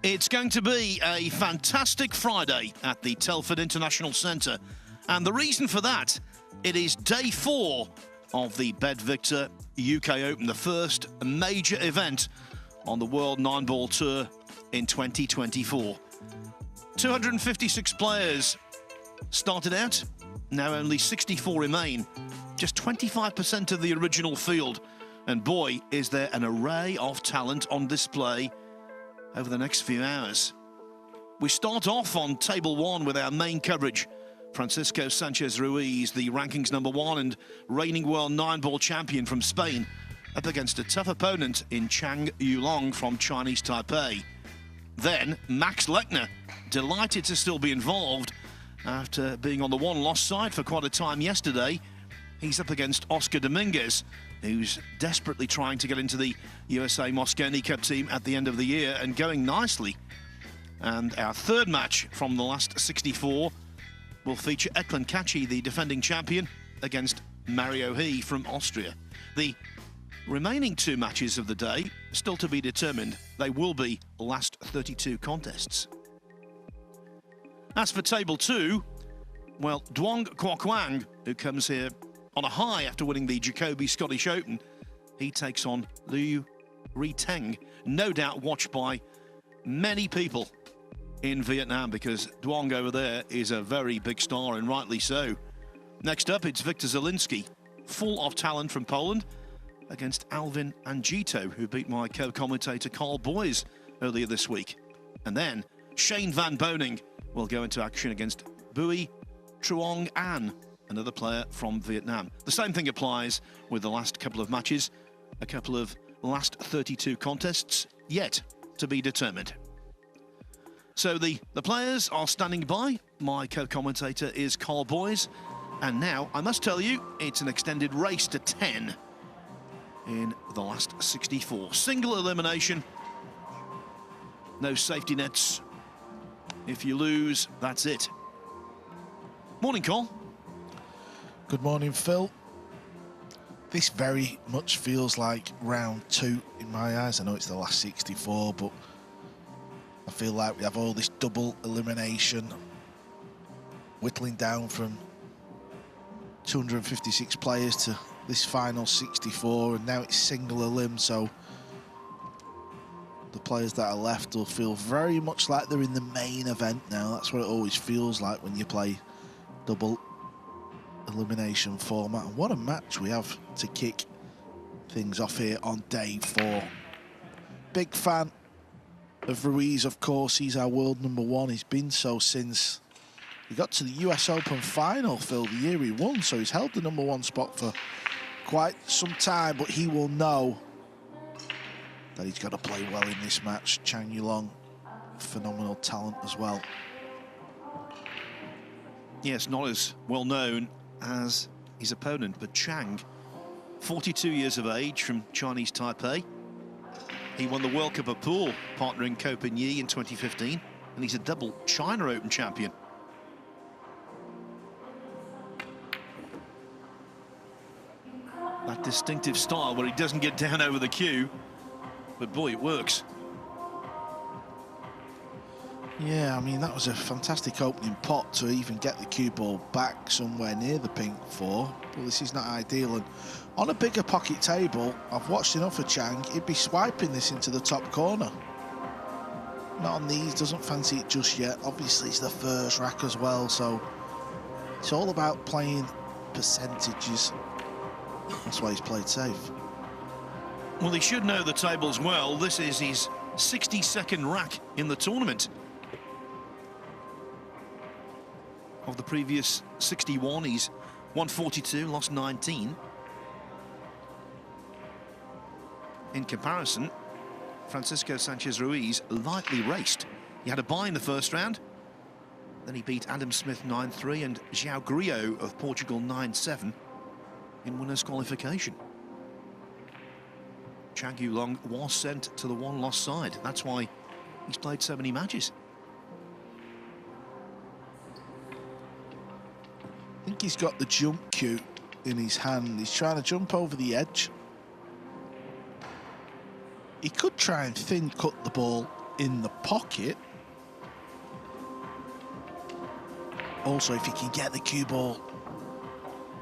It's going to be a fantastic Friday at the Telford International Centre. And the reason for that, it is day 4 of the Bedvictor UK Open, the first major event on the World Nineball Tour in 2024. 256 players started out, now only 64 remain, just 25% of the original field. And boy, is there an array of talent on display over the next few hours. We start off on table 1 with our main coverage. Francisco Sanchez Ruiz, the rankings #1 and reigning world Nineball champion from Spain, up against a tough opponent in Chang from Chinese Taipei. Then Max Lechner, delighted to still be involved after being on the one-loss side for quite a time yesterday. He's up against Oscar Dominguez, who's desperately trying to get into the USA Mosconi Cup team at the end of the year and going nicely. And our third match from the last 64 will feature Eklund Kachi, the defending champion, against Mario He from Austria. The remaining 2 matches of the day still to be determined. They will be last 32 contests. As for table 2, well, Duong Kwok Wang, who comes here on a high after winning the Jacoby Scottish Open, he takes on Liu Riteng, no doubt watched by many people in Vietnam because Duong over there is a very big star, and rightly so. Next up, it's Victor Zielinski, full of talent from Poland, against Alvin Angito, who beat my co-commentator Carl Boys earlier this week. And then Shane Van Boning will go into action against Bui Truong An, another player from Vietnam. The same thing applies with the last couple of matches, a couple of last 32 contests yet to be determined. So the players are standing by. My co-commentator is Carl Boys. And now, I must tell you, it's an extended race to 10 in the last 64. Single elimination, no safety nets. If you lose, that's it. Morning, Carl. Good morning, Phil. This very much feels like round 2 in my eyes. I know it's the last 64, but I feel like we have all this double elimination, whittling down from 256 players to this final 64, and now it's single elim, so the players that are left will feel very much like they're in the main event now. That's what it always feels like when you play double elimination format. And what a match we have to kick things off here on day 4. Big fan of Ruiz, of course. He's our world #1. He's been so since he got to the US Open final, Phil, the year he won. So he's held the #1 spot for quite some time, but he will know that he's got to play well in this match. Chang Yulong, phenomenal talent as well. Yes, not as well known as his opponent, but Chang, 42 years of age, from Chinese Taipei. He won the World Cup of Pool, partnering Ko Pin-Yi in 2015, and he's a double China Open champion. That distinctive style where he doesn't get down over the cue, but boy, it works. Yeah, I mean, that was a fantastic opening pot to even get the cue ball back somewhere near the pink 4. But this is not ideal. And on a bigger pocket table, I've watched enough of Chang, he'd be swiping this into the top corner. Not on these, doesn't fancy it just yet. Obviously, it's the first rack as well, so it's all about playing percentages. That's why he's played safe. Well, he should know the tables well. This is his 62nd rack in the tournament. Of the previous 61, he's won 42, lost 19. In comparison, Francisco Sanchez Ruiz lightly raced. He had a bye in the first round. Then he beat Adam Smith 9-3 and João Grillo of Portugal 9-7 in winners' qualification. Chang Yulong was sent to the one-loss side. That's why he's played so many matches. I think he's got the jump cue in his hand. He's trying to jump over the edge. He could try and thin cut the ball in the pocket. Also, if he can get the cue ball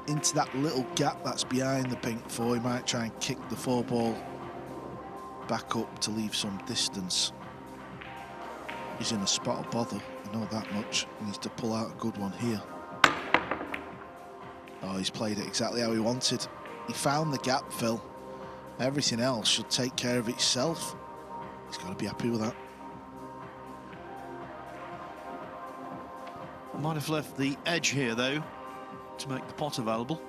into that little gap that's behind the pink four, he might try and kick the four ball back up to leave some distance. He's in a spot of bother, I know that much. He needs to pull out a good one here. Oh, he's played it exactly how he wanted. He found the gap, Phil. Everything else should take care of itself. He's got to be happy with that. Might have left the edge here, though, to make the pot available.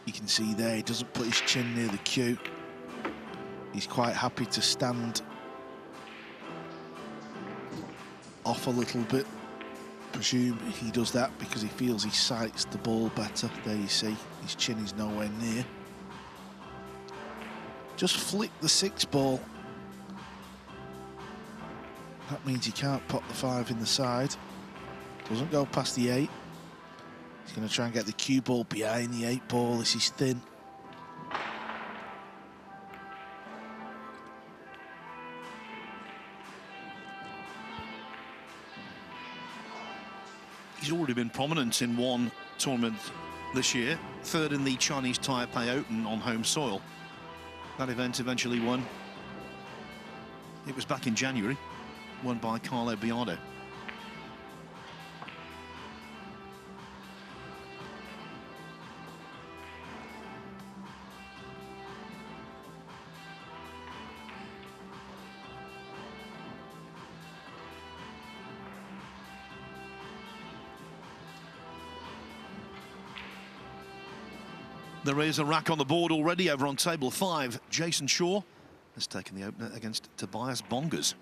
You can see there, he doesn't put his chin near the cue. He's quite happy to stand off a little bit. Presume he does that because he feels he sights the ball better. There you see, his chin is nowhere near. Just flick the 6 ball. That means he can't pop the 5 in the side. Doesn't go past the 8. He's going to try and get the cue ball behind the 8 ball. This is thin. He's already been prominent in one tournament this year, third in the Chinese Taipei Open on home soil. That event eventually won. It was back in January, won by Carlo Biardo. There is a rack on the board already over on table 5. Jason Shaw has taken the opener against Tobias Bongers.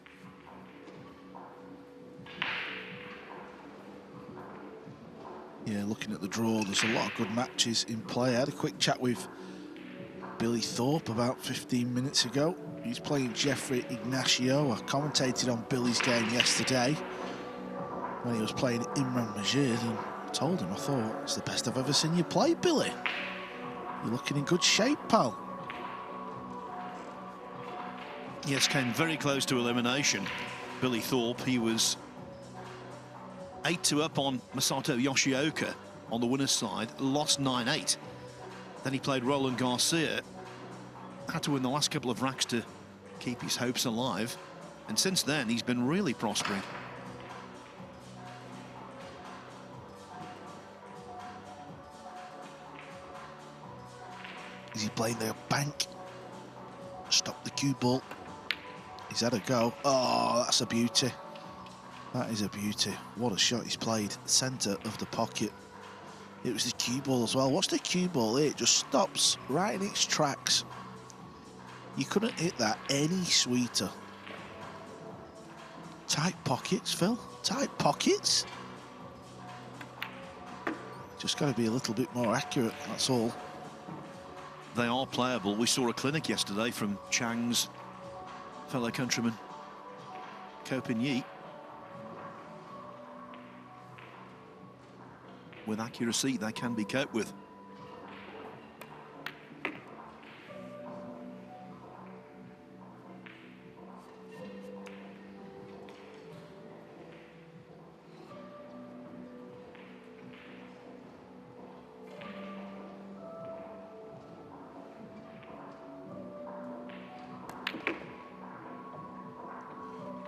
Yeah, looking at the draw, there's a lot of good matches in play. I had a quick chat with Billy Thorpe about 15 minutes ago. He's playing Jeffrey Ignacio. I commentated on Billy's game yesterday when he was playing Imran Majid, and I told him, I thought, it's the best I've ever seen you play, Billy. You're looking in good shape, pal. Yes, came very close to elimination. Billy Thorpe, he was 8-2 up on Masato Yoshioka on the winner's side, lost 9-8. Then he played Roland Garcia, had to win the last couple of racks to keep his hopes alive. And since then, he's been really prospering. Is he playing the bank? Stop the cue ball. He's had a go. Oh, that's a beauty. That is a beauty. What a shot he's played. Centre of the pocket. It was the cue ball as well. Watch the cue ball here. It just stops right in its tracks. You couldn't hit that any sweeter. Tight pockets, Phil. Tight pockets. Just got to be a little bit more accurate, that's all. They are playable. We saw a clinic yesterday from Chang's fellow countryman, Ko Pin Yi. With accuracy, they can be coped with.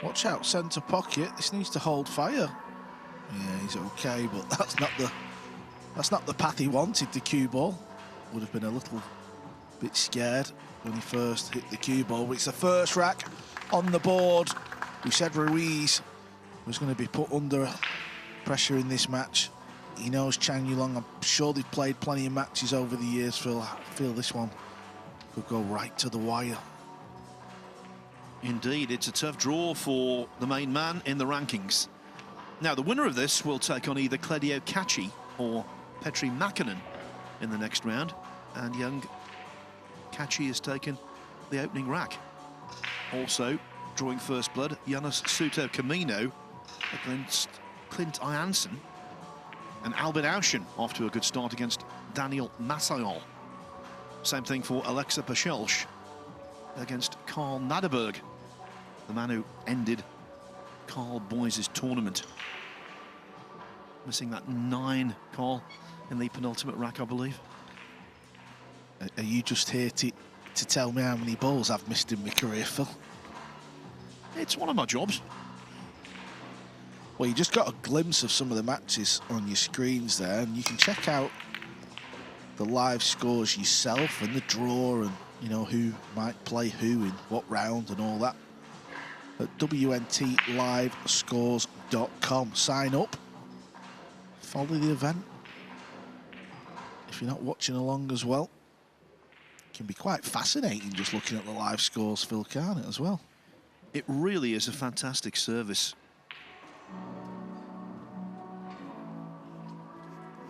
Watch out, centre pocket. This needs to hold fire. Yeah, he's okay, but that's not the path he wanted. The cue ball would have been a little bit scared when he first hit the cue ball. But it's the first rack on the board. We said Ruiz was going to be put under pressure in this match. He knows Chang Yulong. I'm sure they've played plenty of matches over the years, Phil. I feel this one could go right to the wire. Indeed, it's a tough draw for the main man in the rankings. Now, the winner of this will take on either Claudio Cacci or Petri Makinen in the next round. And young Kachi has taken the opening rack. Also, drawing first blood, Jonas Suto Camino against Clint Iansen. And Albin Auschen off to a good start against Daniel Massayol. Same thing for Alexa Pachelsch against Carl Naderberg, the man who ended Carl Boyes' tournament. Missing that 9, Carl, in the penultimate rack, I believe. Are you just here to tell me how many balls I've missed in my career, Phil? It's one of my jobs. Well, you just got a glimpse of some of the matches on your screens there, and you can check out the live scores yourself and the draw and, you know, who might play who in what round and all that at WNTLivescores.com. Sign up, follow the event. If you're not watching along as well, it can be quite fascinating just looking at the live scores, Phil, can't it, as well? It really is a fantastic service.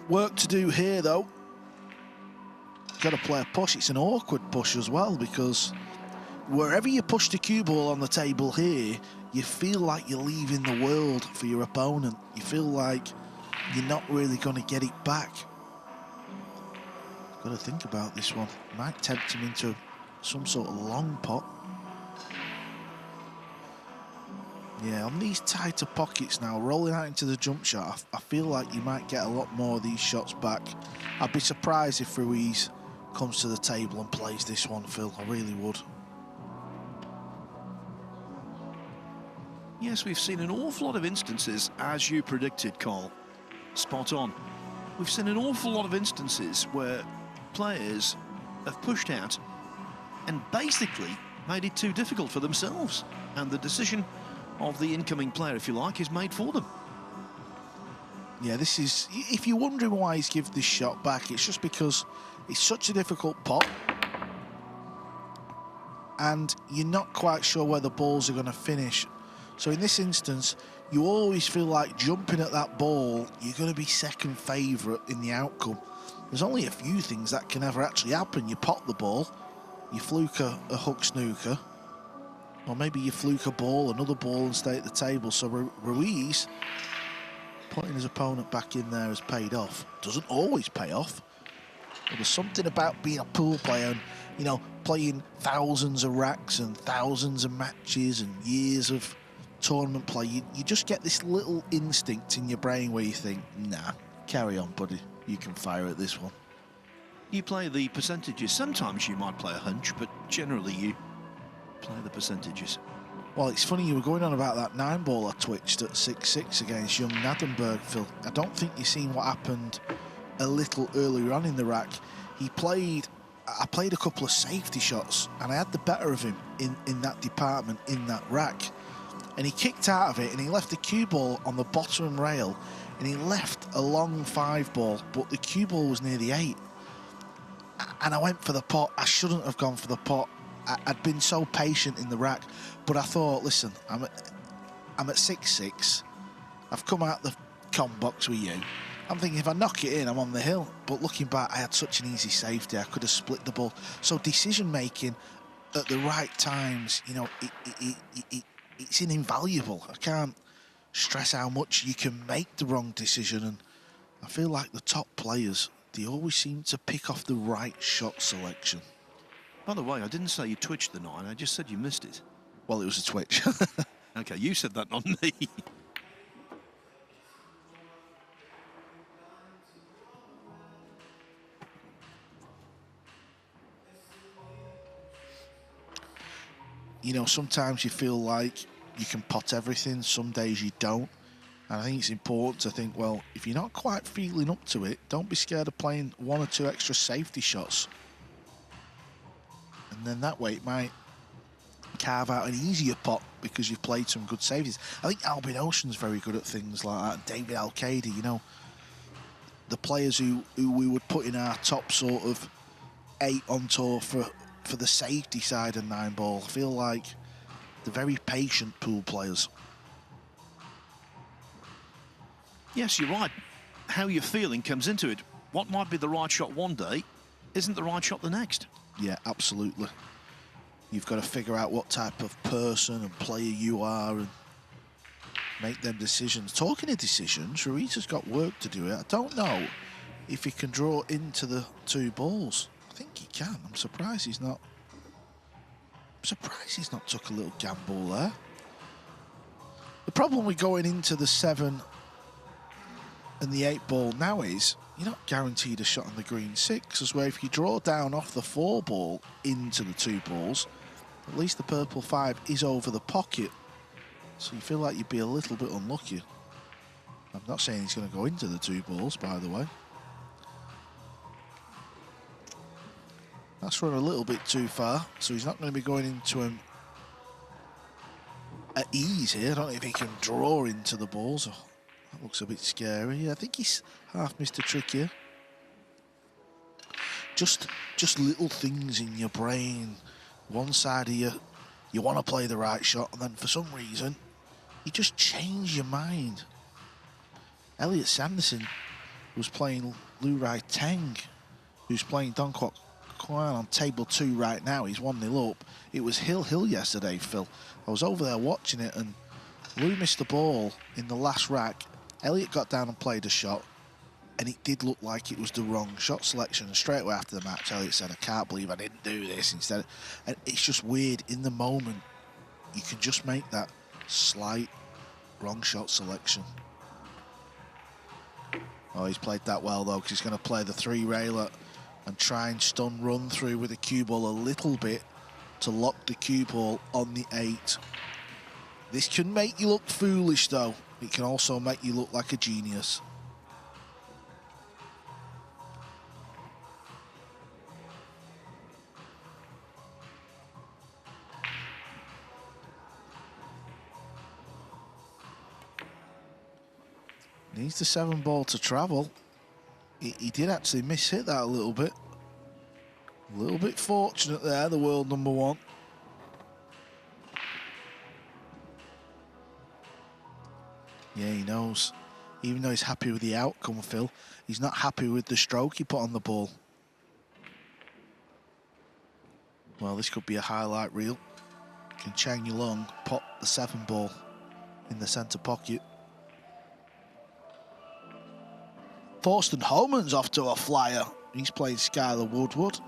Work to do here, though. Got to play a push. It's an awkward push as well, because wherever you push the cue ball on the table here, you feel like you're leaving the world for your opponent. You feel like you're not really going to get it back. Got to think about this one. Might tempt him into some sort of long pot. Yeah, on these tighter pockets now, rolling out into the jump shot, I feel like you might get a lot more of these shots back. I'd be surprised if Ruiz comes to the table and plays this one, Phil. I really would. Yes, we've seen an awful lot of instances, as you predicted, Carl. Spot on. We've seen an awful lot of instances where players have pushed out and basically made it too difficult for themselves. And the decision of the incoming player, if you like, is made for them. Yeah, this is... If you're wondering why he's given this shot back, it's just because it's such a difficult pot. And you're not quite sure where the balls are going to finish. So in this instance, you always feel like jumping at that ball, you're going to be second favourite in the outcome. There's only a few things that can ever actually happen. You pot the ball, you fluke a hook snooker, or maybe you fluke a ball, another ball, and stay at the table. So Ruiz, putting his opponent back in there, has paid off. Doesn't always pay off. But there's something about being a pool player and, you know, playing thousands of racks and thousands of matches and years of tournament play. You just get this little instinct in your brain where you think, nah, carry on, buddy. You can fire at this one. You play the percentages. Sometimes you might play a hunch, but generally you play the percentages. Well, it's funny you were going on about that 9-ball I twitched at 6-6 against young Nadenberg, Phil. I don't think you've seen what happened a little earlier on in the rack. I played a couple of safety shots and I had the better of him in that department, in that rack. And he kicked out of it and he left the cue ball on the bottom rail and he left a long 5-ball, but the cue ball was near the 8. And I went for the pot. I shouldn't have gone for the pot. I'd been so patient in the rack, but I thought, listen, I'm at 6-6. I've come out the com box with you. I'm thinking if I knock it in, I'm on the hill. But looking back, I had such an easy safety. I could have split the ball. So decision making at the right times, you know, it's invaluable. I can't stress how much you can make the wrong decision. And I feel like the top players, they always seem to pick off the right shot selection. By the way, I didn't say you twitched the 9, I just said you missed it. Well, it was a twitch. Okay, you said that, not me. You know, sometimes you feel like you can pot everything, some days you don't. And I think it's important to think, well, if you're not quite feeling up to it, don't be scared of playing 1 or 2 extra safety shots. And then that way it might carve out an easier pot because you've played some good safeties. I think Albin Ocean's very good at things like that. David Al-Qaedi, you know, the players who we would put in our top sort of 8 on tour for the safety side of 9-ball. I feel like they're very patient pool players. Yes, you're right. How you're feeling comes into it. What might be the right shot one day isn't the right shot the next. Yeah, absolutely. You've got to figure out what type of person and player you are and make them decisions. Talking of decisions, Ruiz has got work to do. I don't know if he can draw into the 2 balls. I think he can. I'm surprised he's not took a little gamble there. The problem with going into the 7 and the 8 ball now is you're not guaranteed a shot on the green 6, as where if you draw down off the 4 ball into the 2 balls, at least the purple 5 is over the pocket. So you feel like you'd be a little bit unlucky. I'm not saying he's going to go into the 2 balls, by the way. That's run a little bit too far, so he's not going to be going into him at ease here. I don't know if he can draw into the balls. Oh, that looks a bit scary. Yeah, I think he's half missed a trick here. Just little things in your brain. One side of you want to play the right shot, and then for some reason, you just change your mind. Elliot Sanderson was playing Lu Rai Teng, who's playing Don Kwok Kwan on table 2 right now. He's 1-0 up. It was Hill yesterday, Phil. I was over there watching it, and Lou missed the ball in the last rack. Elliot got down and played a shot, and it did look like it was the wrong shot selection. And straight away after the match, Elliot said, I can't believe I didn't do this instead. And it's just weird. In the moment, you can just make that slight wrong shot selection. Oh, he's played that well, though, because he's going to play the 3-railer and try and stun run through with the cue ball a little bit to lock the cue ball on the 8. This can make you look foolish, though. It can also make you look like a genius. Needs the 7 ball to travel. He did actually miss-hit that a little bit. A little bit fortunate there, the world number 1. Yeah, he knows. Even though he's happy with the outcome, Phil, he's not happy with the stroke he put on the ball. Well, this could be a highlight reel. Can Chang Yulong pop the 7 ball in the centre pocket? Thorsten Homan's off to a flyer. He's played Skylar Woodward.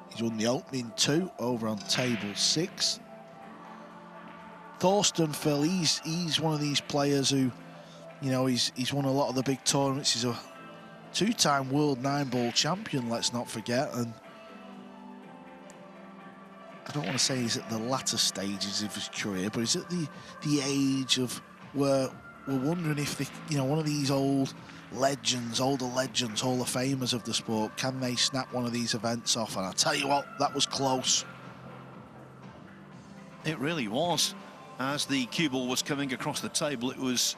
He's won the opening 2 over on table 6. Thorsten, Phil, he's one of these players who, you know, he's won a lot of the big tournaments. He's a 2-time world 9-ball champion, let's not forget. And I don't want to say he's at the latter stages of his career, but he's at the age of where we're wondering if one of these older legends, Hall of Famers of the sport, can they snap one of these events off? And I'll tell you what, that was close. It really was. As the cue ball was coming across the table, it was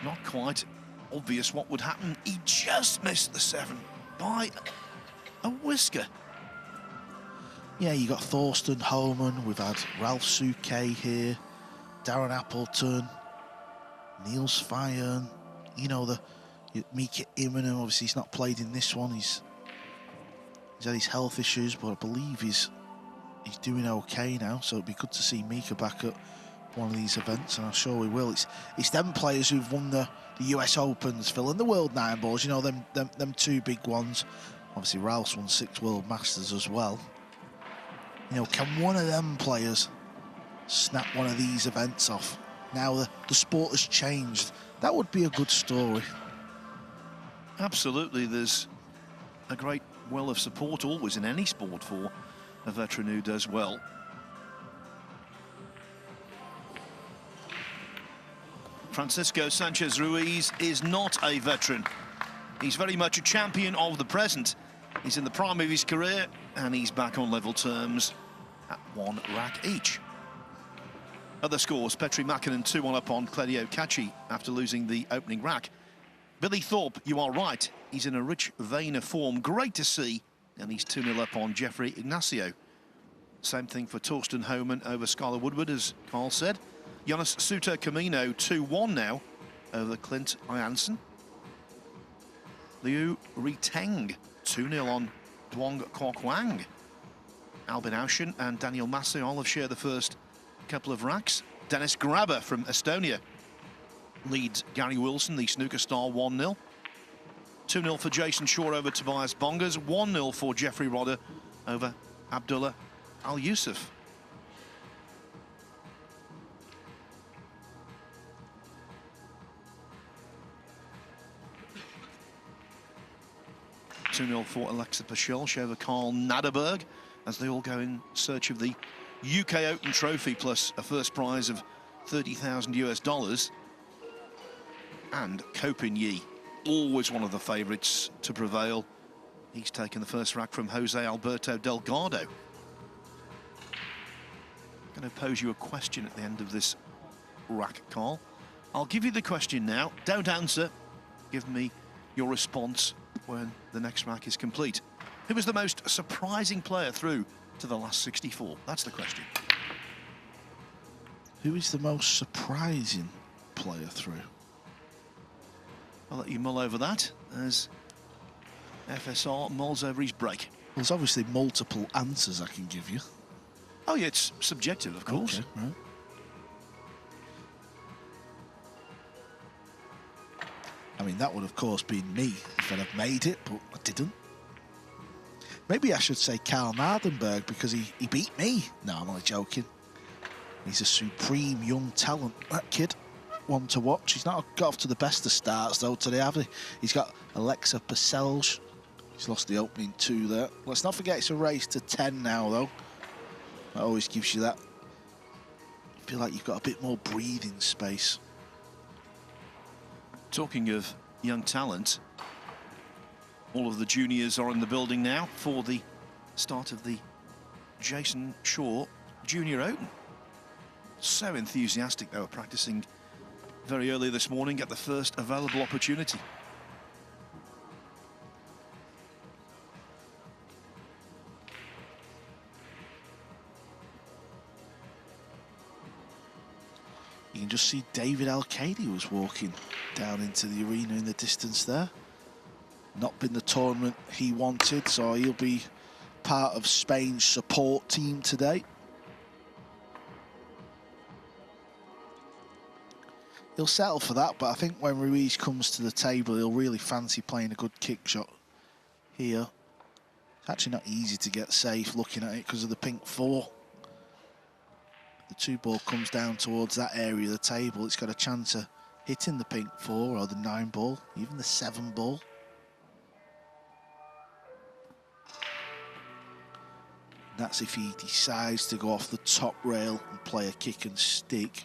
not quite obvious what would happen. He just missed the 7 by a whisker. Yeah, you got Thorsten Homan, we've had Ralph Souquet here, Darren Appleton, Niels Feiern, you know, Mika Immonen. Obviously he's not played in this one, he's had his health issues, but I believe he's doing okay now, so it'd be good to see Mika back at one of these events, and I'm sure we will. It's them players who've won the US Opens, Phil, and the World 9-balls, you know, them 2 big ones. Obviously Ralph's won 6 World Masters as well. You know, can one of them players snap one of these events off? Now the sport has changed. That would be a good story. Absolutely, there's a great well of support always in any sport for a veteran who does well. Francisco Sanchez Ruiz is not a veteran. He's very much a champion of the present. He's in the prime of his career, and he's back on level terms at 1 rack each. Other scores, Petri Mäkinen 2-1 up on Claudio Cacci after losing the opening rack. Billy Thorpe, you are right, he's in a rich vein of form, great to see, and he's 2-0 up on Jeffrey Ignacio. Same thing for Thorsten Homan over Skylar Woodward, as Carl said. Jonas Suter Camino 2-1 now over Clint Jansen. Liu Riteng 2-0 on Duong Kok Wang. Albin Aushin and Daniel Massey all have shared the first couple of racks. Dennis Grabber from Estonia leads Gary Wilson, the snooker star, 1-0. 2-0 for Jason Shaw over Tobias Bongers. 1-0 for Jeffrey Rodder over Abdullah Al Yusuf. For Alexa Pachelch over Carl Naderberg as they all go in search of the UK Open trophy plus a first prize of $30,000 US. And Kopin Yi, always one of the favourites to prevail. He's taken the first rack from Jose Alberto Delgado. I'm going to pose you a question at the end of this rack, Carl. I'll give you the question now. Don't answer. Give me your response when the next rack is complete. Who was the most surprising player through to the last 64? That's the question. Who is the most surprising player through? I'll let you mull over that as FSR mulls over his break. There's obviously multiple answers I can give you. Oh yeah, it's subjective, of course. Okay, right. I mean, that would, of course, been me if I'd have made it, but I didn't. Maybe I should say Carl Naderberg because he beat me. No, I'm only joking. He's a supreme young talent, that kid. One to watch. He's not got off to the best of starts, though, today, have he? He's got Alexa Pachelch. He's lost the opening 2 there. Let's not forget it's a race to 10 now, though. That always gives you that. You feel like you've got a bit more breathing space. Talking of young talent, all of the juniors are in the building now for the start of the Jason Shaw Junior Open. So enthusiastic, they were practicing very early this morning at the first available opportunity. You can just see David Al-Kaidi was walking down into the arena in the distance there. Not been the tournament he wanted, so he'll be part of Spain's support team today. He'll settle for that, but I think when Ruiz comes to the table, he'll really fancy playing a good kick shot here. It's actually not easy to get safe looking at it because of the pink 4. The 2 ball comes down towards that area of the table. It's got a chance of hitting the pink 4 or the 9 ball, even the 7 ball. That's if he decides to go off the top rail and play a kick and stick.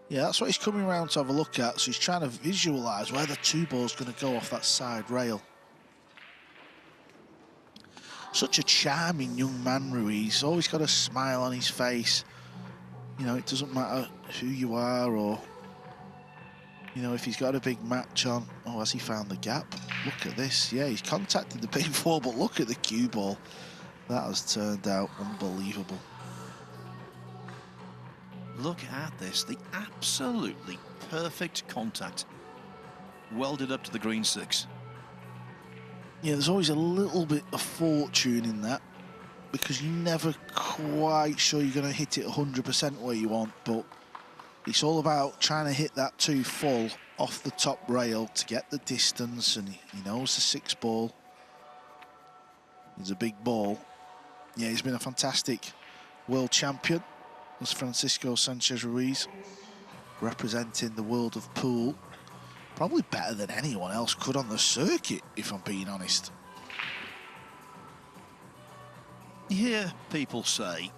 Yeah, that's what he's coming around to have a look at. So he's trying to visualise where the 2 ball's going to go off that side rail. Such a charming young man, Ruiz. Always got a smile on his face. You know, it doesn't matter who you are or, you know, if he's got a big match on. Oh, has he found the gap? Look at this. Yeah, he's contacted the big 4, but look at the cue ball. That has turned out unbelievable. Look at this, the absolutely perfect contact. Welded up to the green 6. Yeah, there's always a little bit of fortune in that because you're never quite sure you're going to hit it 100% where you want, but it's all about trying to hit that 2 full off the top rail to get the distance, and he knows the 6 ball is a big ball. Yeah, he's been a fantastic world champion. That's Francisco Sanchez Ruiz representing the world of pool. Probably better than anyone else could on the circuit, if I'm being honest. You hear people say,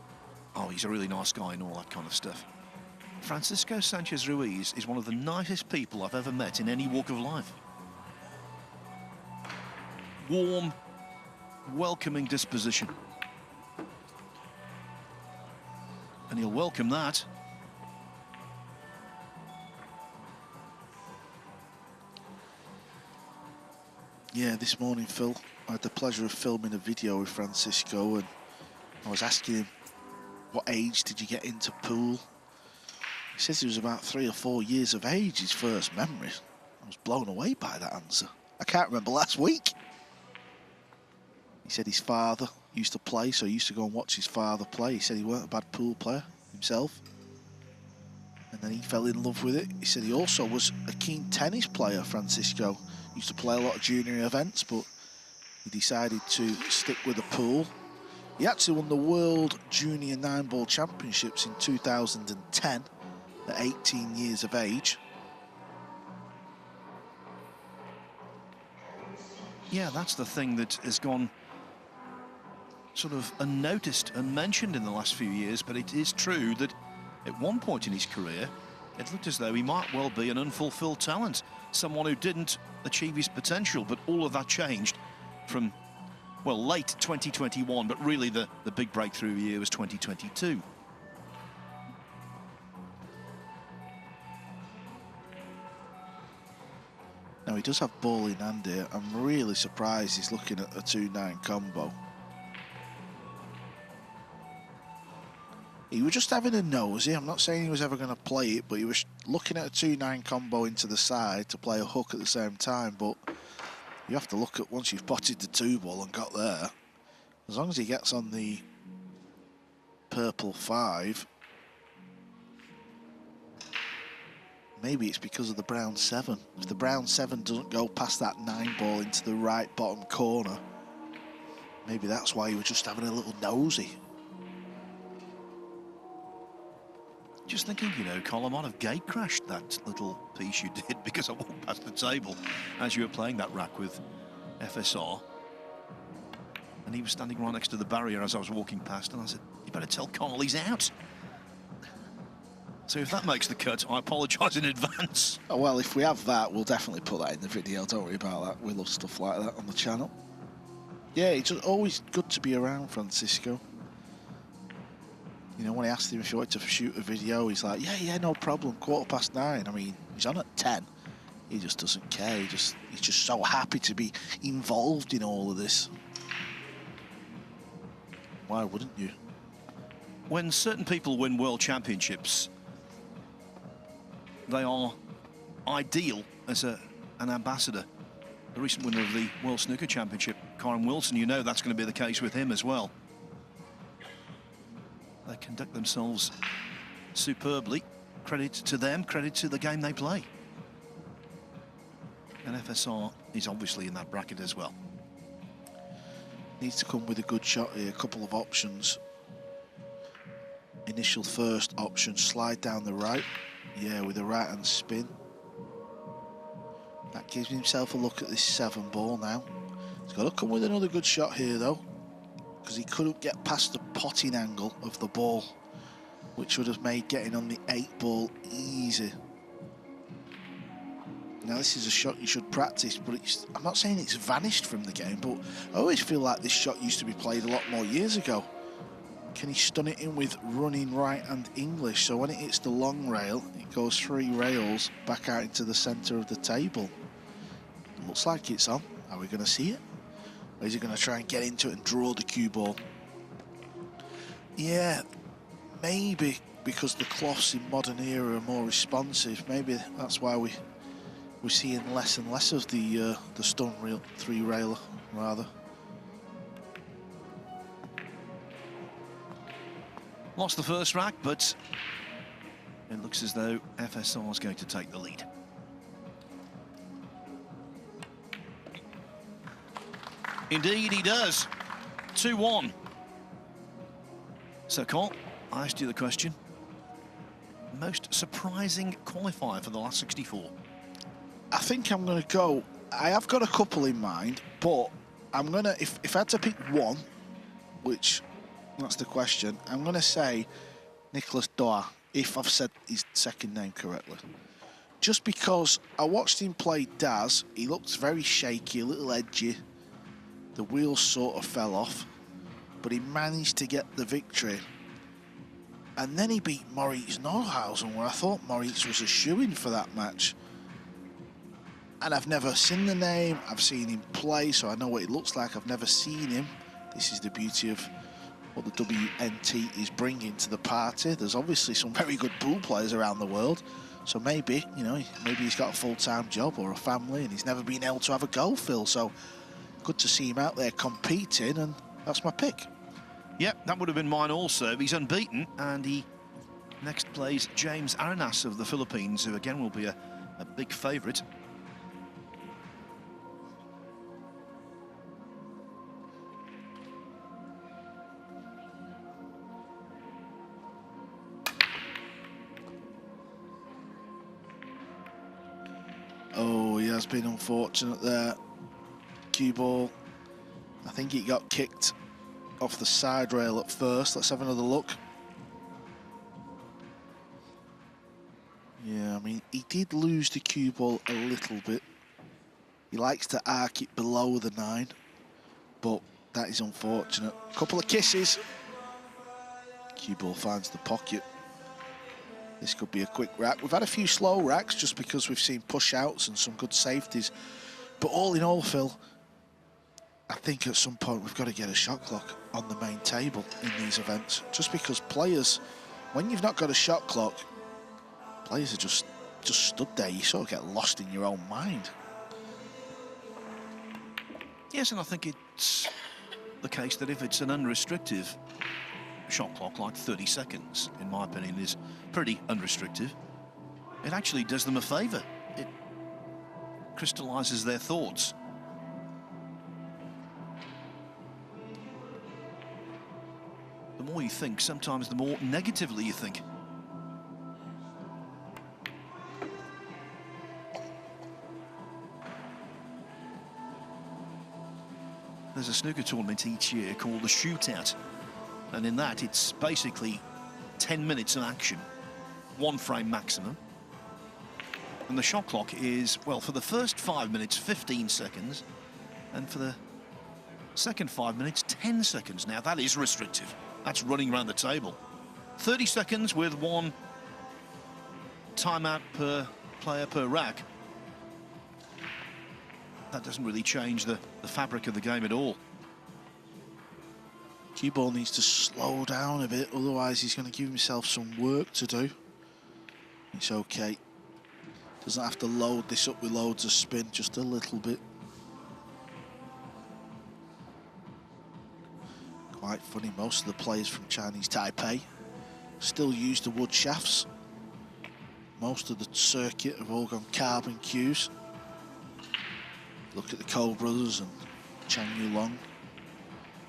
oh, he's a really nice guy and all that kind of stuff. Francisco Sanchez Ruiz is one of the nicest people I've ever met in any walk of life. Warm, welcoming disposition. And he'll welcome that. Yeah, this morning, Phil, I had the pleasure of filming a video with Francisco, and I was asking him, what age did you get into pool? He says he was about 3 or 4 years of age, his first memory. I was blown away by that answer. I can't remember last week. He said his father used to play, so he used to go and watch his father play. He said he weren't a bad pool player himself. And then he fell in love with it. He said he also was a keen tennis player, Francisco. He used to play a lot of junior events, but he decided to stick with the pool. He actually won the World Junior Nineball Championships in 2010 at 18 years of age. Yeah, that's the thing that has gone sort of unnoticed, unmentioned in the last few years, but it is true that at one point in his career, it looked as though he might well be an unfulfilled talent, someone who didn't achieve his potential, but all of that changed from, well, late 2021, but really the big breakthrough year was 2022. Now, he does have ball in hand here. I'm really surprised he's looking at a 2-9 combo. He was just having a nosy. I'm not saying he was ever going to play it, but he was looking at a 2-9 combo into the side to play a hook at the same time. But you have to look at, once you've potted the 2-ball and got there, as long as he gets on the purple 5, maybe it's because of the brown 7. If the brown 7 doesn't go past that 9-ball into the right bottom corner, maybe that's why he was just having a little nosy. Just thinking, you know, Colin might have gate crashed that little piece you did because I walked past the table as you were playing that rack with FSR. And he was standing right next to the barrier as I was walking past, and I said, you better tell Connell he's out. So if that makes the cut, I apologise in advance. Oh, well, if we have that, we'll definitely put that in the video. Don't worry about that. We love stuff like that on the channel. Yeah, it's always good to be around, Francisco. You know, when I asked him if he wanted to shoot a video, he's like, yeah, no problem, 9:15. I mean, he's on at 10. He just doesn't care. He's just so happy to be involved in all of this. Why wouldn't you? When certain people win world championships, they are ideal as an ambassador. The recent winner of the World Snooker Championship, Karen Wilson, you know that's going to be the case with him as well. They conduct themselves superbly. Credit to them, credit to the game they play. And FSR is obviously in that bracket as well. Needs to come with a good shot here, a couple of options. Initial first option, slide down the right. Yeah, with a right-hand spin. That gives himself a look at this 7-ball now. He's got to come with another good shot here, though, because he couldn't get past the potting angle of the ball, which would have made getting on the 8-ball easy. Now, this is a shot you should practice, but I'm not saying it's vanished from the game, but I always feel like this shot used to be played a lot more years ago. Can he stun it in with running right and English? So when it hits the long rail, it goes 3 rails back out into the centre of the table. Looks like it's on. Are we going to see it? Or is he going to try and get into it and draw the cue ball? Yeah, maybe because the cloths in modern era are more responsive. Maybe that's why we're seeing less and less of the stun rail, 3-railer rather. Lost the first rack, but it looks as though FSR is going to take the lead. Indeed, he does. 2-1. So, Cole, I asked you the question. Most surprising qualifier for the last 64? I think I'm going to go... I have got a couple in mind, but I'm going to... If I had to pick one, which... that's the question. I'm going to say Nicolas Doha, if I've said his second name correctly. Just because I watched him play Daz, he looked very shaky, a little edgy. The wheels sort of fell off, but he managed to get the victory. And then he beat Moritz Neuhausen, where I thought Moritz was a shoo-in for that match. And I've never seen the name, I've seen him play, so I know what he looks like. I've never seen him. This is the beauty of what the WNT is bringing to the party. There's obviously some very good pool players around the world, so maybe, you know, maybe he's got a full-time job or a family and he's never been able to have a go, Phil. So good to see him out there competing, and that's my pick. Yep, that would have been mine also. He's unbeaten, and he next plays James Arenas of the Philippines, who again will be a big favourite. Oh, he has been unfortunate there. Cue ball. I think it got kicked off the side rail at first. Let's have another look. Yeah, I mean, he did lose the cue ball a little bit. He likes to arc it below the 9, but that is unfortunate. Couple of kisses. Cue ball finds the pocket. This could be a quick rack. We've had a few slow racks just because we've seen push-outs and some good safeties. But all in all, Phil, I think at some point we've got to get a shot clock on the main table in these events. Just because players, when you've not got a shot clock, players are just stood there. You sort of get lost in your own mind. Yes, and I think it's the case that if it's an unrestricted shot clock, like 30 seconds, in my opinion, is pretty unrestricted, it actually does them a favour. It crystallises their thoughts. The more you think, sometimes the more negatively you think. There's a snooker tournament each year called the Shootout, and in that it's basically 10 minutes of action, 1 frame maximum, and the shot clock is, well, for the first 5 minutes 15 seconds, and for the second 5 minutes 10 seconds. Now that is restrictive. That's running around the table. 30 seconds with 1 timeout per player per rack. That doesn't really change the fabric of the game at all. Cue ball needs to slow down a bit, otherwise he's going to give himself some work to do. It's okay. Doesn't have to load this up with loads of spin, just a little bit. Quite funny, most of the players from Chinese Taipei still use the wood shafts. Most of the circuit have all gone carbon cues. Look at the Cole brothers and Chang Yulong.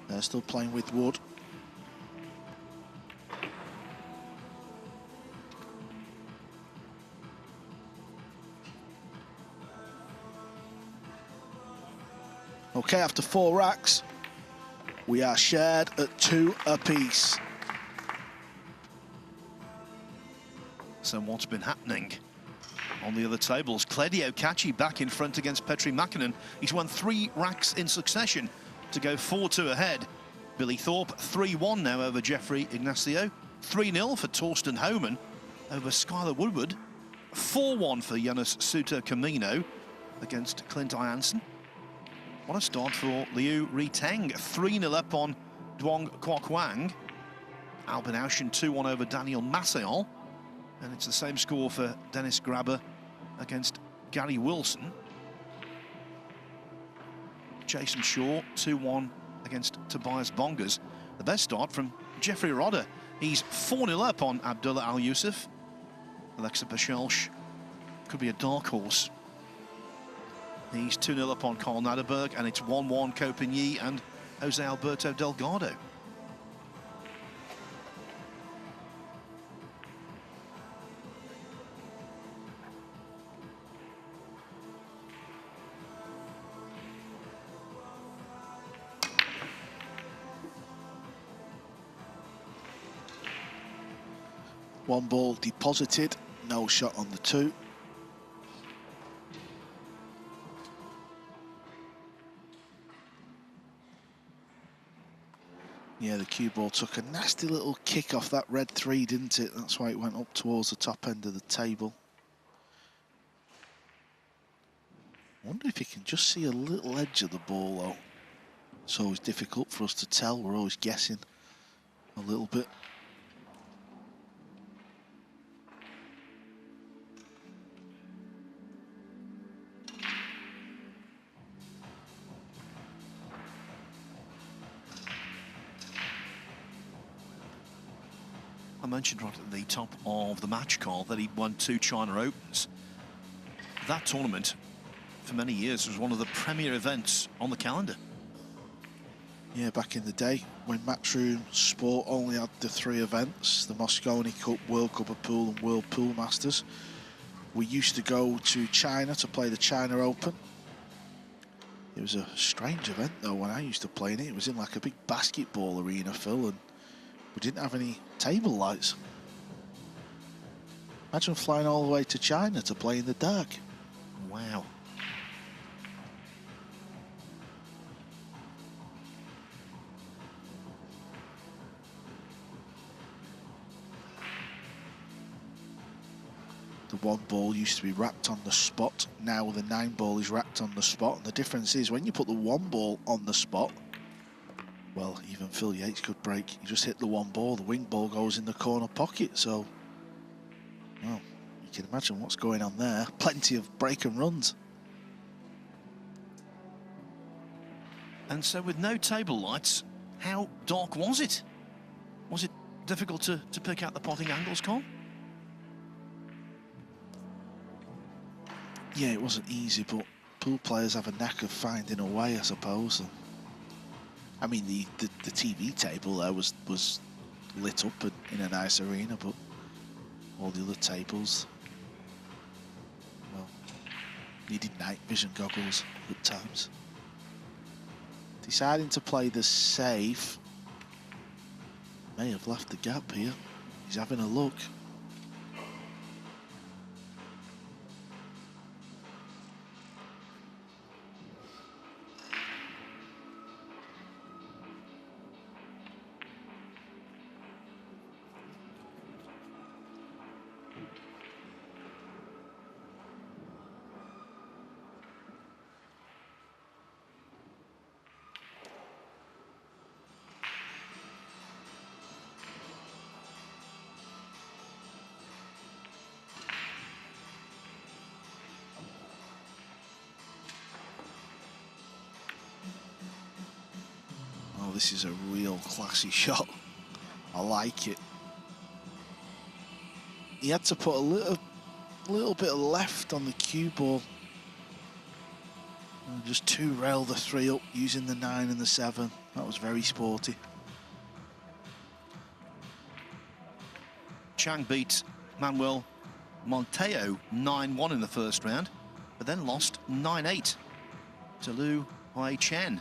They're still playing with wood. Okay, after 4 racks, we are shared at 2 apiece. So what's been happening on the other tables? Claudio Cacci back in front against Petri Makinen. He's won 3 racks in succession to go 4-2 ahead. Billy Thorpe 3-1 now over Jeffrey Ignacio. 3-0 for Torsten Homan over Skylar Woodward. 4-1 for Jonas Suter Camino against Clint Iansen. What a start for Liu Riteng. 3-0 up on Duong Kwok Wang. Albin Auschen 2-1 over Daniel Masséon. And it's the same score for Dennis Grabber against Gary Wilson. Jason Shaw 2-1 against Tobias Bongers. The best start from Jeffrey Rodder. He's 4-0 up on Abdullah Al Yusuf. Alexa Pachelsch could be a dark horse. He's 2-0 up on Carl Naderberg, and it's 1-1 Copigny and Jose Alberto Delgado. One ball deposited, no shot on the 2. Yeah, the cue ball took a nasty little kick off that red 3, didn't it? That's why it went up towards the top end of the table. I wonder if you can just see a little edge of the ball, though. It's always difficult for us to tell. We're always guessing a little bit. mentioned right at the top of the match call that he won 2 China Opens. That tournament, for many years, was one of the premier events on the calendar. Yeah, back in the day when Matchroom Sport only had the 3 events, the Moscone Cup, World Cup of Pool and World Pool Masters. We used to go to China to play the China Open. It was a strange event though when I used to play in it. It was in like a big basketball arena, Phil, and we didn't have any table lights. Imagine flying all the way to China to play in the dark. Wow. The 1 ball used to be wrapped on the spot. Now the 9 ball is wrapped on the spot. And the difference is when you put the 1 ball on the spot, well, even Phil Yates could break. You just hit the 1 ball, the wing ball goes in the corner pocket. So, well, you can imagine what's going on there. Plenty of break and runs. And so with no table lights, how dark was it? Was it difficult to pick out the potting angles, Con? Yeah, it wasn't easy, but pool players have a knack of finding a way, I suppose. And, I mean, the TV table there was lit up in a nice arena, but all the other tables, well, needed night vision goggles at times. Deciding to play the safe. May have left the gap here. He's having a look. This is a real classy shot. I like it. He had to put a little bit of left on the cue ball. And just 2-rail the 3 up using the 9 and the 7. That was very sporty. Chang beat Manuel Monteo 9-1 in the first round, but then lost 9-8 to Liu Hui-Chen.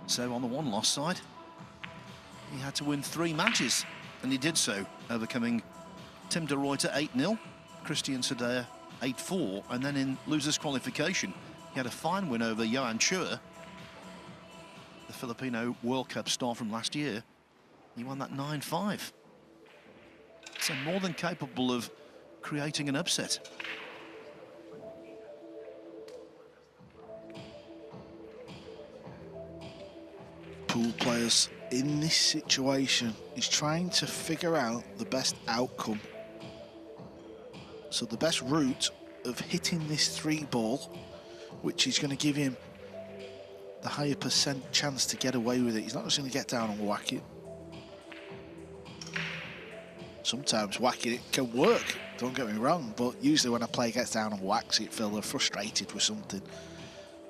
So on the 1-loss side, he had to win 3 matches, and he did so, overcoming Tim de Ruyter 8-0, Christian Sadea 8-4, and then in losers qualification, he had a fine win over Johan Chua, the Filipino World Cup star from last year. He won that 9-5. So more than capable of creating an upset. Pool players in this situation is trying to figure out the best outcome. So the best route of hitting this 3 ball, which is going to give him the higher % chance to get away with it. He's not just going to get down and whack it. Sometimes whacking it can work, don't get me wrong, but usually when a player gets down and whacks it, Phil, they're frustrated with something.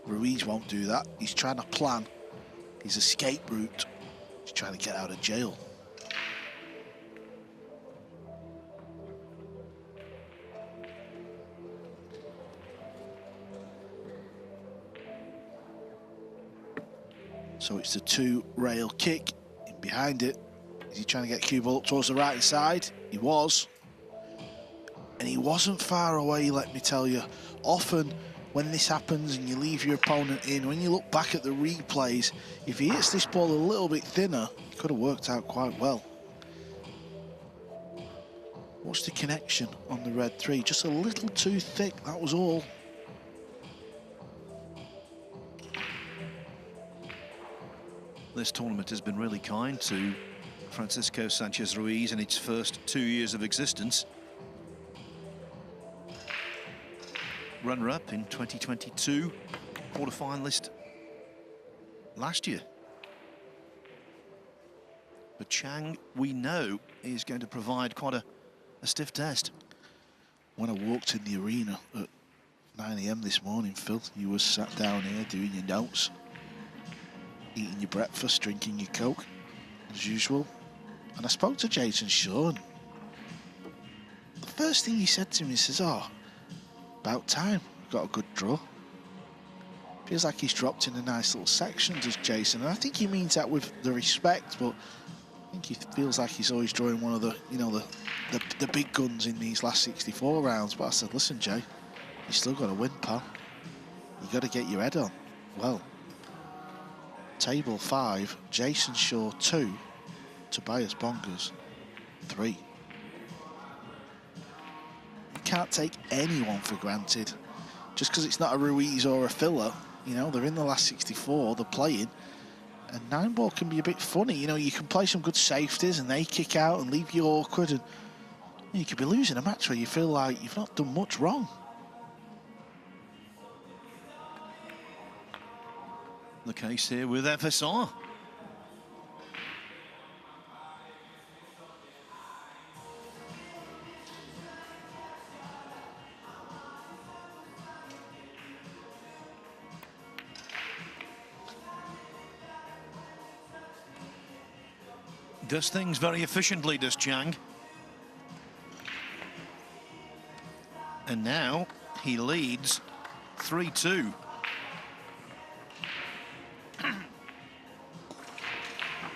Ruiz won't do that. He's trying to plan his escape route. He's trying to get out of jail. So it's the 2-rail kick. In behind it, is he trying to get cue ball up towards the right side? He was. And he wasn't far away, let me tell you. Often when this happens and you leave your opponent in, when you look back at the replays, if he hits this ball a little bit thinner, it could have worked out quite well. What's the connection on the red 3? Just a little too thick, that was all. This tournament has been really kind to Francisco Sanchez Ruiz in its first 2 years of existence. Runner-up in 2022, quarter-finalist last year. But Chang, we know, is going to provide quite a stiff test. When I walked in the arena at 9 AM this morning, Phil, you were sat down here doing your notes, eating your breakfast, drinking your Coke, as usual. And I spoke to Jason Shaw, and the first thing he said to me, he says, "Oh, about time, got a good draw." Feels like he's dropped in a nice little section, does Jason. And I think he means that with the respect, but I think he feels like he's always drawing one of the, you know, the big guns in these last 64 rounds. But I said, listen, Jay, you still got to win, pal. You got to get your head on. Well, table 5, Jason Shaw 2, Tobias Bongers 3. You can't take anyone for granted. Just because it's not a Ruiz or a filler, you know, they're in the last 64, they're playing. And Nineball can be a bit funny. You know, you can play some good safeties and they kick out and leave you awkward. And you could be losing a match where you feel like you've not done much wrong. The case here with FSR. Does things very efficiently, does Chang. And now he leads 3-2.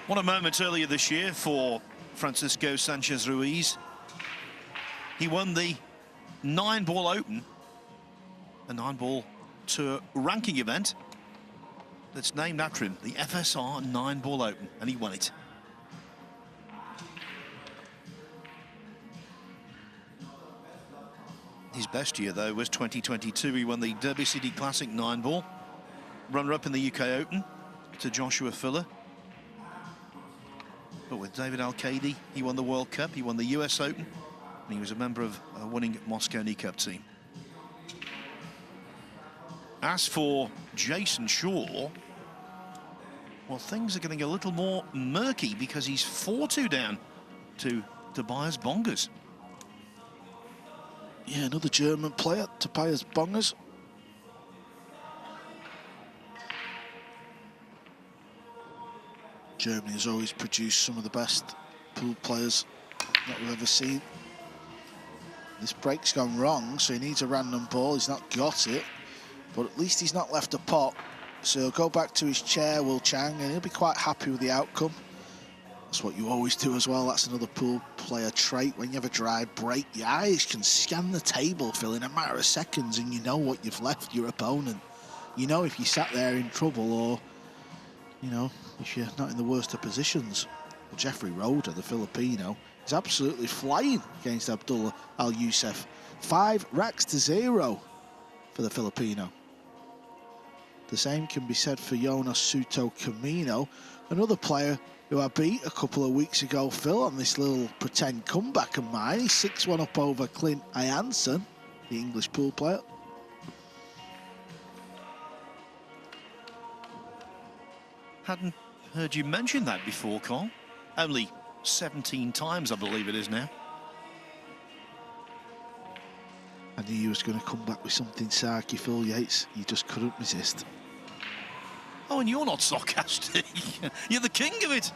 What a moment earlier this year for Francisco Sanchez Ruiz. He won the Nineball Open, a Nineball Tour ranking event that's named after him, the FSR Nineball Open, and he won it. His best year, though, was 2022. He won the Derby City Classic 9-ball. Runner-up in the UK Open to Joshua Filler. But with David Al-Qaidi, he won the World Cup, he won the US Open, and he was a member of a winning Mosconi Cup team. As for Jason Shaw, well, things are getting a little more murky because he's 4-2 down to Tobias Bongers. Yeah, another German player, Tobias Bongers. Germany has always produced some of the best pool players that we've ever seen. This break's gone wrong, so he needs a random ball. He's not got it, but at least he's not left a pot. So he'll go back to his chair, Will Chang, and he'll be quite happy with the outcome. That's what you always do as well. That's another pool player trait. When you have a dry break, your eyes can scan the table, Phil, in a matter of seconds, and you know what you've left your opponent. You know if you sat there in trouble, or, you know, if you're not in the worst of positions. Well, Jeffrey Roder, the Filipino, is absolutely flying against Abdullah Al-Youssef. 5-0 for the Filipino. The same can be said for Jonas Suto Camino, another player who I beat a couple of weeks ago, Phil, on this little pretend comeback of mine. He's 6-1 up over Clint Ianson, the English pool player. Hadn't heard you mention that before, Carl. Only 17 times, I believe it is now. I knew you was going to come back with something sarky, Phil Yates. You just couldn't resist. Oh, and you're not sarcastic. You're the king of it.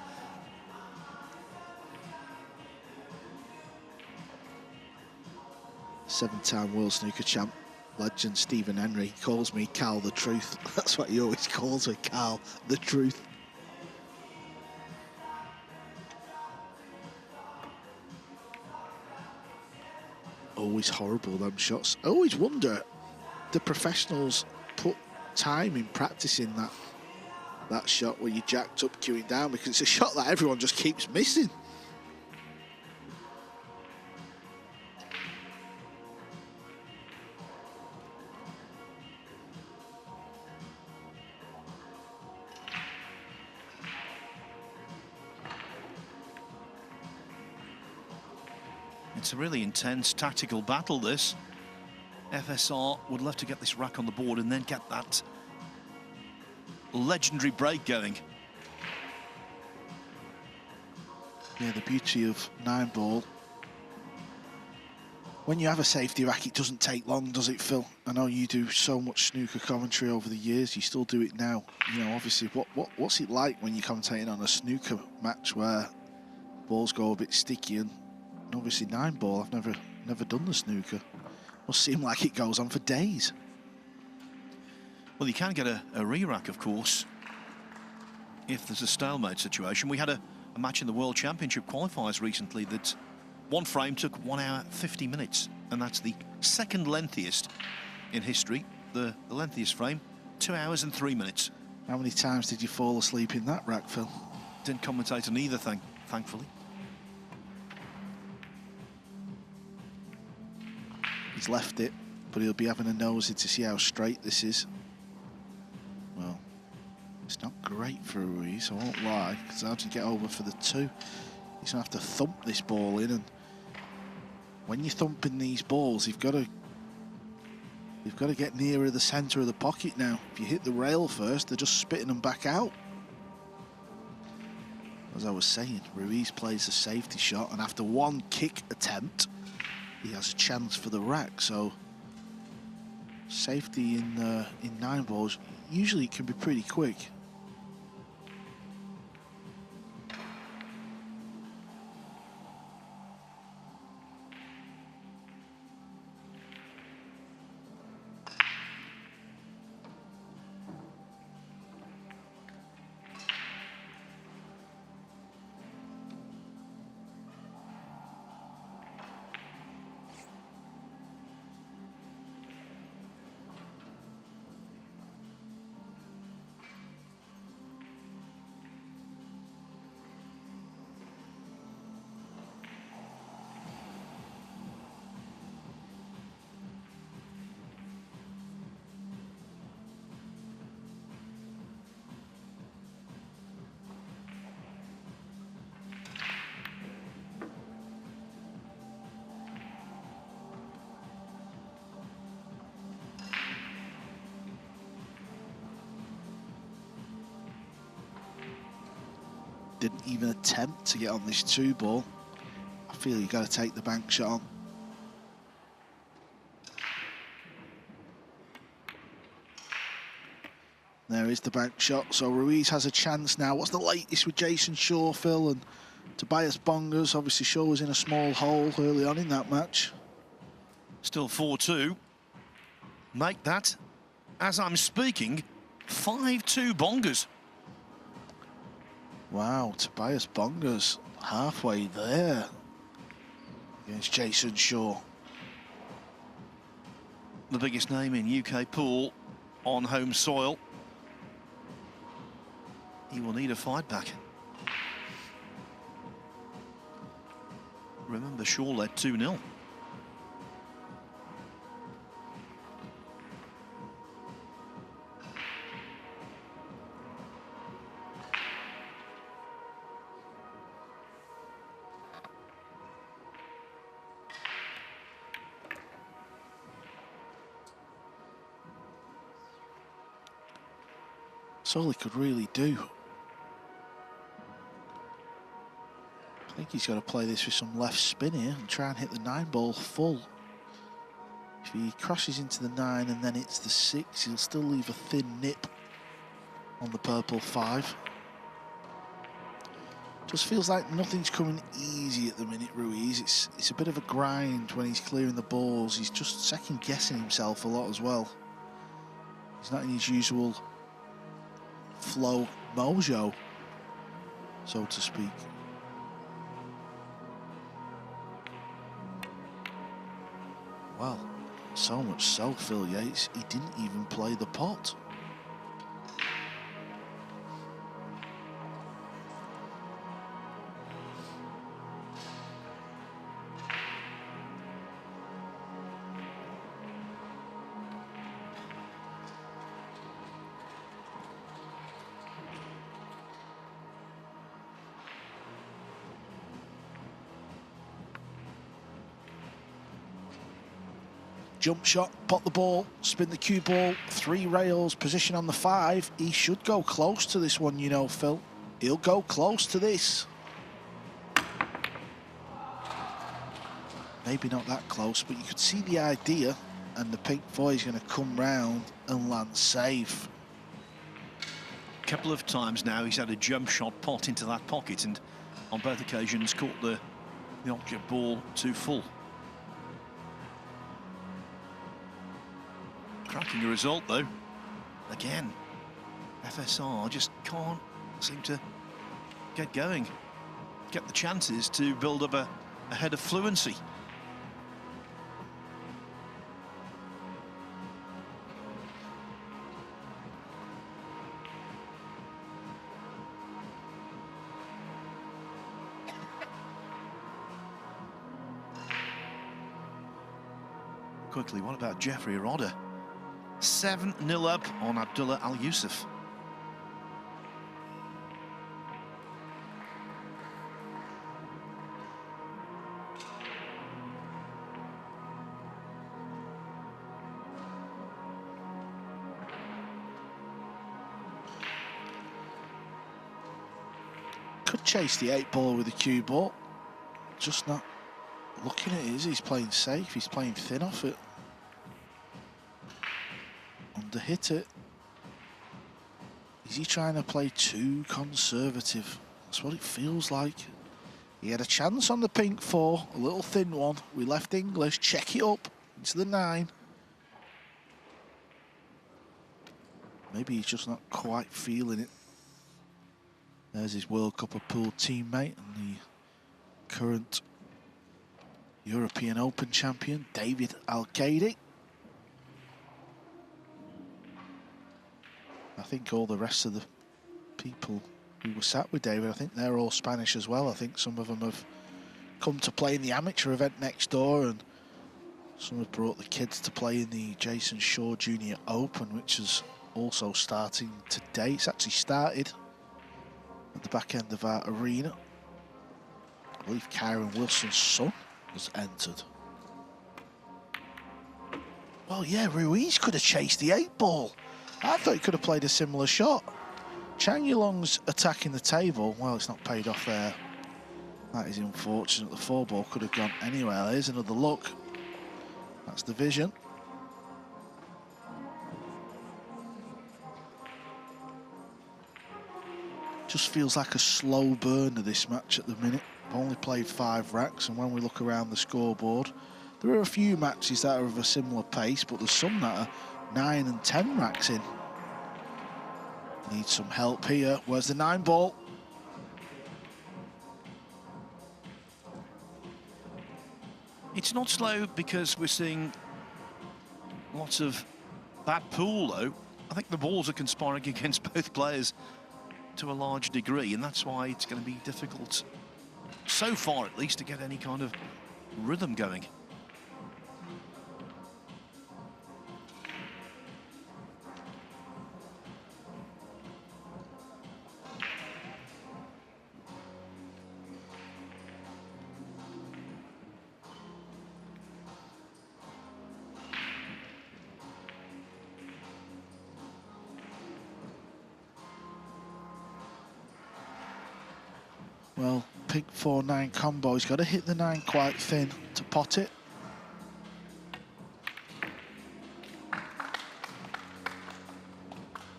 Seven-time World Snooker Champ legend Stephen Henry calls me Carl the Truth. That's what he always calls me, Carl the Truth. Always horrible, them shots. I always wonder, the professionals put time in practicing that shot where you jacked up queuing down, because it's a shot that everyone just keeps missing. It's a really intense tactical battle, this. FSR would love to get this rack on the board and then get that legendary break going. Yeah, the beauty of Nineball. When you have a safety rack, it doesn't take long, does it, Phil? I know you do so much snooker commentary over the years. You still do it now. You know, obviously, what's it like when you're commentating on a snooker match where balls go a bit sticky? And obviously, Nineball, I've never done the snooker. Must seem like it goes on for days. Well, you can get a re-rack, of course, if there's a stalemate situation. We had a match in the World Championship qualifiers recently that one frame took 1 hour 50 minutes, and that's the second lengthiest in history. The lengthiest frame, 2 hours and 3 minutes. How many times did you fall asleep in that rack, Phil? Didn't commentate on either thing, thankfully. He's left it, but he'll be having a nosy to see how straight this is. Well, it's not great for Ruiz, I won't lie, because how to get over for the 2? He's going to have to thump this ball in, and when you're thumping these balls, you've got to get nearer the centre of the pocket now. If you hit the rail first, they're just spitting them back out. As I was saying, Ruiz plays the safety shot, and after one kick attempt, he has a chance for the rack. So safety in Nineballs, usually it can be pretty quick. Didn't even attempt to get on this 2 ball. I feel you got to take the bank shot on. There is the bank shot, so Ruiz has a chance now. What's the latest with Jason Shaw, Phil, and Tobias Bongers? Obviously, Shaw was in a small hole early on in that match. Still 4-2. Make that, as I'm speaking, 5-2 Bongers. Wow, Tobias Bongers halfway there against Jason Shaw. The biggest name in UK pool on home soil. He will need a fight back. Remember, Shaw led 2-0. That's all he could really do. I think he's got to play this with some left spin here and try and hit the 9-ball full. If he crashes into the 9 and then hits the 6, he'll still leave a thin nip on the purple 5. Just feels like nothing's coming easy at the minute, Ruiz. It's a bit of a grind when he's clearing the balls. He's just second-guessing himself a lot as well. He's not in his usual flow mojo, so to speak. Well, so much so, Phil Yates, he didn't even play the pot. Jump shot, pot the ball, spin the cue ball, 3 rails, position on the 5. He should go close to this one, you know, Phil. He'll go close to this. maybe not that close, but you could see the idea, and the pink 4 is going to come round and land safe. A couple of times now he's had a jump shot pot into that pocket, and on both occasions caught the object ball too full. Cracking a result though. Again, FSR just can't seem to get going, get the chances to build up a head of fluency. Quickly, what about Jeffrey Rodder? 7-0 up on Abdullah Al Yusuf. Could chase the 8-ball with the cue ball, just not looking at it. He's playing safe, he's playing thin off it. Under-hit it. Is he trying to play too conservative? That's what it feels like. He had a chance on the pink 4, a little thin one. We left English, check it up into the 9. Maybe he's just not quite feeling it. There's his World Cup of Pool teammate and the current European Open champion, David Al-Qaidi. I think all the rest of the people who were sat with David, I think they're all Spanish as well. I think some of them have come to play in the amateur event next door, and some have brought the kids to play in the Jason Shaw Junior Open, which is also starting today. It's actually started at the back end of our arena. I believe Kyron Wilson's son has entered. Well, yeah, Ruiz could have chased the 8-ball. I thought he could have played a similar shot. Chang Yulong's attacking the table. Well, it's not paid off there. That is unfortunate. The 4-ball could have gone anywhere. There's another look. That's the vision. Just feels like a slow burner, this match at the minute. I've only played 5 racks, and when we look around the scoreboard, there are a few matches that are of a similar pace, but there's some that are 9 and 10 racks in. Need some help here. Where's the 9-ball? It's not slow because we're seeing lots of bad pool though. I think the balls are conspiring against both players to a large degree, and that's why it's going to be difficult, so far at least, to get any kind of rhythm going. Well, pink 4-9 combo. He's got to hit the 9 quite thin to pot it.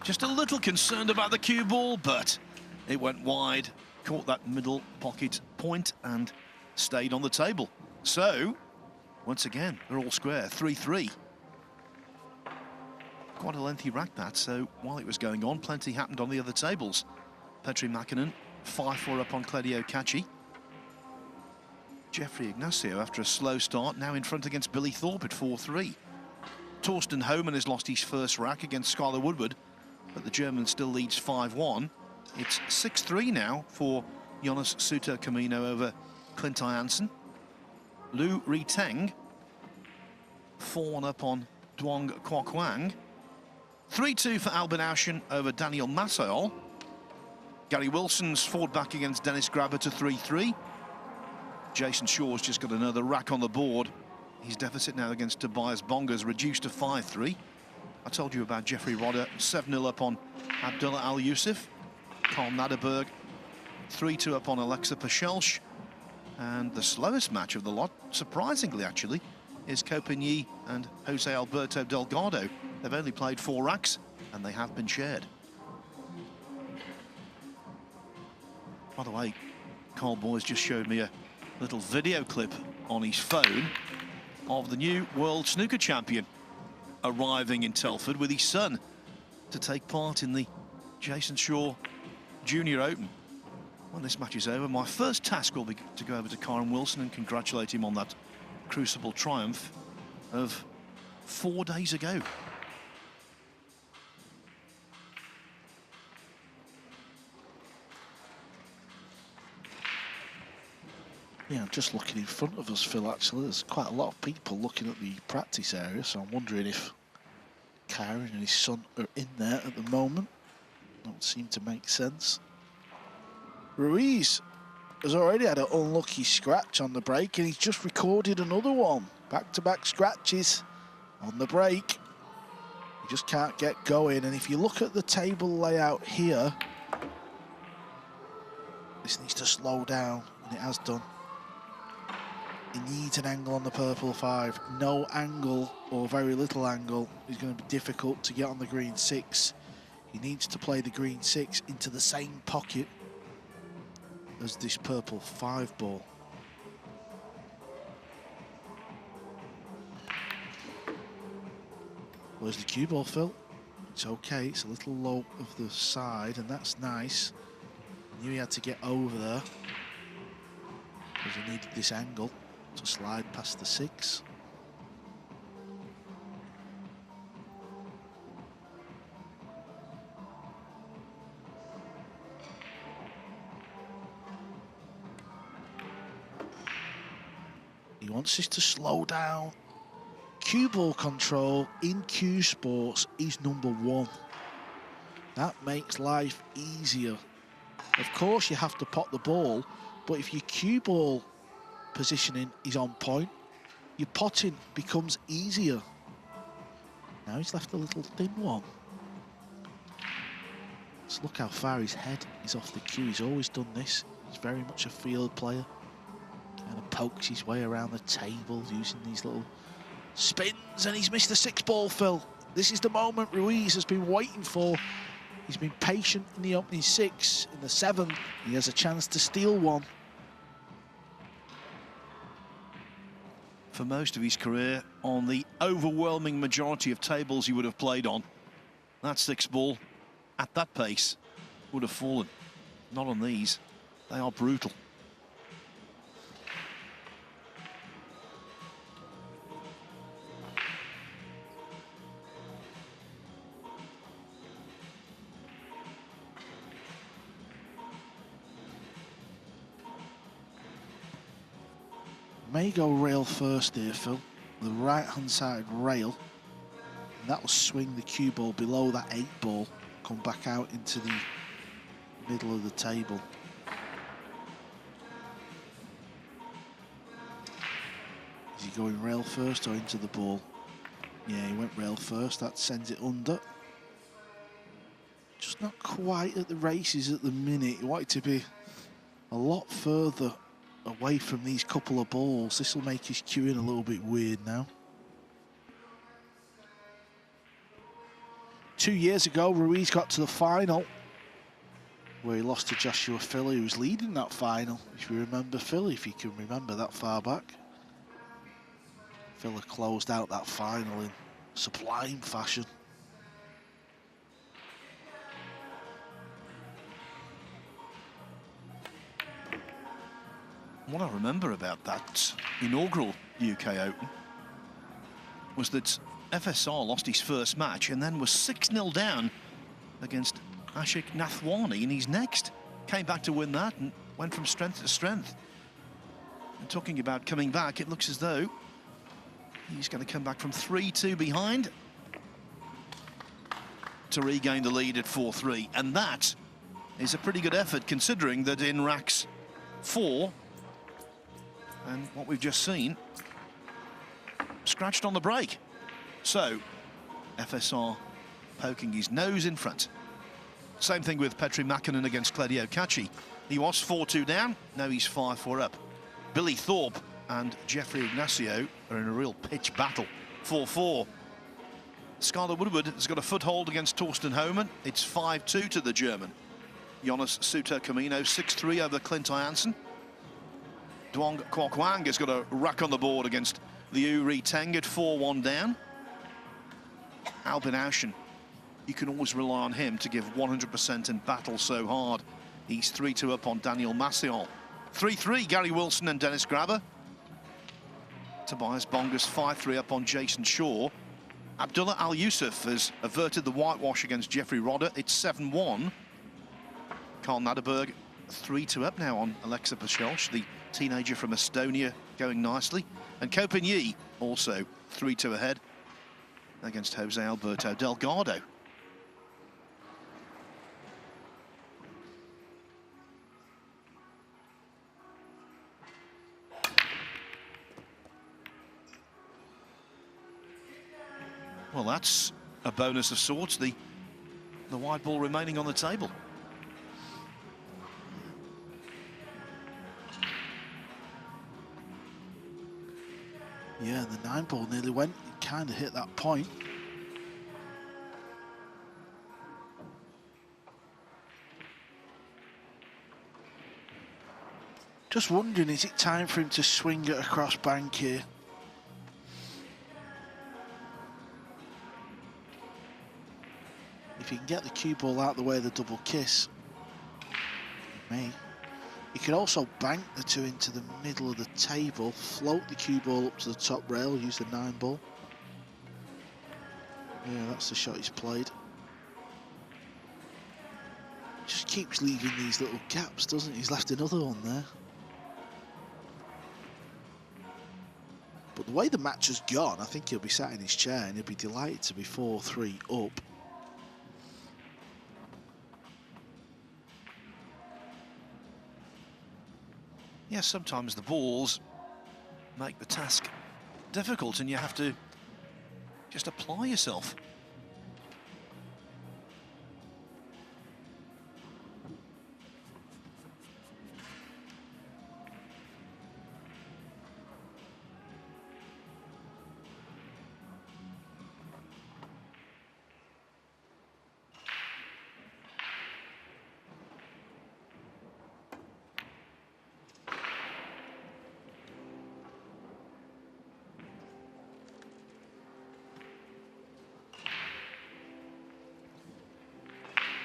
Just a little concerned about the cue ball, but it went wide, caught that middle pocket point and stayed on the table. So, once again, they're all square, 3-3. Quite a lengthy rack that, so while it was going on, plenty happened on the other tables. Petri Makinen 5-4 up on Claudio Cacci. Jeffrey Ignacio, after a slow start, now in front against Billy Thorpe at 4-3. Torsten Homan has lost his first rack against Skylar Woodward, but the German still leads 5-1. It's 6-3 now for Jonas Suter Camino over Clint Jansen. Lu Riteng 4-1 up on Duong Kwok Wang. 3-2 for Albin Auschen over Daniel Massaol. Gary Wilson's fought back against Dennis Grabber to 3-3. Jason Shaw's just got another rack on the board. His deficit now against Tobias Bonga's reduced to 5-3. I told you about Jeffrey Rodder, 7-0 up on Abdullah Al Yusuf. Carl Naderberg, 3-2 up on Alexa Pachelsch. And the slowest match of the lot, surprisingly actually, is Copigny and Jose Alberto Delgado. They've only played 4 racks and they have been shared. By the way, Carl Boyes just showed me a little video clip on his phone of the new world snooker champion arriving in Telford with his son to take part in the Jason Shaw Junior Open. When this match is over, my first task will be to go over to Kyron Wilson and congratulate him on that crucible triumph of 4 days ago. Yeah, I'm just looking in front of us, Phil, actually. There's quite a lot of people looking at the practice area, so I'm wondering if Kyron and his son are in there at the moment. Don't seem to make sense. Ruiz has already had an unlucky scratch on the break, and he's just recorded another one. Back-to-back scratches on the break. He just can't get going, and if you look at the table layout here, this needs to slow down, and it has done. He needs an angle on the purple 5. No angle, or very little angle, is going to be difficult to get on the green 6. He needs to play the green 6 into the same pocket as this purple 5 ball. Where's the cue ball, Phil? It's okay, it's a little low of the side, and that's nice. Knew he had to get over there because he needed this angle to slide past the 6. He wants this to slow down. Cue ball control in cue sports is #1. That makes life easier. Of course you have to pot the ball, but if your cue ball positioning is on point, your potting becomes easier. Now he's left a little thin one. Let's look how far his head is off the cue. He's always done this. He's very much a field player. Kind of pokes his way around the table using these little spins, and he's missed the 6 ball, Phil. This is the moment Ruiz has been waiting for. He's been patient in the opening 6. In the 7th, he has a chance to steal one. For most of his career, on the overwhelming majority of tables he would have played on, that 6 ball at that pace would have fallen. Not on these. They are brutal. May go rail first here, Phil. The right-hand side rail. And that will swing the cue ball below that 8 ball. Come back out into the middle of the table. Is he going rail first or into the ball? Yeah, he went rail first. That sends it under. Just not quite at the races at the minute. You want it to be a lot further away from these couple of balls. This will make his cueing a little bit weird now. 2 years ago, Ruiz got to the final where he lost to Joshua Filler, who was leading that final. If you remember, Phil, if you can remember that far back. Filler closed out that final in sublime fashion. What I remember about that inaugural UK Open was that FSR lost his first match and then was 6-0 down against Ashik Nathwani in his next. Came back to win that and went from strength to strength. And talking about coming back, it looks as though he's going to come back from 3-2 behind to regain the lead at 4-3. And that is a pretty good effort, considering that in racks 4 and what we've just seen, scratched on the break. So, FSR poking his nose in front. Same thing with Petri Mäkinen against Claudio Cacci. He was 4-2 down, now he's 5-4 up. Billy Thorpe and Jeffrey Ignacio are in a real pitch battle. 4-4. Skylar Woodward has got a foothold against Torsten Homan. It's 5-2 to the German. Jonas Suter Camino 6-3 over Clint Janssen. Duong Kwok Wang has got a rack on the board against the Uri Teng at 4-1 down. Albin Auschen, you can always rely on him to give 100% and battle so hard. He's 3-2 up on Daniel Massiol. 3-3 Gary Wilson and Dennis Grabber. Tobias Bongas 5-3 up on Jason Shaw. Abdullah Al Yusuf has averted the whitewash against Jeffrey Rodder. It's 7-1. Karl Naderberg 3-2 up now on Alexa Pachelch, the teenager from Estonia, going nicely. And Copigny also 3-2 ahead against Jose Alberto Delgado. Well, that's a bonus of sorts, the wide ball remaining on the table. Yeah, the 9-ball nearly went. It kind of hit that point. Just wondering, is it time for him to swing it across bank here? If he can get the cue ball out the way of the double kiss, may. He could also bank the two into the middle of the table, float the cue ball up to the top rail, use the 9-ball. Yeah, that's the shot he's played. Just keeps leaving these little gaps, doesn't he? He's left another one there. But the way the match has gone, I think he'll be sat in his chair and he'll be delighted to be 4-3 up. Yes, sometimes the balls make the task difficult and you have to just apply yourself.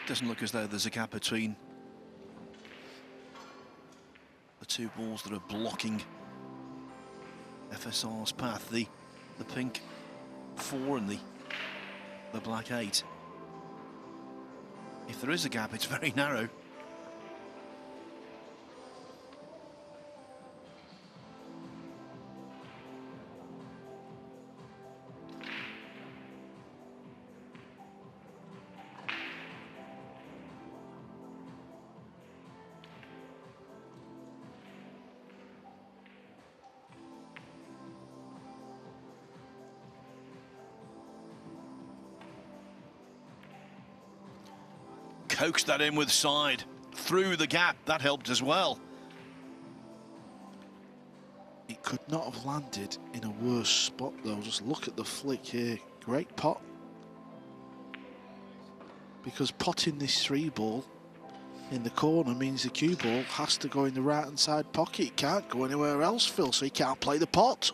Doesn't look as though there's a gap between the two balls that are blocking FSR's path, the pink 4 and the black 8. If there is a gap, it's very narrow. Coaxed that in with side, through the gap, that helped as well. It could not have landed in a worse spot though. Just look at the flick here, great pot. Because potting this 3-ball in the corner means the cue ball has to go in the right hand side pocket. It can't go anywhere else, Phil, so he can't play the pot.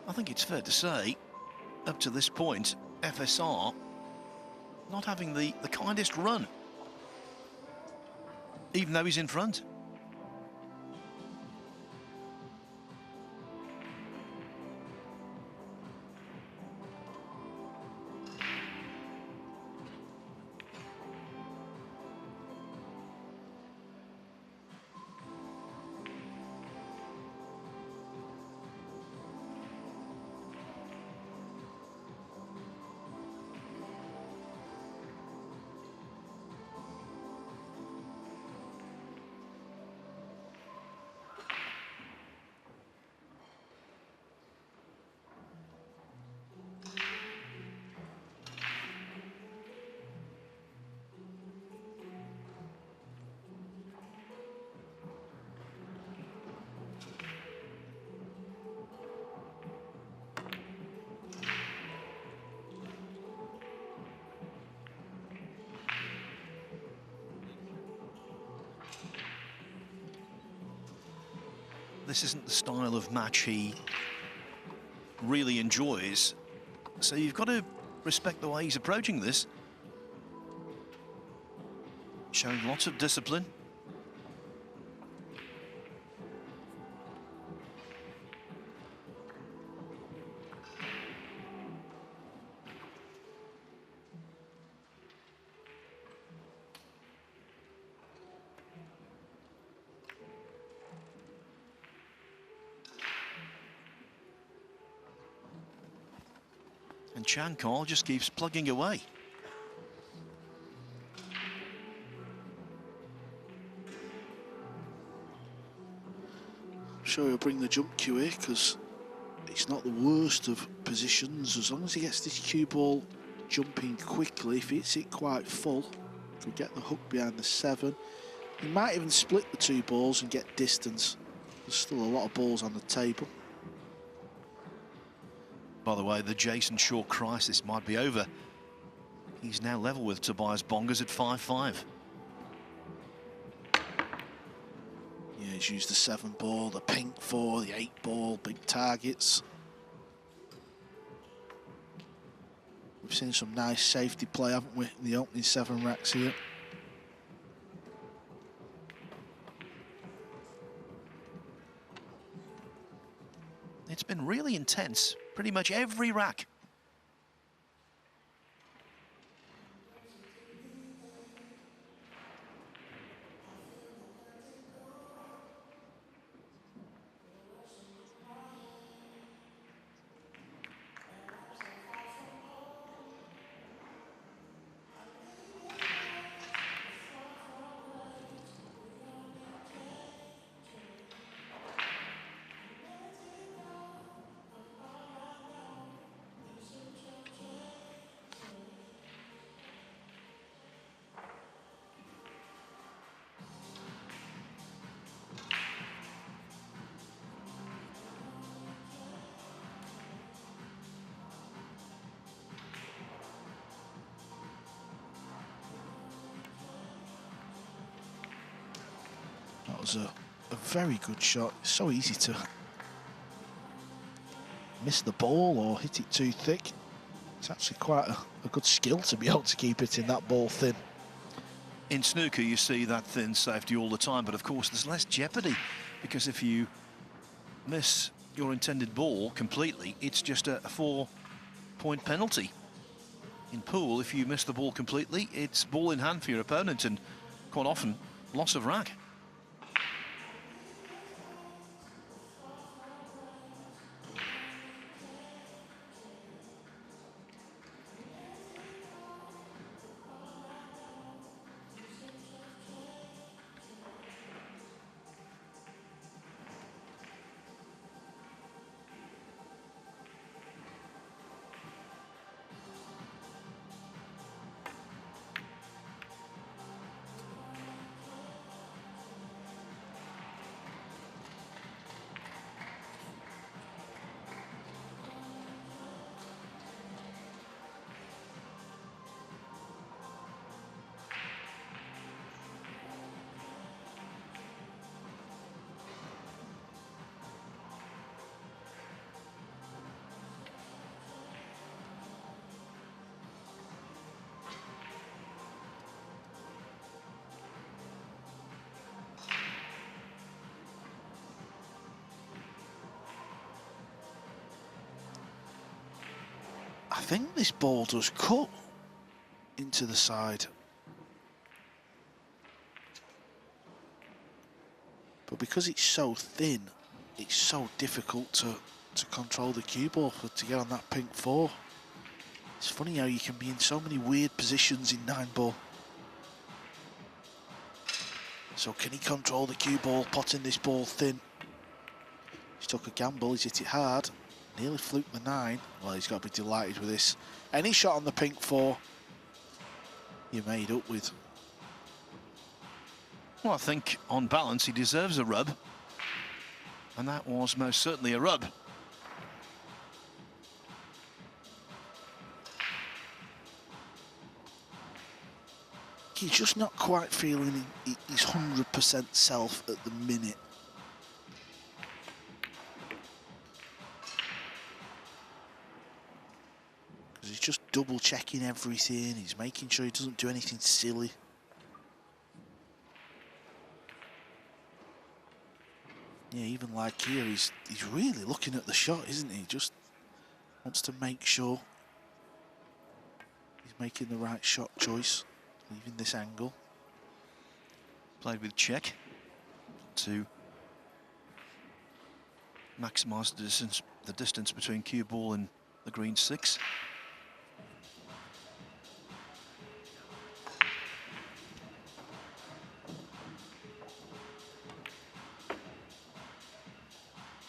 I think it's fair to say, up to this point, FSR not having the kindest run, even though he's in front. this isn't the style of match he really enjoys. So you've got to respect the way he's approaching this. Showing lots of discipline. And Chang just keeps plugging away. I'm sure he'll bring the jump cue here because it's not the worst of positions. As long as he gets this cue ball jumping quickly, if it's it quite full, he'll get the hook behind the 7. He might even split the 2 balls and get distance. There's still a lot of balls on the table. By the way, the Jason Shaw crisis might be over. He's now level with Tobias Bongers at 5-5. Yeah, he's used the 7 ball, the pink 4, the 8 ball, big targets. We've seen some nice safety play, haven't we, in the opening 7 racks here. It's been really intense, pretty much every rack. That was a very good shot. It's so easy to miss the ball or hit it too thick. It's actually quite a good skill to be able to keep hitting that ball thin. In snooker, you see that thin safety all the time, but of course there's less jeopardy because if you miss your intended ball completely, it's just a 4-point penalty. In pool, if you miss the ball completely, it's ball in hand for your opponent and quite often loss of rack. I think this ball does cut into the side. But because it's so thin, it's so difficult to control the cue ball to get on that pink 4. It's funny how you can be in so many weird positions in Nineball. So can he control the cue ball, potting this ball thin? He's took a gamble, he's hit it hard. Nearly fluked the 9. Well, he's got to be delighted with this. Any shot on the pink 4, you're made up with. Well, I think on balance he deserves a rub, and that was most certainly a rub. He's just not quite feeling his 100% self at the minute. because he's just double checking everything. He's making sure he doesn't do anything silly. Yeah, even like here, he's really looking at the shot, isn't he? Just wants to make sure he's making the right shot choice, leaving this angle. Played with check to maximise the distance between cue ball and the green 6.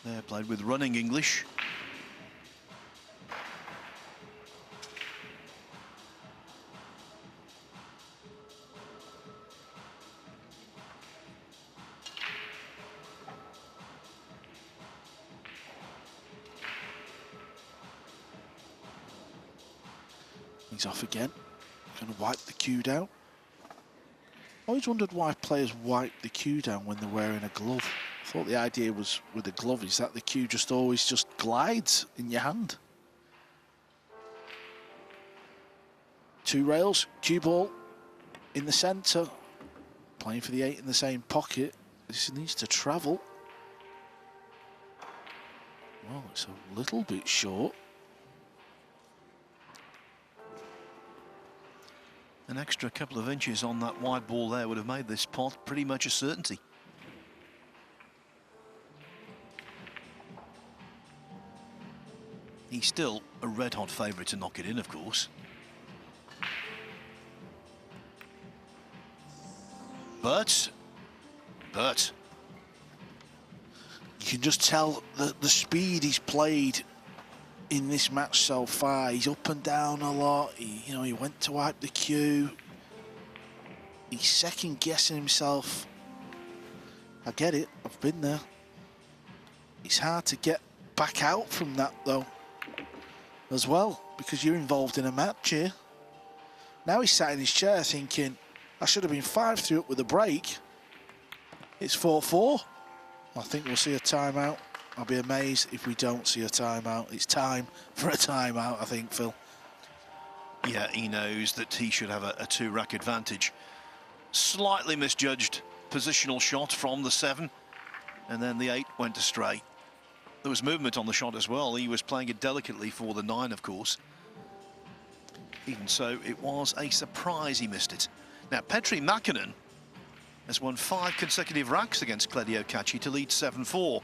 There, played with running English. He's off again. Going to wipe the cue down. Always wondered why players wipe the cue down when they're wearing a glove. I thought the idea was with the glove is that the cue just always just glides in your hand. 2 rails, cue ball in the centre. Playing for the 8 in the same pocket. This needs to travel. Well, it's a little bit short. An extra couple of inches on that wide ball there would have made this pot pretty much a certainty. He's still a red-hot favourite to knock it in, of course. But you can just tell the speed he's played in this match so far. He's up and down a lot. He went to wipe the cue. He's second guessing himself. I get it, I've been there. It's hard to get back out from that though, as well, because you're involved in a match here. Now he's sat in his chair thinking, I should have been 5-3 up with a break. It's 4-4. I think we'll see a timeout. I'll be amazed if we don't see a timeout. It's time for a timeout, I think, Phil. yeah, he knows that he should have a 2-rack advantage. Slightly misjudged positional shot from the 7, and then the 8 went astray. There was movement on the shot as well. He was playing it delicately for the 9, of course. Even so, it was a surprise he missed it. Now, Petri Mäkinen has won 5 consecutive racks against Claudio Cacci to lead 7-4.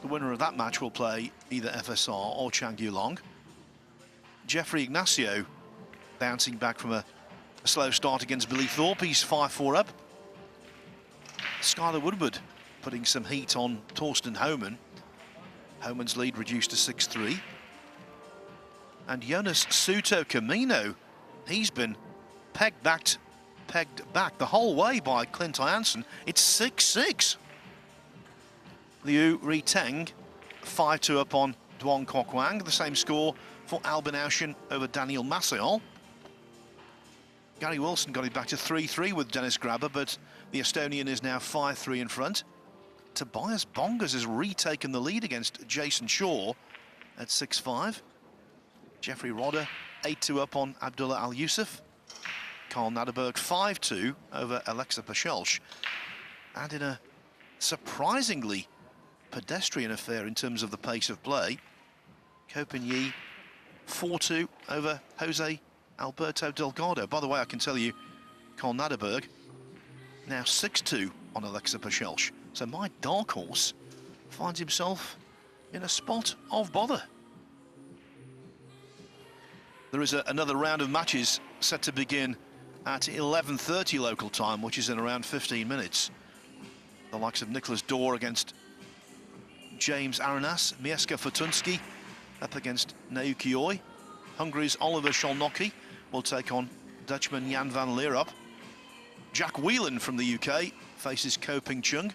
The winner of that match will play either FSR or Chang. Jeffrey Ignacio bouncing back from a slow start against Billy Thorpe. He's 5-4 up. Skylar Woodward putting some heat on Torsten Homan. Homan's lead reduced to 6-3. And Jonas Suto Camino, he's been pegged back the whole way by Clint Jansen. It's 6-6. Liu Riteng 5-2 up on Duong Kok Wang. The same score for Albin Auschen over Daniel Massiol. Gary Wilson got it back to 3-3 with Dennis Grabber, but the Estonian is now 5-3 in front. Tobias Bongas has retaken the lead against Jason Shaw at 6-5. Jeffrey Rodder 8-2 up on Abdullah Al Yusuf. Carl Naderberg 5-2 over Alexa Pashelch. And in a surprisingly pedestrian affair in terms of the pace of play, Copigny 4-2 over Jose Alberto Delgado. By the way, I can tell you, Carl Naderberg now 6-2 on Alexa Pashelch. So my dark horse finds himself in a spot of bother. There is another round of matches set to begin at 11:30 local time, which is in around 15 minutes. The likes of Nicholas Dorr against James Aranas, Mieszka Fortunski up against Naoki Oi. Hungary's Oliver Szolnoki will take on Dutchman Jan van Leerop. Jack Whelan from the UK faces Ko Ping Chung.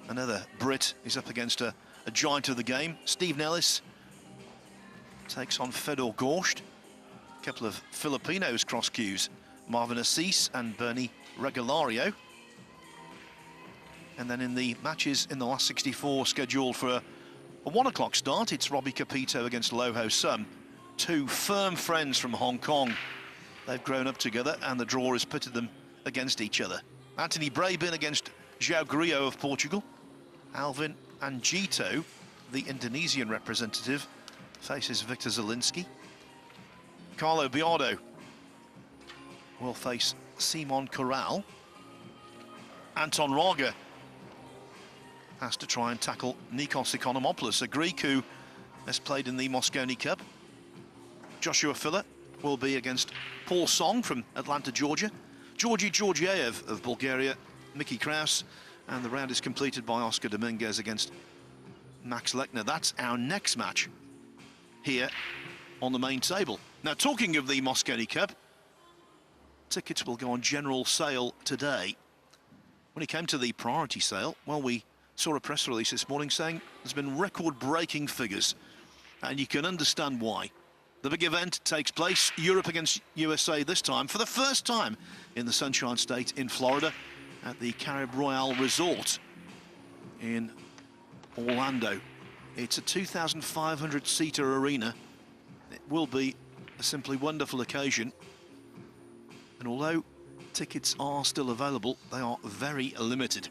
Another Brit is up against a giant of the game. Steve Nellis takes on Fedor Gorsht. A couple of Filipinos cross cues, Marvin Assis and Bernie Regalario. And then in the matches in the last 64 scheduled for a 1 o'clock start, it's Robbie Capito against Loho Sum. two firm friends from Hong Kong. They've grown up together, and the draw has pitted them against each other. Anthony Brabin against João Grillo of Portugal. Alvin Anjito, the Indonesian representative, faces Victor Zielinski. Carlo Biardo will face Simon Corral. Anton Raga has to try and tackle Nikos Economopoulos, a Greek who has played in the Mosconi Cup. Joshua Filler will be against Paul Song from Atlanta, Georgia. Georgi Georgiev of Bulgaria, Mickey Kraus, and the round is completed by Oscar Dominguez against Max Lechner. That's our next match here on the main table. Now, talking of the Mosconi Cup, tickets will go on general sale today. When it came to the priority sale, well, we saw a press release this morning saying there's been record-breaking figures, and you can understand why. The big event takes place, Europe against USA this time, for the first time in the Sunshine State in Florida at the Carib Royale Resort in Orlando. It's a 2,500-seater arena. It will be a simply wonderful occasion. And although tickets are still available, they are very limited.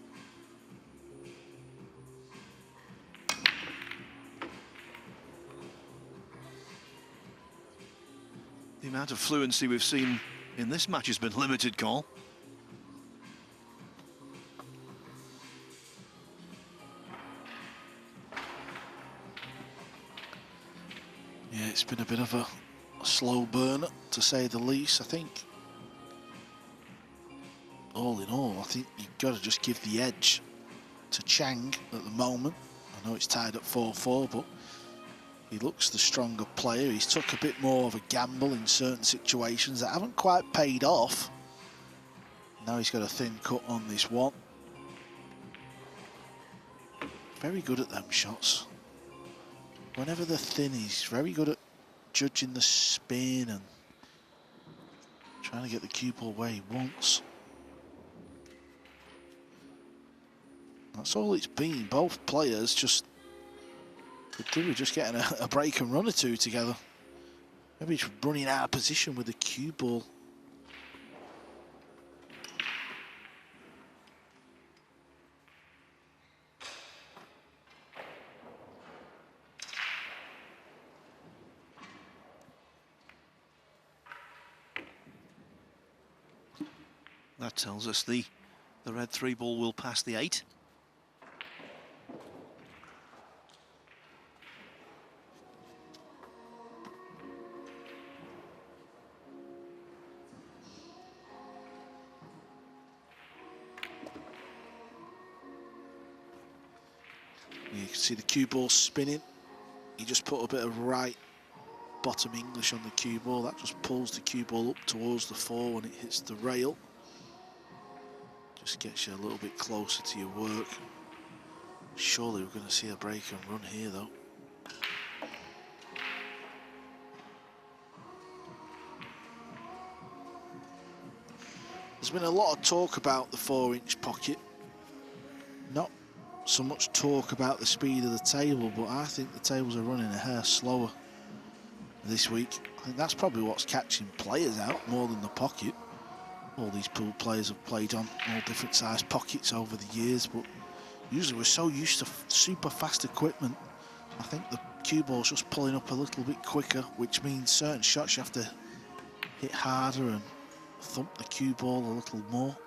The amount of fluency we've seen in this match has been limited, Carl. Yeah, it's been a bit of a slow burn, to say the least. I think, all in all, I think you've got to just give the edge to Chang at the moment. I know it's tied at 4-4, but he looks the stronger player. He's took a bit more of a gamble in certain situations that haven't quite paid off. Now he's got a thin cut on this one. Very good at them shots. Whenever they're thin, he's very good at judging the spin and trying to get the cue ball where he wants. That's all it's been. Both players just could do with just getting a break and run or two together. Maybe he's running out of position with the cue ball. That tells us the red 3 ball will pass the 8. You can see the cue ball spinning. He just put a bit of right bottom English on the cue ball. That just pulls the cue ball up towards the 4 when it hits the rail. Just gets you a little bit closer to your work. Surely we're going to see a break and run here, though. There's been a lot of talk about the 4-inch pocket. Not so much talk about the speed of the table, but I think the tables are running a hair slower this week. I think that's probably what's catching players out more than the pocket. All these pool players have played on all different sized pockets over the years, but usually we're so used to super fast equipment. I think the cue ball's just pulling up a little bit quicker, which means certain shots you have to hit harder and thump the cue ball a little more.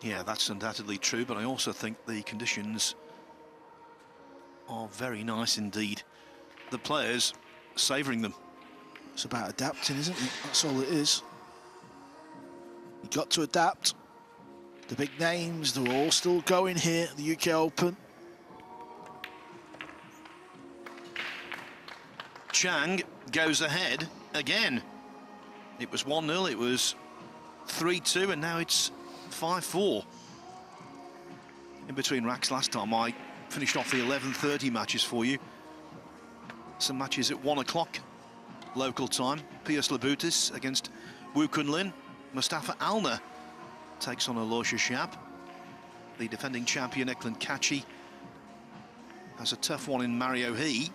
Yeah, that's undoubtedly true, but I also think the conditions are very nice indeed. The players savouring them. It's about adapting, isn't it? That's all it is. You've got to adapt. The big names, they're all still going here at the UK Open. Chang goes ahead again. It was 1-0, it was 3-2, and now it's 5-4. In between racks last time, I finished off the 11:30 matches for you. Some matches at 1 o'clock local time. Pius Labutis against Wu Kunlin. Mustafa Alner takes on Alosha Shab. The defending champion Eklund Kachi has a tough one in Mario He.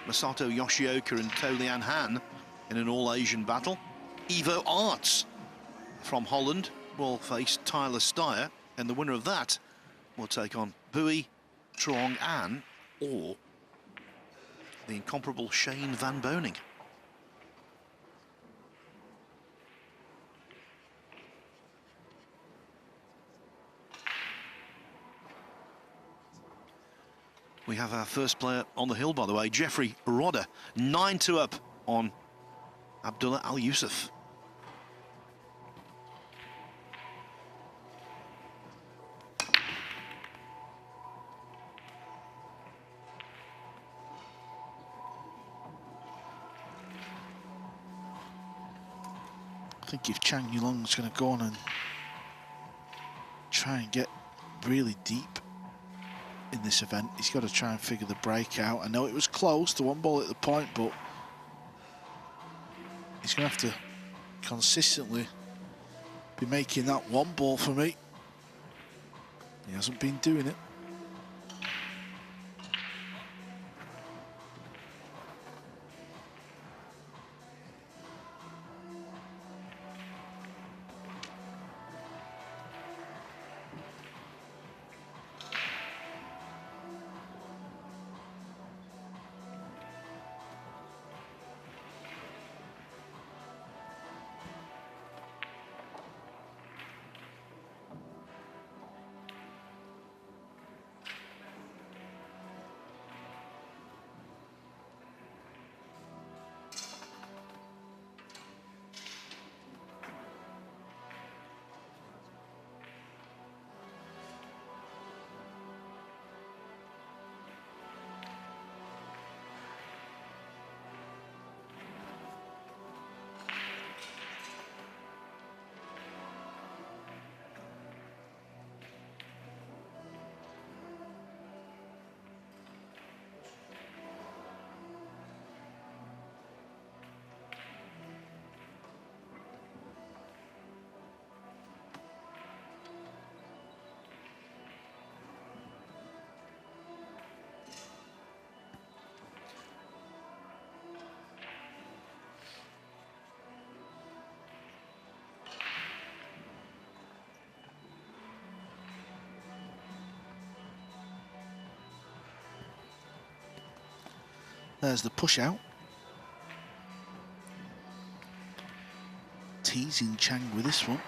Masato Yoshioka and To Lian Han in an all-Asian battle. Evo Arts from Holland will face Tyler Steyer, and the winner of that will take on Bui Truong An or the incomparable Shane Van Boning. We have our first player on the hill, by the way, Jeffrey Rodder, 9-2 up on Abdullah Al Yusuf. I think if Chang Yulong's going to go on and try and get really deep in this event, he's got to try and figure the break out. I know it was close to 1 ball at the point, but he's going to have to consistently be making that 1 ball for me. He hasn't been doing it. There's the push out. Teasing Chang with this one.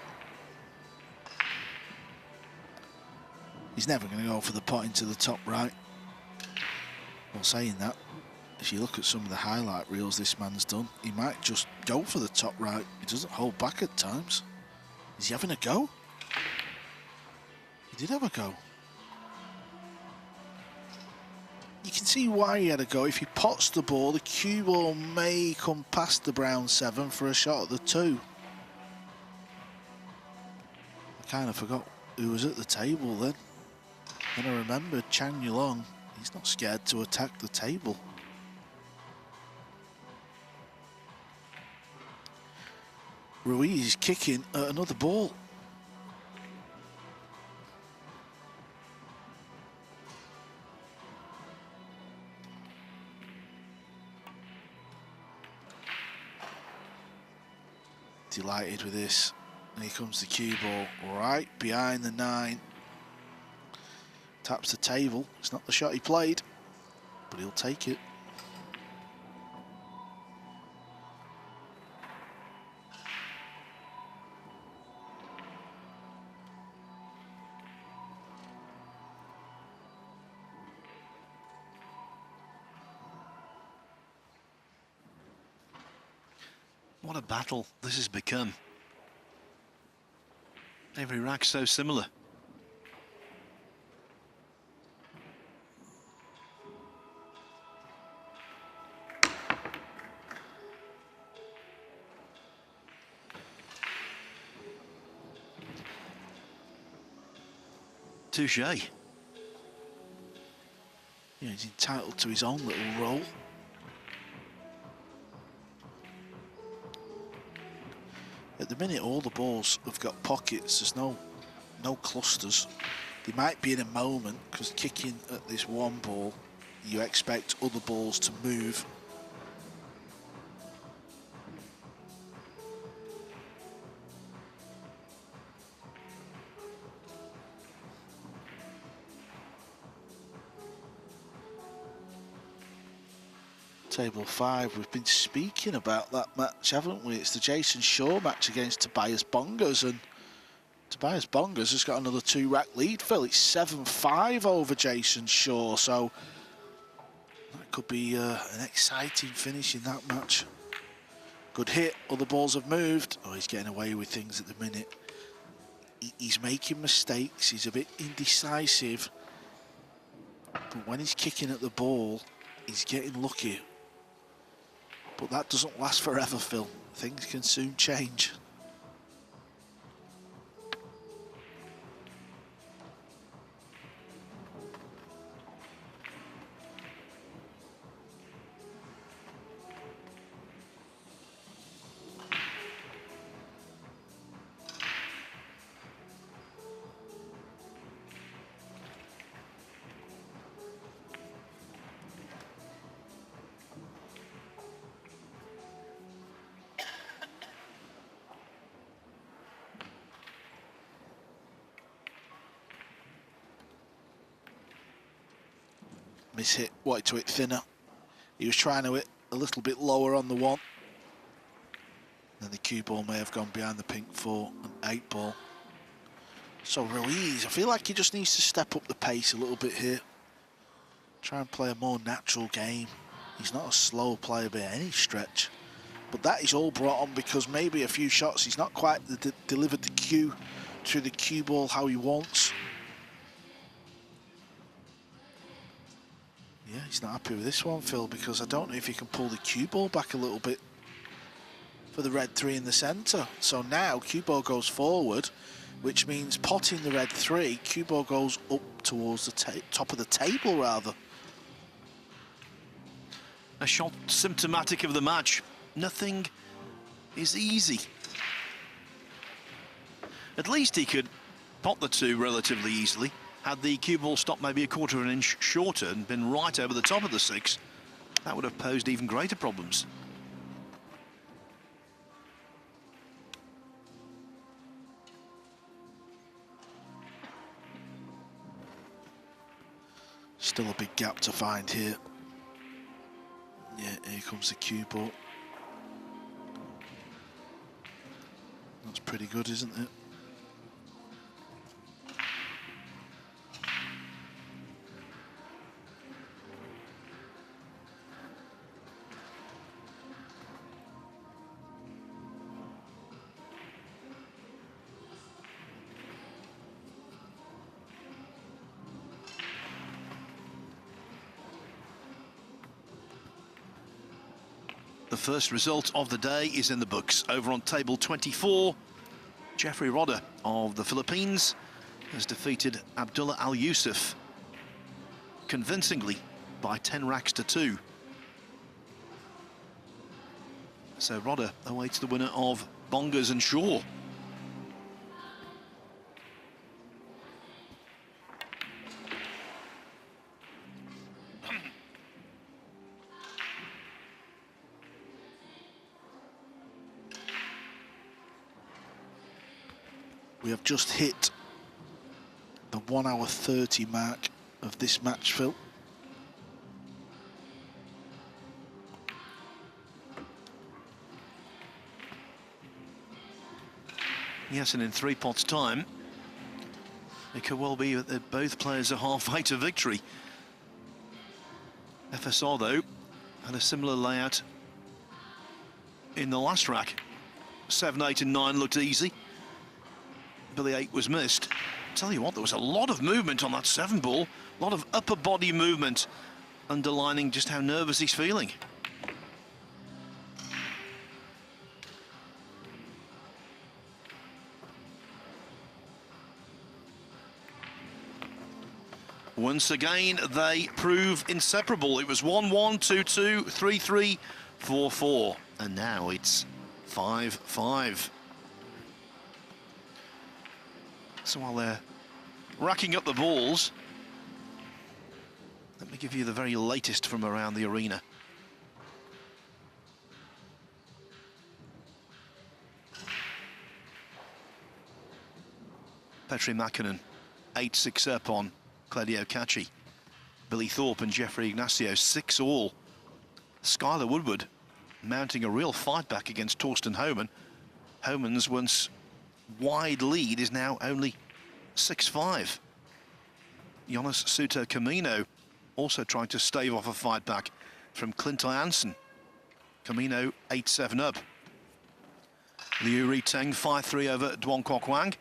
He's never going to go for the pot into the top right. Well, saying that, if you look at some of the highlight reels this man's done, he might just go for the top right. He doesn't hold back at times. Is he having a go? He did have a go. You can see why he had a go. If he pots the ball, the cue ball may come past the brown 7 for a shot at the 2. I kind of forgot who was at the table then. Then I remembered Chang Yulong. He's not scared to attack the table. Ruiz is kicking at another ball. Delighted with this. And here comes the cue ball right behind the 9. Taps the table. It's not the shot he played, but he'll take it. What a battle this has become. Every rack so similar. Touche. Yeah, he's entitled to his own little role. At the minute, all the balls have got pockets. There's no clusters. They might be in a moment, because kicking at this 1 ball you expect other balls to move. Table 5, we've been speaking about that match, haven't we? It's the Jason Shaw match against Tobias Bongers, and Tobias Bongers has got another 2-rack lead, Phil. It's 7-5 over Jason Shaw, so that could be an exciting finish in that match. Good hit, other balls have moved. Oh, he's getting away with things at the minute. He's making mistakes, he's a bit indecisive, but when he's kicking at the ball, he's getting lucky. But that doesn't last forever, Phil. Things can soon change. Miss-hit, wanted to hit thinner. He was trying to hit a little bit lower on the 1. Then the cue ball may have gone behind the pink 4 and 8 ball. So Ruiz, I feel like he just needs to step up the pace a little bit here. Try and play a more natural game. He's not a slow player by any stretch. But that is all brought on because maybe a few shots, he's not quite delivered the cue through the cue ball how he wants. Yeah, he's not happy with this one, Phil, because I don't know if he can pull the cue ball back a little bit for the red 3 in the centre. So now cue ball goes forward, which means potting the red 3, cue ball goes up towards the top of the table, rather. A shot symptomatic of the match. Nothing is easy. At least he could pot the 2 relatively easily. Had the cue ball stopped maybe a quarter of an inch shorter and been right over the top of the 6, that would have posed even greater problems. Still a big gap to find here. Yeah, here comes the cue ball. That's pretty good, isn't it? The first result of the day is in the books. Over on table 24, Jeffrey Rodder of the Philippines has defeated Abdullah Al Yusuf convincingly by 10 racks to 2. So Rodder awaits the winner of Bongers and Shaw. We have just hit the 1 hour 30 mark of this match, Phil. Yes, and in 3 pots' time, it could well be that both players are halfway to victory. FSR, though, had a similar layout in the last rack. 7, 8 and 9 looked easy, but the 8 was missed. Tell you what, there was a lot of movement on that 7 ball, a lot of upper body movement, underlining just how nervous he's feeling. Once again, they prove inseparable. It was 1-1, 2-2, 3-3, 4-4, and now it's 5-5. So while they're racking up the balls, Let me give you the very latest from around the arena. Petri Mäkinen, 8-6 up on Claudio Cacci. Billy Thorpe and Jeffrey Ignacio, 6 all. Skylar Woodward mounting a real fight back against Torsten Homan. Homan's once wide lead is now only 6-5. Jonas Suter Camino also trying to stave off a fight back from Clint Jansen. Camino 8-7 up. Liu Riteng 5-3 over Duong Kwok Wang.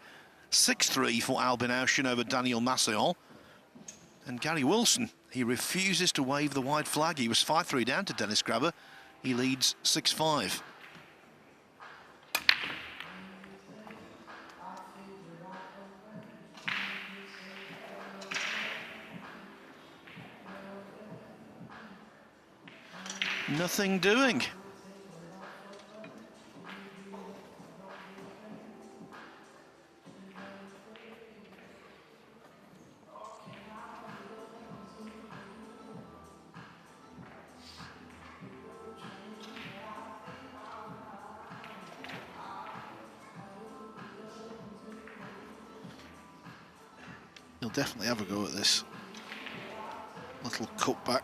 6-3 for Albin Aushin over Daniel Masséon. And Gary Wilson, he refuses to wave the white flag. He was 5-3 down to Dennis Grabber. He leads 6-5. Nothing doing. He'll definitely have a go at this little cutback.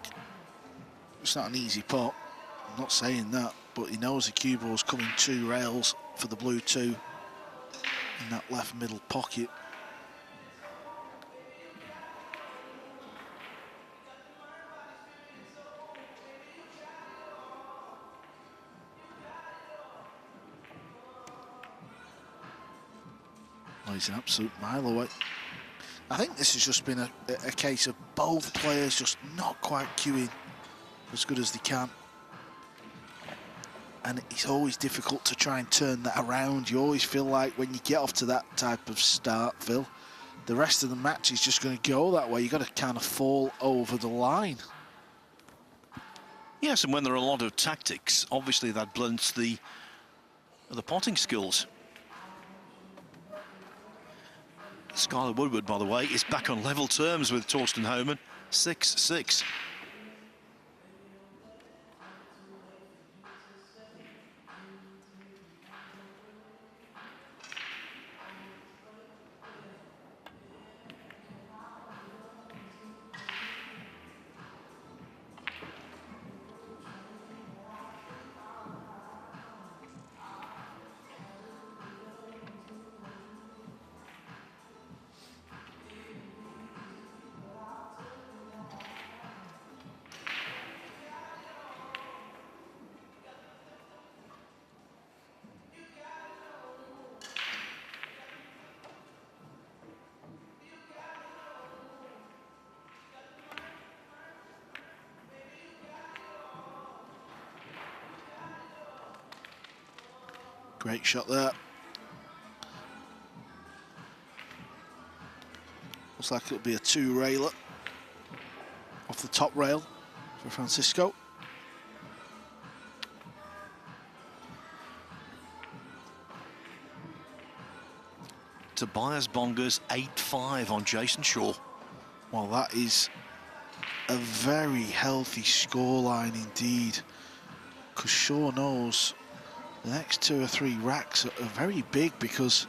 It's not an easy pot, I'm not saying that, but he knows the cue ball's coming 2 rails for the blue 2 in that left middle pocket. Oh, he's an absolute mile away. I think this has just been a case of both players just not quite cueing as good as they can. And it's always difficult to try and turn that around. You always feel like when you get off to that type of start, Phil, the rest of the match is just going to go that way. You've got to kind of fall over the line. Yes, and when there are a lot of tactics, obviously that blunts the potting skills. Skylar Woodward, by the way, is back on level terms with Torsten Homan, 6-6. Great shot there. Looks like it'll be a 2-railer off the top rail for Francisco. Tobias Bonger's 8-5 on Jason Shaw. Well, that is a very healthy scoreline indeed, because Shaw knows the next 2 or 3 racks are very big, because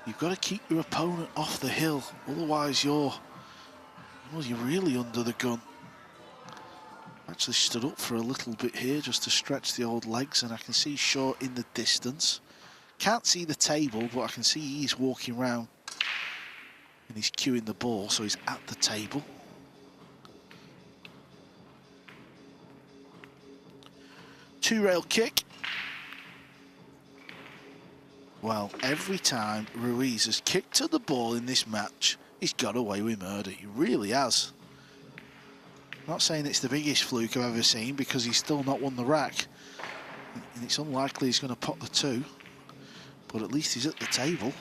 you've got to keep your opponent off the hill, otherwise you're really under the gun. Actually stood up for a little bit here just to stretch the old legs, and I can see Shaw in the distance. Can't see the table, but I can see he's walking around and he's cueing the ball, so he's at the table. Two-rail kick. Well, every time Ruiz has kicked to the ball in this match, he's got away with murder. He really has. I'm not saying it's the biggest fluke I've ever seen, because he's still not won the rack. And it's unlikely he's going to pot the 2. But at least he's at the table.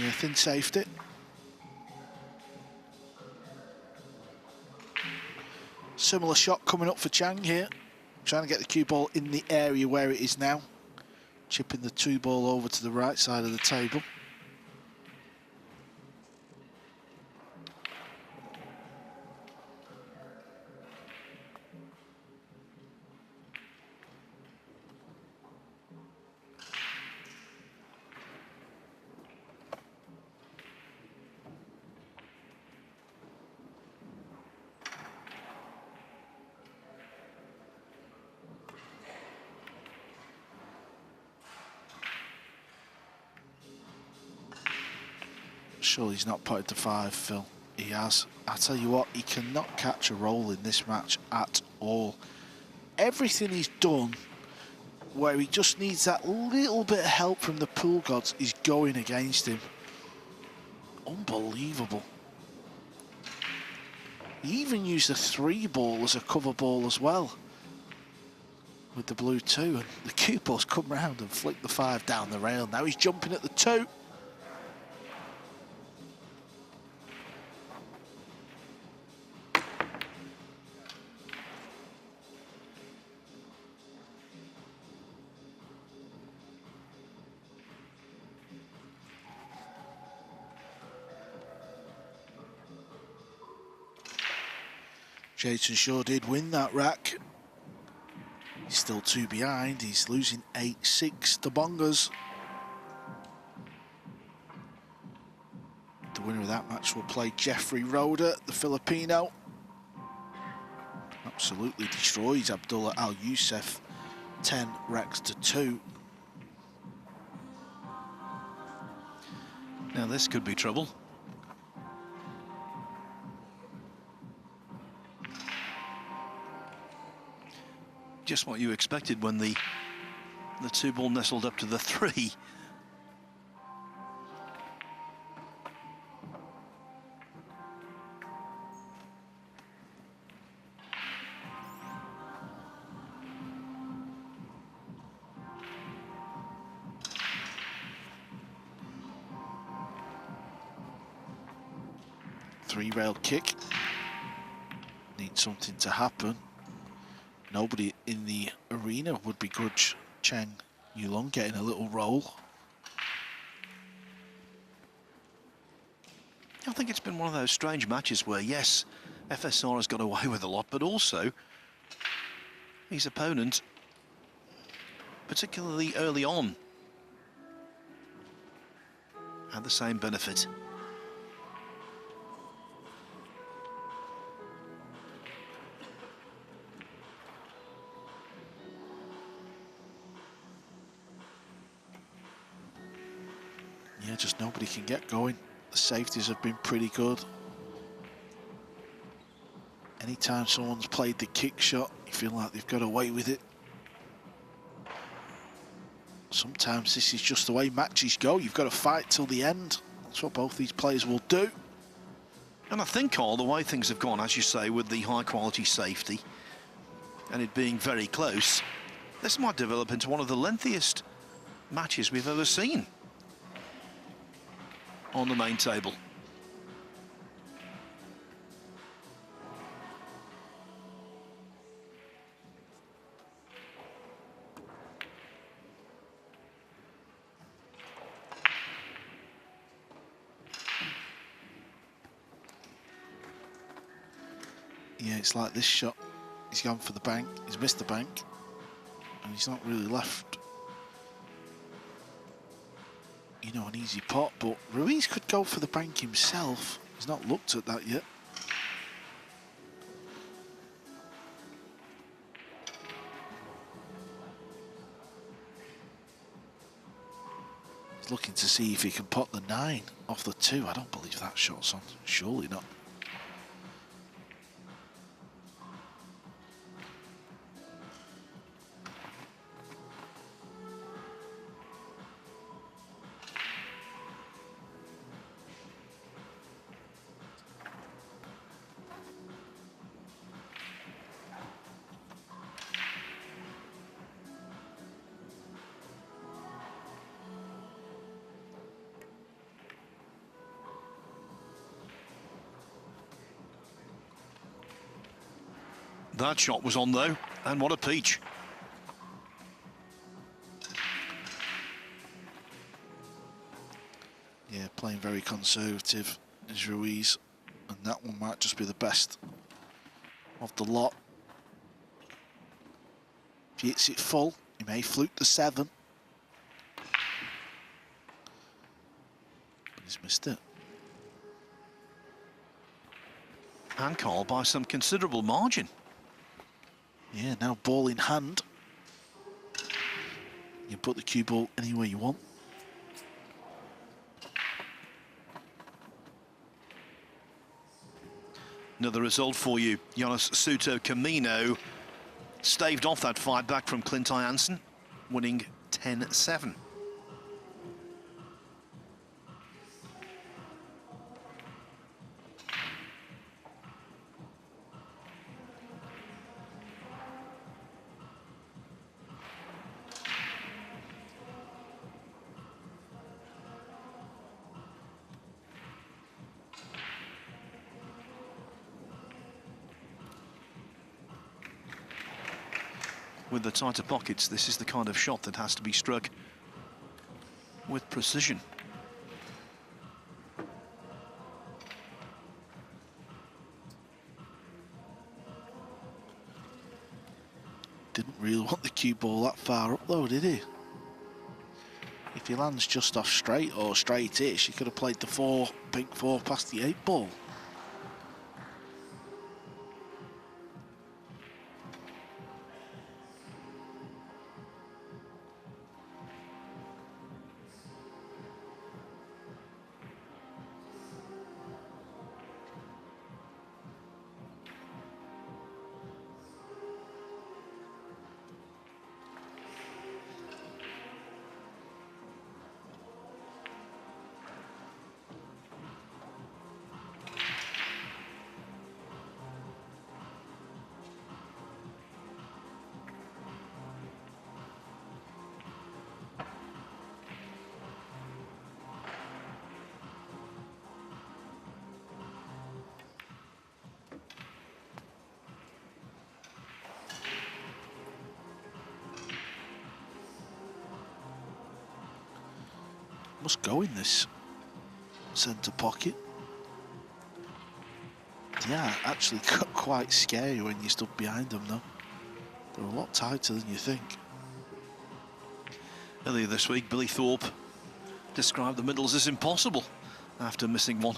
Yeah, thin safety. Similar shot coming up for Chang here. Trying to get the cue ball in the area where it is now. Chipping the 2 ball over to the right side of the table. Sure, he's not put it to 5, Phil. He has. I tell you what, he cannot catch a roll in this match at all. Everything he's done where he just needs that little bit of help from the pool gods is going against him. Unbelievable. He even used the 3 ball as a cover ball as well with the blue 2, and the cue ball's come round and flicked the 5 down the rail. Now he's jumping at the 2. Jason Shaw did win that rack. He's still 2 behind. He's losing 8-6 to Bongers. The winner of that match will play Jeffrey Roda, the Filipino. Absolutely destroys Abdullah Al Youssef, 10 racks to 2. Now this could be trouble. Just what you expected when the 2 ball nestled up to the 3. Three-railed kick. Needs something to happen. Nobody in the arena would begrudge Chang Yulong getting a little roll. I think it's been one of those strange matches where, yes, FSR has got away with a lot, but also his opponent, particularly early on, had the same benefit. Yeah, just nobody can get going. The safeties have been pretty good. Anytime someone's played the kick shot, you feel like they've got away with it. Sometimes this is just the way matches go. You've got to fight till the end. That's what both these players will do. And I think, Carl, the way things have gone, as you say, with the high-quality safety and it being very close, this might develop into one of the lengthiest matches we've ever seen on the main table. Yeah, it's like this shot. He's gone for the bank. He's missed the bank. And he's not really left, you know, an easy pot. But Ruiz could go for the bank himself. He's not looked at that yet. He's looking to see if he can pot the 9 off the 2. I don't believe that shot's on. Surely not. That shot was on, though, and what a peach. Yeah, playing very conservative is Ruiz, and that one might just be the best of the lot. If he hits it full, he may fluke the 7. But he's missed it. And Carl by some considerable margin. Yeah, now ball in hand. You can put the cue ball anywhere you want. Another result for you. Jonas Suto Camino staved off that fight back from Clint Jansen, winning 10-7. With the tighter pockets, this is the kind of shot that has to be struck with precision. Didn't really want the cue ball that far up though, did he? If he lands just off straight or straight-ish, he could have played the pink 4 past the 8 ball. Must go in this centre pocket. Yeah, actually quite scary when you stood behind them though. They're a lot tighter than you think. Earlier this week, Billy Thorpe described the middles as impossible after missing one.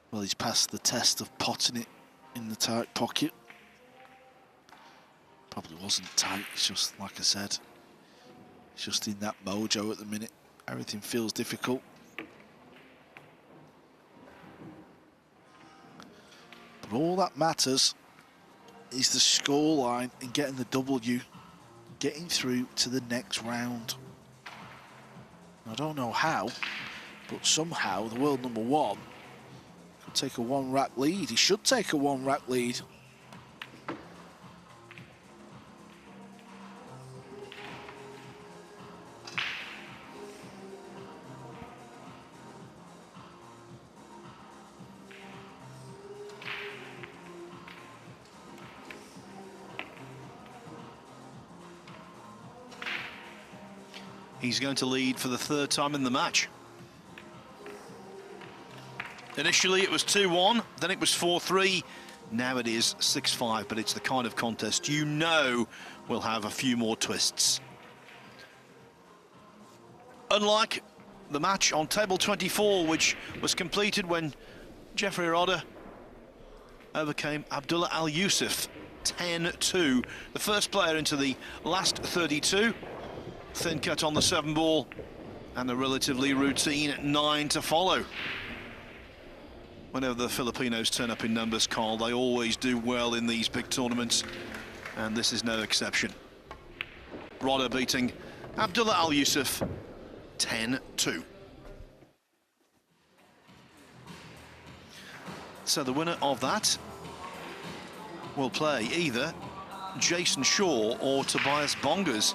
Well, he's passed the test of potting it in the tight pocket. Probably wasn't tight, it's just, like I said, it's just in that mojo at the minute. Everything feels difficult. But all that matters is the scoreline and getting the W, getting through to the next round. I don't know how, but somehow the world number 1 could take a 1-rack lead. He should take a 1-rack lead. He's going to lead for the 3rd time in the match. Initially it was 2-1, then it was 4-3, now it is 6-5, but it's the kind of contest you know will have a few more twists. Unlike the match on table 24, which was completed when Jeffrey Rodder overcame Abdullah Al Yusuf 10-2, the first player into the last 32, thin cut on the 7 ball, and a relatively routine 9 to follow. Whenever the Filipinos turn up in numbers, Carl, they always do well in these big tournaments, and this is no exception. Rodder beating Abdullah Al Yusuf, 10-2. So the winner of that will play either Jason Shaw or Tobias Bongers.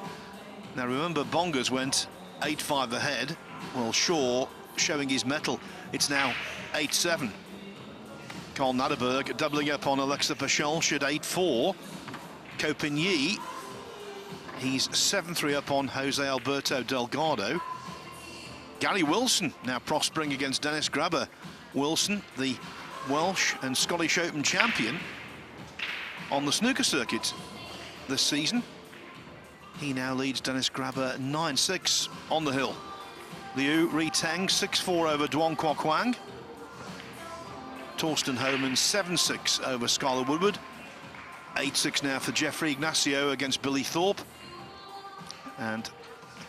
Now remember, Bongers went 8-5 ahead. Well, Shaw showing his mettle. It's now 8-7. Carl Naderberg doubling up on Alexa Pacholch at 8-4. Copigny, he's 7-3 up on Jose Alberto Delgado. Gary Wilson now prospering against Dennis Grabber. Wilson, the Welsh and Scottish Open champion on the snooker circuit this season. He now leads Dennis Grabber 9-6 on the hill. Liu Riteng 6-4 over Duong Kwa Kwang. Torsten Homan 7-6 over Skylar Woodward. 8-6 now for Jeffrey Ignacio against Billy Thorpe. And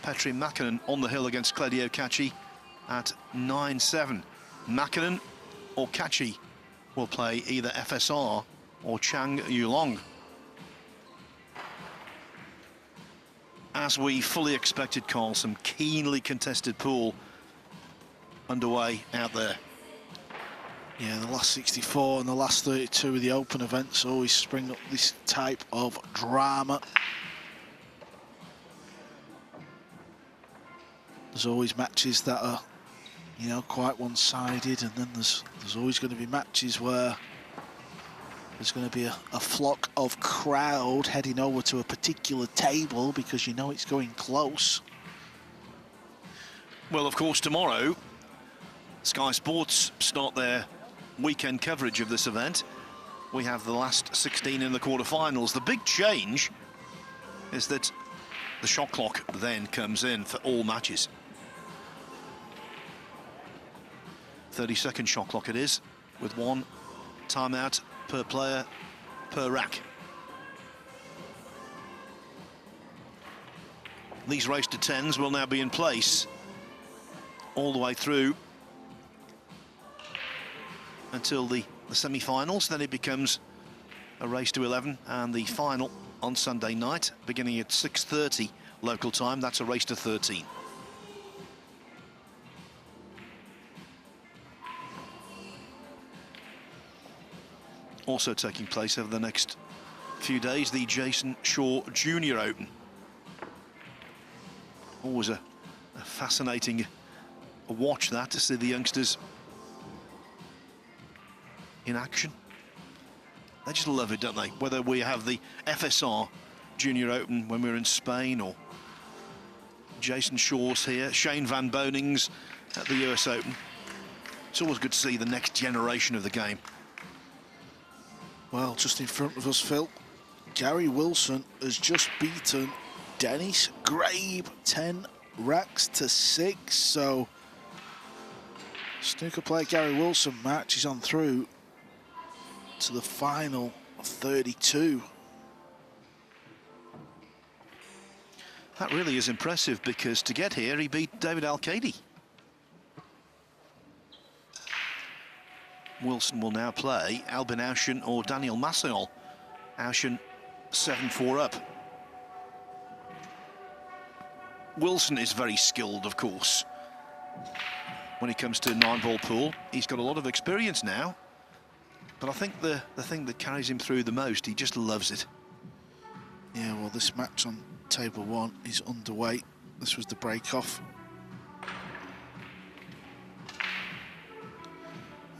Petri Mäkinen on the hill against Claudio Cacci at 9-7. Mäkinen or Cacci will play either FSR or Chang Yulong. As we fully expected, Carl, some keenly contested pool underway out there. Yeah, the last 64 and the last 32 of the Open events always spring up this type of drama. There's always matches that are, you know, quite one-sided, and then there's always going to be matches where there's going to be a flock of crowd heading over to a particular table because you know it's going close. Well, of course, tomorrow, Sky Sports start their weekend coverage of this event. We have the last 16 in the quarterfinals. The big change is that the shot clock then comes in for all matches. 30-second shot clock it is, with one timeout per player per rack. These race to 10s will now be in place all the way through until the semi-finals. Then it becomes a race to 11, and the final on Sunday night beginning at 6:30 local time. That's a race to 13. Also taking place over the next few days, the Jason Shaw Junior Open. Always a fascinating watch that, to see the youngsters in action. They just love it, don't they? Whether we have the FSR Junior Open when we're in Spain, or Jason Shaw's here, Shane Van Boning's at the US Open. It's always good to see the next generation of the game. Well, just in front of us, Phil, Gary Wilson has just beaten Dennis Grabe 10 racks to 6. So snooker player Gary Wilson match is on through to the final 32. That really is impressive, because to get here he beat David Alcady. Wilson will now play Albin Auschen or Daniel Massol. Auschen 7-4 up. Wilson is very skilled, of course. When it comes to Nineball pool, he's got a lot of experience now. But I think the thing that carries him through the most, he just loves it. Yeah, well, this match on table 1 is underway. This was the break-off.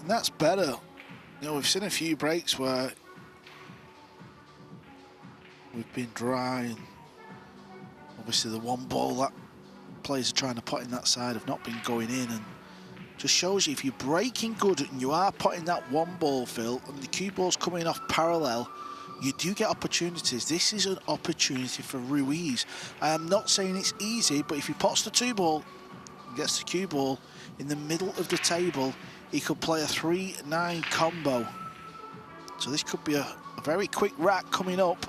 And that's better. You know, we've seen a few breaks where we've been dry, and obviously the one ball that players are trying to put in that side have not been going in, and just shows you if you're breaking good and you are putting that one ball, Phil, and the cue ball's coming off parallel, you do get opportunities. This is an opportunity for Ruiz. I am not saying it's easy, but if he puts the 2-ball, gets the cue ball in the middle of the table, he could play a 3-9 combo. So this could be a very quick rack coming up.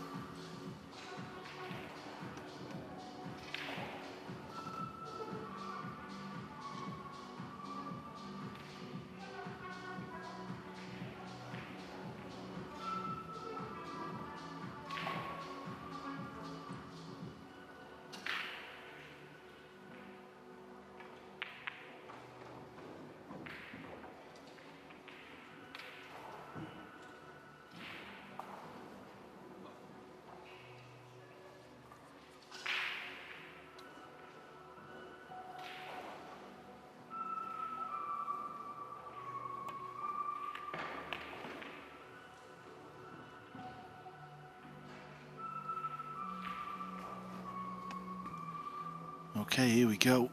Okay, here we go.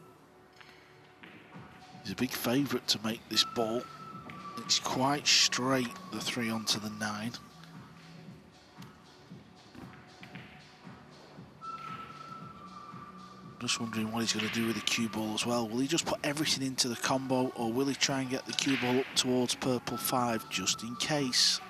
He's a big favourite to make this ball. It's quite straight, the 3 onto the 9. Just wondering what he's going to do with the cue ball as well. Will he just put everything into the combo, or will he try and get the cue ball up towards purple 5 just in case?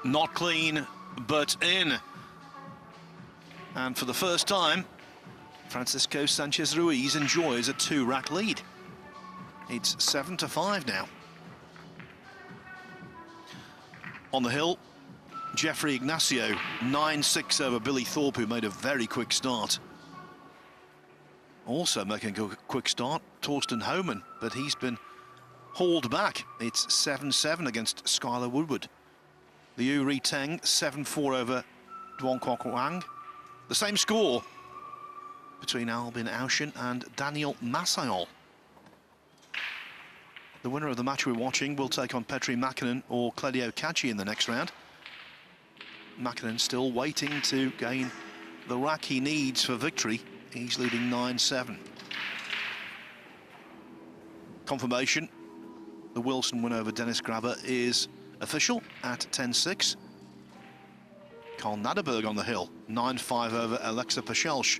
Not clean, but in. And for the first time, Francisco Sanchez Ruiz enjoys a 2-rack lead. It's 7-5 now. On the hill, Jeffrey Ignacio, 9-6 over Billy Thorpe, who made a very quick start. Also making a quick start, Torsten Homan, but he's been hauled back. It's 7-7 against Skylar Woodward. Liu Riteng, 7-4 over Duan Kwok Wang. The same score between Albin Aushin and Daniel Masayol. The winner of the match we're watching will take on Petri Makinen or Claudio Cacci in the next round. Makinen still waiting to gain the rack he needs for victory. He's leading 9-7. Confirmation. The Wilson win over Dennis Grabber is official at 10-6. Carl Naderberg on the hill, 9-5 over Alexa Pachelsch.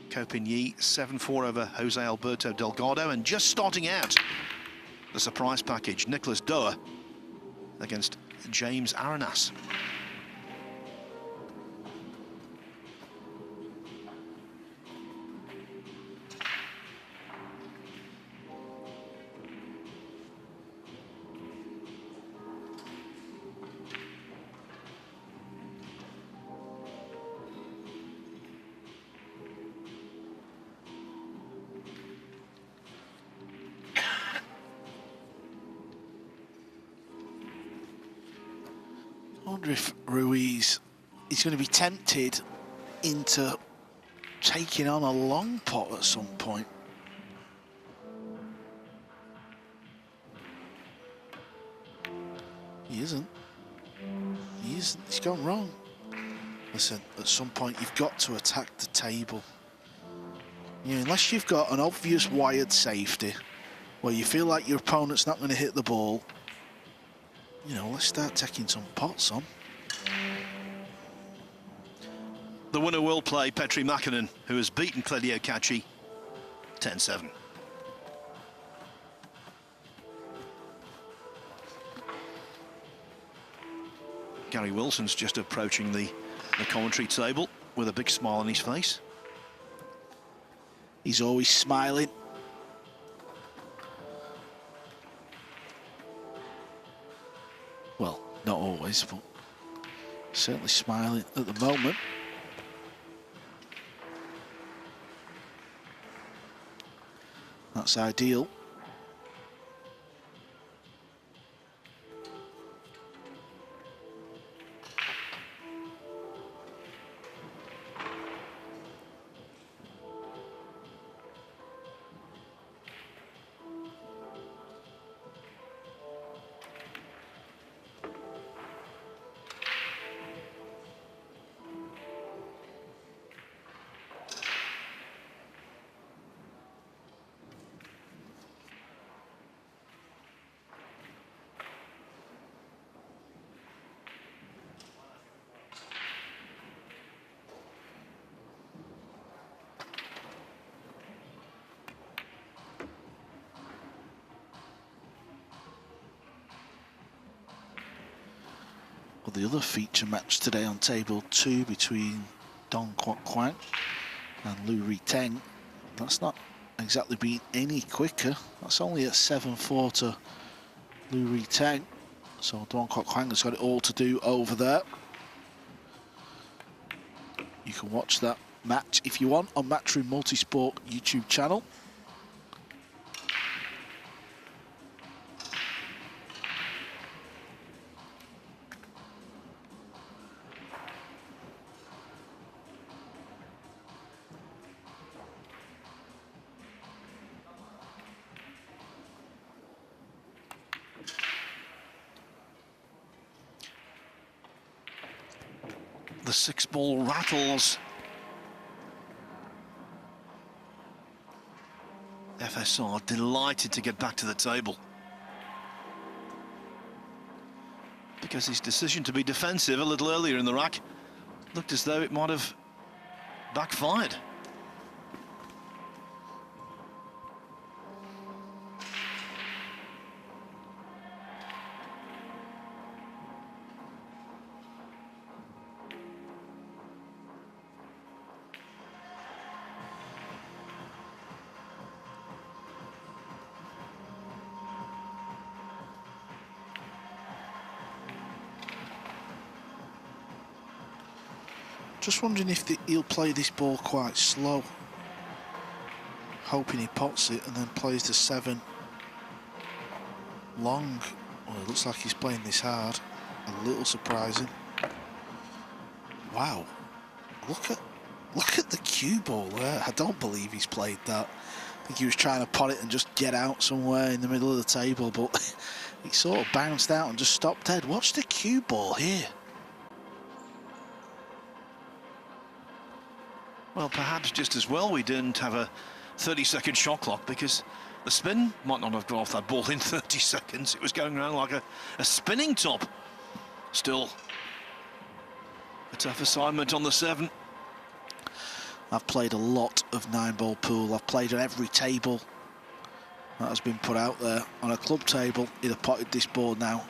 Kopin Yi, 7-4 over Jose Alberto Delgado. And just starting out, the surprise package, Nicholas Doer against James Arenas. I wonder if Ruiz is going to be tempted into taking on a long pot at some point. He isn't. He isn't. He's gone wrong. Listen, at some point you've got to attack the table. You know, unless you've got an obvious wired safety where you feel like your opponent's not going to hit the ball, you know, let's start taking some pots on. The winner will play Petri Makinen, who has beaten Claudio Cacci 10-7. Gary Wilson's just approaching the commentary table with a big smile on his face. He's always smiling. Well, not always, but certainly smiling at the moment. That's ideal. Well, the other feature match today on table 2 between Dong Kwok Kwang and Liu Riteng, that's not exactly been any quicker. That's only at 7-4 to Liu Riteng. So Dong Kwok Kwang has got it all to do over there. You can watch that match if you want on Matchroom Multisport YouTube channel. the 6-ball rattles. FSR delighted to get back to the table, because his decision to be defensive a little earlier in the rack looked as though it might have backfired. Just wondering if he'll play this ball quite slow, hoping he pots it and then plays the 7 long. Well, it looks like he's playing this hard. A little surprising. Wow, look at the cue ball there. I don't believe he's played that. I think he was trying to pot it and just get out somewhere in the middle of the table, but he sort of bounced out and just stopped dead. Watch the cue ball here. Well, perhaps just as well we didn't have a 30-second shot clock, because the spin might not have got off that ball in 30 seconds. It was going around like a spinning top. Still a tough assignment on the 7. I've played a lot of 9-ball pool. I've played on every table that has been put out there. On a club table, he'd have potted this ball now.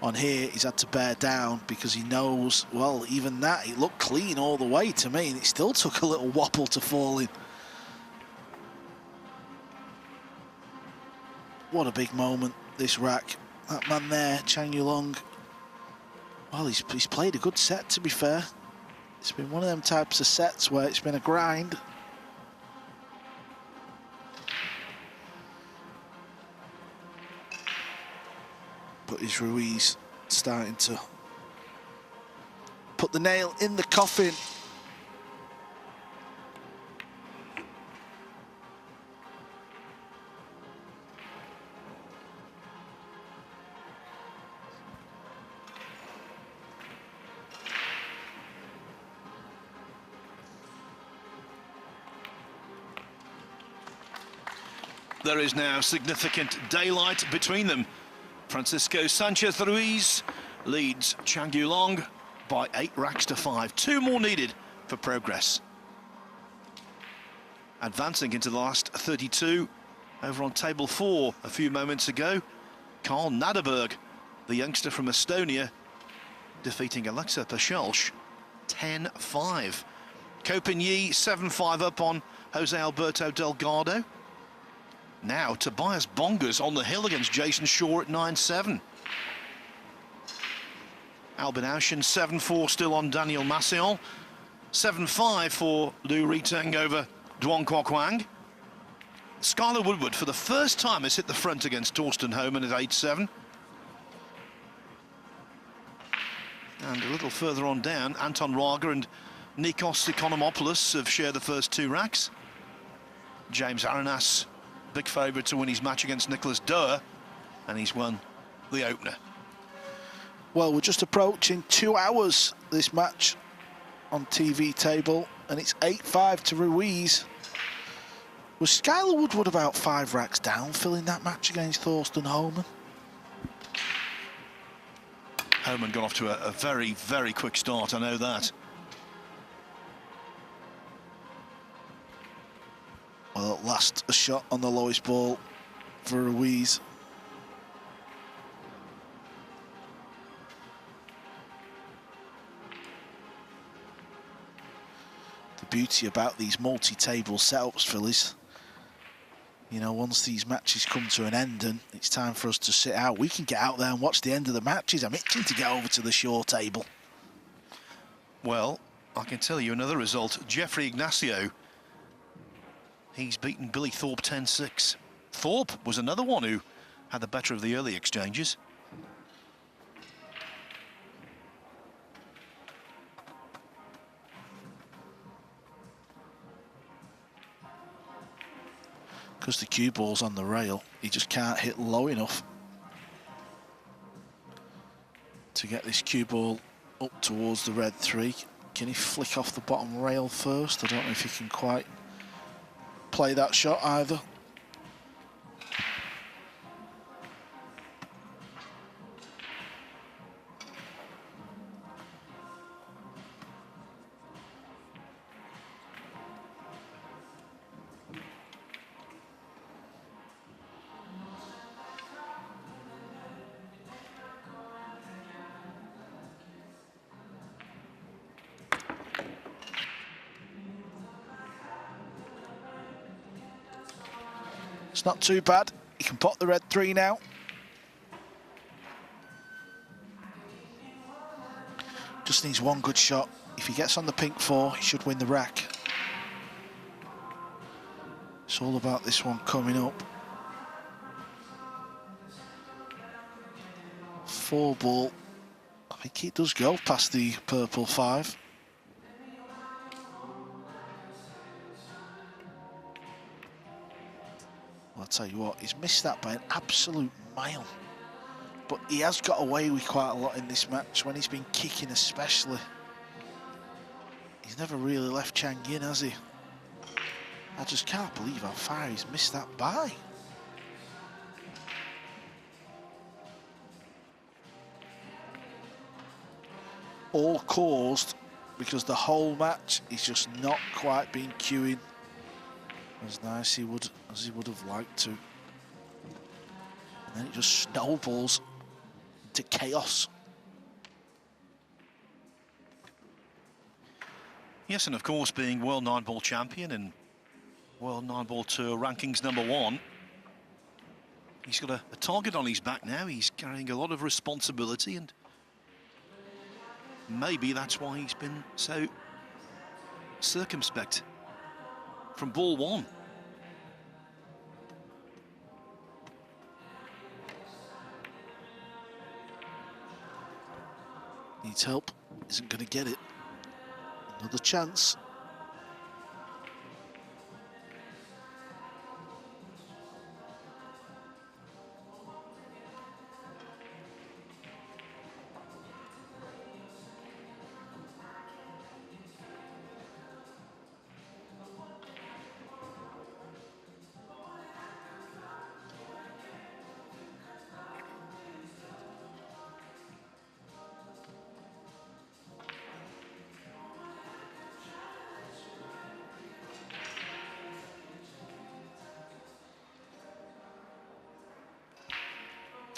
On here, he's had to bear down because he knows, well, even that, it looked clean all the way to me, and it still took a little wobble to fall in. What a big moment, this rack. That man there, Chang, well, he's played a good set, to be fair. It's been one of them types of sets where it's been a grind. But is Ruiz starting to put the nail in the coffin? There is now significant daylight between them. Francisco Sanchez Ruiz leads Chang by 8 racks to 5. 2 more needed for progress. Advancing into the last 32, over on table 4 a few moments ago, Carl Naderberg, the youngster from Estonia, defeating Alexa Pachelsch 10-5. Copigny 7-5 up on Jose Alberto Delgado. Now Tobias Bongers on the hill against Jason Shaw at 9-7. Albin Auschen 7-4 still on Daniel Maciel. 7-5 for Liu Riteng over Duong Kwok Wang. Skylar Woodward for the first time has hit the front against Torsten Homan at 8-7. And a little further on down, Anton Raga and Nikos Economopoulos have shared the first 2 racks. James Arenas, big favourite to win his match against Nicholas Doer, and he's won the opener. Well, we're just approaching 2 hours this match on TV table, and it's 8-5 to Ruiz. Was Skylar Woodward about 5 racks down filling that match against Thorsten Homan? Homan got off to a very, very quick start, I know that. Well, at last, a shot on the lowest ball for Ruiz. The beauty about these multi-table setups, Phillies, you know, once these matches come to an end and it's time for us to sit out, we can get out there and watch the end of the matches. I'm itching to get over to the shore table. Well, I can tell you another result. Jeffrey Ignacio, he's beaten Billy Thorpe 10-6. Thorpe was another one who had the better of the early exchanges. Because the cue ball's on the rail, he just can't hit low enough to get this cue ball up towards the red 3. Can he flick off the bottom rail first? I don't know if he can quite play that shot either. It's not too bad. He can pot the red 3 now. Just needs one good shot. If he gets on the pink 4, he should win the rack. It's all about this one coming up. 4 ball. I think it does go past the purple 5. Well, I'll tell you what, he's missed that by an absolute mile. But he has got away with quite a lot in this match, when he's been kicking especially. He's never really left Chang in, has he? I just can't believe how far he's missed that by. All caused because the whole match he's just not quite been queuing as nice as he would have liked to. And then it just snowballs into chaos. Yes, and of course, being World Nineball champion and World Nineball Tour rankings #1, he's got a target on his back now. He's carrying a lot of responsibility, and maybe that's why he's been so circumspect from ball 1. Needs help, isn't going to get it. Another chance.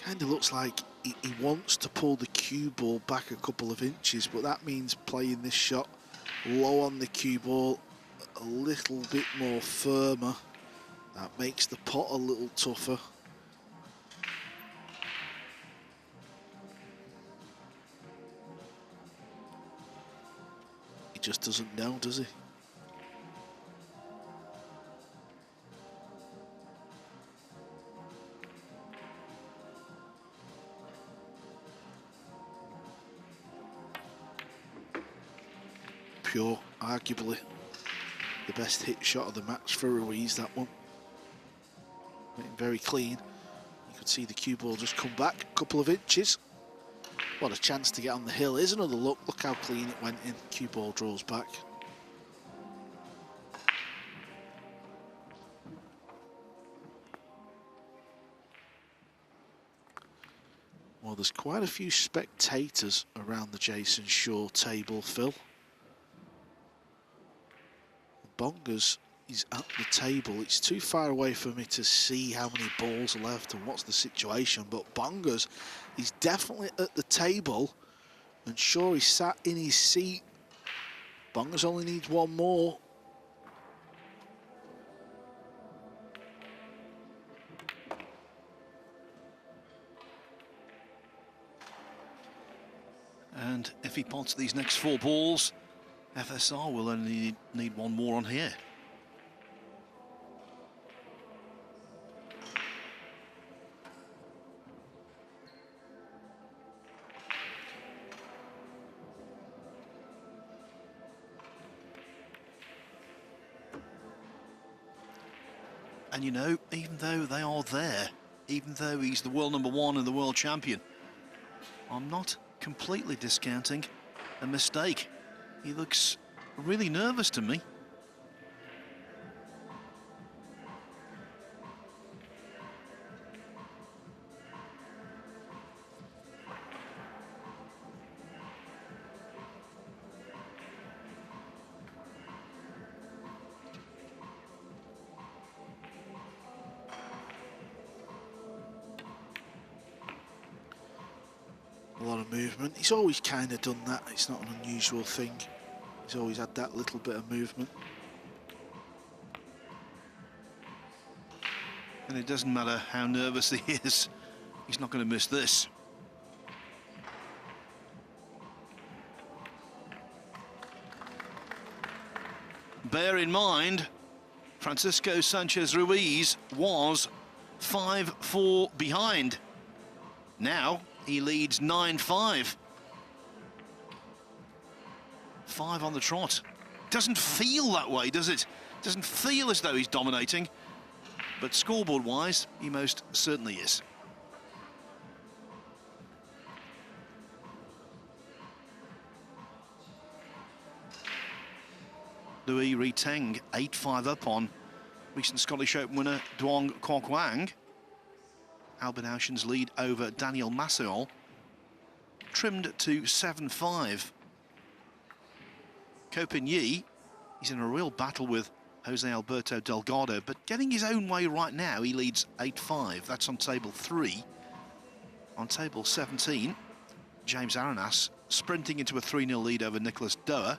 Kind of looks like he wants to pull the cue ball back a couple of inches, but that means playing this shot low on the cue ball, a little bit more firmer. That makes the pot a little tougher. He just doesn't know, does he? Pure, arguably the best hit shot of the match for Ruiz, that one. Went very clean. You could see the cue ball just come back a couple of inches. What a chance to get on the hill. Here's another look. Look how clean it went in. Cue ball draws back. Well, there's quite a few spectators around the Jason Shaw table, Phil. Bongers is at the table. It's too far away for me to see how many balls are left and what's the situation, but Bongers is definitely at the table, and Shaw is sat in his seat. Bongers only needs one more. And if he pots these next 4 balls, FSR will only need one more on here. And you know, even though they are there, even though he's the world #1 and the world champion, I'm not completely discounting a mistake He looks really nervous to me. A lot of movement. He's always kind of done that. It's not an unusual thing. He's always had that little bit of movement. And it doesn't matter how nervous he is, he's not going to miss this. Bear in mind, Francisco Sanchez Ruiz was 5-4 behind. Now he leads 9-5. 5 on the trot. Doesn't feel that way, does it? Doesn't feel as though he's dominating. But scoreboard-wise, he most certainly is. Louis Chang 8-5 up on recent Scottish Open winner Duong Kwok Wang. Albin Aushin's lead over Daniel Masseol trimmed to 7-5. Kopin Yi, he's in a real battle with Jose Alberto Delgado, but getting his own way right now, he leads 8-5. That's on table 3. On table 17, James Arenas sprinting into a 3-0 lead over Nicolas Doa.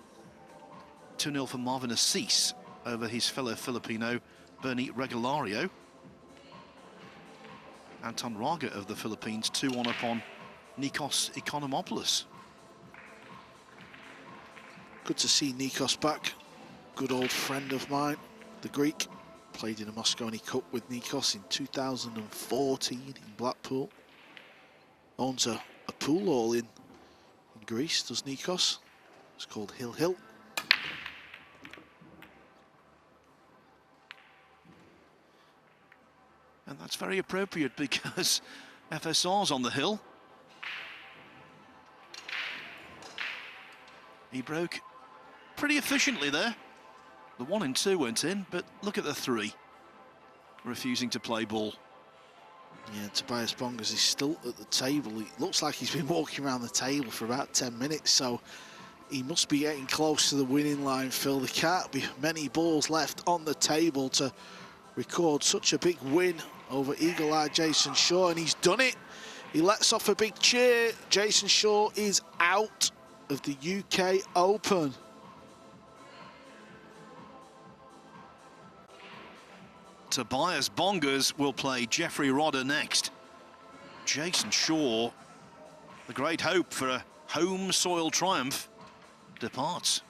2-0 for Marvin Assis over his fellow Filipino, Bernie Regalario. Anton Raga of the Philippines, 2-1 up on Nikos Economopoulos. Good to see Nikos back. Good old friend of mine, the Greek. Played in a Mosconi Cup with Nikos in 2014 in Blackpool. Owns a pool hall in Greece, does Nikos. It's called Hill Hill. And that's very appropriate because FSR's on the hill. He broke pretty efficiently there. The 1 and 2 went in, but look at the 3. Refusing to play ball. Yeah, Tobias Bongas is still at the table. It looks like he's been walking around the table for about 10 minutes, so he must be getting close to the winning line, Phil. There can't be many balls left on the table to record such a big win over eagle-eyed Jason Shaw, and he's done it. He lets off a big cheer. Jason Shaw is out of the UK Open. Tobias Bongas will play Jeffrey Rodder next. Jason Shaw, the great hope for a home soil triumph, departs.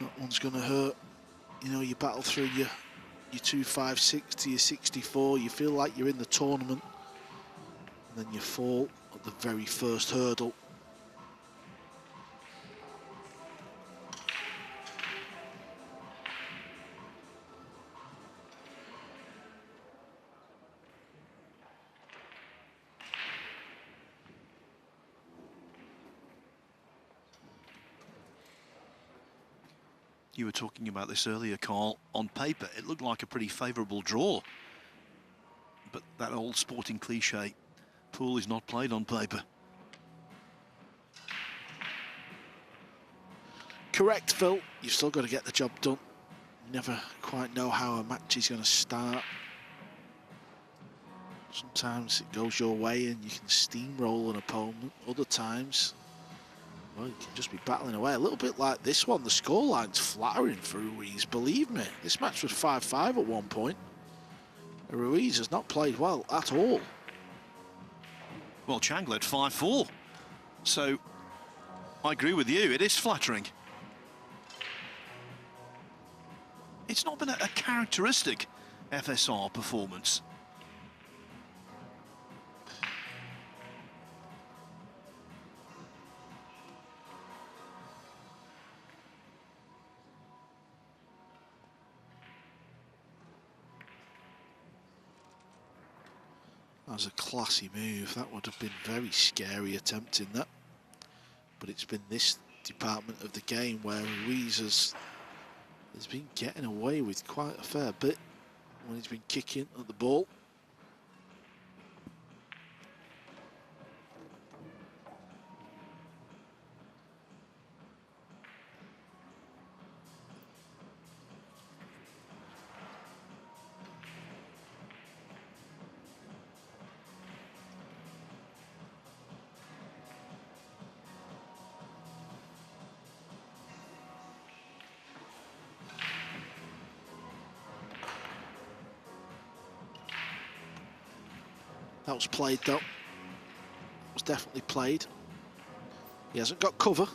That one's going to hurt. You know, you battle through your 2.56 to your 64. You feel like you're in the tournament. And then you fall at the very first hurdle. You were talking about this earlier, Carl. On paper, it looked like a pretty favourable draw. But that old sporting cliche, pool is not played on paper. Correct, Phil. You've still got to get the job done. You never quite know how a match is going to start. Sometimes it goes your way and you can steamroll an opponent. Other times, well, you can just be battling away. A little bit like this one. The scoreline's flattering for Ruiz, believe me. This match was 5-5 at one point. Ruiz has not played well at all. Well, Chang led 5-4. So, I agree with you. It is flattering. It's not been a characteristic FSR performance. That was a classy move. That would have been very scary attempting that. But it's been this department of the game where Ruiz has been getting away with quite a fair bit when he's been kicking at the ball. That was played though. That was definitely played. He hasn't got cover,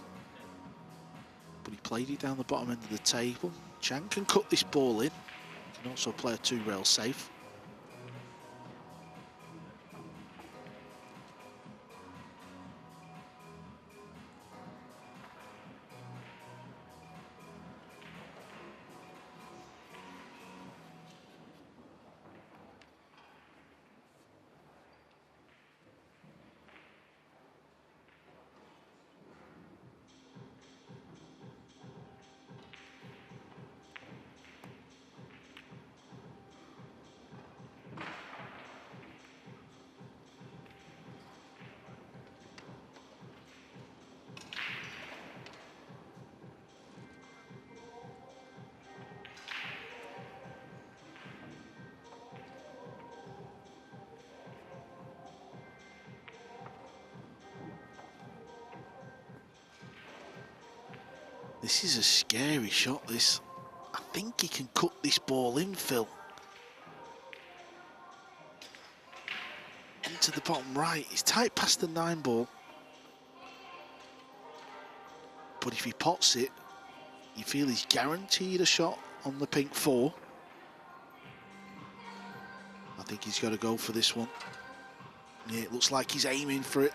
but he played it down the bottom end of the table. Chang can cut this ball in. He can also play a two-rail safe. This is a scary shot, this. I think he can cut this ball in, Phil. Into the bottom right. He's tight past the 9-ball. But if he pots it, you feel he's guaranteed a shot on the pink 4. I think he's got to go for this one. Yeah, it looks like he's aiming for it.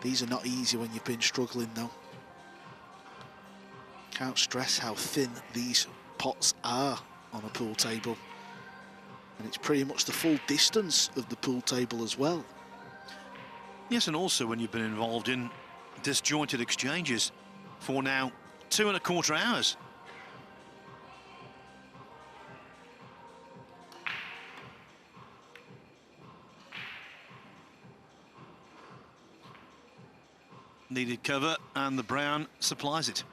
These are not easy when you've been struggling though. Can't stress how thin these pots are on a pool table. And it's pretty much the full distance of the pool table as well. Yes, and also when you've been involved in disjointed exchanges for now 2¼ hours. Needed cover, and the brown supplies it.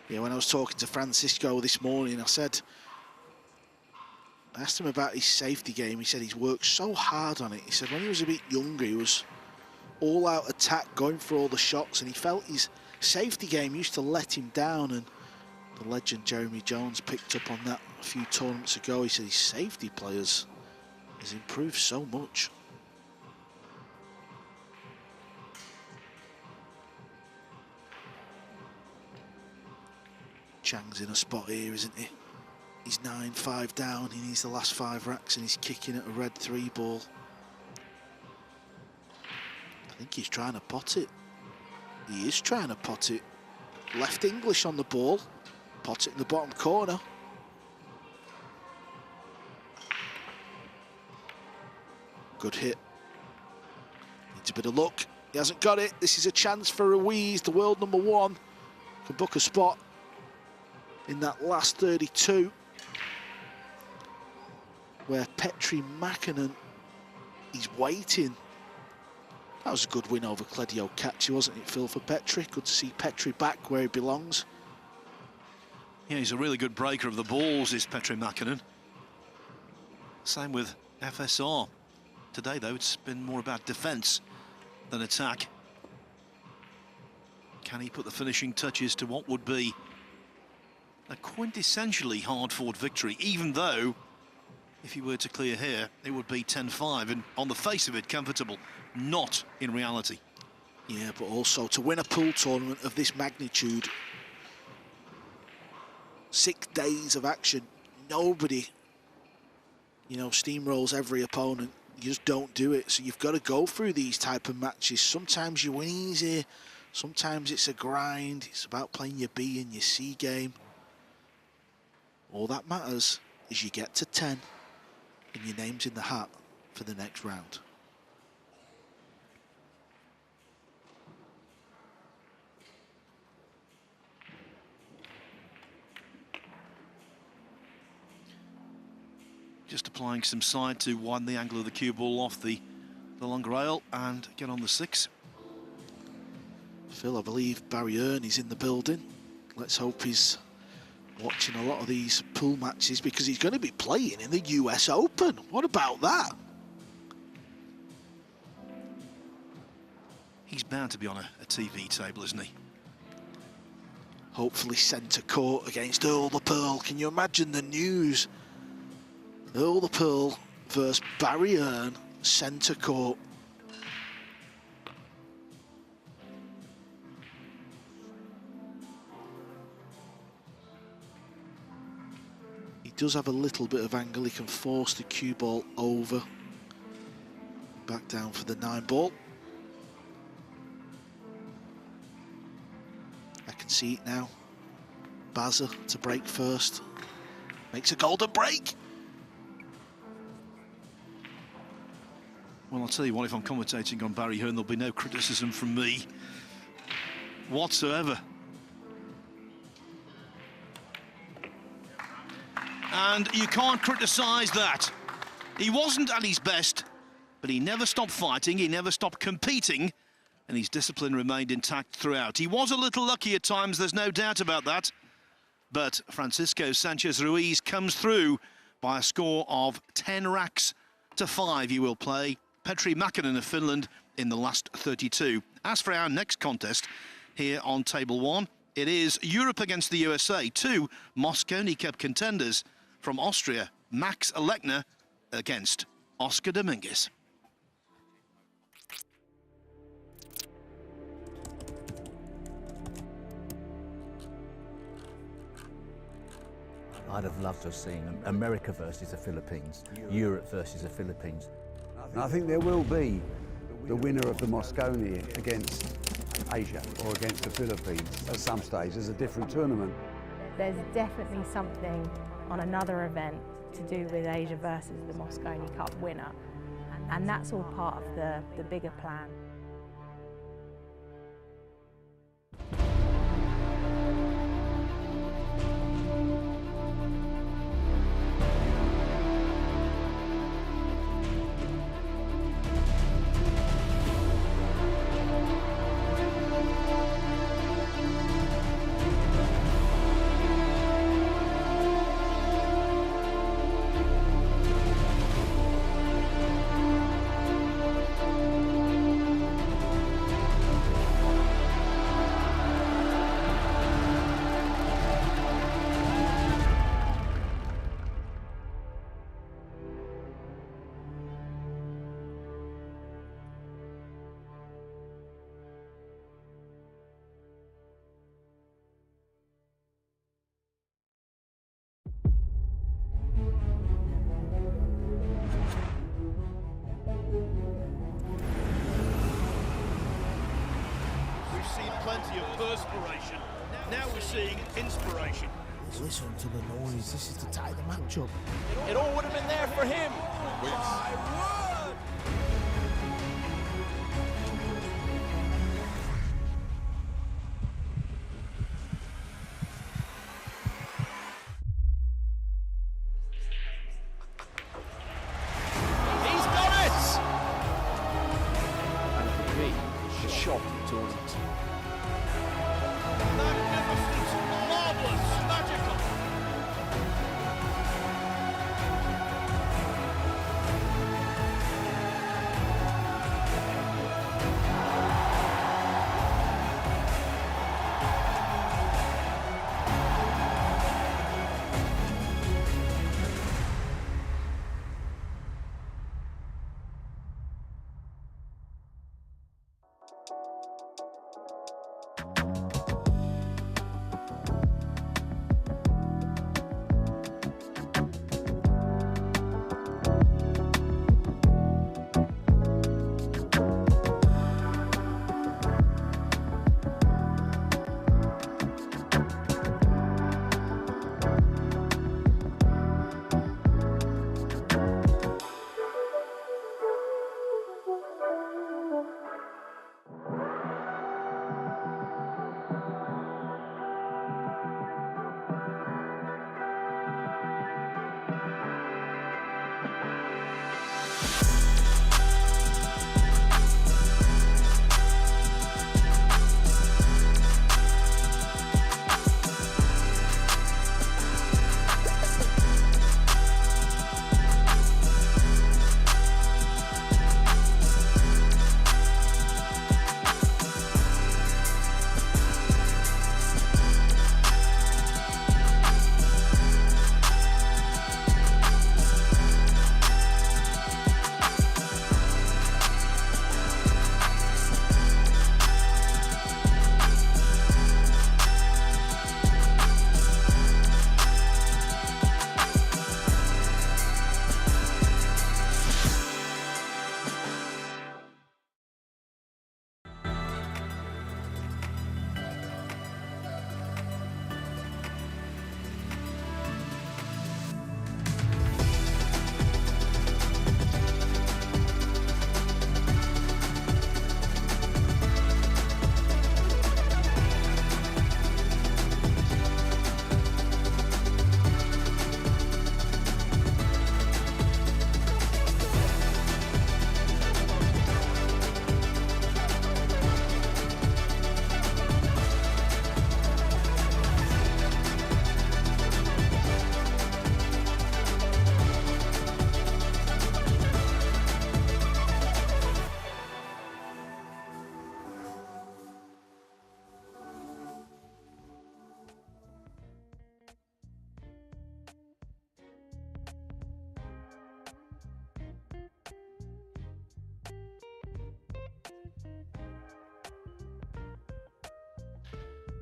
Yeah, when I was talking to Francisco this morning, I asked him about his safety game. He said he's worked so hard on it. He said when he was a bit younger, he was all-out attack, going for all the shots, and he felt his safety game used to let him down, and the legend Jeremy Jones picked up on that a few tournaments ago. He said his safety players has improved so much. Chang's in a spot here, isn't he? He's 9-5 down. He needs the last 5 racks, and he's kicking at a red 3-ball. I think he's trying to pot it. He is trying to pot it. Left English on the ball. Pot it in the bottom corner. Good hit. Needs a bit of luck. He hasn't got it. This is a chance for Ruiz, the world #1. Can book a spot in that last 32, where Petri Mäkinen is waiting. That was a good win over Kledio Kachi, wasn't it, Phil, for Petri? Good to see Petri back where he belongs. Yeah, he's a really good breaker of the balls, is Petri Mäkinen. Same with FSR. Today, though, it's been more about defence than attack. Can he put the finishing touches to what would be a quintessentially hard-fought victory, even though, if he were to clear here, it would be 10-5, and on the face of it, comfortable. Not in reality. Yeah, but also to win a pool tournament of this magnitude, 6 days of action, nobody, you know, steamrolls every opponent. You just don't do it. So you've got to go through these type of matches. Sometimes you win easy, sometimes it's a grind. It's about playing your B and your C game. All that matters is you get to 10 and your name's in the hat for the next round. Just applying some side to widen the angle of the cue ball off the long rail and get on the 6. Phil, I believe Barry Earney's in the building. Let's hope he's watching a lot of these pool matches because he's going to be playing in the US Open. What about that? He's bound to be on a TV table, isn't he? Hopefully centre court against Earl the Pearl. Can you imagine the news? Earl the Pearl versus Barry Earn, centre court. He does have a little bit of angle. He can force the cue ball over. Back down for the 9-ball. I can see it now. Bazza to break first. Makes a golden break. Well, I'll tell you what, if I'm commentating on Barry Hearn, there'll be no criticism from me whatsoever. And you can't criticise that. He wasn't at his best, but he never stopped fighting, he never stopped competing, and his discipline remained intact throughout. He was a little lucky at times, there's no doubt about that, but Francisco Sanchez Ruiz comes through by a score of 10 racks to 5. He will play Petri Mäkinen of Finland in the last 32. As for our next contest here on table 1, it is Europe against the USA. 2 Mosconi Cup contenders from Austria, Max Lechner against Oscar Dominguez. I'd have loved to have seen America versus the Philippines, Europe versus the Philippines. And I think there will be the winner of the Mosconi against Asia or against the Philippines at some stage. There's a different tournament. There's definitely something on another event to do with Asia versus the Mosconi Cup winner, and that's all part of the bigger plan. Plenty of perspiration. Now we're seeing inspiration. Listen to the noise. This is to tie the match up. It all would have been there for him. My word! He's got it! And for me, the shock towards it. Magnificent, marvellous, magical.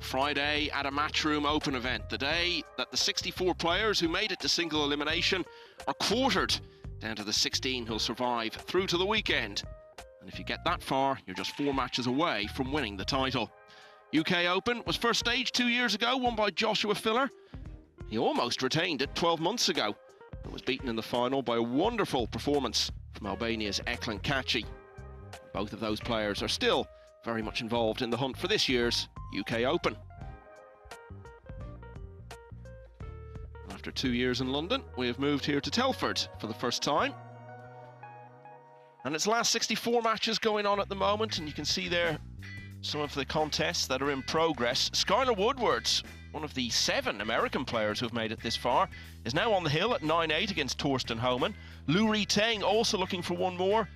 Friday at a Matchroom Open event, the day that the 64 players who made it to single elimination are quartered down to the 16 who'll survive through to the weekend. And if you get that far, you're just 4 matches away from winning the title. UK Open was first stage 2 years ago, won by Joshua Filler. He almost retained it 12 months ago, but was beaten in the final by a wonderful performance from Albania's Eklan Kaci. Both of those players are still very much involved in the hunt for this year's UK Open. After 2 years in London, we have moved here to Telford for the first time. And it's last 64 matches going on at the moment, and you can see there some of the contests that are in progress. Skylar Woodward, one of the 7 American players who have made it this far, is now on the hill at 9-8 against Torsten Homan. Lu Ri Teng also looking for one more.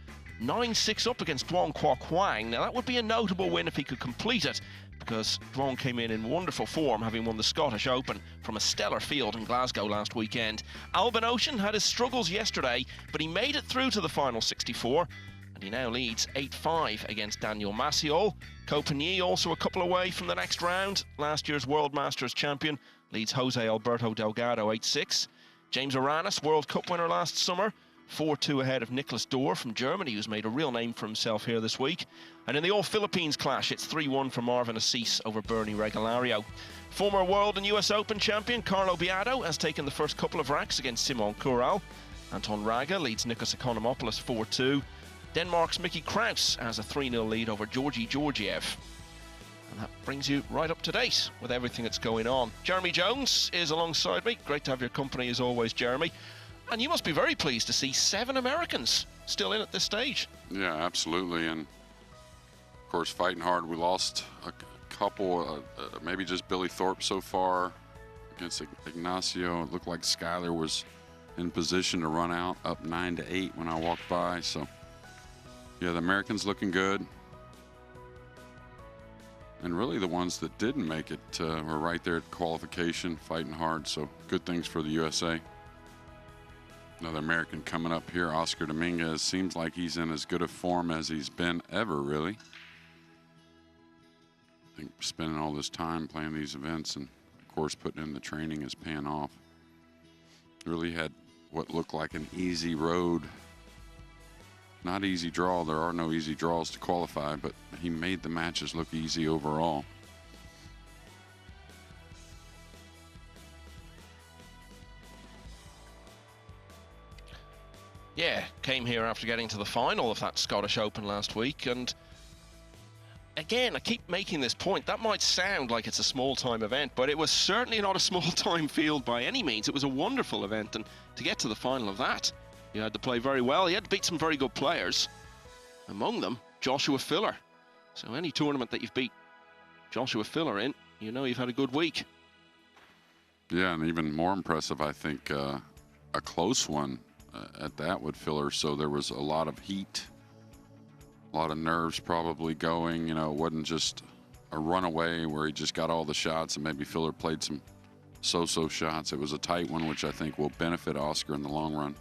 9-6 up against Duong Kwok Hwang. Now that would be a notable win if he could complete it, because Duong came in wonderful form, having won the Scottish Open from a stellar field in Glasgow last weekend. Alban Ocean had his struggles yesterday, but he made it through to the final 64, and he now leads 8-5 against Daniel Maciol. Copagny also a couple away from the next round. Last year's World Masters champion leads Jose Alberto Delgado 8-6. James Aranis, World Cup winner last summer, 4-2 ahead of Nicholas Dorr from Germany, who's made a real name for himself here this week. And in the All-Philippines clash, it's 3-1 for Marvin Assis over Bernie Regalario. Former World and US Open champion Carlo Biado has taken the first couple of racks against Simon Kural. Anton Raga leads Nikos Economopoulos 4-2. Denmark's Mickey Kraus has a 3-0 lead over Georgi Georgiev. And that brings you right up to date with everything that's going on. Jeremy Jones is alongside me. Great to have your company as always, Jeremy. And you must be very pleased to see 7 Americans still in at this stage. Yeah, absolutely. And of course, fighting hard. We lost a couple, maybe just Billy Thorpe so far against Ignacio. It looked like Skyler was in position to run out up 9-8 when I walked by. So yeah, the Americans looking good. And really the ones that didn't make it were right there at qualification, fighting hard. So good things for the USA. Another American coming up here, Oscar Dominguez. Seems like he's in as good a form as he's been ever, really. I think spending all this time playing these events and, of course, putting in the training is paying off. Really had what looked like an easy road. Not easy draw. There are no easy draws to qualify, but he made the matches look easy overall. Yeah, came here after getting to the final of that Scottish Open last week, and again, I keep making this point, that might sound like it's a small-time event, but it was certainly not a small-time field by any means. It was a wonderful event, and to get to the final of that, you had to play very well. You had to beat some very good players, among them Joshua Filler. So any tournament that you've beat Joshua Filler in, you know you've had a good week. Yeah, and even more impressive, I think, a close one at that with Filler. So there was a lot of heat, a lot of nerves probably going. You know, it wasn't just a runaway where he just got all the shots and maybe Filler played some so-so shots. It was a tight one, which I think will benefit Oscar in the long run.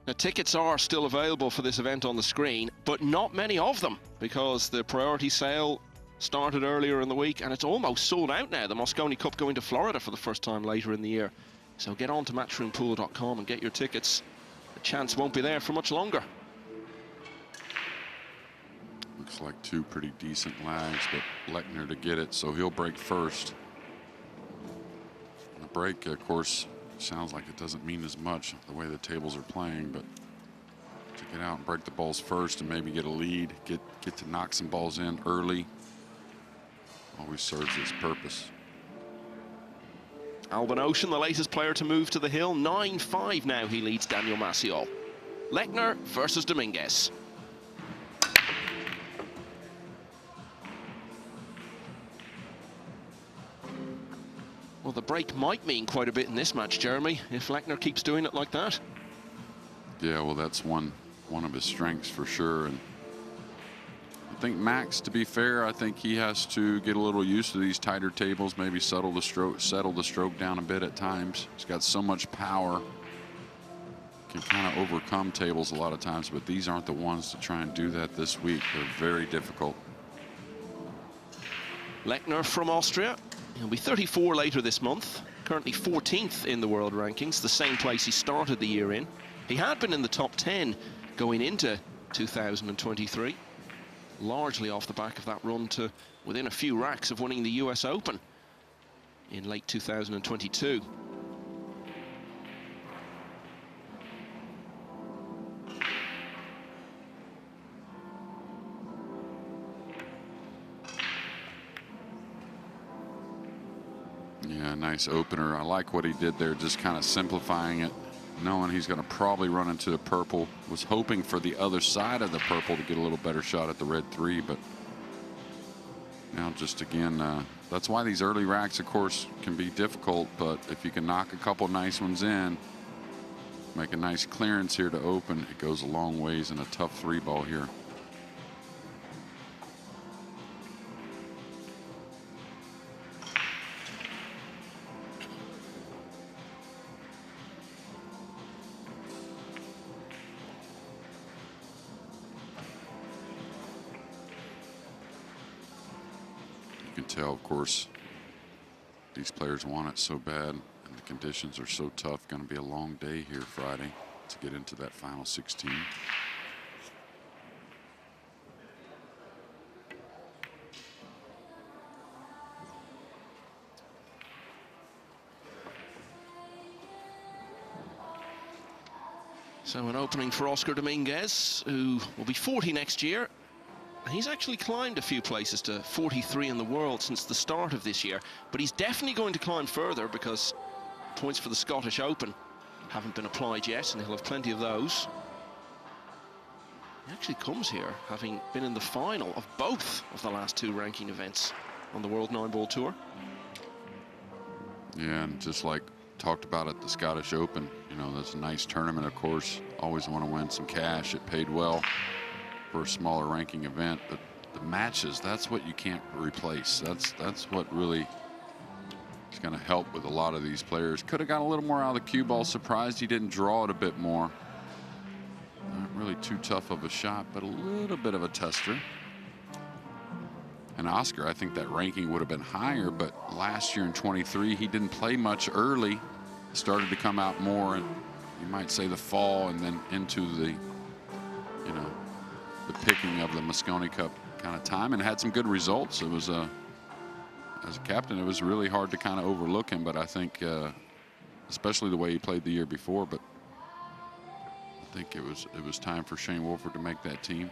Now, tickets are still available for this event on the screen, but not many of them, because the priority sale started earlier in the week and it's almost sold out now. The Mosconi Cup going to Florida for the first time later in the year. So get on to matchroompool.com and get your tickets. The chance won't be there for much longer. Looks like 2 pretty decent lags, but Lechner to get it, so he'll break first. The break, of course, sounds like it doesn't mean as much the way the tables are playing, but to get out and break the balls first and maybe get a lead, get to knock some balls in early, always serves its purpose. Alban Ocean, the latest player to move to the hill, 9-5 now he leads Daniel Maciol. Lechner versus Dominguez. Well, the break might mean quite a bit in this match, Jeremy, if Lechner keeps doing it like that. Yeah, well, that's one of his strengths for sure. And I think Max, to be fair, I think he has to get a little used to these tighter tables, maybe settle the stroke down a bit at times. He's got so much power, can kind of overcome tables a lot of times, but these aren't the ones to try and do that this week. They're very difficult. Lechner from Austria. He'll be 34 later this month. Currently 14th in the world rankings, the same place he started the year in. He had been in the top 10 going into 2023, largely off the back of that run to within a few racks of winning the US Open in late 2022. Yeah, nice opener. I like what he did there, just kind of simplifying it, knowing he's going to probably run into the purple. Was hoping for the other side of the purple to get a little better shot at the red 3, but now just again, that's why these early racks, of course, can be difficult, but if you can knock a couple nice ones in, make a nice clearance here to open, it goes a long ways in a tough 3-ball here. Tell, of course, these players want it so bad, and the conditions are so tough. Going to be a long day here Friday to get into that final 16. So an opening for Oscar Dominguez, who will be 40 next year. He's actually climbed a few places to 43 in the world since the start of this year, but he's definitely going to climb further because points for the Scottish Open haven't been applied yet, and he'll have plenty of those. He actually comes here having been in the final of both of the last 2 ranking events on the World Nineball Tour. Yeah, and just like talked about at the Scottish Open, you know, that's a nice tournament, of course. Always want to win some cash. It paid well for a smaller ranking event, but the matches, that's what you can't replace. That's what really is going to help with a lot of these players. Could have got a little more out of the cue ball. Surprised he didn't draw it a bit more. Not really too tough of a shot, but a little bit of a tester. And Oscar, I think that ranking would have been higher, but last year in 23, he didn't play much early. Started to come out more, and you might say the fall, and then into the, you know, the picking of the Mosconi Cup kind of time, and had some good results. It was as a captain, it was really hard to kind of overlook him, but I think especially the way he played the year before, but I think it was time for Shane Wolford to make that team.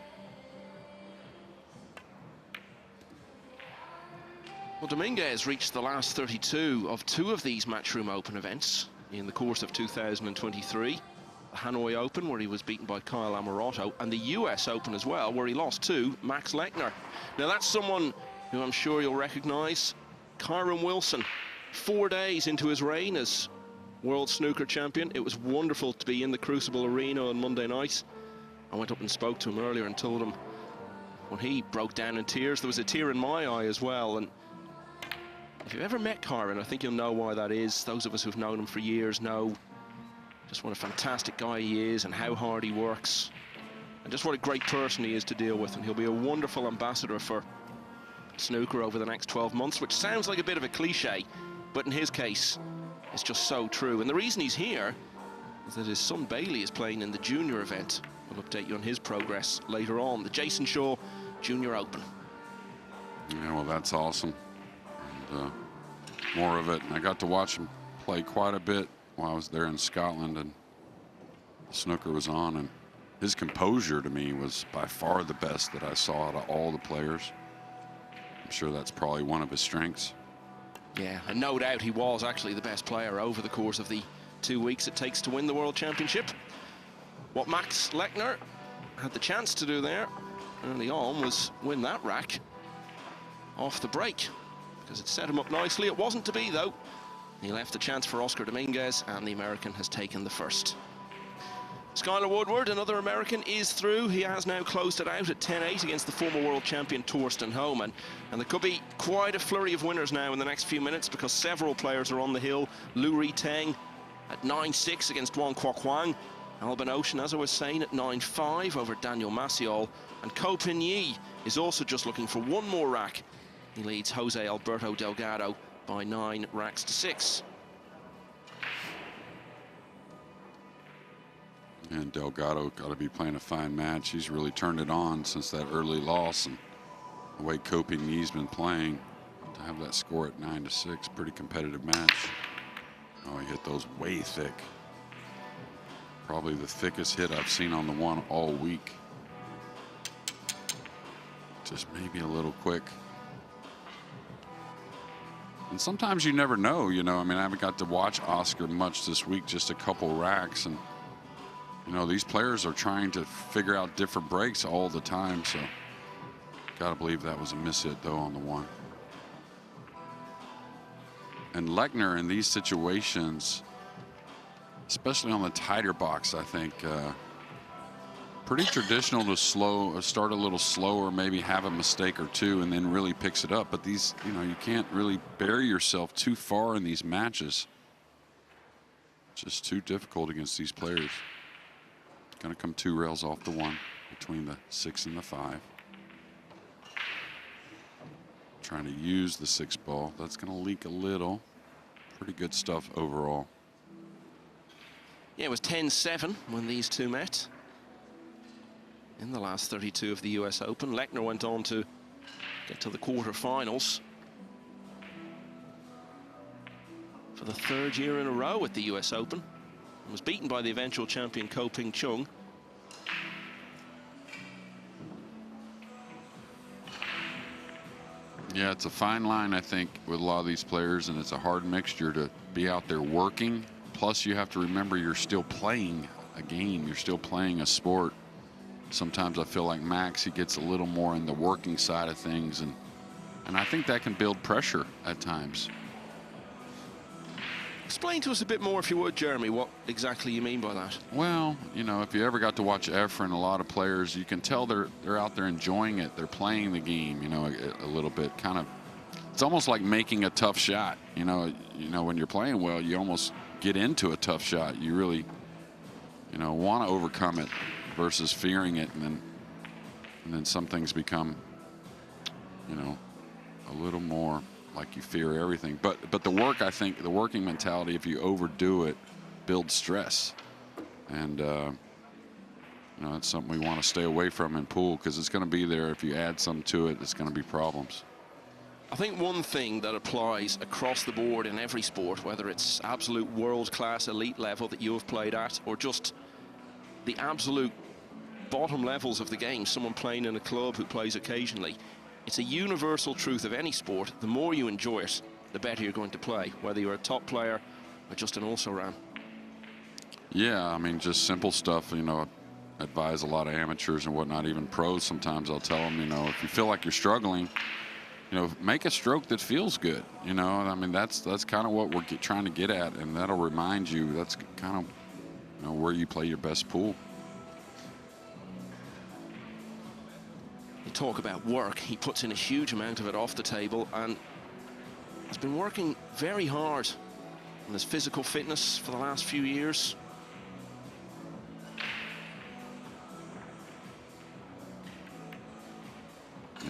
Well, Dominguez reached the last 32 of 2 of these Matchroom Open events in the course of 2023. The Hanoi Open, where he was beaten by Kyle Amoroto, and the US Open as well, where he lost to Max Lechner. Now that's someone who I'm sure you'll recognize, Kyron Wilson. 4 days into his reign as World Snooker Champion. It was wonderful to be in the Crucible Arena on Monday night. I went up and spoke to him earlier and told him when he broke down in tears, there was a tear in my eye as well. And if you've ever met Kyron, I think you'll know why that is. Those of us who've known him for years know just what a fantastic guy he is and how hard he works, and just what a great person he is to deal with. And he'll be a wonderful ambassador for snooker over the next 12 months, which sounds like a bit of a cliche, but in his case, it's just so true. And the reason he's here is that his son Bailey is playing in the junior event. We'll update you on his progress later on. The Jason Shaw Junior Open. Yeah, well, that's awesome. And more of it. And I got to watch him play quite a bit while I was there in Scotland, and snooker was on, and his composure to me was by far the best that I saw out of all the players. I'm sure that's probably one of his strengths. Yeah, and no doubt he was actually the best player over the course of the 2 weeks it takes to win the World Championship. What Max Lechner had the chance to do there early on was win that rack off the break, because it set him up nicely. It wasn't to be, though. He left the chance for Oscar Dominguez, and the American has taken the first. Skylar Woodward, another American, is through. He has now closed it out at 10-8 against the former world champion Torsten Homan. And there could be quite a flurry of winners now in the next few minutes, because several players are on the hill. Lu Ri-Teng at 9-6 against Wang Kwok Wang. Albin Ocean, as I was saying, at 9-5 over Daniel Maciol. And Ko Pin Yi is also just looking for one more rack He leads Jose Alberto Delgado by 9 racks to 6. And Delgado got to be playing a fine match. He's really turned it on since that early loss, and the way Coping-He's been playing, to have that score at 9 to 6, pretty competitive match. Oh, he hit those way thick. Probably the thickest hit I've seen on the one all week. Just maybe a little quick. And sometimes you never know, you know. I mean, I haven't got to watch Oscar much this week, just a couple racks, and you know, these players are trying to figure out different breaks all the time, so gotta believe that was a miss hit though on the one. And Lechner in these situations, especially on the tighter box, I think pretty traditional to start a little slower, maybe have a mistake or two, and then really picks it up. But these, you know, you can't really bury yourself too far in these matches. Just too difficult against these players. Going to come 2 rails off the 1 between the 6 and the 5. Trying to use the 6 ball. That's going to leak a little. Pretty good stuff overall. Yeah, it was 10-7 when these two met in the last 32 of the US Open. Lechner went on to get to the quarterfinals for the 3rd year in a row at the US Open. Was beaten by the eventual champion Chang. Yeah, it's a fine line, I think, with a lot of these players, and it's a hard mixture to be out there working. Plus, you have to remember you're still playing a game. You're still playing a sport. Sometimes I feel like Max, he gets a little more in the working side of things, and I think that can build pressure at times. Explain to us a bit more, if you would, Jeremy, what exactly you mean by that. Well, you know, if you ever got to watch Efren, a lot of players, you can tell they're out there enjoying it. They're playing the game, you know, a little bit. Kind of, it's almost like making a tough shot. You know, when you're playing well, you almost get into a tough shot. You really, you know, want to overcome it versus fearing it, and then some things become, you know, a little more like you fear everything. But the work, I think, the working mentality, if you overdo it, builds stress. And, you know, that's something we want to stay away from in pool, because it's going to be there. If you add some to it, it's going to be problems. I think one thing that applies across the board in every sport, whether it's absolute world-class elite level that you have played at, or just the absolute bottom levels of the game, someone playing in a club who plays occasionally, it's a universal truth of any sport. The more you enjoy it, the better you're going to play, whether you're a top player or just an also-ran. Yeah, I mean, just simple stuff, you know. I advise a lot of amateurs and whatnot, even pros. Sometimes I'll tell them, you know, if you feel like you're struggling, you know, make a stroke that feels good. You know, I mean, that's kind of what we're trying to get at, and that'll remind you. That's kind of, you know, where you play your best pool. You talk about work. He puts in a huge amount of it off the table, and has been working very hard on his physical fitness for the last few years.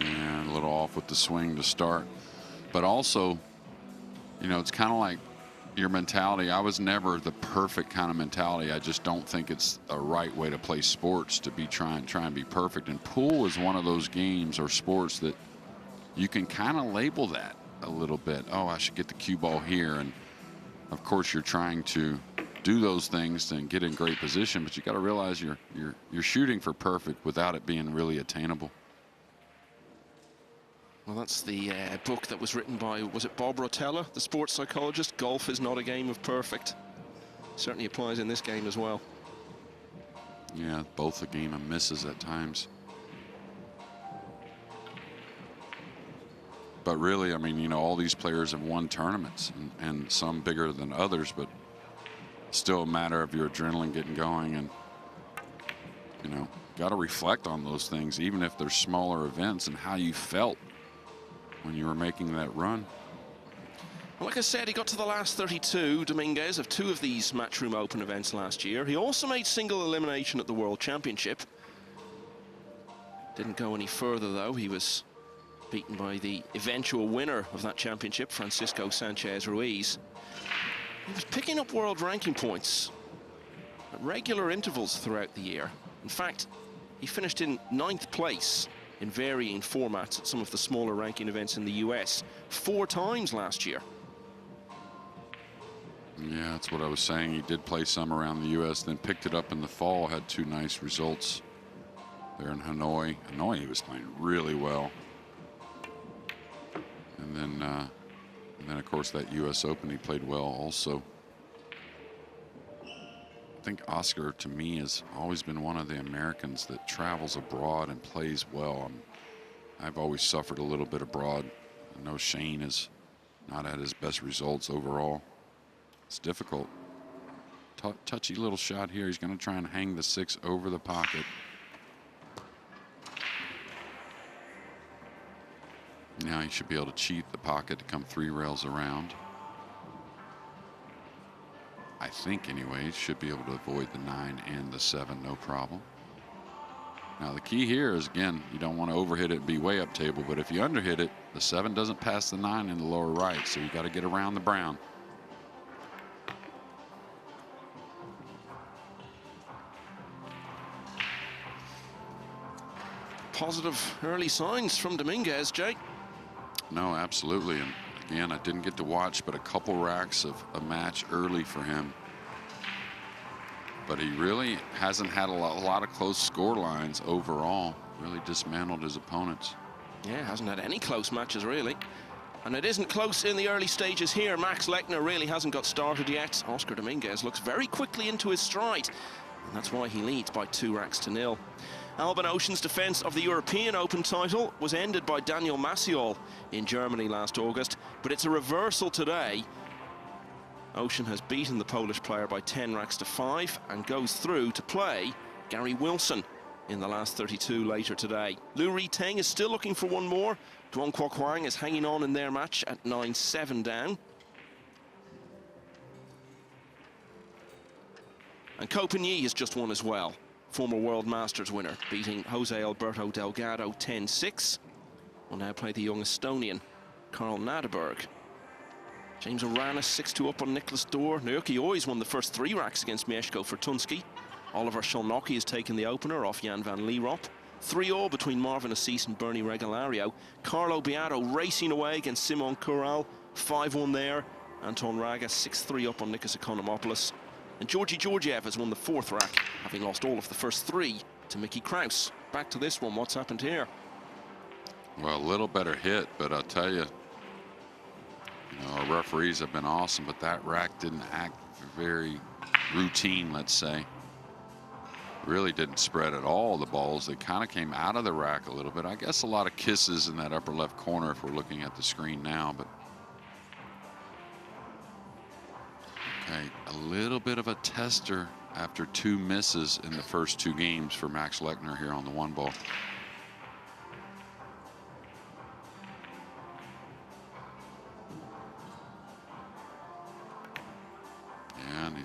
Yeah, a little off with the swing to start. But also, you know, it's kind of like your mentality. I was never the perfect kind of mentality. I just don't think it's a right way to play sports, to be try and be perfect. And pool is one of those games or sports that you can kind of label that a little bit. Oh, I should get the cue ball here. And of course, you're trying to do those things and get in great position, but you got to realize you're shooting for perfect without it being really attainable. Well, that's the book that was written by, was it Bob Rotella, the sports psychologist? Golf is not a game of perfect. Certainly applies in this game as well. Yeah, both a game of misses at times. But really, I mean, you know, all these players have won tournaments, and some bigger than others, but still a matter of your adrenaline getting going, and, you know, got to reflect on those things, even if they're smaller events, and how you felt when you were making that run. Well, like I said, he got to the last 32, Dominguez, of 2 of these Matchroom Open events last year. He also made single elimination at the World Championship. Didn't go any further, though. He was beaten by the eventual winner of that championship, Francisco Sanchez Ruiz. He was picking up world ranking points at regular intervals throughout the year. In fact, he finished in 9th place in varying formats at some of the smaller ranking events in the US 4 times last year. Yeah, that's what I was saying. He did play some around the U.S., then picked it up in the fall, had 2 nice results there in Hanoi. Hanoi, he was playing really well. And then, of course, that U.S. Open, he played well also. I think Oscar, to me, has always been one of the Americans that travels abroad and plays well. I've always suffered a little bit abroad. I know Shane has not had his best results overall. It's difficult. Touchy little shot here. He's going to try and hang the 6 over the pocket. Now he should be able to cheat the pocket to come 3 rails around. I think anyway, should be able to avoid the 9 and the 7, no problem. Now the key here is, again, you don't want to overhit it and be way up table, but if you underhit it, the 7 doesn't pass the 9 in the lower right, so you got to get around the brown. Positive early signs from Dominguez, Jake. No, absolutely. And again, I didn't get to watch but a couple racks of a match early for him. But he really hasn't had a lot of close score lines overall. Really dismantled his opponents. Yeah, hasn't had any close matches, really. And it isn't close in the early stages here. Max Lechner really hasn't got started yet. Oscar Dominguez looks very quickly into his stride. And that's why he leads by 2 racks to 0. Alban Ocean's defence of the European Open title was ended by Daniel Massiol in Germany last August, but it's a reversal today. Ocean has beaten the Polish player by 10 racks to 5 and goes through to play Gary Wilson in the last 32 later today. Lu Ri-Teng is still looking for one more. Duong Kwok Hwang is hanging on in their match at 9-7 down. And Ko Pin-Yi has just won as well. Former World Masters winner, beating Jose Alberto Delgado 10-6. Will now play the young Estonian, Karl Nadeberg. James Oranis 6-2 up on Nicholas Dorr. Naoki Oi's won the first 3 racks against Mieszko Fortunski. Oliver Szolnocki has taken the opener off Jan van Lierop. 3-all between Marvin Assis and Bernie Regalario. Carlo Beato racing away against Simon Kural. 5-1 there. Anton Raga 6-3 up on Nikos Economopoulos. And Georgi Georgiev has won the 4th rack, having lost all of the first 3 to Mickey Kraus. Back to this one, what's happened here? Well, a little better hit, but I'll tell you, our referees have been awesome, but that rack didn't act very routine, let's say. Really didn't spread at all, the balls. They kind of came out of the rack a little bit. I guess a lot of kisses in that upper left corner if we're looking at the screen now, but okay, a little bit of a tester after 2 misses in the first 2 games for Max Lechner here on the 1 ball. And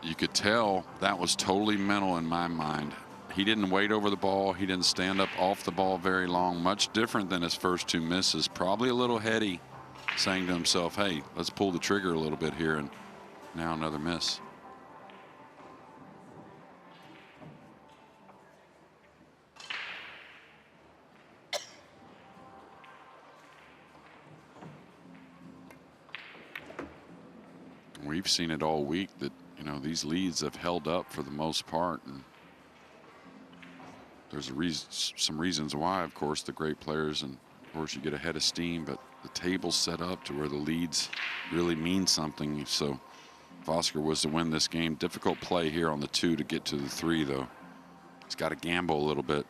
you could tell that was totally mental in my mind. He didn't wait over the ball. He didn't stand up off the ball very long. Much different than his first 2 misses. Probably a little heady, saying to himself, hey, let's pull the trigger a little bit here, and now another miss. We've seen it all week that, these leads have held up for the most part, and there's some reasons why, of course, the great players, and of course you get ahead of steam, but the table's set up to where the leads really mean something. So if Oscar was to win this game, difficult play here on the 2 to get to the 3, though. He's got to gamble a little bit.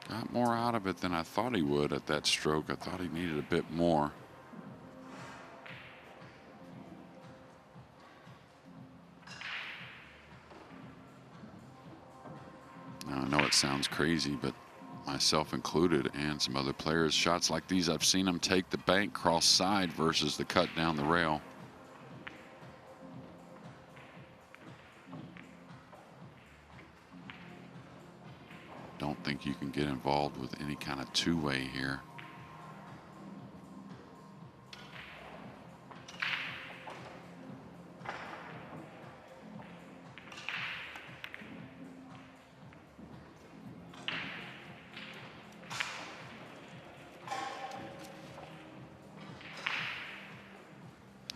Got more out of it than I thought he would at that stroke. I thought he needed a bit more. Now, I know it sounds crazy, but myself included and some other players, shots like these, I've seen them take the bank cross side versus the cut down the rail. don't think you can get involved with any kind of two-way here.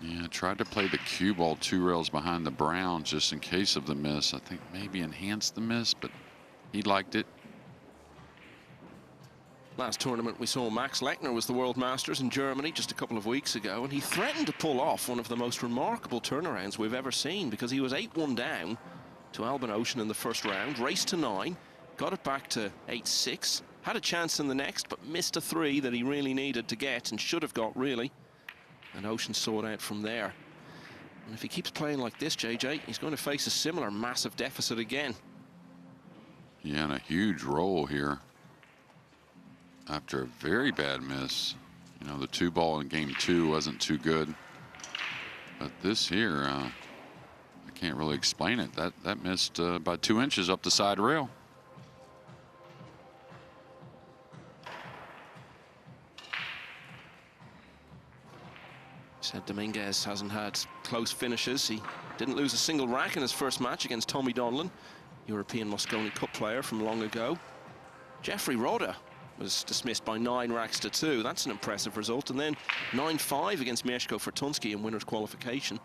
Yeah, tried to play the cue ball 2 rails behind the brown just in case of the miss. I think maybe enhanced the miss, but he liked it. Last tournament we saw Max Lechner was the World Masters in Germany just a couple of weeks ago, and he threatened to pull off one of the most remarkable turnarounds we've ever seen, because he was 8-1 down to Albin Ocean in the first round, raced to 9, got it back to 8-6, had a chance in the next, but missed a 3 that he really needed to get and should have got, really. And Ocean saw it out from there. And if he keeps playing like this, JJ, he's going to face a similar massive deficit again. Yeah, and a huge roll here after a very bad miss. You know, the 2 ball in game 2 wasn't too good, but this here, I can't really explain it. That missed by 2 inches up the side rail. Said Dominguez hasn't had close finishes. He didn't lose a single rack in his first match against Tommy Donlan, European Mosconi Cup player from long ago. Jeffrey Roda was dismissed by 9 racks to 2. That's an impressive result. And then 9-5 against Mieszko Fortunski in winner's qualification.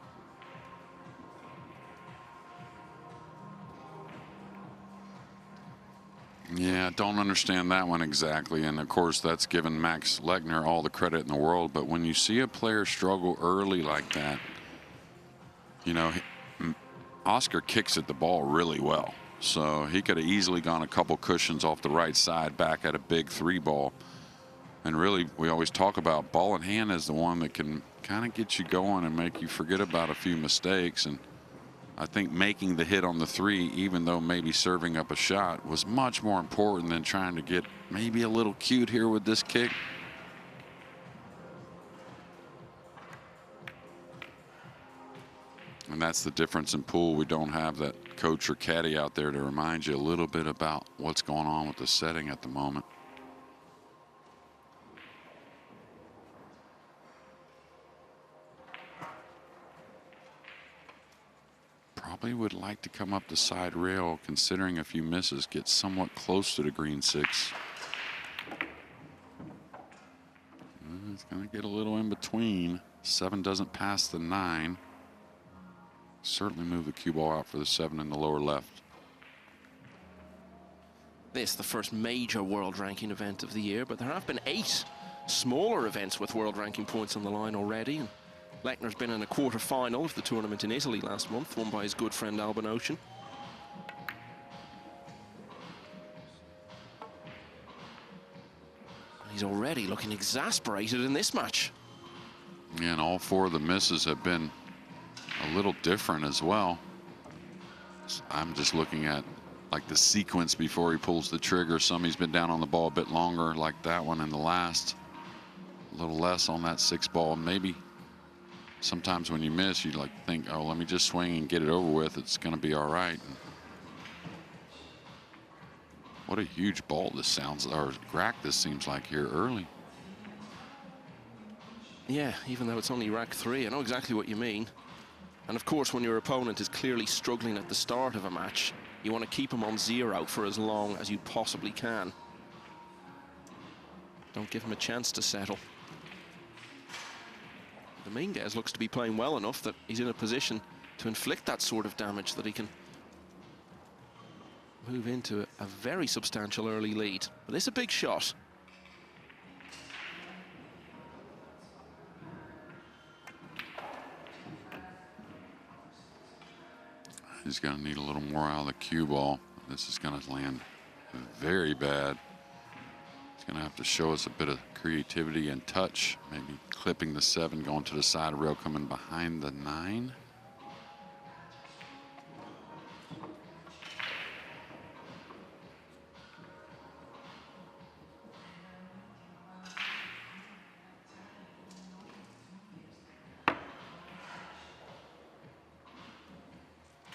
Yeah, don't understand that one exactly. And of course, that's given Max Lechner all the credit in the world. But when you see a player struggle early like that, you know, Oscar kicks at the ball really well. So he could have easily gone a couple cushions off the right side back at a big 3 ball. And really, we always talk about ball in hand is the one that can kind of get you going and make you forget about a few mistakes. And I think making the hit on the 3, even though maybe serving up a shot, was much more important than trying to get maybe a little cute here with this kick. And that's the difference in pool. We don't have that coach or caddy out there to remind you a little bit about what's going on with the setting at the moment. Probably would like to come up the side rail, considering a few misses, get somewhat close to the green 6. It's going to get a little in between. 7 doesn't pass the 9. Certainly move the cue ball out for the 7 in the lower left. This, the first major world ranking event of the year, but there have been 8 smaller events with world ranking points on the line already. And Lechner's been in a quarter-final of the tournament in Italy last month, won by his good friend Albin Ocean. He's already looking exasperated in this match. Yeah, and all 4 of the misses have been a little different as well. I'm just looking at like the sequence before he pulls the trigger. Some he's been down on the ball a bit longer, like that one in the last. A little less on that 6 ball. Maybe sometimes when you miss, you like think, oh, let me just swing and get it over with. It's going to be all right. And what a huge ball this sounds, or rack this seems like here early. Yeah, even though it's only rack 3, I know exactly what you mean. And of course, when your opponent is clearly struggling at the start of a match, you want to keep him on 0 for as long as you possibly can. Don't give him a chance to settle. Dominguez looks to be playing well enough that he's in a position to inflict that sort of damage that he can move into a very substantial early lead. But it's a big shot. He's going to need a little more out of the cue ball. This is going to land very bad. He's going to have to show us a bit of creativity and touch. Maybe clipping the 7, going to the side rail, coming behind the 9.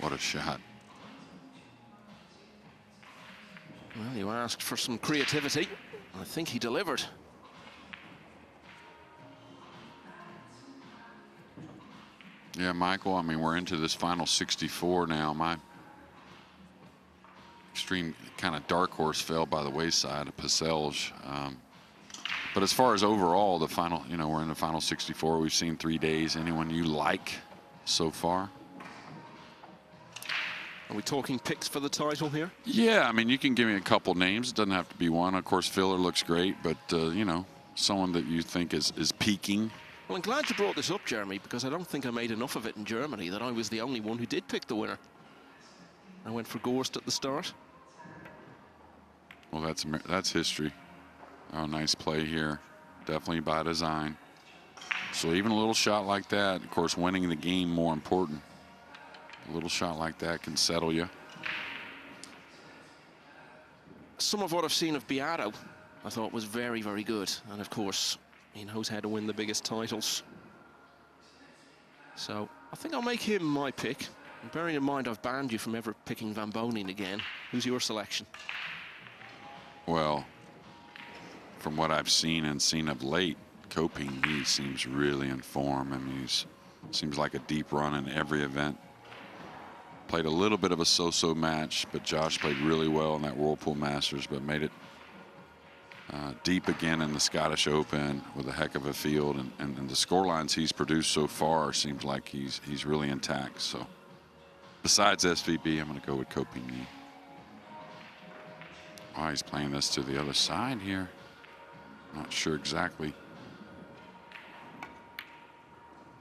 What a shot. Well, you asked for some creativity. I think he delivered. Yeah, Michael, I mean, we're into this final 64 now. My extreme kind of dark horse fell by the wayside of Paselge. But as far as overall, the final, you know, we're in the final 64. We've seen 3 days. Anyone you like so far? Are we talking picks for the title here? Yeah, I mean, you can give me a couple names. It doesn't have to be one. Of course, Filler looks great, but, you know, someone that you think is peaking. Well, I'm glad you brought this up, Jeremy, because I don't think I made enough of it in Germany that I was the only one who did pick the winner. I went for Gorst at the start. Well, that's history. Oh, nice play here. Definitely by design. So even a little shot like that, of course, winning the game more important. A little shot like that can settle you. Some of what I've seen of Beato I thought was very, very good. And of course, he knows how to win the biggest titles. So I think I'll make him my pick. And bearing in mind I've banned you from ever picking Van Bonen again. Who's your selection? Well, from what I've seen of late, Coping, he seems really in form. I mean, seems like a deep run in every event. Played a little bit of a so-so match, but Josh played really well in that Whirlpool Masters, but made it deep again in the Scottish Open with a heck of a field. And the scorelines he's produced so far seems like he's really intact. So besides SVB, I'm going to go with Coping. Oh, he's playing this to the other side here. Not sure exactly.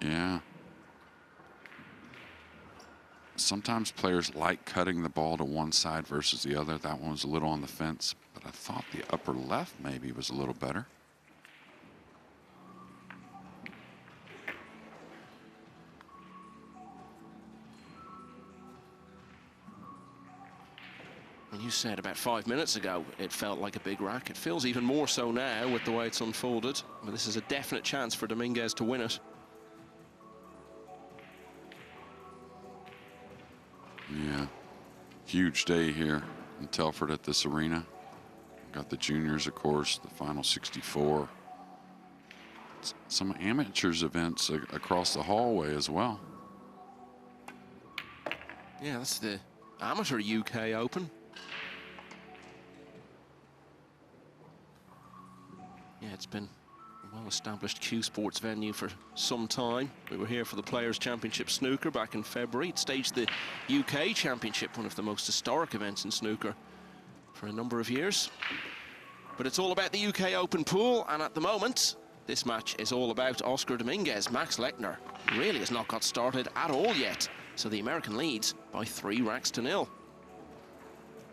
Yeah. Sometimes players like cutting the ball to one side versus the other. That one was a little on the fence, but I thought the upper left maybe was a little better. And you said about 5 minutes ago it felt like a big rack. It feels even more so now with the way it's unfolded. But this is a definite chance for Dominguez to win it. Yeah, huge day here in Telford at this arena. Got the juniors, of course, the final 64. Some amateurs events across the hallway as well. Yeah, that's the Amateur UK Open. Yeah, it's been a well-established Q Sports venue for some time. We were here for the Players' Championship Snooker back in February. It staged the UK Championship, one of the most historic events in snooker for a number of years. But it's all about the UK Open pool, and at the moment, this match is all about Oscar Dominguez. Max Lechner really has not got started at all yet, so the American leads by 3 racks to 0.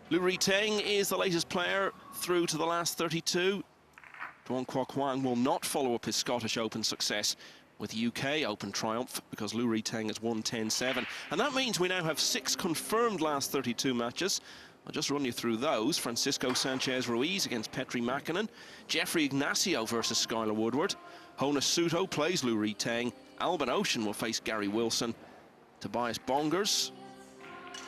Lu Riteng is the latest player through to the last 32. Duong Kwok Hwang will not follow up his Scottish Open success with UK Open triumph because Lu Riteng has won 10-7. And that means we now have 6 confirmed last 32 matches. I'll just run you through those. Francisco Sanchez Ruiz against Petri Makinen. Jeffrey Ignacio versus Skylar Woodward. Hona Suto plays Lu Riteng. Alban Ocean will face Gary Wilson. Tobias Bongers,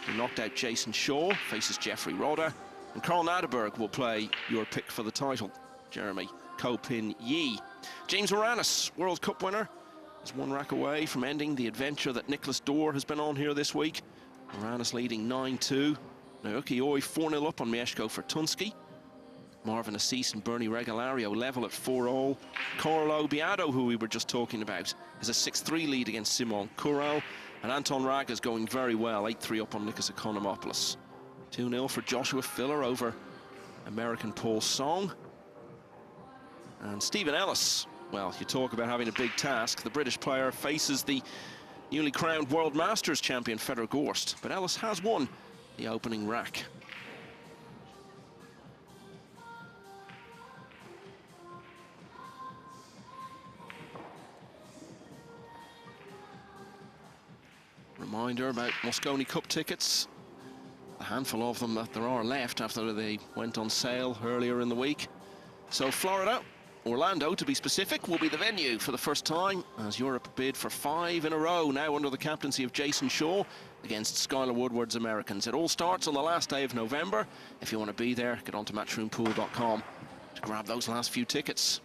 who knocked out Jason Shaw, faces Jeffrey Rodder. And Carl Naderberg will play your pick for the title, Jeremy. Ko Pin Yi. James Moranis, World Cup winner, is 1 rack away from ending the adventure that Nicholas Dorr has been on here this week. Moranis leading 9-2. Naoki Oi 4-0 up on Mieszko Fortunski. Marvin Assis and Bernie Regalario level at 4-all. Carlo Beato, who we were just talking about, is a 6-3 lead against Simon Kural. And Anton Raga's going very well, 8-3 up on Nikos Economopoulos. 2-0 for Joshua Filler over American Paul Song. And Stephen Ellis, well, you talk about having a big task. The British player faces the newly crowned World Masters champion, Fedor Gorst. But Ellis has won the opening rack. Reminder about Mosconi Cup tickets. A handful of them that there are left after they went on sale earlier in the week. So Florida, Orlando to be specific, will be the venue for the first time as Europe bid for 5 in a row now under the captaincy of Jason Shaw. against Skylar Woodward's Americans. It all starts on the last day of November. If you want to be there, get on to matchroompool.com to grab those last few tickets.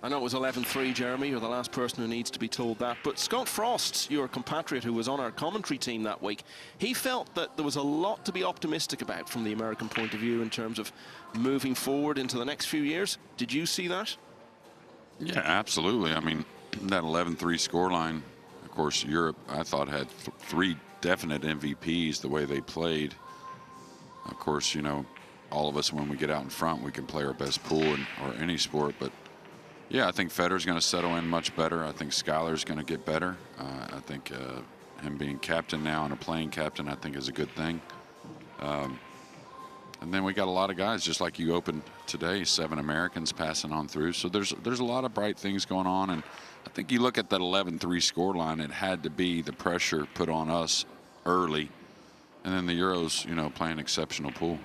I know it was 11-3, Jeremy. You're the last person who needs to be told that. But Scott Frost, your compatriot who was on our commentary team that week, he felt that there was a lot to be optimistic about from the American point of view in terms of moving forward into the next few years. Did you see that? Yeah, absolutely. I mean, that 11-3 scoreline, of course, Europe, I thought, had three definite MVPs the way they played. Of course, you know, all of us, when we get out in front, we can play our best pool or any sport, but yeah, I think Federer's going to settle in much better. I think Skylar's going to get better. I think him being captain now and a playing captain, I think, is a good thing. And then we got a lot of guys, just like you opened today, 7 Americans passing on through. So there's a lot of bright things going on. And I think you look at that 11-3 scoreline, it had to be the pressure put on us early. And then the Euros, you know, playing exceptional pool.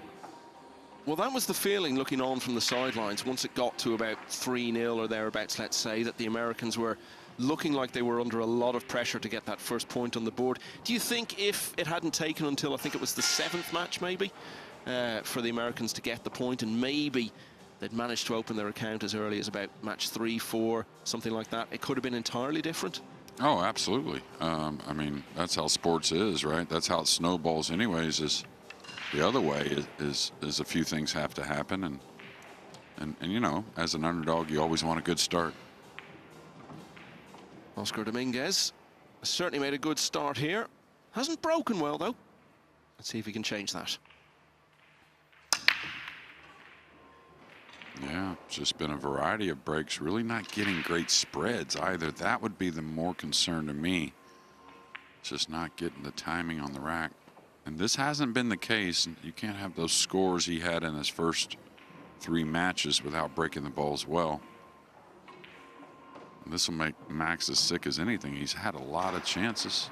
Well, that was the feeling looking on from the sidelines once it got to about 3-0 or thereabouts, let's say, that the Americans were looking like they were under a lot of pressure to get that first point on the board. Do you think if it hadn't taken until, I think it was the 7th match maybe, for the Americans to get the point, and maybe they'd managed to open their account as early as about match 3, 4, something like that, it could have been entirely different? Oh, absolutely. I mean, that's how sports is, right? That's how it snowballs anyways, is the other way is a few things have to happen, and you know, as an underdog, you always want a good start. Oscar Dominguez has certainly made a good start here. Hasn't broken well, though. Let's see if he can change that. Yeah, it's just been a variety of breaks, really not getting great spreads either. That would be the more concern to me. Just not getting the timing on the rack. And this hasn't been the case. You can't have those scores he had in his first 3 matches without breaking the balls well. And this will make Max as sick as anything. He's had a lot of chances.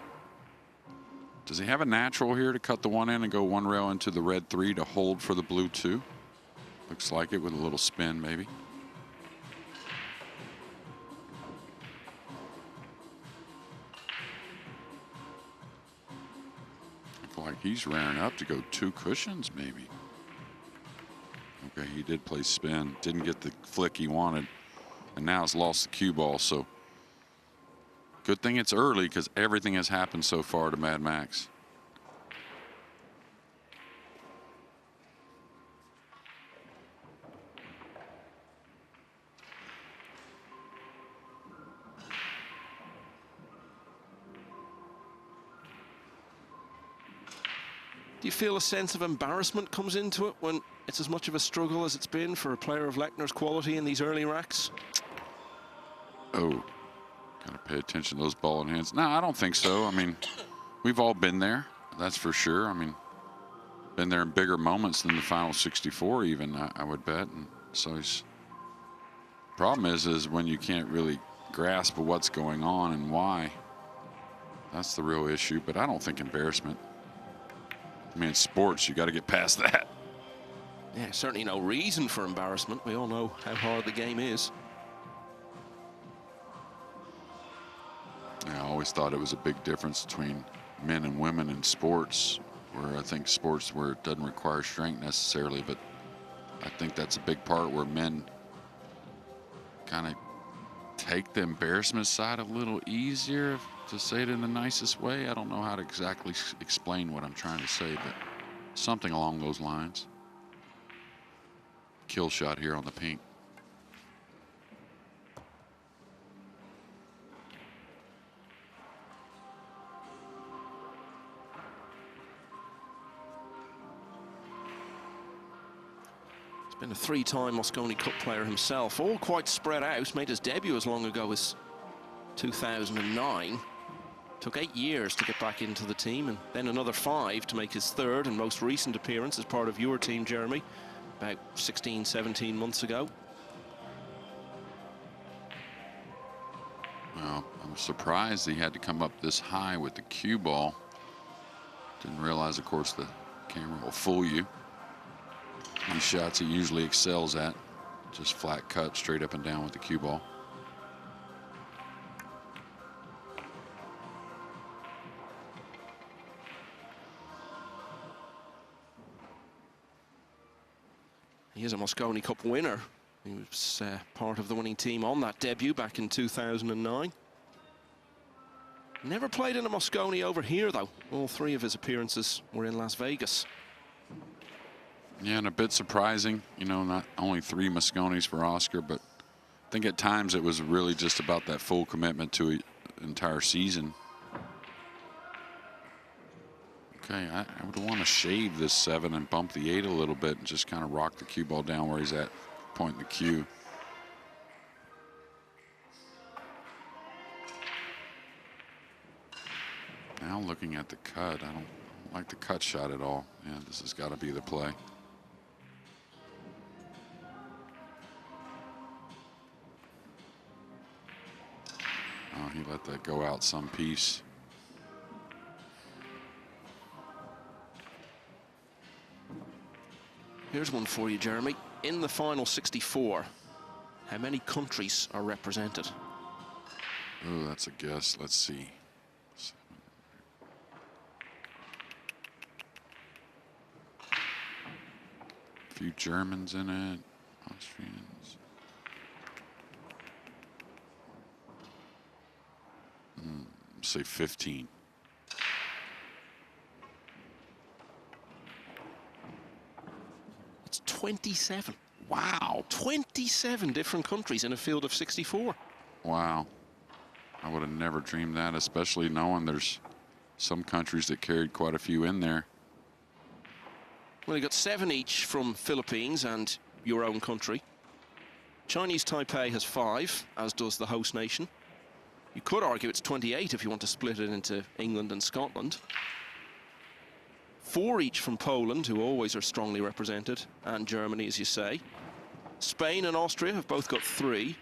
Does he have a natural here to cut the one in and go one rail into the red 3 to hold for the blue 2? Looks like it with a little spin maybe. Like he's rearing up to go 2 cushions maybe. Okay, he did play spin, didn't get the flick he wanted, and now has lost the cue ball. So good thing it's early, because everything has happened so far to Mad Max. Do you feel a sense of embarrassment comes into it when it's as much of a struggle as it's been for a player of Lechner's quality in these early racks? Oh, gotta pay attention to those ball in hands. No, I don't think so. I mean, we've all been there, that's for sure. I mean, been there in bigger moments than the final 64 even, I would bet. And so he's, problem is when you can't really grasp what's going on and why. That's the real issue, but I don't think embarrassment. I mean, it's sports, you got to get past that. Yeah, certainly no reason for embarrassment. We all know how hard the game is. Yeah, I always thought it was a big difference between men and women in sports, where I think sports where it doesn't require strength necessarily, but I think that's a big part where men kind of take the embarrassment side a little easier, to say it in the nicest way. I don't know how to exactly explain what I'm trying to say, but something along those lines. Kill shot here on the pink. He's been a 3-time Mosconi Cup player himself, all quite spread out. Made his debut as long ago as 2009. Took 8 years to get back into the team, and then another 5 to make his 3rd and most recent appearance as part of your team, Jeremy, about 16, 17 months ago. Well, I'm surprised he had to come up this high with the cue ball. Didn't realize, of course, the camera will fool you. These shots he usually excels at. Just flat cut straight up and down with the cue ball. He is a Mosconi Cup winner. He was part of the winning team on that debut back in 2009. Never played in a Mosconi over here, though. All 3 of his appearances were in Las Vegas. Yeah, and a bit surprising, you know, not only 3 Mosconis for Oscar, but I think at times it was really just about that full commitment to an entire season. Okay, I would want to shave this 7 and bump the 8 a little bit and just kind of rock the cue ball down where he's at, point the cue. Now looking at the cut, I don't like the cut shot at all. Yeah, this has got to be the play. Oh, he let that go out some piece. Here's one for you, Jeremy. In the final 64, how many countries are represented? Oh, that's a guess. Let's see. A few Germans in it, Austrians. Say 15. It's 27. Wow. 27 different countries in a field of 64. Wow. I would have never dreamed that, especially knowing there's some countries that carried quite a few in there. Well, you got 7 each from Philippines and your own country. Chinese Taipei has 5, as does the host nation. You could argue it's 28 if you want to split it into England and Scotland. 4 each from Poland, who always are strongly represented, and Germany, as you say. Spain and Austria have both got 3.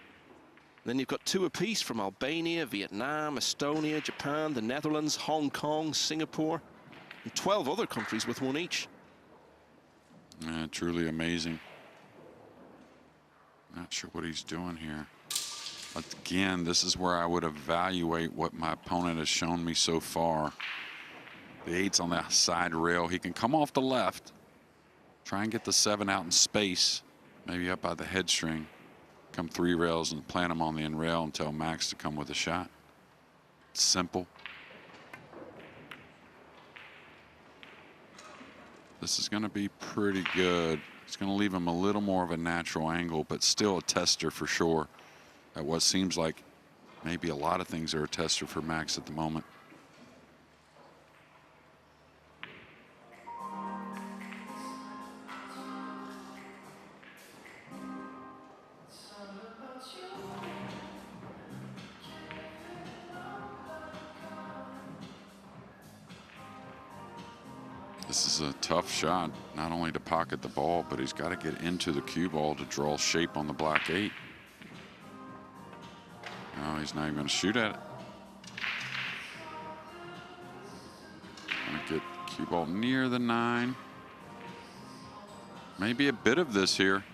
Then you've got 2 apiece from Albania, Vietnam, Estonia, Japan, the Netherlands, Hong Kong, Singapore, and 12 other countries with 1 each. Yeah, truly amazing. Not sure what he's doing here. Again, this is where I would evaluate what my opponent has shown me so far. The 8's on the side rail. He can come off the left, try and get the 7 out in space, maybe up by the head string, come 3 rails and plant him on the end rail and tell Max to come with a shot. It's simple. This is going to be pretty good. It's going to leave him a little more of a natural angle, but still a tester for sure. At what seems like maybe a lot of things are a tester for Max at the moment. This is a tough shot, not only to pocket the ball, but he's got to get into the cue ball to draw shape on the black 8. No, he's not even going to shoot at it. Going to get cue ball near the 9. Maybe a bit of this here.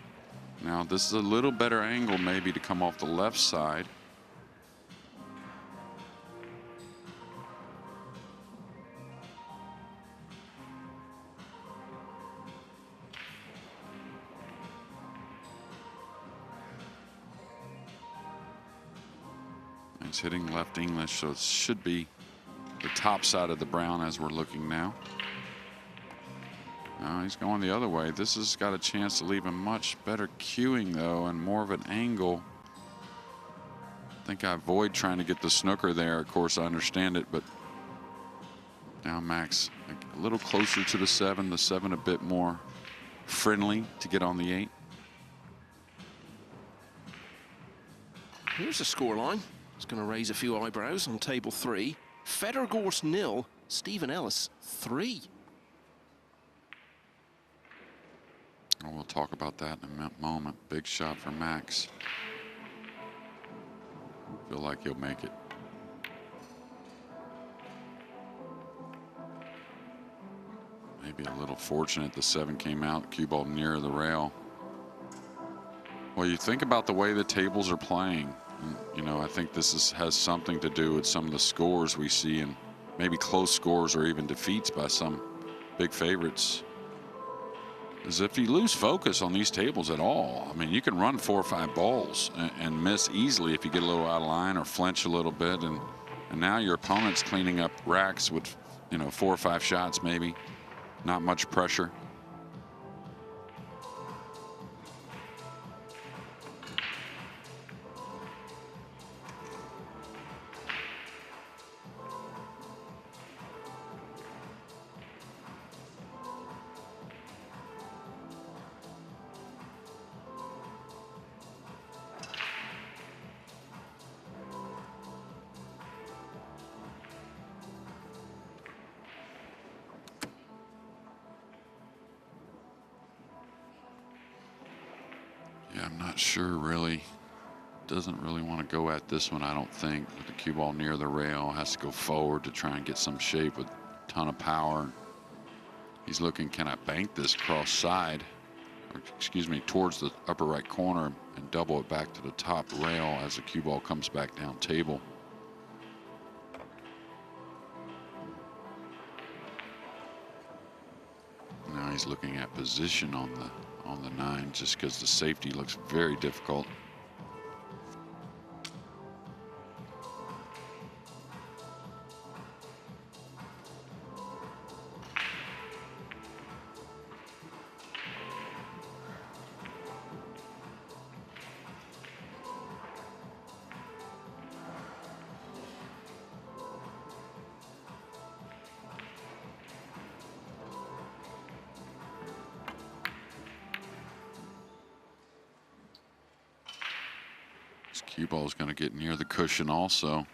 Now, this is a little better angle maybe to come off the left side. He's hitting left English, so it should be the top side of the brown as we're looking now. No, he's going the other way. This has got a chance to leave him much better cueing, though, and more of an angle. I think I avoid trying to get the snooker there. Of course, I understand it, but now Max a little closer to the 7 a bit more friendly to get on the 8. Here's the scoreline. It's going to raise a few eyebrows on table 3. Federgors 0, Stephen Ellis 3. Well, we'll talk about that in a moment. Big shot for Max. Feel like he'll make it. Maybe a little fortunate the 7 came out, cue ball near the rail. Well, Well, you think about the way the tables are playing. And, you know, I think this has something to do with some of the scores we see, and maybe close scores or even defeats by some big favorites. Is if you lose focus on these tables at all, I mean, you can run 4 or 5 balls and miss easily if you get a little out of line or flinch a little bit, and now your opponent's cleaning up racks with, you know, 4 or 5 shots maybe, not much pressure. Yeah, I'm not sure really. Doesn't really want to go at this one, I don't think. With the cue ball near the rail, has to go forward to try and get some shape with a ton of power. He's looking, can I bank this cross side, or excuse me, towards the upper right corner and double it back to the top rail as the cue ball comes back down table. Now he's looking at position on the 9, just because the safety looks very difficult. This cue ball is going to get near the cushion also.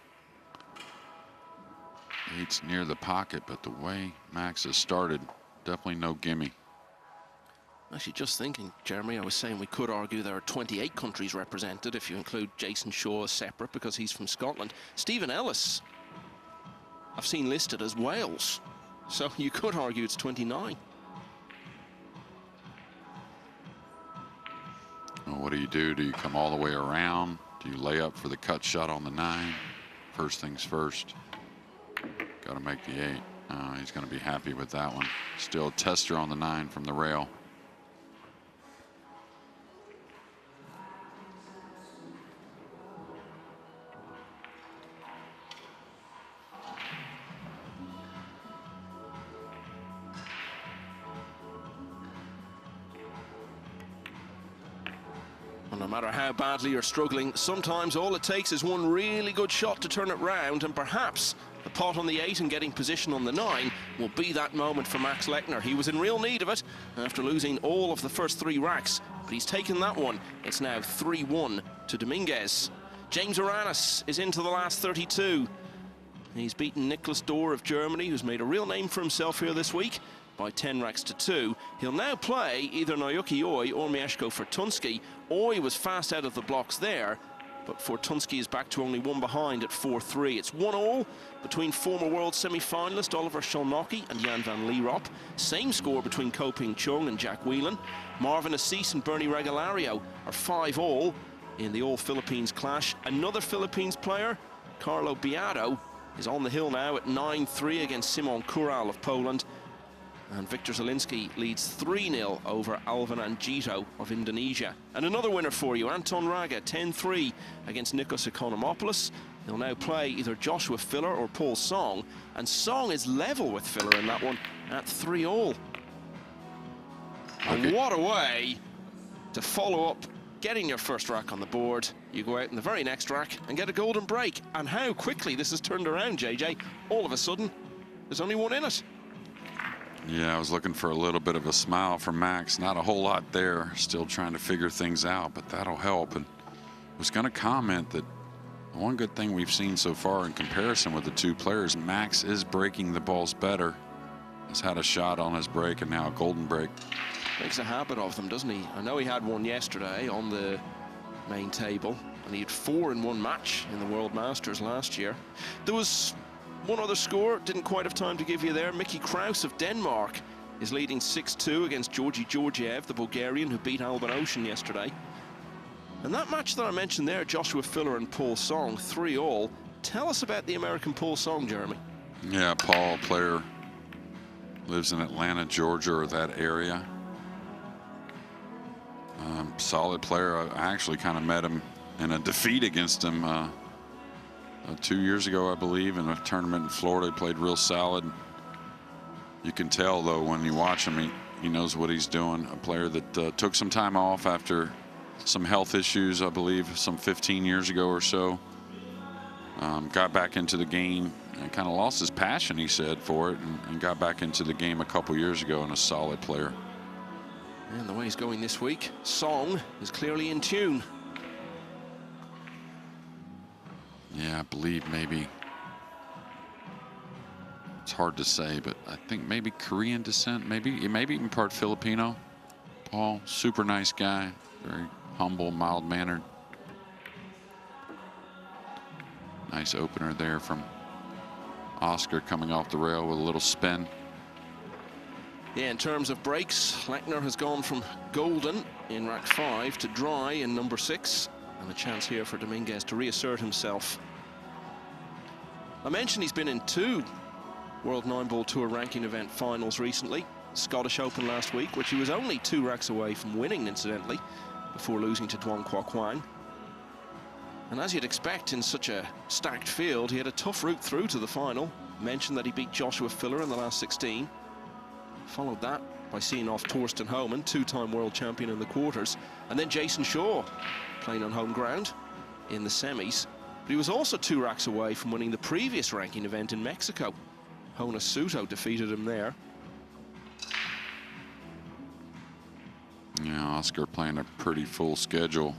8's near the pocket, but the way Max has started, definitely no gimme. Actually, just thinking, Jeremy, I was saying we could argue there are 28 countries represented if you include Jason Shaw as separate because he's from Scotland. Stephen Ellis, I've seen listed as Wales, so you could argue it's 29. Well, what do? Do you come all the way around? Do you lay up for the cut shot on the 9? First things first. Got to make the 8. He's going to be happy with that one. Still a tester on the 9 from the rail. No matter how badly you're struggling, sometimes all it takes is one really good shot to turn it round, and perhaps the pot on the 8 and getting position on the 9 will be that moment for Max Lechner. He was in real need of it after losing all of the first 3 racks, but he's taken that one. It's now 3-1 to Dominguez. James Aranis is into the last 32. He's beaten Nicholas Dorr of Germany, who's made a real name for himself here this week, by 10 racks to 2. He'll now play either Naoki Oi or Mieszko Fortunski. Oi was fast out of the blocks there, but Fortunski is back to only 1 behind at 4-3. It's 1-1 between former world semi-finalist Oliver Szolnocki and Jan van Lierop. Same score between Ko Ping Chung and Jack Whelan. Marvin Assis and Bernie Regalario are 5-all in the all-Philippines clash. Another Philippines player, Carlo Biado, is on the hill now at 9-3 against Simon Kural of Poland. And Victor Zielinski leads 3-0 over Alvin Anggito of Indonesia. And another winner for you, Anton Raga, 10-3 against Nikos Economopoulos. He'll now play either Joshua Filler or Paul Song. And Song is level with Filler in that one at 3-all. And what a way to follow up getting your first rack on the board. You go out in the very next rack and get a golden break. And how quickly this has turned around, JJ. All of a sudden, there's only one in it. Yeah, I was looking for a little bit of a smile from Max. Not a whole lot there. Still trying to figure things out, but that'll help. And I was going to comment that the one good thing we've seen so far in comparison with the 2 players, Max is breaking the balls better. He's had a shot on his break and now a golden break. Makes a habit of them, doesn't he? I know he had one yesterday on the main table, and he had 4 in one match in the World Masters last year. There was one other score, didn't quite have time to give you there. Mickey Kraus of Denmark is leading 6-2 against Georgi Georgiev, the Bulgarian who beat Alban Ocean yesterday. And that match that I mentioned there, Joshua Filler and Paul Song, 3-all. Tell us about the American Paul Song, Jeremy. Yeah, Paul, player, lives in Atlanta, Georgia, or that area. Solid player. I actually kind of met him in a defeat against him 2 years ago, I believe, in a tournament in Florida. He played real solid. You can tell, though, when you watch him, he knows what he's doing. A player that took some time off after some health issues, I believe, some 15 years ago or so. Got back into the game and kind of lost his passion, he said, for it, and got back into the game a couple years ago, and a solid player. And the way he's going this week, Song is clearly in tune. Yeah, I believe maybe, it's hard to say, but I think maybe Korean descent, maybe even part Filipino. Paul, super nice guy, very humble, mild-mannered. Nice opener there from Oscar, coming off the rail with a little spin. Yeah, in terms of breaks, Lechner has gone from golden in rack 5 to dry in number 6. And a chance here for Dominguez to reassert himself. I mentioned he's been in 2 World Nineball Tour ranking event finals recently. Scottish Open last week, which he was only 2 racks away from winning, incidentally, before losing to Duan Kwa Kwang. And as you'd expect in such a stacked field, he had a tough route through to the final. Mentioned that he beat Joshua Filler in the last 16. Followed that by seeing off Torsten Homan, 2-time world champion in the quarters. And then Jason Shaw, playing on home ground in the semis. But he was also 2 racks away from winning the previous ranking event in Mexico. Hona Suto defeated him there. Yeah, Oscar playing a pretty full schedule.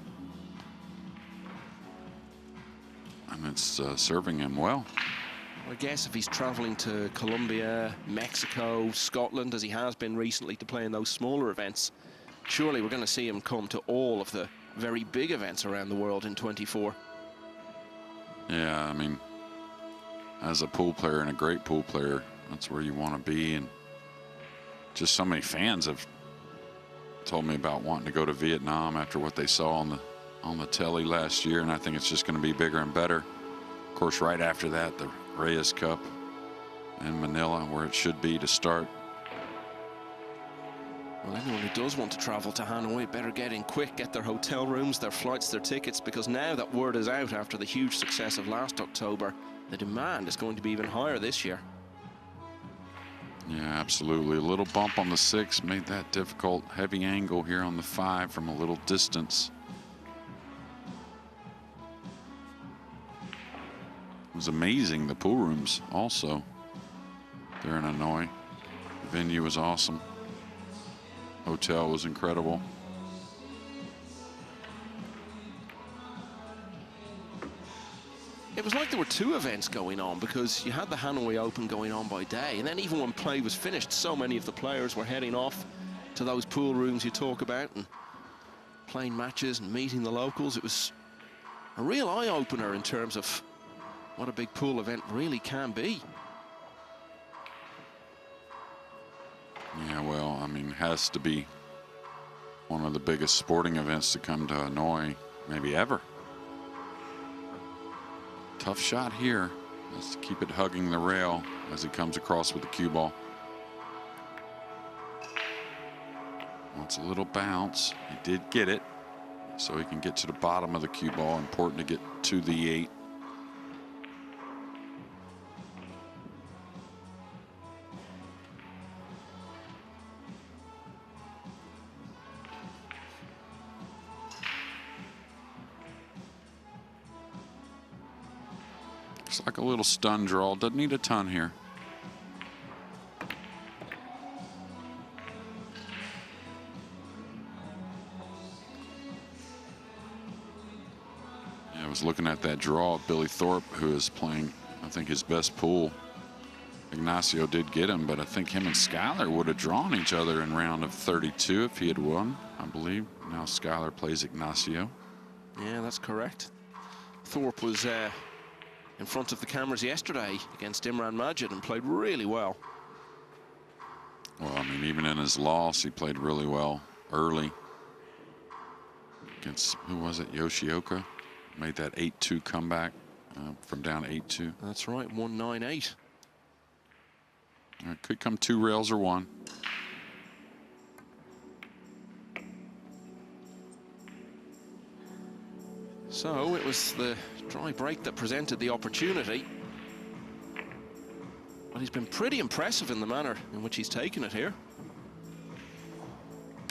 And it's serving him well. I guess if he's traveling to Colombia, Mexico, Scotland, as he has been recently, to play in those smaller events, surely we're going to see him come to all of the very big events around the world in 24. Yeah, I mean, as a pool player and a great pool player, that's where you want to be. And just so many fans have told me about wanting to go to Vietnam after what they saw on the telly last year, and I think it's just going to be bigger and better. Of course, right after that, the Ruiz Cup in Manila, where it should be to start. Well, anyone who does want to travel to Hanoi better get in quick, get their hotel rooms, their flights, their tickets, because now that word is out after the huge success of last October, the demand is going to be even higher this year. Yeah, absolutely. A little bump on the 6 made that difficult. Heavy angle here on the 5 from a little distance. It was amazing, the pool rooms also there in Hanoi. The venue was awesome. Hotel was incredible. It was like there were 2 events going on, because you had the Hanoi Open going on by day, and then even when play was finished, so many of the players were heading off to those pool rooms you talk about and playing matches and meeting the locals. It was a real eye-opener in terms of what a big pool event really can be. Yeah, well, I mean, it has to be one of the biggest sporting events to come to Hanoi, maybe ever. Tough shot here. Let's keep it hugging the rail as he comes across with the cue ball. Wants a little bounce. He did get it, so he can get to the bottom of the cue ball. Important to get to the 8. Looks like a little stun draw. Doesn't need a ton here. Yeah, I was looking at that draw of Billy Thorpe, who is playing, I think, his best pool. Ignacio did get him, but I think him and Skyler would have drawn each other in round of 32 if he had won, I believe. Now Skyler plays Ignacio. Yeah, that's correct. Thorpe was in front of the cameras yesterday against Imran Majid and played really well. Well, I mean, even in his loss, he played really well early. against, who was it, Yoshioka? Made that 8-2 comeback from down 8-2. That's right, 198. It could come 2 rails or 1. So it was the dry break that presented the opportunity. But he's been pretty impressive in the manner in which he's taken it here.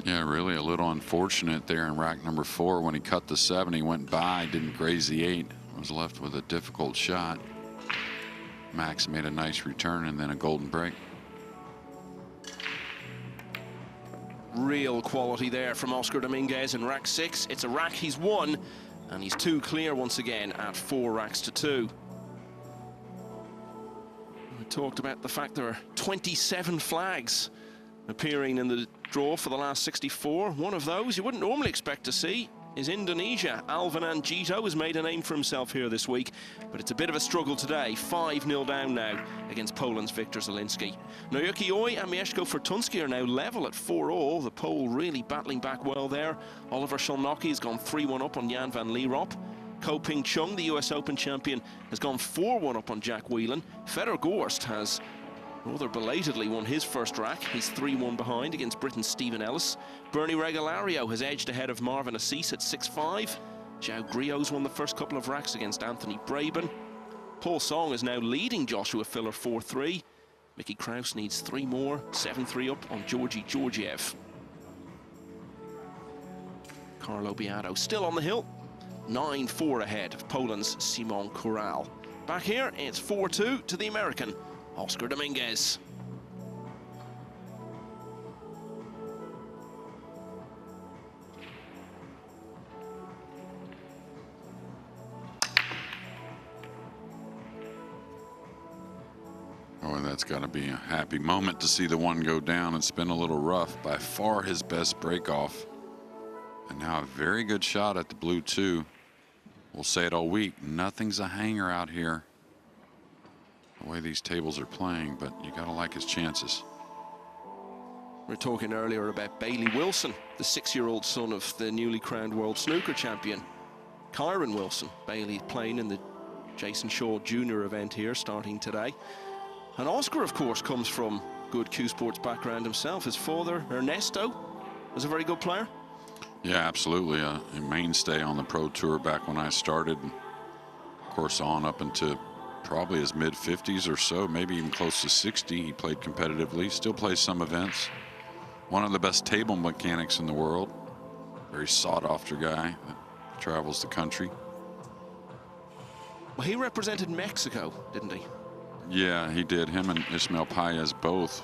Yeah, really a little unfortunate there in rack number 4 when he cut the 7. He went by, didn't graze the 8. Was left with a difficult shot. Max made a nice return and then a golden break. Real quality there from Oscar Dominguez in rack 6. It's a rack he's won, and he's 2 clear once again at 4 racks to 2. We talked about the fact there are 27 flags appearing in the draw for the last 64. One of those you wouldn't normally expect to see is Indonesia. Alvin Anggito has made a name for himself here this week, but it's a bit of a struggle today. 5-0 down now against Poland's Viktor Zielinski. Naoyuki Oi and Mieszko Fortunski are now level at 4-all. The Pole really battling back well there. Oliver Szolnocki has gone 3-1 up on Jan van Lierop. Ko Ping Chung, the US Open champion, has gone 4-1 up on Jack Whelan. Fedor Gorst has rather belatedly won his first rack. He's 3-1 behind against Britain's Stephen Ellis. Bernie Regalario has edged ahead of Marvin Assis at 6-5. João Griot's won the first couple of racks against Anthony Braben. Paul Song is now leading Joshua Filler 4-3. Mickey Kraus needs 3 more, 7-3 up on Georgi Georgiev. Carlo Beato still on the hill, 9-4 ahead of Poland's Simon Corral. Back here, it's 4-2 to the American Oscar Dominguez. Oh, and that's got to be a happy moment to see the one go down. It's been a little rough. By far his best break off. And now a very good shot at the blue 2. We'll say it all week. Nothing's a hanger out here, the way these tables are playing, but you got to like his chances. We were talking earlier about Bailey Wilson, the 6-year-old son of the newly crowned world snooker champion, Kyron Wilson. Bailey playing in the Jason Shaw Jr. event here starting today. And Oscar, of course, comes from good Q Sports background himself. His father, Ernesto, was a very good player. Yeah, absolutely. A mainstay on the pro tour back when I started. And of course, on up into probably his mid-50s or so, maybe even close to 60. He played competitively, still plays some events. One of the best table mechanics in the world. Very sought-after guy that travels the country. Well, he represented Mexico, didn't he? Yeah, he did. Him and Ismael Paez both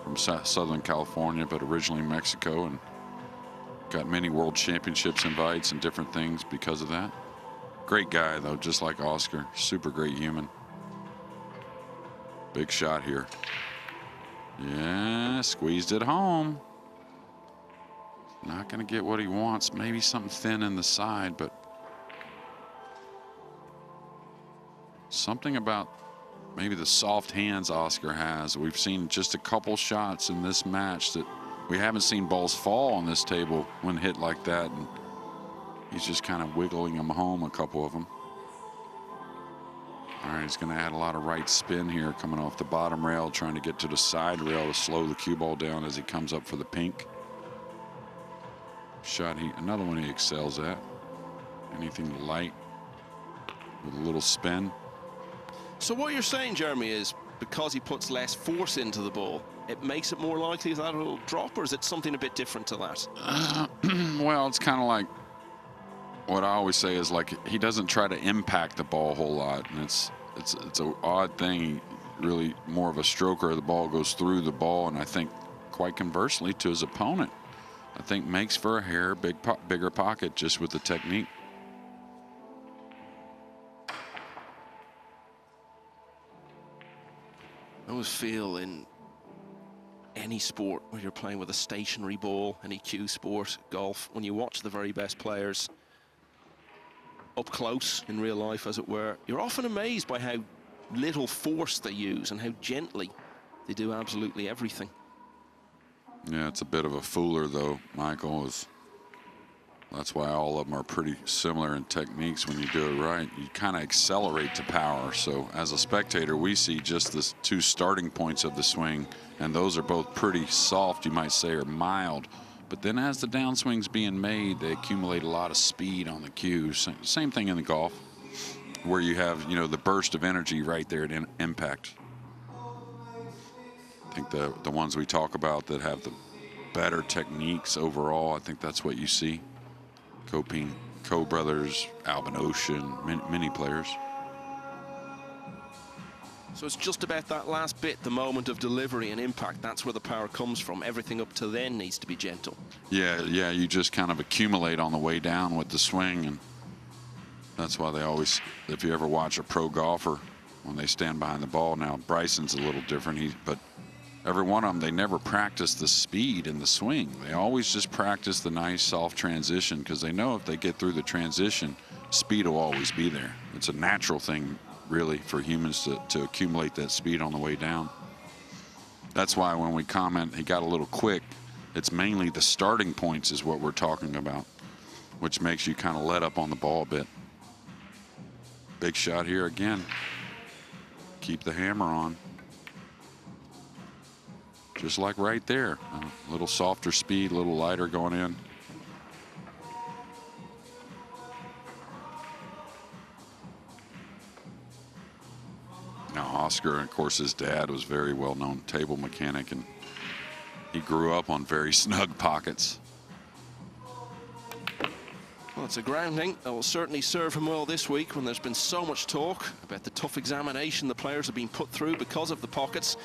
from Southern California, but originally Mexico, and got many world championships invites and different things because of that. Great guy, though, just like Oscar. Super great human. Big shot here. Yeah, squeezed it home. Not going to get what he wants. Maybe something thin in the side, but something about maybe the soft hands Oscar has. We've seen just a couple shots in this match that we haven't seen balls fall on this table when hit like that, and he's just kind of wiggling them home, a couple of them. All right, he's going to add a lot of right spin here, coming off the bottom rail, trying to get to the side rail to slow the cue ball down as he comes up for the pink. Shot, another one he excels at. Anything light with a little spin. So what you're saying, Jeremy, is because he puts less force into the ball, it makes it more likely that it'll drop, or is it something a bit different to that? Well, it's kind of like what I always say is, like, he doesn't try to impact the ball a whole lot, and it's an odd thing. He really more of a stroker. The ball goes through the ball, and I think quite conversely to his opponent, I think makes for a hair bigger pocket just with the technique. I always feel in any sport where you're playing with a stationary ball, any cue sport, golf, when you watch the very best players up close in real life, as it were, you're often amazed by how little force they use and how gently they do absolutely everything. Yeah, it's a bit of a fooler, though, Michael. That's why all of them are pretty similar in techniques. When you do it right, you kind of accelerate to power. So as a spectator, we see just the two starting points of the swing, and those are both pretty soft, you might say, or mild. But then as the downswing's being made, they accumulate a lot of speed on the cue. Same thing in the golf, where you have, you know, the burst of energy right there at impact. I think the ones we talk about that have the better techniques overall, I think that's what you see. Copine, Co-Brothers, Alvin Ocean, many players. So it's just about that last bit, the moment of delivery and impact. That's where the power comes from. Everything up to then needs to be gentle. Yeah, you just kind of accumulate on the way down with the swing, and that's why they always, if you ever watch a pro golfer, when they stand behind the ball, now Bryson's a little different, but every one of them, they never practice the speed in the swing. They always just practice the nice soft transition, because they know if they get through the transition, speed will always be there. It's a natural thing, really, for humans to accumulate that speed on the way down. That's why when we comment he got a little quick, it's mainly the starting points is what we're talking about, which makes you kind of let up on the ball a bit. Big shot here again. Keep the hammer on. Just like right there, a little softer speed, a little lighter going in. Now Oscar, and of course his dad was very well-known table mechanic, and he grew up on very snug pockets. Well, it's a grounding that will certainly serve him well this week, when there's been so much talk about the tough examination the players have been put through because of the pockets.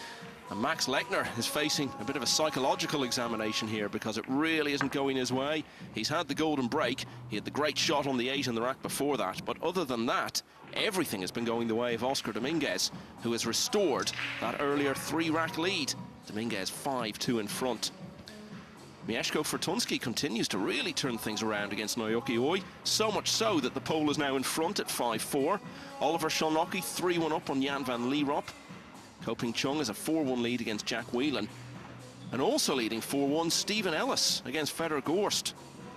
And Max Lechner is facing a bit of a psychological examination here, because it really isn't going his way. He's had the golden break. He had the great shot on the 8 in the rack before that. But other than that, everything has been going the way of Oscar Dominguez, who has restored that earlier 3-rack lead. Dominguez 5-2 in front. Mieszko Fortunski continues to really turn things around against Naoki Oi, so much so that the pole is now in front at 5-4. Oliver Szolnocki 3-1 up on Jan van Lierop. Coping Chung has a 4-1 lead against Jack Whelan. And also leading 4-1, Stephen Ellis against Federer Gorst.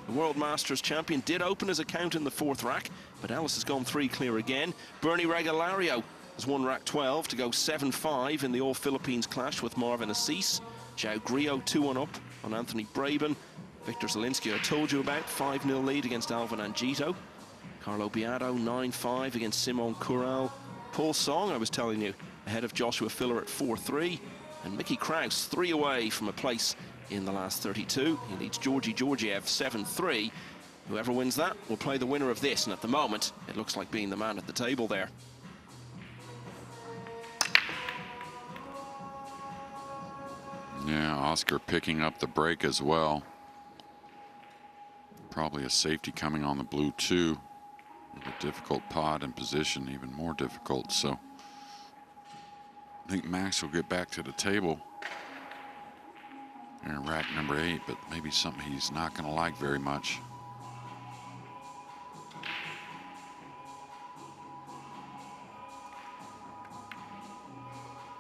The World Masters champion did open his account in the 4th rack, but Ellis has gone 3 clear again. Bernie Regalario has won rack 12 to go 7-5 in the All-Philippines clash with Marvin Assis. João Grillo 2-1 up on Anthony Braben. Victor Zielinski, I told you about, 5-0 lead against Alvin Angito. Carlo Biado 9-5 against Simon Corral. Paul Song, I was telling you, ahead of Joshua Filler at 4-3. And Mickey Kraus 3 away from a place in the last 32. He leads Georgi Georgiev 7-3. Whoever wins that will play the winner of this, and at the moment it looks like being the man at the table there. Yeah, Oscar picking up the break as well. Probably a safety coming on the blue too. With a difficult pot and position, even more difficult. So I think Max will get back to the table in rack number 8, but maybe something he's not going to like very much.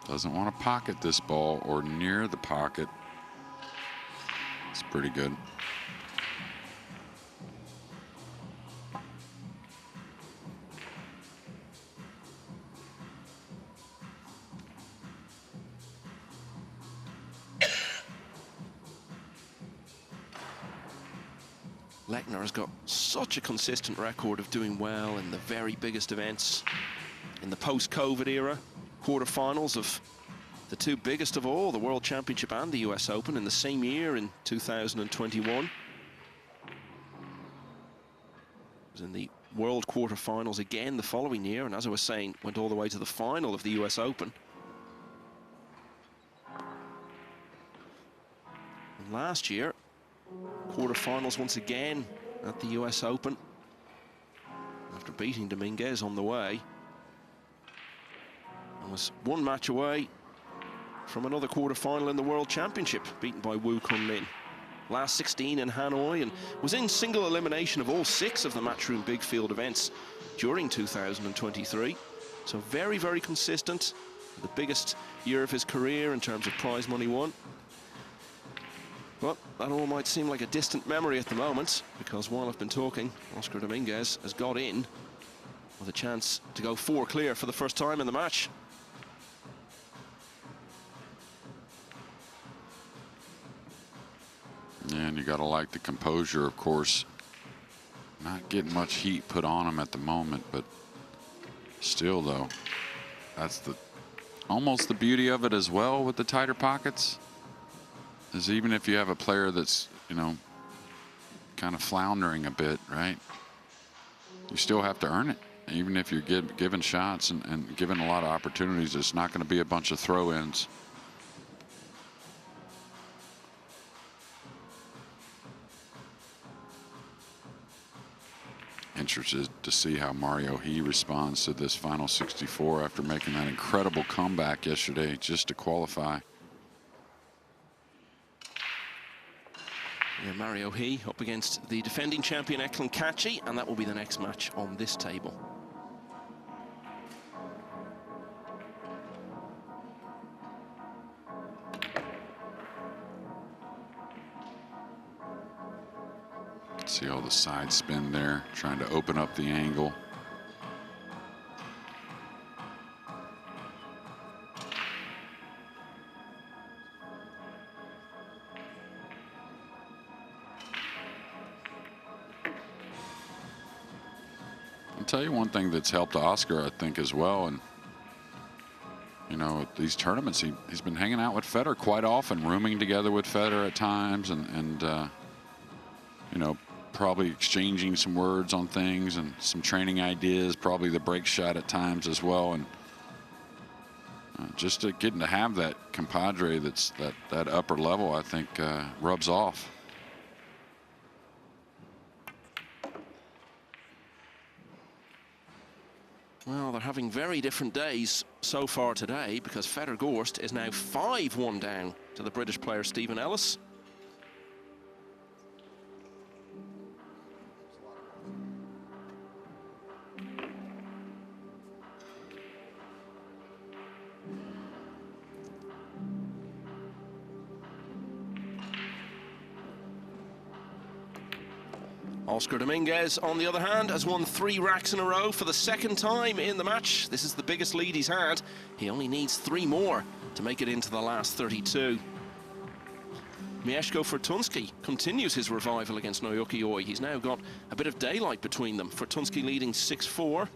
Doesn't want to pocket this ball or near the pocket. It's pretty good. Lechner has got such a consistent record of doing well in the very biggest events. In the post-COVID era, quarterfinals of the 2 biggest of all, the World Championship and the US Open, in the same year in 2021. Was in the World quarterfinals again the following year, and as I was saying, went all the way to the final of the US Open. And last year, quarterfinals once again at the US Open, after beating Dominguez on the way, and was 1 match away from another quarterfinal in the World Championship, beaten by Wu Kunlin. Last 16 in Hanoi, and was in single elimination of all 6 of the Matchroom Big Field events during 2023. So very, very consistent. The biggest year of his career in terms of prize money won. Well, that all might seem like a distant memory at the moment, because while I've been talking, Oscar Dominguez has got in with a chance to go 4 clear for the first time in the match. And you got to like the composure, of course. Not getting much heat put on him at the moment, but still, though, that's almost the beauty of it as well with the tighter pockets. Is even if you have a player that's, you know, kind of floundering a bit, right? You still have to earn it. Even if you're given shots and given a lot of opportunities, it's not going to be a bunch of throw-ins. Interested to see how Mario He responds to this final 64 after making that incredible comeback yesterday just to qualify. Yeah, Mario He up against the defending champion Eklan Kachi, and that will be the next match on this table. See all the side spin there, trying to open up the angle. I'll tell you one thing that's helped Oscar, I think, as well. And, you know, at these tournaments, he's been hanging out with Federer quite often, rooming together with Federer at times, and you know, probably exchanging some words on things and some training ideas, probably the break shot at times as well. And just getting to have that compadre that's that upper level, I think, rubs off. Well, they're having very different days so far today, because Feder Gorst is now 5-1 down to the British player Stephen Ellis. Oscar Dominguez, on the other hand, has won 3 racks in a row for the second time in the match. This is the biggest lead he's had. He only needs 3 more to make it into the last 32. Mieszko Fortunski continues his revival against Naoki Oi. He's now got a bit of daylight between them. Fortunski leading 6-4.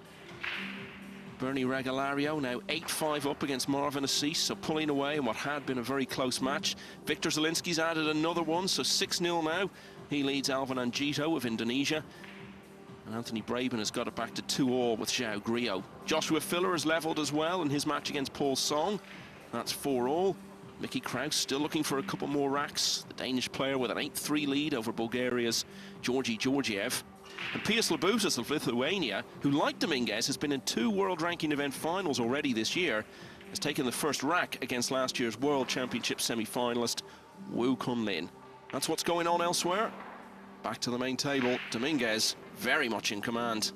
Bernie Regalario now 8-5 up against Marvin Assis, so pulling away in what had been a very close match. Victor Zielinski's added another one, so 6-0 now. He leads Alvin Anjito of Indonesia. And Anthony Braben has got it back to 2-all with Zhao Griot. Joshua Filler has levelled as well in his match against Paul Song. That's 4-all. Mickey Kraus still looking for a couple more racks. The Danish player with an 8-3 lead over Bulgaria's Georgi Georgiev. And Pius Labutas of Lithuania, who, like Dominguez, has been in 2 world ranking event finals already this year, has taken the first rack against last year's World Championship semi-finalist Wu Kunlin. That's what's going on elsewhere. Back to the main table, Dominguez very much in command.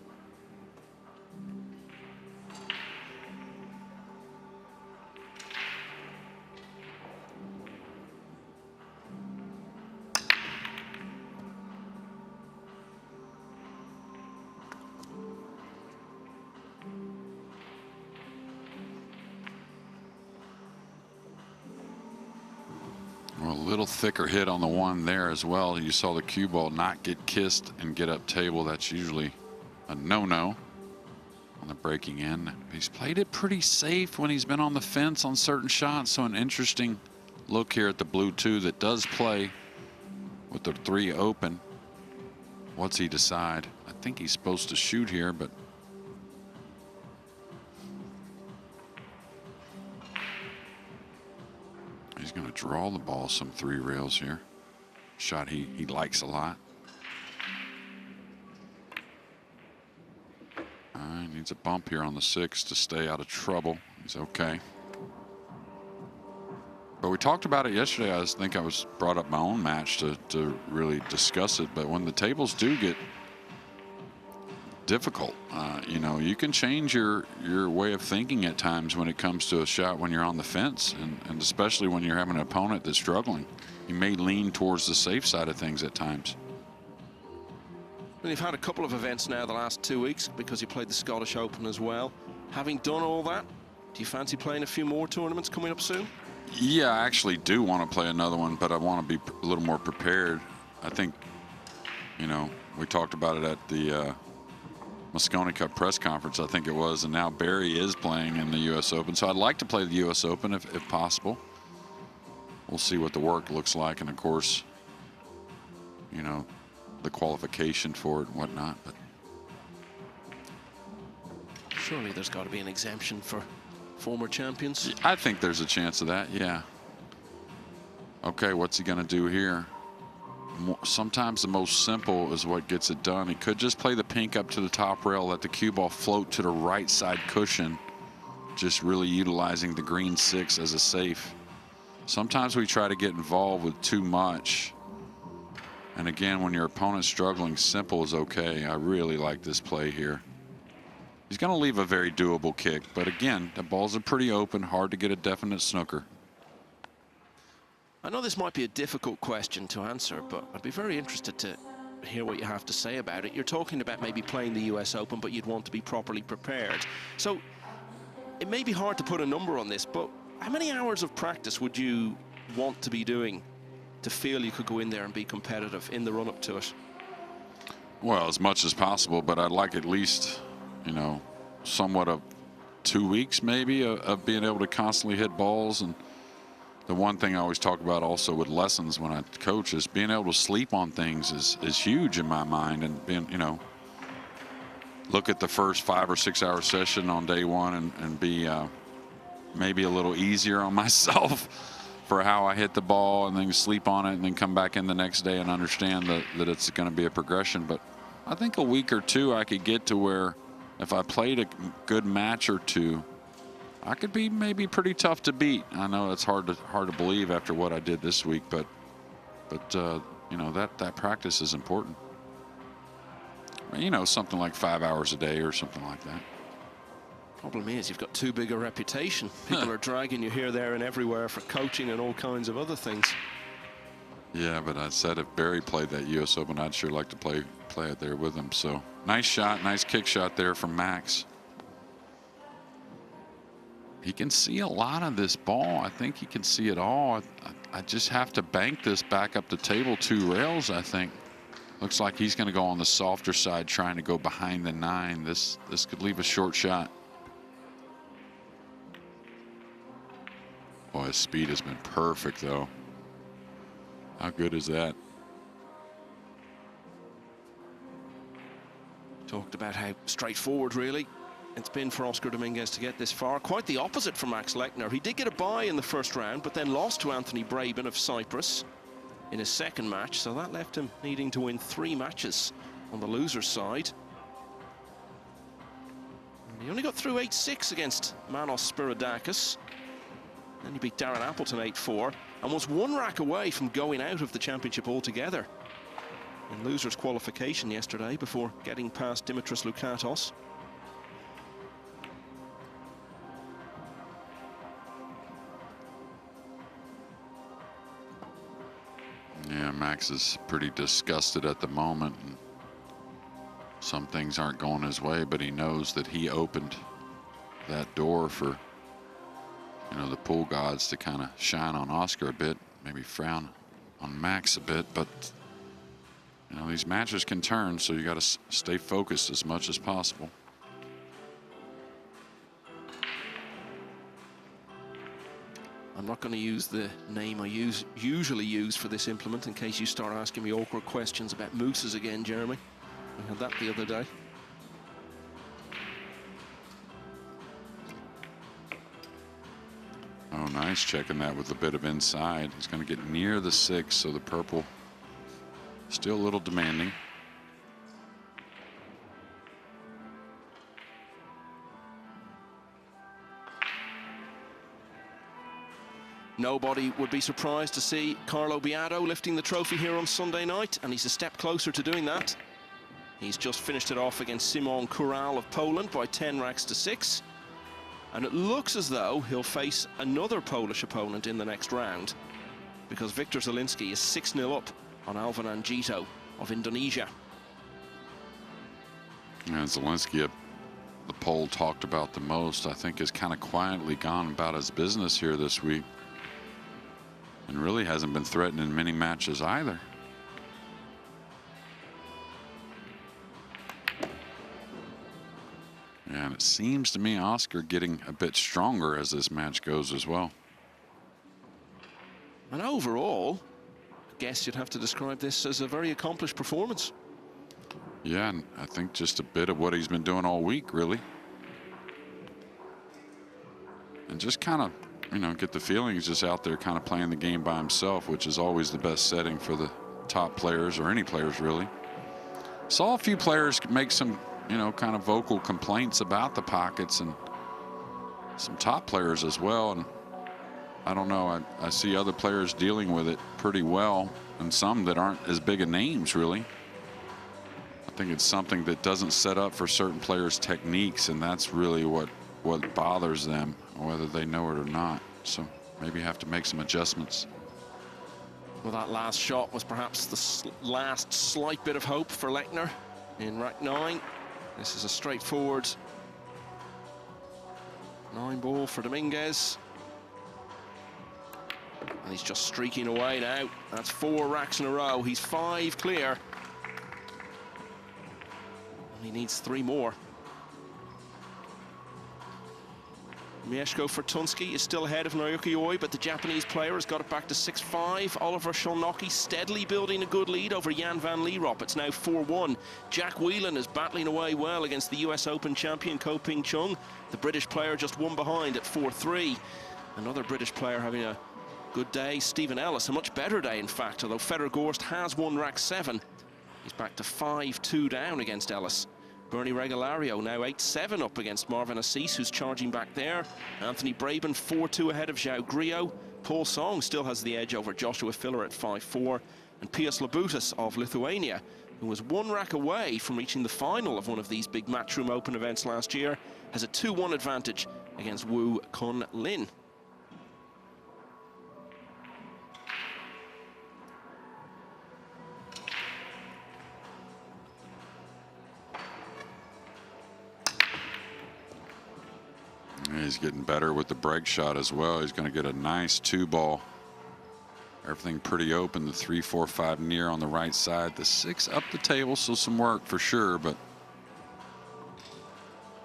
Well, a little thicker hit on the one there as well. You saw the cue ball not get kissed and get up table. That's usually a no-no on the breaking in. He's played it pretty safe when he's been on the fence on certain shots. So an interesting look here at the blue 2 that does play with the 3 open. What's he decide? I think he's supposed to shoot here, but he's going to draw the ball some 3 rails here. Shot he likes a lot. He needs a bump here on the 6 to stay out of trouble. He's okay. But we talked about it yesterday. I think I was brought up my own match to really discuss it. But when the tables do get difficult. You know, you can change your way of thinking at times when it comes to a shot when you're on the fence, and especially when you're having an opponent that's struggling. You may lean towards the safe side of things at times. Well, you've had a couple of events now the last 2 weeks because you played the Scottish Open as well. Having done all that, do you fancy playing a few more tournaments coming up soon? Yeah, I actually do want to play another one, but I want to be a little more prepared. I think, you know, we talked about it at the Mosconi Cup press conference, I think it was, and now Barry is playing in the U.S. Open. So I'd like to play the U.S. Open if possible. We'll see what the work looks like, and of course, you know, the qualification for it and whatnot. But surely there's got to be an exemption for former champions. I think there's a chance of that, yeah. Okay, what's he going to do here? Sometimes the most simple is what gets it done. He could just play the pink up to the top rail, let the cue ball float to the right side cushion, just really utilizing the green 6 as a safe. Sometimes we try to get involved with too much. And again, when your opponent's struggling, simple is okay. I really like this play here. He's going to leave a very doable kick, but again, the balls are pretty open, hard to get a definite snooker. I know this might be a difficult question to answer, but I'd be very interested to hear what you have to say about it. You're talking about maybe playing the US Open, but you'd want to be properly prepared. So it may be hard to put a number on this, but how many hours of practice would you want to be doing to feel you could go in there and be competitive in the run-up to it? Well, as much as possible, but I'd like at least, you know, somewhat of 2 weeks maybe of being able to constantly hit balls. And the one thing I always talk about also with lessons when I coach is being able to sleep on things is huge in my mind, and being, you know, look at the first 5 or 6 hour session on day one and be maybe a little easier on myself for how I hit the ball, and then sleep on it and then come back in the next day and understand that it's going to be a progression. But I think a week or two I could get to where if I played a good match or two, I could be maybe pretty tough to beat. I know it's hard to believe after what I did this week, but you know, that practice is important. You know, something like 5 hours a day or something like that. Problem is, you've got too big a reputation. People are dragging you here, there, and everywhere for coaching and all kinds of other things. Yeah, but I said if Barry played that U.S. Open, I'd sure like to play it there with him. So nice shot, nice kick shot there from Max. He can see a lot of this ball. I think he can see it all. I just have to bank this back up the table 2 rails, I think. Looks like he's going to go on the softer side, trying to go behind the 9. This could leave a short shot. Oh, his speed has been perfect, though. How good is that? Talked about how straightforward, really, it's been for Oscar Dominguez to get this far. Quite the opposite for Max Lechner. He did get a bye in the first round, but then lost to Anthony Braben of Cyprus in his second match, so that left him needing to win 3 matches on the loser's side. And he only got through 8-6 against Manos Spiridakis. Then he beat Darren Appleton 8-4 and was 1 rack away from going out of the championship altogether in losers qualification yesterday before getting past Dimitris Loukatos. Yeah, Max is pretty disgusted at the moment. And some things aren't going his way, but he knows that he opened that door for, you know, the pool gods to kind of shine on Oscar a bit, maybe frown on Max a bit. But, you know, these matches can turn, so you got to stay focused as much as possible. I'm not going to use the name I usually use for this implement in case you start asking me awkward questions about mooses again, Jeremy. We had that the other day. Oh, nice, checking that with a bit of inside. He's going to get near the 6, so the purple still a little demanding. Nobody would be surprised to see Carlo Biado lifting the trophy here on Sunday night, and he's a step closer to doing that. He's just finished it off against Szymon Kural of Poland by 10 racks to 6. And it looks as though he'll face another Polish opponent in the next round, because Victor Zielinski is 6-0 up on Alvin Anggito of Indonesia. And Zielinski, the Pole talked about the most, I think has kind of quietly gone about his business here this week. And really hasn't been threatened in many matches either. And it seems to me Oscar getting a bit stronger as this match goes as well. And overall, I guess you'd have to describe this as a very accomplished performance. Yeah, and I think just a bit of what he's been doing all week, really. And just kind of, you know, get the feeling he's just out there kind of playing the game by himself, which is always the best setting for the top players, or any players really. Saw a few players make some, you know, kind of vocal complaints about the pockets, and some top players as well. And I don't know, I see other players dealing with it pretty well, and some that aren't as big of names really. I think it's something that doesn't set up for certain players' techniques, and that's really what bothers them, whether they know it or not. So maybe have to make some adjustments. Well, that last shot was perhaps the last slight bit of hope for Lechner in rack 9. This is a straightforward 9-ball for Dominguez. And he's just streaking away now. That's 4 racks in a row. He's 5 clear. And he needs 3 more. Mieszko Fortunski is still ahead of Naoki Oi, but the Japanese player has got it back to 6-5. Oliver Szolnocki steadily building a good lead over Jan van Lierop. It's now 4-1. Jack Whelan is battling away well against the US Open champion Ko Ping Chung. The British player just 1 behind at 4-3. Another British player having a good day, Stephen Ellis, a much better day in fact, although Fedor Gorst has won rack 7. He's back to 5-2 down against Ellis. Bernie Regalario now 8-7 up against Marvin Assis, who's charging back there. Anthony Braben 4-2 ahead of Zhao Griot. Paul Song still has the edge over Joshua Filler at 5-4. And Pius Labutis of Lithuania, who was 1 rack away from reaching the final of one of these big Matchroom Open events last year, has a 2-1 advantage against Wu Kun Lin. He's getting better with the break shot as well. He's going to get a nice 2-ball. Everything pretty open. The 3-4-5 near on the right side. The 6 up the table, so some work for sure, but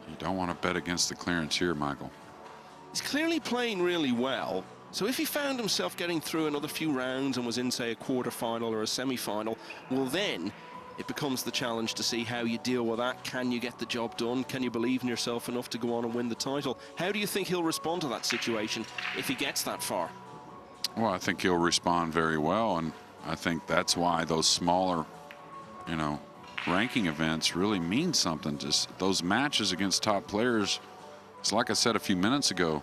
you don't want to bet against the clearance here, Michael. He's clearly playing really well. So if he found himself getting through another few rounds and was in, say, a quarter-final or a semi-final, well, then it becomes the challenge to see how you deal with that. Can you get the job done? Can you believe in yourself enough to go on and win the title? How do you think he'll respond to that situation if he gets that far? Well, I think he'll respond very well, and I think that's why those smaller, you know, ranking events really mean something. Just those matches against top players, it's like I said a few minutes ago,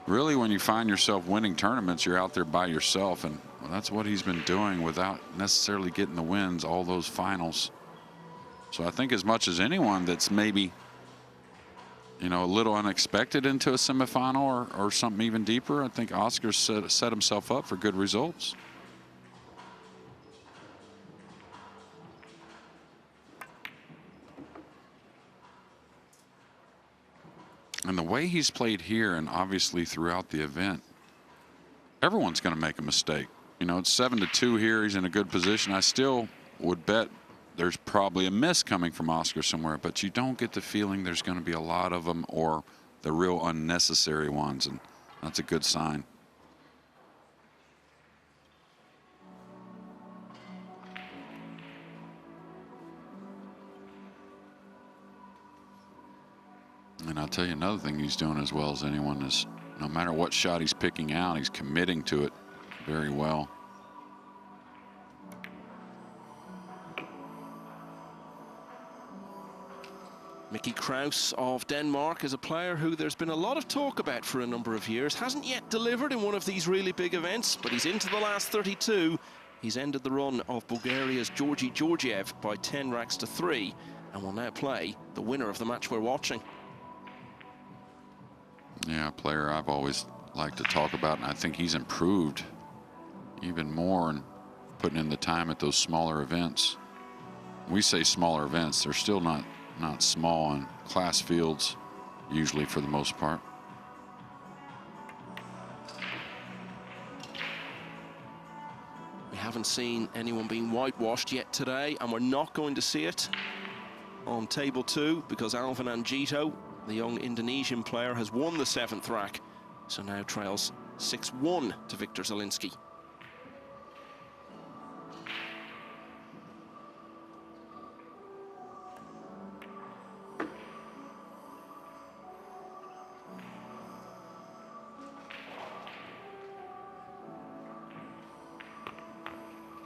really when you find yourself winning tournaments, you're out there by yourself, and well, that's what he's been doing without necessarily getting the wins, all those finals. So I think as much as anyone that's maybe, you know, a little unexpected into a semifinal or something even deeper, I think Oscar set himself up for good results. And the way he's played here and obviously throughout the event, everyone's going to make a mistake. You know, it's 7-2 here. He's in a good position. I still would bet there's probably a miss coming from Oscar somewhere, but you don't get the feeling there's going to be a lot of them or the real unnecessary ones, and that's a good sign. And I'll tell you another thing he's doing as well as anyone is, no matter what shot he's picking out, he's committing to it very well. Mickey Kraus of Denmark is a player who there's been a lot of talk about for a number of years. Hasn't yet delivered in one of these really big events, but he's into the last 32 He's ended the run of Bulgaria's Georgi Georgiev by 10 racks to 3 and will now play the winner of the match we're watching. Yeah, a player I've always liked to talk about, and I think he's improved even more in putting in the time at those smaller events. We say smaller events, they're still not small in class fields, usually for the most part. We haven't seen anyone being whitewashed yet today, and we're not going to see it on table 2 because Alvin Anggito, the young Indonesian player, has won the 7th rack, so now trails 6-1 to Victor Zielinski.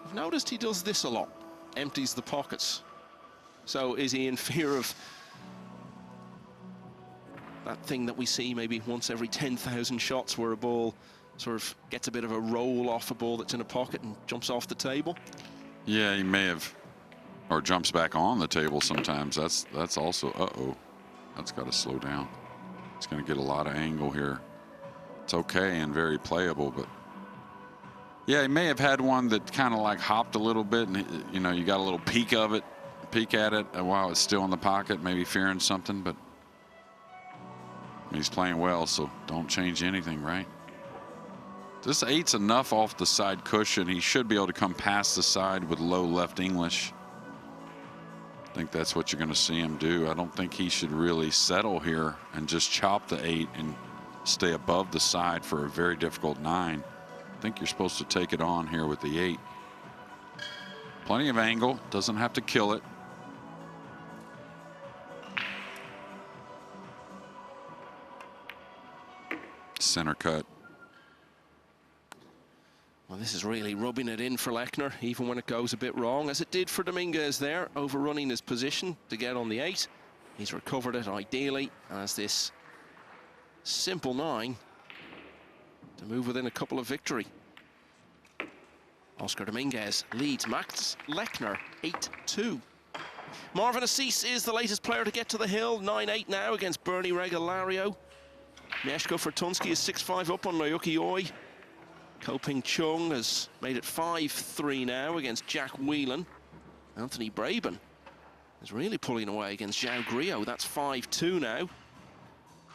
I've noticed he does this a lot, empties the pockets. So is he in fear of that thing that we see maybe once every 10,000 shots where a ball sort of gets a bit of a roll off a ball that's in a pocket and jumps off the table? Yeah, he may have, or jumps back on the table sometimes. That's also, uh-oh, that's got to slow down. It's going to get a lot of angle here. It's okay and very playable, but yeah, he may have had one that kind of like hopped a little bit, and you know, you got a little peek at it while it's still in the pocket, maybe fearing something, but he's playing well, so don't change anything, right? This 8's enough off the side cushion. He should be able to come past the side with low left English. I think that's what you're going to see him do. I don't think he should really settle here and just chop the 8 and stay above the side for a very difficult 9. I think you're supposed to take it on here with the 8. Plenty of angle, doesn't have to kill it. Center cut. Well, this is really rubbing it in for Lechner, even when it goes a bit wrong, as it did for Dominguez there, overrunning his position to get on the 8. He's recovered it ideally as this simple 9 to move within a couple of victory. Oscar Dominguez leads Max Lechner 8-2. Marvin Assis is the latest player to get to the hill, 9-8 now against Bernie Regalario. Mieszko Fortunski is 6-5 up on Naoki Oi. Ko-Ping Chung has made it 5-3 now against Jack Whelan. Anthony Braben is really pulling away against Zhao Griot. That's 5-2 now.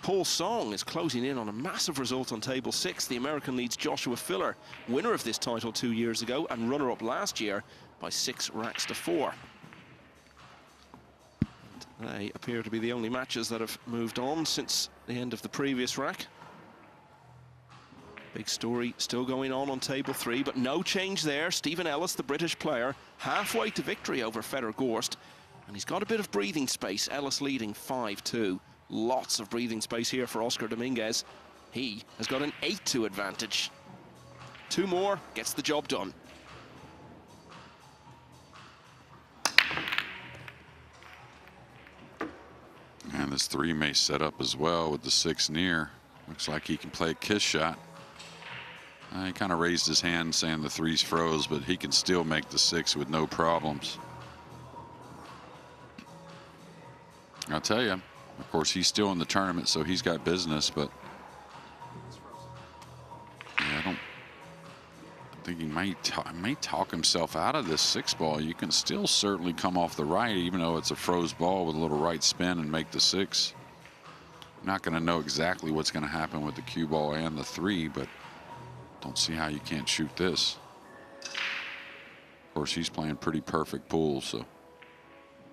Paul Song is closing in on a massive result on table 6. The American leads Joshua Filler, winner of this title 2 years ago and runner-up last year, by 6 racks to 4. And they appear to be the only matches that have moved on since the end of the previous rack. Big story still going on table 3, but no change there. Stephen Ellis, the British player, halfway to victory over Fedor Gorst, and he's got a bit of breathing space. Ellis leading 5-2. Lots of breathing space here for Oscar Dominguez. He has got an 8-2 advantage. 2 more, gets the job done. And this 3 may set up as well with the 6 near. Looks like he can play a kiss shot. He kind of raised his hand saying the 3's froze, but he can still make the 6 with no problems. I'll tell you, of course, he's still in the tournament, so he's got business, but yeah, I think he may talk himself out of this 6 ball. You can still certainly come off the right, even though it's a froze ball, with a little right spin and make the 6. I'm not going to know exactly what's going to happen with the cue ball and the 3, but don't see how you can't shoot this. Of course, he's playing pretty perfect pool, so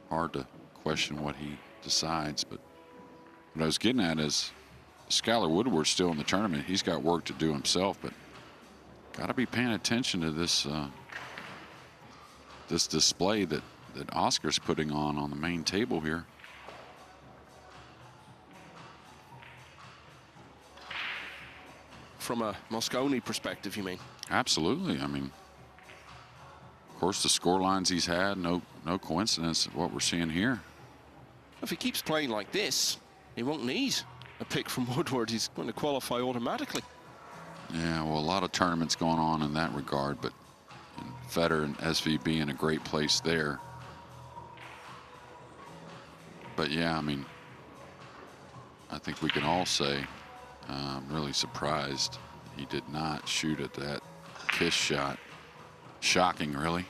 hard to question what he decides. But what I was getting at is Skylar Woodward's still in the tournament. He's got work to do himself, but got to be paying attention to this this display that Oscar's putting on the main table here. From a Mosconi perspective, you mean? Absolutely. I mean, of course, the score lines he's had, no coincidence of what we're seeing here. If he keeps playing like this, he won't need a pick from Woodward. He's going to qualify automatically. Yeah, well, a lot of tournaments going on in that regard, but Federer and SVB in a great place there. But yeah, I mean, I think we can all say I'm really surprised he did not shoot at that kiss shot. Shocking, really.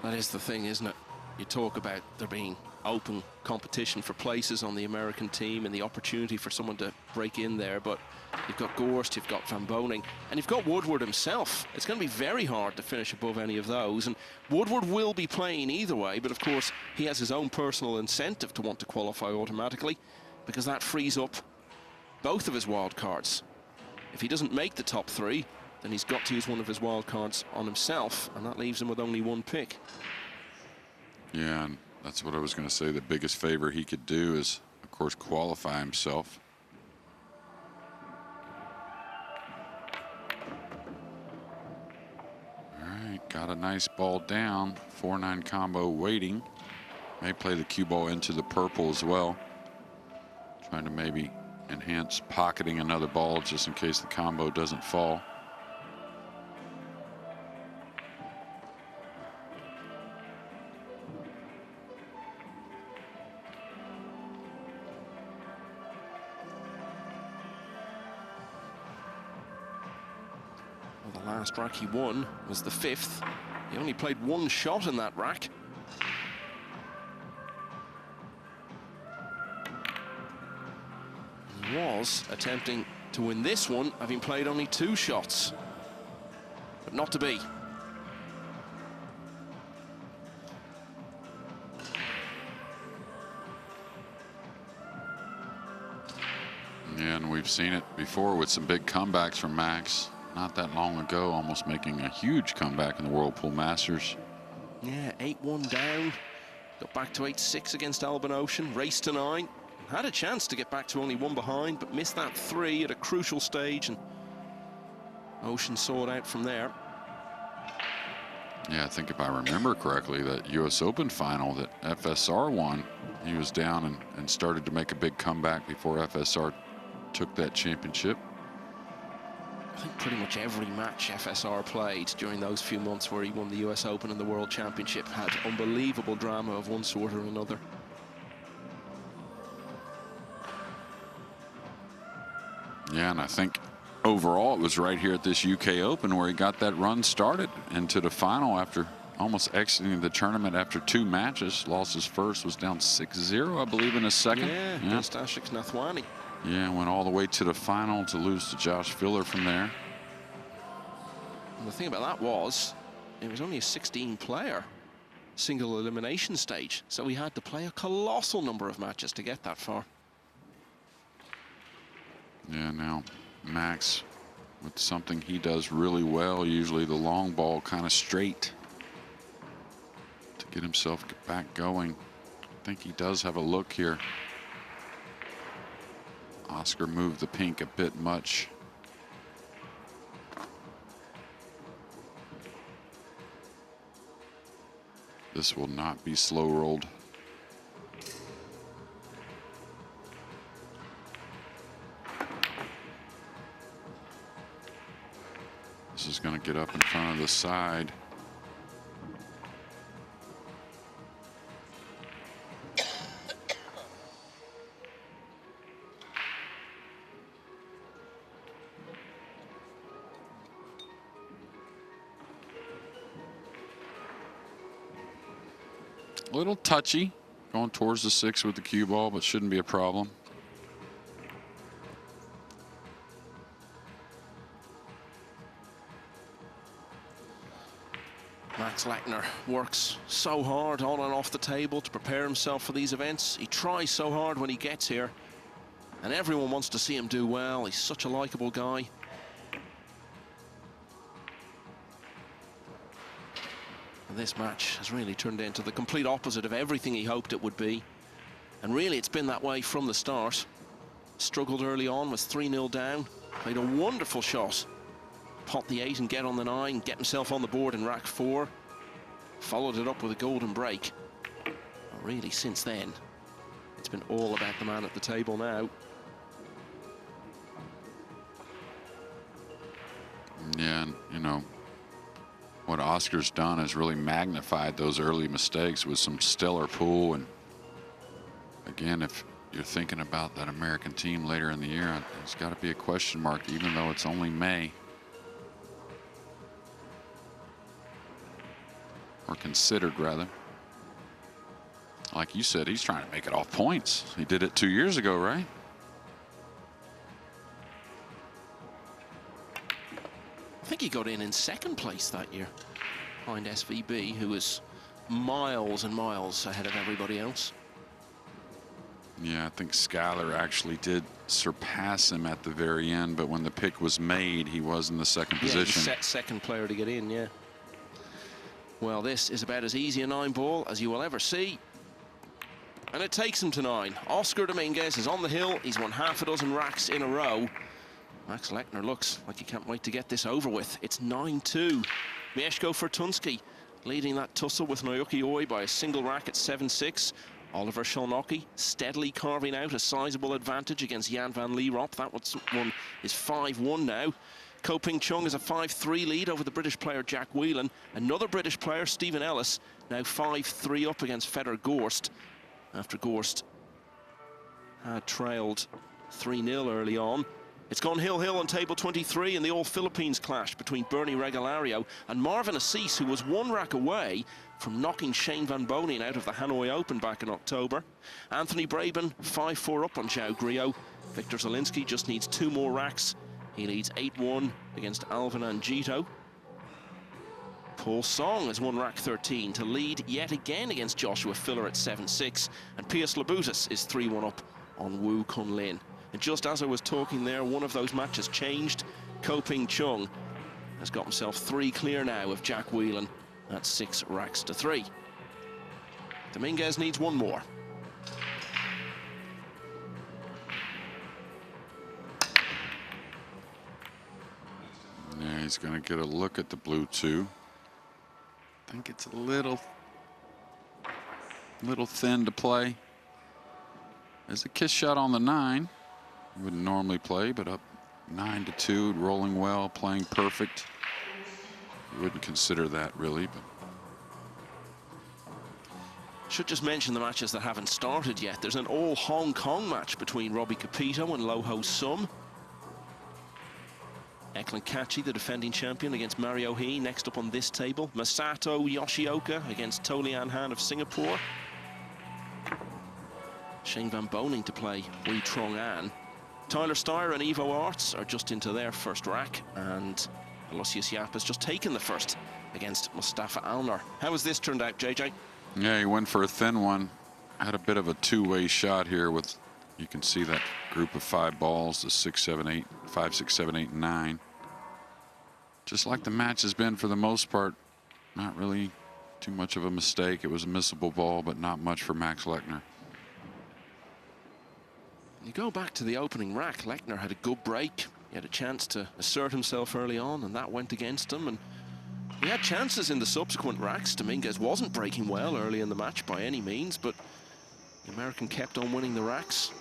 That is the thing, isn't it? You talk about there being open competition for places on the American team and the opportunity for someone to break in there, but you've got Gorst, you've got Van Boning, and you've got Woodward himself. It's going to be very hard to finish above any of those, and Woodward will be playing either way, but of course he has his own personal incentive to want to qualify automatically, because that frees up both of his wild cards. If he doesn't make the top 3, then he's got to use one of his wild cards on himself, and that leaves him with only 1 pick. Yeah, and that's what I was going to say. The biggest favor he could do is, of course, qualify himself. All right, got a nice ball down. 4-9 combo waiting. May play the cue ball into the purple as well. Trying to maybe enhance pocketing another ball just in case the combo doesn't fall. Well, the last rack he won was the 5th. He only played 1 shot in that rack. He was attempting to win this one, having played only 2 shots. But not to be. Yeah, and we've seen it before with some big comebacks from Max. Not that long ago, almost making a huge comeback in the Whirlpool Masters. Yeah, 8-1 down. Got back to 8-6 against Alban Ocean. Raced to 9. Had a chance to get back to only 1 behind, but missed that 3 at a crucial stage, and Ocean saw it out from there. Yeah, I think if I remember correctly, that US Open final that FSR won, he was down and started to make a big comeback before FSR took that championship. I think pretty much every match FSR played during those few months where he won the US Open and the World Championship had unbelievable drama of one sort or another. Yeah, and I think overall it was right here at this UK Open where he got that run started into the final after almost exiting the tournament after 2 matches. Lost his first, was down 6-0, I believe, in his second. Yeah, against Ashik Nathwani. Yeah, went all the way to the final to lose to Josh Filler from there. And the thing about that was, it was only a 16-player single elimination stage, so he had to play a colossal number of matches to get that far. Yeah, now Max with something he does really well, usually the long ball kind of straight to get himself back going. I think he does have a look here. Oscar moved the pink a bit much. This will not be slow rolled. This is going to get up in front of the side. A little touchy going towards the 6 with the cue ball, but shouldn't be a problem. Max Lackner works so hard on and off the table to prepare himself for these events. He tries so hard when he gets here, and everyone wants to see him do well. He's such a likable guy. And this match has really turned into the complete opposite of everything he hoped it would be. And really, it's been that way from the start. Struggled early on, was 3-0 down. Played a wonderful shot. Pot the 8 and get on the 9, get himself on the board in rack 4. Followed it up with a golden break. But really, since then, it's been all about the man at the table now. Yeah, and, you know, Oscar's done is really magnified those early mistakes with some stellar pool. And again, if you're thinking about that American team later in the year, it's got to be a question mark, even though it's only May. Or considered, rather. Like you said, he's trying to make it off points. He did it 2 years ago, right? I think he got in second place that year behind SVB, who was miles and miles ahead of everybody else. Yeah, I think Schuyler actually did surpass him at the very end, but when the pick was made, he was in the second position. Yeah, second player to get in, yeah. Well, this is about as easy a 9-ball as you will ever see. And it takes him to 9. Oscar Dominguez is on the hill. He's won half a dozen racks in a row. Max Lechner looks like he can't wait to get this over with. It's 9-2. Mieszko Fortunski leading that tussle with Naoki Oi by a single rack at 7-6. Oliver Szolnocki steadily carving out a sizable advantage against Jan van Lierop. That one is 5-1 now. Ko Ping Chung is a 5-3 lead over the British player Jack Whelan. Another British player, Stephen Ellis, now 5-3 up against Fedor Gorst, after Gorst had trailed 3-0 early on. It's gone hill-hill on table 23 in the All-Philippines clash between Bernie Regalario and Marvin Assis, who was one rack away from knocking Shane Van Bonen out of the Hanoi Open back in October. Anthony Braben 5-4 up on Zhao Griot. Victor Zielinski just needs 2 more racks. He leads 8-1 against Alvin Angito. Paul Song has won rack 13 to lead yet again against Joshua Filler at 7-6. And Pius Labutis is 3-1 up on Wu Kun Lin. And just as I was talking there, one of those matches changed. Ko Ping Chung has got himself 3 clear now of Jack Whelan at 6 racks to 3. Dominguez needs 1 more. Yeah, he's going to get a look at the blue 2. I think it's a little thin to play. There's a kiss shot on the 9. He wouldn't normally play, but up 9-2, rolling well, playing perfect. You wouldn't consider that really, but. Should just mention the matches that haven't started yet. There's an all Hong Kong match between Robbie Capito and Lo Ho Sum. Eklund Kachi, the defending champion, against Mario He, next up on this table. Masato Yoshioka against Tolian Han of Singapore. Shane Van Bonen to play Wei Trong An. Tyler Steyer and Evo Arts are just into their first rack, and Aloysius Yap has just taken the first against Mustafa Alner. How has this turned out, JJ? Yeah, he went for a thin one. Had a bit of a two-way shot here with, you can see that group of 5 balls, the 6, 7, 8, 5, 6, 7, 8, and 9. Just like the match has been for the most part, not really too much of a mistake. It was a missable ball, but not much for Max Lechner. You go back to the opening rack, Lechner had a good break. He had a chance to assert himself early on, and that went against him. And he had chances in the subsequent racks. Dominguez wasn't breaking well early in the match by any means, but the American kept on winning the racks.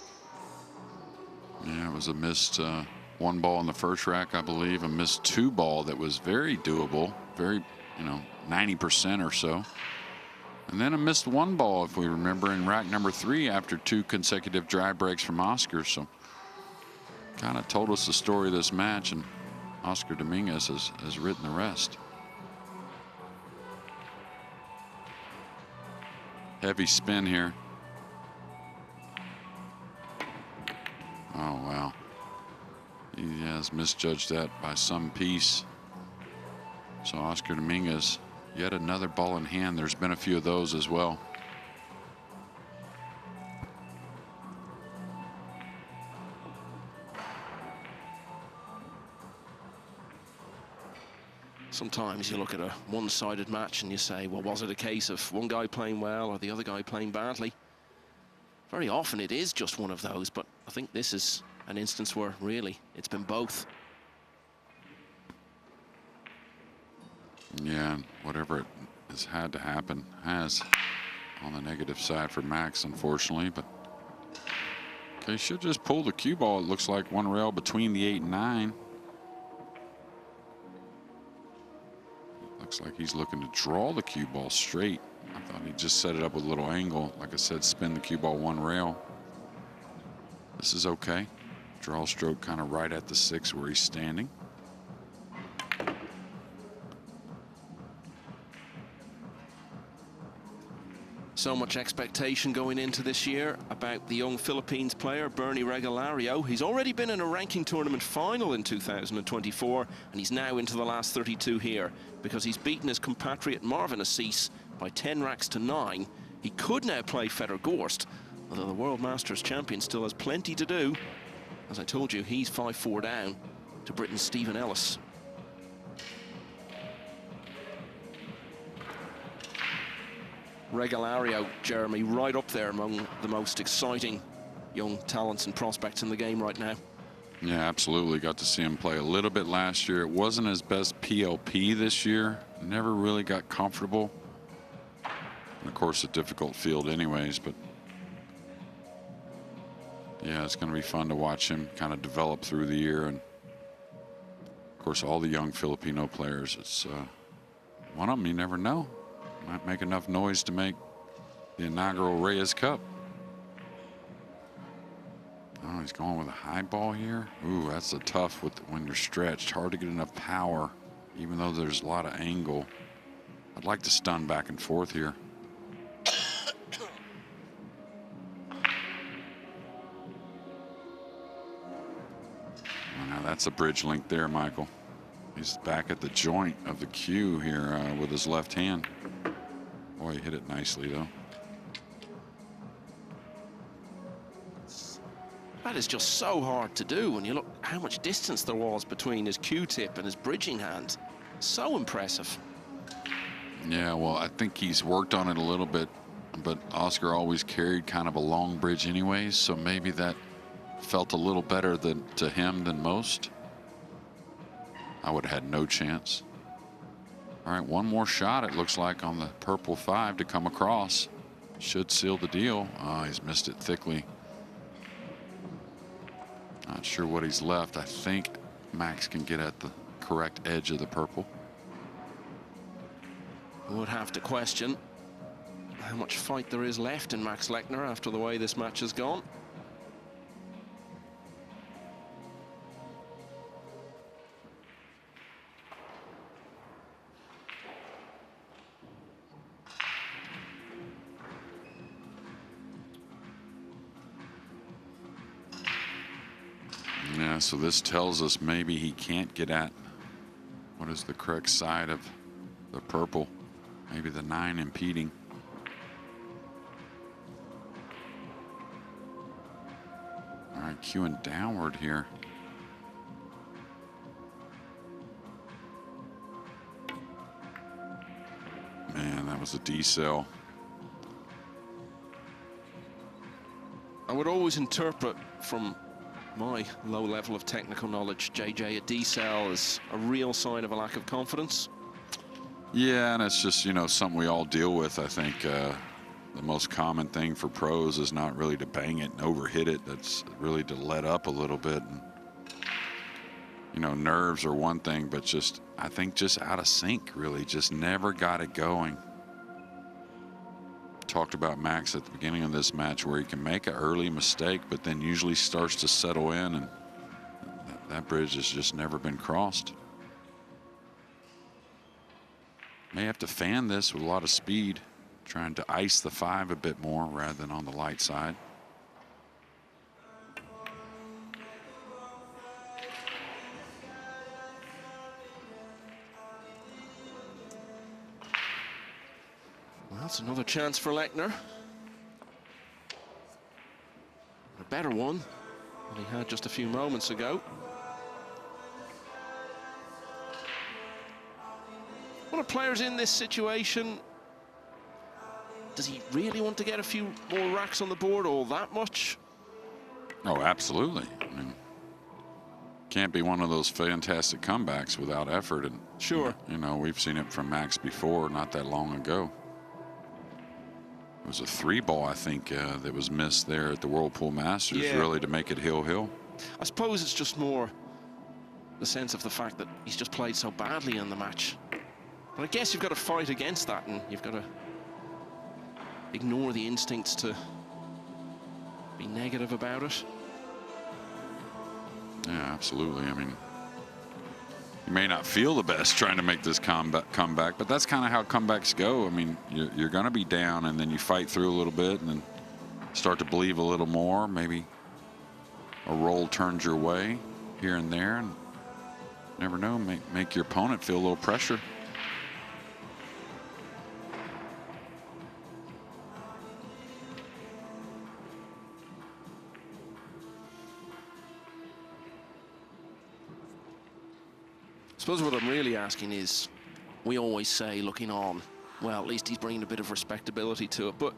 Yeah, it was a missed 1 ball in the first rack, I believe, a missed 2 ball that was very doable, very, 90% or so. And then a missed 1 ball, if we remember, in rack number 3 after 2 consecutive dry breaks from Oscar. So kind of told us the story of this match, and Oscar Dominguez has written the rest. Heavy spin here. Oh, wow. He has misjudged that by some piece. So Oscar Dominguez, yet another ball in hand. There's been a few of those as well. Sometimes you look at a one-sided match and you say, well, was it a case of one guy playing well or the other guy playing badly? Very often it is just one of those, but I think this is an instance where really it's been both. Yeah, whatever it has had to happen has on the negative side for Max, unfortunately. But okay, should just pull the cue ball. It looks like 1 rail between the 8 and 9. Looks like he's looking to draw the cue ball straight. I thought he just set it up with a little angle. Like I said, spin the cue ball one rail. This is okay. Draw stroke kind of right at the 6 where he's standing. So much expectation going into this year about the young Philippines player, Bernie Regalario. He's already been in a ranking tournament final in 2024, and he's now into the last 32 here because he's beaten his compatriot Marvin Assis by 10 racks to 9. He could now play Fedor Gorst, although the World Masters champion still has plenty to do. As I told you, he's 5-4 down to Britain's Stephen Ellis. Regalario, Jeremy, right up there among the most exciting young talents and prospects in the game right now. Yeah, absolutely. Got to see him play a little bit last year. It wasn't his best PLP this year. Never really got comfortable. And of course, a difficult field anyways, but yeah, it's going to be fun to watch him kind of develop through the year. And of course, all the young Filipino players, it's one of them you never know. Might make enough noise to make the inaugural Ruiz Cup. Oh, he's going with a high ball here. Ooh, that's a tough when you're stretched. Hard to get enough power, even though there's a lot of angle. I'd like to stun back and forth here. Now that's a bridge link there, Michael. He's back at the joint of the cue here with his left hand. Boy, he hit it nicely, though. That is just so hard to do when you look how much distance there was between his cue tip and his bridging hand. So impressive. Yeah, well, I think he's worked on it a little bit, but Oscar always carried kind of a long bridge anyways, so maybe that felt a little better to him than most. I would have had no chance. All right, one more shot, it looks like, on the purple 5 to come across. Should seal the deal. Oh, he's missed it thickly. Not sure what he's left. I think Max can get at the correct edge of the purple. Would have to question how much fight there is left in Max Lechner after the way this match has gone. Yeah, so this tells us maybe he can't get at what is the correct side of the purple. Maybe the 9 impeding. All right, cueing downward here. Man, that was a D-cell. I would always interpret from my low level of technical knowledge, JJ, a D-cell is a real sign of a lack of confidence. Yeah, and it's just, you know, something we all deal with. I think the most common thing for pros is not really to bang it and overhit it. That's really to let up a little bit. And, you know, nerves are one thing, but just, I think just out of sync, really. Just never got it going. Talked about Max at the beginning of this match where he can make an early mistake, but then usually starts to settle in, and that bridge has just never been crossed. May have to fan this with a lot of speed, trying to ice the 5 a bit more rather than on the light side. Well, that's another chance for Lechner. A better one than he had just a few moments ago. When a player's in this situation, does he really want to get a few more racks on the board all that much? Oh, absolutely. I mean, can't be one of those fantastic comebacks without effort. And sure, you know, we've seen it from Max before, not that long ago. It was a 3-ball, I think, that was missed there at the Whirlpool Masters, really to make it hill-hill. I suppose it's just more the sense of the fact that he's just played so badly in the match. But I guess you've got to fight against that, and you've got to ignore the instincts to be negative about it. Yeah, absolutely. I mean, you may not feel the best trying to make this comeback, but that's kind of how comebacks go. I mean, you're going to be down, and then you fight through a little bit, and then start to believe a little more. Maybe a roll turns your way here and there, and never know, make your opponent feel a little pressure. I suppose what I'm really asking is, we always say looking on, well, at least he's bringing a bit of respectability to it, but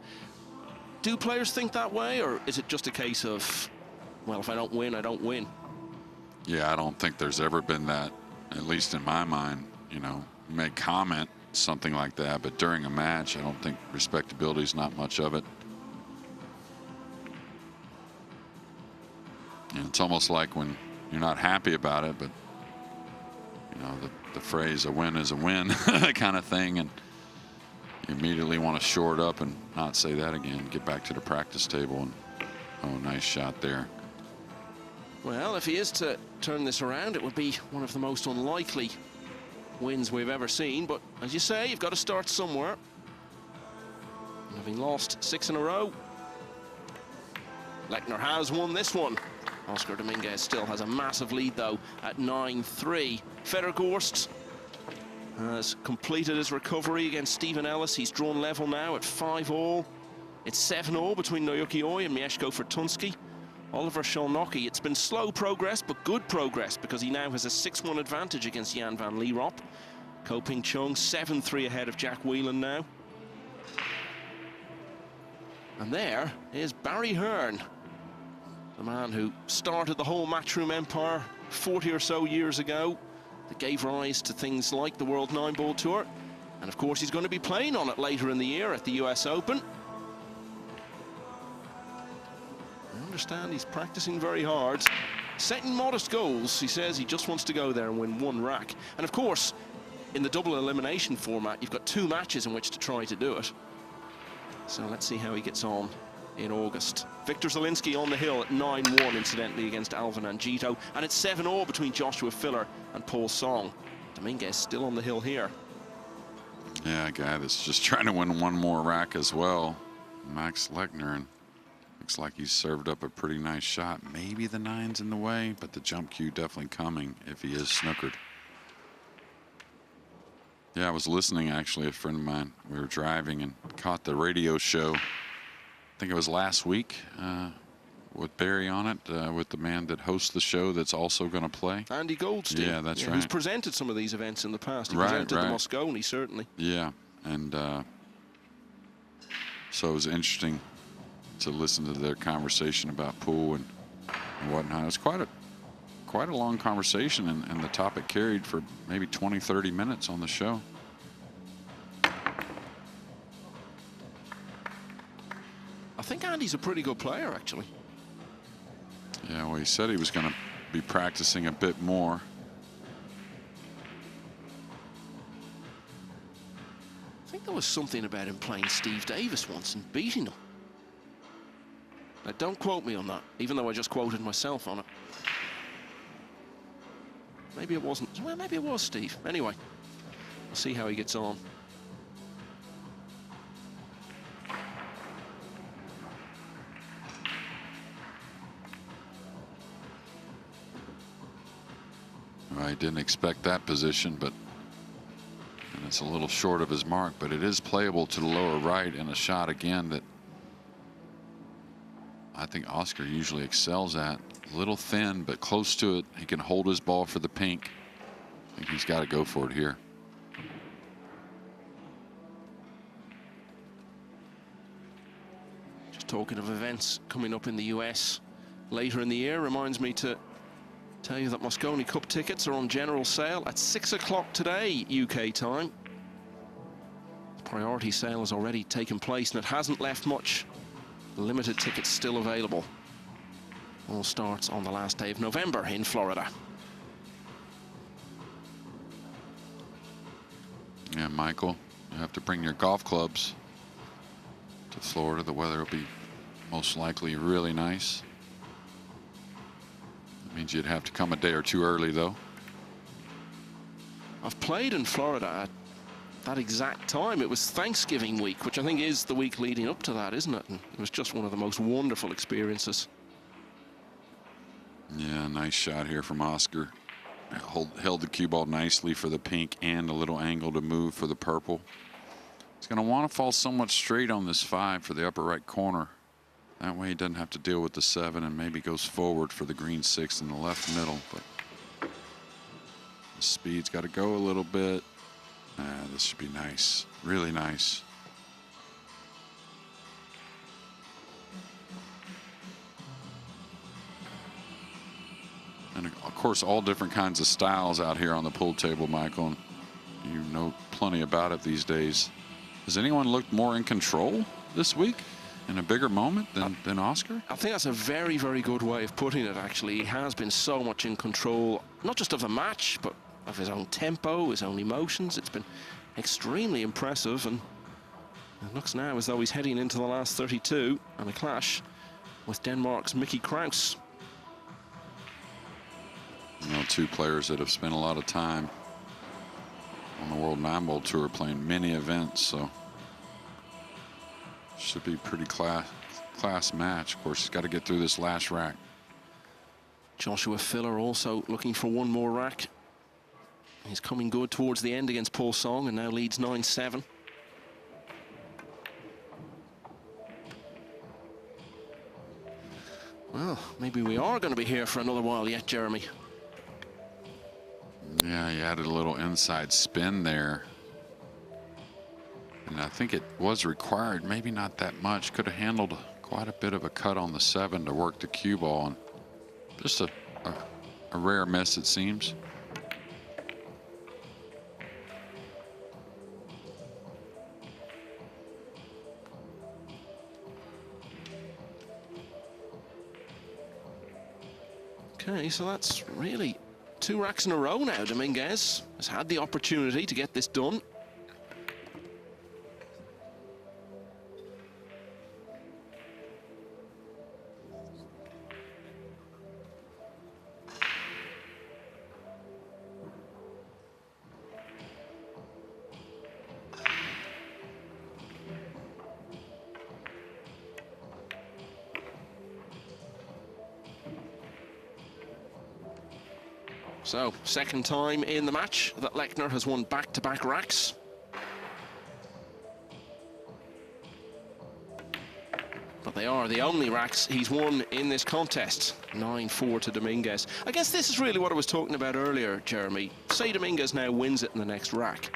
do players think that way, or is it just a case of, well, if I don't win, I don't win? Yeah, I don't think there's ever been that, at least in my mind. You know, you may comment something like that, but during a match, I don't think respectability is not much of it. And it's almost like when you're not happy about it, but you know, the phrase "a win is a win" kind of thing, and you immediately want to shore it up and not say that again. Get back to the practice table, and oh, nice shot there. Well, if he is to turn this around, it would be one of the most unlikely wins we've ever seen. But as you say, you've got to start somewhere. Having lost 6 in a row, Lechner has won this one. Oscar Dominguez still has a massive lead, though, at 9-3. Federgorst has completed his recovery against Stephen Ellis. He's drawn level now at 5-all. It's 7-all between Naoki Oi and Mieszko Fortunski. Oliver Szolnocki, it's been slow progress, but good progress, because he now has a 6-1 advantage against Jan van Lierop. Ko-Ping Chung, 7-3 ahead of Jack Whelan now. And there is Barry Hearn, the man who started the whole Matchroom empire 40 or so years ago, that gave rise to things like the World Nineball Tour. And of course, he's going to be playing on it later in the year at the US Open. I understand he's practicing very hard, setting modest goals. He says he just wants to go there and win 1 rack. And of course, in the double elimination format, you've got 2 matches in which to try to do it. So let's see how he gets on in August. Victor Zielinski on the hill at 9-1, incidentally, against Alvin Angito. And it's 7-all between Joshua Filler and Paul Song. Dominguez still on the hill here. Yeah, a guy that's just trying to win 1 more rack as well. Max Lechner, and looks like he's served up a pretty nice shot. Maybe the 9's in the way, but the jump cue definitely coming if he is snookered. Yeah, I was listening, actually, a friend of mine. We were driving and caught the radio show. I think it was last week with Barry on it, with the man that hosts the show that's also going to play. Andy Goldstein. Yeah, that's right. Who's presented some of these events in the past. He Right, presented right. the Moscone, certainly. Yeah, and so it was interesting to listen to their conversation about pool and whatnot. It was quite a long conversation, and the topic carried for maybe 20-30 minutes on the show. I think Andy's a pretty good player, actually. Yeah, well, he said he was going to be practicing a bit more. I think there was something about him playing Steve Davis once and beating him. Now, don't quote me on that, even though I just quoted myself on it. Maybe it wasn't. Well, maybe it was Steve. Anyway, we'll see how he gets on. I didn't expect that position, but and it's a little short of his mark, but it is playable to the lower right, and a shot again that I think Oscar usually excels at. A little thin, but close to it. He can hold his ball for the pink. I think he's got to go for it here. Just talking of events coming up in the US later in the year, reminds me to tell you that Moscone Cup tickets are on general sale at 6 o'clock today, UK time. The priority sale has already taken place, and it hasn't left much. Limited tickets still available. All starts on the last day of November in Florida. Yeah, Michael, you have to bring your golf clubs to Florida. The weather will be most likely really nice. That means you'd have to come a day or two early, though. I've played in Florida at that exact time. It was Thanksgiving week, which I think is the week leading up to that, isn't it? And it was just one of the most wonderful experiences. Yeah, nice shot here from Oscar. Held the cue ball nicely for the pink and a little angle to move for the purple. He's going to want to fall somewhat straight on this 5 for the upper right corner. That way he doesn't have to deal with the 7 and maybe goes forward for the green 6 in the left middle. But the speed's got to go a little bit. This should be nice, really nice. And of course, all different kinds of styles out here on the pool table, Michael. You know plenty about it these days. Has anyone looked more in control this week in a bigger moment than Oscar? I think that's a very, very good way of putting it, actually. He has been so much in control, not just of the match, but of his own tempo, his own emotions. It's been extremely impressive, and it looks now as though he's heading into the last 32 and a clash with Denmark's Mickey Kraus. You know, 2 players that have spent a lot of time on the World Nineball Tour playing many events, so should be a pretty class match. Of course, he's got to get through this last rack. Joshua Filler also looking for one more rack. He's coming good towards the end against Paul Song and now leads 9-7. Well, maybe we are going to be here for another while yet, Jeremy. Yeah, he added a little inside spin there. And I think it was required, maybe not that much. Could have handled quite a bit of a cut on the 7 to work the cue ball. And just a rare miss, it seems. Okay, so that's really 2 racks in a row now. Dominguez has had the opportunity to get this done. So, second time in the match that Lechner has won back-to-back racks. But they are the only racks he's won in this contest. 9-4 to Dominguez. I guess this is really what I was talking about earlier, Jeremy. Say Dominguez now wins it in the next rack.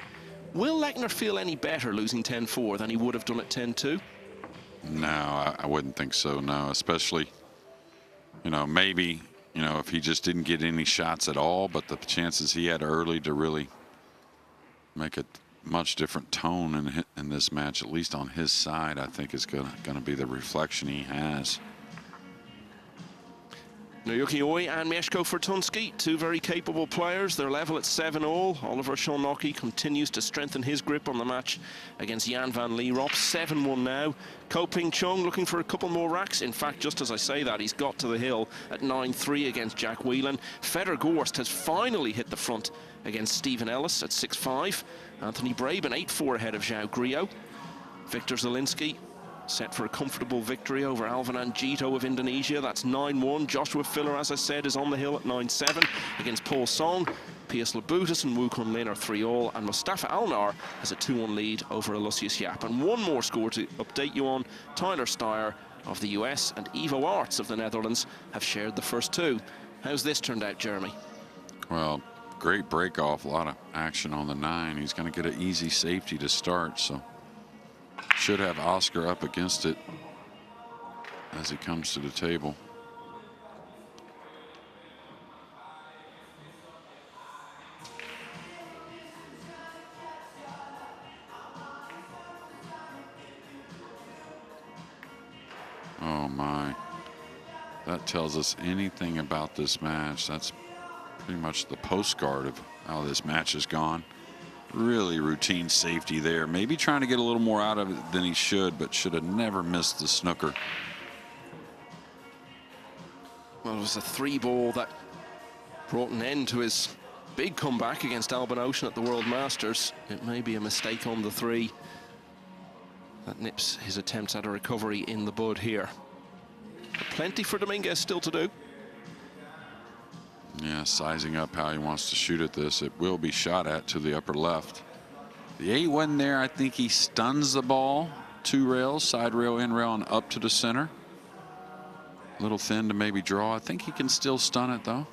Will Lechner feel any better losing 10-4 than he would have done at 10-2? No, I wouldn't think so, no. Especially, you know, maybe, you know, if he just didn't get any shots at all, but the chances he had early to really make a much different tone in this match, at least on his side, I think is going to be the reflection he has. Naoki Oi and Mieszko Fortunski, 2 very capable players. They're level at 7-all. Oliver Szolnocki continues to strengthen his grip on the match against Jan van Lierop. 7-1 now. Ko Ping Chung looking for a couple more racks. In fact, just as I say that, he's got to the hill at 9-3 against Jack Whelan. Fedor Gorst has finally hit the front against Stephen Ellis at 6-5. Anthony Braben 8-4 ahead of Zhao Griot. Victor Zielinski set for a comfortable victory over Alvanan Jito of Indonesia. That's 9-1. Joshua Filler, as I said, is on the hill at 9-7 against Paul Song. Pius Labutus and Wu Kun Lin are 3-all, and Mustafa Alnar has a 2-1 lead over Aloysius Yap. And one more score to update you on. Tyler Steyer of the US and Ivo Arts of the Netherlands have shared the first 2. How's this turned out, Jeremy? Well, great break off, a lot of action on the 9. He's going to get an easy safety to start, so should have Oscar up against it as he comes to the table. Oh my, that tells us anything about this match. That's pretty much the postcard of how this match has gone. Really routine safety there. Maybe trying to get a little more out of it than he should, but should have never missed the snooker. Well, it was a 3-ball that brought an end to his big comeback against Alban Ocean at the World Masters. It may be a mistake on the 3 that nips his attempts at a recovery in the bud here. But plenty for Dominguez still to do. Yeah, sizing up how he wants to shoot at this. It will be shot at to the upper left. The 8 wasn't there. I think he stuns the ball. 2 rails, side rail, in rail, and up to the center. A little thin to maybe draw. I think he can still stun it, though.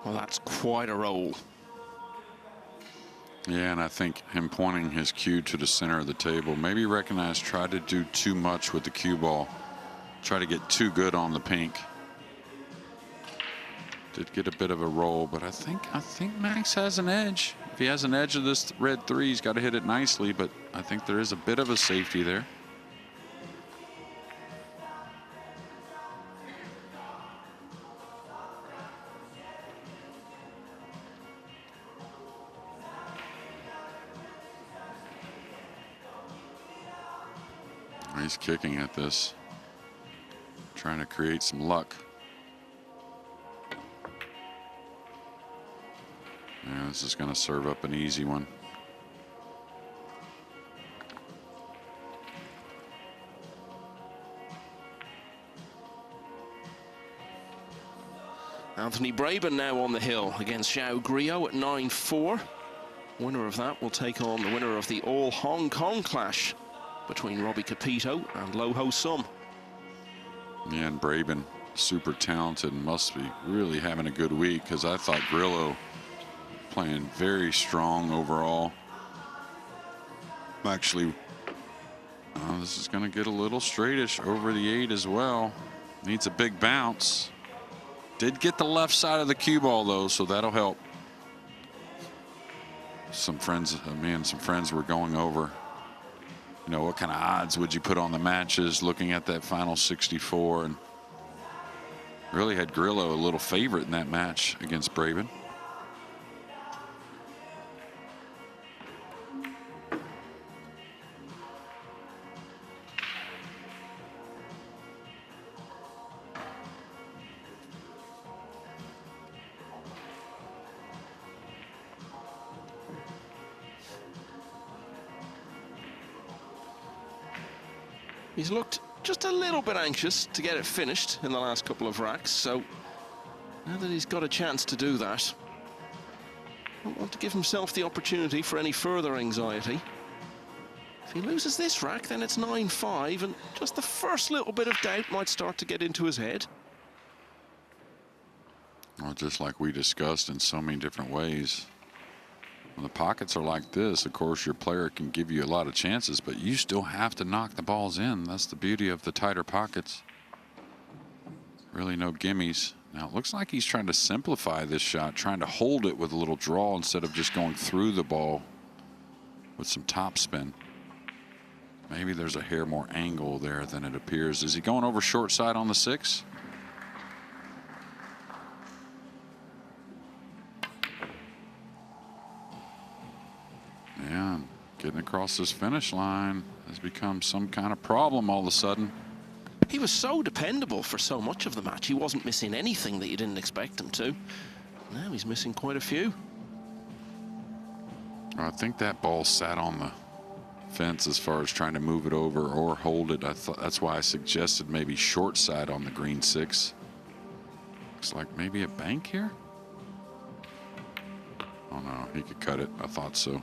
Well, that's quite a roll. Yeah, and I think him pointing his cue to the center of the table, maybe recognize, try to do too much with the cue ball. Try to get too good on the pink. Did get a bit of a roll, but I think Max has an edge. If he has an edge of this red 3, he's got to hit it nicely, but I think there is a bit of a safety there. He's kicking at this, trying to create some luck. Yeah, this is going to serve up an easy one. Anthony Braben now on the hill against Xiao Griot at 9-4. Winner of that will take on the winner of the all Hong Kong clash between Robbie Capito and Lo Ho Sum. Yeah, and Braben, super talented, and must be really having a good week, because I thought Grillo playing very strong overall. Actually, this is going to get a little straightish over the 8 as well. Needs a big bounce. Did get the left side of the cue ball, though, so that'll help. Some friends, me and some friends were going over, you know, what kind of odds would you put on the matches, looking at that final 64, and really had Grillo a little favorite in that match against Braben. He's looked just a little bit anxious to get it finished in the last couple of racks, so now that he's got a chance to do that, don't want to give himself the opportunity for any further anxiety. If he loses this rack, then it's 9-5, and just the first little bit of doubt might start to get into his head. Well, just like we discussed in so many different ways, when the pockets are like this, of course, your player can give you a lot of chances, but you still have to knock the balls in. That's the beauty of the tighter pockets. Really no gimmies. Now, it looks like he's trying to simplify this shot, trying to hold it with a little draw instead of just going through the ball with some top spin. Maybe there's a hair more angle there than it appears. Is he going over short side on the 6? Yeah, getting across this finish line has become some kind of problem all of a sudden. He was so dependable for so much of the match. He wasn't missing anything that you didn't expect him to. Now he's missing quite a few. I think that ball sat on the fence as far as trying to move it over or hold it. I thought that's why I suggested maybe short side on the green 6. Looks like maybe a bank here. Oh no, he could cut it. I thought so.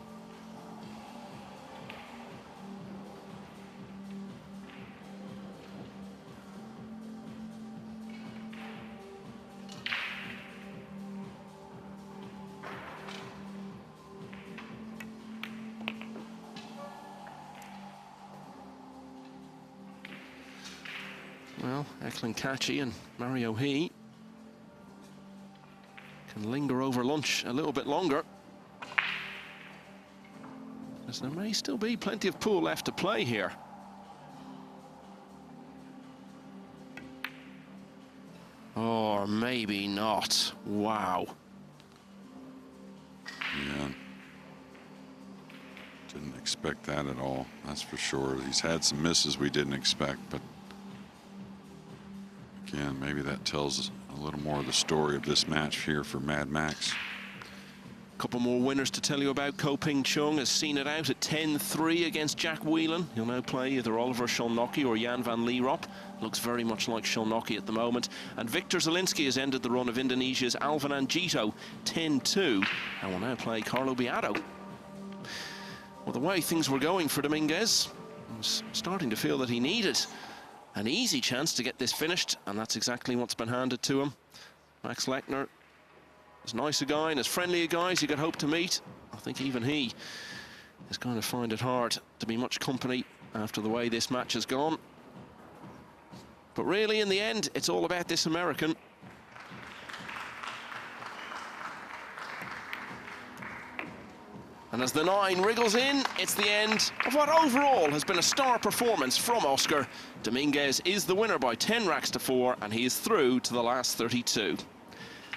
Well, Eklund Kachi and Mario He can linger over lunch a little bit longer, as there may still be plenty of pool left to play here. Or maybe not. Wow. Yeah. Didn't expect that at all, that's for sure. He's had some misses we didn't expect, but again, maybe that tells us a little more of the story of this match here for Mad Max. Couple more winners to tell you about. Ko Ping Chung has seen it out at 10-3 against Jack Whelan. He'll now play either Oliver Szolnocki or Jan van Lierop. Looks very much like Szolnocki at the moment. And Victor Zielinski has ended the run of Indonesia's Alvan Anggito 10-2 and will now play Carlo Beato. Well, the way things were going for Dominguez, I was starting to feel that he needed an easy chance to get this finished, and that's exactly what's been handed to him. Max Lechner, as nice a guy and as friendly a guy as you could hope to meet, I think even he is going to find it hard to be much company after the way this match has gone. But really, in the end, it's all about this American. And as the 9 wriggles in, it's the end of what overall has been a star performance from Oscar. Dominguez is the winner by 10 racks to 4, and he is through to the last 32.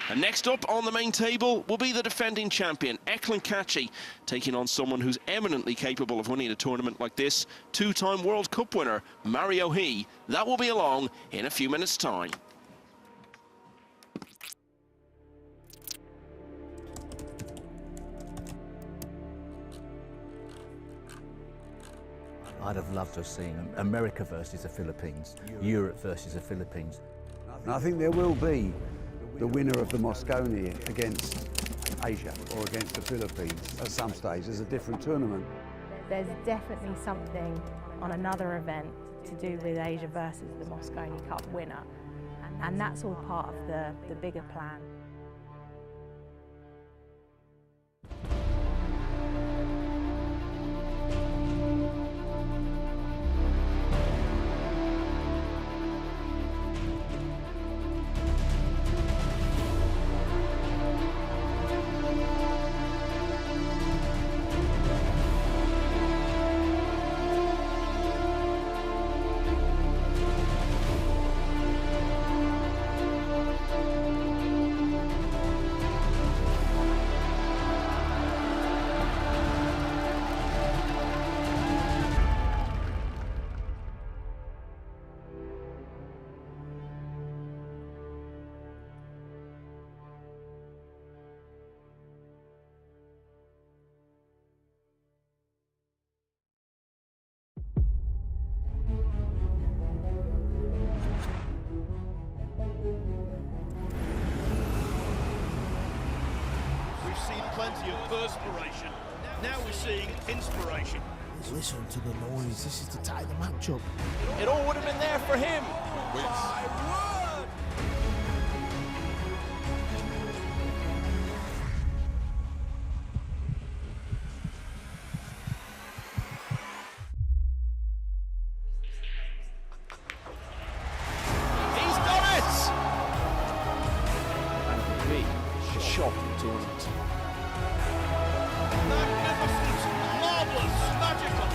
And next up on the main table will be the defending champion, Eklund Kachi, taking on someone who's eminently capable of winning a tournament like this, 2-time World Cup winner, Mario He. That will be along in a few minutes' time. I'd have loved to have seen America versus the Philippines, Europe versus the Philippines. And I think there will be the winner of the Mosconi against Asia or against the Philippines at some stage. There's a different tournament. There's definitely something on another event to do with Asia versus the Mosconi Cup winner, and that's all part of the bigger plan. Plenty of perspiration. Now we're seeing inspiration. Listen to the noise. This is to tie the match up. It all would have been there for him. Ruiz. My word! He's done it! And for me, a shocking tournament. Magnificent, marvellous, magical.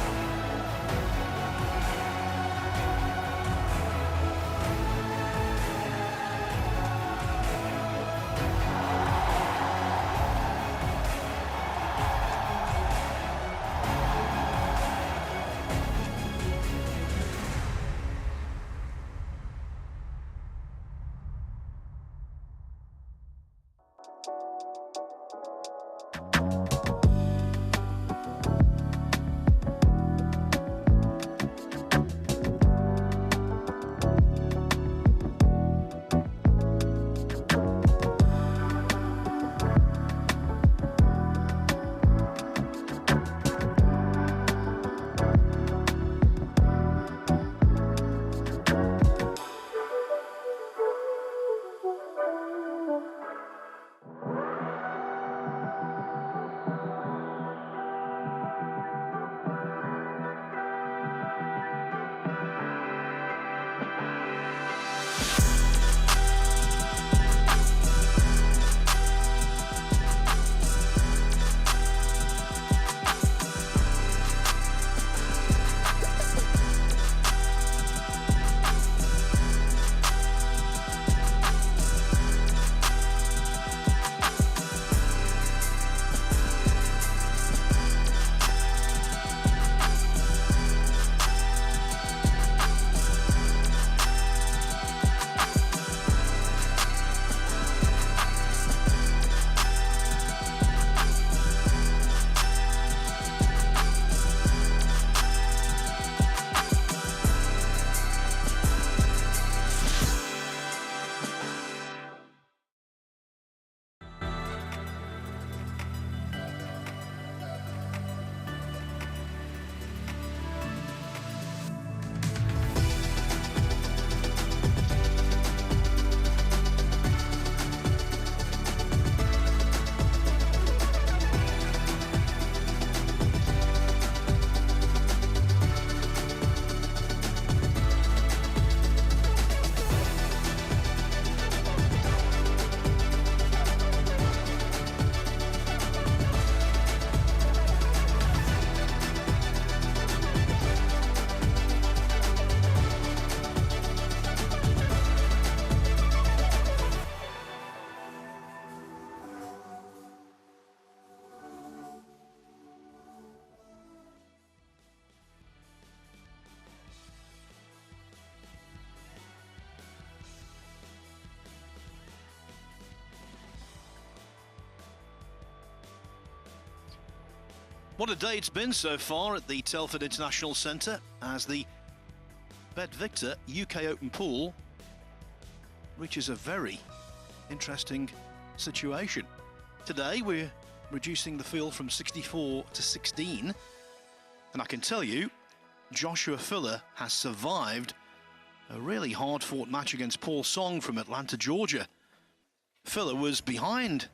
What a day it's been so far at the Telford International Centre as the BetVictor UK Open Pool reaches a very interesting situation. Today we're reducing the field from 64 to 16, and I can tell you Joshua Filler has survived a really hard-fought match against Paul Song from Atlanta, Georgia. Filler was behind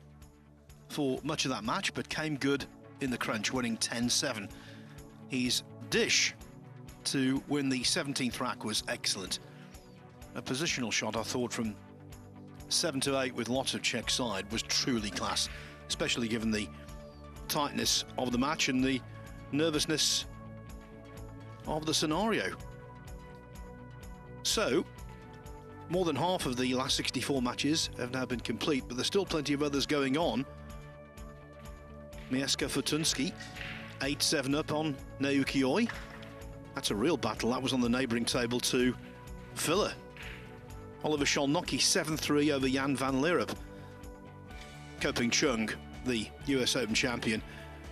for much of that match but came good in the crunch, winning 10-7. His dish to win the 17th rack was excellent. A positional shot, I thought, from 7 to 8 with lots of check side was truly class, especially given the tightness of the match and the nervousness of the scenario. So, more than half of the last 64 matches have now been complete, but there's still plenty of others going on. Mieszko Fortunski, 8-7 up on Naoki Oi. That's a real battle. That was on the neighbouring table to Filler. Oliver Sholnocki, 7-3 over Jan van Lierop. Koping Chang, the US Open champion,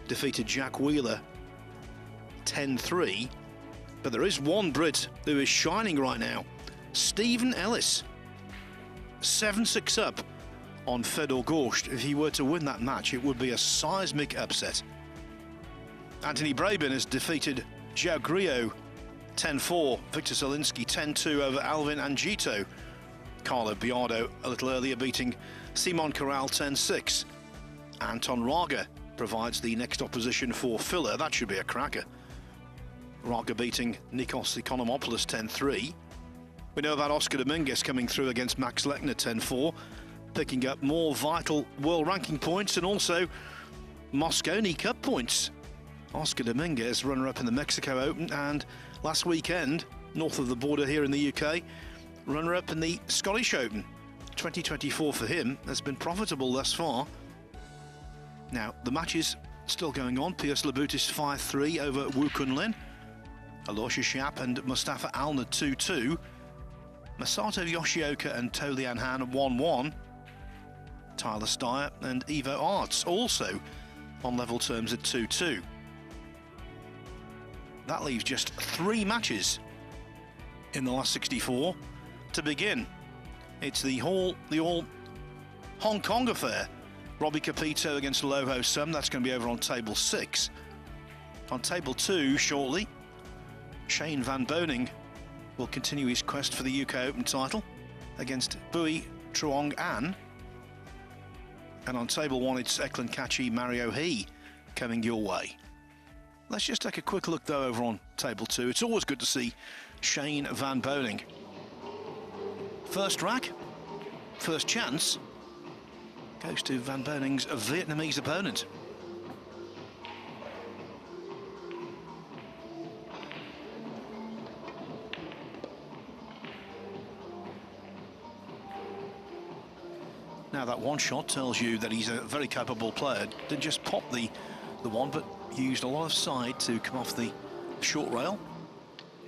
defeated Jack Wheeler 10-3. But there is one Brit who is shining right now. Stephen Ellis, 7-6 up on Fedor Gorst. If he were to win that match, it would be a seismic upset. Anthony Brabin has defeated João Grillo 10-4. Victor Zielinski 10-2 over Alvin Angito. Carlo Biardo a little earlier beating Simon Corral 10-6. Anton Raga provides the next opposition for Filler. That should be a cracker. Raga beating Nikos Economopoulos 10-3. We know about Oscar Dominguez coming through against Max Lechner 10-4, picking up more vital world ranking points and also Mosconi Cup points. Oscar Dominguez, runner-up in the Mexico Open, and last weekend, north of the border here in the UK, runner-up in the Scottish Open. 2024 for him has been profitable thus far. Now, the match is still going on. Pius Labutis 5-3 over Wu Kunlin. Aloysius Schaap and Mustafa Alner 2-2. Masato Yoshioka and Tolian Han 1-1. Tyler Steyer and Evo Arts also on level terms at 2-2. That leaves just 3 matches in the last 64 to begin. It's the all Hong Kong affair. Robbie Capito against Loho Sum. That's going to be over on table 6. On table 2 shortly, Shane Van Boning will continue his quest for the UK Open title against Bui Truong An. And on table 1, it's Eklund Kachi Mario He coming your way. Let's just take a quick look though over on table 2. It's always good to see Shane Van Boning. First rack, first chance, goes to Van Boning's Vietnamese opponent. Now that one shot tells you that he's a very capable player. Didn't just pop the one, but used a lot of side to come off the short rail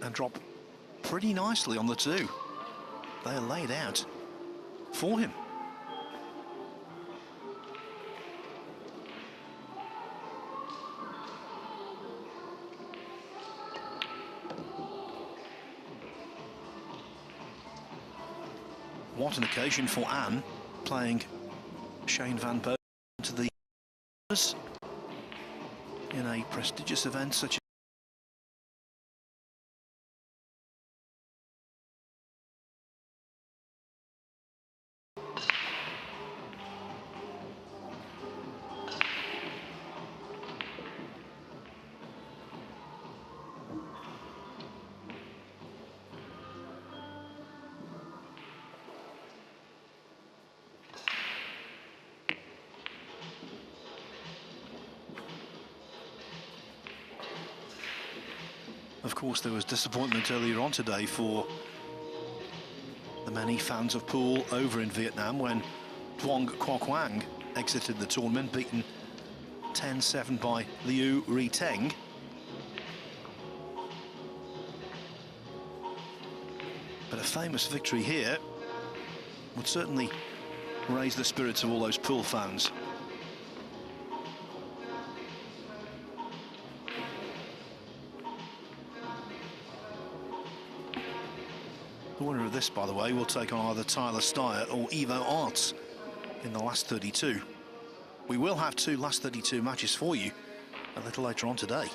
and drop pretty nicely on the 2. They're laid out for him. What an occasion for Anne, playing Shane Van Bonen to the in a prestigious event such as Of course, there was disappointment earlier on today for the many fans of pool over in Vietnam when Duong Quoc Quang exited the tournament, beaten 10-7 by Liu Riteng. But a famous victory here would certainly raise the spirits of all those pool fans. The winner of this, by the way, will take on either Tyler Steyer or Evo Arts in the last 32. We will have 2 last 32 matches for you a little later on today.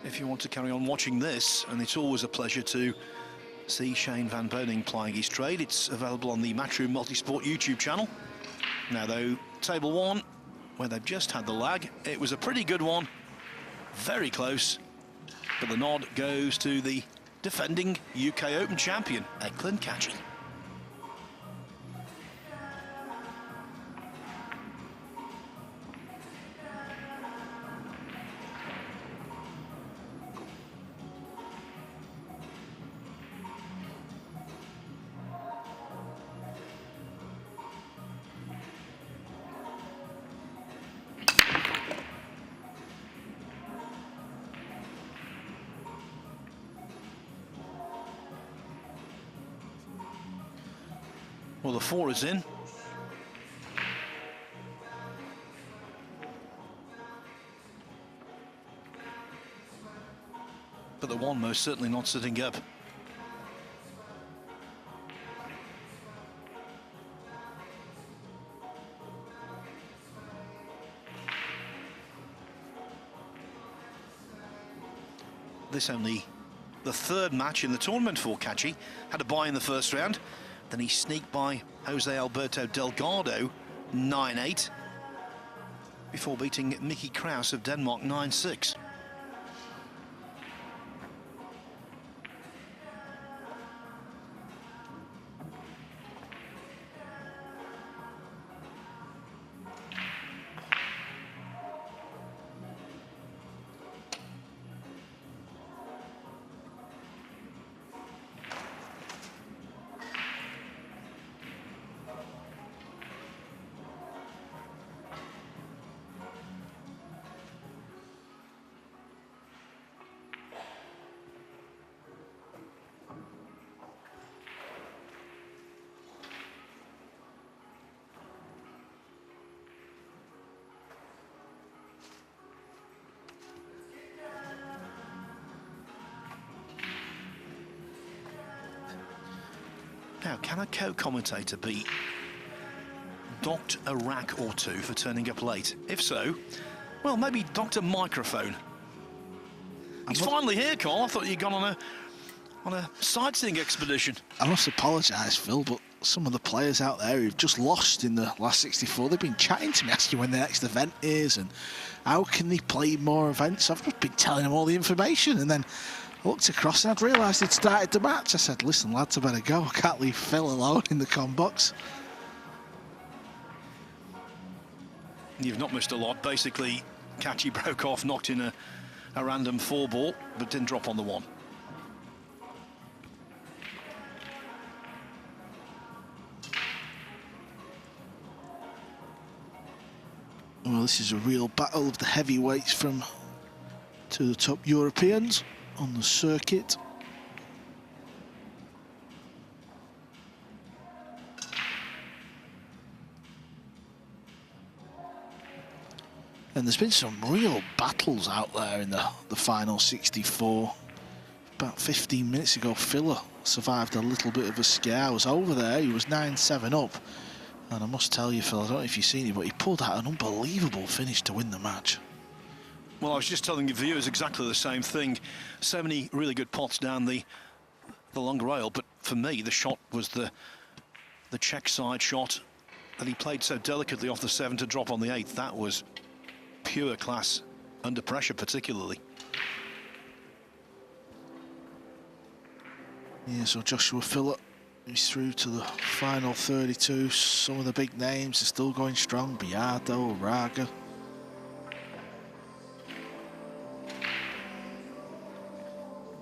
If you want to carry on watching this, and it's always a pleasure to see Shane Van Boning plying his trade, it's available on the Matchroom Multisport YouTube channel. Now though, table 1, where they've just had the lag, it was a pretty good one, very close, but the nod goes to the defending UK Open champion, Eklund Kachi. Well, the 4 is in. But the 1 most certainly not sitting up. This only the 3rd match in the tournament for Kachi. Had a bye in the first round. Then he sneaked by Jose Alberto Delgado 9-8 before beating Mickey Kraus of Denmark 9-6. Now, can a co-commentator be docked a rack or 2 for turning up late? If so, well, maybe docked a microphone. He's finally here, Carl. I thought you'd gone on a sightseeing expedition. I must apologise, Phil, but some of the players out there who've just lost in the last 64, they've been chatting to me, asking when the next event is and how can they play more events. I've just been telling them all the information, and then I looked across and I'd realised they'd started the match. I said, listen, lads, I better go. I can't leave Phil alone in the comm box. You've not missed a lot. Basically, Kachi broke off, knocked in a random 4 ball, but didn't drop on the 1. Well, this is a real battle of the heavyweights from 2 of the top Europeans on the circuit. And there's been some real battles out there in the final 64. About 15 minutes ago, Filler survived a little bit of a scare. I was over there, he was 9-7 up. And I must tell you, Phil, I don't know if you've seen it, but he pulled out an unbelievable finish to win the match. Well, I was just telling the viewers exactly the same thing. So many really good pots down the longer rail, but for me, the shot was the check side shot that he played so delicately off the 7 to drop on the 8. That was pure class, under pressure particularly. Yeah, so Joshua Phillip is through to the final 32. Some of the big names are still going strong. Biardo, Raga.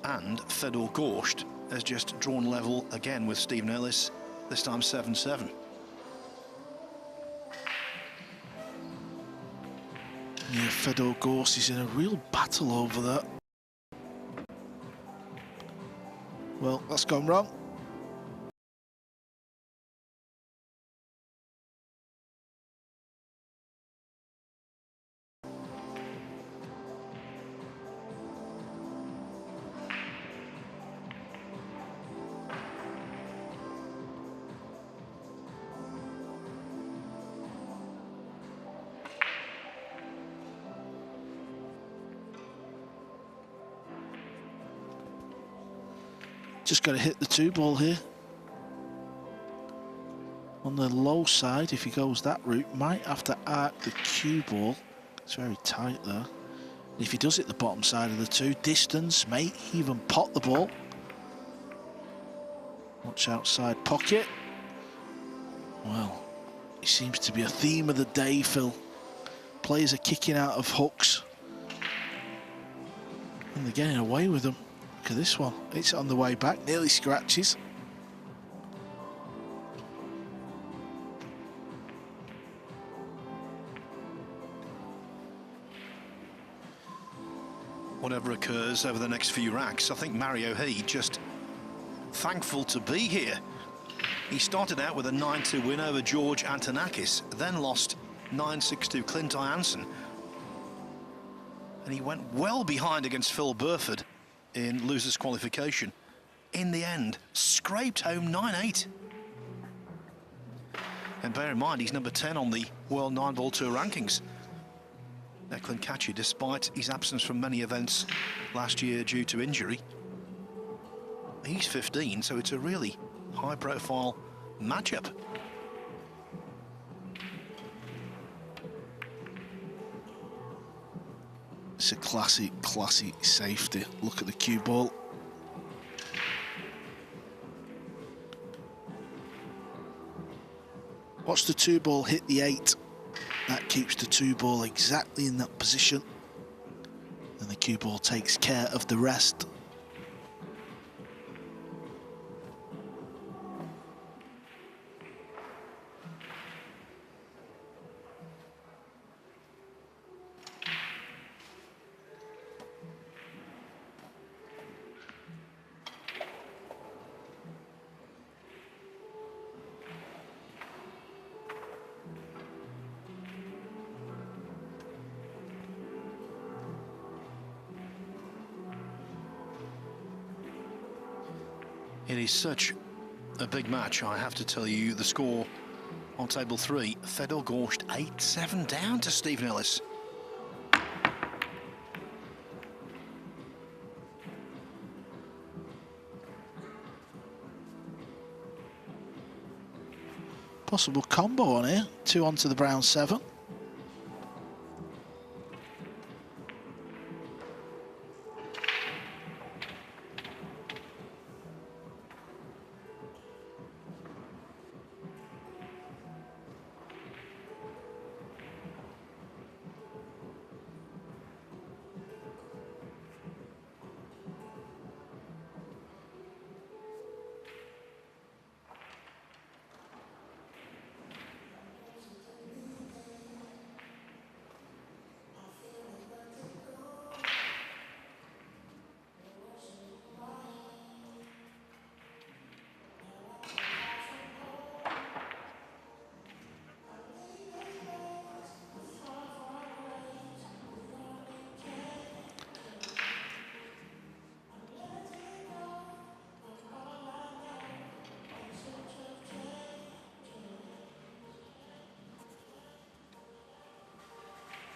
And Fedor Gorst has just drawn level again with Stephen Ellis, this time 7-7. Yeah, Fedor Gorst is in a real battle over there. Well, that's gone wrong. Just got to hit the 2-ball here. On the low side, if he goes that route, might have to arc the cue ball. It's very tight there. If he does hit the bottom side of the 2, distance, may even pot the ball. Watch outside pocket. Well, it seems to be a theme of the day, Phil. Players are kicking out of hooks. And they're getting away with them. Look at this one. It's on the way back, nearly scratches. Whatever occurs over the next few racks, I think Mario He just thankful to be here. He started out with a 9-2 win over George Antonakis, then lost 9-6 to Clint Jansen. And he went well behind against Phil Burford in losers qualification. In the end, scraped home 9-8. And bear in mind, he's number 10 on the World Nineball Tour rankings. Declan Catchy, despite his absence from many events last year due to injury, he's 15, so it's a really high-profile matchup. It's a classic safety. Look at the cue ball. Watch the 2-ball hit the 8. That keeps the 2-ball exactly in that position. And the cue ball takes care of the rest. It is such a big match, I have to tell you. The score on table 3, Fedor Gorst 8-7 down to Stephen Ellis. Possible combo on here. 2 onto the brown 7.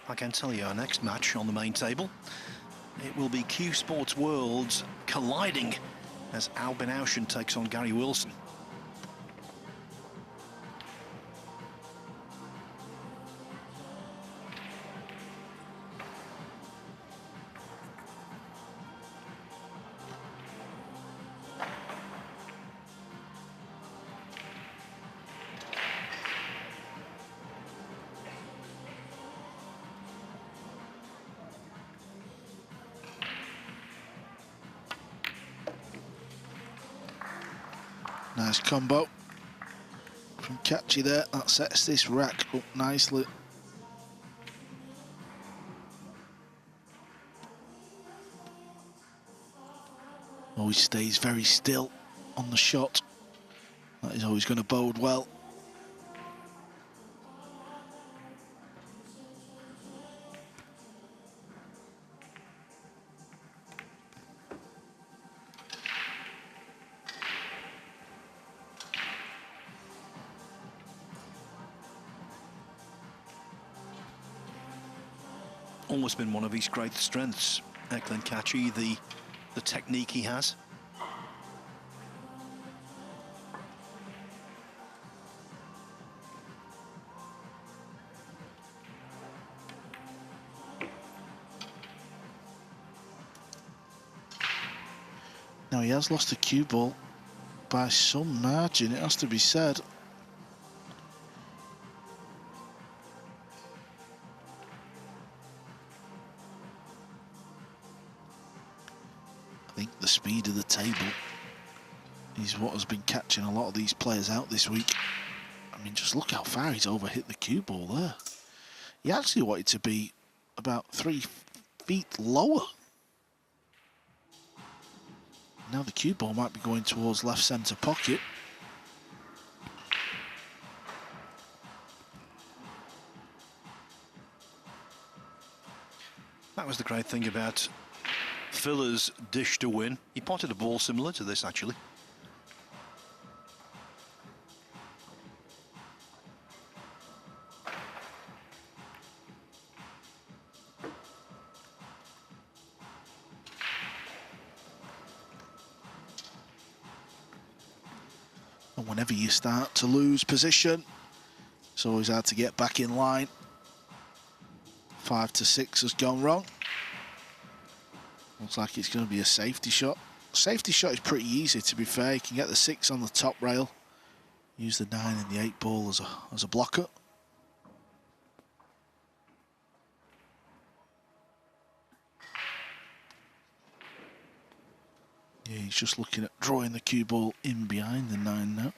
I can tell you our next match on the main table, it will be Q Sports Worlds colliding as Albin Auschen takes on Gary Wilson. Nice combo from Catchy there. That sets this rack up nicely. Always stays very still on the shot. That is always going to bode well. Almost been one of his great strengths, Declan Catchy, the technique he has. Now, he has lost the cue ball by some margin, it has to be said. I think the speed of the table is what has been catching a lot of these players out this week. I mean, just look how far he's overhit the cue ball there. He actually wanted to be about 3 feet lower. Now the cue ball might be going towards left centre pocket. That was the great thing about Filler's dish to win. He potted a ball similar to this, actually. And whenever you start to lose position, it's always hard to get back in line. 5 to 6 has gone wrong. Looks like it's going to be a safety shot. Safety shot is pretty easy, to be fair. You can get the 6 on the top rail, use the 9 and the 8 ball as a blocker. Yeah, he's just looking at drawing the cue ball in behind the 9 now.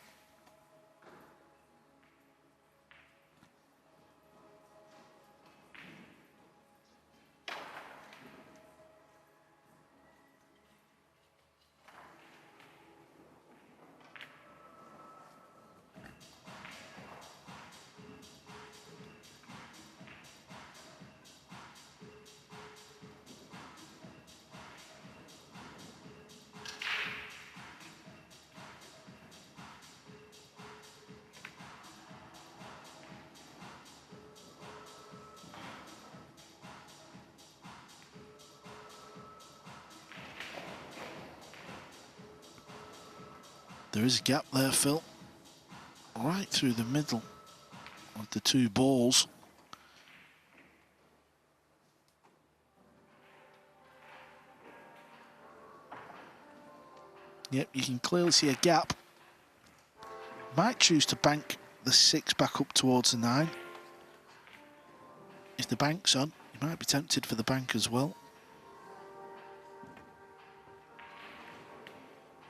There is a gap there, Phil. Right through the middle of the 2 balls. Yep, you can clearly see a gap. Might choose to bank the 6 back up towards the 9. If the bank's on, you might be tempted for the bank as well.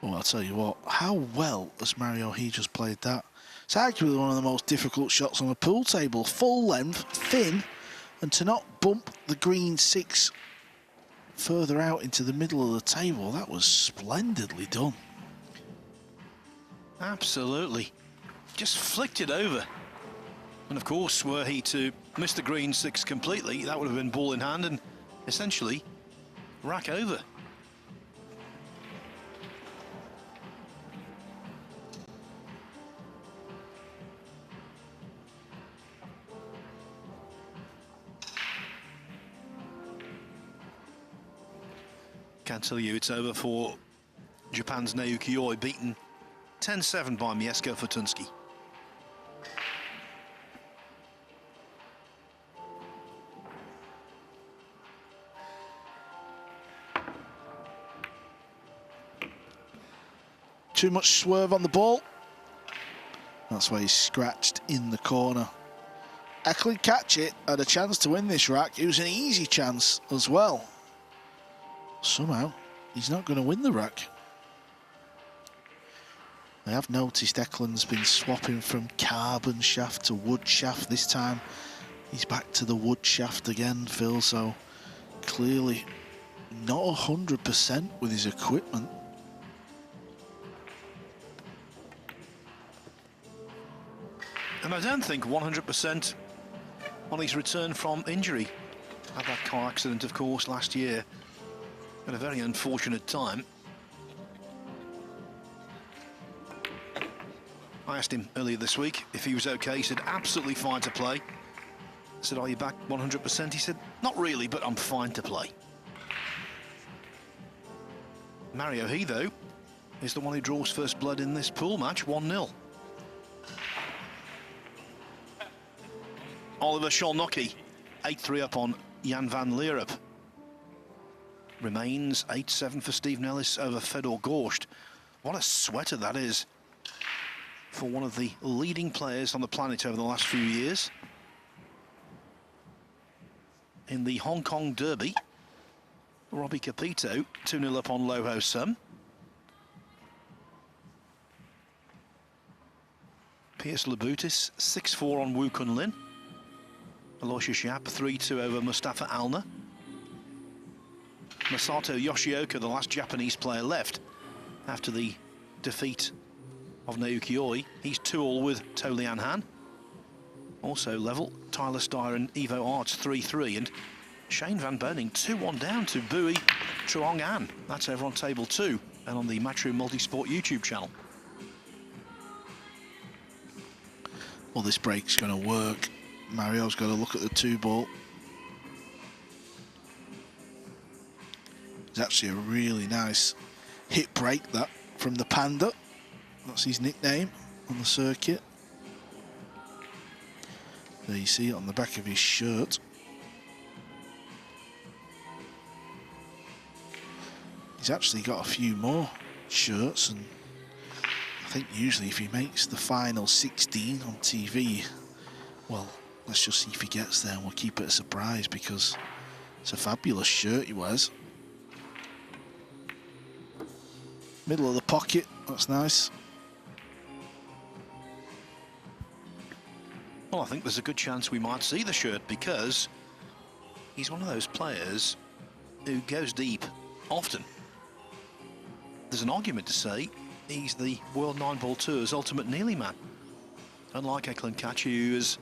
Well, I'll tell you what, how well has Mario he just played that? It's arguably one of the most difficult shots on a pool table. Full length, thin, and to not bump the green 6 further out into the middle of the table, that was splendidly done. Absolutely. Just flicked it over. And of course, were he to miss the green 6 completely, that would have been ball in hand and essentially rack over. Can't tell you it's over for Japan's Naoki Oi, beaten 10-7 by Mieszko Fortunski. Too much swerve on the ball. That's why he's scratched in the corner. Eklund catch it, had a chance to win this rack. It was an easy chance as well. Somehow, he's not going to win the rack. I have noticed Eklund's been swapping from carbon shaft to wood shaft. This time, he's back to the wood shaft again, Phil, so clearly not 100% with his equipment. And I don't think 100% on his return from injury. Had that car accident, of course, last year. At a very unfortunate time. I asked him earlier this week if he was okay. He said, absolutely fine to play. I said, are you back 100%? He said, not really, but I'm fine to play. Mario He, though, is the one who draws first blood in this pool match, 1-0. Oliver Szolnocki, 8-3 up on Jan van Leerup. remains 8-7 for Steve Nellis over Fedor Gorst. What a sweater that is for one of the leading players on the planet over the last few years. In the Hong Kong Derby, Robbie Capito 2-0 up on Loho Sum. Piers Labutis 6-4 on Wu Kun Lin. Aloysius Yap 3-2 over Mustafa Alner. Masato Yoshioka, the last Japanese player left after the defeat of Naoki Oi. He's 2-all with To Lian Han. Also level, Tyler Steyer and Evo Arts 3-3, and Shane Van Boning 2-1 down to Bui Truong An. That's over on table 2 and on the Matchroom Multisport YouTube channel. Well, this break's going to work. Mario's got to look at the 2-ball. It's actually a really nice hit break, that, from the Panda. That's his nickname on the circuit. There you see it on the back of his shirt. He's actually got a few more shirts, and I think usually if he makes the final 16 on TV, well, let's just see if he gets there and we'll keep it a surprise, because it's a fabulous shirt he wears. Middle of the pocket, that's nice. Well, I think there's a good chance we might see the shirt, because he's one of those players who goes deep often. There's an argument to say he's the World Nineball Tour's ultimate Neely man. Unlike Eklund Kachi, who has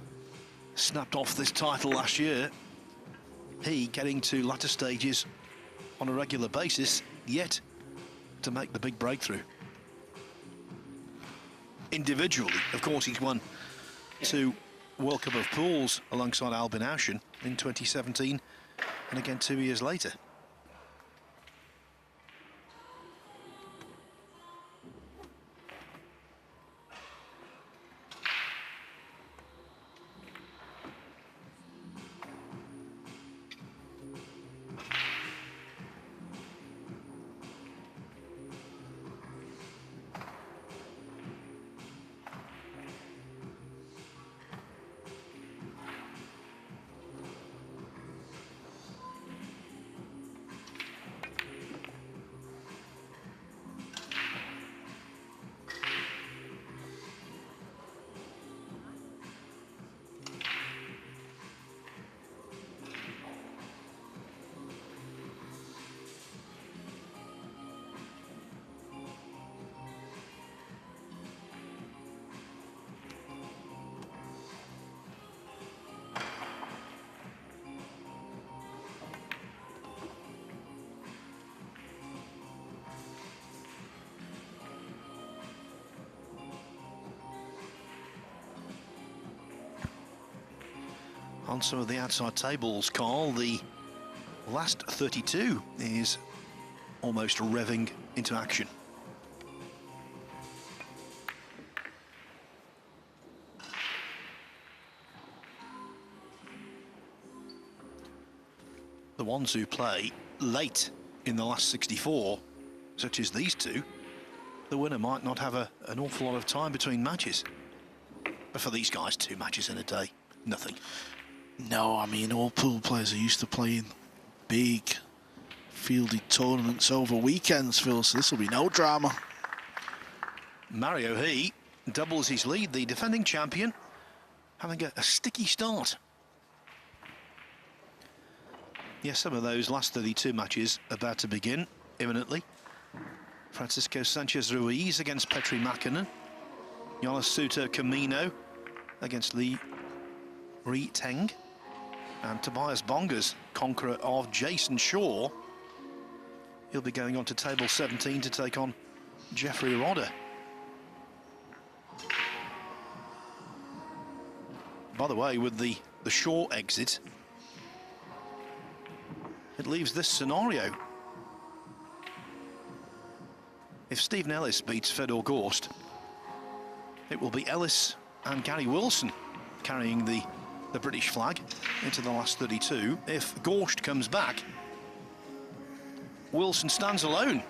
snapped off this title last year, he getting to latter stages on a regular basis, yet to make the big breakthrough. Individually, of course, he's won 2 World Cup of Pools alongside Albin Auschen in 2017 and again 2 years later. On some of the outside tables, Carl, the last 32 is almost revving into action. The ones who play late in the last 64, such as these two, the winner might not have an awful lot of time between matches. But for these guys, 2 matches in a day, nothing. No, I mean, all pool players are used to playing big fielded tournaments over weekends, Phil, so this will be no drama. Mario He doubles his lead, the defending champion, having a sticky start. Yes, some of those last 32 matches about to begin imminently. Francisco Sanchez Ruiz against Petri Makinen. Yonosuke Kamino against Lee Ri Teng. And Tobias Bongas, conqueror of Jason Shaw. He'll be going on to table 17 to take on Jeffrey Rodder. By the way, with the Shaw exit, it leaves this scenario. If Steve Nellis beats Fedor Gorst, it will be Ellis and Gary Wilson carrying the British flag into the last 32. If Gorst comes back, Wilson stands alone.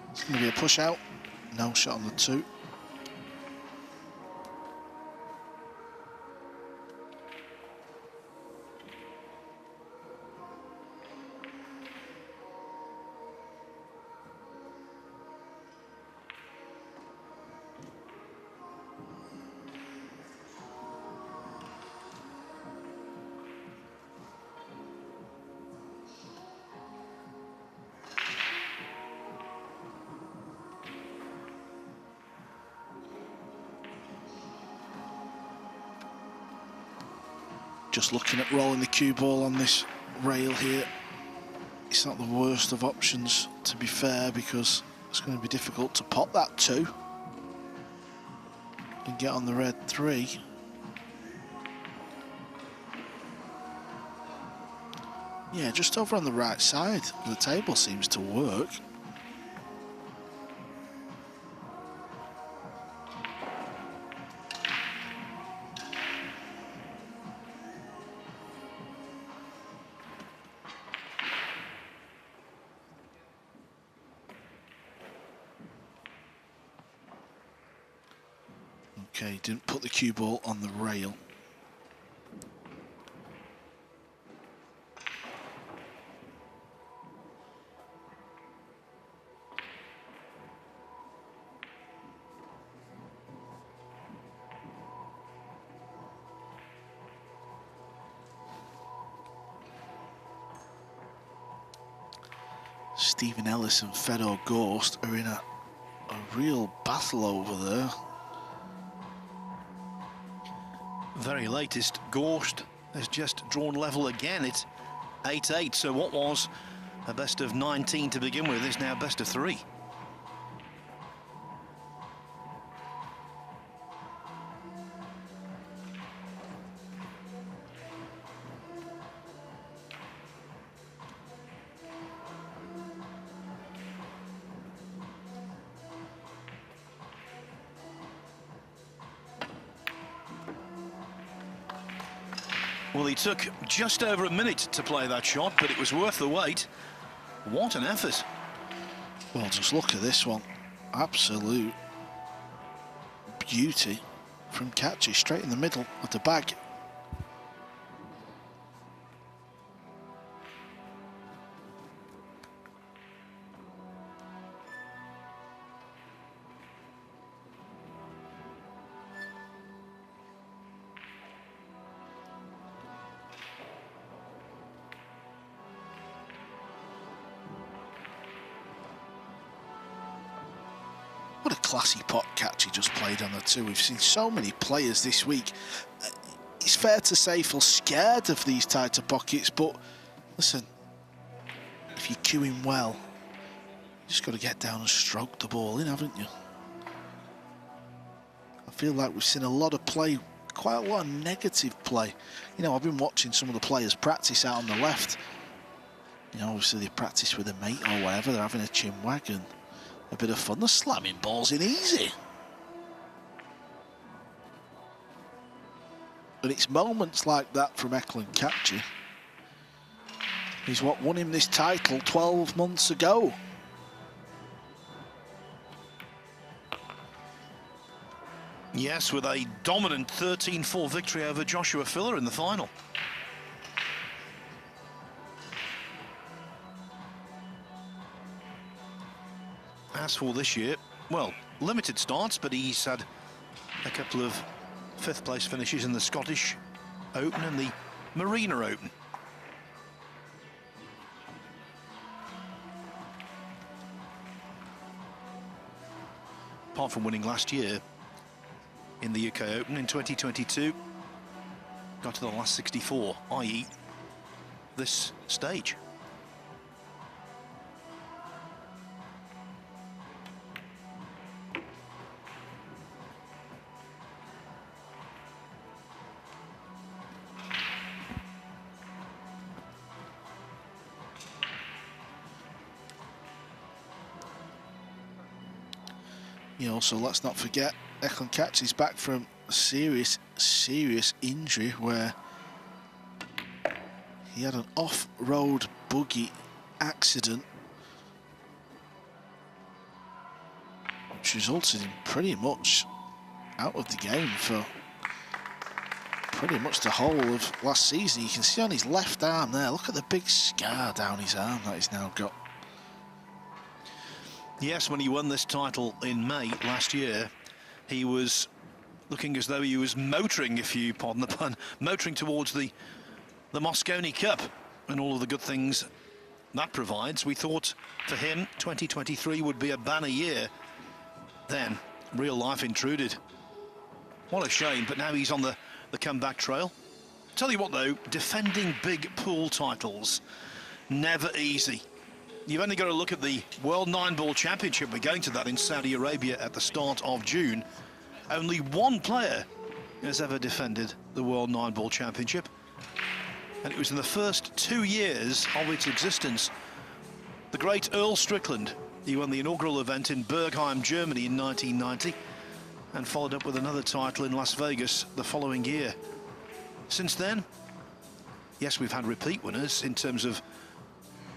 It's going to be a push out. No shot on the 2. Just looking at rolling the cue ball on this rail here, it's not the worst of options, to be fair, because it's going to be difficult to pop that 2 and get on the red 3. Yeah, just over on the right side, the table seems to work. Okay, didn't put the cue ball on the rail. Stephen Ellis and Fedor Gorst are in a real battle over there. Very latest, Gorst has just drawn level again. It's 8-8, so what was a best of 19 to begin with is now best of 3. Well, he took just over a minute to play that shot, but it was worth the wait. What an effort. Well, just look at this one. Absolute beauty from Catchy, straight in the middle of the bag. What a classy pot Catchy just played on the 2. We've seen so many players this week. It's fair to say feel scared of these tighter pockets, but listen, if you're cueing well, you just got to get down and stroke the ball in, haven't you? I feel like we've seen a lot of play, quite a lot of negative play. You know, I've been watching some of the players practice out on the left. You know, obviously they practice with a mate or whatever, they're having a chin wag and a bit of fun. They're slamming balls in easy. And it's moments like that from Eklund Catchy is what won him this title 12 months ago. Yes, with a dominant 13-4 victory over Joshua Filler in the final. As for this year, well, limited starts, but he's had a couple of 5th place finishes in the Scottish Open and the Marina Open. Apart from winning last year in the UK Open in 2022, got to the last 64, i.e. this stage. You know, so let's not forget, Declan Catchy's back from a serious injury where he had an off-road buggy accident which resulted in pretty much out of the game for pretty much the whole of last season. You can see on his left arm there, look at the big scar down his arm that he's now got. Yes, when he won this title in May last year, he was looking as though he was motoring, if you pardon the pun, motoring towards the Mosconi Cup and all of the good things that provides. We thought for him 2023 would be a banner year. Then real life intruded. What a shame, but now he's on the comeback trail. Tell you what though, defending big pool titles, never easy. You've only got to look at the World Nineball Championship. We're going to that in Saudi Arabia at the start of June. Only one player has ever defended the World Nineball Championship, and it was in the first 2 years of its existence. The great Earl Strickland. He won the inaugural event in Bergheim, Germany in 1990 and followed up with another title in Las Vegas the following year. Since then, yes, we've had repeat winners in terms of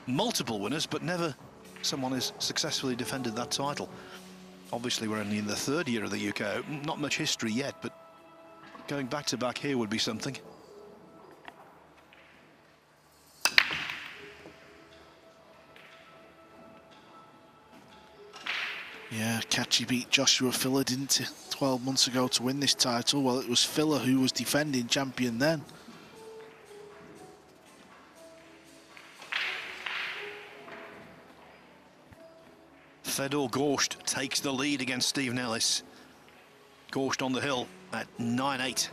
multiple winners, but never someone has successfully defended that title. Obviously, we're only in the third year of the UK Open. Not much history yet, but going back to back here would be something. Yeah, Catchy beat Joshua Filler, didn't he, 12 months ago to win this title? Well, it was Filler who was defending champion then. Fedor Gorsht takes the lead against Stephen Ellis. Gorsht on the hill at 9-8.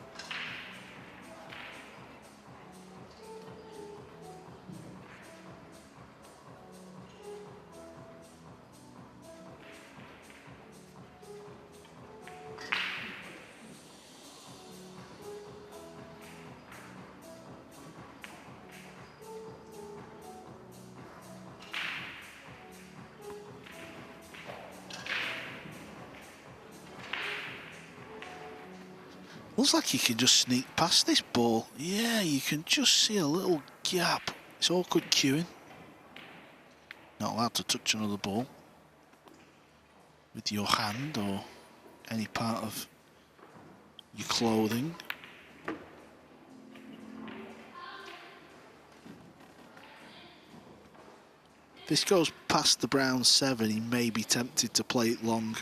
Looks like you can just sneak past this ball. Yeah, you can just see a little gap. It's awkward cueing. Not allowed to touch another ball with your hand or any part of your clothing. If this goes past the brown 7, he may be tempted to play it long.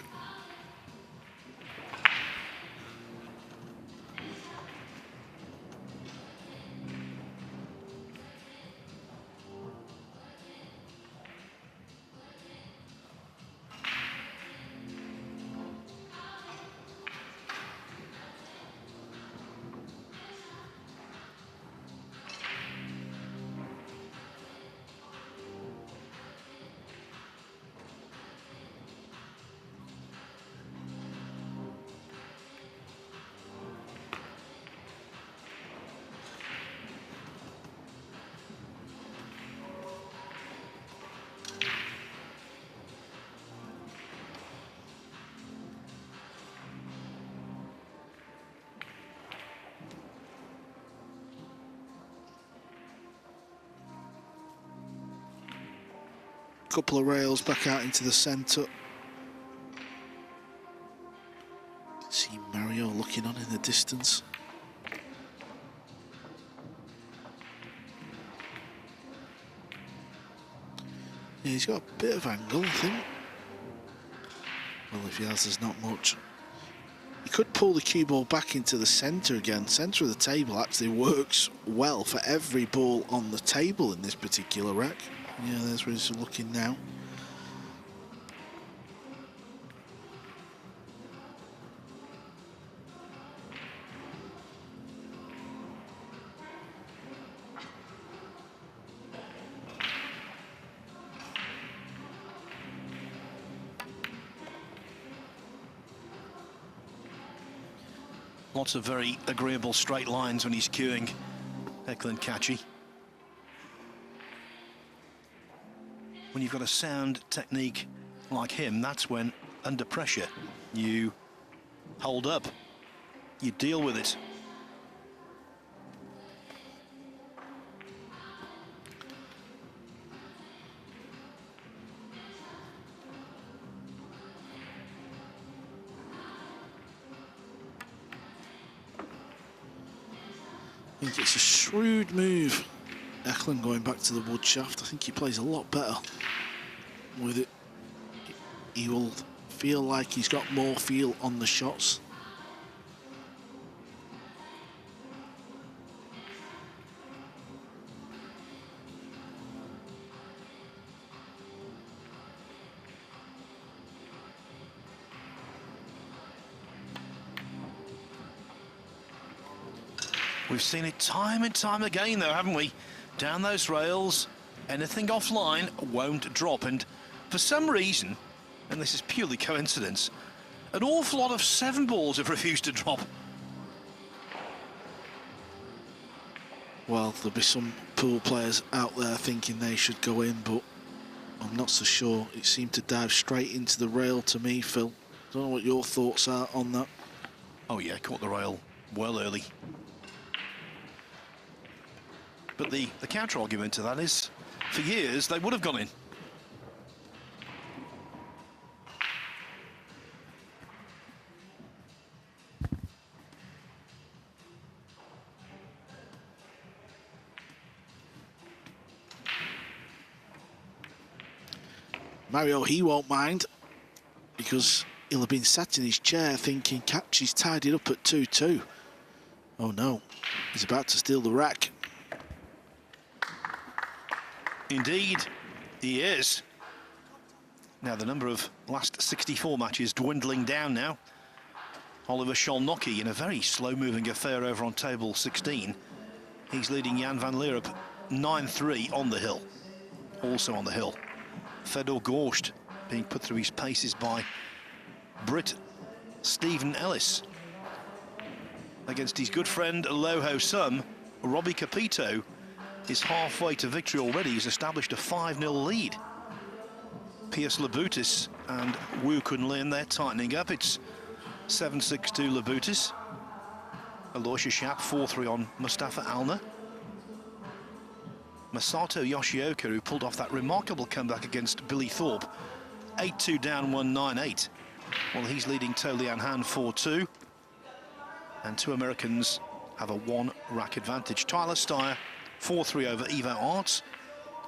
Couple of rails back out into the centre. See Mario looking on in the distance. Yeah, he's got a bit of angle, I think. Well, if he has, there's not much. He could pull the cue ball back into the centre again. Centre of the table actually works well for every ball on the table in this particular rack. Yeah, there's where he's looking now. Lots of very agreeable straight lines when he's cueing, Declan Catchy. When you've got a sound technique like him, that's when under pressure, you hold up, you deal with it. I think it's a shrewd move. Eklund going back to the wood shaft. I think he plays a lot better with it. He will feel like he's got more feel on the shots. We've seen it time and time again, though, haven't we? Down those rails, anything offline won't drop. And for some reason, and this is purely coincidence, an awful lot of 7 balls have refused to drop. Well, there'll be some pool players out there thinking they should go in, but I'm not so sure. It seemed to dive straight into the rail to me, Phil. Don't know what your thoughts are on that. Oh yeah, caught the rail well early. But the counter argument to that is, for years, they would have gone in. Mario, he won't mind, because he'll have been sat in his chair thinking, catch, he's tied it up at 2-2. Oh no, he's about to steal the rack. Indeed, he is. Now, the number of last 64 matches dwindling down now. Oliver Szolnocki in a very slow-moving affair over on table 16. He's leading Jan van Lierop 9-3 on the hill. Also on the hill. Fedor Gorst being put through his paces by Brit Stephen Ellis. Against his good friend Loho Sum, Robbie Capito is halfway to victory already. He's established a 5-0 lead. Piers Labutis and Wu Kun Lin, they're tightening up. It's 7-6 to Labutis. Aloysius Schaap 4-3 on Mustafa Alner. Masato Yoshioka, who pulled off that remarkable comeback against Billy Thorpe. 8-2 down, 1-9-8. Well, he's leading To Lian Han 4-2. And 2 Americans have a 1-rack advantage. Tyler Steyer 4-3 over Ivo Arts.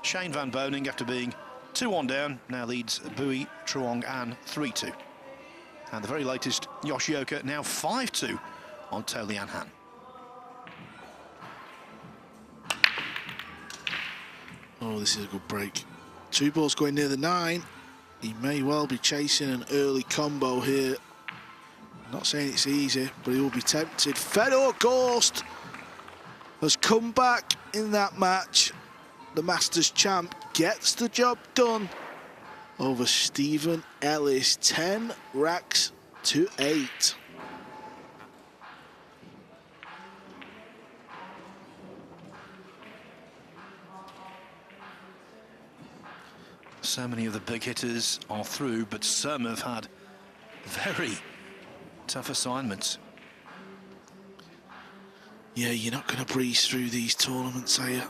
Shane Van Boning, after being 2-1 down, now leads Bui Truong An 3-2. And the very latest, Yoshioka now 5-2 on To Lian Han. Oh, this is a good break. 2 balls going near the 9. He may well be chasing an early combo here. Not saying it's easy, but he will be tempted. Fedor Gorst has come back in that match. The Masters champ gets the job done over Stephen Ellis. 10 racks to 8. So many of the big hitters are through, but some have had very tough assignments. Yeah, you're not going to breeze through these tournaments, are you?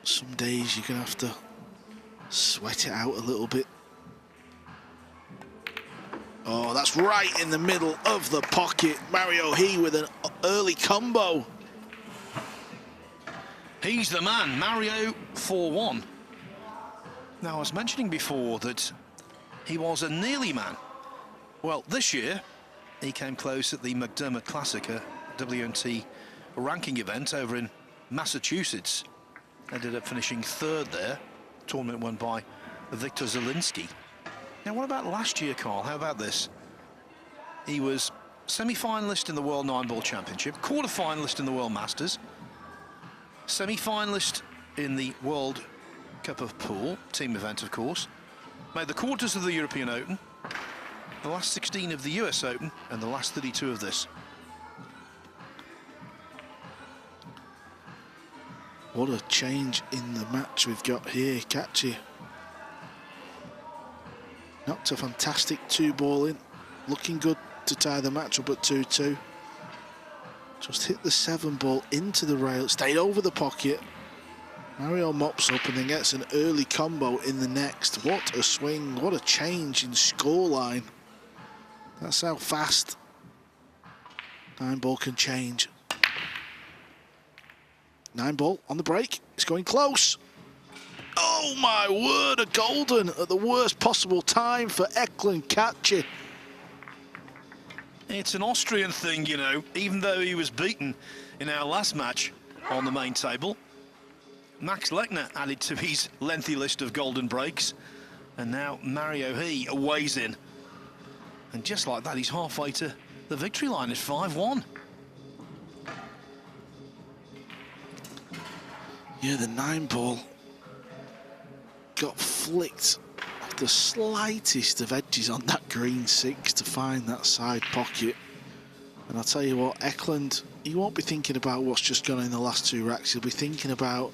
Some days you're going to have to sweat it out a little bit. Oh, that's right in the middle of the pocket. Mario He with an early combo. He's the man, Mario 4-1. Now, I was mentioning before that he was a nearly man. Well, this year, he came close at the McDermott Classic, a WNT ranking event over in Massachusetts. Ended up finishing 3rd there. Tournament won by Victor Zielinski. Now, what about last year, Carl? How about this? He was semi-finalist in the World Nineball Championship, quarter-finalist in the World Masters, semi-finalist in the World Cup of Pool, team event, of course, made the quarters of the European Open, the last 16 of the US Open, and the last 32 of this. What a change in the match we've got here, Catchy. Knocked a fantastic 2-ball in. Looking good to tie the match up at 2-2. Just hit the 7-ball into the rail. Stayed over the pocket. Mario mops up and then gets an early combo in the next. What a swing. What a change in scoreline. That's how fast Nineball can change. Nineball on the break. It's going close. Oh my word, a golden at the worst possible time for Eklund Katche. It's an Austrian thing, you know, even though he was beaten in our last match on the main table. Max Lechner added to his lengthy list of golden breaks, and now Mario He weighs in. And just like that, he's halfway to the victory line. It's 5-1. Yeah, the 9-ball got flicked off the slightest of edges on that green 6 to find that side pocket. And I'll tell you what, Eklund, he won't be thinking about what's just gone in the last 2 racks. He'll be thinking about,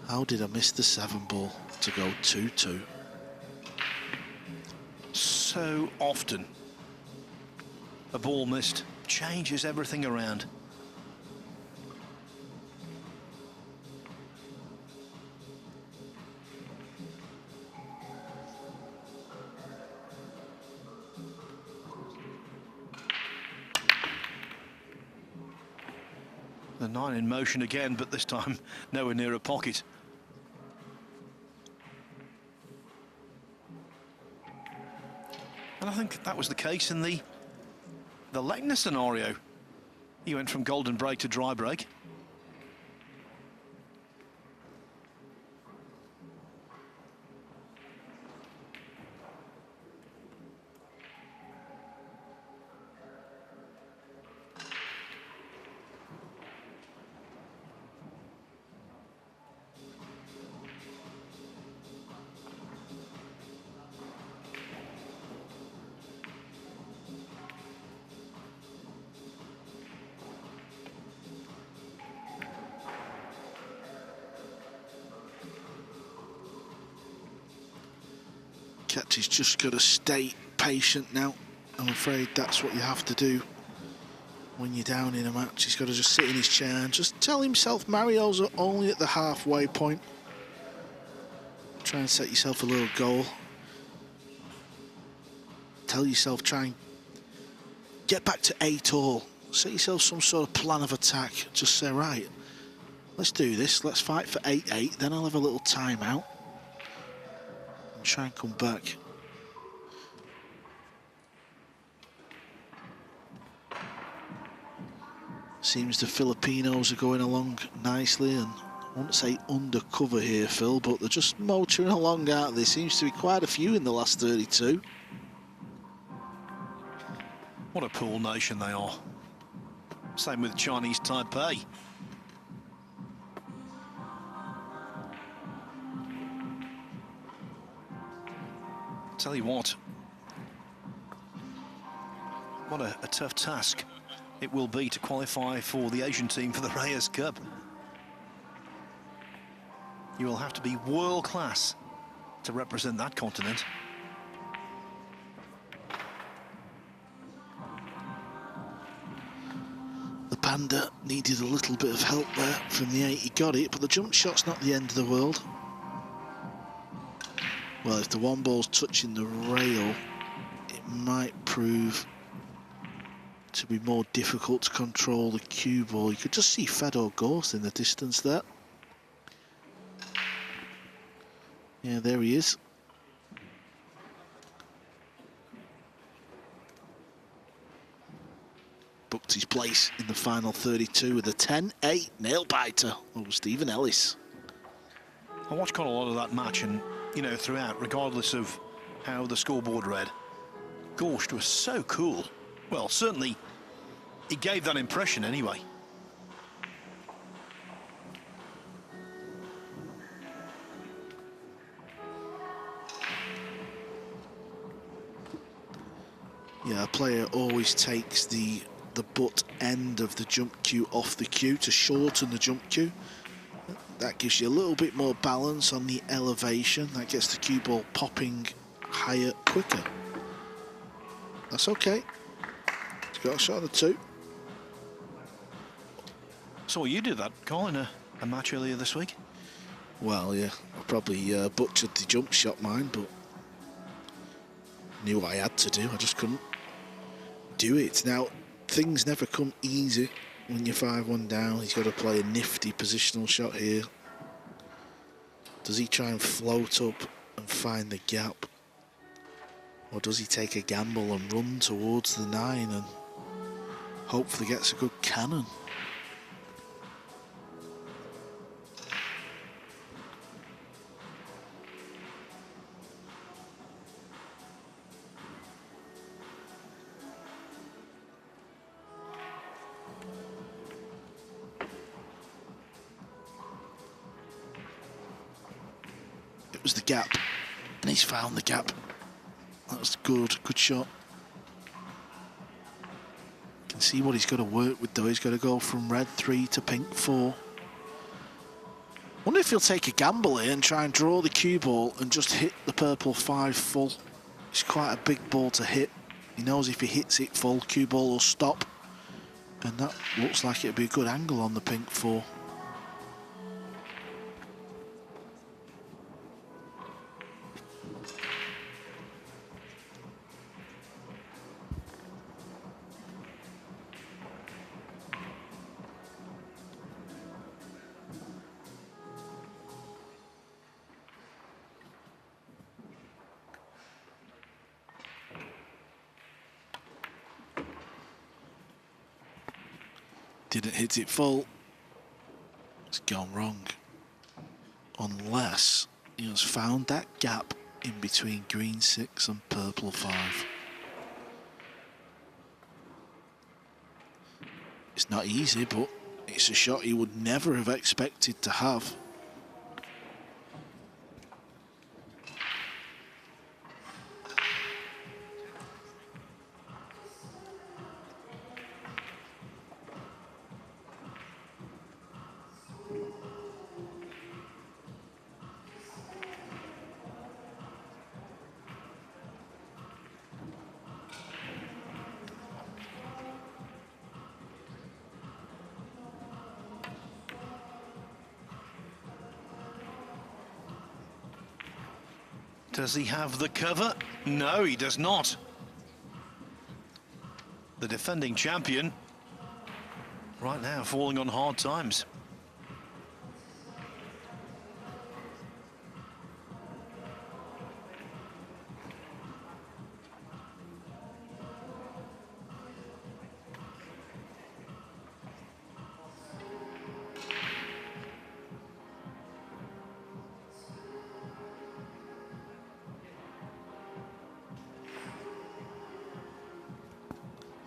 how did I miss the 7-ball to go 2-2? So often, a ball missed changes everything around. The 9 in motion again, but this time nowhere near a pocket. And I think that was the case in the Lechner scenario. He went from golden break to dry break. Katche's just got to stay patient now. I'm afraid that's what you have to do when you're down in a match. He's got to just sit in his chair and just tell himself Mario's only at the halfway point. Try and set yourself a little goal. Tell yourself, try and get back to 8-all. Set yourself some sort of plan of attack. Just say, right, let's do this. Let's fight for 8-8. Then I'll have a little timeout. Try and come back. Seems the Filipinos are going along nicely, and I wouldn't say undercover here, Phil, but they're just motoring along out. There seems to be quite a few in the last 32. What a pool nation they are. Same with Chinese Taipei. Tell you what a tough task it will be to qualify for the Asian team for the Ruiz Cup. You will have to be world class to represent that continent. The Panda needed a little bit of help there from the 8. He got it, but the jump shot's not the end of the world. Well, if the 1-ball's touching the rail, it might prove to be more difficult to control the cue ball. You could just see Fedor Ghost in the distance there. Yeah, there he is. Booked his place in the final 32 with a 10-8 nail-biter over Stephen Ellis. I watched quite a lot of that match, and you know, throughout, regardless of how the scoreboard read, Gorst was so cool. Well, certainly he gave that impression anyway. Yeah, a player always takes the butt end of the jump cue off the cue to shorten the jump cue. That gives you a little bit more balance on the elevation. That gets the cue ball popping higher, quicker. That's okay. He's got a shot on the 2. So you did that, Colin, a match earlier this week? Well, yeah, I probably butchered the jump shot mine, but knew what I had to do. I just couldn't do it. Now, things never come easy when you're 5-1 down. He's got to play a nifty positional shot here. Does he try and float up and find the gap? Or does he take a gamble and run towards the 9 and hopefully gets a good cannon? It was the gap, and he's found the gap. That was good shot. You can see what he's got to work with though. He's got to go from red 3 to pink 4. Wonder if he'll take a gamble here and try and draw the cue ball and just hit the purple 5 full. It's quite a big ball to hit. He knows if he hits it full, cue ball will stop. And that looks like it'd be a good angle on the pink 4. Didn't hit it full. It's gone wrong. Unless he has found that gap in between green 6 and purple 5. It's not easy, but it's a shot he would never have expected to have. Does he have the cover? No, he does not. The defending champion right now falling on hard times.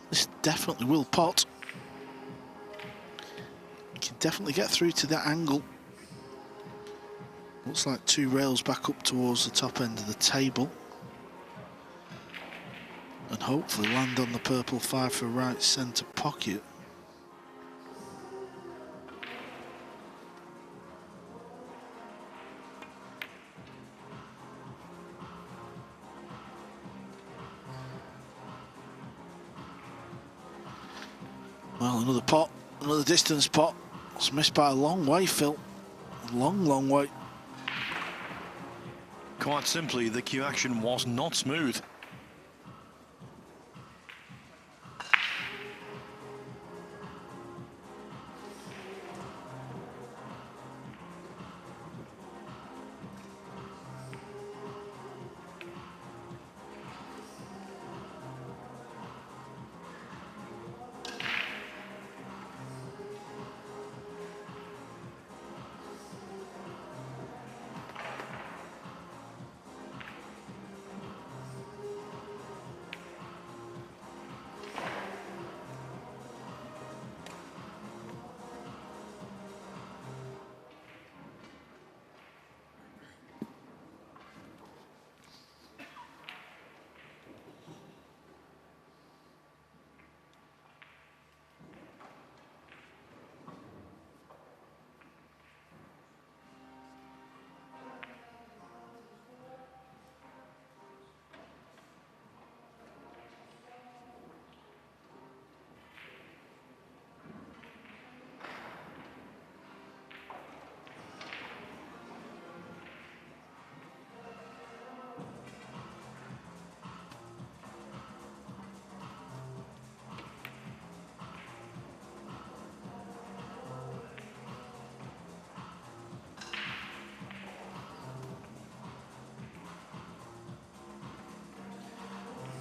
This definitely will pot. You can definitely get through to that angle. Looks like 2 rails back up towards the top end of the table. And hopefully land on the purple 5 for right centre pocket. Well, another pot, another distance pot. It's missed by a long way, Phil. A long, long way. Quite simply, the cue action was not smooth.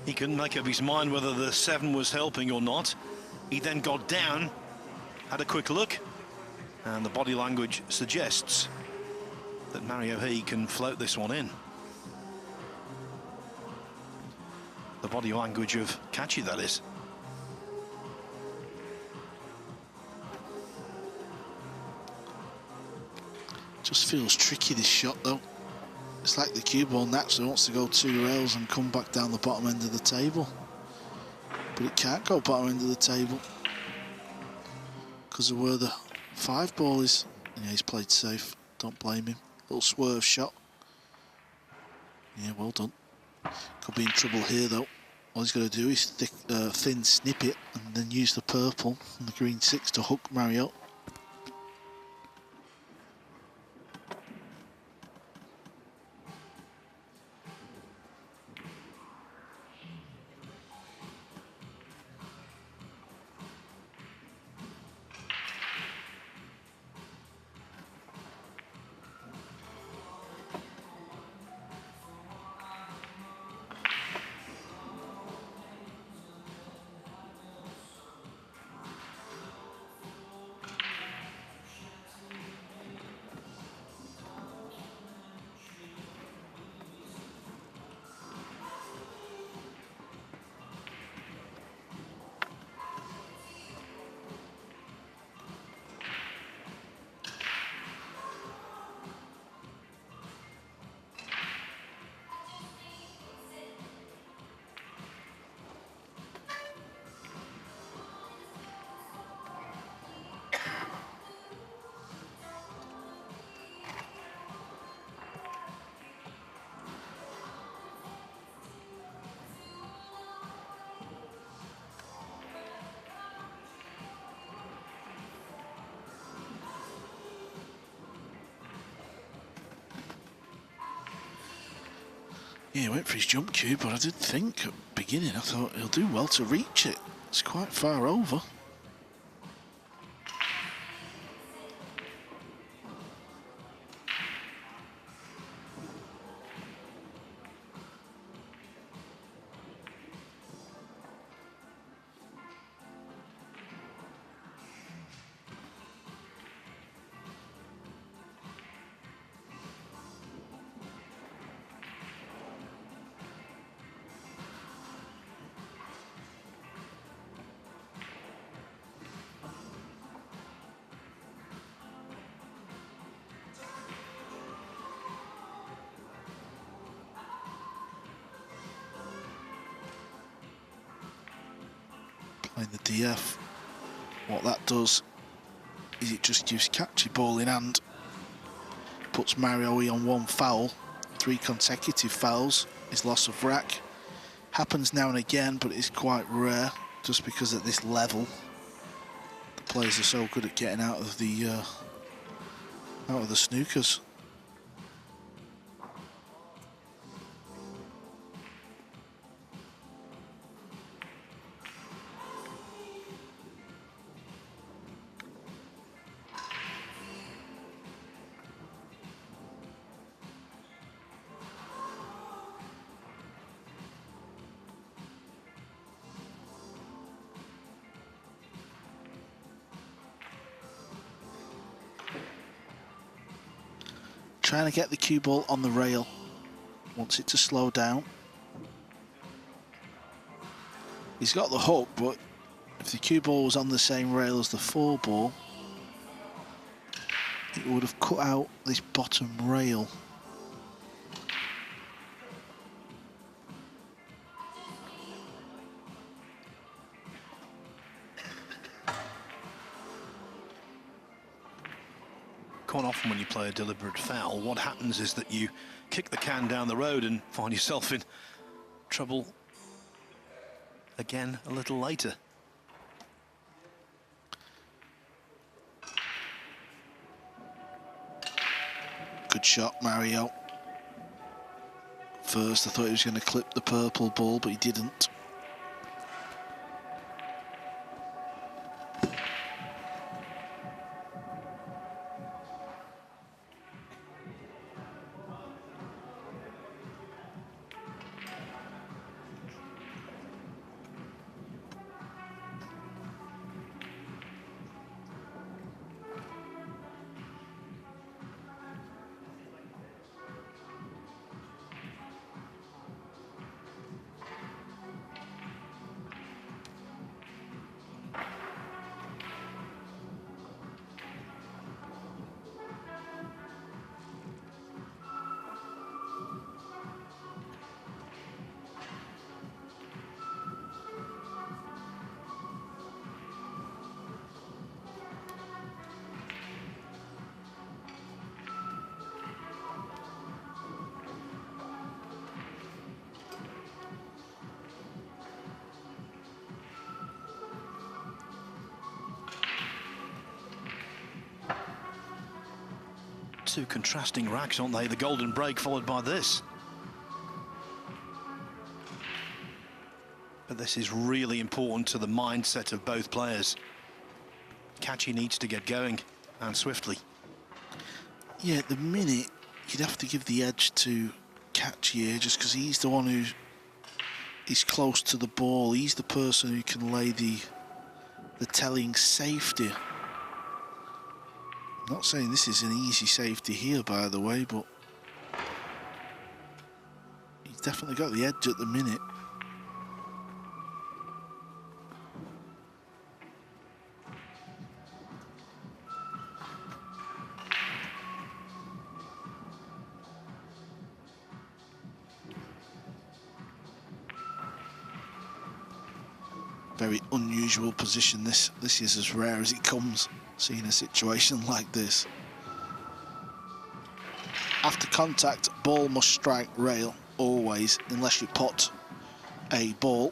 He couldn't make up his mind whether the 7 was helping or not. He then got down, had a quick look, and the body language suggests that Mario He can float this one in. The body language of Kachi, that is. Just feels tricky, this shot, though. It's like the cue ball naturally wants to go 2 rails and come back down the bottom end of the table. But it can't go bottom end of the table because of where the 5 ball is. Yeah, he's played safe. Don't blame him. Little swerve shot. Yeah, well done. Could be in trouble here, though. All he's got to do is thin snip it and then use the purple and the green 6 to hook Mario. Yeah, he went for his jump cue, but I did think at the beginning, I thought he'll do well to reach it. It's quite far over. Playing the DF, what that does is it just gives Kachi ball in hand, puts Mario E on 1 foul, 3 consecutive fouls, his loss of rack. Happens now and again, but it's quite rare, just because at this level the players are so good at getting out of the snookers. Trying to get the cue ball on the rail, wants it to slow down. He's got the hook, but if the cue ball was on the same rail as the 4 ball, it would have cut out this bottom rail. Quite often when you play a deliberate foul, what happens is that you kick the can down the road and find yourself in trouble again a little later. Good shot, Mario. First I thought he was going to clip the purple ball, but he didn't. Two contrasting racks, aren't they? The golden break followed by this. But this is really important to the mindset of both players. Kachi needs to get going, and swiftly. Yeah, at the minute, you'd have to give the edge to Kachi here, just because he's the one who is close to the ball. He's the person who can lay the telling safety. I'm not saying this is an easy safety here, by the way, but he's definitely got the edge at the minute. Very unusual position. This is as rare as it comes, seeing a situation like this. After contact, ball must strike rail always, unless you pot a ball.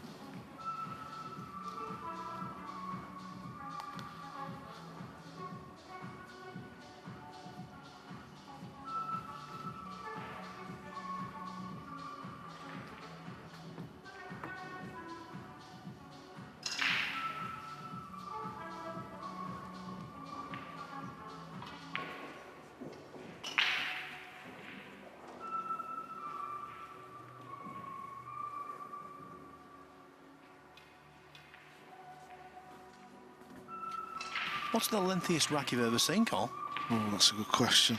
What's the lengthiest rack you've ever seen, Carl? Oh, that's a good question.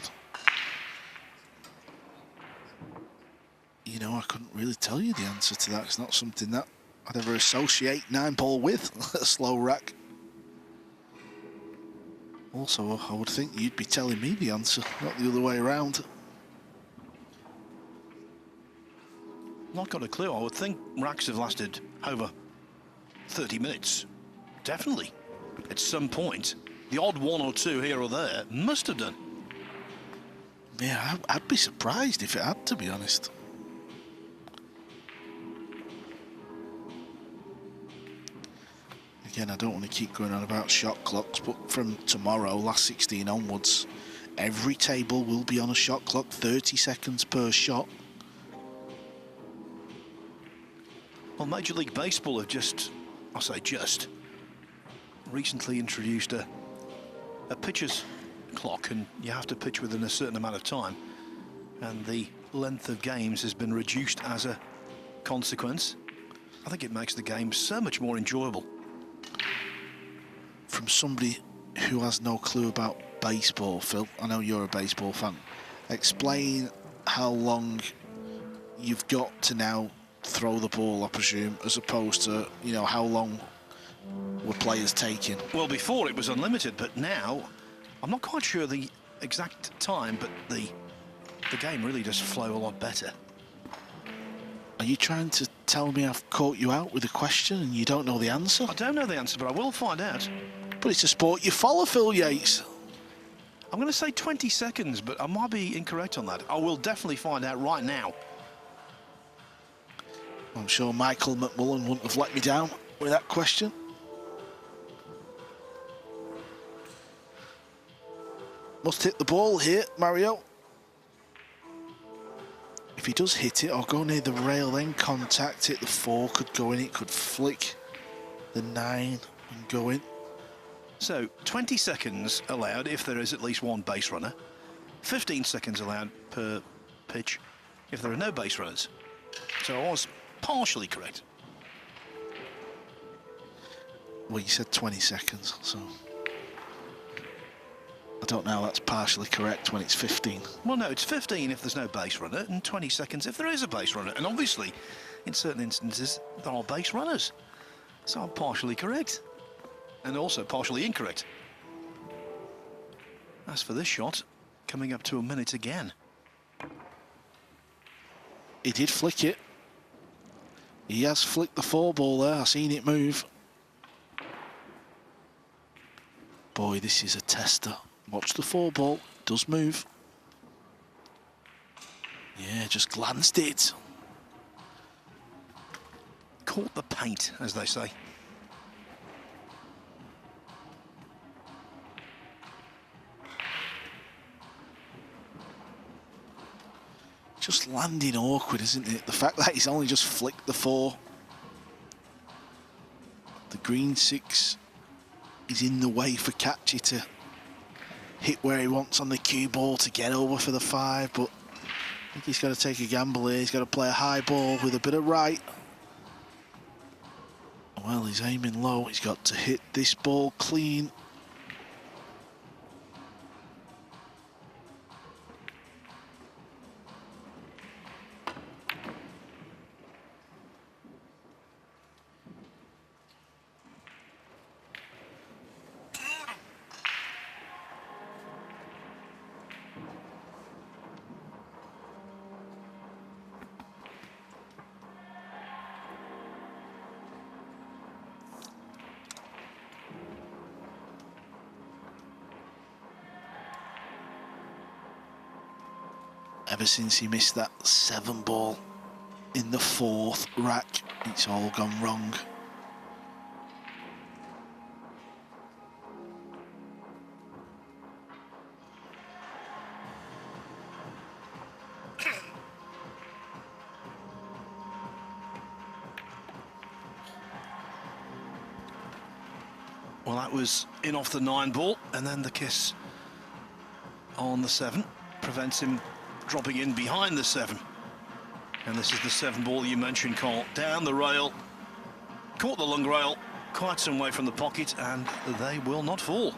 You know, I couldn't really tell you the answer to that. It's not something that I'd ever associate Nineball with, a slow rack. Also, I would think you'd be telling me the answer, not the other way around. Not got a clue. I would think racks have lasted over 30 minutes. Definitely. At some point, the odd one or two here or there must have done. Yeah, I'd be surprised if it had, to be honest. Again, I don't want to keep going on about shot clocks, but from tomorrow, last 16 onwards, every table will be on a shot clock, 30 seconds per shot. Well, Major League Baseball have recently introduced a pitcher's clock, and you have to pitch within a certain amount of time, and the length of games has been reduced as a consequence. I think it makes the game so much more enjoyable. From somebody who has no clue about baseball, Phil, I know you're a baseball fan, explain how long you've got to now throw the ball, I presume, as opposed to, you know, how long were players taking? Well, before it was unlimited, but now I'm not quite sure the exact time, but the game really does flow a lot better. Are you trying to tell me I've caught you out with a question and you don't know the answer? I don't know the answer, but I will find out. But it's a sport you follow, Phil Yates. I'm going to say 20 seconds, but I might be incorrect on that. I will definitely find out right now. I'm sure Michael McMullen wouldn't have let me down with that question. Must hit the ball here, Mario. If he does hit it or go near the rail, then contact it, the 4 could go in, it could flick the 9 and go in. So 20 seconds allowed if there is at least one base runner, 15 seconds allowed per pitch if there are no base runners. So I was partially correct. Well, you said 20 seconds, so I don't know how that's partially correct when it's 15. Well, no, it's 15 if there's no base runner and 20 seconds if there is a base runner. And obviously, in certain instances, there are base runners. So I'm partially correct. And also partially incorrect. As for this shot, coming up to a minute again. He did flick it. He has flicked the 4 ball there. I've seen it move. Boy, this is a tester. Watch the 4 ball. It does move. Yeah, just glanced it. Caught the paint, as they say. just landing awkward, isn't it? The fact that he's only just flicked the 4. The green 6 is in the way for Catchy to hit where he wants on the cue ball to get over for the 5, but I think he's got to take a gamble here. He's got to play a high ball with a bit of right. Well, he's aiming low. He's got to hit this ball clean. Ever since he missed that 7 ball in the 4th rack, it's all gone wrong. Well, that was in off the 9 ball, and then the kiss on the 7 prevents him dropping in behind the 7. And this is the 7 ball you mentioned, Cole. Down the rail, caught the lung rail, quite some way from the pocket, and they will not fall,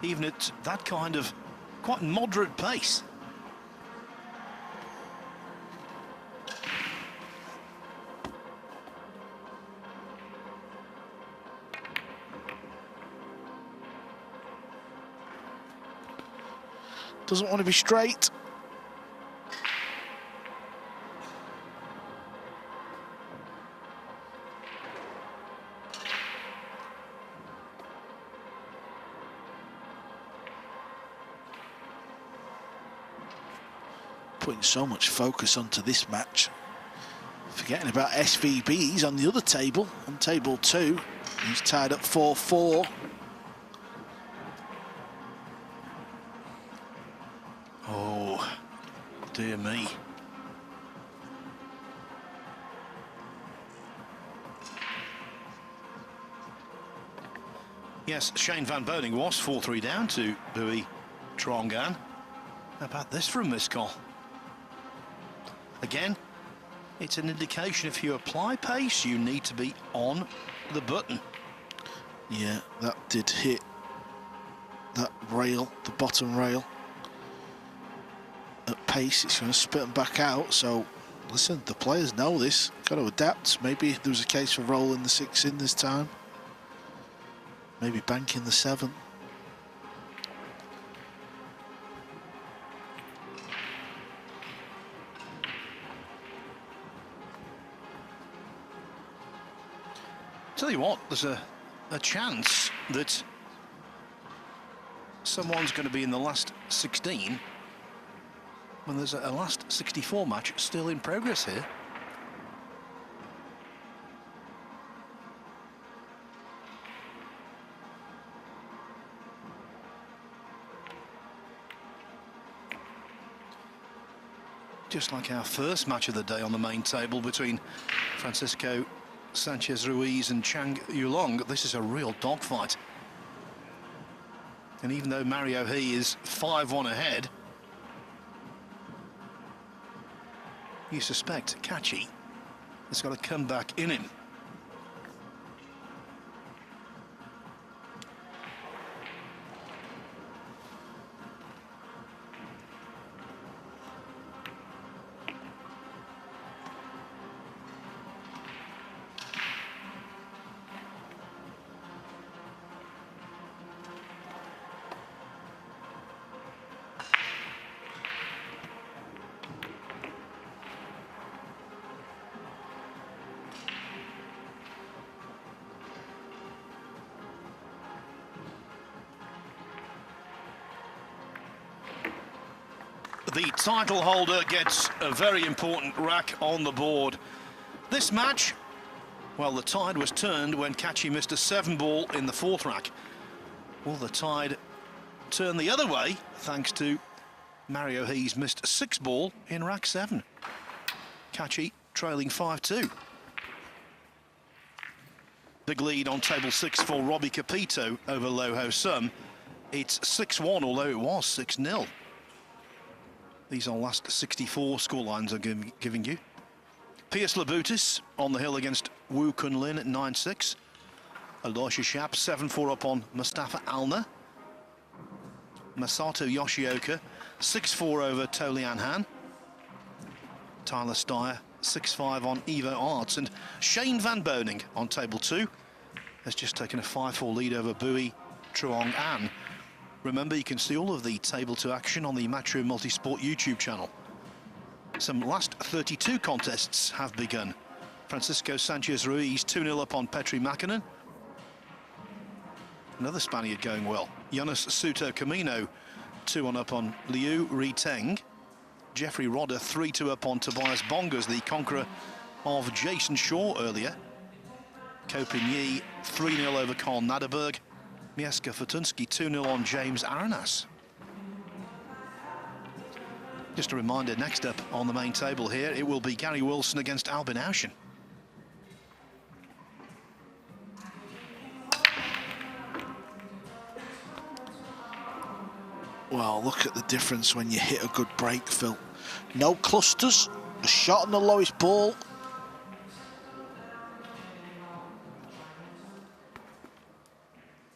even at that kind of quite moderate pace. Doesn't want to be straight. Putting so much focus onto this match, forgetting about SVB. He's on the other table, on table 2. He's tied up 4-4. Oh, dear me. Yes, Shane Van Boning was 4-3 down to Ruiz Trongan. How about this for a missed call? Again, it's an indication if you apply pace, you need to be on the button. Yeah, that did hit that rail, the bottom rail. At pace, it's going to spit them back out. So, listen, the players know this. Got to adapt. Maybe there was a case for rolling the 6 in this time. Maybe banking the 7. Tell you what, there's a chance that someone's going to be in the last 16 when there's a last 64 match still in progress here. Just like our first match of the day on the main table between Francisco Sanchez Ruiz and Chang Yulong, this is a real dogfight. And even though Mario He is 5-1 ahead, you suspect Catchy has got a comeback in him. The title holder gets a very important rack on the board. This match, well, the tide was turned when Catchy missed a 7 ball in the 4th rack. Well, the tide turned the other way thanks to Mario He's missed a 6 ball in rack 7. Kachi trailing 5-2. Big lead on table 6 for Robbie Capito over Lo Ho Sum. It's 6-1, although it was 6-0. These are last 64 scorelines I'm giving you. Piers Labutis on the hill against Woo Kun Lin at 9-6. Aloysius Shap 7-4 up on Mustafa Alner. Masato Yoshioka 6-4 over Tolian Han. Tyler Steyer 6-5 on Evo Arts, and Shane Van Boning on table 2 has just taken a 5-4 lead over Bui Truong An. Remember, you can see all of the table 2 action on the Matchroom Multisport YouTube channel. Some last 32 contests have begun. Francisco Sanchez Ruiz 2-0 up on Petri Makinen. Another Spaniard going well. Jonas Suto Camino 2-1 up on Liu Riteng. Jeffrey Rodder 3-2 up on Tobias Bongas, the conqueror of Jason Shaw earlier. Ko Pin Yi 3-0 over Karl Naderberg. Mieska Fortunsky 2-0 on James Aranas. Just a reminder, next up on the main table here, it will be Gary Wilson against Albin Auschen. Well, look at the difference when you hit a good break, Phil. No clusters, a shot on the lowest ball.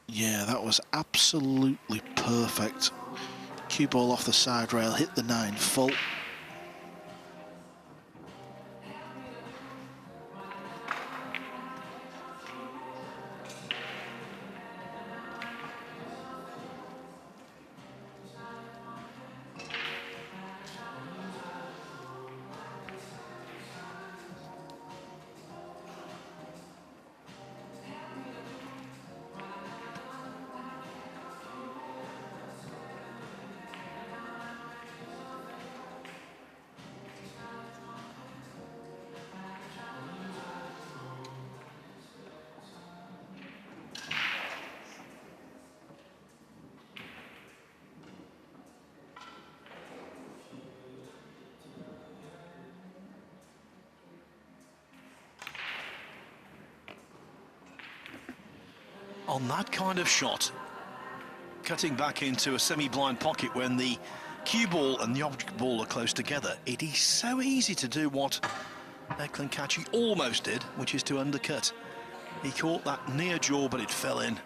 Yeah, that was absolutely perfect. Cue ball off the side rail, hit the 9 full. On that kind of shot, cutting back into a semi-blind pocket when the cue ball and the object ball are close together, it is so easy to do what Declan Kachi almost did, which is to undercut. He caught that near jaw, but it fell in.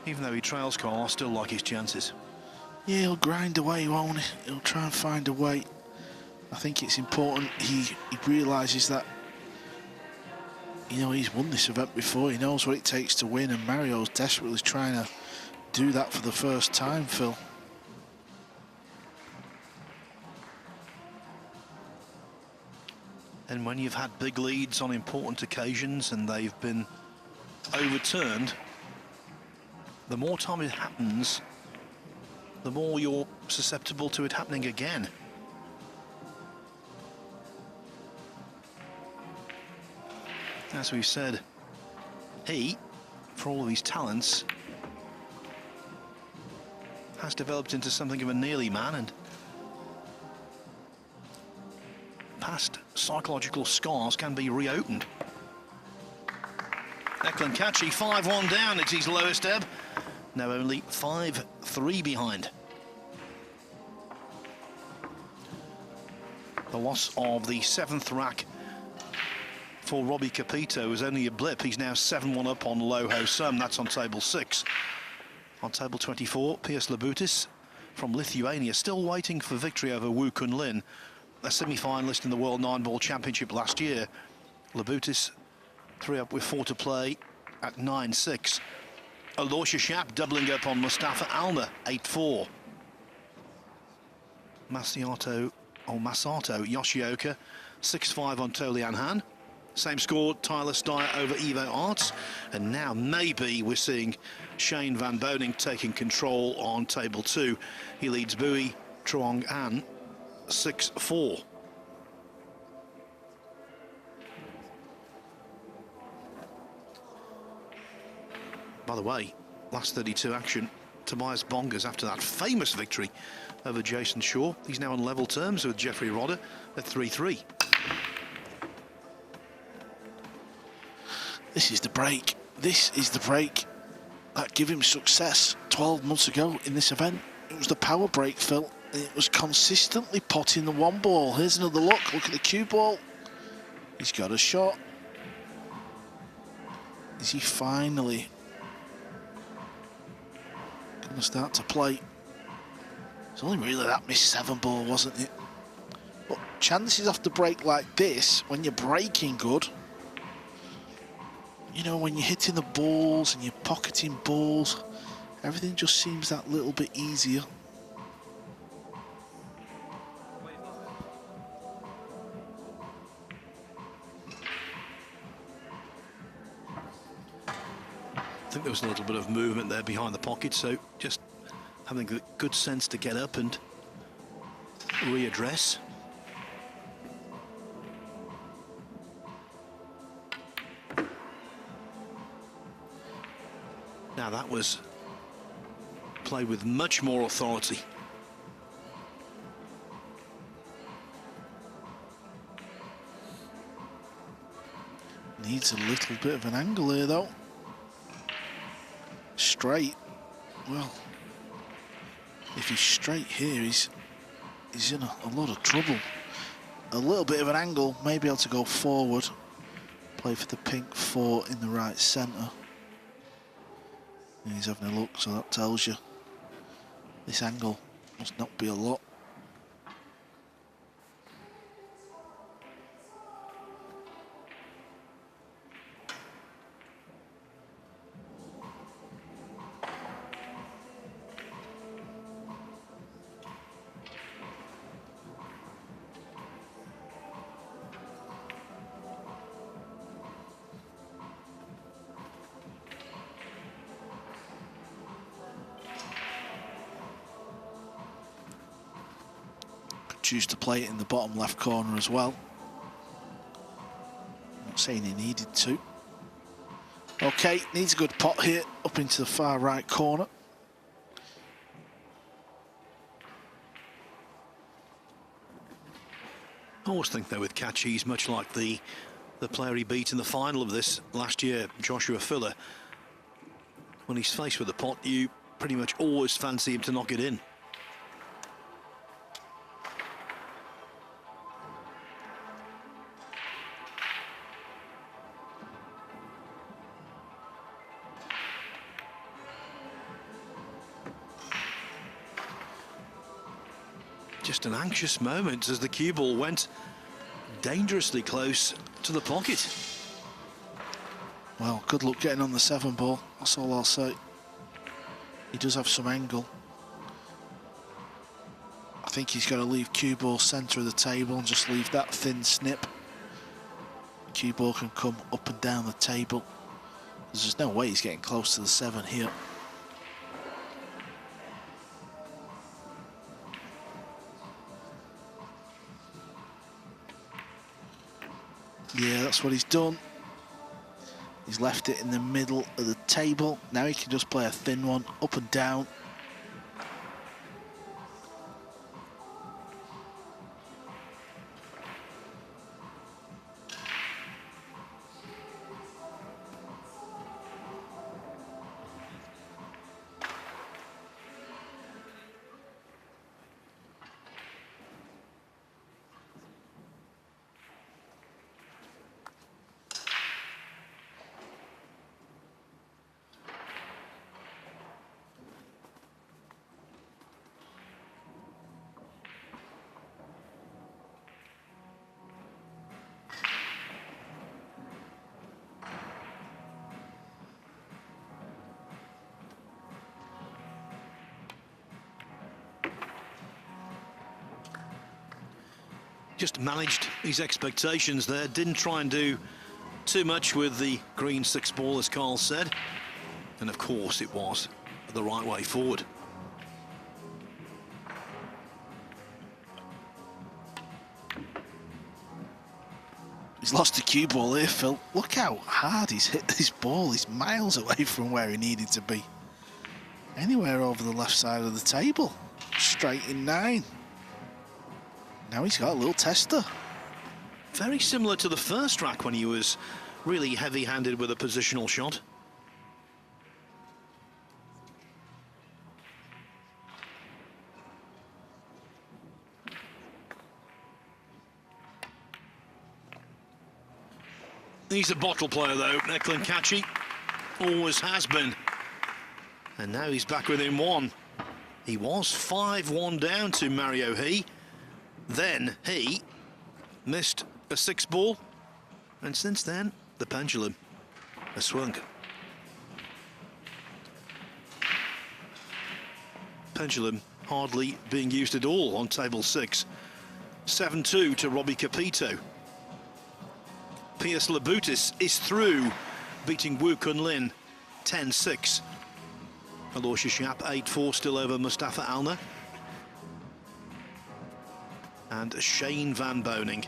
Even though he trails Carl, I still like his chances. Yeah, he'll grind away, won't he? He'll try and find a way. I think it's important he realises that, you know, he's won this event before. He knows what it takes to win, and Mario's desperately trying to do that for the first time, Phil. And when you've had big leads on important occasions and they've been overturned, the more time it happens, the more you're susceptible to it happening again. As we've said, he, for all of his talents, has developed into something of a nearly man, and past psychological scars can be reopened. Declan Kachi 5-1 down, it's his lowest ebb. Now only 5-3 behind. The loss of the 7th rack for Robbie Capito was only a blip. He's now 7-1 up on Lo Ho Sum. That's on table 6. On table 24, Piers Labutis from Lithuania, still waiting for victory over Woo Kun Lin, a semi-finalist in the World Nineball Championship last year. Labutis 3 up with 4 to play at 9-6. Aloysius Shap doubling up on Mustafa Alner, 8-4. Masato Yoshioka, 6-5 on Tolian Han. Same score, Tyler Steyer over Evo Arts. And now maybe we're seeing Shane Van Boning taking control on table 2. He leads Bui, Truong An 6-4. By the way, last 32 action, Tobias Bongers after that famous victory over Jason Shaw. He's now on level terms with Jeffrey Rodder at 3-3. This is the break. This is the break that gave him success 12 months ago in this event. It was the power break, Phil. It was consistently potting the one ball. Here's another look. Look at the cue ball. He's got a shot. Is he finally going to start to play? It's only really that missed 7 ball, wasn't it? But chances off the break like this, when you're breaking good, you know, when you're hitting the balls and you're pocketing balls, everything just seems that little bit easier. I think there was a little bit of movement there behind the pocket, so just having the good sense to get up and readdress. Now that was played with much more authority. Needs a little bit of an angle here though. Straight, well, if he's straight here, he's in a lot of trouble. A little bit of an angle, may be able to go forward, play for the pink 4 in the right centre. And he's having a look, so that tells you this angle must not be a lot. Choose to play it in the bottom left corner as well. Not saying he needed to. Okay, needs a good pot here, up into the far right corner. I always think though with Catch, he's much like the player he beat in the final of this last year, Joshua Fuller. When he's faced with the pot, you pretty much always fancy him to knock it in. Just an anxious moment as the cue ball went dangerously close to the pocket. Well, good luck getting on the 7 ball, that's all I'll say. He does have some angle. I think he's got to leave cue ball centre of the table and just leave that thin snip. Cue ball can come up and down the table. There's no way he's getting close to the 7 here. Yeah, that's what he's done. He's left it in the middle of the table. Now he can just play a thin one up and down. Just managed his expectations there, didn't try and do too much with the green 6-ball, as Carl said. And of course it was the right way forward. He's lost a cue ball here, Phil. Look how hard he's hit this ball. He's miles away from where he needed to be. Anywhere over the left side of the table. Straight in 9. Now he's got a little tester. Very similar to the first rack when he was really heavy-handed with a positional shot. He's a bottle player, though, Declan Catchy. Always has been. And now he's back within 1. He was 5-1 down to Mario He. Then he missed a 6-ball. And since then, the pendulum has swung. Pendulum hardly being used at all on table 6. 7-2 to Robbie Capito. Piers Labutis is through, beating Wu Kun Lin 10-6. Aloysius Shap 8-4 still over Mustafa Alner. And Shane Van Boning.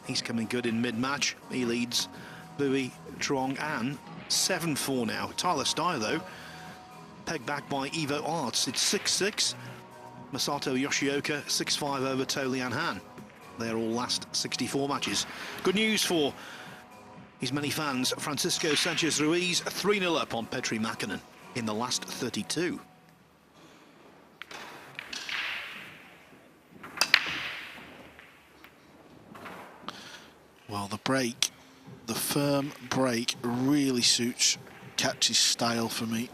He's coming good in mid-match. He leads Bui Trong An 7-4 now. Tyler Steyer, though, pegged back by Evo Arts. It's 6-6. Masato Yoshioka 6-5 over To Lian Han. They're all last 64 matches. Good news for his many fans. Francisco Sanchez Ruiz 3-0 up on Petri Mäkinen in the last 32. Well, the break, the firm break, really suits Catchy's style for me.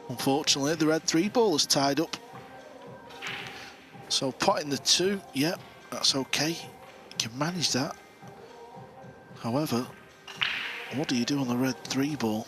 Unfortunately, the red 3-ball is tied up. So potting the 2, yeah, that's okay. You can manage that. However, what do you do on the red 3-ball?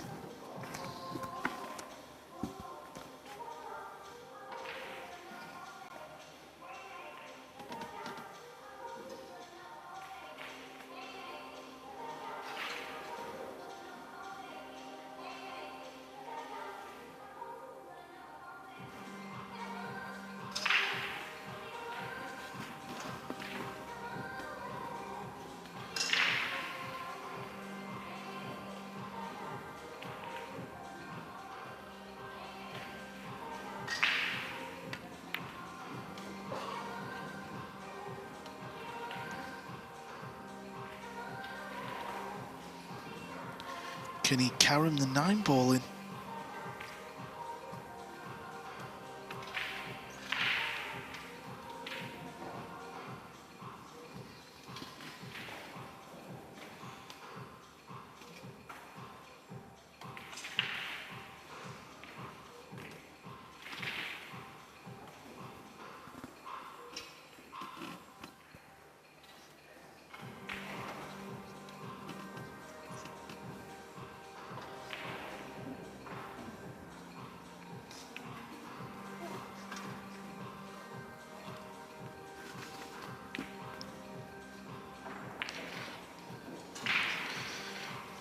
Can he carry the 9-ball in?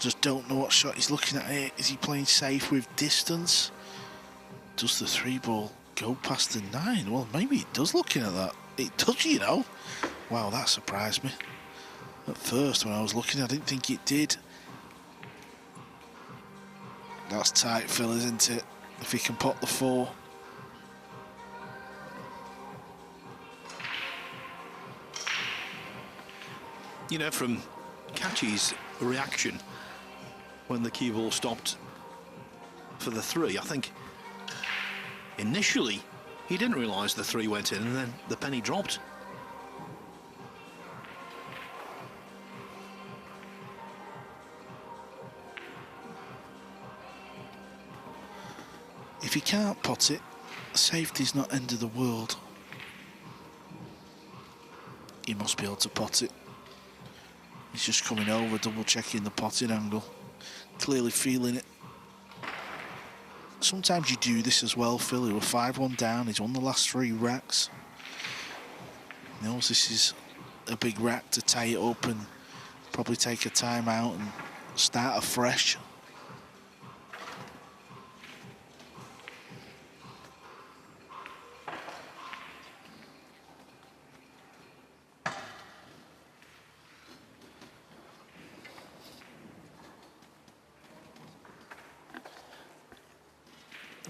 Just don't know what shot he's looking at here. Is he playing safe with distance? Does the 3-ball go past the 9? Well, maybe he does looking at that. It does, you know. Wow, that surprised me. At first, when I was looking, I didn't think it did. That's tight, Phil, isn't it? If he can pot the 4. You know, from Catchy's reaction when the cue ball stopped for the 3, I think initially he didn't realise the 3 went in, and then the penny dropped. If he can't pot it, safety's not end of the world. He must be able to pot it. He's just coming over, double checking the potting angle. Clearly feeling it. Sometimes you do this as well, Phil. He were 5-1 down. He's won the last 3 racks. He knows this is a big rack to tie it up and probably take a time out and start afresh.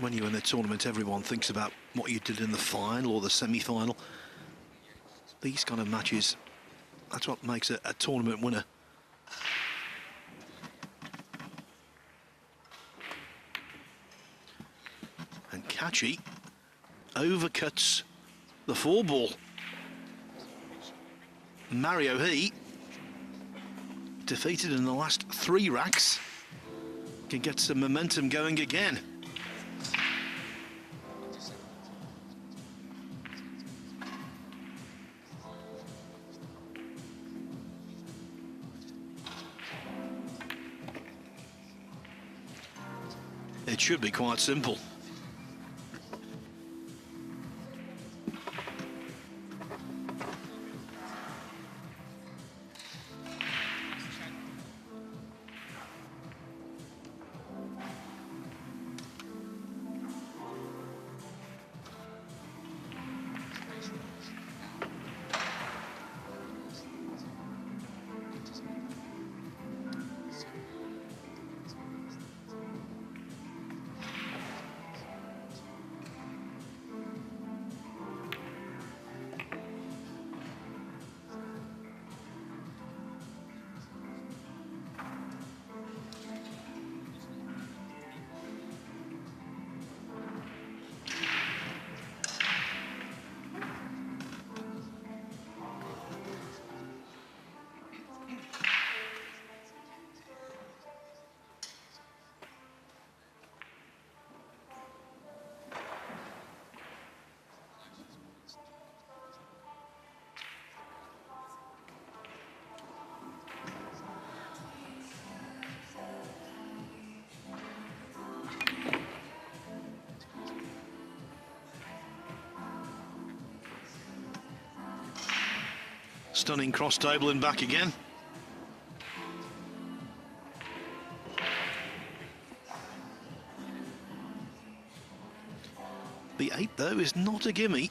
When you're in a tournament, everyone thinks about what you did in the final or the semi-final. These kind of matches, that's what makes a tournament winner. And Kachi overcuts the 4-ball. Mario He, defeated in the last 3 racks, can get some momentum going again. It should be quite simple. Stunning cross table and back again. The 8 though is not a gimme.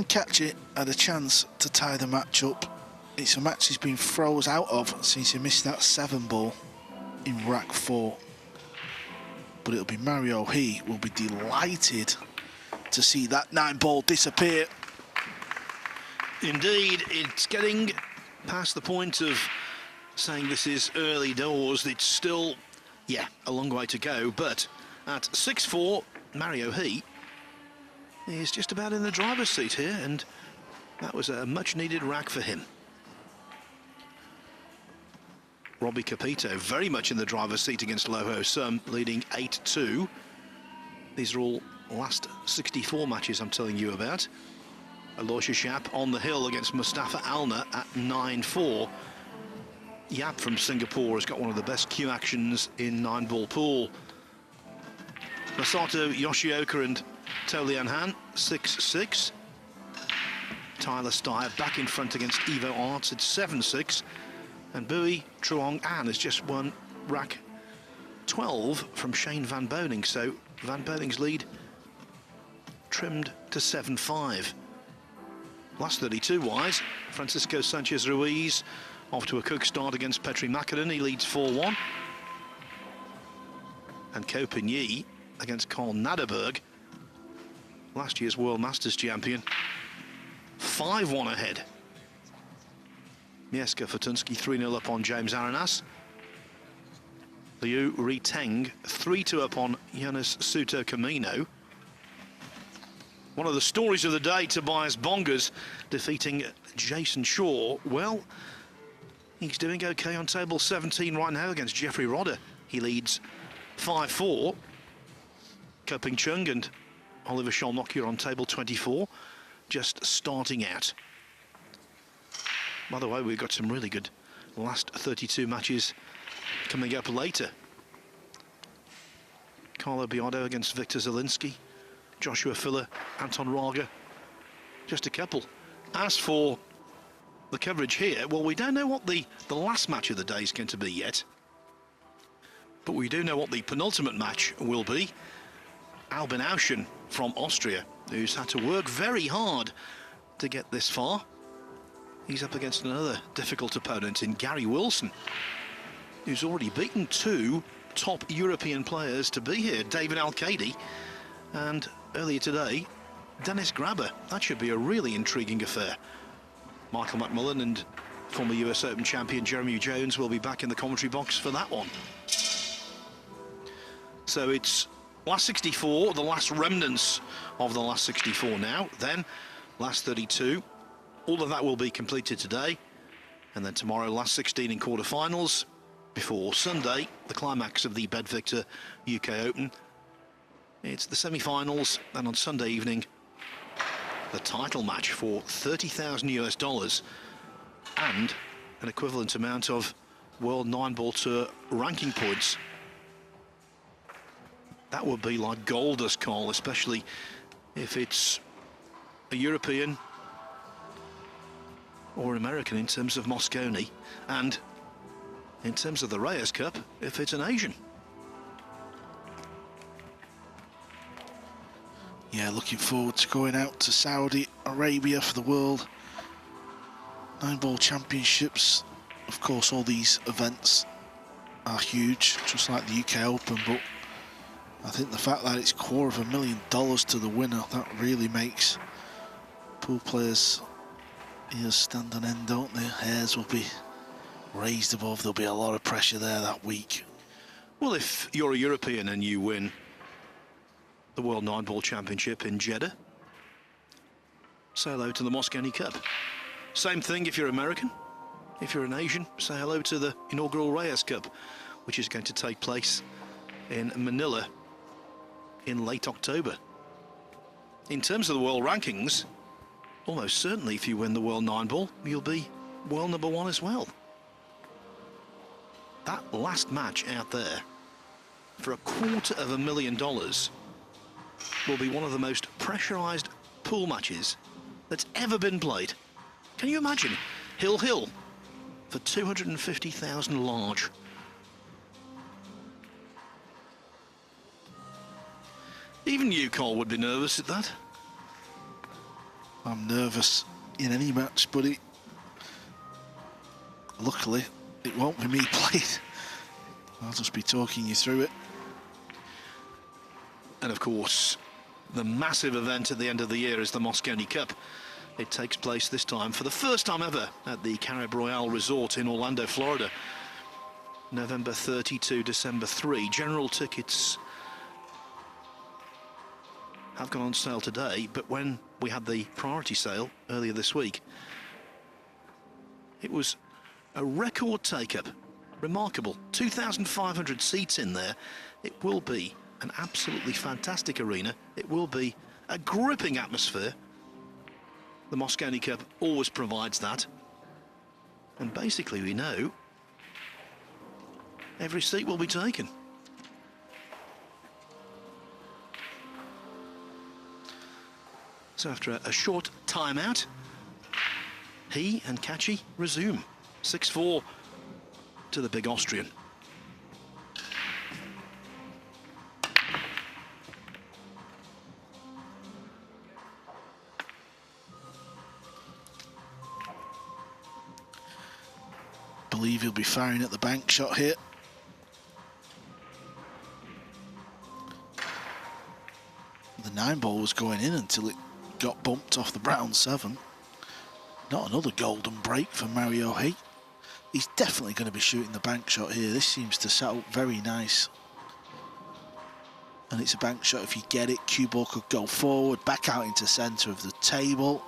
Kachi had a chance to tie the match up. It's a match he's been froze out of since he missed that 7-ball in rack 4. But it'll be Mario He will be delighted to see that 9-ball disappear. Indeed, it's getting past the point of saying this is early doors. It's still, yeah, a long way to go. But at 6-4, Mario He is just about in the driver's seat here, and that was a much-needed rack for him. Robbie Capito very much in the driver's seat against Loho Sum, leading 8-2. These are all last 64 matches I'm telling you about. Aloysius Yap on the hill against Mustafa Alna at 9-4. Yap from Singapore has got one of the best cue actions in 9-ball pool. Masato Yoshioka and To Lian Han, 6-6. Tyler Steyer back in front against Evo Arts at 7-6. And Bui Truong An has just won rack 12 from Shane Van Boning. So Van Boning's lead trimmed to 7-5. Last 32 wise, Francisco Sanchez Ruiz off to a quick start against Petri Makarin. He leads 4-1. And Ko Pin-Yi against Carl Naderberg, last year's World Masters champion, 5-1 ahead. Mieska Fortunski 3-0 up on James Arenas. Liu Riteng 3-2 up on Yanis Suto Camino. One of the stories of the day, Tobias Bongers defeating Jason Shaw. Well, he's doing okay on table 17 right now against Jeffrey Rodder. He leads 5-4. Koping Chang and Oliver Sholnock on table 24, just starting out. By the way, we've got some really good last 32 matches coming up later. Carlo Biardo against Victor Zielinski, Joshua Filler, Anton Raga, just a couple. As for the coverage here, well, we don't know what the last match of the day is going to be yet, but we do know what the penultimate match will be. Albin Auschen from Austria, who's had to work very hard to get this far. He's up against another difficult opponent in Gary Wilson, who's already beaten 2 top European players to be here, David Al-Kaidi, and earlier today, Dennis Grabber. That should be a really intriguing affair. Michael McMullen and former US Open champion Jeremy Jones will be back in the commentary box for that one. So it's last 64, the last remnants of the last 64 now, then last 32. All of that will be completed today, and then tomorrow last 16 in quarterfinals, before Sunday the climax of the Bedvictor UK Open. It's the semi-finals, and on Sunday evening the title match for $30,000 US and an equivalent amount of World Nineball Tour ranking points. That would be like gold, as Carl, especially if it's a European or an American in terms of Mosconi, and in terms of the Reyes Cup, if it's an Asian. Yeah, looking forward to going out to Saudi Arabia for the World Nineball Championships. Of course, all these events are huge, just like the UK Open, but I think the fact that it's $250,000 to the winner, that really makes pool players' ears stand on end, don't they? Hairs will be raised above. There'll be a lot of pressure there that week. Well, if you're a European and you win the World Nineball Championship in Jeddah, say hello to the Mosconi Cup. Same thing if you're American. If you're an Asian, say hello to the inaugural Reyes Cup, which is going to take place in Manila in late October. In terms of the world rankings, almost certainly if you win the World Nineball, you'll be world number 1 as well. That last match out there for $250,000 will be one of the most pressurized pool matches that's ever been played. Can you imagine? Hill for 250,000 large. Even you, Cole, would be nervous at that. I'm nervous in any match, but luckily it won't be me playing. I'll just be talking you through it. And of course, the massive event at the end of the year is the Mosconi Cup. It takes place this time for the first time ever at the Carib Royale Resort in Orlando, Florida. November 30 to December 3. General tickets have gone on sale today, but when we had the priority sale earlier this week, it was a record take-up. Remarkable. 2,500 seats in there. It will be an absolutely fantastic arena. It will be a gripping atmosphere. The Mosconi Cup always provides that. And basically we know every seat will be taken. So after a short timeout, he and Kachi resume. 6-4 to the big Austrian. Believe he'll be firing at the bank shot here. The 9-ball was going in until it got bumped off the brown 7. Not another golden break for Mario He. He's definitely going to be shooting the bank shot here. This seems to set up very nice. And it's a bank shot. If you get it, cue ball could go forward, back out into centre of the table.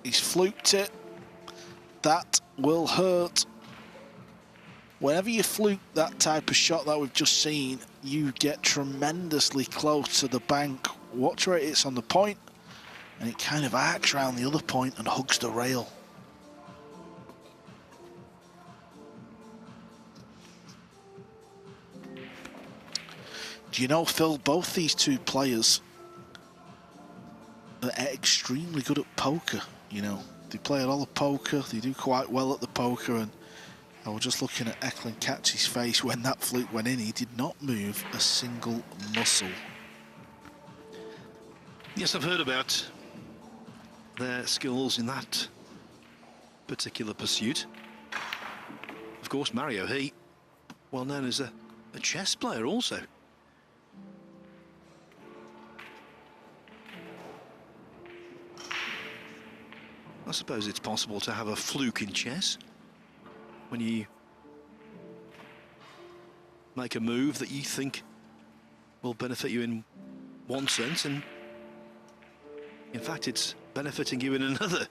He's fluked it. That will hurt. Whenever you fluke that type of shot that we've just seen, you get tremendously close to the bank. Watch where it's on the point, and it kind of arcs around the other point and hugs the rail. Do you know, Phil, both these two players are extremely good at poker. You know, they play a lot of poker, they do quite well at the poker, and I was just looking at Eklund Katzi's face when that fluke went in. He did not move a single muscle. Yes, I've heard about their skills in that particular pursuit. Of course, Mario He, well known as a chess player also. I suppose it's possible to have a fluke in chess when you make a move that you think will benefit you in one sense, and in fact it's benefiting you in another.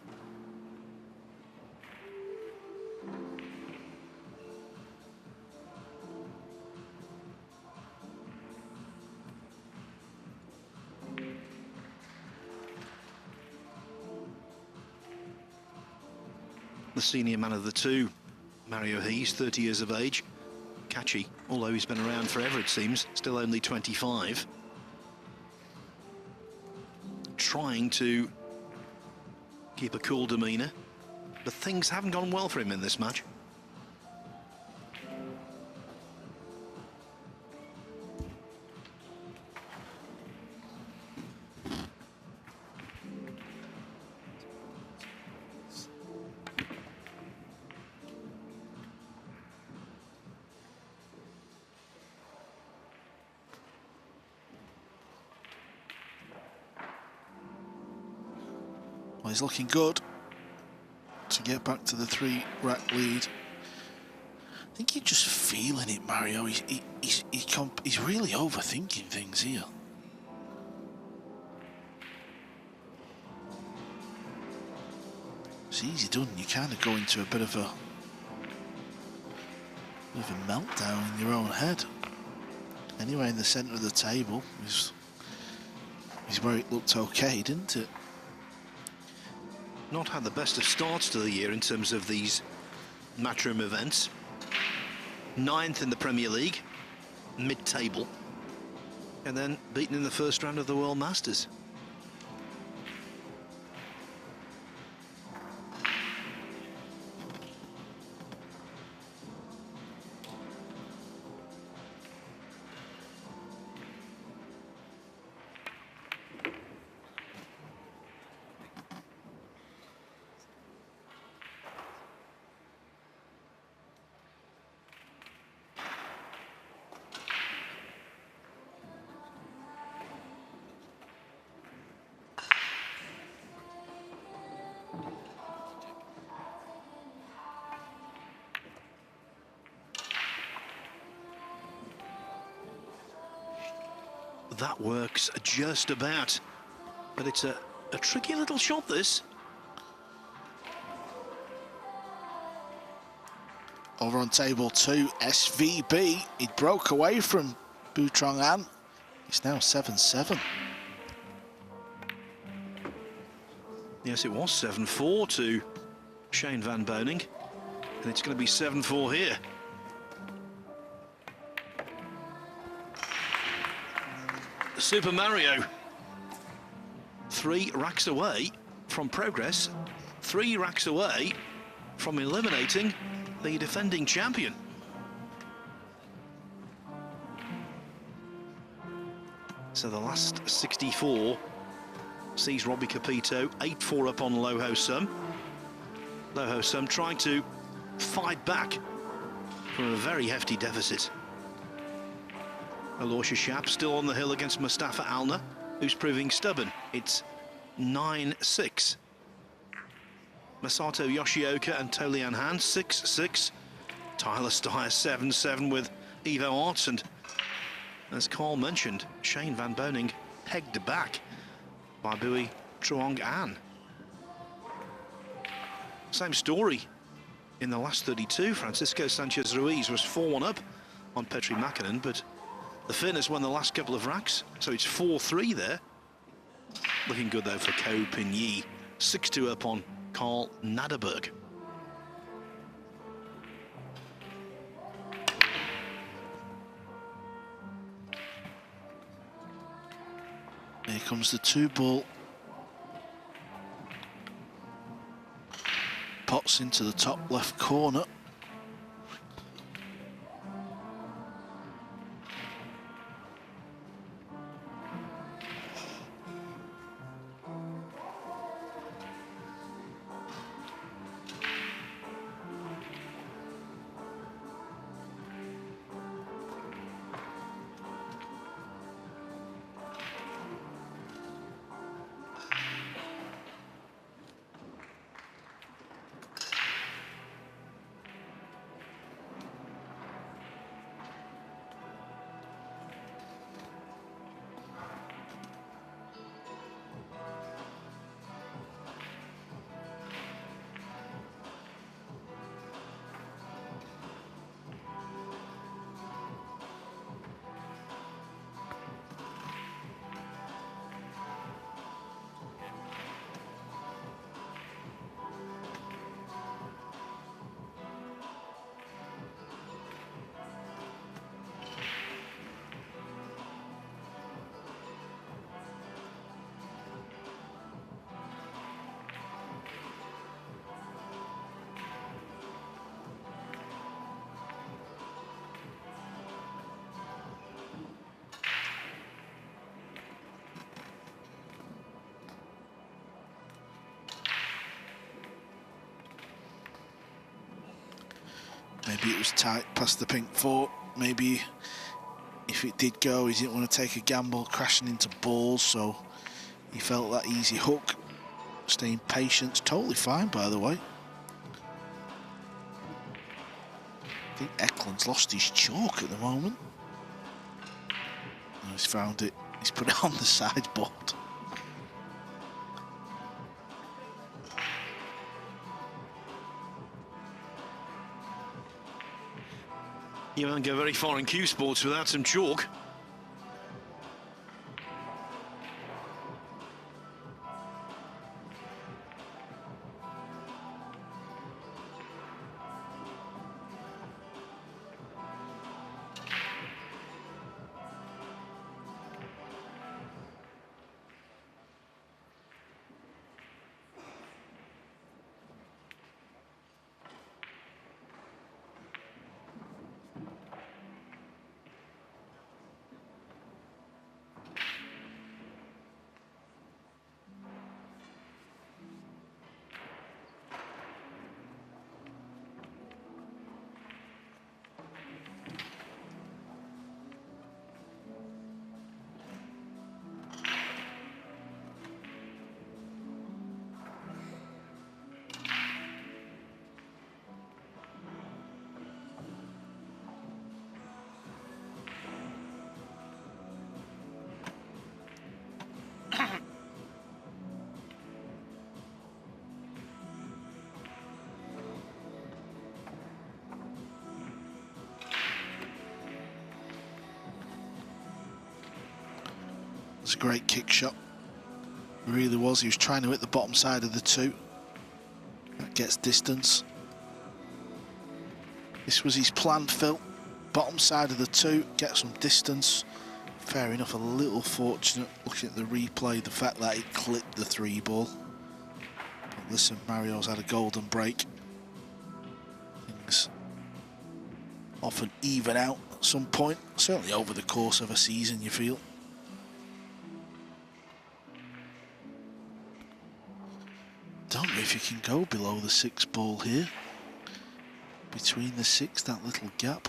The senior man of the two, Mario He's 30 years of age. Katchi, although he's been around forever it seems, still only 25. Trying to keep a cool demeanour, but things haven't gone well for him in this match. Well, he's looking good to get back to the 3-rack lead. I think you're just feeling it, Mario. He's really overthinking things here. It's easy done. You kind of go into a bit of a meltdown in your own head. Anyway, in the centre of the table is where it looked okay, didn't it? Not had the best of starts to the year in terms of these matchroom events. 9th in the Premier League, mid-table, and then beaten in the first round of the World Masters. That works just about, but it's a tricky little shot, this. Over on table 2, SVB. He broke away from Bu Trong An. He's now 7-7. Yes, it was 7-4 to Shane Van Boning, and it's going to be 7-4 here. Super Mario. 3 racks away from progress. 3 racks away from eliminating the defending champion. So the last 64 sees Robbie Capito 8-4 up on Loho Sum. Loho Sum trying to fight back from a very hefty deficit. Alosha Shap still on the hill against Mustafa Alna, who's proving stubborn. It's 9-6. Masato Yoshioka and Tolian Han 6-6. Tyler Steyer 7-7 with Evo Arts, and as Carl mentioned, Shane Van Boning pegged back by Bui Truong An. Same story in the last 32. Francisco Sanchez Ruiz was 4-1 up on Petri Makinen, but the Finners won the last couple of racks, so it's 4-3 there. Looking good though for Ko Pin Yi, 6-2 up on Carl Naderberg. Here comes the 2-ball. Pots into the top left corner. Maybe it was tight past the pink 4. Maybe if it did go, he didn't want to take a gamble crashing into balls, so he felt that easy hook. Staying patient, totally fine, by the way. I think Eklund's lost his chalk at the moment. Oh, he's found it. He's put it on the sideboard. You won't go very far in Q Sports without some chalk. It's a great kick shot. It really was. He was trying to hit the bottom side of the 2. That gets distance. This was his plan, Phil. Bottom side of the 2, get some distance, Fair enough, a little fortunate looking at the replay, the fact that it clipped the 3 ball. But listen, Mario's had a golden break. Things often even out at some point, certainly over the course of a season, you feel. Don't know if you can go below the 6 ball here. Between the 6, that little gap.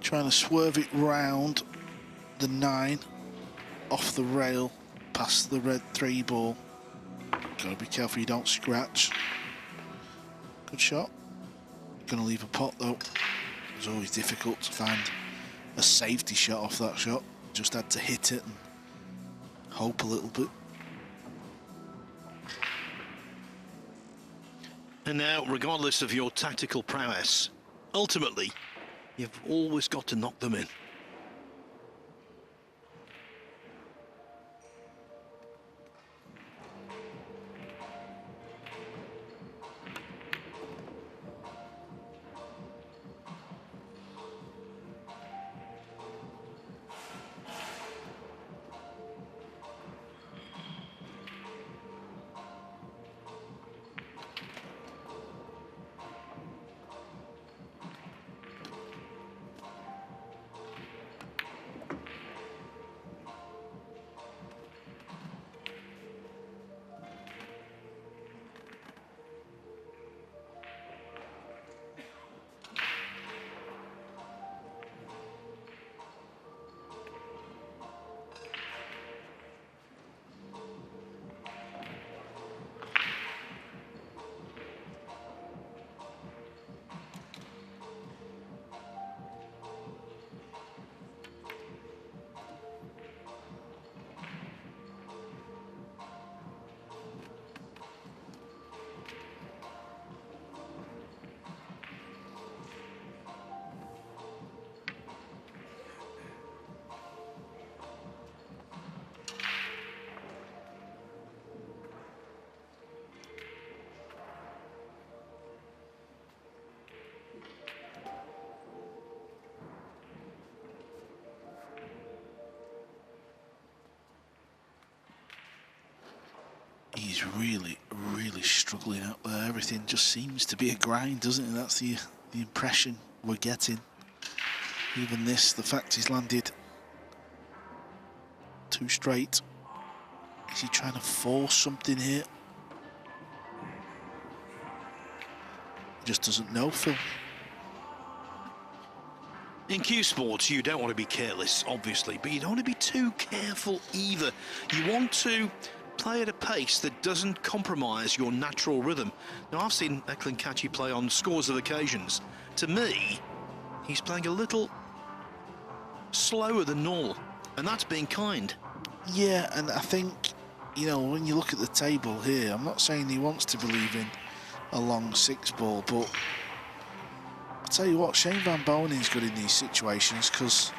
Trying to swerve it round the 9, off the rail, past the red 3 ball. Gotta be careful you don't scratch. Good shot. Gonna leave a pot though. It's always difficult to find a safety shot off that shot. Just had to hit it and hope a little bit. And now, regardless of your tactical prowess, ultimately, you've always got to knock them in. He's really, really struggling out there. Everything just seems to be a grind, doesn't it? That's the impression we're getting. Even this, the fact he's landed 2 straight. Is he trying to force something here? He just doesn't know, Phil. In Q Sports, you don't want to be careless, obviously, but you don't want to be too careful either. You want to play at a pace that doesn't compromise your natural rhythm. Now, I've seen Eklund Kachi play on scores of occasions. To me, he's playing a little slower than normal, and that's being kind. Yeah, and I think, you know, when you look at the table here, I'm not saying he wants to believe in a long 6 ball, but I'll tell you what, Shane Van Boning's good in these situations because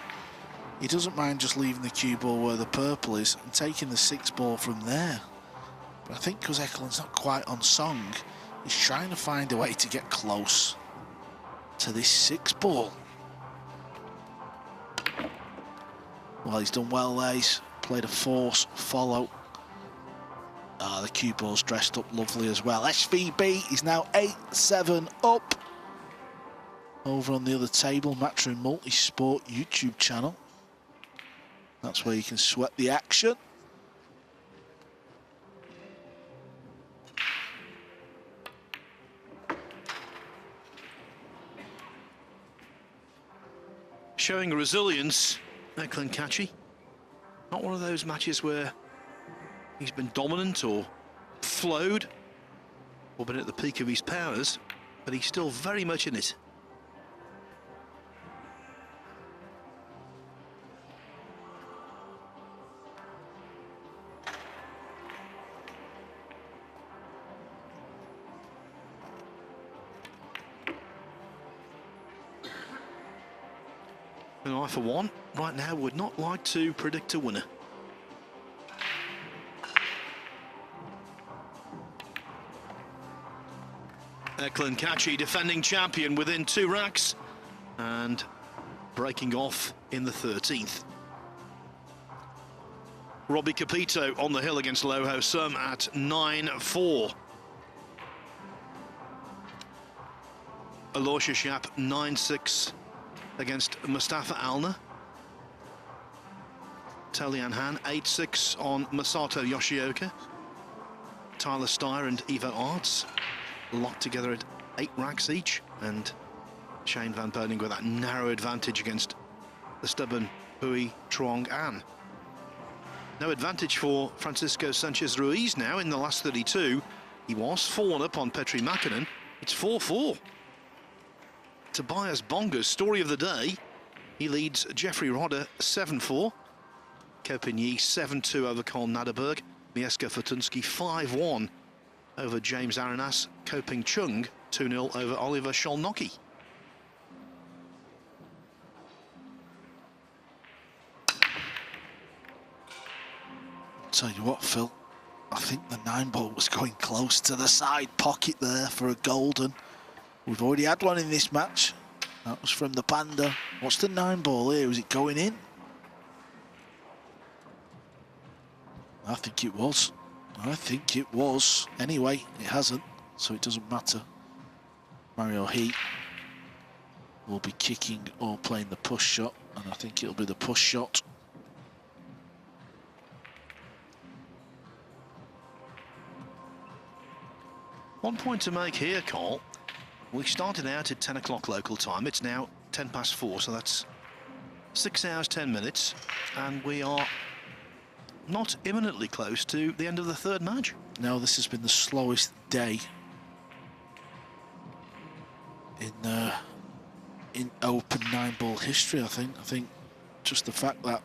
he doesn't mind just leaving the cue ball where the purple is and taking the 6 ball from there. But I think because Eklund's not quite on song, he's trying to find a way to get close to this 6 ball. Well, he's done well there. He's played a force follow. The cue ball's dressed up lovely as well. SVB is now 8-7 up. Over on the other table, Matchroom Multisport YouTube channel. That's where you can sweat the action. Showing resilience, Eklund Kachi. Not one of those matches where he's been dominant or flowed or been at the peak of his powers, but he's still very much in it. And I, for one, right now would not like to predict a winner. Eklund Kachi, defending champion, within 2 racks and breaking off in the 13th. Robbie Capito on the hill against Loho Sum at 9-4. Alosha Shap 9-6 against Mustafa Alna. Telian Han 8-6 on Masato Yoshioka. Tyler Steyer and Evo Arts locked together at 8 racks each, and Shane Van Boning with that narrow advantage against the stubborn Hui Truong An. No advantage for Francisco Sanchez Ruiz now in the last 32. He was 4-1 up on Petri Makinen. It's 4-4. Tobias Bonga's story of the day. He leads Jeffrey Rodder 7-4. Kopinyi 7-2 over Karl Naderberg. Mieska Fortunsky 5-1 over James Aranas. Koping Chung 2-0 over Oliver Sholnocki. Tell you what, Phil, I think the 9-ball was going close to the side pocket there for a golden. We've already had one in this match. That was from the Panda. What's the 9-ball here? Is it going in? I think it was. I think it was. Anyway, it hasn't, so it doesn't matter. Mario Heat will be kicking or playing the push shot, and I think it'll be the push shot. One point to make here, Cole. We started out at 10 o'clock local time. It's now 10 past 4, so that's 6 hours, 10 minutes. And we are not imminently close to the end of the 3rd match. No, this has been the slowest day in open 9-ball history, I think. I think just the fact that,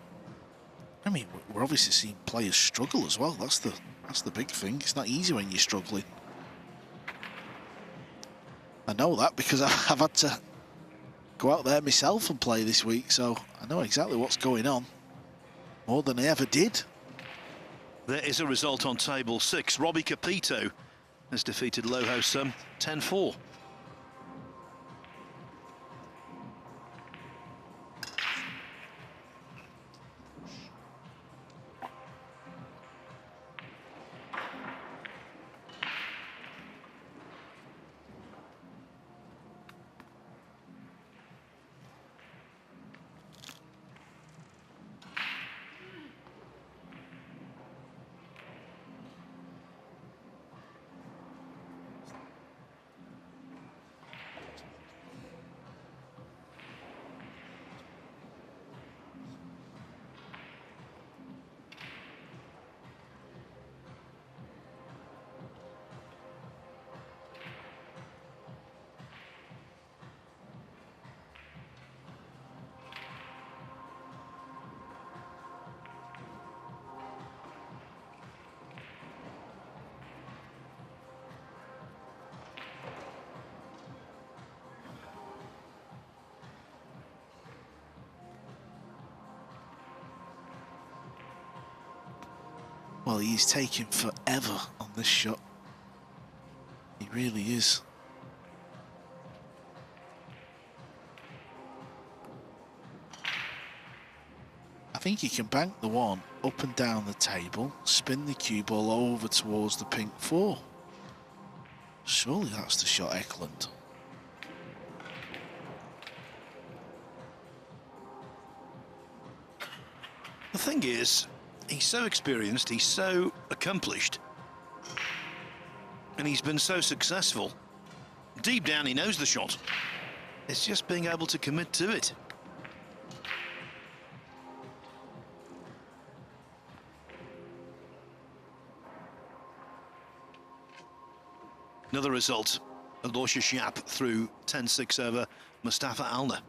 I mean, we're obviously seeing players struggle as well. That's the big thing. It's not easy when you're struggling. I know that because I've had to go out there myself and play this week, so I know exactly what's going on, more than I ever did. There is a result on table 6. Robbie Capito has defeated Loho Sum 10-4. Well, he's taking forever on this shot. He really is. I think he can bank the one up and down the table, spin the cue ball over towards the pink 4. Surely that's the shot, Eklund. The thing is, he's so experienced, he's so accomplished, and he's been so successful. Deep down, he knows the shot. It's just being able to commit to it. Another result, Aloysius Yap through 10-6 over Mustafa Alner.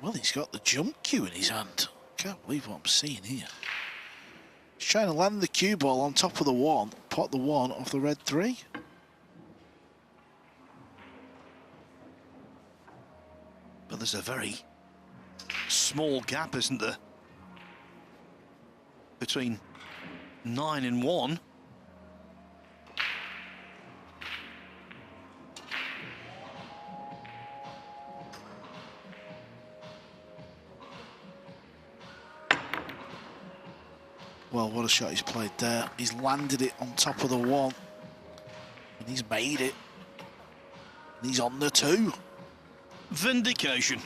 Well, he's got the jump cue in his hand. Can't believe what I'm seeing here. He's trying to land the cue ball on top of the one, pot the one off the red 3. But there's a very small gap, isn't there, between 9 and 1. Well, what a shot he's played there. He's landed it on top of the one. And he's made it. And he's on the 2. Vindication.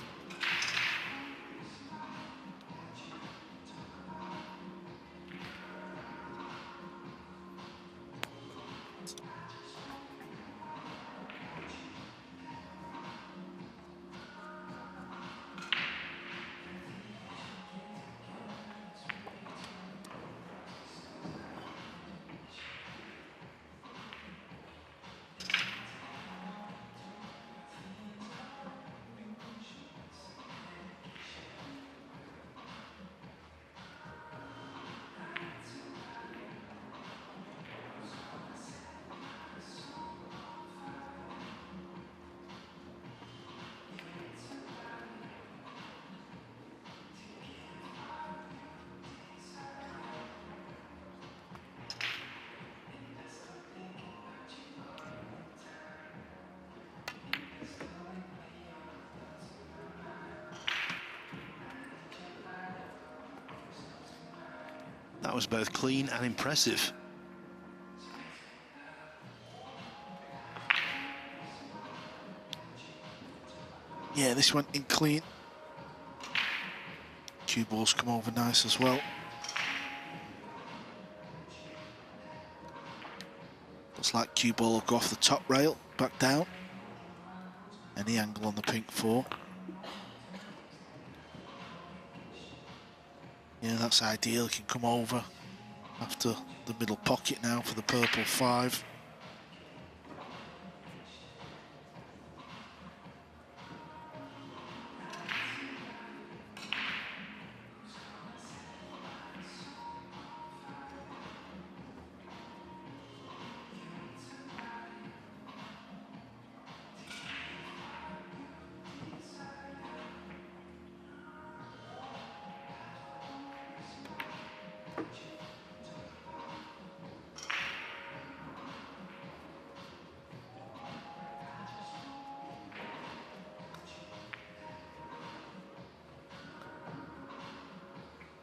That was both clean and impressive. Yeah, this went in clean. Cue balls come over nice as well. Looks like cue ball will go off the top rail, back down. Any angle on the pink 4. Yeah, that's ideal. Can come over after the middle pocket now for the purple 5.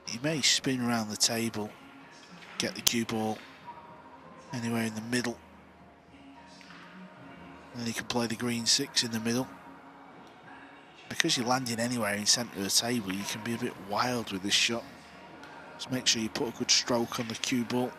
He may spin around the table, get the cue ball anywhere in the middle. And then he can play the green 6 in the middle. Because you're landing anywhere in centre of the table, you can be a bit wild with this shot. Just make sure you put a good stroke on the cue ball.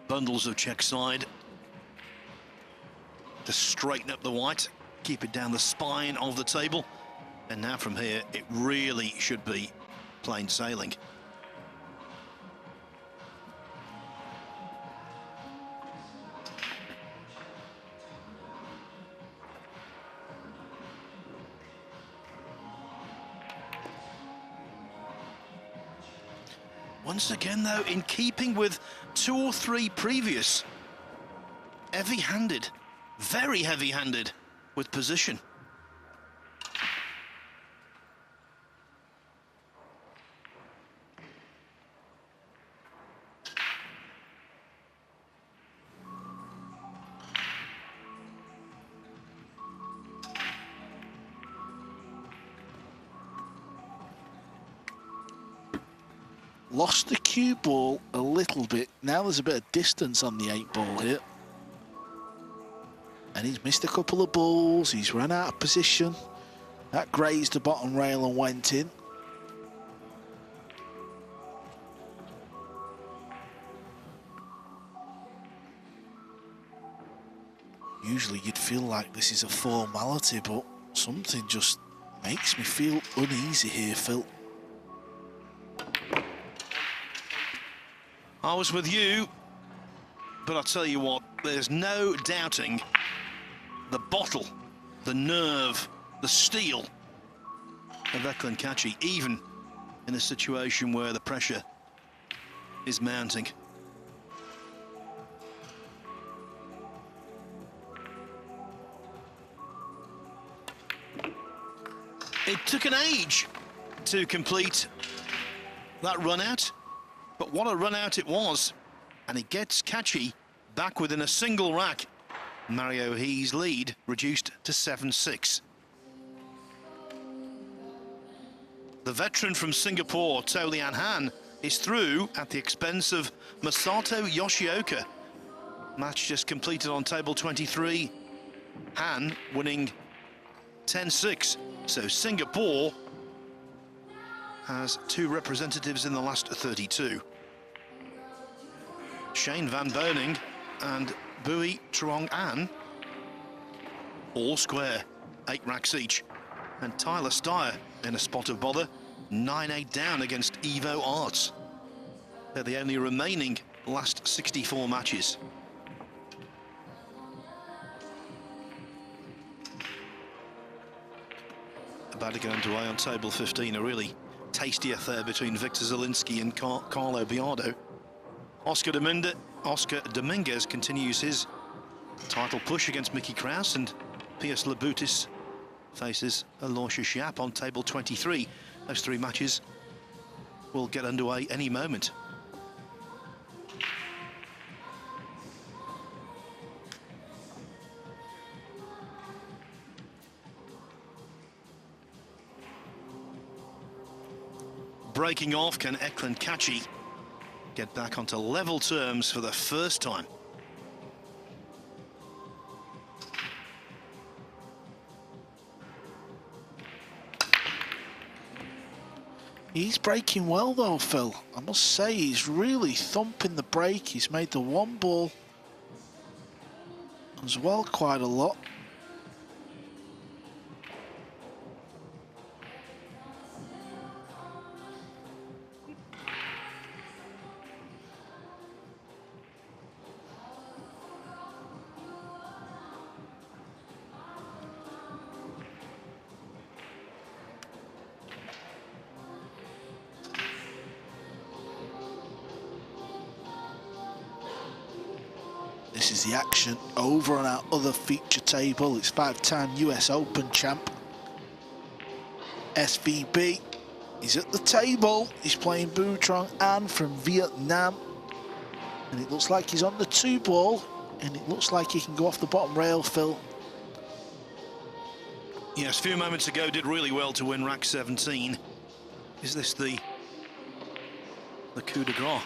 Bundles of check side to straighten up the white, keep it down the spine of the table, and now from here it really should be plain sailing. Once again, though, in keeping with 2 or 3 previous, heavy-handed, very heavy-handed with position. lost the cue ball a little bit. Now there's a bit of distance on the 8 ball here. And he's missed a couple of balls. He's run out of position. That grazed the bottom rail and went in. Usually you'd feel like this is a formality, but something just makes me feel uneasy here, Phil. I was with you, but I'll tell you what, there's no doubting the bottle, the nerve, the steel of Eklund Kachi, even in a situation where the pressure is mounting. It took an age to complete that run out, but what a run out it was. And it gets Kachi back within a single rack. Mario He's lead reduced to 7-6. The veteran from Singapore, To Lian Han, is through at the expense of Masato Yoshioka. Match just completed on table 23. Han winning 10-6. So Singapore has 2 representatives in the last 32. Shane Van Boning and Bui Truong An, all square, 8 racks each. And Tyler Steyer in a spot of bother, 9-8 down against Evo Arts. They're the only remaining last 64 matches. About to get underway on table 15, a really tasty affair between Victor Zielinski and Carlo Biardo. Oscar Dominguez continues his title push against Mickey Krause, and Pius Labutis faces Aloysius Schiap on table 23. Those 3 matches will get underway any moment. Breaking off, can Eklund Kachi get back onto level terms for the first time? He's breaking well though, Phil. I must say, he's really thumping the break. He's made the 1 ball as well quite a lot. This is the action over on our other feature table. It's 5-time US Open champ SVB. He's at the table. He's playing Bui Truong An from Vietnam. And it looks like he's on the 2 ball. And it looks like he can go off the bottom rail, Phil. Yes, a few moments ago did really well to win rack 17. Is this the coup de grace?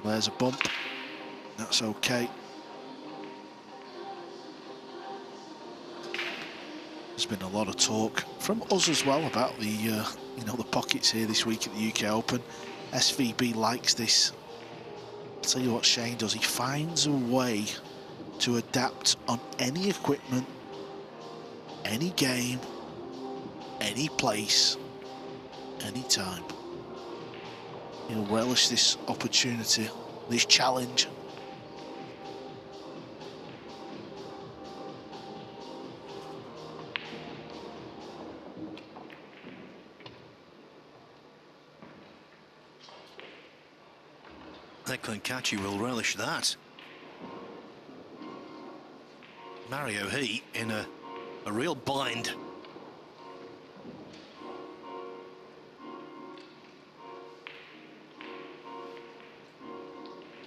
Well, there's a bump. That's okay. There's been a lot of talk from us as well about the, you know, the pockets here this week at the UK Open. SVB likes this. I'll tell you what Shane does. He finds a way to adapt on any equipment, any game, any place, any time. He'll relish this opportunity, this challenge. Eklund Kachi will relish that. Mario He in a real bind.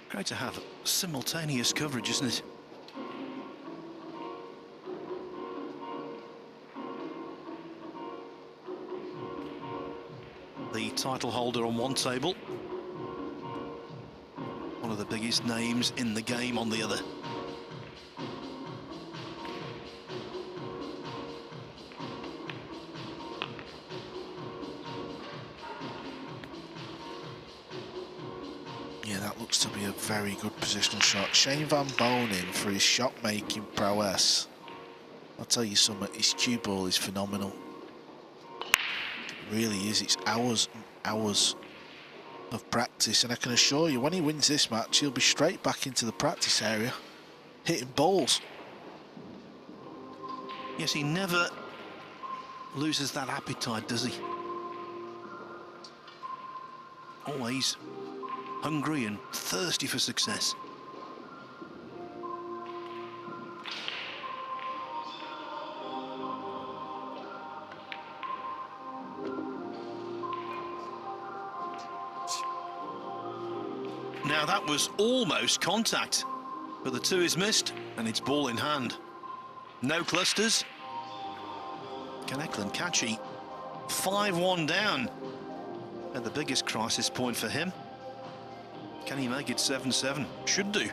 Great to have simultaneous coverage, isn't it? title holder on one table. One of the biggest names in the game on the other. Yeah, that looks to be a very good positional shot. Shane Van Bonen for his shot-making prowess. I'll tell you something, his cue ball is phenomenal. It really is. It's hours and hours of practice, and I can assure you, when he wins this match, he'll be straight back into the practice area, hitting balls. Yes, he never loses that appetite, does he? Always hungry and thirsty for success. Now that was almost contact, but the two is missed and it's ball in hand. No clusters. Can Eklund catch it? 5-1 down at the biggest crisis point for him. Can he make it 7-7? Should do.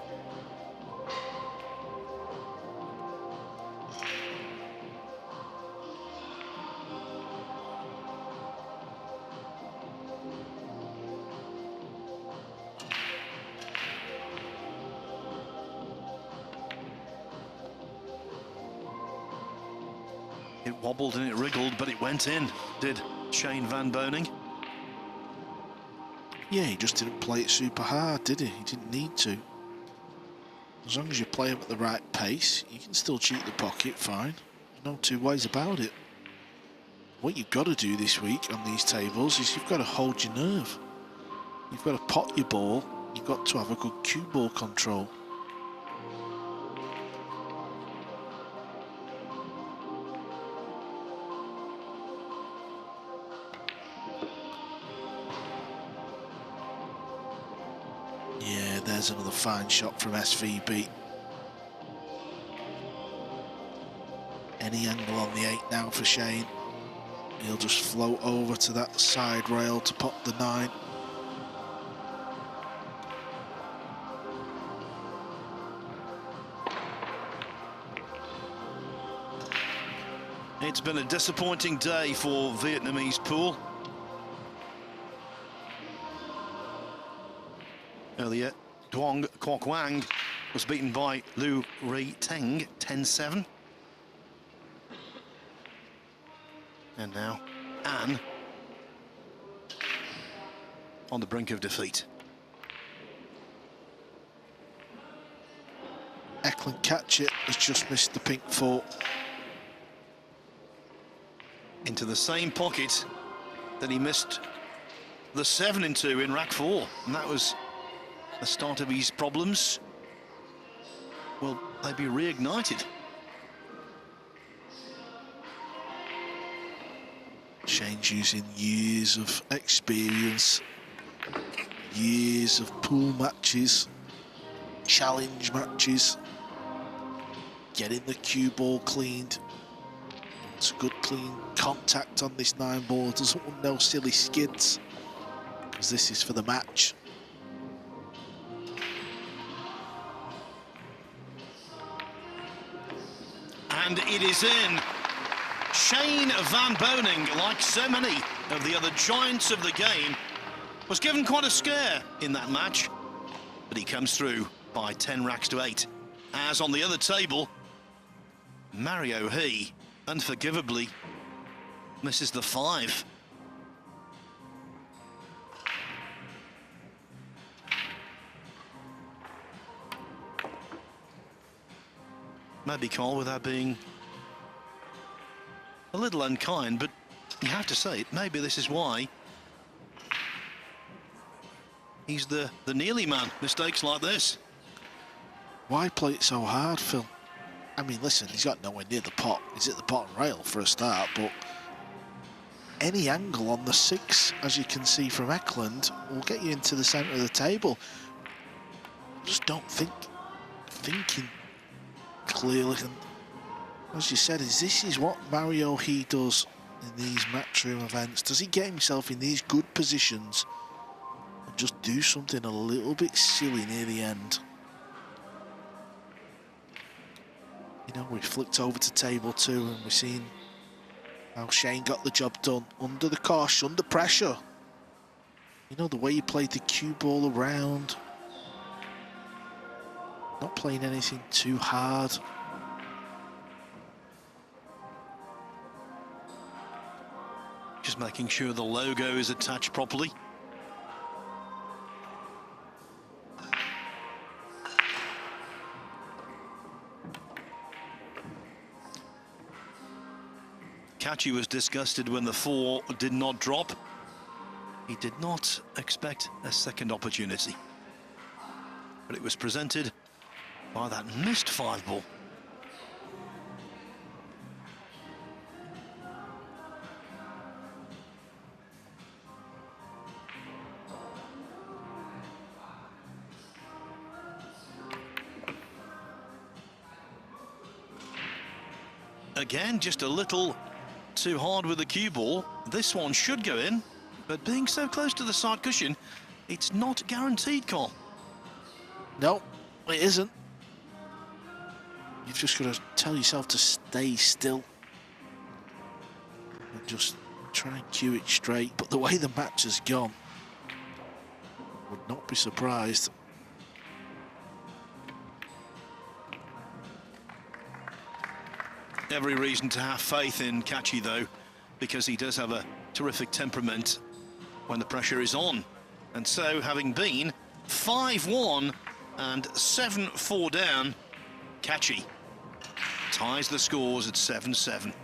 It wobbled and it wriggled, but it went in, did Shane Van Bonen. Yeah, he just didn't play it super hard, did he? He didn't need to. As long as you play him at the right pace, you can still cheat the pocket, fine. There's no two ways about it. What you've got to do this week on these tables is you've got to hold your nerve. You've got to pot your ball. You've got to have a good cue ball control. Yeah, there's another fine shot from SVB. Any angle on the 8 now for Shane. He'll just float over to that side rail to pop the 9. It's been a disappointing day for Vietnamese pool. Earlier, Duong Quoc Wang was beaten by Lu Ri Teng 10-7. And now An on the brink of defeat. Eklund Catchit has just missed the pink 4. Into the same pocket that he missed the 7-2 in rack 4. And that was the start of his problems. Will they be reignited? Shane's using years of experience, years of pool matches, challenge matches, getting the cue ball cleaned. It's a good clean contact on this 9 ball. Doesn't want no silly skids, because this is for the match. And it is in. Shane Van Bonen, like so many of the other giants of the game, was given quite a scare in that match, but he comes through by 10 racks to 8. As on the other table, Mario He unforgivably misses the 5. Maybe, Cole, without being a little unkind, but you have to say it, maybe this is why he's the nearly man. Mistakes like this. Why play it so hard, Phil? I mean, listen, he's got nowhere near the pot. He's at the bottom rail for a start, but any angle on the 6, as you can see from Eklund, will get you into the centre of the table. Just don't thinking clearly. And as you said, this is what Mario He does in these matchroom events? Does he get himself in these good positions and just do something a little bit silly near the end? You know, we flicked over to table 2 and we've seen how Shane got the job done under the cosh, under pressure. You know, the way he played the cue ball around, not playing anything too hard. Just making sure the logo is attached properly. Kachi was disgusted when the 4 did not drop. He did not expect a second opportunity. But it was presented by that missed 5 ball. Again, just a little too hard with the cue ball. This one should go in, but being so close to the side cushion, it's not guaranteed, Cole. No, it isn't. You've just got to tell yourself to stay still and just try and cue it straight. But the way the match has gone, would not be surprised. Every reason to have faith in Kachi, though, because he does have a terrific temperament when the pressure is on. And so, having been 5-1 and 7-4 down, Kachi ties the scores at 7-7.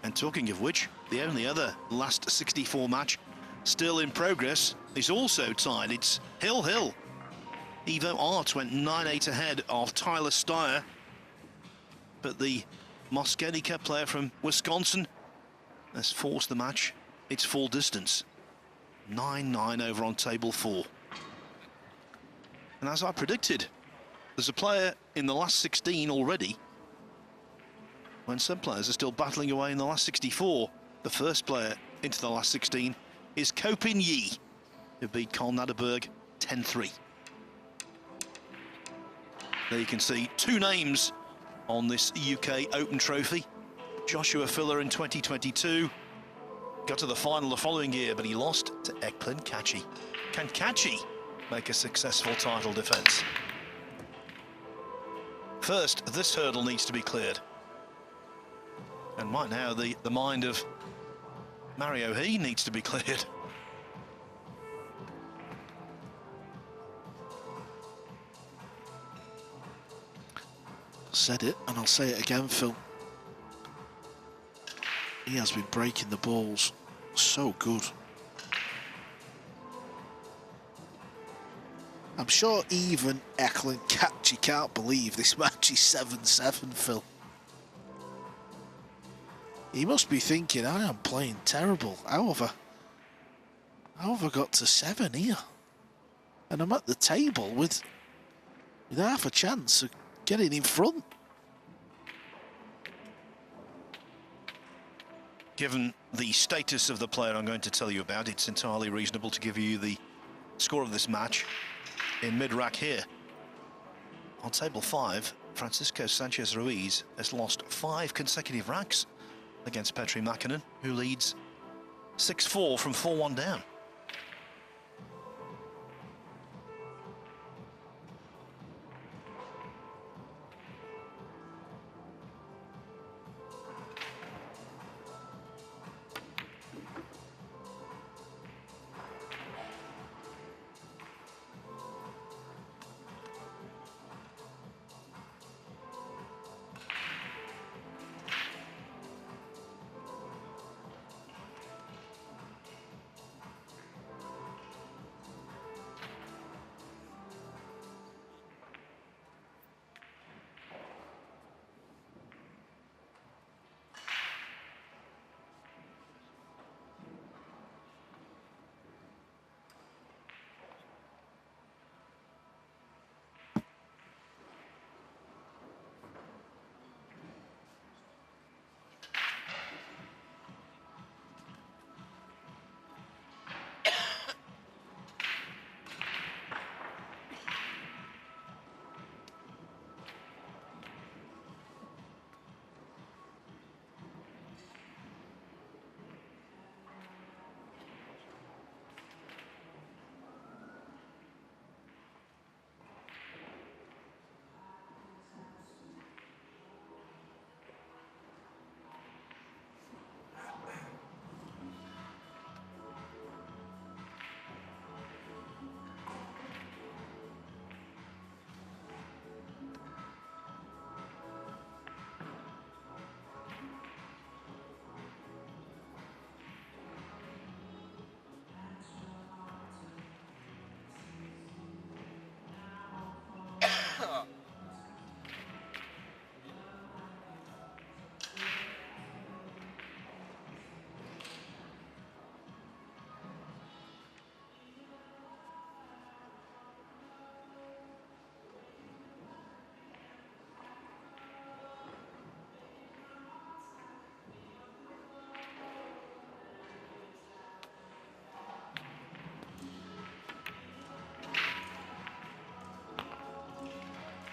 And talking of which, the only other last 64 match still in progress is also tied. It's Hill. Evo Art went 9-8 ahead of Tyler Steyer, but the Mosconi Cup player from Wisconsin has forced the match its full distance. 9-9 over on table 4. And as I predicted, there's a player in the last 16 already, when some players are still battling away in the last 64. The first player into the last 16 is Kopin Yi, who beat Carl Naderberg 10-3. There you can see 2 names on this UK Open Trophy. Joshua Filler in 2022 got to the final the following year, but he lost to Ekplin Kachi. Can Kachi make a successful title defence? First, this hurdle needs to be cleared. And right now, the mind of Mario He needs to be cleared. Said it, and I'll say it again, Phil. He has been breaking the balls so good. I'm sure even Ekplin Kachi can't believe this match is 7-7, Phil. He must be thinking, I am playing terrible. How have I got to 7 here? And I'm at the table with half a chance of getting in front. Given the status of the player I'm going to tell you about, it's entirely reasonable to give you the score of this match in mid-rack here. On table 5, Francisco Sanchez Ruiz has lost 5 consecutive racks against Petri Makinen, who leads 6-4 from 4-1 down.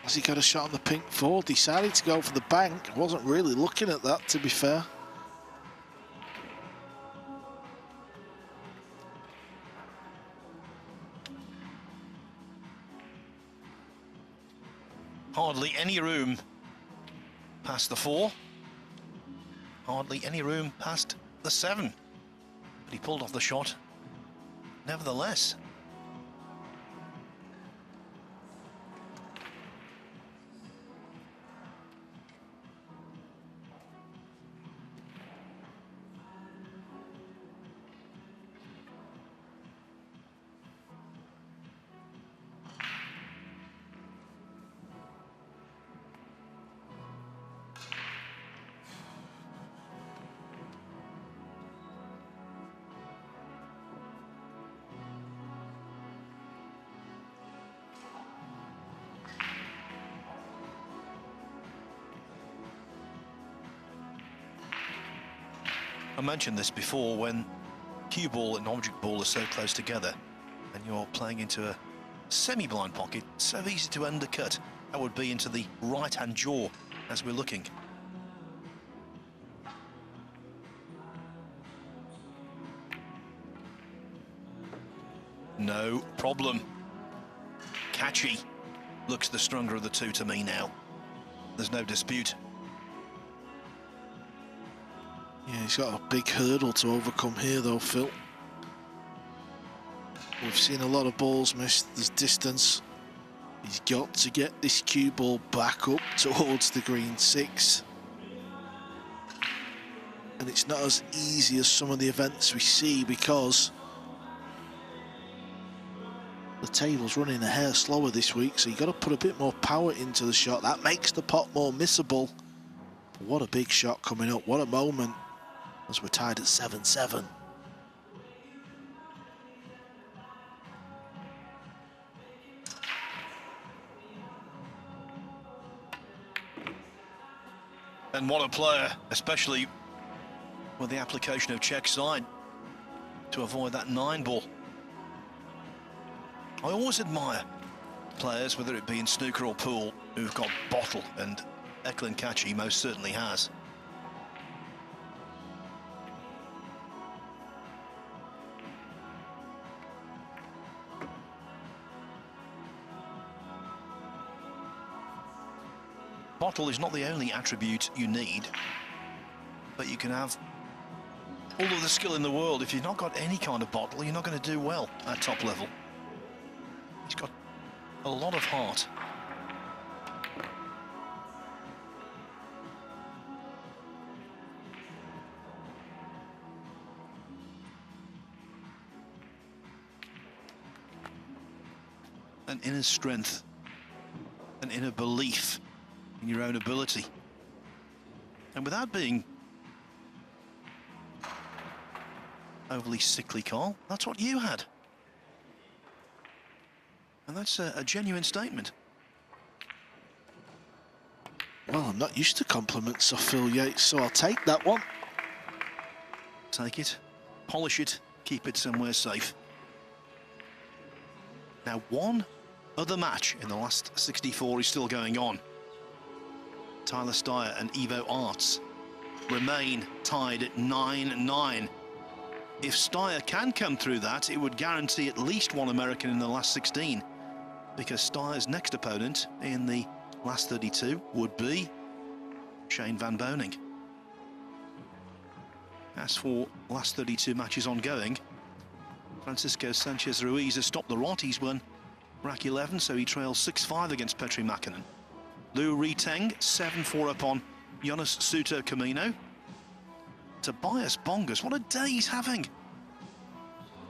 Has he got a shot on the pink 4? Decided to go for the bank. Wasn't really looking at that, to be fair. Hardly any room past the 4. Hardly any room past the 7. But he pulled off the shot nevertheless. I mentioned this before, when cue ball and object ball are so close together and you're playing into a semi-blind pocket, so easy to undercut. That would be into the right-hand jaw as we're looking. No problem. Catchy looks the stronger of the two to me now. There's no dispute. Yeah, he's got a big hurdle to overcome here though, Phil. We've seen a lot of balls missed. There's distance. He's got to get this cue ball back up towards the green 6. And it's not as easy as some of the events we see because the table's running a hair slower this week, so you've got to put a bit more power into the shot. That makes the pot more missable. But what a big shot coming up. What a moment as we're tied at 7-7. And what a player, especially with the application of check side to avoid that 9-ball. I always admire players, whether it be in snooker or pool, who've got bottle, and Eklund Kachi most certainly has. Bottle is not the only attribute you need, but you can have all of the skill in the world. If you've not got any kind of bottle, you're not going to do well at top level. He's got a lot of heart. An inner strength, an inner belief in your own ability. And without being overly sickly, Carl, that's what you had. And that's a genuine statement. Well, I'm not used to compliments of Phil Yates, so I'll take that one. Take it, polish it, keep it somewhere safe. Now, one other match in the last 64 is still going on. Tyler Steyer and Evo Arts remain tied at 9-9. If Steyer can come through that, it would guarantee at least one American in the last 16, because Steyer's next opponent in the last 32 would be Shane Van Boning. As for last 32 matches ongoing, Francisco Sanchez Ruiz has stopped the rot. He's won rack 11, so he trails 6-5 against Petri Makinen. Liu Riteng 7-4 up on Jonas Suter Camino. Tobias Bongas, what a day he's having.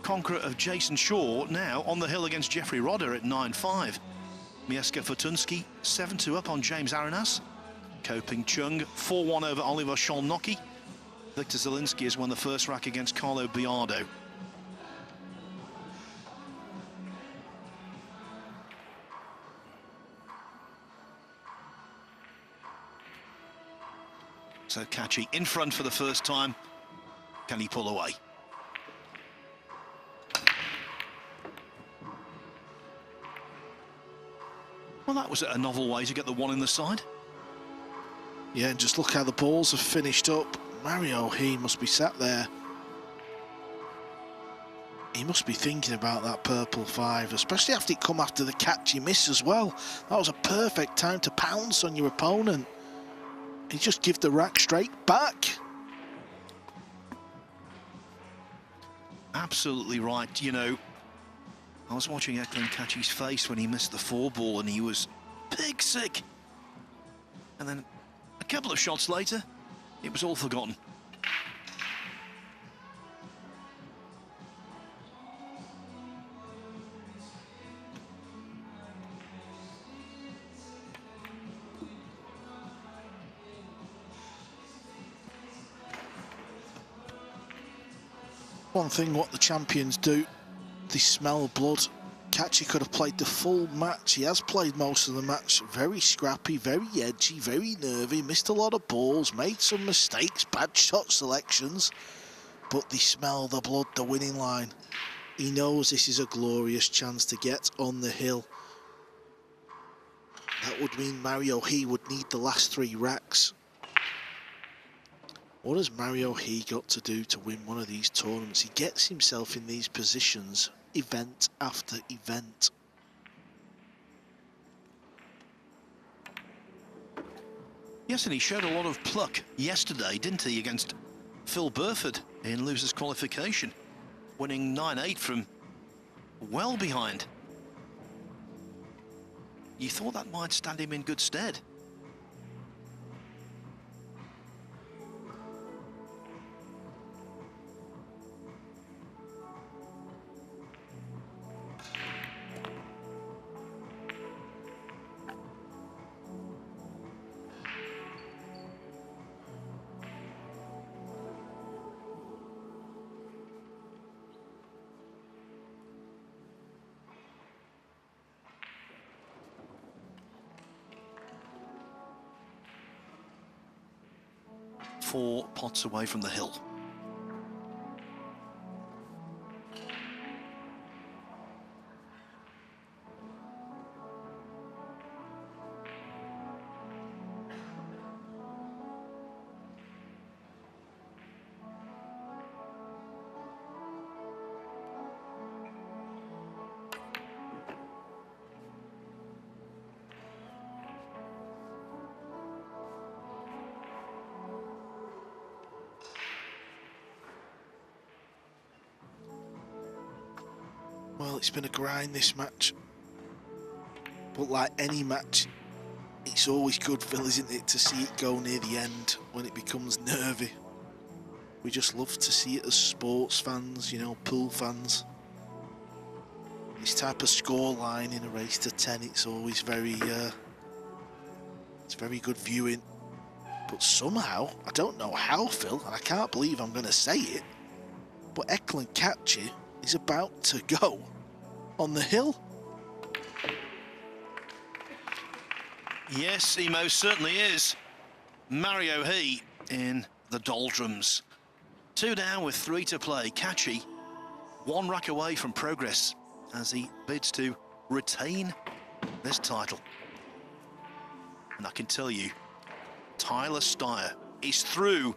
Conqueror of Jason Shaw now on the hill against Jeffrey Rodder at 9-5. Mieszko Fortunski 7-2 up on James Arenas. Koping Chung 4-1 over Oliver Szolnocki. Victor Zielinski has won the first rack against Carlo Biardo. So Kachi in front for the first time. Can he pull away? Well, that was a novel way to get the one in the side. Yeah, and just look how the balls have finished up. Mario, he must be sat there. He must be thinking about that purple 5, especially after it come after the catch he missed as well. That was a perfect time to pounce on your opponent. He just give the rack straight back. Absolutely right. You know, I was watching Eklund catch his face when he missed the 4 ball and he was pig sick. And then a couple of shots later, it was all forgotten. One thing what the champions do, they smell blood. Catchy could have played the full match. He has played most of the match. Very scrappy, very edgy, very nervy, missed a lot of balls, made some mistakes, bad shot selections, but they smell the blood, the winning line. He knows this is a glorious chance to get on the hill. That would mean Mario He would need the last 3 racks. What has Mario He got to do to win one of these tournaments? He gets himself in these positions, event after event. Yes, and he showed a lot of pluck yesterday, didn't he, against Phil Burford in losers qualification, winning 9-8 from well behind. You thought that might stand him in good stead. Four pots away from the hill. Well, it's been a grind, this match. But like any match, it's always good, Phil, isn't it, to see it go near the end when it becomes nervy. We just love to see it as sports fans, you know, pool fans. This type of score line in a race to 10, it's always very, it's very good viewing. But somehow, I don't know how, Phil, and I can't believe I'm going to say it, but Eklund Catchy is about to go on the hill. Yes, he most certainly is. Mario He in the doldrums. 2 down with 3 to play. Catchy 1 rack away from progress as he bids to retain this title. And I can tell you, Tyler Steyer is through.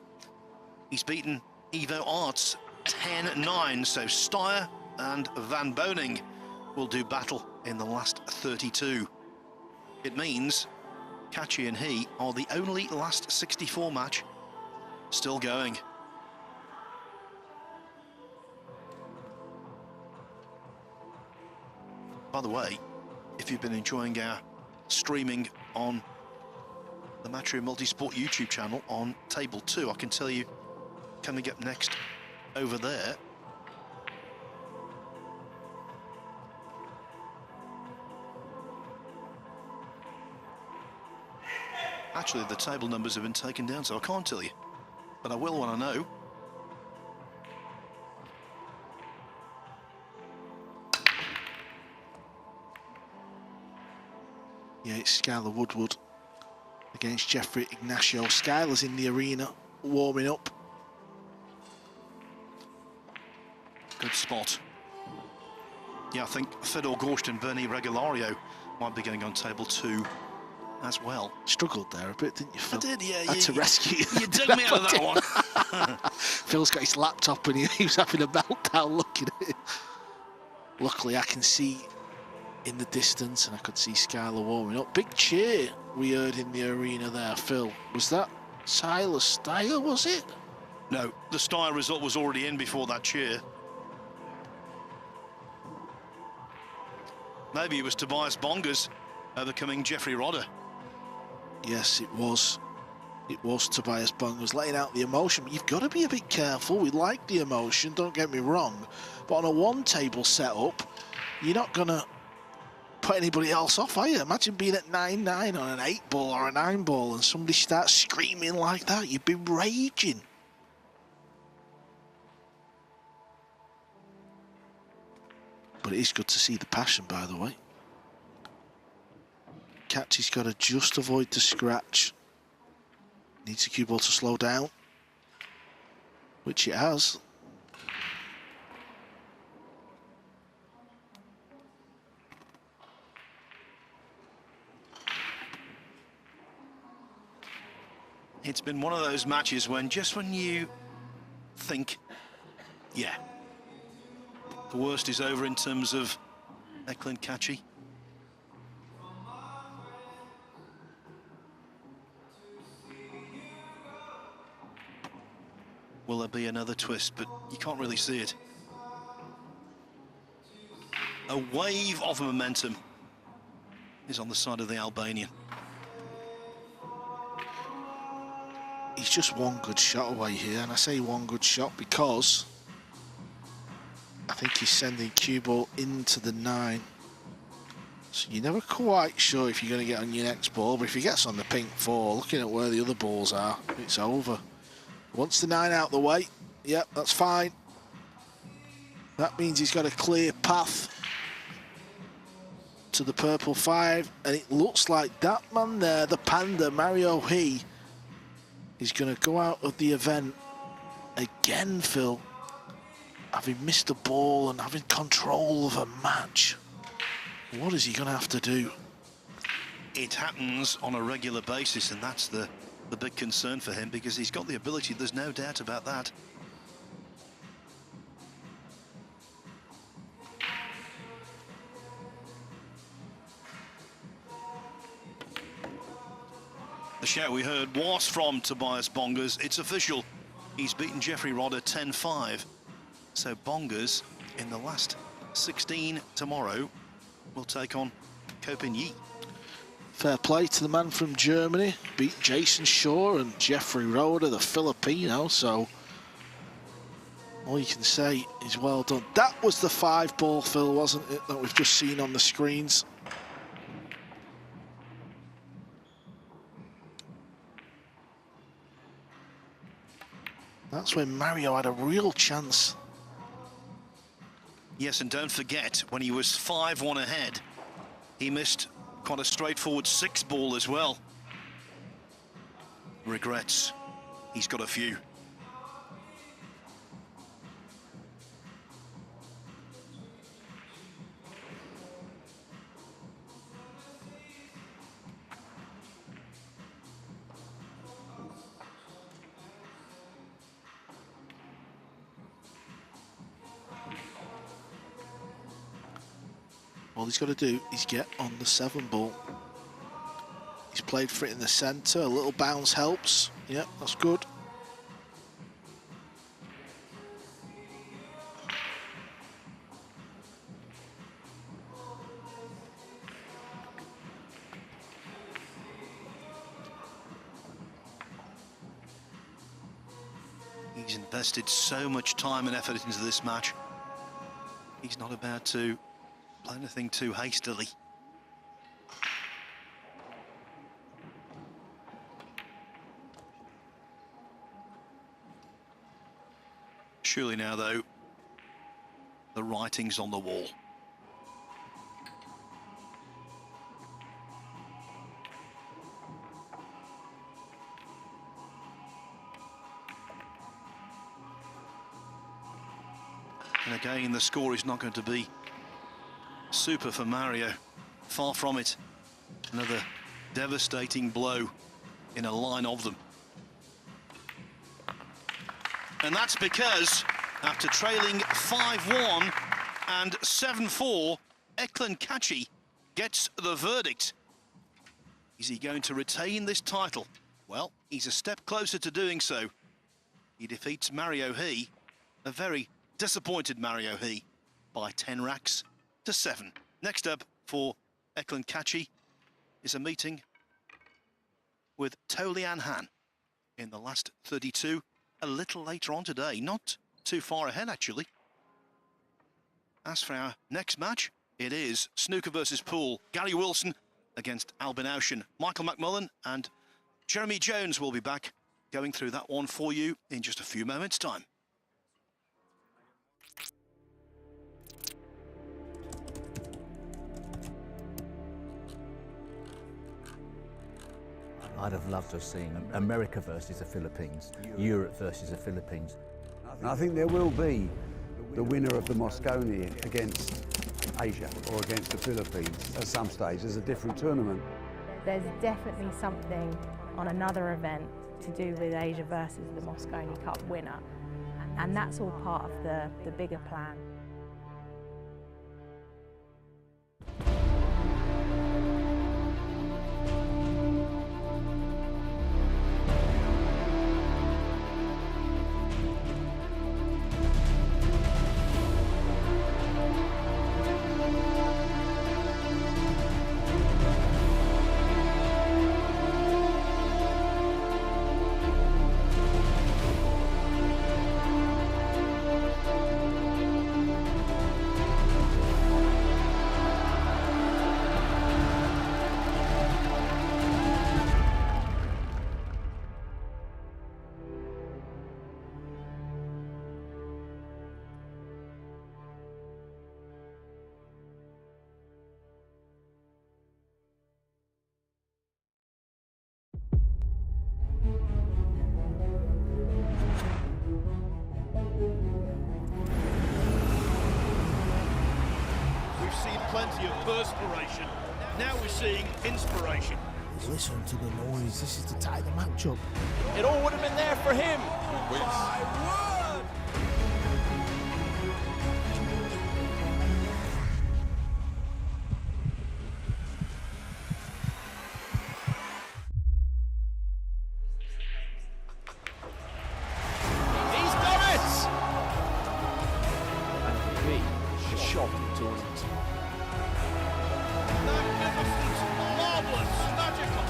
He's beaten Evo Arts 10-9, so Steyer and Van Boning will do battle in the last 32. It means Catchy and he are the only last 64 match still going. By the way, if you've been enjoying our streaming on the Matrio Multisport YouTube channel on Table 2, I can tell you coming up next over there, actually the table numbers have been taken down, so I can't tell you, but I will when I know. Yeah, it's Skylar Woodward against Jeffrey Ignacio. Skylar's in the arena warming up. Good spot. Yeah, I think Fedor Gorst and Bernie Regulario might be going on table 2 as well. Struggled there a bit, didn't you, Phil? I did, yeah. Had to rescue you. You dug me out of that one. Phil's got his laptop and he was having a meltdown looking at it. Luckily, I can see in the distance, and I could see Skylar warming up. Big cheer we heard in the arena there, Phil. Was that Silas Steyer, was it? No, the Steyer result was already in before that cheer. Maybe it was Tobias Bongers overcoming Jeffrey Rodder. Yes, it was. It was Tobias Bongers letting out the emotion. But you've got to be a bit careful. We like the emotion, don't get me wrong. But on a one-table setup, you're not going to put anybody else off, are you? Imagine being at 9-9 on an 8-ball or a 9-ball and somebody starts screaming like that. You'd be raging. But it is good to see the passion, by the way. Catchy's got to just avoid the scratch. Needs the cue ball to slow down, which it has. It's been one of those matches when just when you think, yeah, the worst is over in terms of Eklund Catchy. Will there be another twist? But you can't really see it. A wave of momentum is on the side of the Albanian. He's just one good shot away here, and I say one good shot because I think he's sending cue ball into the 9. So you're never quite sure if you're going to get on your next ball, but if he gets on the pink 4, looking at where the other balls are, it's over. Once the 9 out the way, yep, that's fine. That means he's got a clear path to the purple 5, and it looks like that man there, the panda, Mario He, is going to go out of the event again, Phil, having missed a ball and having control of a match. What is he going to have to do? It happens on a regular basis, and that's the big concern for him, because he's got the ability, there's no doubt about that. The shout we heard was from Tobias Bongers. It's official. He's beaten Jeffrey Rodder 10-5. So Bongers, in the last 16 tomorrow, will take on Kopin Yi. Fair play to the man from Germany. Beat Jason Shaw and Jeffrey Rodder, the Filipino. So all you can say is well done. That was the 5-ball, Phil, wasn't it, that we've just seen on the screens? That's when Mario had a real chance. Yes, and don't forget, when he was 5-1 ahead, he missed quite a straightforward 6-ball as well. Regrets. He's got a few. All he's got to do is get on the 7-ball. He's played for it in the centre. A little bounce helps. Yeah, that's good. He's invested so much time and effort into this match. He's not about to play anything too hastily. Surely now, though, the writing's on the wall. And again, the score is not going to be super for Mario. Far from it. Another devastating blow in a line of them. And that's because after trailing 5-1 and 7-4, Eklund Kachi gets the verdict. Is he going to retain this title? Well, he's a step closer to doing so. He defeats Mario He, a very disappointed Mario He, by 10 racks to 7. Next up for Eklund Kachi is a meeting with Tolian Han in the last 32, a little later on today, not too far ahead actually. As for our next match, it is snooker versus pool. Gary Wilson against Albin Aushin. Michael McMullen and Jeremy Jones will be back going through that one for you in just a few moments' time. I'd have loved to have seen America versus the Philippines, Europe versus the Philippines. And I think there will be the winner of the Moscone against Asia or against the Philippines at some stage. There's a different tournament. There's definitely something on another event to do with Asia versus the Moscone Cup winner, and that's all part of the bigger plan. Plenty of perspiration. Now we're seeing inspiration. Listen to the noise. This is to tie the match up. It all would have been there for him. My word! He's done it! And for me, the shock of the tournament. Magnificent, marvellous, magical.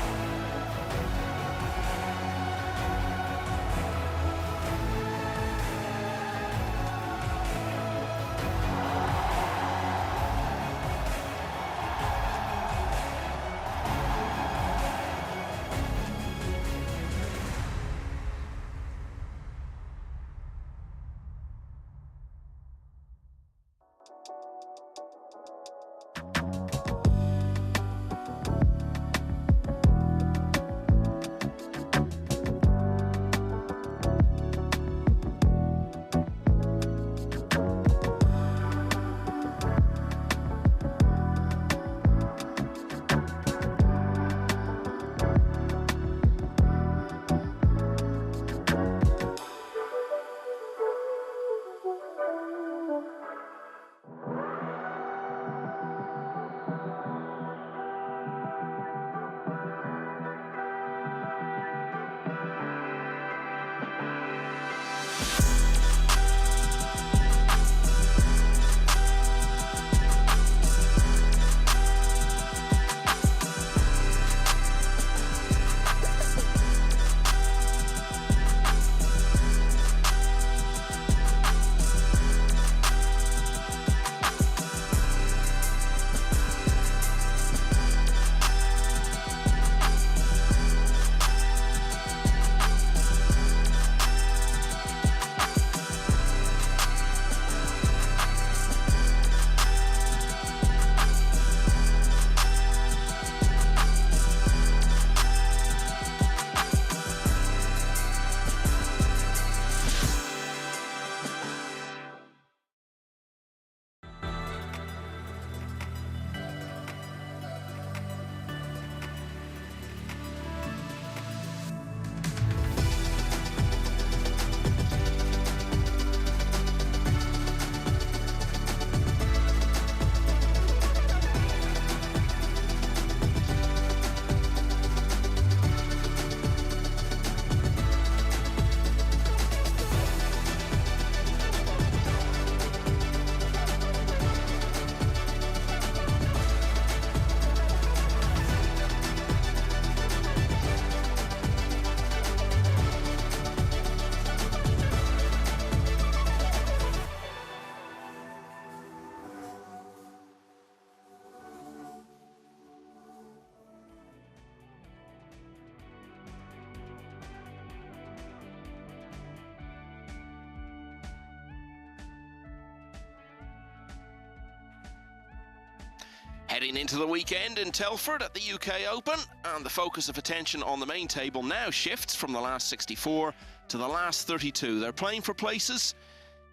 Heading into the weekend in Telford at the UK Open, and the focus of attention on the main table now shifts from the last 64 to the last 32. They're playing for places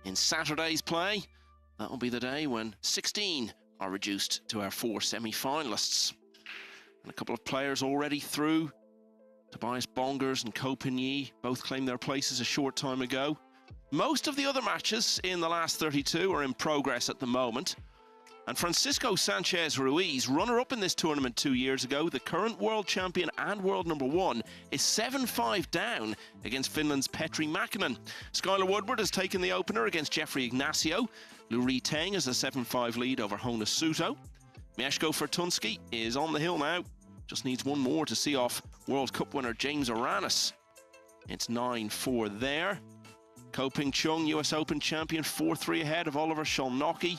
in Saturday's play. That will be the day when 16 are reduced to our 4 semi-finalists. And a couple of players already through. Tobias Bongers and Ko Pin-Yi both claimed their places a short time ago. Most of the other matches in the last 32 are in progress at the moment. And Francisco Sanchez Ruiz, runner-up in this tournament 2 years ago, the current world champion and world number 1, is 7-5 down against Finland's Petri Mäkinen. Skylar Woodward has taken the opener against Jeffrey Ignacio. Luri Teng has a 7-5 lead over Hona Suto. Mieszko Fortunski is on the hill now. Just needs one more to see off World Cup winner James Aranis. It's 9-4 there. Ko Ping Chung, US Open champion, 4-3 ahead of Oliver Szolnocki.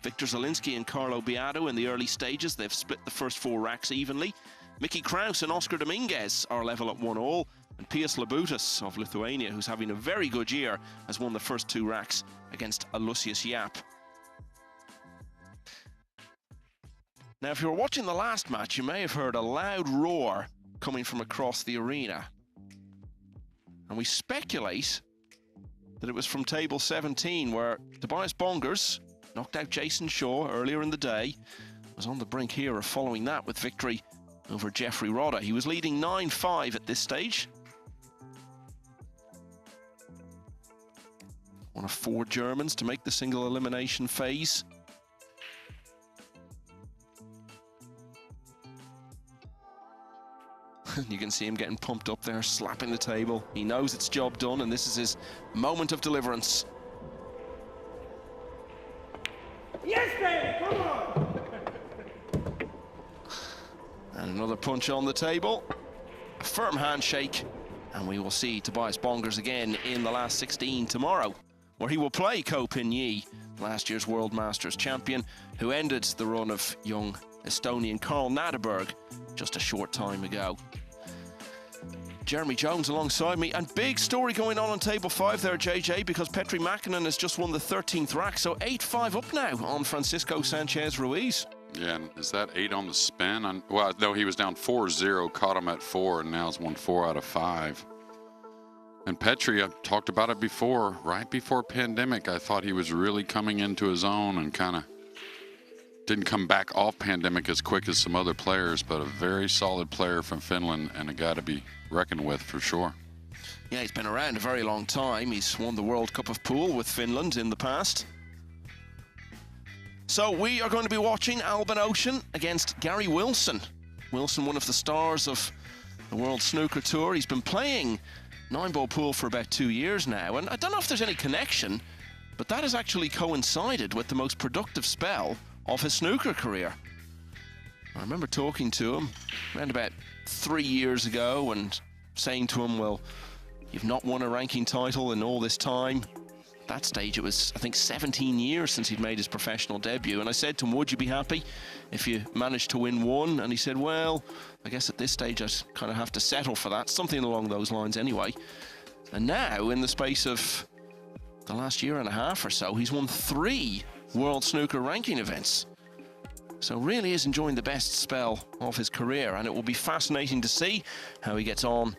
Victor Zielinski and Carlo Biado in the early stages. They've split the first 4 racks evenly. Mickey Kraus and Oscar Dominguez are level at 1-all. And Pius Labutas of Lithuania, who's having a very good year, has won the first 2 racks against Lucius Yap. Now, if you were watching the last match, you may have heard a loud roar coming from across the arena. And we speculate that it was from table 17, where Tobias Bongers knocked out Jason Shaw earlier in the day, was on the brink here of following that with victory over Jeffrey Rodder. He was leading 9-5 at this stage. One of 4 Germans to make the single elimination phase. You can see him getting pumped up there, slapping the table. He knows it's job done, and this is his moment of deliverance. Yes, baby, come on! And another punch on the table. A firm handshake, and we will see Tobias Bongers again in the last 16 tomorrow, where he will play Ko Pin-Yi, last year's World Masters champion, who ended the run of young Estonian Karl Nadeberg just a short time ago. Jeremy Jones alongside me, and big story going on table 5 there, JJ, because Petri Mäkinen has just won the 13th rack, so 8-5 up now on Francisco Sanchez Ruiz. Yeah, and is that 8 on the spin? Well, no, he was down 4-0, caught him at 4, and now he's won 4 out of 5. And Petri, I've talked about it before, right before pandemic, I thought he was really coming into his own and kind of didn't come back off pandemic as quick as some other players, but a very solid player from Finland and a guy to be reckoned with for sure. Yeah, he's been around a very long time. He's won the World Cup of Pool with Finland in the past. So we are going to be watching Albin Ocean against Gary Wilson. Wilson, one of the stars of the World Snooker Tour. He's been playing Nineball pool for about 2 years now, and I don't know if there's any connection, but that has actually coincided with the most productive spell of his snooker career. I remember talking to him around about 3 years ago and saying to him, well, you've not won a ranking title in all this time. At that stage, it was, I think, 17 years since he'd made his professional debut. And I said to him, would you be happy if you managed to win 1? And he said, well, I guess at this stage I'd kind of have to settle for that. Something along those lines anyway. And now, in the space of the last year and a half or so, he's won 3 World Snooker ranking events. So really is enjoying the best spell of his career, and it will be fascinating to see how he gets on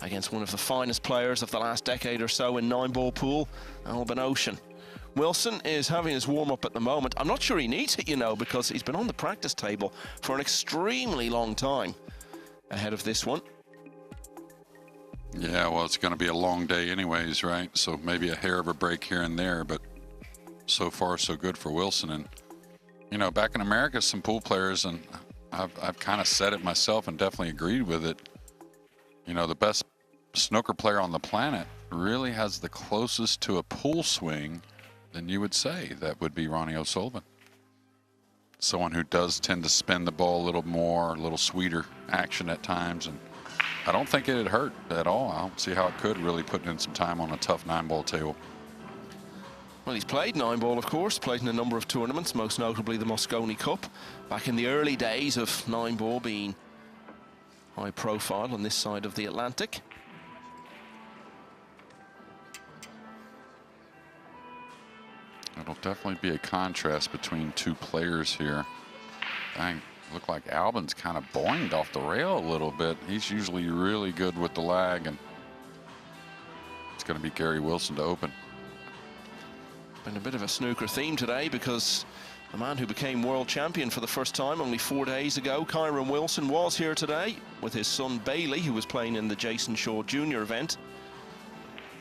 against one of the finest players of the last decade or so in Nineball pool, Albin Ocean. Wilson is having his warm-up at the moment. I'm not sure he needs it, you know, because he's been on the practice table for an extremely long time ahead of this one. Yeah, well, it's going to be a long day anyways, right? So maybe a hair of a break here and there, but so far so good for Wilson. And you know, back in America, some pool players, and I've kind of said it myself and definitely agreed with it, you know, the best snooker player on the planet really has the closest to a pool swing than you would say. That would be Ronnie O'Sullivan. Someone who does tend to spin the ball a little more, a little sweeter action at times, and I don't think it'd hurt at all. I don't see how it could, really putting in some time on a tough 9-ball table. Well, he's played Nineball, of course, played in a number of tournaments, most notably the Mosconi Cup, back in the early days of Nineball being high profile on this side of the Atlantic. It'll definitely be a contrast between 2 players here. Dang, looked like Albin's kind of boinged off the rail a little bit. He's usually really good with the lag, and it's going to be Gary Wilson to open. Been a bit of a snooker theme today because the man who became world champion for the first time only 4 days ago, Kyron Wilson, was here today with his son Bailey, who was playing in the Jason Shaw Jr. event.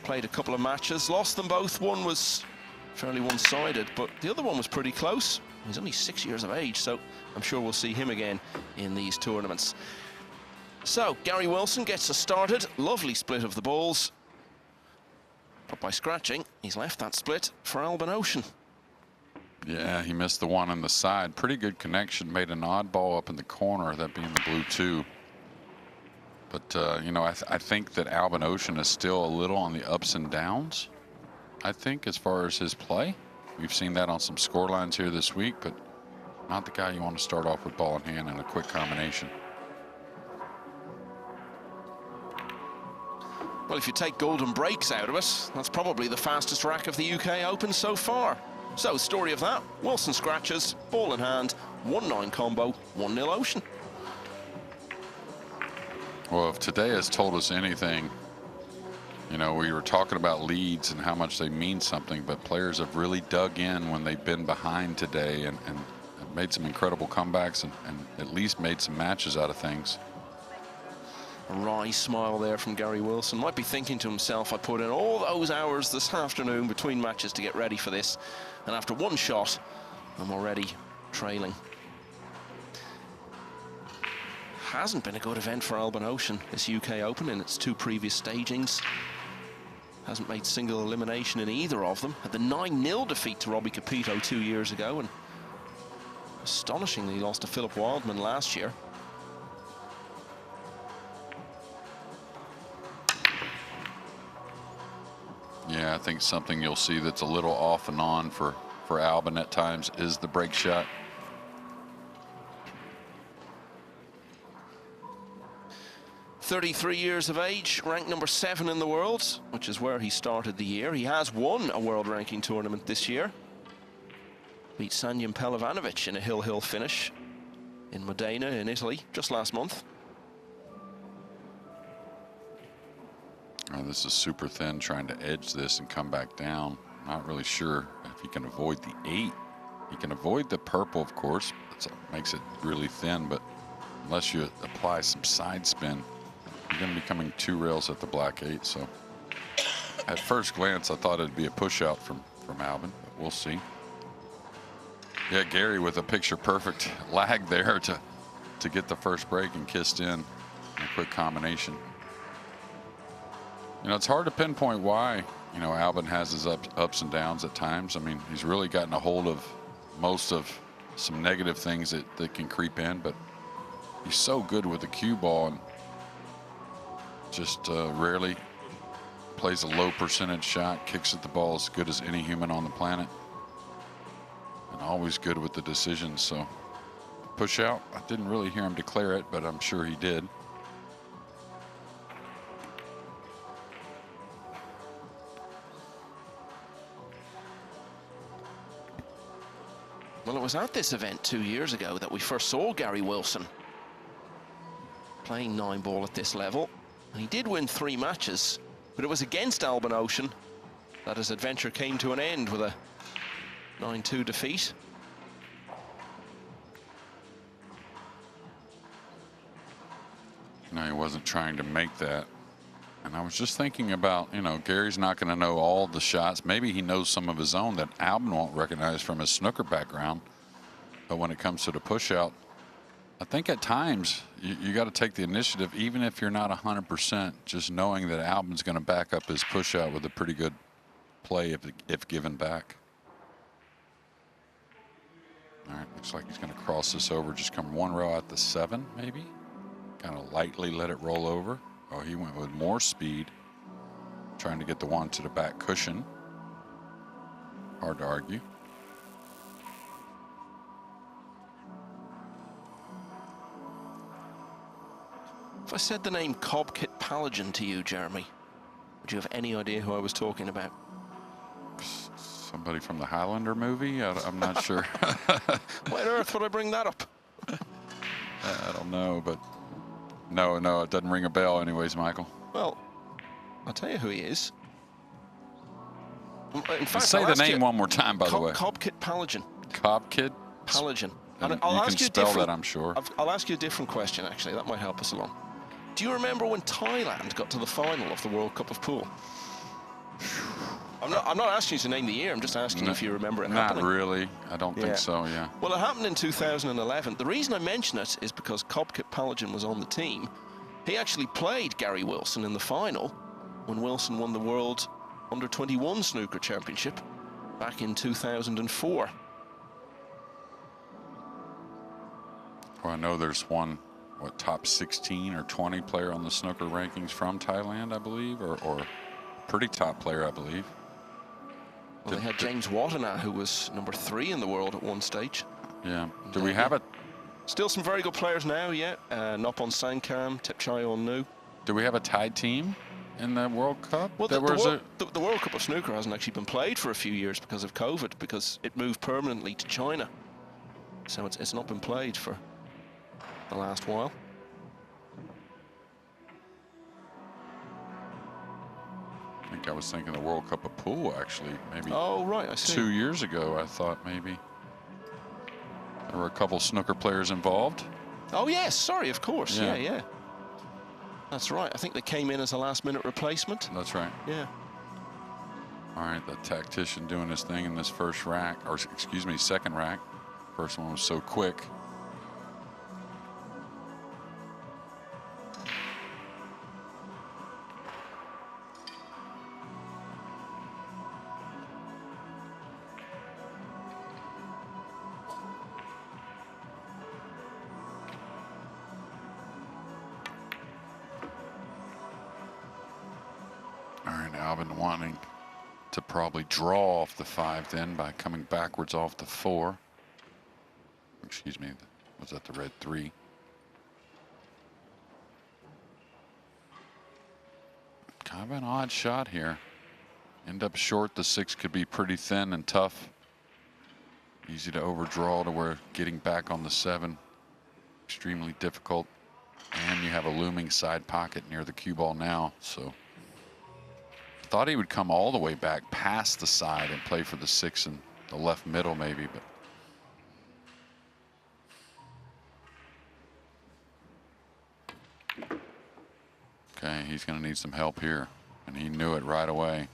Played a couple of matches, lost them both. One was fairly one-sided, but the other one was pretty close. He's only 6 years of age, so I'm sure we'll see him again in these tournaments. So, Gary Wilson gets us started. Lovely split of the balls. But by scratching, he's left that split for Albin Ocean. Yeah, he missed the one on the side. Pretty good connection. Made an odd ball up in the corner, that being the blue 2. But, you know, I think that Albin Ocean is still a little on the ups and downs, I think, as far as his play. We've seen that on some score lines here this week, but not the guy you want to start off with ball in hand in a quick combination. Well, if you take golden breaks out of it, that's probably the fastest rack of the UK Open so far. So, story of that, Wilson scratches, ball in hand, 1-9 combo, 1-0 Ocean. Well, if today has told us anything, you know, we were talking about leads and how much they mean something, but players have really dug in when they've been behind today and made some incredible comebacks and at least made some matches out of things. A wry smile there from Gary Wilson. Might be thinking to himself, I put in all those hours this afternoon between matches to get ready for this, and after one shot, I'm already trailing. Hasn't been a good event for Albin Ocean, this UK Open, in its 2 previous stagings. Hasn't made single elimination in either of them. Had the 9-0 defeat to Robbie Capito 2 years ago, and astonishingly lost to Philip Wildman last year. Yeah, I think something you'll see that's a little off and on for Albin at times is the break shot. .33 years of age, ranked number 7 in the world, which is where he started the year. He has won a world ranking tournament this year. Beat Sanjin Pelovanovic in a hill-hill finish in Modena in Italy just last month. Oh, this is super thin, trying to edge this and come back down. Not really sure if he can avoid the 8. He can avoid the purple, of course. That makes it really thin, but unless you apply some side spin, you're going to be coming 2 rails at the black 8. So at first glance, I thought it'd be a push out from Albin, but we'll see. Yeah, Gary with a picture perfect lag there to get the first break and kissed in a quick combination. You know, it's hard to pinpoint why, you know, Albin has his ups and downs at times. I mean, he's really gotten a hold of most of some negative things that can creep in, but he's so good with the cue ball and just rarely plays a low percentage shot, kicks at the ball as good as any human on the planet, and always good with the decisions. So push out, I didn't really hear him declare it, but I'm sure he did. Well, it was at this event 2 years ago that we first saw Gary Wilson playing 9-ball at this level. And he did win 3 matches, but it was against Albin Ocean that his adventure came to an end with a 9-2 defeat. No, he wasn't trying to make that. And I was just thinking about, you know, Gary's not going to know all the shots. Maybe he knows some of his own that Albin won't recognize from his snooker background. But when it comes to the push out, I think at times you got to take the initiative, even if you're not 100%, just knowing that Albin's going to back up his push out with a pretty good play if given back. All right, looks like he's going to cross this over, just come 1 row out the 7, maybe. Kind of lightly let it roll over. Oh, he went with more speed, trying to get the 1 to the back cushion. Hard to argue. If I said the name Cobkit Palagan to you, Jeremy, would you have any idea who I was talking about? Somebody from the Highlander movie? I'm not sure. Why on earth would I bring that up? I don't know, but no, it doesn't ring a bell anyways, Michael. Well, I'll tell you who he is. In fact, say the name one more time, by the way. Cobkit Palajan. Cobkit? Palajan. I'll ask you spell that, I'm sure. I'll ask you a different question, actually. That might help us along. Do you remember when Thailand got to the final of the World Cup of Pool? I'm not asking you to name the year. I'm just asking if you remember it happening. Not really. I don't think so, yeah. Well, it happened in 2011. The reason I mention it is because Cobkit Palajan was on the team. He actually played Gary Wilson in the final when Wilson won the World Under-21 Snooker Championship back in 2004. Well, I know there's one, top 16 or 20 player on the snooker rankings from Thailand, I believe, or pretty top player, I believe. Well, they had James Watanabe, who was number 3 in the world at one stage. Yeah. Do we have it? Still some very good players now, yeah. Nopon Sankam, Tepchayon Nu. Do we have a Thai team in the World Cup? Well, the World Cup of Snooker hasn't actually been played for a few years because of COVID, because it moved permanently to China. So it's not been played for the last while. I think I was thinking the World Cup of Pool, actually, maybe. Oh, right, I see. 2 years ago, I thought maybe there were a couple snooker players involved. Oh, yes, sorry, of course. Yeah. That's right. I think they came in as a last-minute replacement. That's right. Yeah. All right, the tactician doing his thing in this first rack, or excuse me, second rack. First one was so quick. Wanting to probably draw off the 5 then by coming backwards off the 4. Excuse me, was that the red 3? Kind of an odd shot here. End up short. The 6 could be pretty thin and tough. Easy to overdraw to where getting back on the 7 extremely difficult. And you have a looming side pocket near the cue ball now, so. Thought he would come all the way back past the side and play for the 6 in the left middle maybe, but. Okay, he's going to need some help here, and he knew it right away.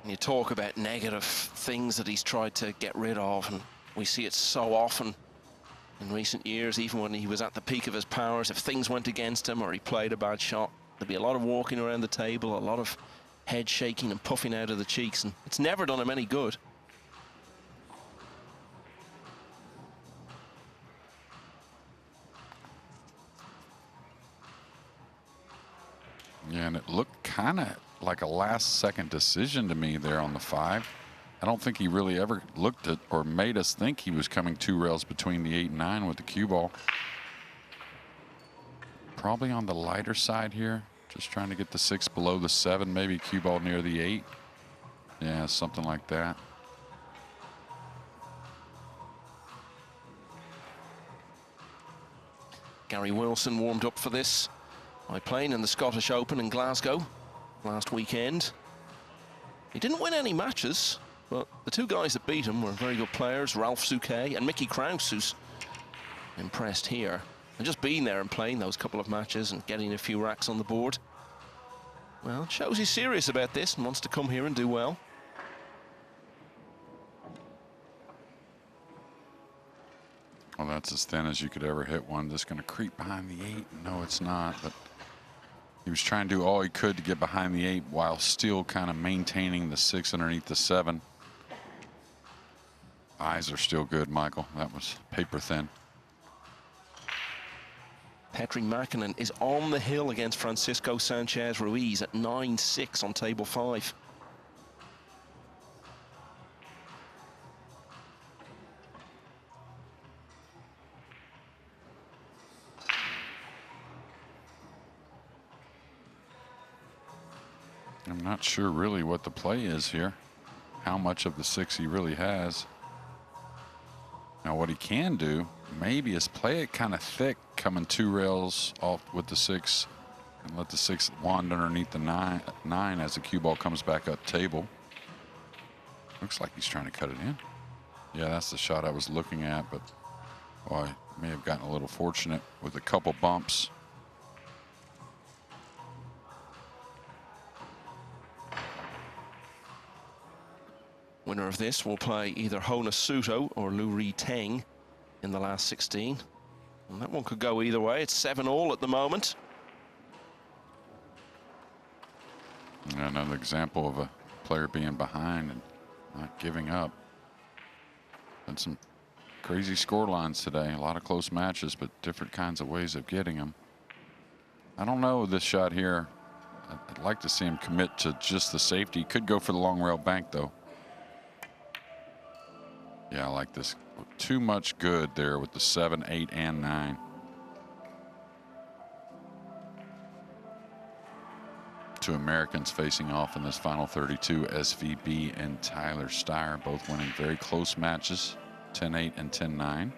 You talk about negative things that he's tried to get rid of, and we see it so often in recent years, even when he was at the peak of his powers. If things went against him or he played a bad shot, there'd be a lot of walking around the table, a lot of head shaking and puffing out of the cheeks, and it's never done him any good. Yeah, and it looked kind of like a last-second decision to me there on the 5. I don't think he really ever looked at or made us think he was coming 2 rails between the 8 and 9 with the cue ball. Probably on the lighter side here, just trying to get the 6 below the 7, maybe cue ball near the 8. Yeah, something like that. Gary Wilson warmed up for this by playing in the Scottish Open in Glasgow last weekend. He didn't win any matches, but the 2 guys that beat him were very good players, Ralph Souquet and Mickey Kraus, who's impressed here. And just being there and playing those couple of matches and getting a few racks on the board, well, it shows he's serious about this and wants to come here and do well. Well, that's as thin as you could ever hit one. Just going to creep behind the 8. No, it's not, but he was trying to do all he could to get behind the 8 while still kind of maintaining the 6 underneath the 7. Eyes are still good, Michael. That was paper thin. Petri Mäkinen is on the hill against Francisco Sanchez Ruiz at 9-6 on table 5. I'm not sure really what the play is here. How much of the 6 he really has. what he can do maybe is play it kind of thick, coming 2 rails off with the 6, and let the 6 wand underneath the 9 as the cue ball comes back up table. Looks like he's trying to cut it in. Yeah, that's the shot I was looking at, but well, I may have gotten a little fortunate with a couple bumps. Winner of this will play either Hona Suto or Ruiz Teng in the last 16. And that one could go either way. It's 7-all at the moment. Another example of a player being behind and not giving up. Had some crazy score lines today. A lot of close matches, but different kinds of ways of getting them. I don't know this shot here. I'd like to see him commit to just the safety. Could go for the long rail bank, though. Yeah, I like this. Too much good there with the 7, 8, and 9. Two Americans facing off in this final 32, SVB and Tyler Steyer, both winning very close matches, 10-8 and 10-9.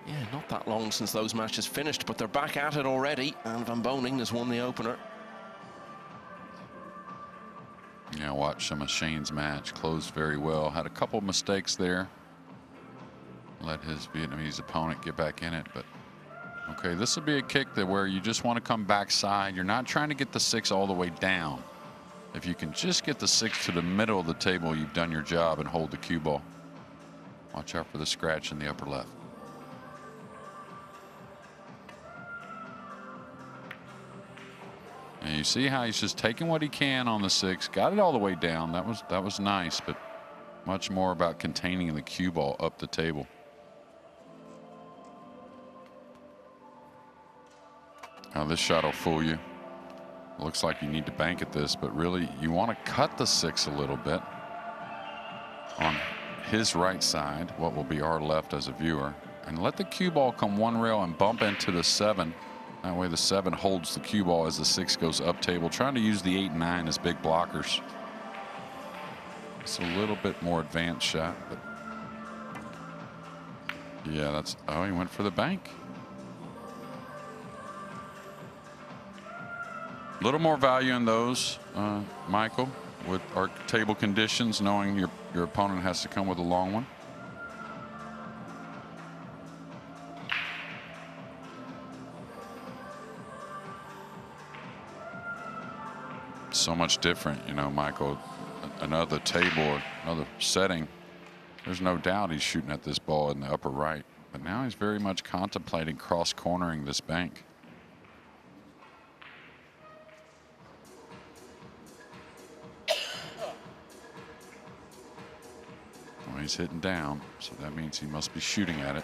Yeah, not that long since those matches finished, but they're back at it already, and Van Boning has won the opener. Yeah, watch some of Shane's match. Closed very well. Had a couple mistakes there. Let his Vietnamese opponent get back in it, but okay, this will be a kick that where you just want to come backside. You're not trying to get the 6 all the way down. If you can just get the 6 to the middle of the table, you've done your job and hold the cue ball. Watch out for the scratch in the upper left. And you see how he's just taking what he can on the 6, got it all the way down. That was nice, but much more about containing the cue ball up the table. Now this shot will fool you. Looks like you need to bank at this, but really you want to cut the 6 a little bit on his right side, what will be our left as a viewer, and let the cue ball come 1 rail and bump into the 7. That way the 7 holds the cue ball as the 6 goes up table, trying to use the 8 and 9 as big blockers. It's a little bit more advanced shot, but yeah, that's, oh, he went for the bank. A little more value in those, Michael, with our table conditions, knowing your opponent has to come with a long one. So much different, you know, Michael. Another table, another setting. There's no doubt he's shooting at this ball in the upper right, but now he's very much contemplating cross-cornering this bank. Well, he's hitting down, so that means he must be shooting at it.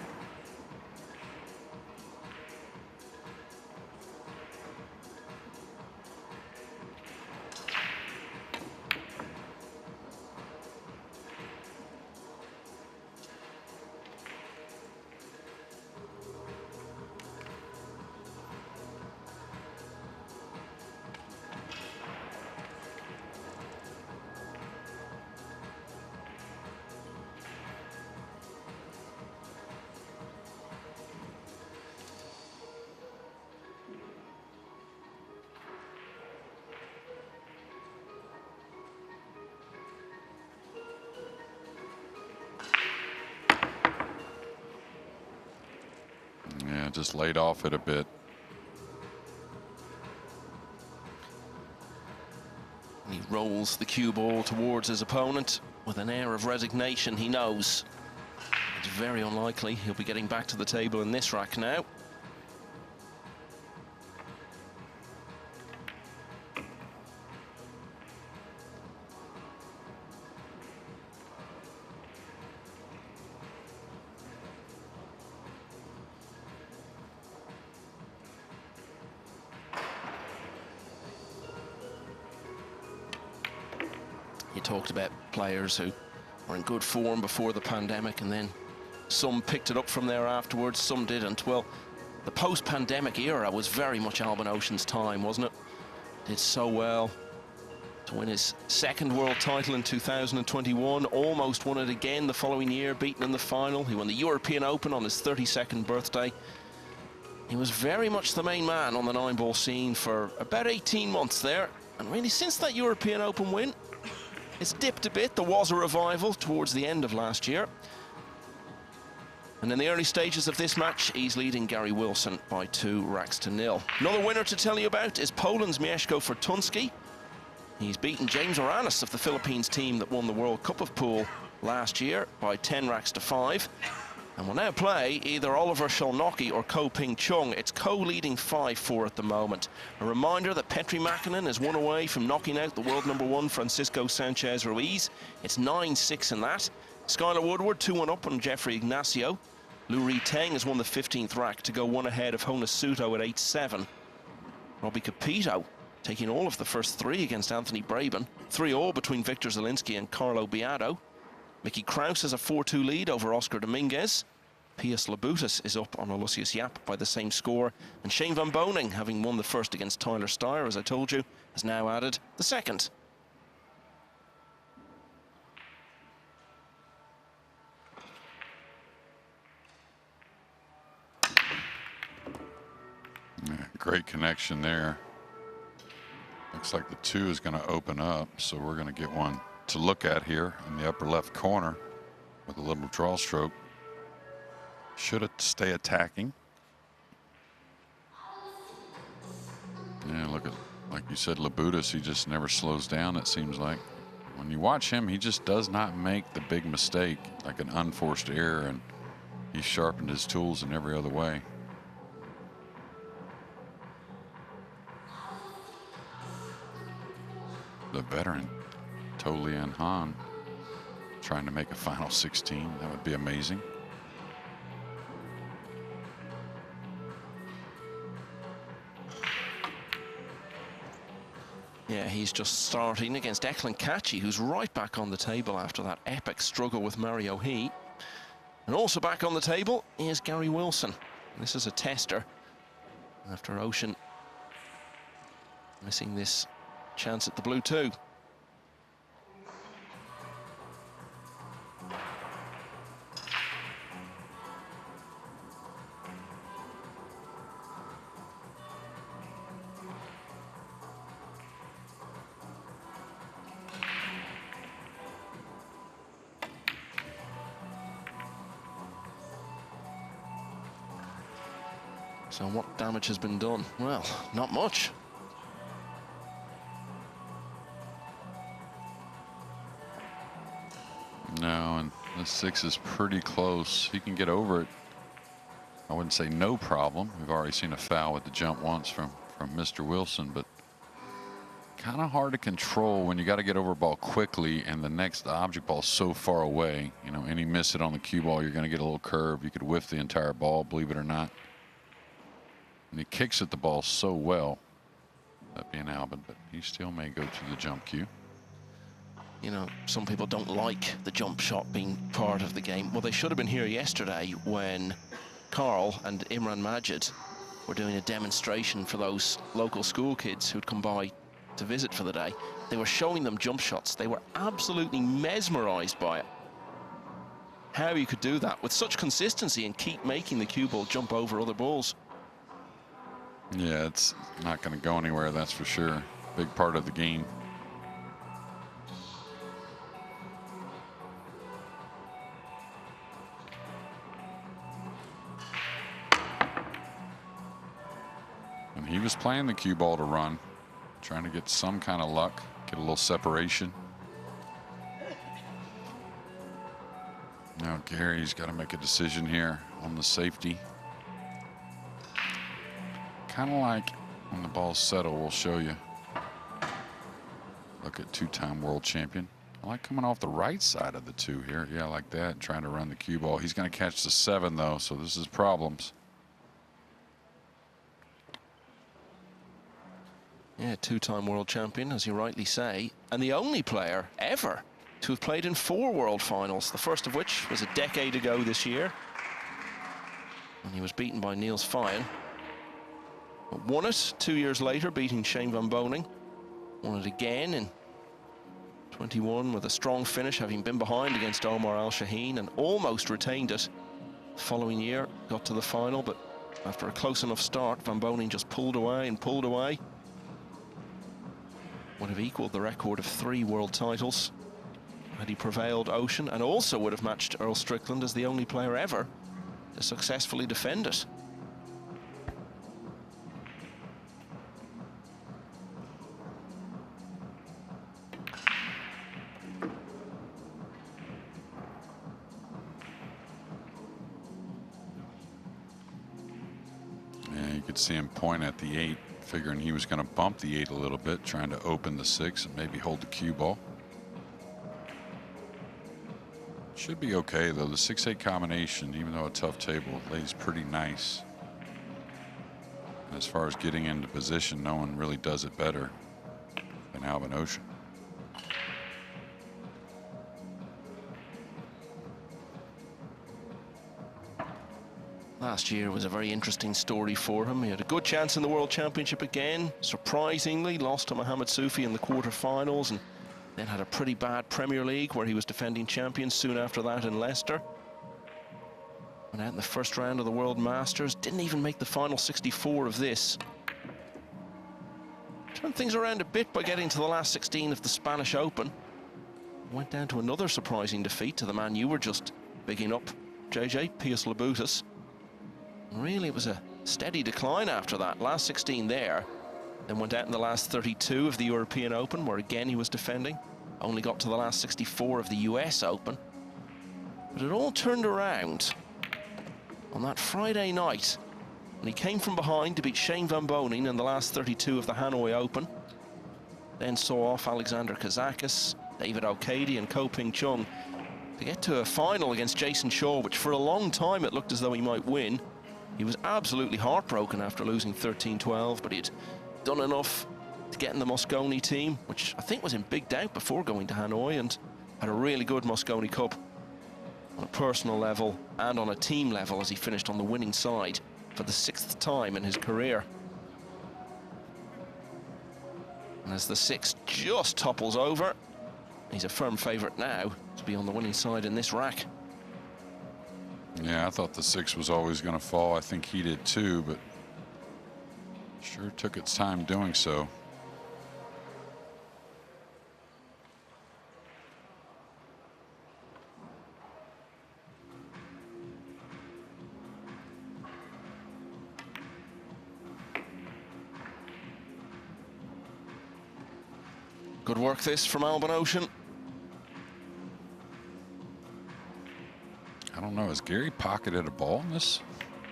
Yeah, just laid off it a bit. He rolls the cue ball towards his opponent with an air of resignation. He knows it's very unlikely he'll be getting back to the table in this rack now. You talked about players who were in good form before the pandemic, and then some picked it up from there afterwards, some didn't. Well, the post-pandemic era was very much Alban Ocean's time, wasn't it? Did so well. to win his second world title in 2021, almost won it again the following year, beaten in the final. He won the European Open on his 32nd birthday. He was very much the main man on the 9-ball scene for about 18 months there, and really since that European Open win, it's dipped a bit. There was a revival towards the end of last year. And in the early stages of this match, he's leading Gary Wilson by 2-0. Another winner to tell you about is Poland's Mieszko Fortunski. He's beaten James Oranis of the Philippines team that won the World Cup of Pool last year by 10-5. And will now play either Oliver Szolnocki or Ko-Ping Chung. It's Ko leading 5-4 at the moment. A reminder that Petri Makinen is one away from knocking out the world #1 Francisco Sanchez Ruiz. It's 9-6 in that. Skylar Woodward 2-1 up on Jeffrey Ignacio. Lu Ri Teng has won the 15th rack to go one ahead of Hona Suto at 8-7. Robbie Capito taking all of the first three against Anthony Braben. 3-all between Victor Zielinski and Carlo Biado. Mickey Kraus has a 4-2 lead over Oscar Dominguez. Pius Labutis is up on Aloysius Yap by the same score. And Shane Van Boning, having won the first against Tyler Steyer, as I told you, has now added the second. Yeah, great connection there. Looks like the 2 is going to open up, so we're going to get one to look at here in the upper left corner with a little draw stroke. Should it stay attacking? Yeah, look at, like you said, Labutis, he just never slows down, it seems like. When you watch him, he just does not make the big mistake, like an unforced error, and he sharpened his tools in every other way. The veteran, To Lian Han, trying to make a final 16. That would be amazing. Yeah, he's just starting against Declan Catchy, who's right back on the table after that epic struggle with Mario He. And also back on the table is Gary Wilson. This is a tester after Ocean missing this chance at the blue 2. So what damage has been done? Well, not much. No, and the 6 is pretty close. He can get over it. I wouldn't say no problem. We've already seen a foul with the jump once from Mr. Wilson, but kind of hard to control when you got to get over a ball quickly and the next object ball is so far away. You know, any miss it on the cue ball, you're going to get a little curve. You could whiff the entire ball, believe it or not. And he kicks at the ball so well, that being Albin, but he still may go to the jump cue. You know, some people don't like the jump shot being part of the game. Well, they should have been here yesterday when Carl and Imran Majid were doing a demonstration for those local school kids who'd come by to visit for the day. They were showing them jump shots. They were absolutely mesmerized by it. How you could do that with such consistency and keep making the cue ball jump over other balls. Yeah, it's not going to go anywhere, that's for sure. Big part of the game. And he was playing the cue ball to run, trying to get some kind of luck, get a little separation. Now Gary's got to make a decision here on the safety. Kind of like when the balls settle, we'll show you. Look at 2-time world champion. I like coming off the right side of the 2 here. Yeah, I like that, trying to run the cue ball. He's going to catch the 7 though, so this is problems. Yeah, 2-time world champion, as you rightly say, and the only player ever to have played in 4 world finals, the first of which was a decade ago this year, when he was beaten by Niels Fyen. But won it 2 years later, beating Shane Van Boning. Won it again in 21 with a strong finish, having been behind against Omar Al Shaheen and almost retained it. Following year, got to the final, but after a close enough start, Van Boning just pulled away and pulled away. Would have equalled the record of 3 world titles had he prevailed Ocean, and also would have matched Earl Strickland as the only player ever to successfully defend it. Yeah, you could see him point at the 8, figuring he was going to bump the 8 a little bit, trying to open the 6 and maybe hold the cue ball. Should be okay though. The 6-8 combination, even though a tough table, lays pretty nice. And as far as getting into position, no one really does it better than Albin Ocean. Last year was a very interesting story for him. He had a good chance in the World Championship again. Surprisingly, lost to Mohamed Soufi in the quarterfinals, and then had a pretty bad Premier League where he was defending champion soon after that in Leicester. Went out in the first round of the World Masters, didn't even make the final 64 of this. Turned things around a bit by getting to the last 16 of the Spanish Open. Went down to another surprising defeat to the man you were just bigging up, JJ, Pius Labutus. Really, it was a steady decline after that. Last 16 there. Then went out in the last 32 of the European Open, where again he was defending. Only got to the last 64 of the US Open. But it all turned around on that Friday night when he came from behind to beat Shane Van Boning in the last 32 of the Hanoi Open. Then saw off Alexander Kazakis, David O'Cady and Ko Ping Chung to get to a final against Jason Shaw, which for a long time it looked as though he might win. He was absolutely heartbroken after losing 13-12, but he'd done enough to get in the Mosconi team, which I think was in big doubt before going to Hanoi, and had a really good Mosconi Cup on a personal level and on a team level as he finished on the winning side for the 6th time in his career. And as the 6 just topples over, he's a firm favourite now to be on the winning side in this rack. Yeah, I thought the 6 was always going to fall. I think he did too, but sure took its time doing so. Good work this from Albin Ocean. I don't know, has Gary pocketed a ball in this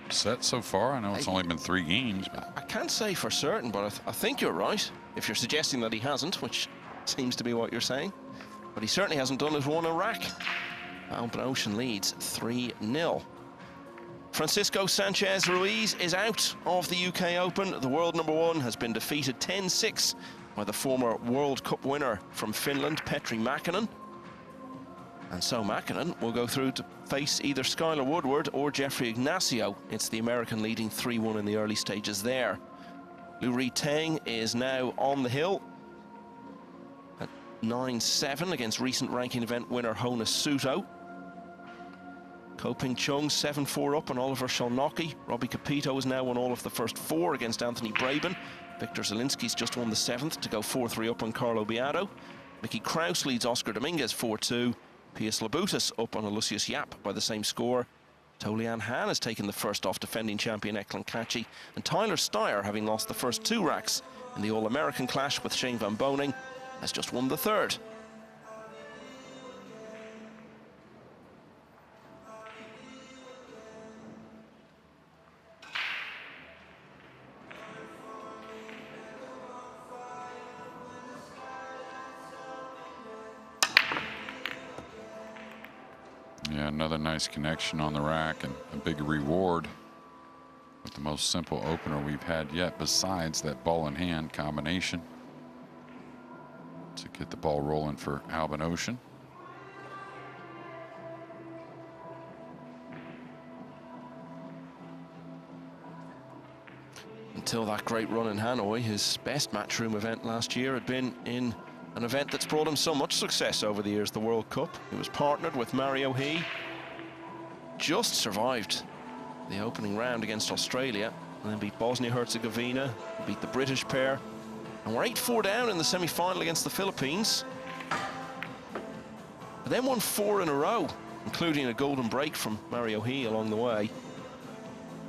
set so far? I know it's only been 3 games, but I can't say for certain, but I think you're right if you're suggesting that he hasn't, which seems to be what you're saying. But he certainly hasn't done it one a rack. Albin Ocean leads 3-0. Francisco Sanchez Ruiz is out of the UK Open. The world #1 has been defeated 10-6 by the former World Cup winner from Finland, Petri Mäkinen. And so Mäkinen will go through to face either Skylar Woodward or Jeffrey Ignacio. It's the American leading 3-1 in the early stages there. Lu Ri Teng is now on the hill at 9-7 against recent ranking event winner Hona Suto. Ko Ping Chung 7-4 up on Oliver Sholnocki. Robbie Capito has now won all of the first 4 against Anthony Braben. Victor Zielinski's just won the 7th to go 4-3 up on Carlo Biado. Mickey Kraus leads Oscar Dominguez 4-2. Pius Labutus up on Lucius Yap by the same score. Tolian Han has taken the first off defending champion Eklund Kachi, and Tyler Steyer, having lost the first 2 racks in the All-American clash with Shane Van Boning, has just won the 3rd. yeah, another nice connection on the rack and a big reward with the most simple opener we've had yet, besides that ball in hand combination to get the ball rolling for Albin Ocean. Until that great run in Hanoi, his best matchroom event last year had been in an event that's brought him so much success over the years, the World Cup. He was partnered with Mario He. Just survived the opening round against Australia, and then beat Bosnia-Herzegovina, beat the British pair, and we're 8-4 down in the semi-final against the Philippines. But then won 4 in a row, including a golden break from Mario He along the way.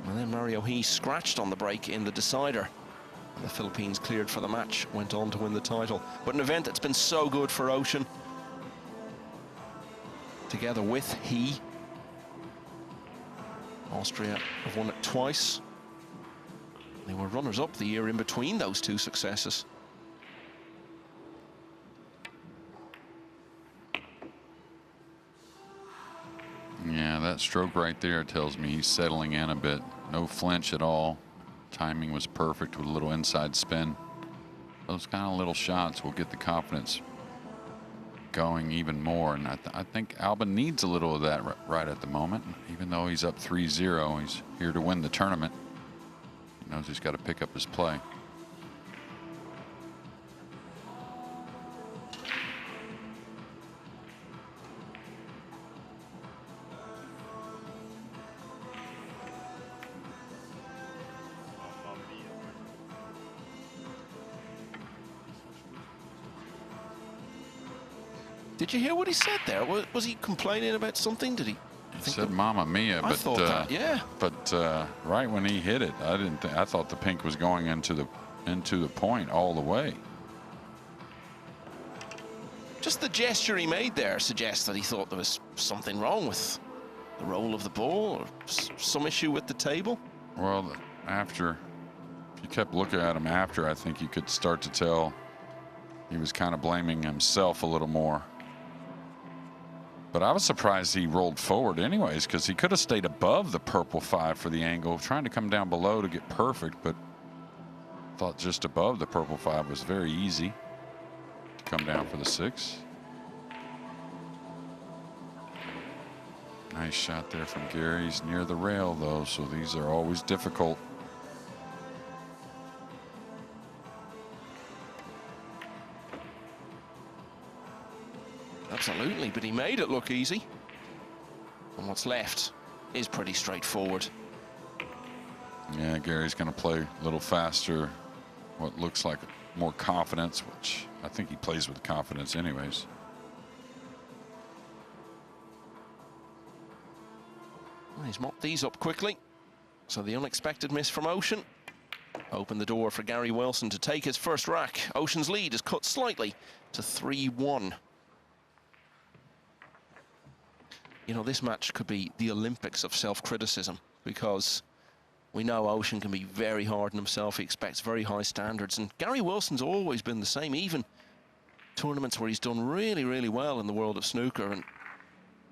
And then Mario He scratched on the break in the decider. And the Philippines cleared for the match, went on to win the title. But an event that's been so good for Ocean. Together with He. Austria have won it twice. They were runners-up the year in between those two successes. Yeah, that stroke right there tells me he's settling in a bit. No flinch at all. Timing was perfect with a little inside spin. Those kind of little shots will get the confidence going even more. And I think Albin needs a little of that right at the moment. Even though he's up 3-0, he's here to win the tournament. He knows he's got to pick up his play. Did you hear what he said there? Was he complaining about something? Did he? He said "Mamma Mia," but I thought that, yeah. But right when he hit it, I thought the pink was going into the point all the way. Just the gesture he made there suggests that he thought there was something wrong with the roll of the ball or some issue with the table. Well, if you kept looking at him after, I think you could start to tell he was kind of blaming himself a little more. But I was surprised he rolled forward anyways, because he could have stayed above the purple 5 for the angle, trying to come down below to get perfect, but thought just above the purple 5 was very easy to come down for the 6. Nice shot there from Gary. He's near the rail though, so these are always difficult. Absolutely, but he made it look easy. And what's left is pretty straightforward. Yeah, Gary's going to play a little faster, what looks like more confidence, which I think he plays with confidence anyways. Well, he's mopped these up quickly. So the unexpected miss from Ocean opened the door for Gary Wilson to take his first rack. Ocean's lead is cut slightly to 3-1. You know, this match could be the Olympics of self-criticism, because we know Ocean can be very hard on himself. He expects very high standards, and Gary Wilson's always been the same, even tournaments where he's done really, really well in the world of snooker, and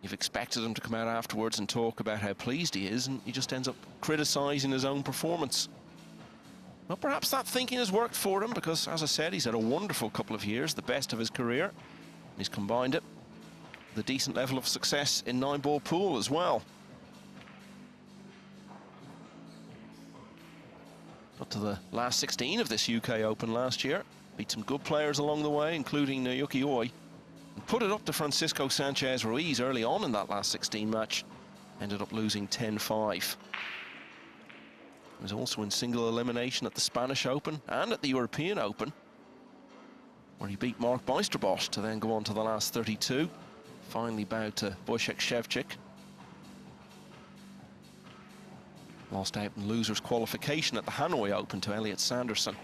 you've expected him to come out afterwards and talk about how pleased he is, and he just ends up criticising his own performance. Well, perhaps that thinking has worked for him, because, as I said, he's had a wonderful couple of years, the best of his career. He's combined it with a decent level of success in Nineball pool as well. Got to the last 16 of this UK Open last year. Beat some good players along the way, including Yuki Oi. And put it up to Francisco Sanchez Ruiz early on in that last 16 match. Ended up losing 10-5. He was also in single elimination at the Spanish Open and at the European Open, where he beat Mark Bijsterbos to then go on to the last 32. Finally bowed to Wojciech Szewczyk. Lost out in losers qualification at the Hanoi Open to Elliot Sanderson.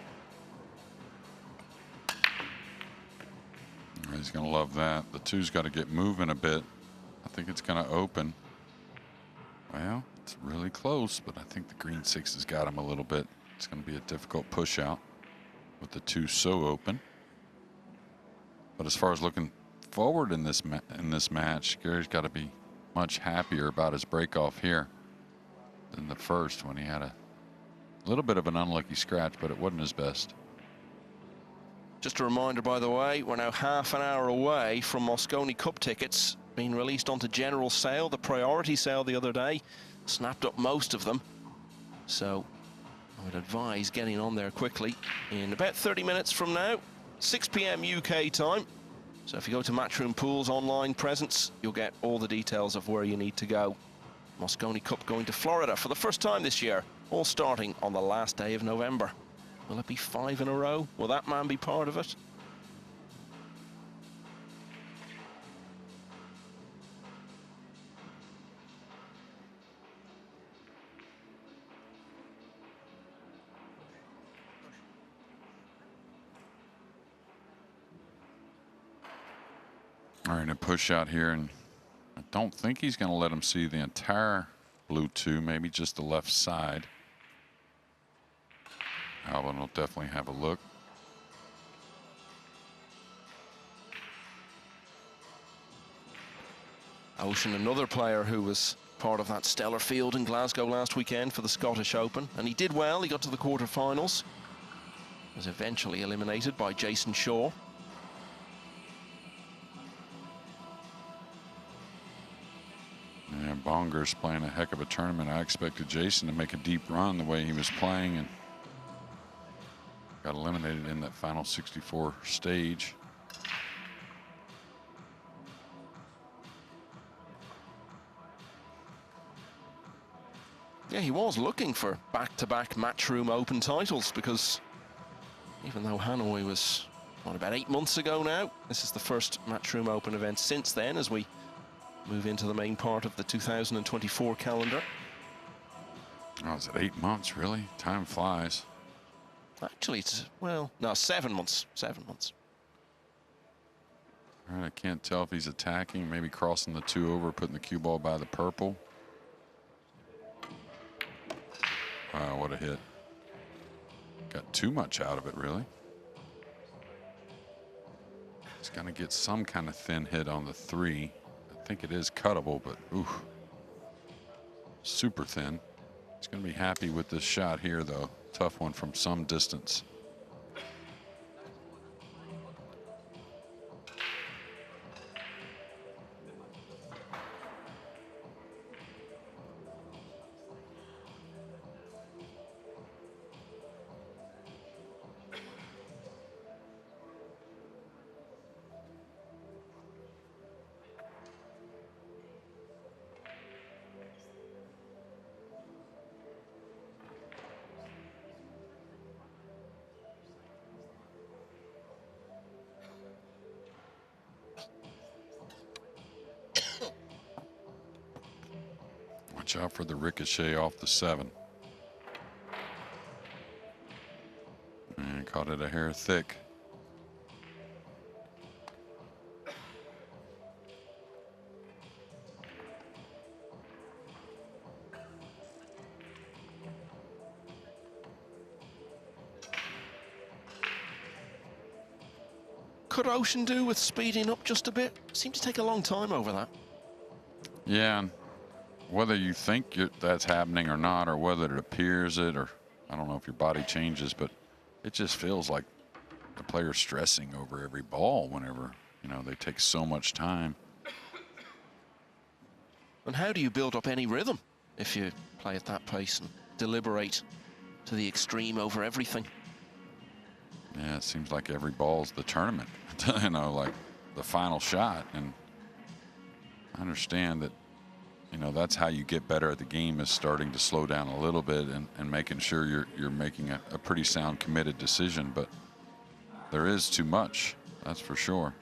He's going to love that. The 2's got to get moving a bit. I think it's going to open. Well, it's really close, but I think the green 6 has got him a little bit. It's going to be a difficult push out with the 2 so open. But as far as looking forward in this match, Gary's got to be much happier about his break off here than the first, when he had a little bit of an unlucky scratch, but it wasn't his best. Just a reminder, by the way, we're now half an hour away from Mosconi Cup tickets being released onto general sale. The priority sale the other day snapped up most of them, so I would advise getting on there quickly. In about 30 minutes from now, 6 p.m. UK time. So if you go to Matchroom Pools online presence, you'll get all the details of where you need to go. Moscone Cup going to Florida for the first time this year, all starting on the last day of November. Will it be 5 in a row? Will that man be part of it? All right, a push out here, and I don't think he's going to let him see the entire blue 2, maybe just the left side. Alvin will definitely have a look. Ocean, another player who was part of that stellar field in Glasgow last weekend for the Scottish Open, and he did well. He got to the quarterfinals. Was eventually eliminated by Jason Shaw. Yeah, Bonger's playing a heck of a tournament. I expected Jason to make a deep run the way he was playing, and got eliminated in that final 64 stage. Yeah, he was looking for back-to-back Matchroom Open titles, because even though Hanoi was, what, about 8 months ago now, this is the first Matchroom Open event since then, as we move into the main part of the 2024 calendar. Oh, is it 8 months, really? Time flies. Actually, it's, well, no, 7 months. 7 months. All right, I can't tell if he's attacking, maybe crossing the 2 over, putting the cue ball by the purple. Wow, what a hit. Got too much out of it, really. He's going to get some kind of thin hit on the 3. I think it is cuttable, but ooh, super thin. He's going to be happy with this shot here, though. Tough one from some distance. Watch out for the ricochet off the 7. And caught it a hair thick. Could Ocean do with speeding up just a bit? Seemed to take a long time over that. Yeah, and whether you think that's happening or not, or whether it appears it, or I don't know if your body changes, but it just feels like the player's stressing over every ball whenever, you know, they take so much time. And how do you build up any rhythm if you play at that pace and deliberate to the extreme over everything? Yeah, it seems like every ball's the tournament, you know, like the final shot. And I understand that, you know, that's how you get better at the game, is starting to slow down a little bit and making sure you're making a pretty sound, committed decision. But there is too much, that's for sure.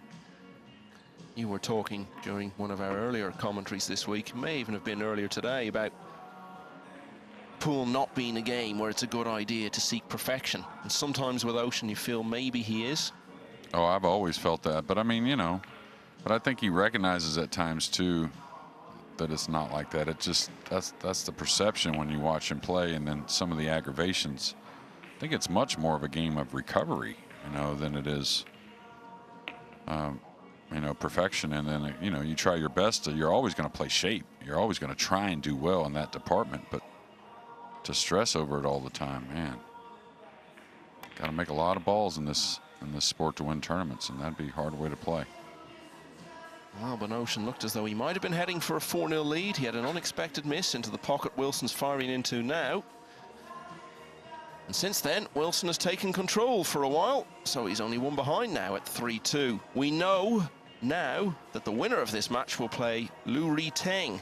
You were talking during one of our earlier commentaries this week, may even have been earlier today, about pool not being a game where it's a good idea to seek perfection. And sometimes with Ocean, you feel maybe he is. Oh, I've always felt that. But I mean, you know, but I think he recognizes at times too that it's not like that. It just, that's the perception when you watch him play, and then some of the aggravations. I think it's much more of a game of recovery, you know, than it is, you know, perfection. And then, you know, you try your best. You're always going to play shape. You're always going to try and do well in that department. But to stress over it all the time, man, got to make a lot of balls in this sport to win tournaments, and that'd be a hard way to play. Well, but Ocean looked as though he might have been heading for a 4-0 lead. He had an unexpected miss into the pocket Wilson's firing into now. And since then, Wilson has taken control for a while, so he's only one behind now at 3-2. We know now that the winner of this match will play Ruiz,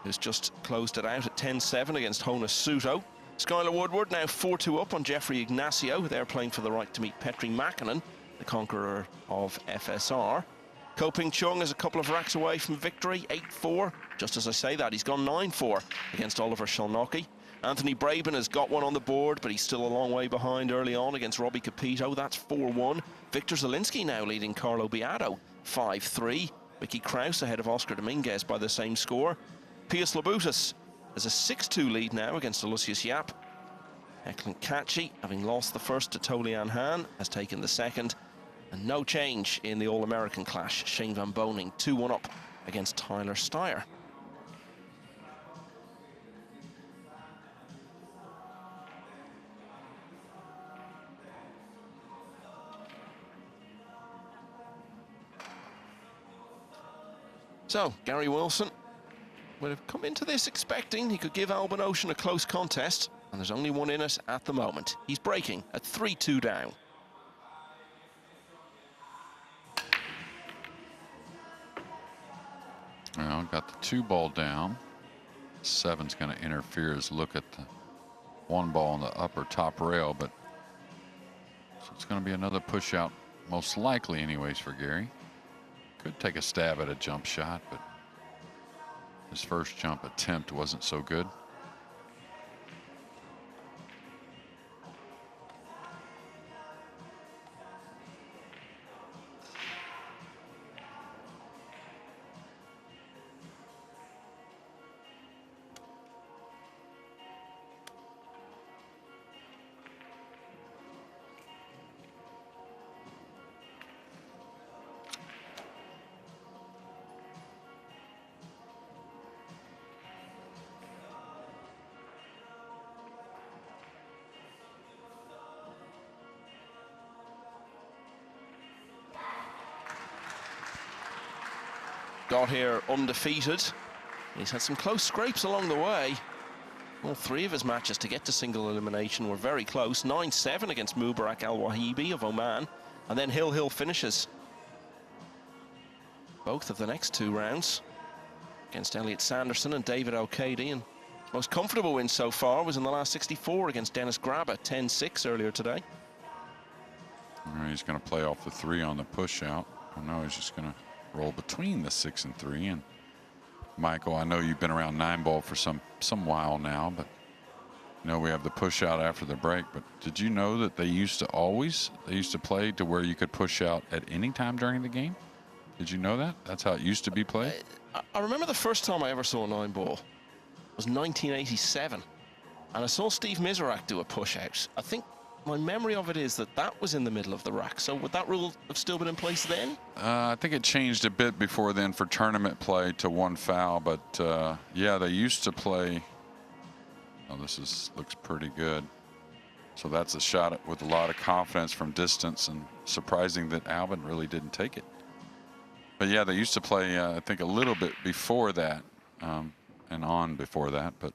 who's just closed it out at 10-7 against Honus Suto. Skylar Woodward now 4-2 up on Jeffrey Ignacio. They're playing for the right to meet Petri Makinen, the conqueror of FSR. Ko-Ping Chung is a couple of racks away from victory, 8-4. Just as I say that, he's gone 9-4 against Oliver Shalnocki. Anthony Braben has got one on the board, but he's still a long way behind early on against Robbie Capito. That's 4-1. Victor Zielinski now leading Carlo Beato, 5-3. Vicky Krause ahead of Oscar Dominguez by the same score. Pius Labutus has a 6-2 lead now against Lucius Yap. Eklund Kachi, having lost the first to Tolian Han, has taken the second. And no change in the All-American clash. Shane Van Boning 2-1 up against Tyler Steyer. So, Gary Wilson would have come into this expecting he could give Alban Ocean a close contest, and there's only one in it at the moment. He's breaking at 3-2 down. Well, got the 2 ball down. 7's going to interfere as look at the 1 ball on the upper top rail, but so it's going to be another push out, most likely anyways, for Gary. Could take a stab at a jump shot, but his first jump attempt wasn't so good. Got here undefeated. He's had some close scrapes along the way. All 3 of his matches to get to single elimination were very close. 9-7 against Mubarak Al-Wahibi of Oman. And then Hill finishes both of the next 2 rounds against Elliot Sanderson and David O'Cady. And his most comfortable win so far was in the last 64 against Dennis Grabba, 10-6 earlier today. He's going to play off the 3 on the push out. Oh no, he's just going to roll between the 6 and 3. And Michael, I know you've been around Nineball for some while now, but you know we have the push out after the break. But did you know that they used to play to where you could push out at any time during the game? Did you know that? That's how it used to be played. I remember the first time I ever saw a 9-ball was 1987, and I saw Steve Miserak do a push out. I think my memory of it is that was in the middle of the rack. So would that rule have still been in place then? I think it changed a bit before then for tournament play to 1 foul, but yeah, they used to play. Oh, looks pretty good. So that's a shot with a lot of confidence from distance, and surprising that Alban really didn't take it. But yeah, they used to play, I think, a little bit before that and on before that, but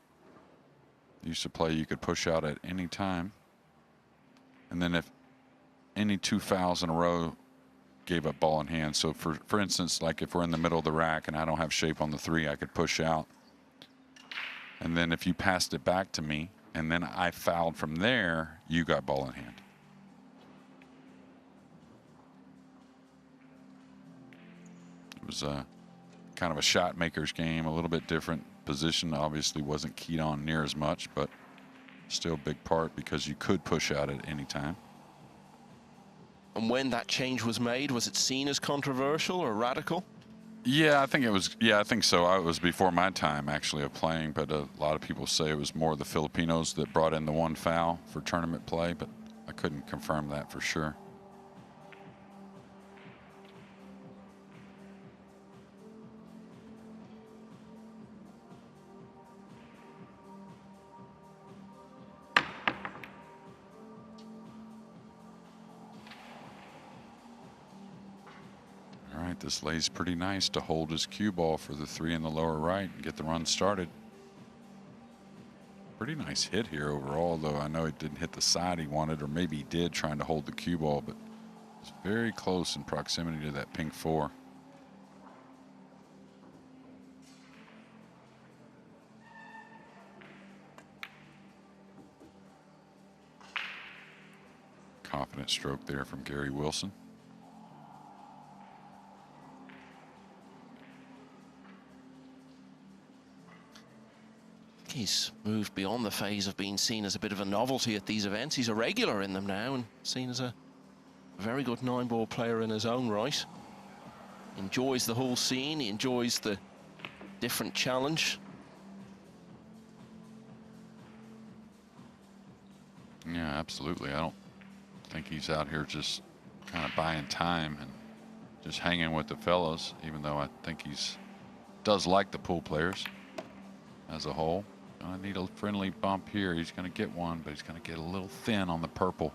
they used to play you could push out at any time. And then if any 2 fouls in a row gave up ball in hand. So for instance, like if we're in the middle of the rack and I don't have shape on the 3, I could push out. And then if you passed it back to me and then I fouled from there, you got ball in hand. It was kind of a shot maker's game, a little bit different position. Obviously wasn't keyed on near as much, but still a big part because you could push out at any time. And when that change was made, was it seen as controversial or radical? Yeah, I think it was. Yeah, I think so. It was before my time actually of playing, but a lot of people say it was more the Filipinos that brought in the 1 foul for tournament play, but I couldn't confirm that for sure. This lays pretty nice to hold his cue ball for the 3 in the lower right and get the run started. Pretty nice hit here overall, though. I know it didn't hit the side he wanted, or maybe he did, trying to hold the cue ball, but it's very close in proximity to that pink 4. Confident stroke there from Gary Wilson. He's moved beyond the phase of being seen as a bit of a novelty at these events. He's a regular in them now and seen as a very good 9-ball player in his own right. Enjoys the whole scene. He enjoys the different challenge. Yeah, absolutely. I don't think he's out here just kind of buying time and just hanging with the fellas, even though I think does like the pool players as a whole. I need a friendly bump here. He's going to get one, but he's going to get a little thin on the purple.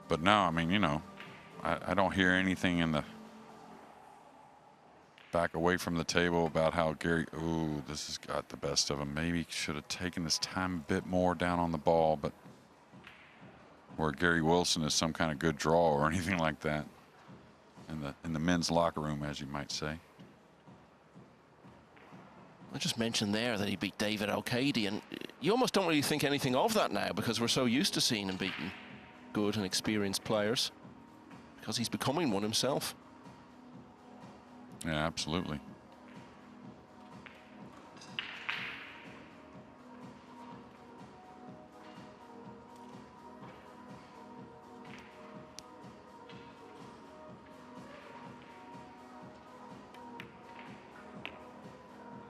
But no, I mean, you know, I don't hear anything in the back away from the table about how Gary, ooh, this has got the best of him. Maybe should have taken his time a bit more down on the ball, but where Gary Wilson is some kind of good draw or anything like that in the men's locker room, as you might say. I just mentioned there that he beat David O'Cady, and you almost don't really think anything of that now because we're so used to seeing him beating good and experienced players because he's becoming one himself. Yeah, absolutely.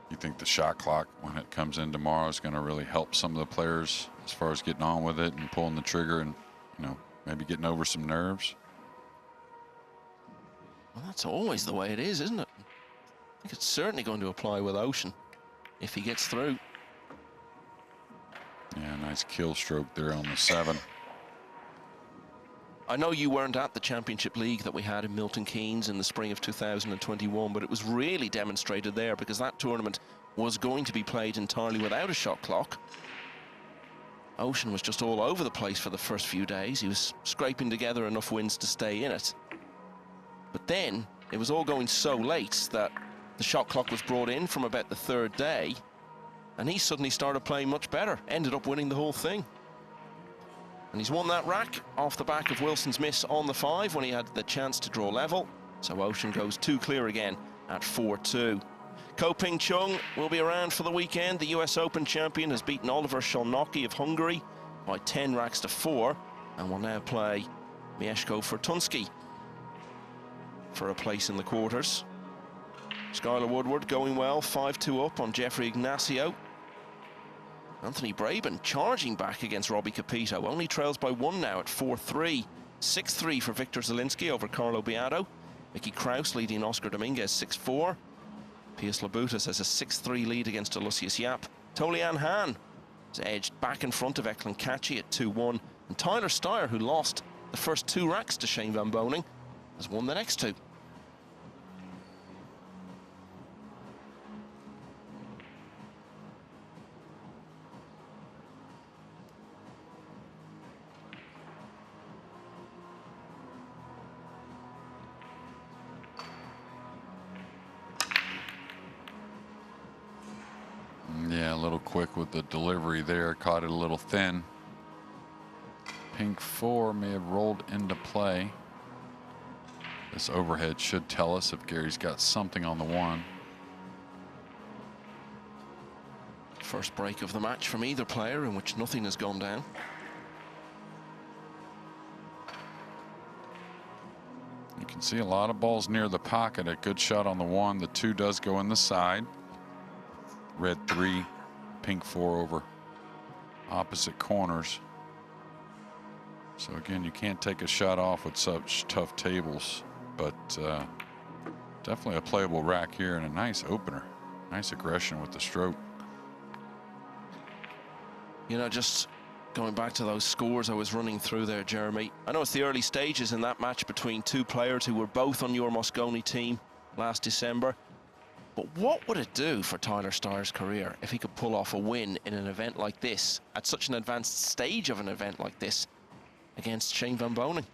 You think the shot clock, when it comes in tomorrow, is going to really help some of the players as far as getting on with it and pulling the trigger and, you know, maybe getting over some nerves? Well, that's always the way it is, isn't it? I think it's certainly going to apply with Ocean if he gets through. Yeah, nice kill stroke there on the 7. I know you weren't at the Championship League that we had in Milton Keynes in the spring of 2021, but it was really demonstrated there because that tournament was going to be played entirely without a shot clock. Ocean was just all over the place for the first few days. He was scraping together enough wins to stay in it. But then it was all going so late that the shot clock was brought in from about the 3rd day, and he suddenly started playing much better, ended up winning the whole thing. And he's won that rack off the back of Wilson's miss on the 5 when he had the chance to draw level. So Ocean goes 2 clear again at 4-2. Ko-Ping Chung will be around for the weekend. The US Open champion has beaten Oliver Szolnocki of Hungary by 10 racks to 4 and will now play Mieszko Fortunski for a place in the quarters. Skylar Woodward going well, 5-2 up on Jeffrey Ignacio. Anthony Braben charging back against Robbie Capito, only trails by 1 now at 4-3. 6-3 for Victor Zielinski over Carlo Beato. Mickey Kraus leading Oscar Dominguez 6-4. Pius Labutas has a 6-3 lead against Lucius Yap. Tolian Han is edged back in front of Eklund Kachi at 2-1. And Tyler Steyer, who lost the first 2 racks to Shane Van Boning, has won the next 2. Yeah, a little quick with the delivery there, caught it a little thin. Pink 4 may have rolled into play. This overhead should tell us if Gary's got something on the 1. First break of the match from either player in which nothing has gone down. You can see a lot of balls near the pocket. A good shot on the 1. The 2 does go in the side. Red 3, pink 4 over opposite corners. So again, you can't take a shot off with such tough tables, but definitely a playable rack here and a nice opener. Nice aggression with the stroke. You know, just going back to those scores I was running through there, Jeremy. I know it's the early stages in that match between 2 players who were both on your Mosconi team last December. But what would it do for Tyler Starr's career if he could pull off a win in an event like this, at such an advanced stage of an event like this, against Shane Van Boening?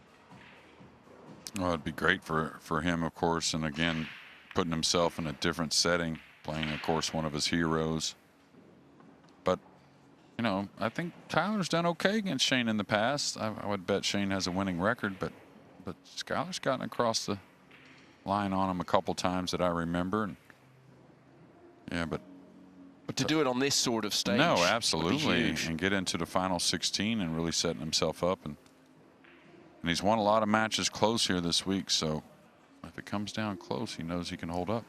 Well, it'd be great for him, of course, and again, putting himself in a different setting, playing, of course, one of his heroes. But, you know, I think Tyler's done okay against Shane in the past. I would bet Shane has a winning record, but Skylar's gotten across the line on him a couple times that I remember. And yeah, but to do it on this sort of stage, no, absolutely, and get into the final 16 and really setting himself up, and he's won a lot of matches close here this week. So if it comes down close, he knows he can hold up.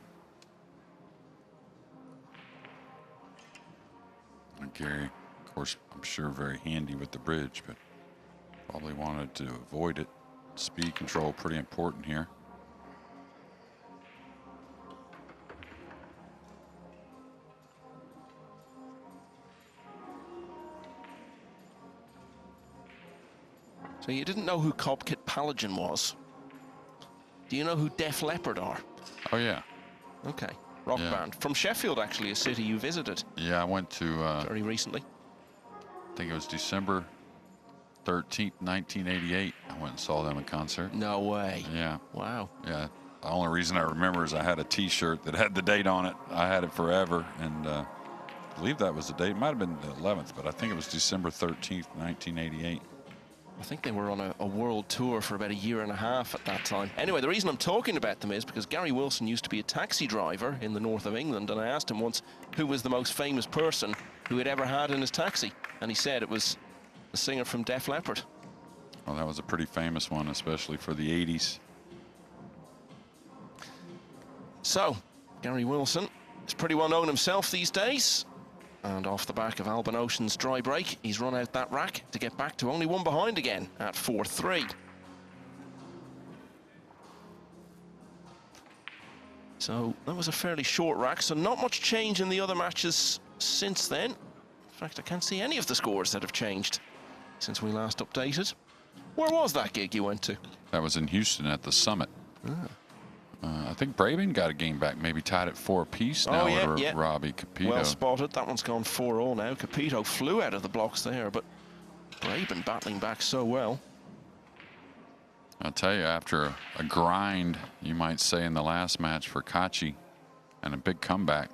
And Gary, of course, I'm sure very handy with the bridge, but probably wanted to avoid it. Speed control pretty important here. So you didn't know who Cobkit Palagan was. Do you know who Def Leppard are? Oh, yeah. Okay. Rock band. From Sheffield, actually, a city you visited. Yeah, I went to... very recently. I think it was December 13th, 1988. I went and saw them in concert. No way. Yeah. Wow. Yeah. The only reason I remember is I had a T-shirt that had the date on it. I had it forever, and I believe that was the date. It might have been the 11th, but I think it was December 13th, 1988. I think they were on a world tour for about a year and a half at that time. Anyway, the reason I'm talking about them is because Gary Wilson used to be a taxi driver in the north of England, and I asked him once who was the most famous person who he'd ever had in his taxi, and he said it was the singer from Def Leppard. Well, that was a pretty famous one, especially for the 80s. So, Gary Wilson is pretty well known himself these days. And off the back of Alban Ocean's dry break, he's run out that rack to get back to only one behind again at 4-3. So that was a fairly short rack, so not much change in the other matches since then. In fact, I can't see any of the scores that have changed since we last updated. Where was that gig you went to? That was in Houston at the Summit. I think Braben got a game back, maybe tied at 4 apiece now with Robbie Capito. Well spotted. That one's gone 4-all now. Capito flew out of the blocks there, but Braben battling back so well. I'll tell you, after a grind, you might say, in the last match for Kachi and a big comeback,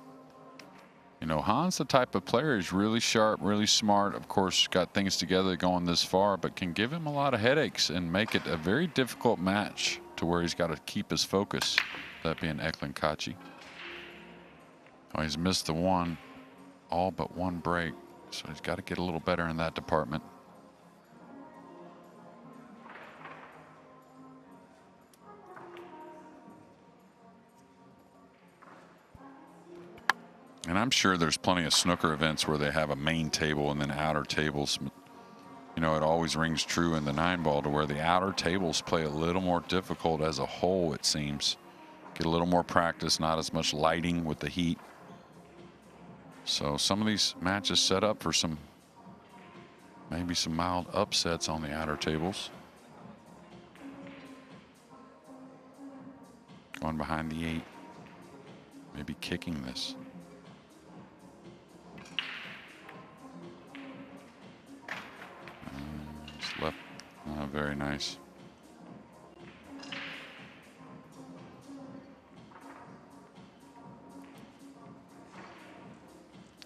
you know, Han's the type of player who's really sharp, really smart, of course, got things together going this far, but can give him a lot of headaches and make it a very difficult match to where he's got to keep his focus, that being Eklund Kachi. Oh, he's missed the one, all but one break, so he's got to get a little better in that department. And I'm sure there's plenty of snooker events where they have a main table and then outer tables. You know, it always rings true in the 9-ball to where the outer tables play a little more difficult as a whole, it seems. Get a little more practice, not as much lighting with the heat. So some of these matches set up for some, maybe some mild upsets on the outer tables. Going behind the 8. Maybe kicking this. Left. Very nice.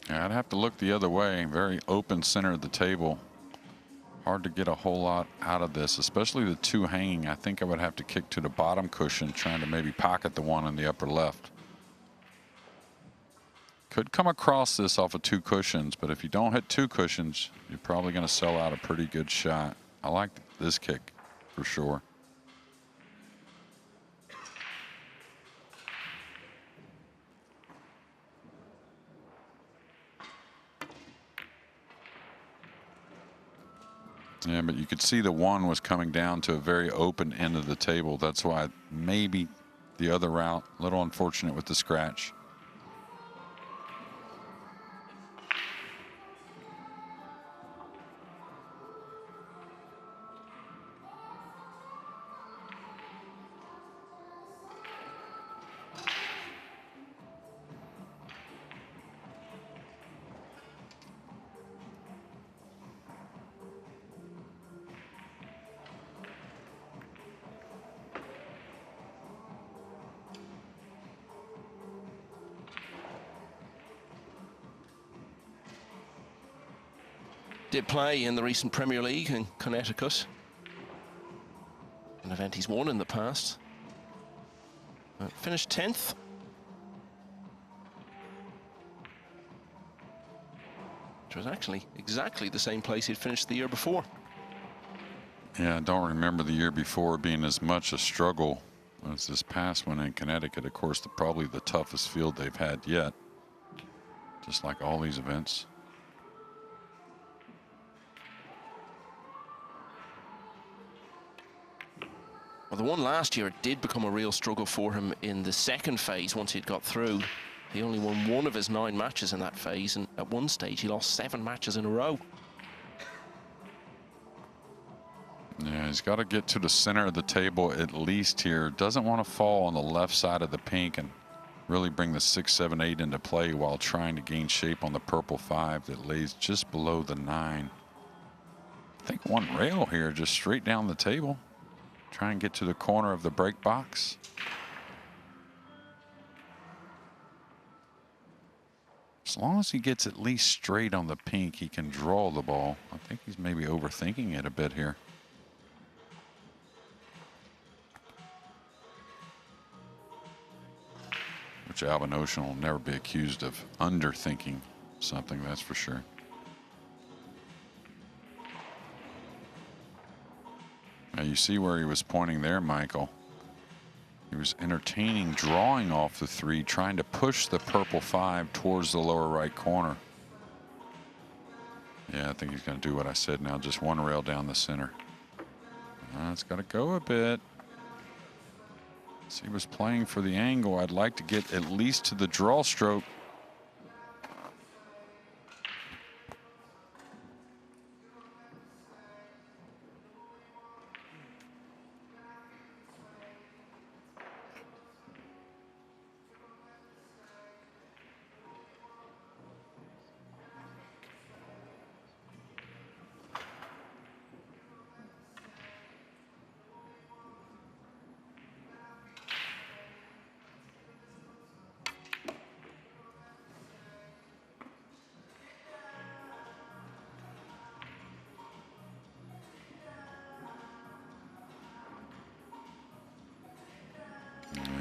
Yeah, I'd have to look the other way. Very open center of the table. Hard to get a whole lot out of this, especially the 2 hanging. I think I would have to kick to the bottom cushion, trying to maybe pocket the one in the upper left. Could come across this off of 2 cushions, but if you don't hit 2 cushions, you're probably going to sell out a pretty good shot. I like this kick for sure. Yeah, but you could see the 1 was coming down to a very open end of the table. That's why maybe the other route, a little unfortunate with the scratch. did play in the recent Premier League in Connecticut, an event he's won in the past. Finished 10th. Which was actually exactly the same place he'd finished the year before. Yeah, I don't remember the year before being as much a struggle as this past one in Connecticut. Of course, probably the toughest field they've had yet, just like all these events. Well, the one last year did become a real struggle for him in the second phase once he'd got through. He only won 1 of his 9 matches in that phase, and at one stage he lost 7 matches in a row. Yeah, he's got to get to the center of the table at least here. Doesn't want to fall on the left side of the pink and really bring the 6, 7, 8 into play while trying to gain shape on the purple 5 that lays just below the 9. I think one rail here, just straight down the table. Try and get to the corner of the break box. As long as he gets at least straight on the pink, he can draw the ball. I think he's maybe overthinking it a bit here. Which Alvin Ocean will never be accused of underthinking something, that's for sure. Now you see where he was pointing there, Michael. He was entertaining drawing off the 3, trying to push the purple 5 towards the lower right corner. Yeah, I think he's going to do what I said now, just one rail down the center. It's got to go a bit. So he was playing for the angle. I'd like to get at least to the draw stroke.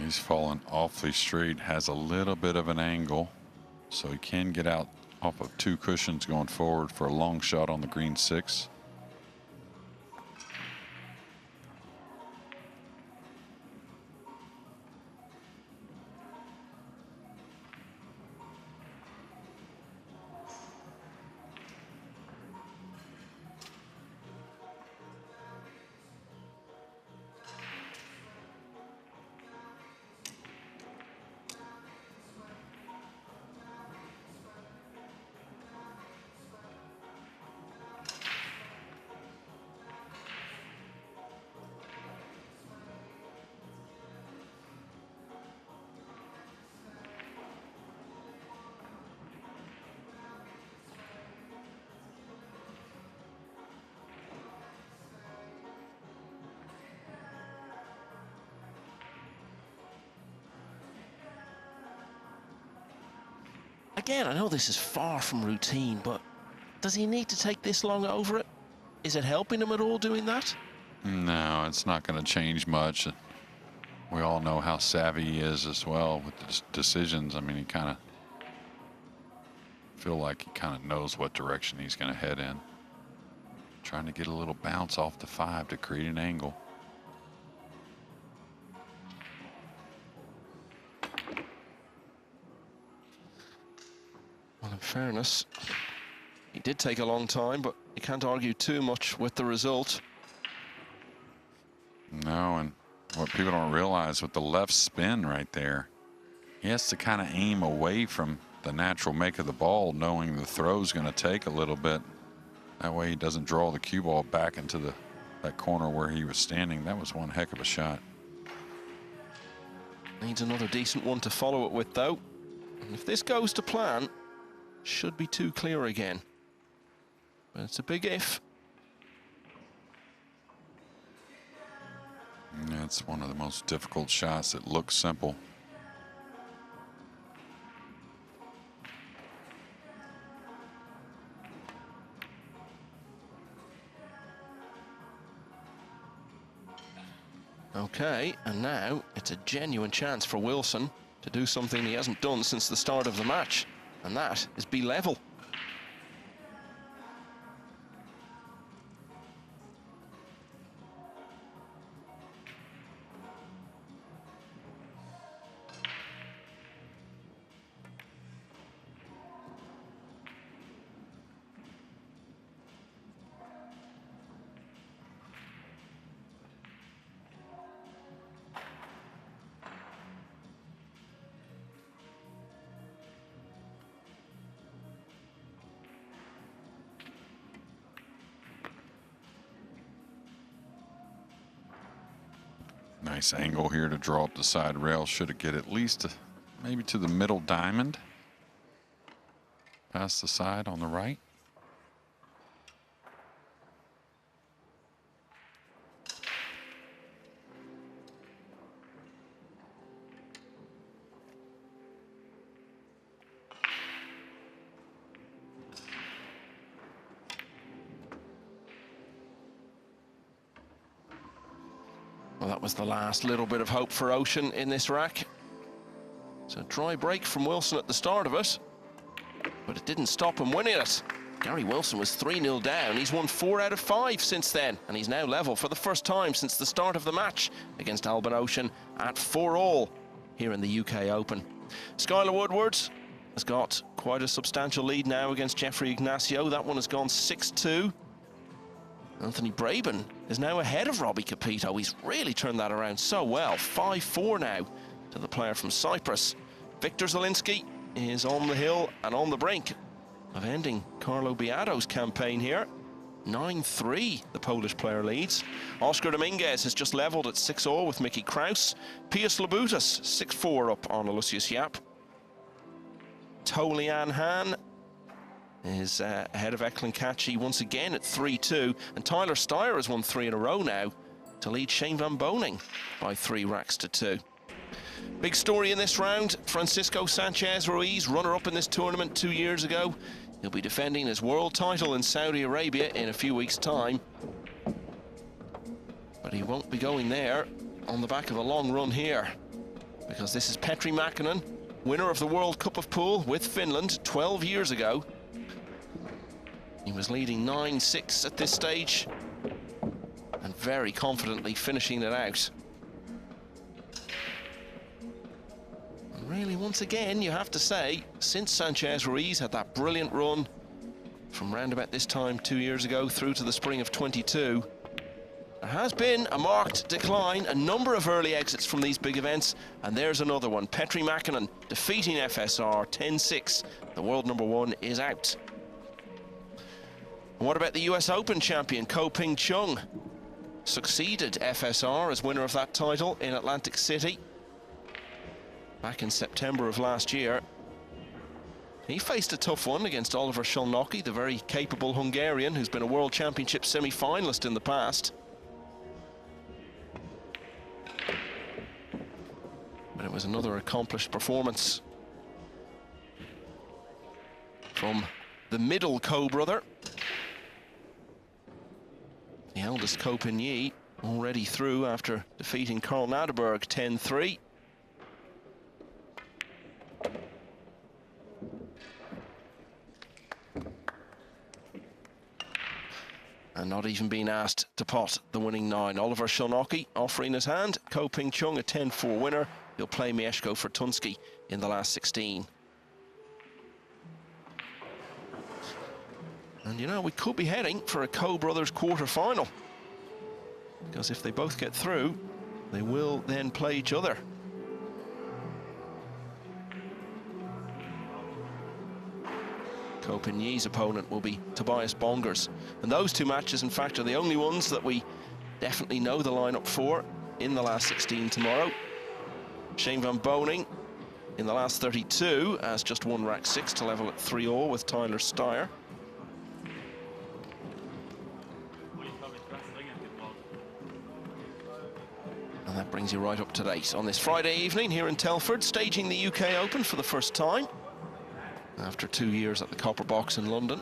He's fallen awfully straight, has a little bit of an angle, so he can get out off of 2 cushions going forward for a long shot on the green 6. Again, I know this is far from routine, but does he need to take this long over it? Is it helping him at all doing that? No, it's not going to change much. We all know how savvy he is as well with the decisions. I mean, he kind of feel like he kind of knows what direction he's going to head in. Trying to get a little bounce off the 5 to create an angle. Well, in fairness, he did take a long time, but you can't argue too much with the result. No, and what people don't realize with the left spin right there, he has to kind of aim away from the natural make of the ball, knowing the throw's going to take a little bit. That way he doesn't draw the cue ball back into that corner where he was standing. That was one heck of a shot. Needs another decent one to follow it with, though. And if this goes to plan, should be too clear again. But it's a big if. Yeah, it's one of the most difficult shots that looks simple. Okay, and now it's a genuine chance for Wilson to do something he hasn't done since the start of the match, and that is be level. Nice angle here to draw up the side rail. Should it get at least maybe to the middle diamond. Past the side on the right. Well, that was the last little bit of hope for Ocean in this rack. So dry break from Wilson at the start of it, but it didn't stop him winning it. Gary Wilson was 3-0 down. He's won 4 out of 5 since then, and he's now level for the first time since the start of the match against Albin Ocean at 4-all here in the UK Open. Skylar Woodward has got quite a substantial lead now against Jeffrey Ignacio. That one has gone 6-2. Anthony Braben is now ahead of Robbie Capito. He's really turned that around so well. 5-4 now to the player from Cyprus. Victor Zielinski is on the hill and on the brink of ending Carlo Beato's campaign here. 9-3 the Polish player leads. Oscar Dominguez has just levelled at 6-0 with Mickey Kraus. Pius Labutas 6-4 up on Aloysius Yap. Tolian Han is ahead of Eklund Kachi once again at 3-2, and Tyler Steyer has won 3 in a row now to lead Shane Van Boning by 3 racks to 2. Big story in this round, Francisco Sanchez Ruiz, runner-up in this tournament 2 years ago. He'll be defending his world title in Saudi Arabia in a few weeks' time. But he won't be going there on the back of a long run here, because this is Petri Mäkinen, winner of the World Cup of Pool with Finland 12 years ago. He was leading 9-6 at this stage and very confidently finishing it out. And really, once again, you have to say, since Sanchez Ruiz had that brilliant run from round about this time 2 years ago through to the spring of 22, there has been a marked decline, a number of early exits from these big events, and there's another one. Petri Mäkinen defeating FSR 10-6. The world number 1 is out. And what about the US Open champion, Ko Ping Chung? Succeeded FSR as winner of that title in Atlantic City back in September of last year. He faced a tough one against Oliver Szolnoki, the very capable Hungarian who's been a World Championship semi-finalist in the past. But it was another accomplished performance from the middle Ko brother. The eldest Ko Ping-yi already through after defeating Karl Naderberg 10-3. And not even being asked to pot the winning 9. Oliver Szolnoki offering his hand. Ko Ping Chung, a 10-4 winner. He'll play Mieszko Fortunski in the last 16. And you know, we could be heading for a Ko brothers quarter-final, because if they both get through, they will then play each other. Ko Ping-yi's opponent will be Tobias Bongers. And those 2 matches, in fact, are the only ones that we definitely know the lineup for in the last 16 tomorrow. Shane Van Boning in the last 32 has just won rack 6 to level at 3-all with Tyler Steyer. And that brings you right up to date on this Friday evening here in Telford, staging the UK Open for the first time after 2 years at the Copper Box in London.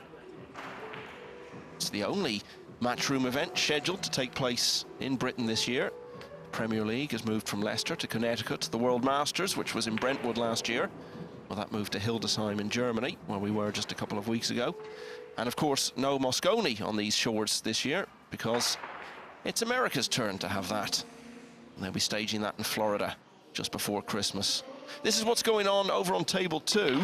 It's the only matchroom event scheduled to take place in Britain this year. Premier League, has moved from Leicester to Connecticut to the World Masters, which was in Brentwood last year. Well, that moved to Hildesheim in Germany, where we were just a couple of weeks ago. And of course, no Mosconi on these shores this year, because it's America's turn to have that. And they'll be staging that in Florida just before Christmas. This is what's going on over on table 2.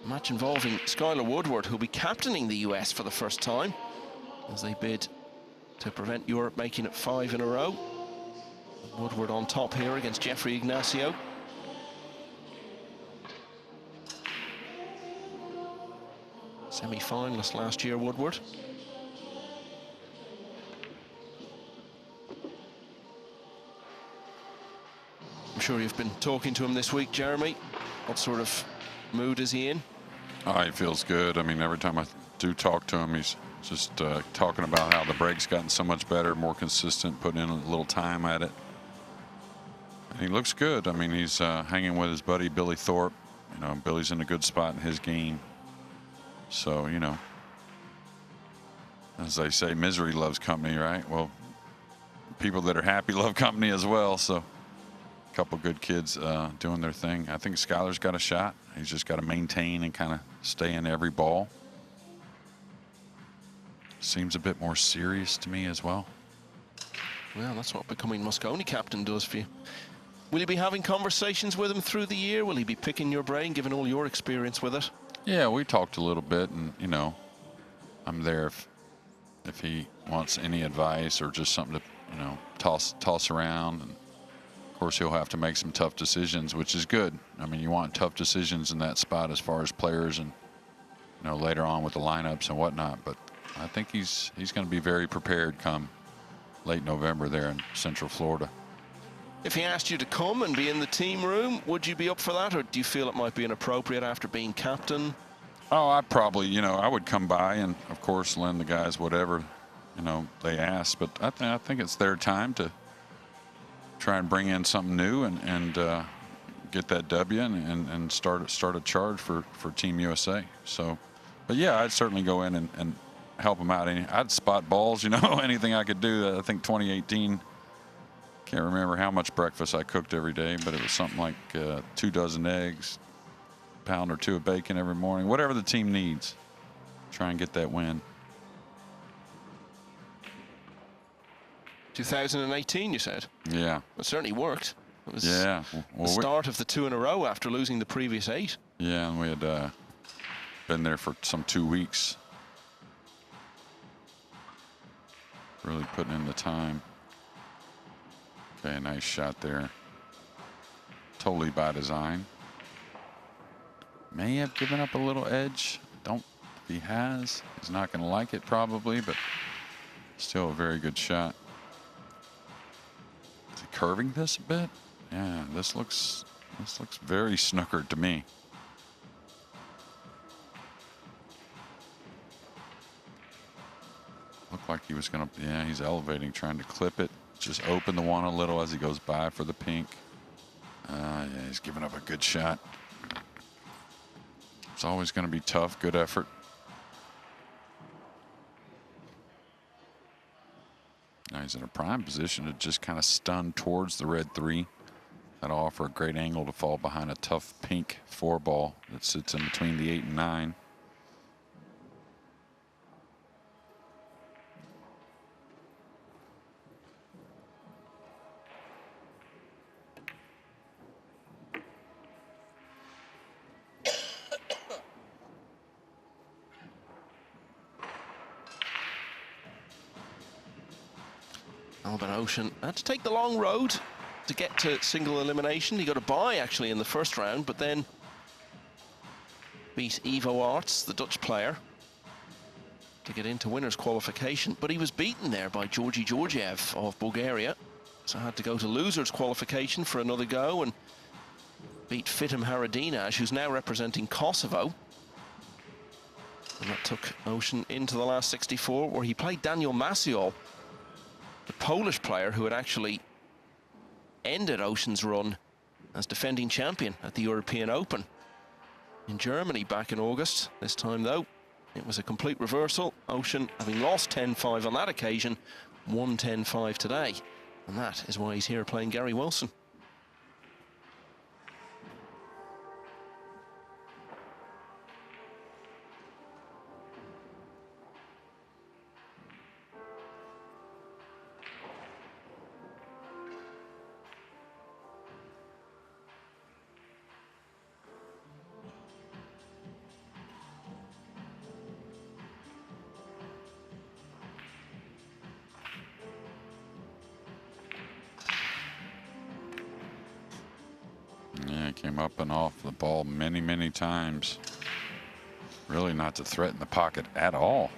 A match involving Skylar Woodward, who'll be captaining the US for the first time as they bid to prevent Europe making it 5 in a row. Woodward on top here against Jeffrey Ignacio. Semi-finalist last year, Woodward. I'm sure you've been talking to him this week, Jeremy. What sort of mood is he in? Oh, he feels good. I mean, every time I do talk to him, he's just talking about how the break's gotten so much better, more consistent, putting in a little time at it. And he looks good. I mean, he's hanging with his buddy Billy Thorpe. You know, Billy's in a good spot in his game. So, you know, as they say, misery loves company, right? Well, people that are happy love company as well. So a couple good kids doing their thing. I think Skylar's got a shot. He's just got to maintain and kind of stay in every ball. Seems a bit more serious to me as well. Well, that's what becoming Mosconi captain does for you. Will you be having conversations with him through the year? Will he be picking your brain, given all your experience with it? Yeah, we talked a little bit, and, you know, I'm there if he wants any advice or just something to, you know, toss around. And of course, he'll have to make some tough decisions, which is good. I mean, you want tough decisions in that spot as far as players and, you know, later on with the lineups and whatnot. But I think he's going to be very prepared come late November there in Central Florida. If he asked you to come and be in the team room, would you be up for that, or do you feel it might be inappropriate after being captain? Oh, I probably, you know, I would come by and, of course, lend the guys whatever, you know, they ask. But I think it's their time to try and bring in something new and get that W and start a charge for Team USA. So, but yeah, I'd certainly go in and help them out. I'd spot balls, you know, anything I could do. I think 2018. Can't remember how much breakfast I cooked every day, but it was something like 2 dozen eggs, a pound or 2 of bacon every morning, whatever the team needs. Try and get that win. 2018, you said? Yeah. It certainly worked. It was the start of the 2 in a row after losing the previous 8. Yeah, and we had been there for some 2 weeks. Really putting in the time. Okay, nice shot there. Totally by design. May have given up a little edge. If he has, he's not going to like it probably, but still a very good shot. Is he curving this a bit? Yeah, this looks very snookered to me. Looked like he was going to, yeah, he's elevating, trying to clip it. Just open the one a little as he goes by for the pink. Yeah, he's giving up a good shot. It's always going to be tough, good effort. Now he's in a prime position to just kind of stun towards the red 3. That'll offer a great angle to fall behind a tough pink 4 ball that sits in between the 8 and 9. Albert Ocean had to take the long road to get to single elimination. He got a bye actually in the first round, but then beat Ivo Arts, the Dutch player, to get into winners qualification. But he was beaten there by Georgi Georgiev of Bulgaria, so had to go to losers qualification for another go and beat Fitim Haradinaj, who's now representing Kosovo. And that took Ocean into the last 64, where he played Daniel Masiol, the Polish player who had actually ended Ocean's run as defending champion at the European Open in Germany back in August. This time, though, it was a complete reversal. Ocean, having lost 10-5 on that occasion, won 10-5 today And that is why he's here playing Gary Wilson. Yeah, came up and off the ball many, many times. Really not to threaten the pocket at all.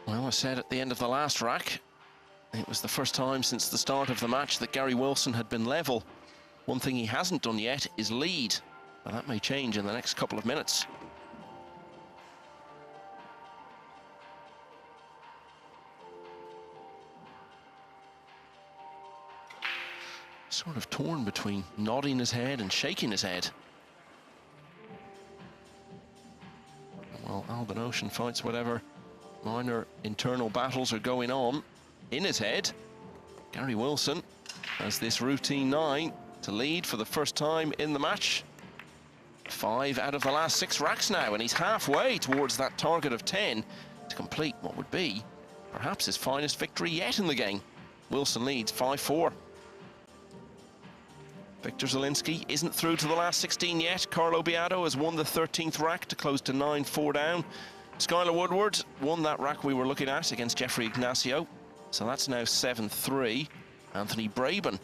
Well, I said at the end of the last rack, it was the first time since the start of the match that Gary Wilson had been level. One thing he hasn't done yet is lead, but that may change in the next couple of minutes. Sort of torn between nodding his head and shaking his head. Well, Albin Ocean fights whatever minor internal battles are going on in his head. Gary Wilson has this routine 9 to lead for the first time in the match. 5 out of the last 6 racks now, and he's halfway towards that target of 10 to complete what would be perhaps his finest victory yet in the game. Wilson leads 5-4. Victor Zielinski isn't through to the last 16 yet. Carlo Beato has won the 13th rack to close to 9-4 down. Skylar Woodward won that rack we were looking at against Jeffrey Ignacio. So that's now 7-3. Anthony Braben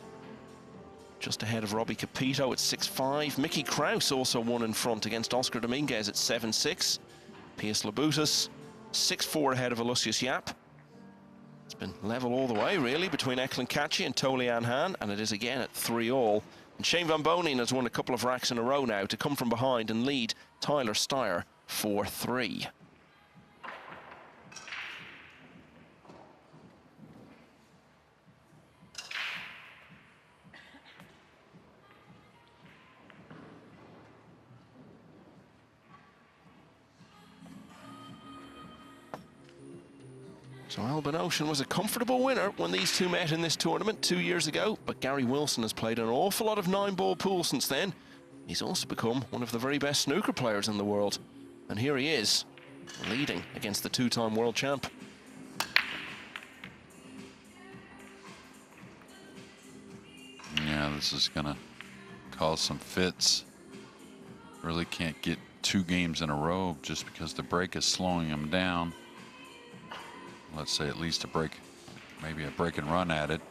just ahead of Robbie Capito at 6-5. Mickey Krause also won in front against Oscar Dominguez at 7-6. Pius Labutus 6-4 ahead of Aloysius Yap. It's been level all the way really between Eklund Kachi and Tolian Han, and it is again at 3-all. And Shane Van Bonen has won a couple of racks in a row now to come from behind and lead Tyler Steyer 4-3. So Albin Ocean was a comfortable winner when these two met in this tournament 2 years ago, but Gary Wilson has played an awful lot of 9-ball pool since then. He's also become one of the very best snooker players in the world. And here he is, leading against the 2-time world champ. Yeah, this is gonna cause some fits. Really can't get 2 games in a row just because the break is slowing him down. Let's say at least a break, maybe a break and run at it.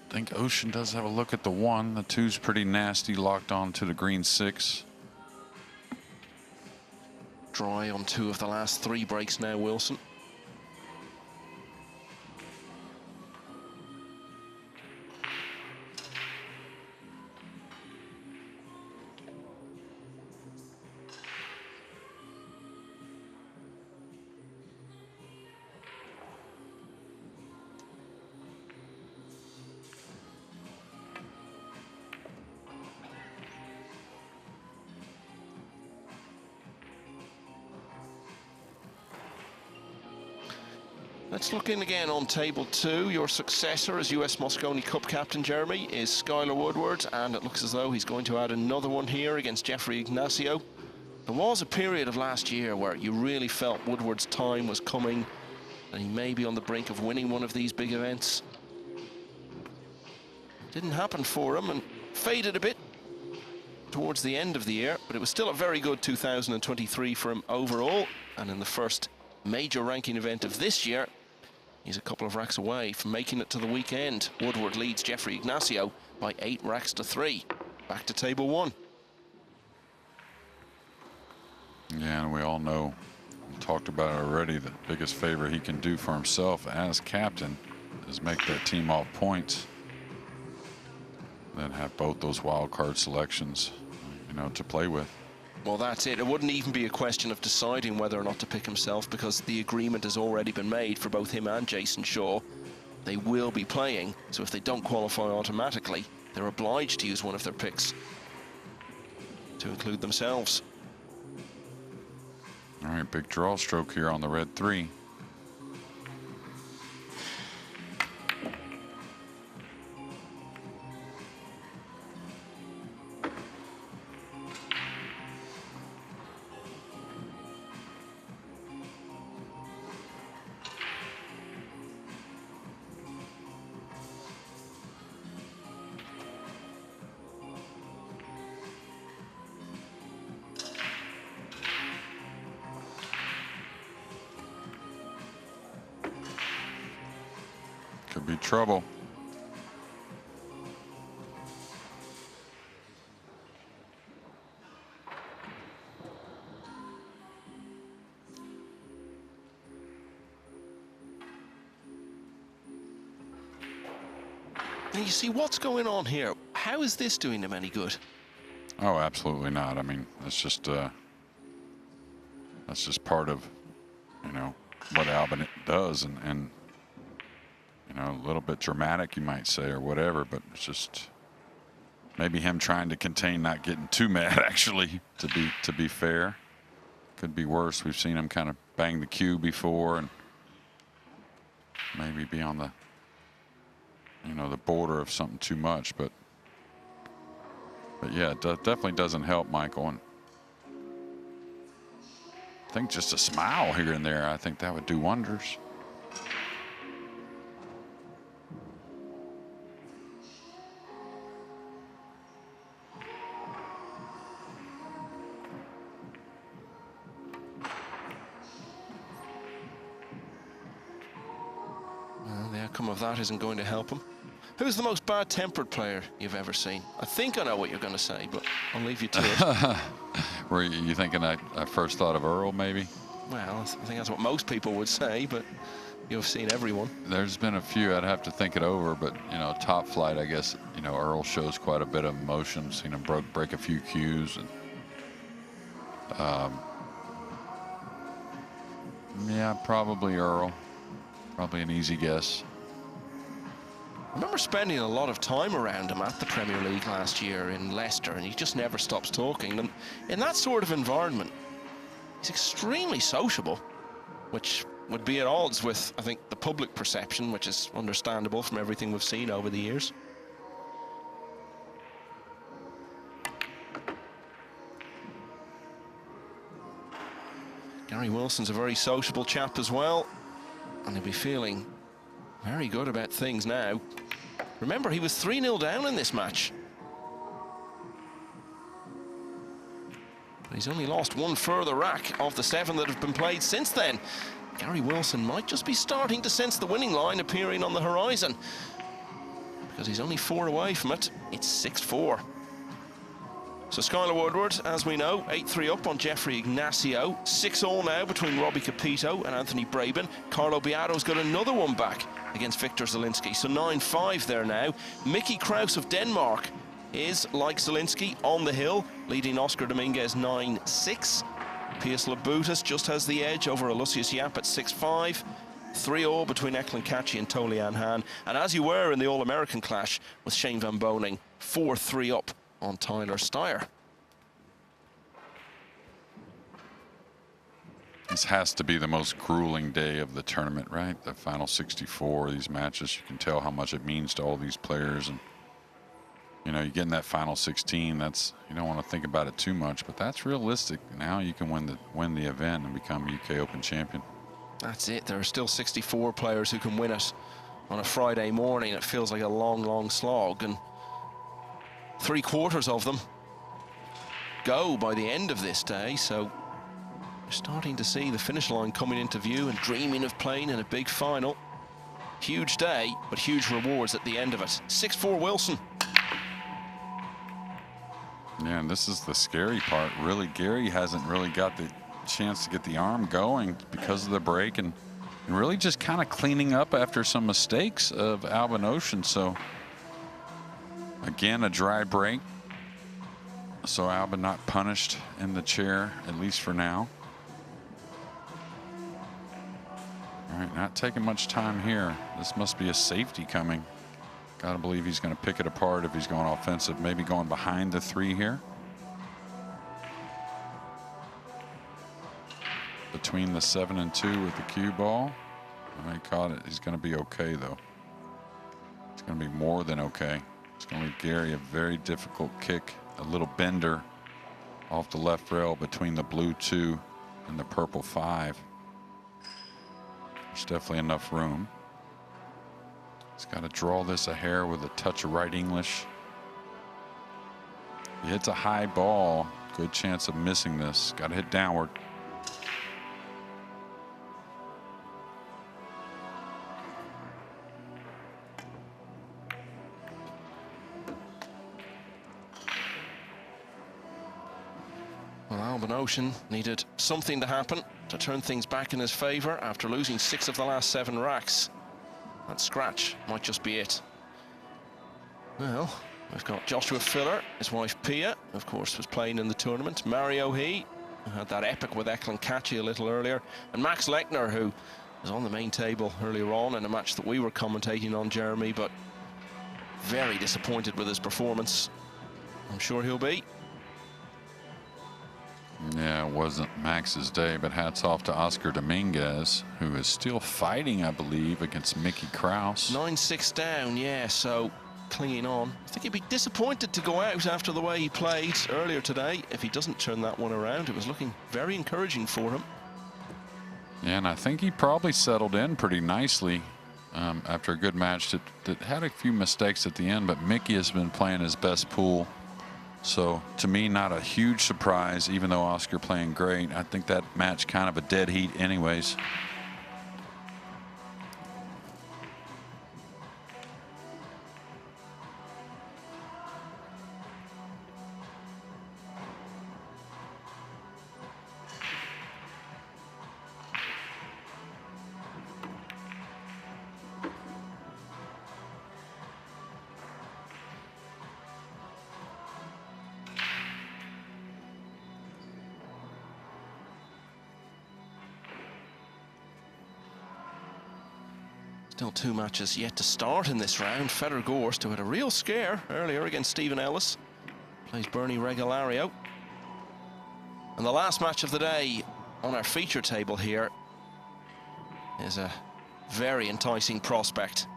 I think Ocean does have a look at the 1. The 2's pretty nasty, locked on to the green 6. Dry on 2 of the last 3 breaks now, Wilson. Let's look in again on table 2. Your successor as US Moscone Cup captain, Jeremy, is Skylar Woodward, and it looks as though he's going to add another one here against Jeffrey Ignacio. There was a period of last year where you really felt Woodward's time was coming and he may be on the brink of winning one of these big events. Didn't happen for him and faded a bit towards the end of the year, but it was still a very good 2023 for him overall, and in the first major ranking event of this year, he's a couple of racks away from making it to the weekend. Woodward leads Jeffrey Ignacio by 8 racks to 3. Back to table 1. Yeah, and we all know, we talked about it already, the biggest favor he can do for himself as captain is make that team all points. Then have both those wild card selections, you know, to play with. Well, that's it. It wouldn't even be a question of deciding whether or not to pick himself, because the agreement has already been made for both him and Jason Shaw. They will be playing, so if they don't qualify automatically, they're obliged to use one of their picks to include themselves. All right, big draw stroke here on the red 3. Could be trouble. And you see what's going on here. How is this doing them any good? Oh, absolutely not. I mean, that's just part of, you know, what Albin does, and you know, a little bit dramatic, you might say, or whatever, but it's just maybe him trying to contain not getting too mad, actually, to be fair. Could be worse. We've seen him kind of bang the cue before and maybe be on the, you know, the border of something too much, but yeah, it definitely doesn't help Michael. And I think just a smile here and there, I think that would do wonders. The outcome of that isn't going to help him. Who's the most bad-tempered player you've ever seen? I think I know what you're going to say, but I'll leave you to it. Were you thinking I first thought of Earl, maybe? Well, I think that's what most people would say, but you've seen everyone. There's been a few. I'd have to think it over, but, you know, top flight, I guess, you know, Earl shows quite a bit of emotion. Seen him break a few cues. And, yeah, probably Earl. Probably an easy guess. I remember spending a lot of time around him at the Premier League last year in Leicester, and he just never stops talking. And in that sort of environment, he's extremely sociable, which would be at odds with, I think, the public perception, which is understandable from everything we've seen over the years. Gary Wilson's a very sociable chap as well, and he'll be feeling very good about things now. Remember, he was 3-0 down in this match. But he's only lost one further rack of the 7 that have been played since then. Gary Wilson might just be starting to sense the winning line appearing on the horizon, because he's only 4 away from it. It's 6-4. So Skylar Woodward, as we know, 8-3 up on Jeffrey Ignacio. 6-all now between Robbie Capito and Anthony Braben. Carlo Beato's got another one back against Victor Zielinski. So 9-5 there now. Mickey Kraus of Denmark is, like Zielinski, on the hill, leading Oscar Dominguez 9-6. Pius Labutas just has the edge over Aloysius Yap at 6-5. 3-all between Eklund Kachi and Tolian Han. And as you were in the All-American clash with Shane Van Boning, 4-3 up on Tyler Steyer. This has to be the most grueling day of the tournament, right? The final 64, these matches, you can tell how much it means to all these players. And, you know, you get in that final 16, that's, you don't want to think about it too much, but that's realistic. Now you can win the event and become UK Open champion. That's it. There are still 64 players who can win it on a Friday morning. It feels like a long, long slog, and 3/4 of them go by the end of this day, so we're starting to see the finish line coming into view and dreaming of playing in a big final. Huge day, but huge rewards at the end of it. 6-4 Wilson. Yeah, and this is the scary part. Really, Gary hasn't really got the chance to get the arm going because of the break, and really just kind of cleaning up after some mistakes of Albin Ocean. So again, a dry break. so Albin not punished in the chair, at least for now. All right, not taking much time here. This must be a safety coming. Gotta believe he's going to pick it apart if he's going offensive. Maybe going behind the 3 here. Between the 7 and 2 with the cue ball. He caught it. He's going to be okay, though. It's going to be more than okay. It's going to leave Gary a very difficult kick. A little bender off the left rail between the blue 2 and the purple 5. There's definitely enough room. He's got to draw this a hair with a touch of right English. He hits a high ball. Good chance of missing this. Got to hit downward. Well, Albin Ocean needed something to happen to turn things back in his favour after losing 6 of the last 7 racks. That scratch might just be it. Well, we've got Joshua Filler, his wife Pia, of course, was playing in the tournament. Mario He, who had that epic with Eklund Kachi a little earlier. And Max Lechner, who was on the main table earlier on in a match that we were commentating on, Jeremy, but very disappointed with his performance. I'm sure he'll be. Yeah, it wasn't Max's day, but hats off to Oscar Dominguez, who is still fighting, I believe, against Mickey Kraus. 9-6 down, yeah, so clinging on. I think he'd be disappointed to go out after the way he played earlier today if he doesn't turn that one around. It was looking very encouraging for him. Yeah, and I think he probably settled in pretty nicely after a good match that had a few mistakes at the end, but Mickey has been playing his best pool. So, to me, not a huge surprise, even though Oscar playing great. I think that match kind of a dead heat anyways. Still 2 matches yet to start in this round. Federer Gorst, who had a real scare earlier against Stephen Ellis, plays Bernie Regalario. And the last match of the day on our feature table here is a very enticing prospect.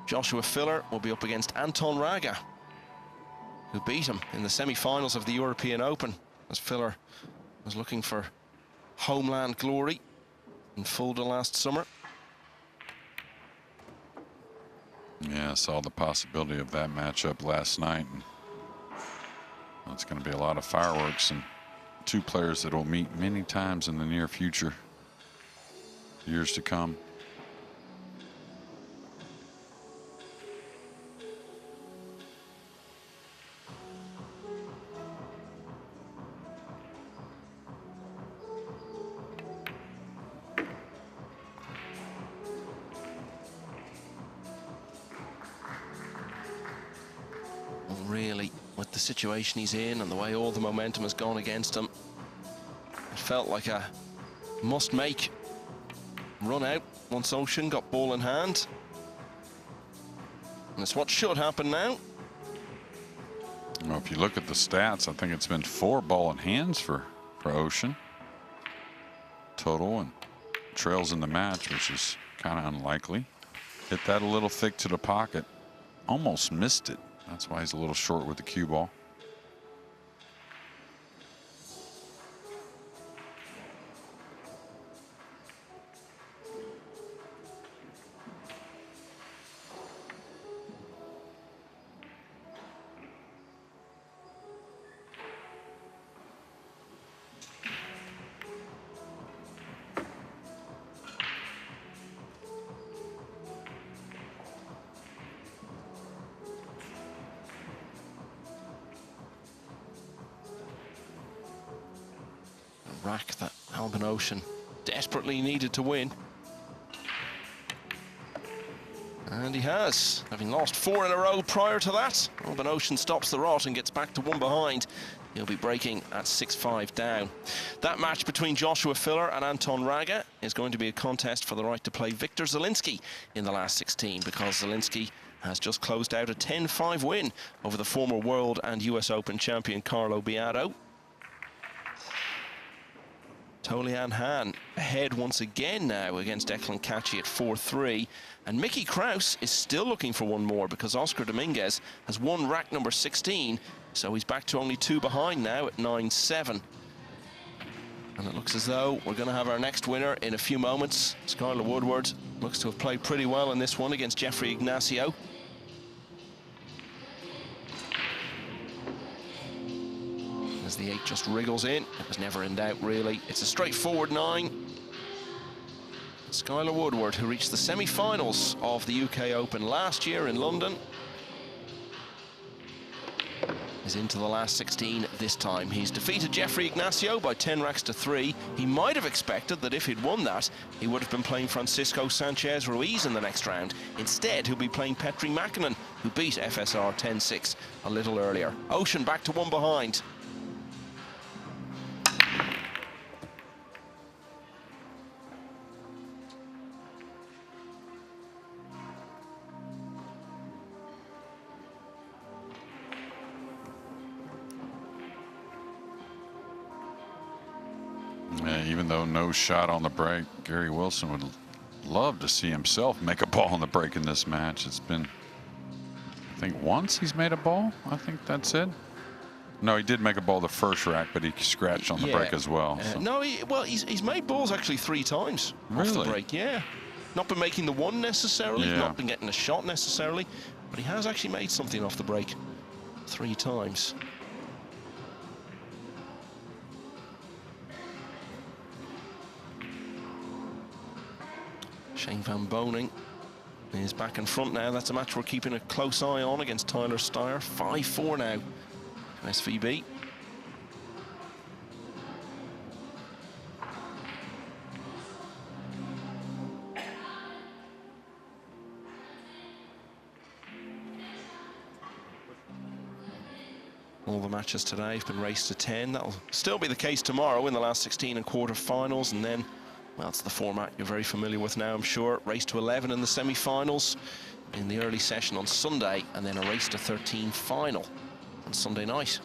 Joshua Filler will be up against Anton Raga, who beat him in the semi-finals of the European Open, as Filler was looking for homeland glory in Fulda last summer. Yeah, I saw the possibility of that matchup last night. And it's going to be a lot of fireworks and 2 players that will meet many times in the near future, years to come. Really, with the situation he's in and the way all the momentum has gone against him, it felt like a must-make run out once Ocean got ball in hand. And it's what should happen now. Well, if you look at the stats, I think it's been 4 ball in hands for Ocean total, and trails in the match, which is kind of unlikely. Hit that a little thick to the pocket, almost missed it. That's why he's a little short with the cue ball. Rack that Albin Ocean desperately needed to win. And he has, having lost 4 in a row prior to that. Robin Ocean stops the rot and gets back to 1 behind. He'll be breaking at 6-5 down. That match between Joshua Filler and Anton Raga is going to be a contest for the right to play Victor Zielinski in the last 16, because Zielinski has just closed out a 10-5 win over the former World and US Open champion Carlo Biado. Tolian Han ahead once again now against Declan Catchy at 4-3. And Mickey Kraus is still looking for one more, because Oscar Dominguez has won rack number 16. So he's back to only 2 behind now at 9-7. And it looks as though we're going to have our next winner in a few moments. Skylar Woodward looks to have played pretty well in this one against Jeffrey Ignacio. As the 8 just wriggles in, it was never in doubt really. It's a straightforward 9. Skylar Woodward, who reached the semi-finals of the UK Open last year in London, is into the last 16 this time. He's defeated Jeffrey Ignacio by 10 racks to 3. He might have expected that if he'd won that, he would have been playing Francisco Sanchez Ruiz in the next round. Instead, he'll be playing Petri Makinen, who beat FSR 10-6 a little earlier. Ocean back to 1 behind. Even though no shot on the break, Gary Wilson would love to see himself make a ball on the break in this match. It's been, I think, once he's made a ball. I think that's it. No, he did make a ball the first rack, but he scratched on the break as well. So. No, he's made balls actually 3 times off the break. Yeah, not been making the one necessarily, not been getting a shot necessarily, but he has actually made something off the break 3 times. Shane Van Boning is back in front now. That's a match we're keeping a close eye on against Tyler Steyer. 5-4 now to SVB. All the matches today have been raced to 10. That'll still be the case tomorrow in the last 16 and quarter-finals, and then, well, it's the format you're very familiar with now, I'm sure. Race to 11 in the semi-finals in the early session on Sunday, and then a race to 13 final on Sunday night.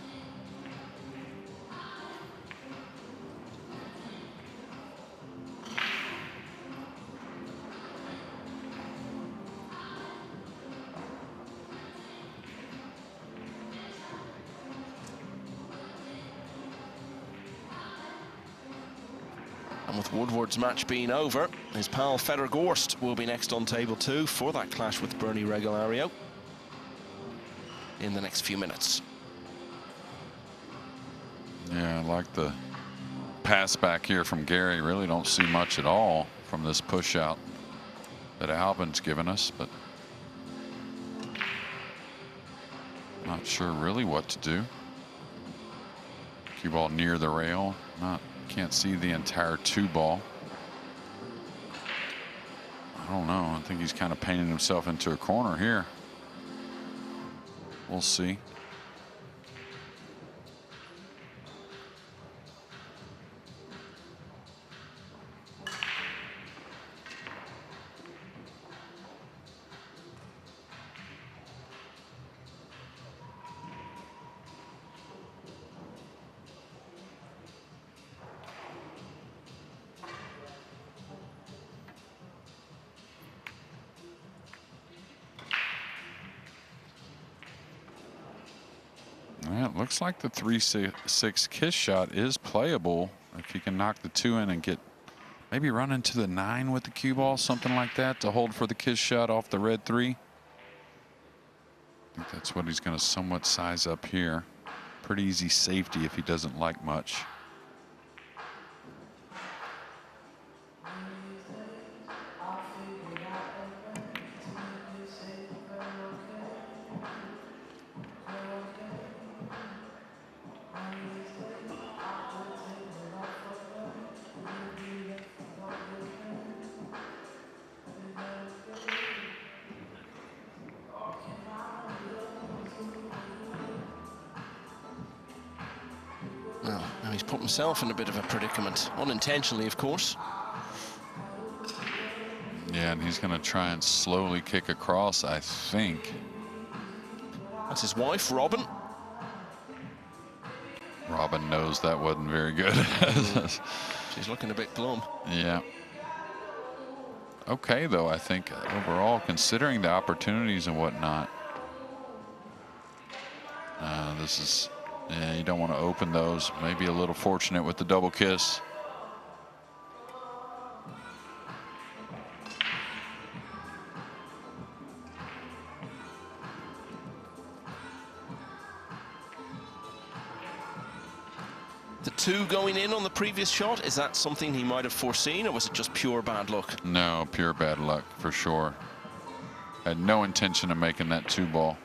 And with Woodward's match being over, his pal Fedor Gorst will be next on table 2 for that clash with Bernie Regalario in the next few minutes. Yeah, I like the pass back here from Gary. Really don't see much at all from this push out that Albin's given us, but not sure really what to do. Cue ball near the rail, can't see the entire 2 ball. I don't know. I think he's kind of painting himself into a corner here. We'll see. Yeah, it looks like the 3-6 kiss shot is playable if he can knock the 2 in and get maybe run into the 9 with the cue ball, something like that, to hold for the kiss shot off the red 3. I think that's what he's going to somewhat size up here. Pretty easy safety if he doesn't like much. Well, now he's put himself in a bit of a predicament, unintentionally, of course. Yeah, and he's going to try and slowly kick across, I think. That's his wife, Robin. Robin knows that wasn't very good. She's looking a bit glum. Yeah. Okay, though, I think overall, considering the opportunities and whatnot, this is, yeah, you don't want to open those. Maybe a little fortunate with the double kiss. The two going in on the previous shot, is that something he might have foreseen, or was it just pure bad luck? No, pure bad luck for sure. Had no intention of making that 2-ball.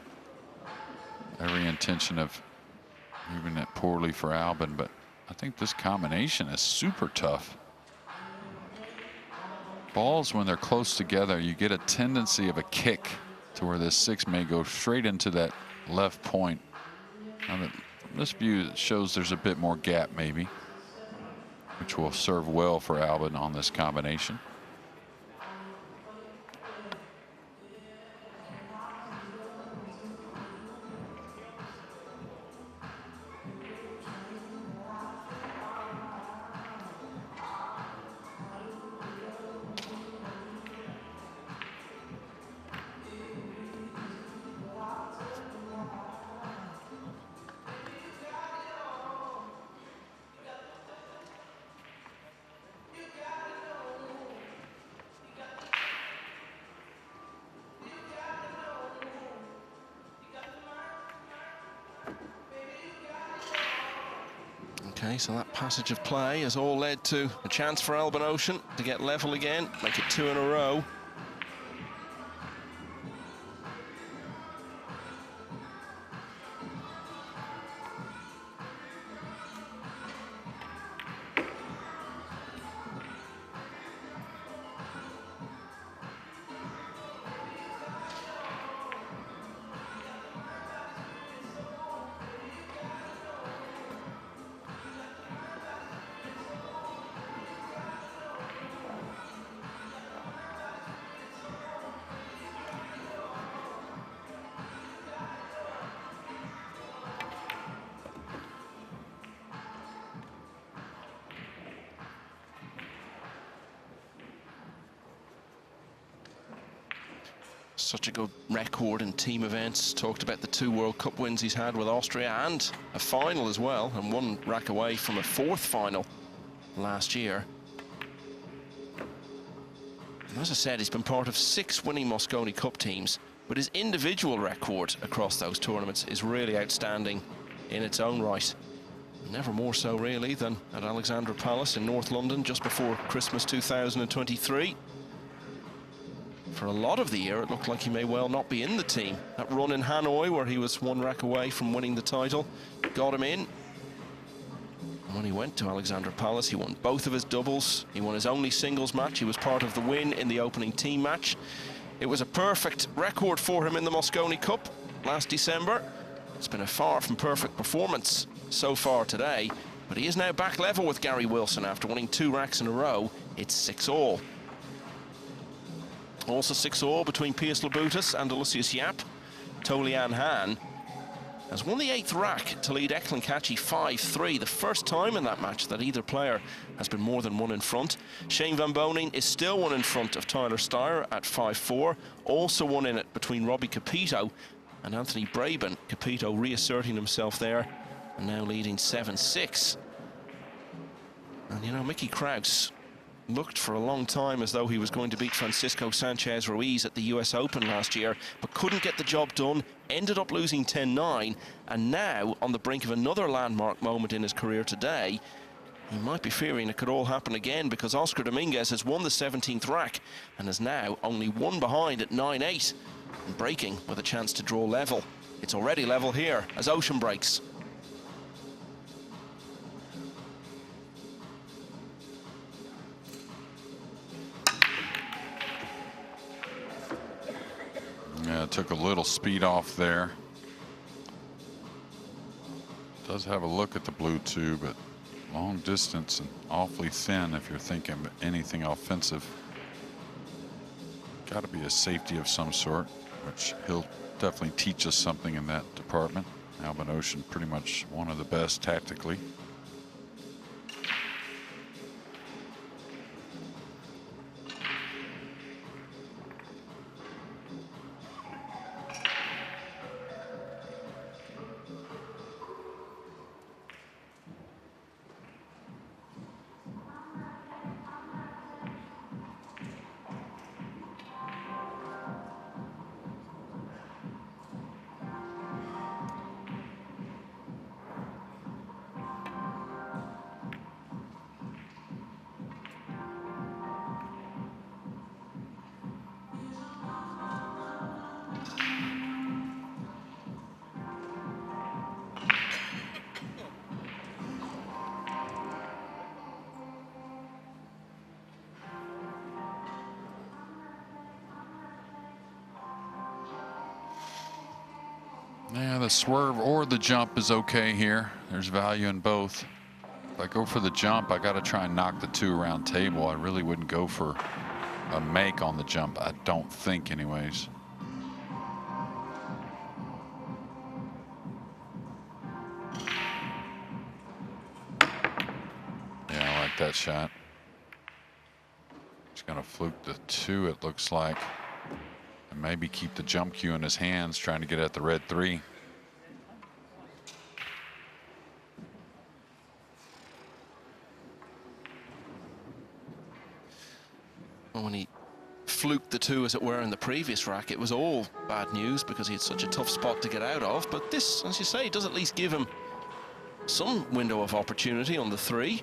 Every intention of moving it poorly for Albin, but I think this combination is super tough. Balls, when they're close together, you get a tendency of a kick to where this 6 may go straight into that left point. Now, this view shows there's a bit more gap maybe, which will serve well for Albin on this combination. Okay, so that passage of play has all led to a chance for Albin Ocean to get level again, make it 2 in a row. Such a good record in team events. Talked about the 2 World Cup wins he's had with Austria and a final as well, and 1 rack away from a 4th final last year. And as I said, he's been part of 6 winning Mosconi Cup teams, but his individual record across those tournaments is really outstanding in its own right. Never more so really than at Alexandra Palace in North London just before Christmas 2023. For a lot of the year, it looked like he may well not be in the team. That run in Hanoi, where he was 1 rack away from winning the title, got him in. And when he went to Alexandra Palace, he won both of his doubles. He won his only singles match. He was part of the win in the opening team match. It was a perfect record for him in the Mosconi Cup last December. It's been a far from perfect performance so far today, but he is now back level with Gary Wilson after winning 2 racks in a row. It's 6-all. Also 6-all between Pius Labutus and Aloysius Yap. Tolian Han has won the 8th rack to lead Eklund Kachi 5-3, the first time in that match that either player has been more than 1 in front. Shane Van Boning is still 1 in front of Tyler Steyer at 5-4. Also 1 in it between Robbie Capito and Anthony Braben. Capito reasserting himself there and now leading 7-6. And you know, Mickey Kraus looked for a long time as though he was going to beat Francisco Sanchez Ruiz at the US Open last year, but couldn't get the job done, ended up losing 10-9, and now on the brink of another landmark moment in his career today. He might be fearing it could all happen again, because Oscar Dominguez has won the 17th rack and is now only 1 behind at 9-8 and breaking with a chance to draw level. It's already level here as Ocean breaks. Yeah, took a little speed off there. Does have a look at the blue too, but long distance and awfully thin if you're thinking of anything offensive. Got to be a safety of some sort, which he'll definitely teach us something in that department. Albin Ocean pretty much one of the best tactically. Yeah, the swerve or the jump is okay here. There's value in both. If I go for the jump, I got to try and knock the 2 around table. I really wouldn't go for a make on the jump. I don't think anyways. Yeah, I like that shot. Just going to fluke the 2, it looks like. And maybe keep the jump cue in his hands, trying to get at the red 3. Well, when he fluked the 2, as it were, in the previous rack, it was all bad news because he had such a tough spot to get out of. But this, as you say, does at least give him some window of opportunity on the 3.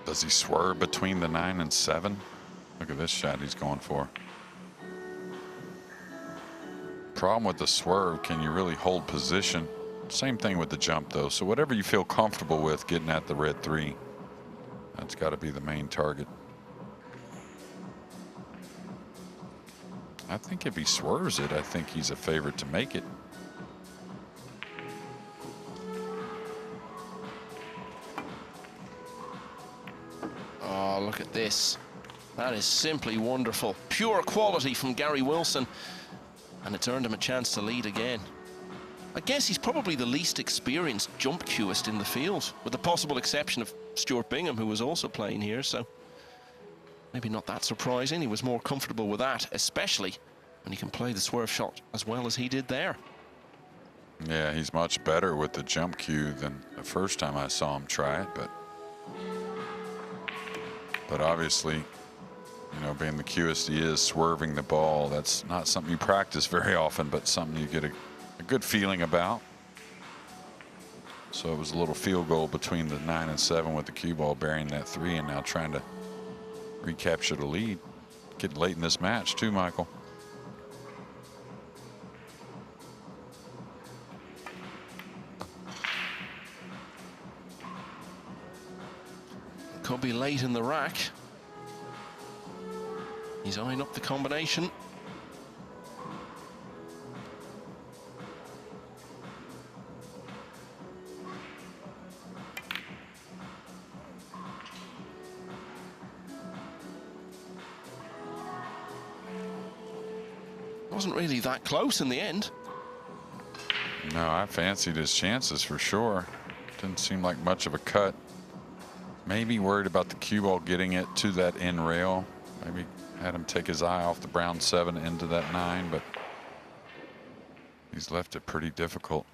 Does he swerve between the 9 and 7? Look at this shot he's going for. Problem with the swerve, can you really hold position? Same thing with the jump though. So whatever you feel comfortable with getting at the red 3, that's got to be the main target. I think if he swerves it, I think he's a favorite to make it. Oh, look at this. That is simply wonderful. Pure quality from Gary Wilson. And it's earned him a chance to lead again. I guess he's probably the least experienced jump cueist in the field, with the possible exception of Stuart Bingham, who was also playing here, so maybe not that surprising. He was more comfortable with that, especially when he can play the swerve shot as well as he did there. Yeah, he's much better with the jump cue than the first time I saw him try it, but obviously, you know, being the cueist he is, swerving the ball, that's not something you practice very often, but something you get a good feeling about. So it was a little field goal between the 9 and 7 with the cue ball burying that 3 and now trying to recapture the lead. Getting late in this match too, Michael. Could be late in the rack. He's eyeing up the combination. Wasn't really that close in the end. No, I fancied his chances for sure. Didn't seem like much of a cut. Maybe worried about the cue ball getting it to that end rail. Maybe had him take his eye off the brown 7 into that 9, but he's left it pretty difficult.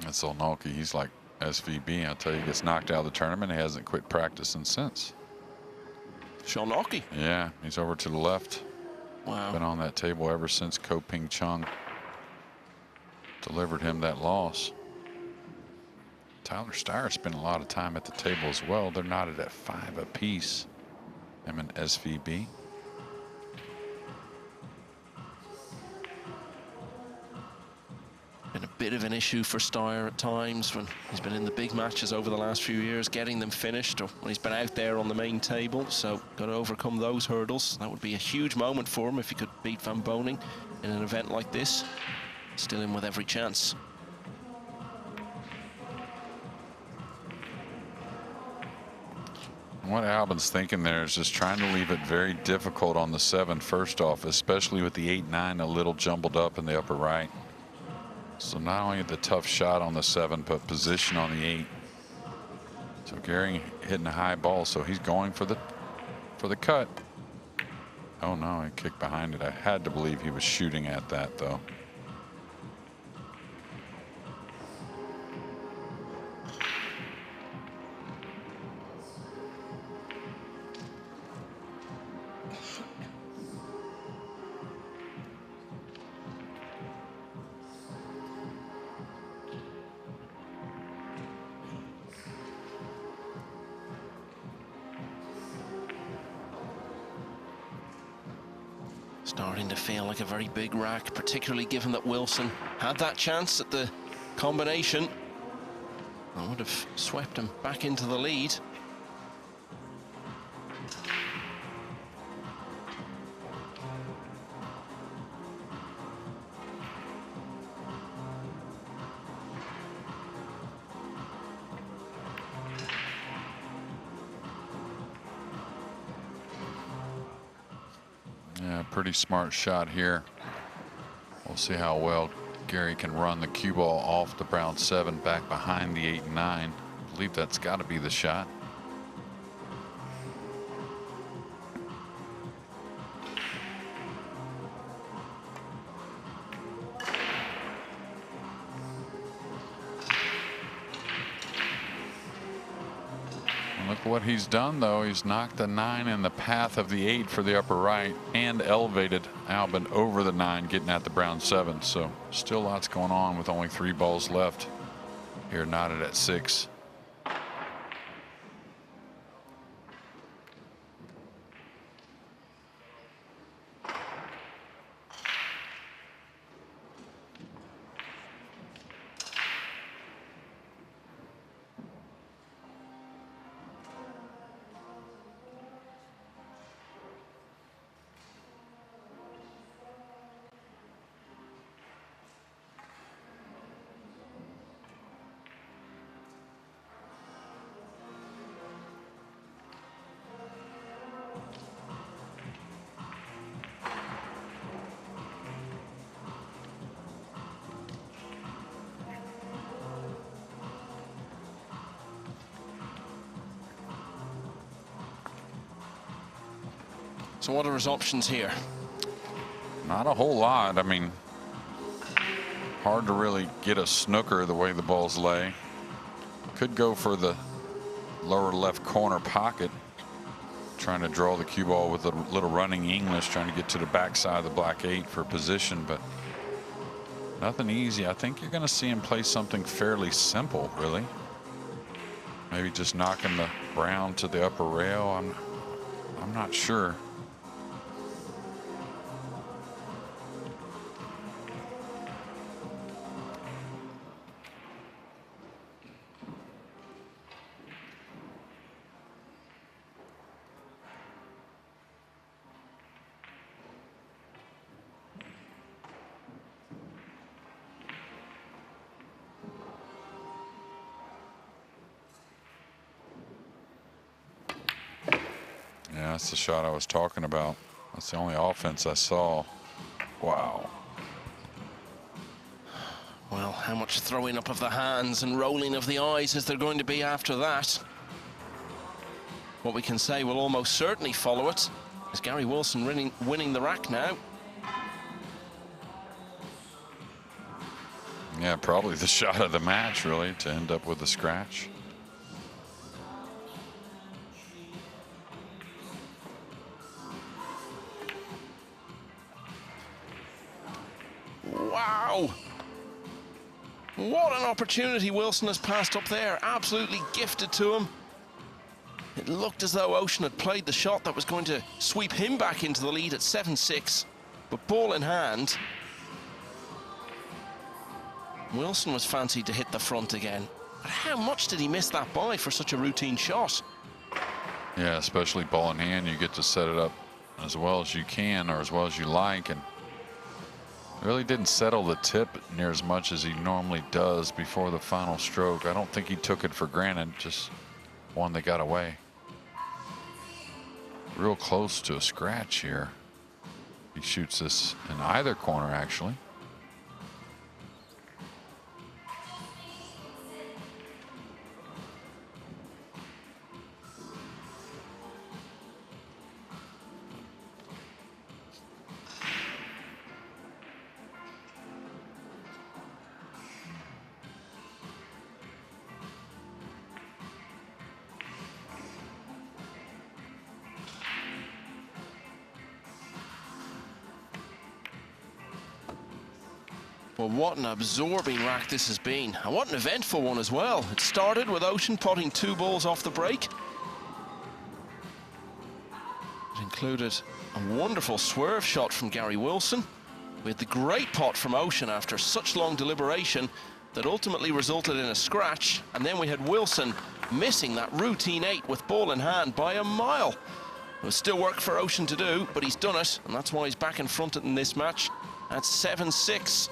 That's Olnalki. He's like SVB. I'll tell you, he gets knocked out of the tournament. He hasn't quit practicing since. Shalnocki. Yeah, he's over to the left. Wow. Been on that table ever since Ko Ping Chung delivered him that loss. Tyler Steyer spent a lot of time at the table as well. They're knotted at 5 apiece. Him and SVB. Been a bit of an issue for Steyer at times when he's been in the big matches over the last few years, getting them finished, or when he's been out there on the main table. So got to overcome those hurdles. That would be a huge moment for him if he could beat Van Boning in an event like this. Still in with every chance. What Albin's thinking there is just trying to leave it very difficult on the 7 first off, especially with the 8-9 a little jumbled up in the upper right. So not only the tough shot on the 7, but position on the 8. So Gary hitting a high ball, so he's going for the cut. Oh no, he kicked behind it. I had to believe he was shooting at that though. Starting to feel like a very big rack, particularly given that Wilson had that chance at the combination. I would have swept him back into the lead. Pretty smart shot here. We'll see how well Gary can run the cue ball off the brown 7 back behind the 8 and 9. I believe that's got to be the shot. Look what he's done, though. He's knocked the 9 in the path of the 8 for the upper right and elevated Albin over the 9, getting at the brown 7. So still lots going on with only 3 balls left here, knotted at 6. So what are his options here? Not a whole lot. I mean, hard to really get a snooker the way the balls lay. Could go for the lower left corner pocket, trying to draw the cue ball with a little running English, trying to get to the backside of the black 8 for position, but nothing easy. I think you're going to see him play something fairly simple, really. Maybe just knocking the brown to the upper rail. I'm not sure. Yeah, that's the shot I was talking about. That's the only offense I saw. Wow. Well, how much throwing up of the hands and rolling of the eyes is there going to be after that? What we can say will almost certainly follow it is Gary Wilson winning the rack now. Yeah, probably the shot of the match, really, to end up with a scratch. Wow. What an opportunity Wilson has passed up there. Absolutely gifted to him. It looked as though Ocean had played the shot that was going to sweep him back into the lead at 7-6. But ball in hand. Wilson was fancied to hit the front again. But how much did he miss that by for such a routine shot? Yeah, especially ball in hand, you get to set it up as well as you can, or as well as you like, and really didn't settle the tip near as much as he normally does before the final stroke. I don't think he took it for granted, just one that got away. Real close to a scratch here. He shoots this in either corner, actually. Well, what an absorbing rack this has been, and what an eventful one as well. It started with Ocean potting 2 balls off the break. It included a wonderful swerve shot from Gary Wilson, with the great pot from Ocean after such long deliberation that ultimately resulted in a scratch, and then we had Wilson missing that routine 8 with ball in hand by a mile. There's still work for Ocean to do, but he's done it, and that's why he's back in front in this match at 7-6.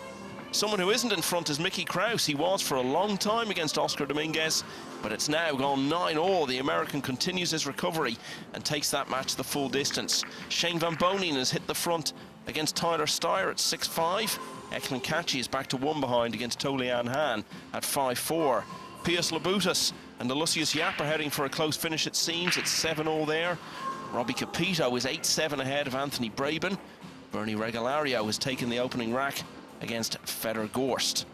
Someone who isn't in front is Mickey Krause. He was for a long time against Oscar Dominguez, but it's now gone 9-all. The American continues his recovery and takes that match the full distance. Shane Van Bonen has hit the front against Tyler Steyer at 6-5. Eklund Kachi is back to 1 behind against Tolian Han at 5-4. Pius Labutus and Lucius Yap are heading for a close finish, it seems. It's 7-all there. Robbie Capito is 8-7 ahead of Anthony Braben. Bernie Regalario has taken the opening rack against Fedor Gorst.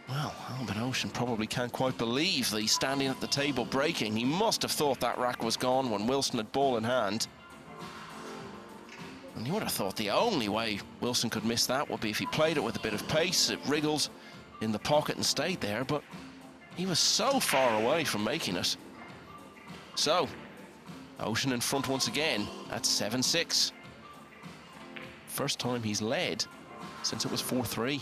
Well, Albin Ocean probably can't quite believe that he's standing at the table breaking. He must have thought that rack was gone when Wilson had ball in hand. And you would have thought the only way Wilson could miss that would be if he played it with a bit of pace. It wriggled in the pocket and stayed there, but he was so far away from making it. So, Ocean in front once again at 7-6. First time he's led since it was 4-3.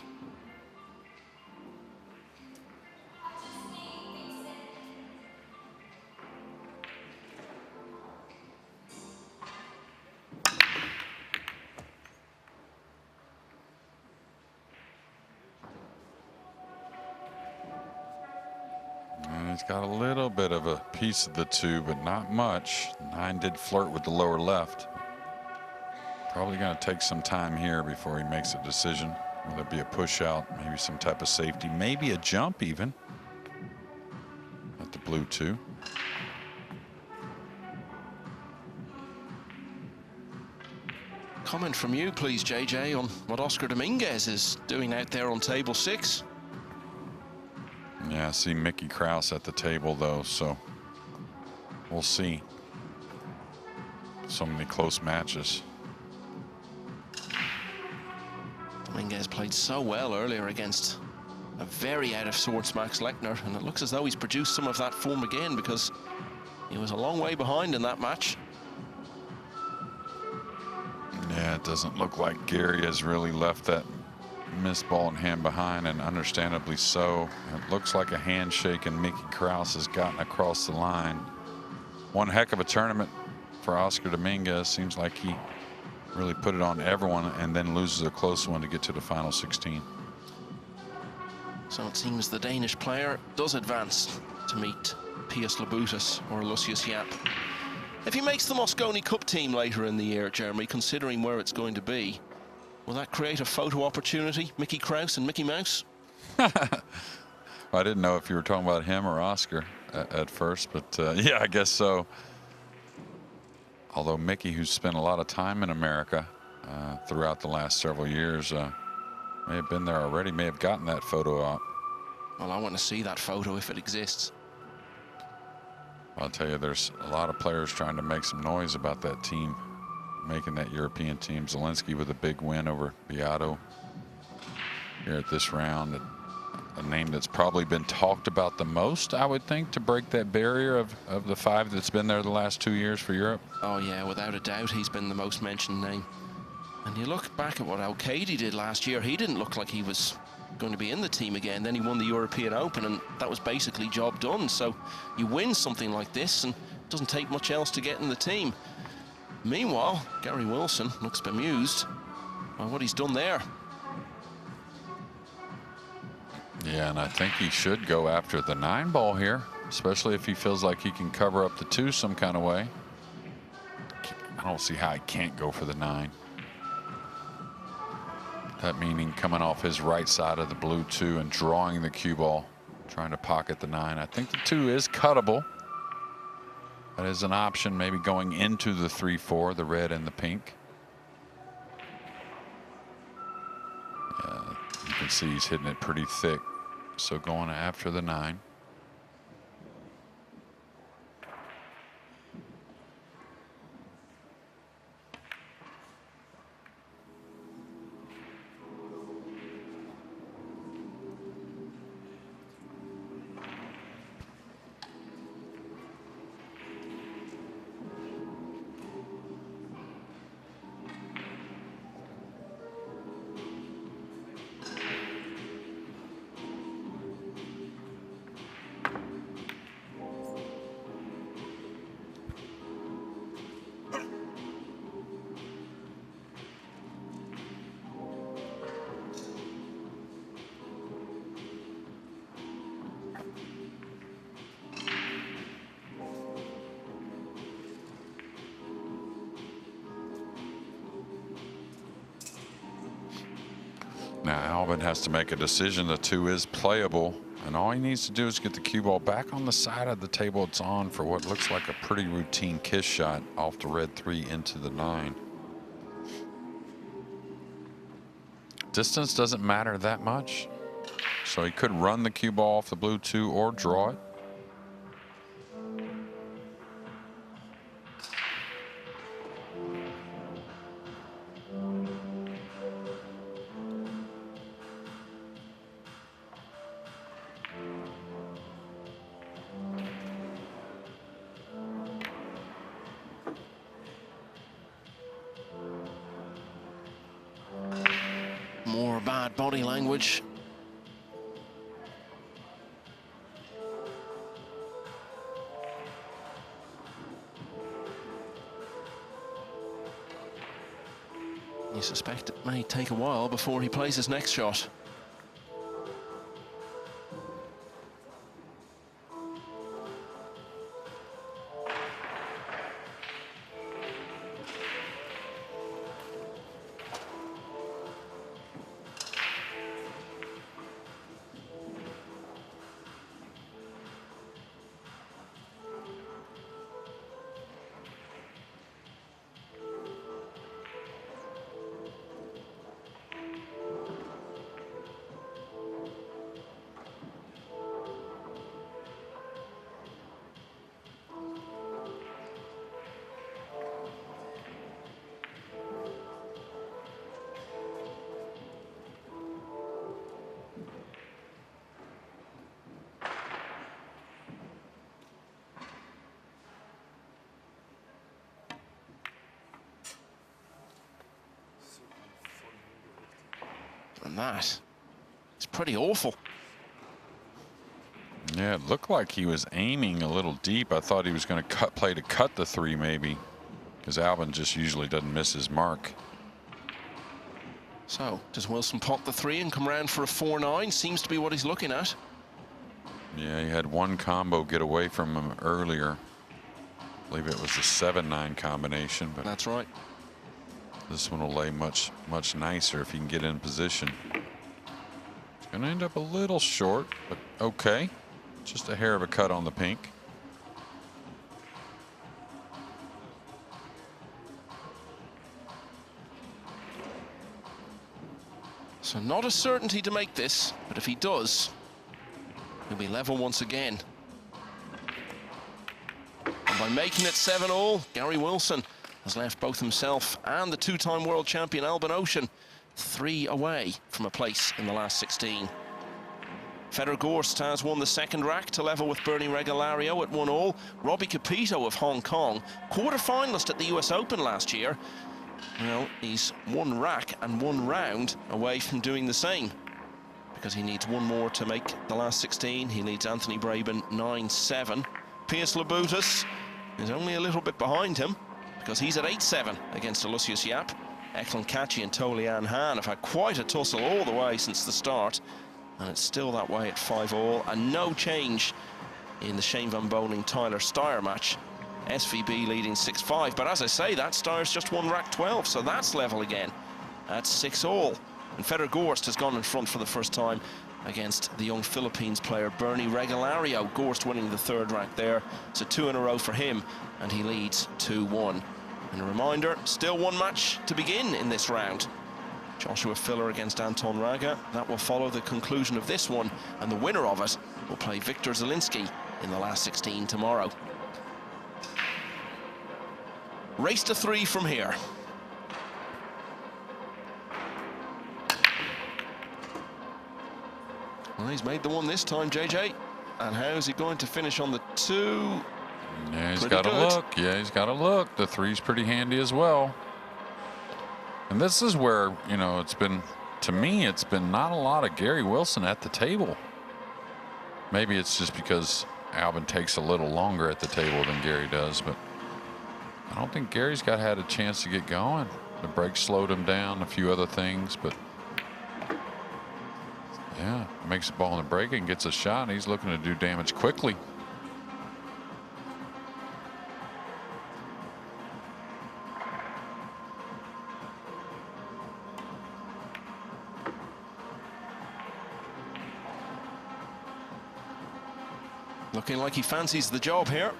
And he's got a little bit of a piece of the 2, but not much. 9 did flirt with the lower left. Probably going to take some time here before he makes a decision. Whether it be a push out, maybe some type of safety, maybe a jump even. At the blue 2. Comment from you, please, JJ, on what Oscar Dominguez is doing out there on table 6. Yeah, I see Mickey Krause at the table, though, so we'll see. So many close matches. Dominguez played so well earlier against a very out of sorts Max Lechner, and it looks as though he's produced some of that form again, because he was a long way behind in that match. Yeah, it doesn't look like Gary has really left that missed ball in hand behind, and understandably so. It looks like a handshake and Mickey Krause has gotten across the line. One heck of a tournament for Oscar Dominguez. Seems like he really put it on everyone and then loses a close one to get to the final 16. So it seems the Danish player does advance to meet Pius Labutus or Lucius Yap. If he makes the Mosconi Cup team later in the year, Jeremy, considering where it's going to be, will that create a photo opportunity, Mickey Krause and Mickey Mouse? I didn't know if you were talking about him or Oscar at first, but yeah, I guess so. Although Mickey, who's spent a lot of time in America throughout the last several years, may have been there already, may have gotten that photo out. Well, I want to see that photo if it exists. I'll tell you, there's a lot of players trying to make some noise about that team, making that European team. Zielinski with a big win over Beato here at this round. A name that's probably been talked about the most, I would think, to break that barrier of the 5 that's been there the last 2 years for Europe. Oh yeah, without a doubt, he's been the most mentioned name. And you look back at what Al-Qaidi did last year, he didn't look like he was going to be in the team again. Then he won the European Open, and that was basically job done. So you win something like this, and it doesn't take much else to get in the team. Meanwhile, Gary Wilson looks bemused by what he's done there. Yeah, and I think he should go after the 9-ball here, especially if he feels like he can cover up the 2 some kind of way. I don't see how he can't go for the 9. That meaning coming off his right side of the blue 2 and drawing the cue ball, trying to pocket the 9. I think the 2 is cuttable. That is an option, maybe going into the 3-4, the red and the pink. You can see he's hitting it pretty thick. So going after the 9. Now Albin has to make a decision. The 2 is playable, and all he needs to do is get the cue ball back on the side of the table it's on for what looks like a pretty routine kiss shot off the red 3 into the 9. Distance doesn't matter that much, so he could run the cue ball off the blue 2 or draw it. More bad body language. You suspect it may take a while before he plays his next shot. And that, it's pretty awful. Yeah, it looked like he was aiming a little deep. I thought he was going to play to cut the 3 maybe, because Albin just usually doesn't miss his mark. So, does Wilson pot the 3 and come round for a 4-9? Seems to be what he's looking at. Yeah, he had one combo get away from him earlier. I believe it was the 7-9 combination, but that's right. This one will lay much nicer if he can get in position. It's going to end up a little short, but okay. Just a hair of a cut on the pink. So not a certainty to make this, but if he does, he'll be level once again. And by making it 7-all, Gary Wilson has left both himself and the 2-time world champion Albin Ocean 3 away from a place in the last 16. Federer Gorst has won the second rack to level with Bernie Regalario at 1-all. Robbie Capito of Hong Kong, quarter-finalist at the US Open last year, Well, he's one rack and one round away from doing the same, because he needs one more to make the last 16. He leads Anthony Braben 9-7. Piers Labutus is only a little bit behind him, because he's at 8-7 against Lucius Yap. Eklund Kachi and Tolian Han have had quite a tussle all the way since the start, and it's still that way at 5-all, and no change in the Shane Van Boning-Tyler Steyer match. SVB leading 6-5, but as I say, that Steyer's just won rack 12, so that's level again at 6-all. And Feder Gorst has gone in front for the first time against the young Philippines player Bernie Regalario. Gorst winning the third rack there. It's a 2 in a row for him, and he leads 2-1. And a reminder, still one match to begin in this round. Joshua Filler against Anton Raga. That will follow the conclusion of this one, and the winner of it will play Victor Zielinski in the last 16 tomorrow. Race to 3 from here. Well, he's made the one this time, JJ. And how's he going to finish on the 2? Yeah, he's got to look. Yeah, he's got to look. The 3's pretty handy as well. And this is where, you know, it's been, to me, it's been not a lot of Gary Wilson at the table. Maybe it's just because Albin takes a little longer at the table than Gary does, but I don't think Gary's had a chance to get going. The break slowed him down, a few other things, but yeah, makes the ball in the break and gets a shot, and he's looking to do damage quickly. Looking like he fancies the job here.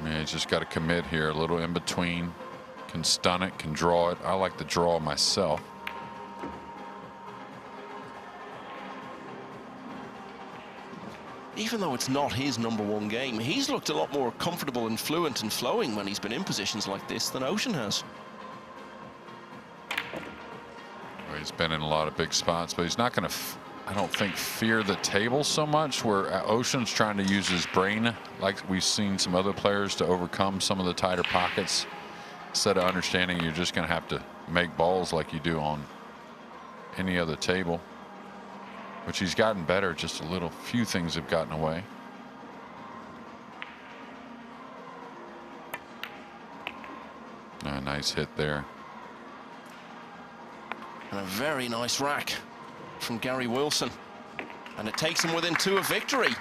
Yeah, he's just got to commit here, a little in between. Can stun it, can draw it. I like the draw myself. Even though it's not his #1 game, he's looked a lot more comfortable and fluent and flowing when he's been in positions like this than Ocean has. Well, he's been in a lot of big spots, but he's not going to, I don't think, fear the table so much, where Ocean's trying to use his brain, like we've seen some other players, to overcome some of the tighter pockets, instead of understanding you're just going to have to make balls like you do on any other table, which he's gotten better. Just a little few things have gotten away. A nice hit there. And a very nice rack from Gary Wilson, and it takes him within 2 of victory.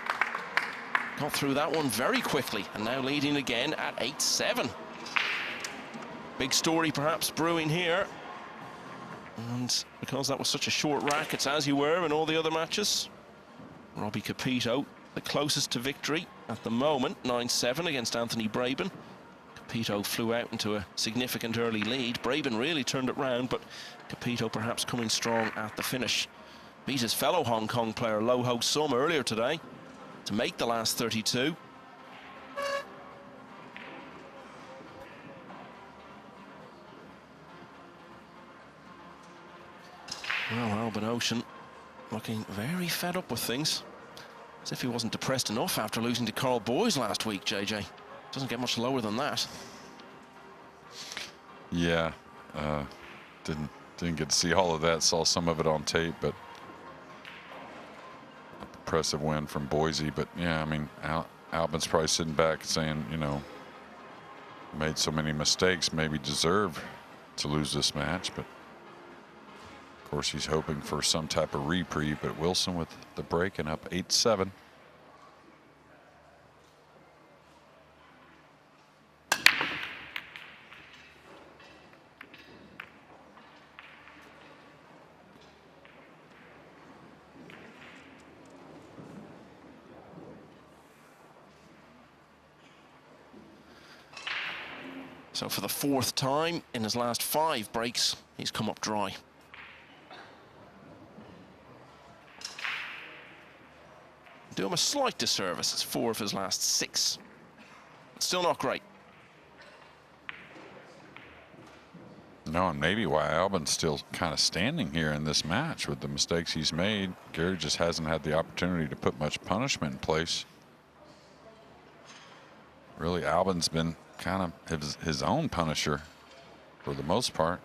Got through that one very quickly, and now leading again at 8-7. Big story perhaps brewing here, and because that was such a short rack, it's as you were in all the other matches. Robbie Capito, the closest to victory at the moment, 9-7 against Anthony Braben. Capito flew out into a significant early lead. Braben really turned it round, but Capito perhaps coming strong at the finish. Beat his fellow Hong Kong player Lo Ho Sum earlier today to make the last 32. Well, Albin Ocean looking very fed up with things. As if he wasn't depressed enough after losing to Carl Boys last week, JJ. Doesn't get much lower than that. Yeah, didn't get to see all of that. Saw some of it on tape, but impressive win from Boise. But yeah, I mean, Albin's probably sitting back saying, you know, made so many mistakes, maybe deserve to lose this match. But of course, he's hoping for some type of reprieve. But Wilson with the break and up 8-7. So for the 4th time in his last 5 breaks, he's come up dry. Do him a slight disservice. It's 4 of his last 6. Still not great. No, and maybe why Albin's still kind of standing here in this match with the mistakes he's made. Gary just hasn't had the opportunity to put much punishment in place. Really, Albin's been kind of his own punisher for the most part.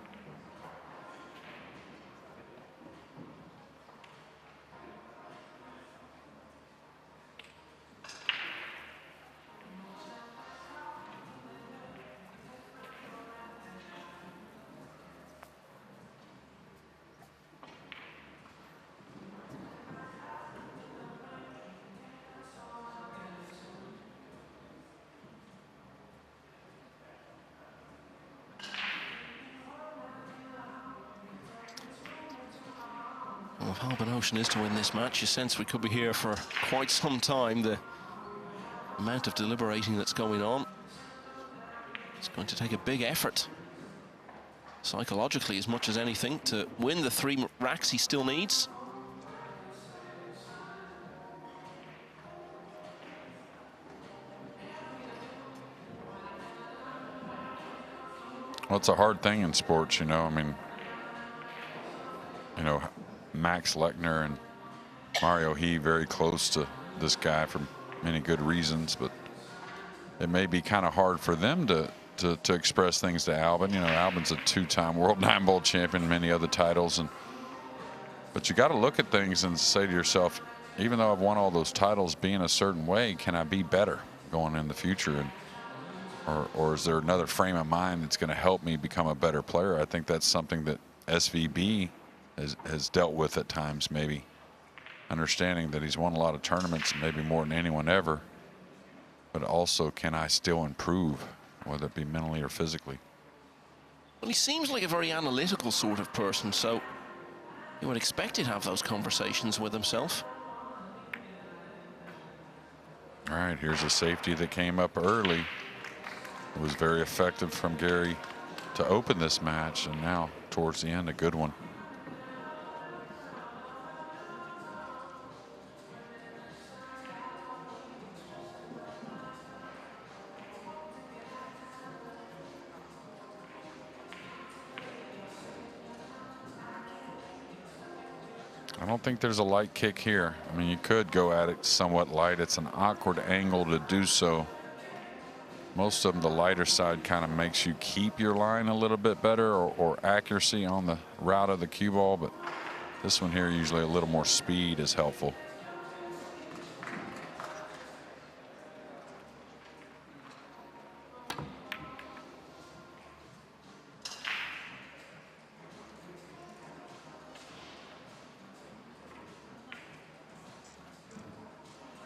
Well, if Albin Ocean is to win this match, you sense we could be here for quite some time. The amount of deliberating that's going on, it's going to take a big effort, psychologically as much as anything, to win the 3 racks he still needs. Well, it's a hard thing in sports, you know. I mean, you know, Max Lechner and Mario He very close to this guy for many good reasons, but it may be kind of hard for them to express things to Albin. You know, Albin's a 2-time world Nineball champion, many other titles, but you got to look at things and say to yourself, even though I've won all those titles being a certain way, can I be better going in the future? And or is there another frame of mind that's going to help me become a better player? I think that's something that SVB has dealt with at times, maybe understanding that he's won a lot of tournaments, maybe more than anyone ever, but also, can I still improve, whether it be mentally or physically? Well, he seems like a very analytical sort of person, so you would expect he'd have those conversations with himself. All right, here's a safety that came up early. It was very effective from Gary to open this match, and now towards the end, a good one. I don't think there's a light kick here. I mean, you could go at it somewhat light. It's an awkward angle to do so. Most of them, the lighter side kind of makes you keep your line a little bit better, or accuracy on the route of the cue ball, but this one here, usually a little more speed is helpful.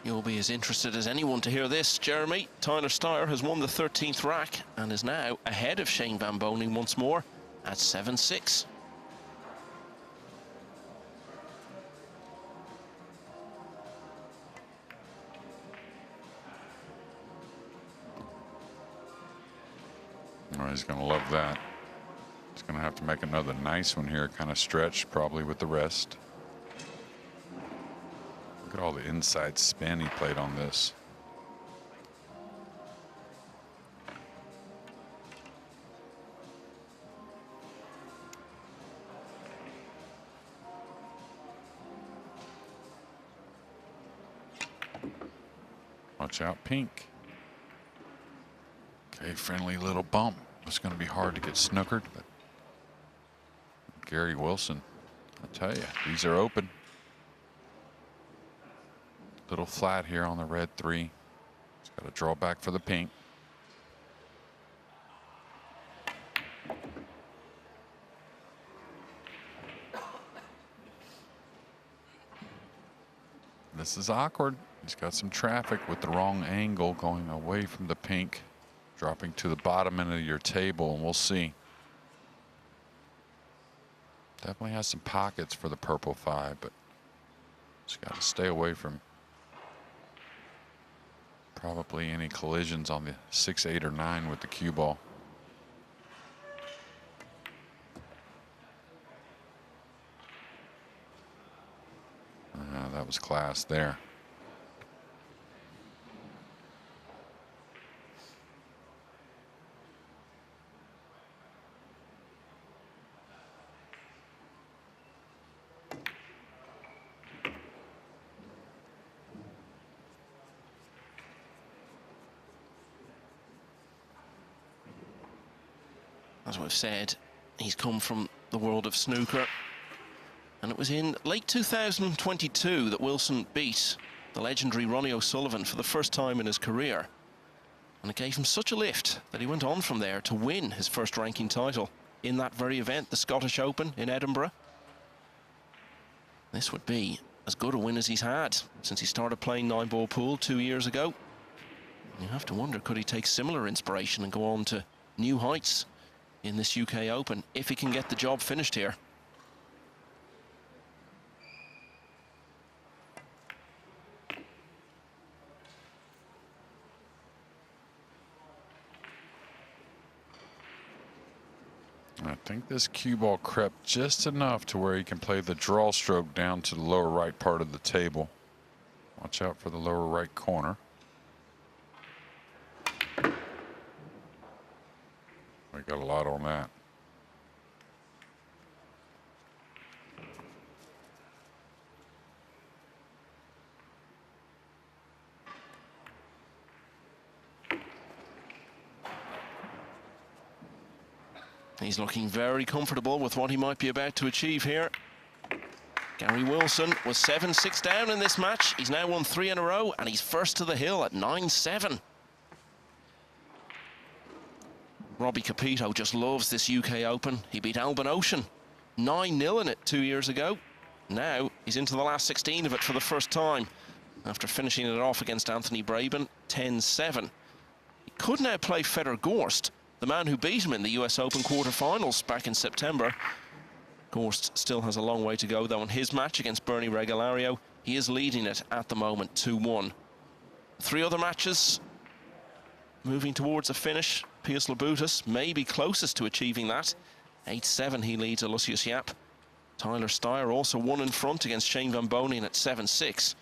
You'll be as interested as anyone to hear this, Jeremy. Tyler Steyer has won the 13th rack and is now ahead of Shane Van Boning once more at 7-6. Oh, he's going to love that. He's going to have to make another nice one here, kind of stretched, probably with the rest. Look at all the inside spin he played on this. Watch out, pink. Okay, friendly little bump. It's going to be hard to get snookered, but Gary Wilson, I tell you, these are open. Little flat here on the red 3. He's got to draw back for the pink. This is awkward. He's got some traffic with the wrong angle going away from the pink, dropping to the bottom end of your table, and we'll see. Definitely has some pockets for the purple 5, but just got to stay away from probably any collisions on the 6, 8, or 9 with the cue ball. That was class there. As we've said, he's come from the world of snooker. And it was in late 2022 that Wilson beat the legendary Ronnie O'Sullivan for the first time in his career. And it gave him such a lift that he went on from there to win his first ranking title in that very event, the Scottish Open in Edinburgh. This would be as good a win as he's had since he started playing 9-ball pool 2 years ago. You have to wonder, could he take similar inspiration and go on to new heights in this UK Open if he can get the job finished here? I think this cue ball crept just enough to where he can play the draw stroke down to the lower right part of the table. Watch out for the lower right corner. We got a lot on that. He's looking very comfortable with what he might be about to achieve here. Gary Wilson was 7-6 down in this match. He's now won 3 in a row, and he's first to the hill at 9-7. Robbie Capito just loves this UK Open. He beat Alban Ocean 9-0 in it 2 years ago. Now he's into the last 16 of it for the first time after finishing it off against Anthony Braben 10-7. He could now play Fedor Gorst, the man who beat him in the US Open quarterfinals back in September. Gorst still has a long way to go, though, in his match against Bernie Regalario. He is leading it at the moment, 2-1. 3 other matches moving towards a finish. Pius Labutus may be closest to achieving that. 8-7 he leads Lucius Yap. Tyler Steyer also won in front against Shane Van Bonen at 7-6.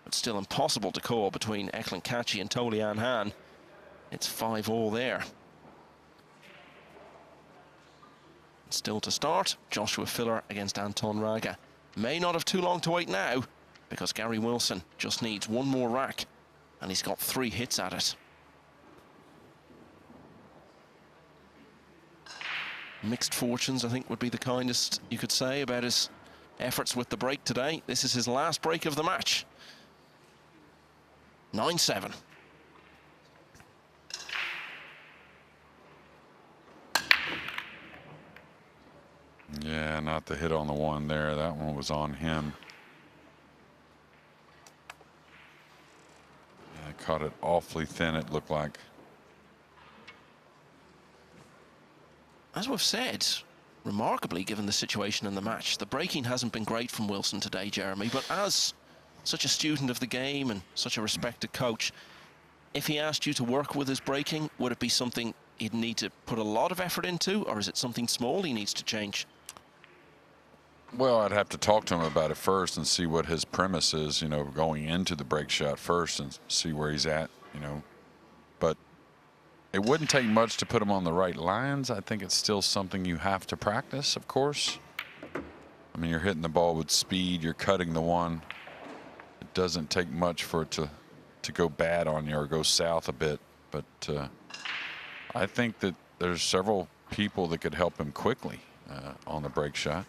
But still impossible to call between Eklund Kachi and Tolian Han. It's 5-all there. Still to start, Joshua Filler against Anton Raga. May not have too long to wait now, because Gary Wilson just needs one more rack, and he's got 3 hits at it. Mixed fortunes, I think, would be the kindest you could say about his efforts with the break today. This is his last break of the match. 9-7. Yeah, not the hit on the one there. That one was on him. Yeah, caught it awfully thin, it looked like. As we've said, remarkably, given the situation in the match, the breaking hasn't been great from Wilson today, Jeremy, but as such a student of the game and such a respected coach, if he asked you to work with his breaking, would it be something he'd need to put a lot of effort into, or is it something small he needs to change? Well, I'd have to talk to him about it first and see what his premise is, you know, going into the break shot first and see where he's at, you know. But it wouldn't take much to put him on the right lines. I think it's still something you have to practice, of course. I mean, you're hitting the ball with speed, you're cutting the one. It doesn't take much for it to go bad on you or go south a bit. But I think that there's several people that could help him quickly on the break shot.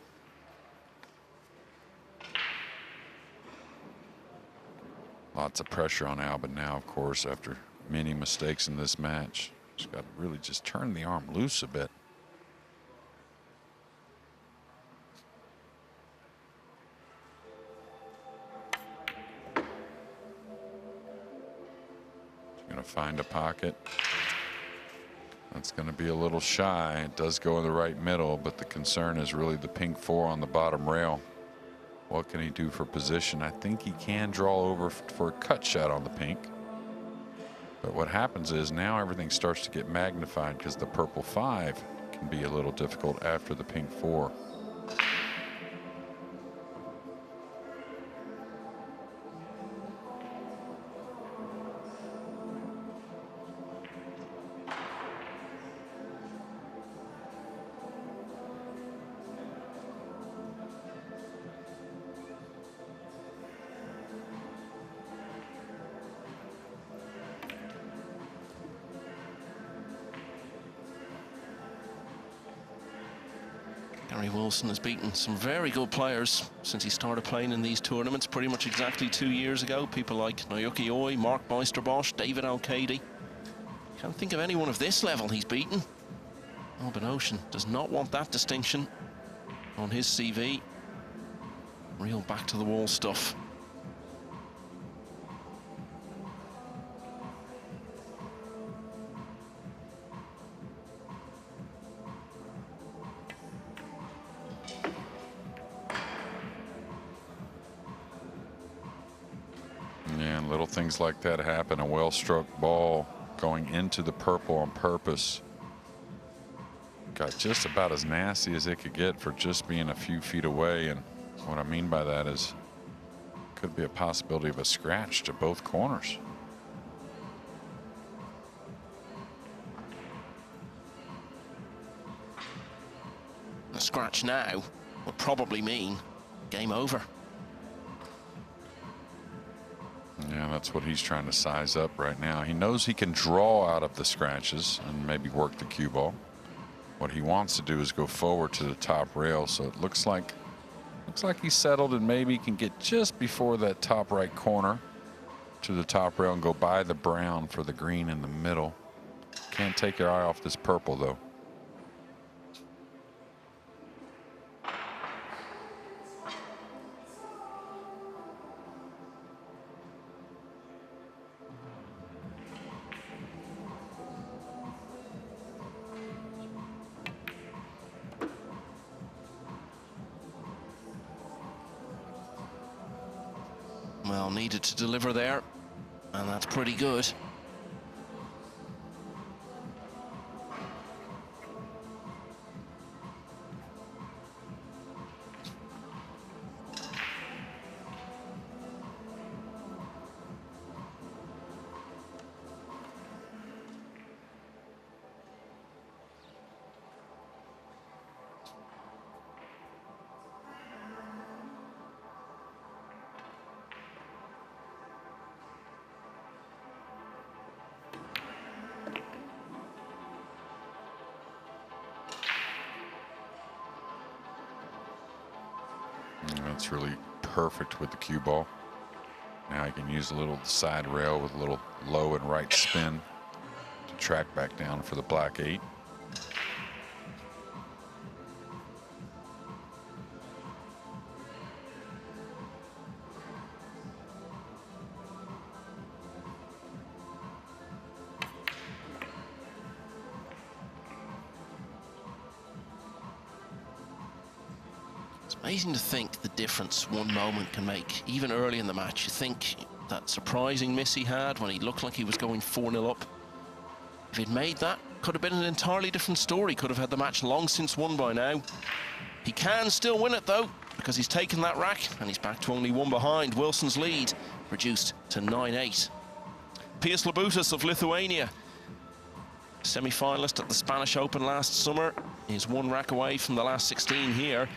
Lots of pressure on Albin now, of course, after many mistakes in this match. He's got to really just turn the arm loose a bit. He's going to find a pocket. That's going to be a little shy. It does go in the right middle, but the concern is really the pink 4 on the bottom rail. What can he do for position? I think he can draw over for a cut shot on the pink. But what happens is now everything starts to get magnified because the purple 5 can be a little difficult after the pink 4. Gary Wilson has beaten some very good players since he started playing in these tournaments pretty much exactly 2 years ago. People like Naoki Oi, Mark Meisterbosch, David Al-Kaidi. Can't think of anyone of this level he's beaten. Albin Ocean does not want that distinction on his CV. Real back-to-the-wall stuff. Yeah, and little things like that happen. A well-struck ball going into the purple on purpose. Got just about as nasty as it could get for just being a few feet away. And what I mean by that is could be a possibility of a scratch to both corners. A scratch now would probably mean game over. Yeah, that's what he's trying to size up right now. He knows he can draw out of the scratches and maybe work the cue ball. What he wants to do is go forward to the top rail, so it looks like he's settled and maybe can get just before that top right corner to the top rail and go by the brown for the green in the middle. Can't take your eye off this purple though. Well, needed to deliver there, and that's pretty good. That's really perfect with the cue ball. Now he can use a little side rail with a little low and right spin to track back down for the black 8. Amazing to think the difference one moment can make, even early in the match. You think that surprising miss he had when he looked like he was going 4-0 up. If he'd made that, could have been an entirely different story. Could have had the match long since won by now. He can still win it though, because he's taken that rack and he's back to only 1 behind. Wilson's lead reduced to 9-8. Pius Labutas of Lithuania, semi-finalist at the Spanish Open last summer. He's 1 rack away from the last 16 here.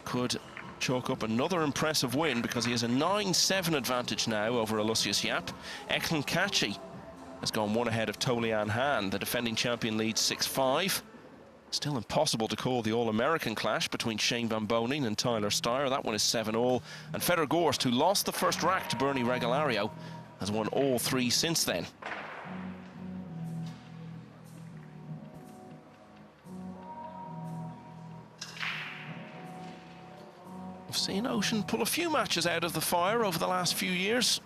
Could chalk up another impressive win because he has a 9-7 advantage now over Aloysius Yap. Eklund Kachi has gone 1 ahead of Tolian Han. The defending champion leads 6-5. Still impossible to call the All-American clash between Shane Van Boning and Tyler Steyer. That one is 7-all. And Fedor Gorst, who lost the first rack to Bernie Regalario, has won all 3 since then. We've seen Ocean pull a few matches out of the fire over the last few years.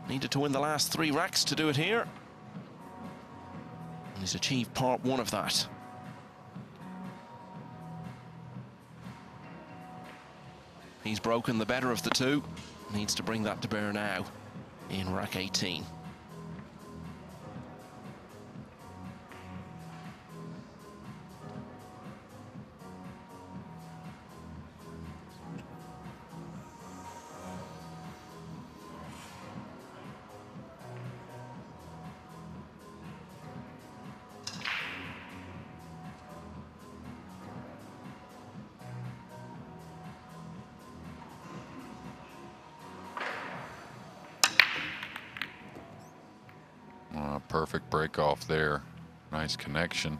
Needed to win the last 3 racks to do it here. And he's achieved part 1 of that. He's broken the better of the 2. Needs to bring that to bear now in rack 18. Perfect break off there. Nice connection.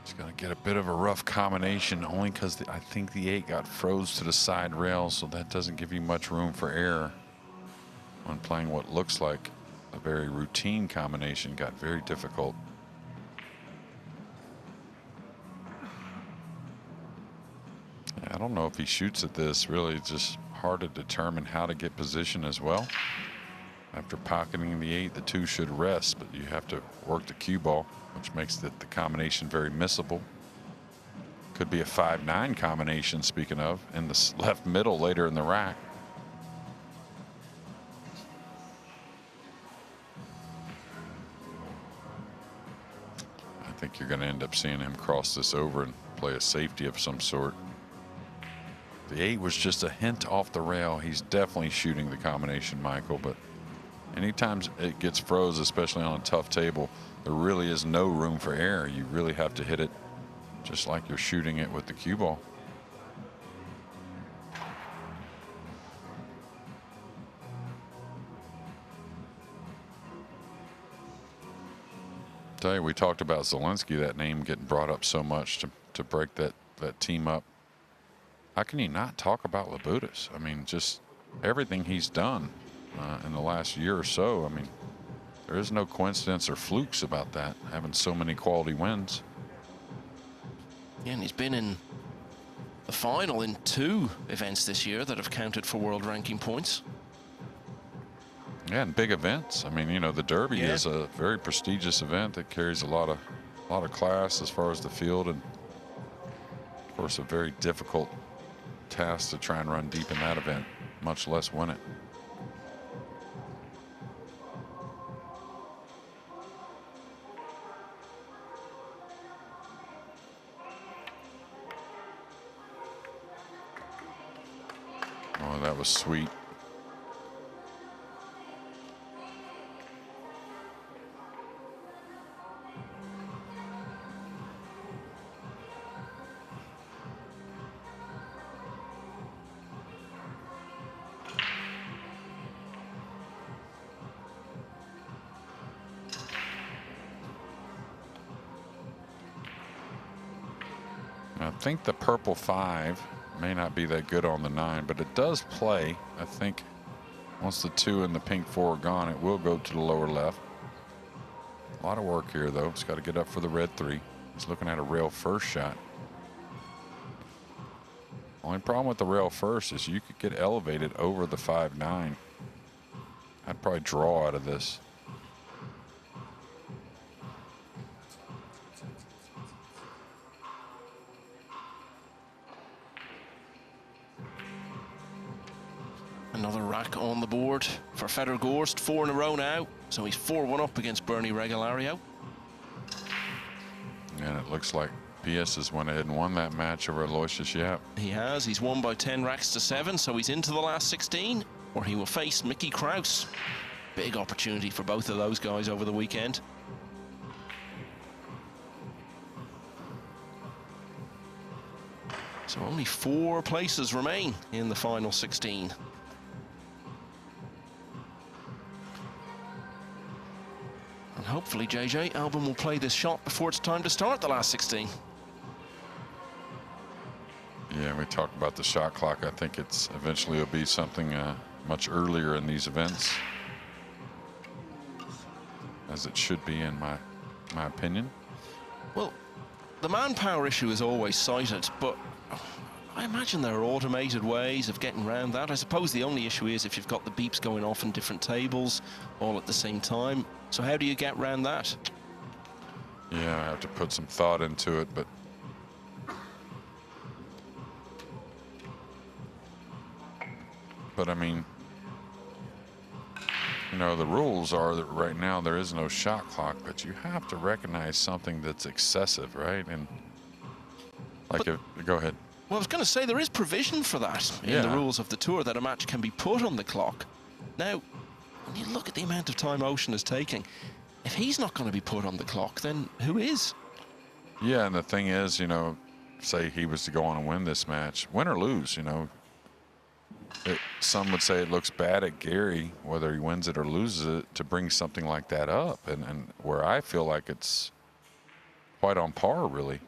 He's going to get a bit of a rough combination only because I think the 8 got froze to the side rail, so that doesn't give you much room for error when playing what looks like a very routine combination. Got very difficult. I don't know if he shoots at this. Really, it's just hard to determine how to get position as well. After pocketing the 8, the 2 should rest, but you have to work the cue ball, which makes the combination very missable. Could be a 5-9 combination, speaking of, in the left middle later in the rack. I think you're going to end up seeing him cross this over and play a safety of some sort. The 8 was just a hint off the rail. He's definitely shooting the combination, Michael, but anytime it gets froze, especially on a tough table, there really is no room for error. You really have to hit it just like you're shooting it with the cue ball. Tell you, we talked about Zelensky, that name getting brought up so much to break that team up. How can you not talk about Labutis? I mean, just everything he's done in the last year or so. I mean, there is no coincidence or flukes about that, having so many quality wins. Yeah, and he's been in the final in 2 events this year that have counted for world ranking points. Yeah, and big events. I mean, you know, the Derby is a very prestigious event that carries a lot of class as far as the field, and of course a very difficult task to try and run deep in that event, much less win it. Oh, that was sweet. I think the purple 5 may not be that good on the 9, but it does play. I think once the 2 and the pink 4 are gone, it will go to the lower left. A lot of work here, though. It's got to get up for the red 3. He's looking at a rail first shot. Only problem with the rail first is you could get elevated over the 5-9. I'd probably draw out of this. Another rack on the board for Fedor Gorst, 4 in a row now. So he's 4-1 up against Bernie Regalario. And it looks like PS has went ahead and won that match over Aloysius Yap. He has. He's won by 10 racks to 7, so he's into the last 16, where he will face Mickey Kraus. Big opportunity for both of those guys over the weekend. So only 4 places remain in the final 16. And hopefully JJ Albon will play this shot before it's time to start the last 16. Yeah, we talked about the shot clock. I think it's eventually will be something much earlier in these events, as it should be, in my opinion. Well, the manpower issue is always cited, but I imagine there are automated ways of getting around that. I suppose the only issue is if you've got the beeps going off in different tables all at the same time. So how do you get around that? Yeah, I have to put some thought into it, but I mean, you know, the rules are that right now there is no shot clock, but you have to recognize something that's excessive, right? And like, go ahead. Well, I was going to say there is provision for that in the rules of the tour, that a match can be put on the clock. Now, when you look at the amount of time Ocean is taking, if he's not going to be put on the clock, then who is? Yeah, and the thing is, you know, say he was to go on and win this match, win or lose, you know, some would say it looks bad at Gary, whether he wins it or loses it, to bring something like that up, and where I feel like it's quite on par, really.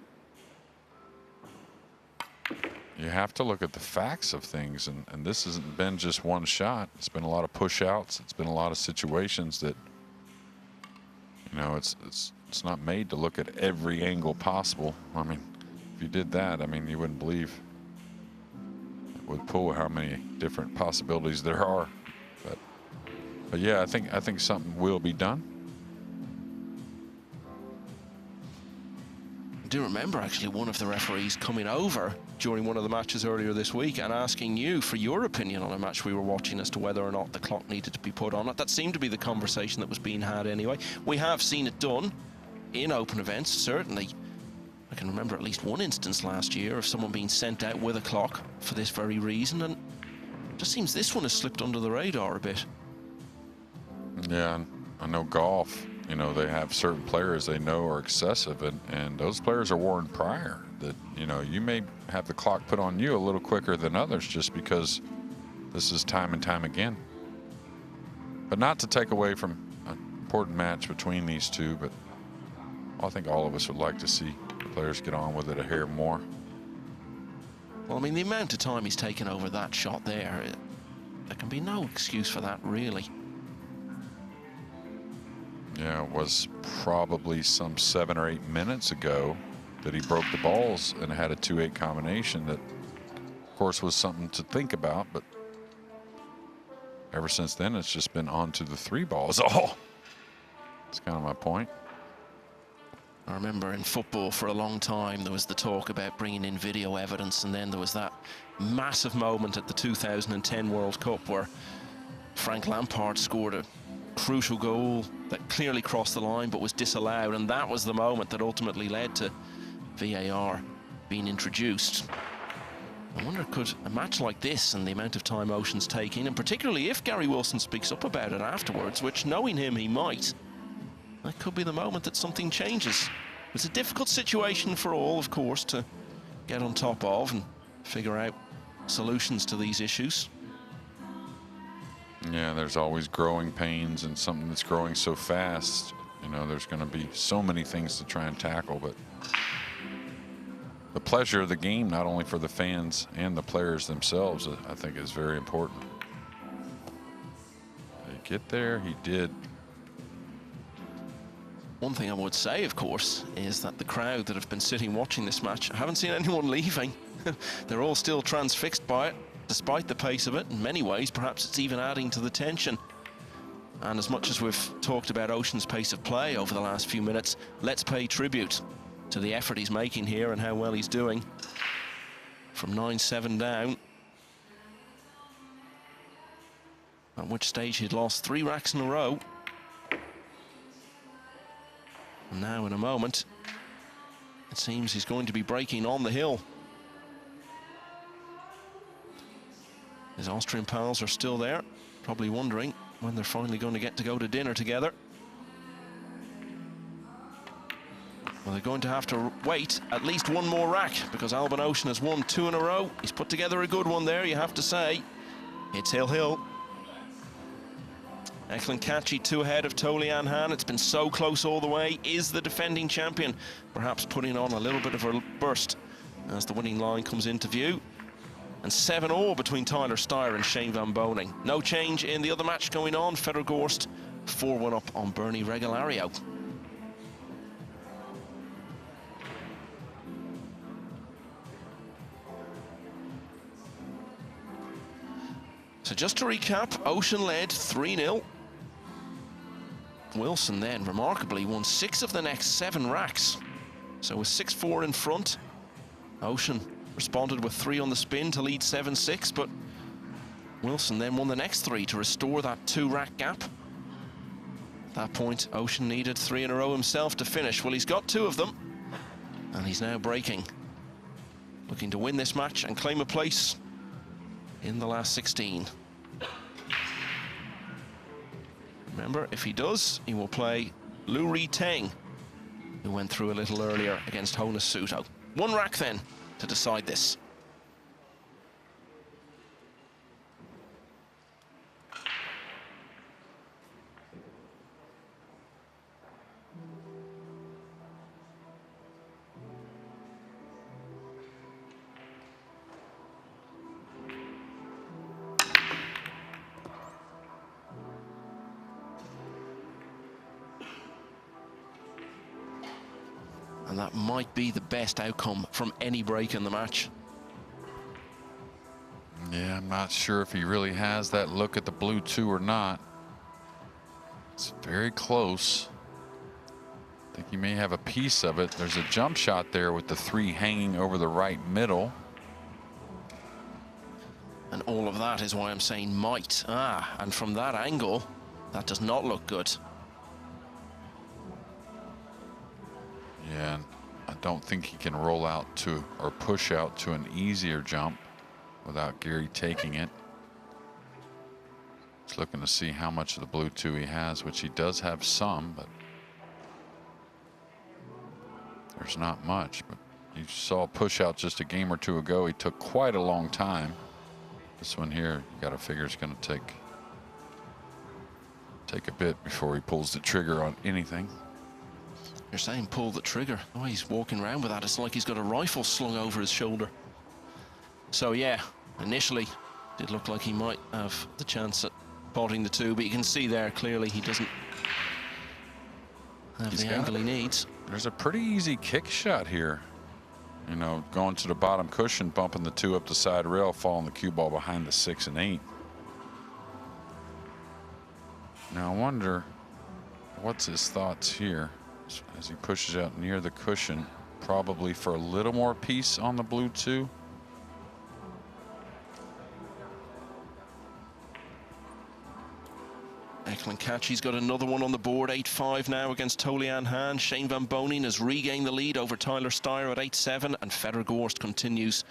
you have to look at the facts of things, and this hasn't been just one shot. It's been a lot of push-outs. It's been a lot of situations that, you know, it's not made to look at every angle possible. I mean, if you did that, I mean, you wouldn't believe with pool how many different possibilities there are. But yeah, I think something will be done. I do remember actually one of the referees coming over during one of the matches earlier this week and asking you for your opinion on a match we were watching as to whether or not the clock needed to be put on it. That seemed to be the conversation that was being had anyway. We have seen it done in open events, certainly. I can remember at least one instance last year of someone being sent out with a clock for this very reason, and it just seems this one has slipped under the radar a bit. Yeah, I know golf, you know, they have certain players they know are excessive, and those players are warned prior that, you know, you may have the clock put on you a little quicker than others just because this is time and time again. But not to take away from an important match between these two, but I think all of us would like to see the players get on with it a hair more. Well, I mean, the amount of time he's taken over that shot there can be no excuse for that, really. Yeah, it was probably some 7 or 8 minutes ago that he broke the balls and had a 2-8 combination that, of course, was something to think about. But ever since then, it's just been on to the 3 balls. Oh, that's kind of my point. I remember in football for a long time there was the talk about bringing in video evidence, and then there was that massive moment at the 2010 World Cup where Frank Lampard scored a crucial goal that clearly crossed the line but was disallowed, and that was the moment that ultimately led to VAR being introduced. I wonder, could a match like this and the amount of time Ocean's taking, and particularly if Gary Wilson speaks up about it afterwards, which knowing him he might, that could be the moment that something changes. It's a difficult situation for all, of course, to get on top of and figure out solutions to these issues. Yeah, there's always growing pains, and something that's growing so fast, you know, there's going to be so many things to try and tackle. But the pleasure of the game, not only for the fans and the players themselves, I think is very important. Did he get there? He did. One thing I would say, of course, is that the crowd that have been sitting watching this match, I haven't seen anyone leaving. They're all still transfixed by it, despite the pace of it. In many ways, perhaps it's even adding to the tension. And as much as we've talked about Ocean's pace of play over the last few minutes, let's pay tribute to the effort he's making here and how well he's doing. From 9-7 down, at which stage he'd lost 3 racks in a row. And now in a moment, it seems he's going to be breaking on the hill. His Austrian pals are still there, probably wondering when they're finally going to get to go to dinner together. Well, they're going to have to wait at least one more rack because Alban Ocean has won 2 in a row. He's put together a good one there, you have to say. It's hill. Eklund Kachi 2 ahead of Tolian Han. It's been so close all the way. Is the defending champion perhaps putting on a little bit of a burst as the winning line comes into view? And 7-all between Tyler Steyer and Shane Van Boning. No change in the other match going on. Federgorst 4-1 up on Bernie Regalario. So just to recap, Ocean led 3-0. Wilson then remarkably won 6 of the next 7 racks. So with 6-4 in front, Ocean responded with 3 on the spin to lead 7-6, but Wilson then won the next 3 to restore that 2-rack gap. At that point, Ocean needed 3 in a row himself to finish. Well, he's got 2 of them, and he's now breaking, looking to win this match and claim a place in the last 16. Remember, if he does, he will play Lu Ri Teng, who went through a little earlier against Honus Suto. 1 rack then to decide this. And that might be the best outcome from any break in the match. Yeah, I'm not sure if he really has that look at the blue 2 or not. It's very close. I think he may have a piece of it. There's a jump shot there with the 3 hanging over the right middle. And all of that is why I'm saying might. And from that angle, that does not look good. Yeah, and I don't think he can roll out to or push out to an easier jump without Gary taking it. Just looking to see how much of the blue 2 he has, which he does have some, but there's not much. But you saw a push out just a game or 2 ago. He took quite a long time. This one here, you got to figure it's going to take a bit before he pulls the trigger on anything. You're saying pull the trigger. Oh, he's walking around with that. It's like he's got a rifle slung over his shoulder. So yeah, initially did look like he might have the chance at spotting the 2, but you can see there clearly he doesn't have the angle he needs. There's a pretty easy kick shot here. You know, going to the bottom cushion, bumping the 2 up the side rail, following the cue ball behind the 6 and 8. Now I wonder what's his thoughts here as he pushes out near the cushion, probably for a little more piece on the blue 2. Excellent catch. He's got another one on the board. 8-5 now against Tolian Han. Shane Van Bonen has regained the lead over Tyler Steyer at 8-7, and Fedor Gorst continues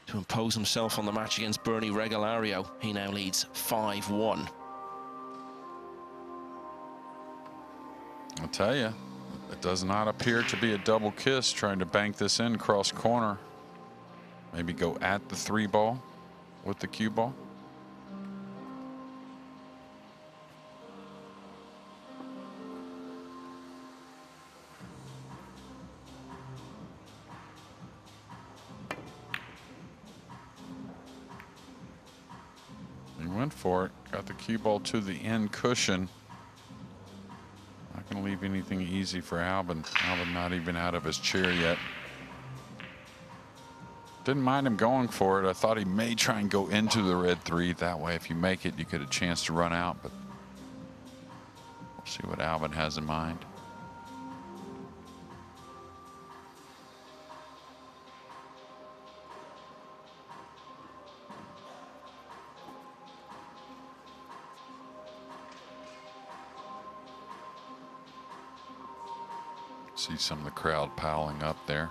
to impose himself on the match against Bernie Regalario. He now leads 5-1. I'll tell you, it does not appear to be a double kiss trying to bank this in cross corner. Maybe go at the 3 ball with the cue ball. He went for it, got the cue ball to the end cushion. Not going to leave anything easy for Albin. Albin not even out of his chair yet. Didn't mind him going for it. I thought he may try and go into the red 3. That way, if you make it, you get a chance to run out. But we'll see what Albin has in mind. See some of the crowd piling up there.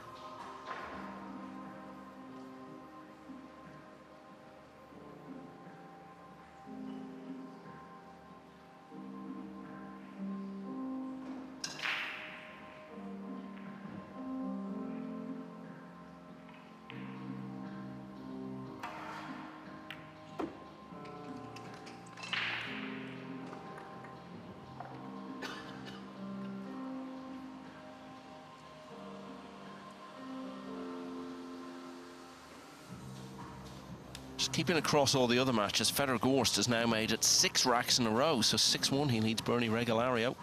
Just keeping across all the other matches, Fedor Gorst has now made it 6 racks in a row, so 6-1 he leads Bernie Regalario.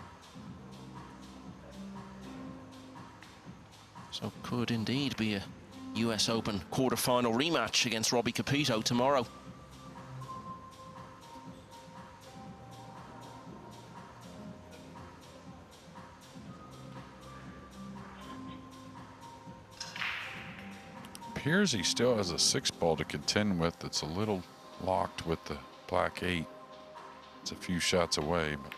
So could indeed be a US Open quarter-final rematch against Robbie Capito tomorrow. Appears he still has a 6 ball to contend with that's a little locked with the black 8. It's a few shots away, but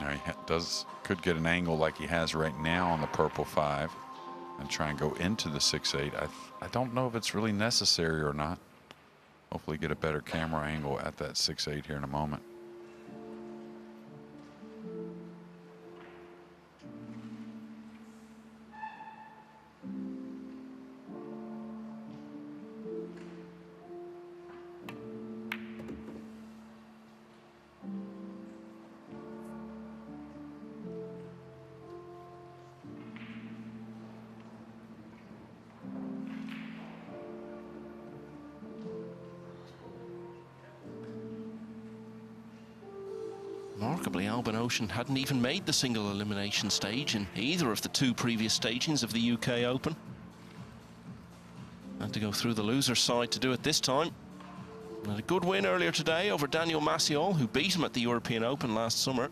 now he could get an angle like he has right now on the purple 5 and try and go into the 6-8. I don't know if it's really necessary or not. Hopefully get a better camera angle at that 6-8 here in a moment. Remarkably, Albin Ocean hadn't even made the single elimination stage in either of the 2 previous stagings of the UK Open. Had to go through the loser's side to do it this time. Had a good win earlier today over Daniel Massiol, who beat him at the European Open last summer.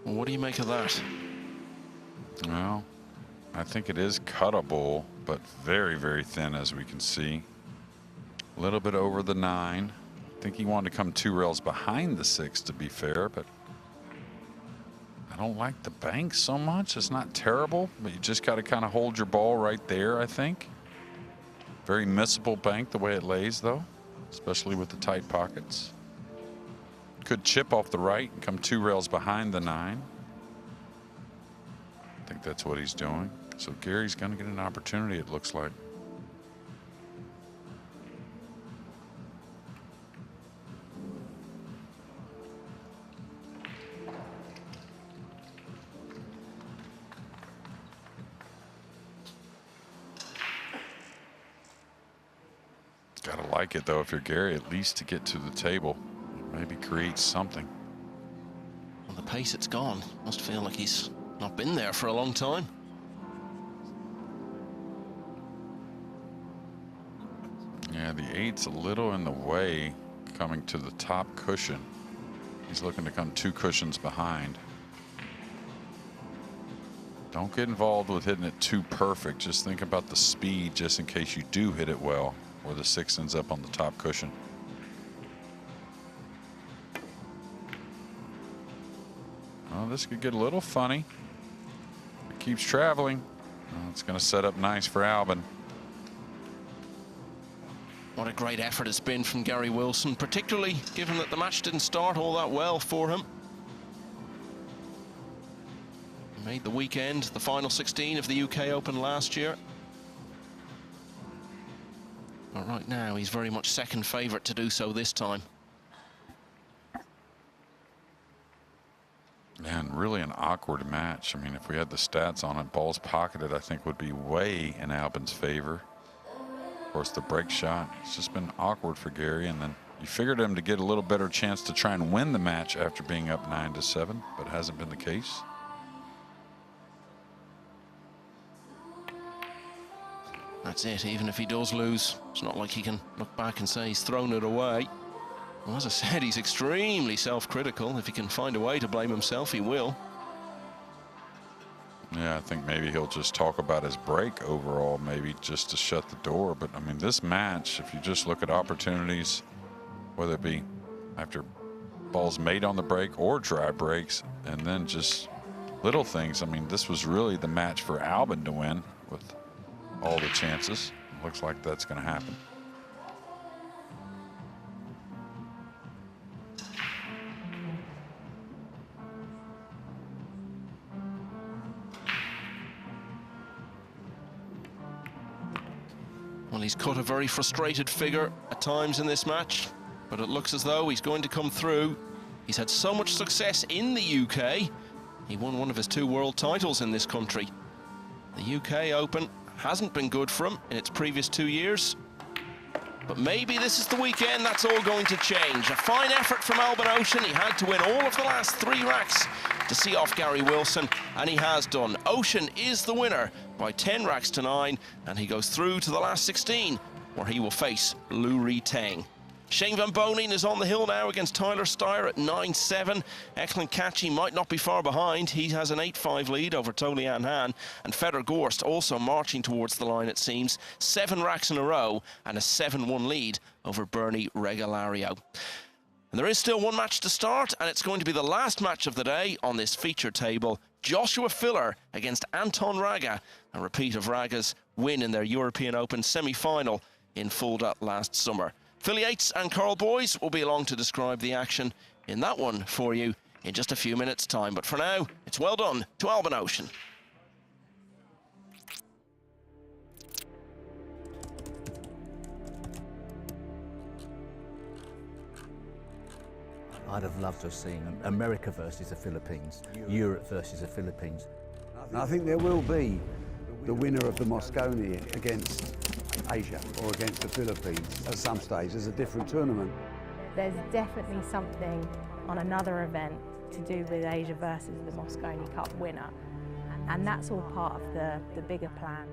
Well, what do you make of that? Well, I think it is cuttable, but very, very thin, as we can see. A little bit over the 9. I think he wanted to come 2 rails behind the 6, to be fair, but I don't like the bank so much. It's not terrible, but you just got to kind of hold your ball right there, I think. Very missable bank the way it lays, though, especially with the tight pockets. Could chip off the right and come 2 rails behind the 9. I think that's what he's doing. So Gary's going to get an opportunity, it looks like. Gotta like it, though, if you're Gary, at least to get to the table. Maybe create something. Well, the pace it's gone. Must feel like he's not been there for a long time. Yeah, the 8's a little in the way coming to the top cushion. He's looking to come 2 cushions behind. Don't get involved with hitting it too perfect. Just think about the speed just in case you do hit it well, or the 6 ends up on the top cushion. Well, this could get a little funny. It keeps traveling. Well, it's going to set up nice for Albin. What a great effort it's been from Gary Wilson, particularly given that the match didn't start all that well for him. He made the weekend, the final 16 of the UK Open last year. But right now, he's very much second favourite to do so this time. And really an awkward match. I mean, if we had the stats on it, balls pocketed, I think would be way in Albin's favor. Of course, the break shot, it's just been awkward for Gary. And then you figured him to get a little better chance to try and win the match after being up 9-7, but it hasn't been the case. That's it, even if he does lose, it's not like he can look back and say he's thrown it away. Well, as I said, he's extremely self-critical. If he can find a way to blame himself, he will. Yeah, I think maybe he'll just talk about his break overall, maybe just to shut the door. But, I mean, this match, if you just look at opportunities, whether it be after balls made on the break or dry breaks, and then just little things, I mean, this was really the match for Albin to win with all the chances. Looks like that's going to happen. Well, he's cut a very frustrated figure at times in this match, but it looks as though he's going to come through. He's had so much success in the UK. He won one of his 2 world titles in this country. The UK Open hasn't been good for him in its previous 2 years. But maybe this is the weekend that's all going to change. A fine effort from Albin Ocean. He had to win all of the last 3 racks to see off Gary Wilson, and he has done. Ocean is the winner by 10 racks to 9, and he goes through to the last 16, where he will face Lu Ri Teng. Shane Van Bonin is on the hill now against Tyler Steyer at 9-7. Eklund Kachi might not be far behind. He has an 8-5 lead over Tolian Han. And Feder Gorst also marching towards the line, it seems. 7 racks in a row and a 7-1 lead over Bernie Regalario. And there is still one match to start, and it's going to be the last match of the day on this feature table. Joshua Filler against Anton Raga, a repeat of Raga's win in their European Open semi-final in Fulda last summer. Phil Yates and Carl Boys will be along to describe the action in that one for you in just a few minutes' time. But for now, it's well done to Alban Ocean. I'd have loved to have seen America versus the Philippines, Europe versus the Philippines. And I think there will be the winner of the Moscone against Asia or against the Philippines at some stage. There's a different tournament. There's definitely something on another event to do with Asia versus the Moscone Cup winner, and that's all part of the bigger plan.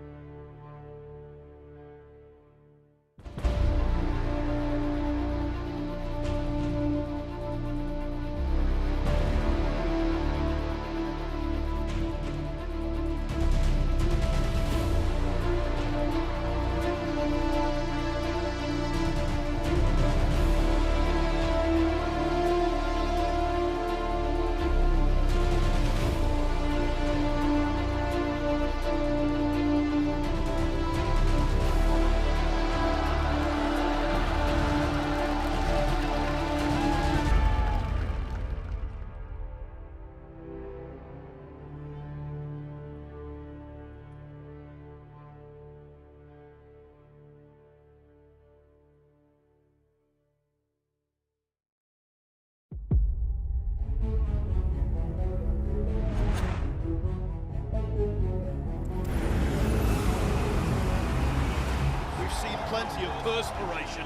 Plenty of perspiration.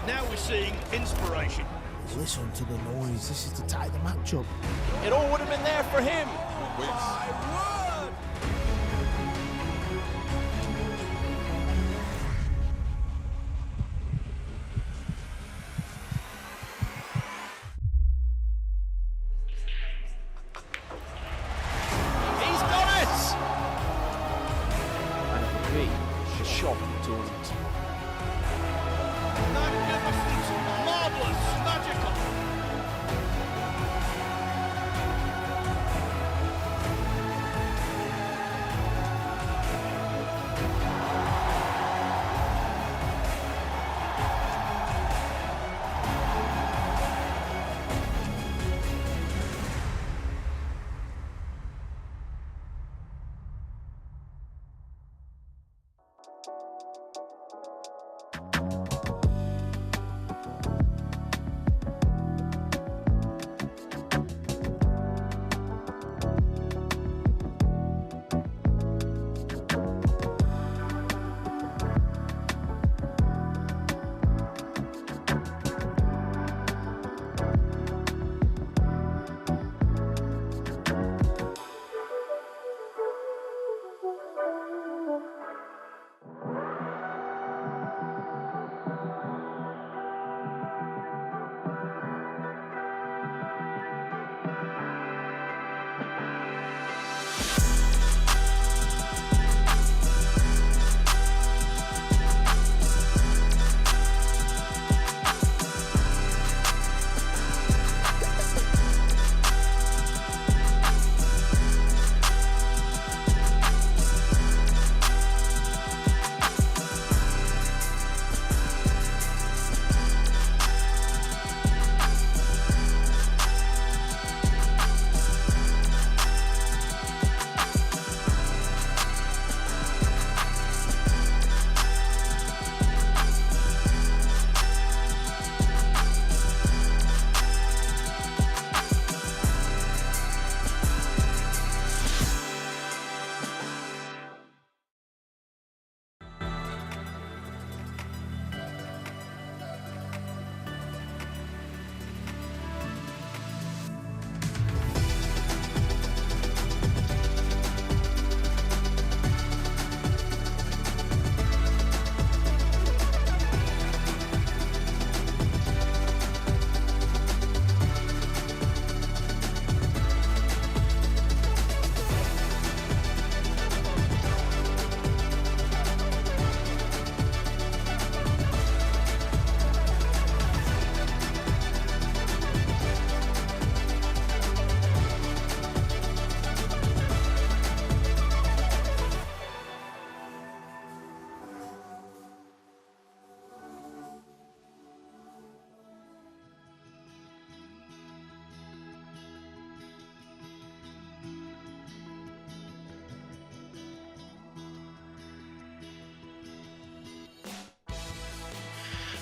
Now we're seeing inspiration. Listen to the noise. This is to tie the match up. It all would have been there for him. He's got it! And it would be a shock tournament. Magnificent, marvellous, magical.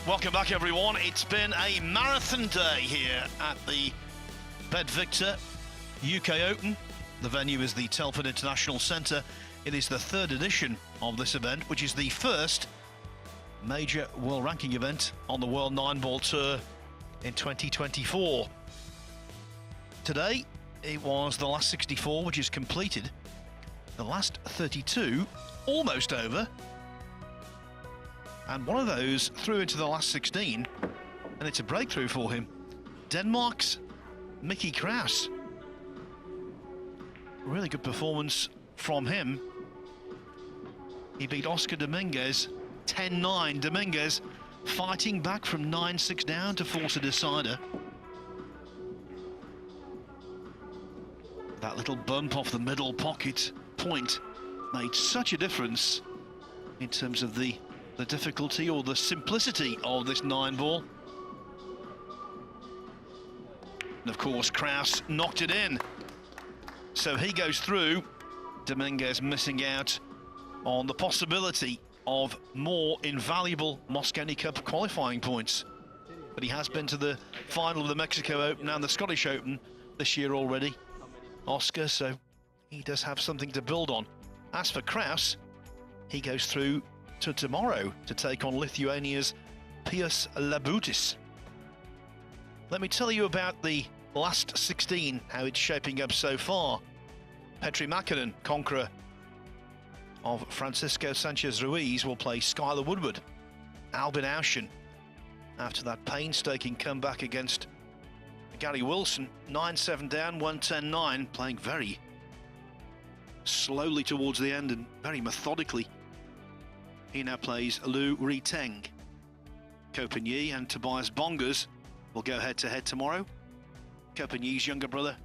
Welcome back, everyone. It's been a marathon day here at the Bedvictor UK Open. The venue is the Telford International Centre. It is the third edition of this event, which is the first major world ranking event on the World Nineball Tour in 2024. Today, it was the last 64, which is completed. The last 32, almost over. And one of those through into the last 16, and it's a breakthrough for him. Denmark's Mickey Kraus. Really good performance from him. He beat Oscar Dominguez 10-9. Dominguez fighting back from 9-6 down to force a decider. That little bump off the middle pocket point made such a difference in terms of the difficulty or the simplicity of this 9-ball. And of course, Kraus knocked it in. So he goes through. Dominguez missing out on the possibility of more invaluable Mosconi Cup qualifying points. But he has been to the final of the Mexico Open and the Scottish Open this year already, Oscar, so he does have something to build on. As for Kraus, he goes through to tomorrow to take on Lithuania's Pius Labutis. Let me tell you about the last 16, how it's shaping up so far. Petri Mäkinen, conqueror of Francisco Sanchez Ruiz, will play Skylar Woodward. Albin Auschen, after that painstaking comeback against Gary Wilson, 9-7 down, 1-10-9, playing very slowly towards the end and very methodically. He now plays Lu Riteng. Kopin and Tobias Bongers will go head-to-head tomorrow. Kopin younger brother,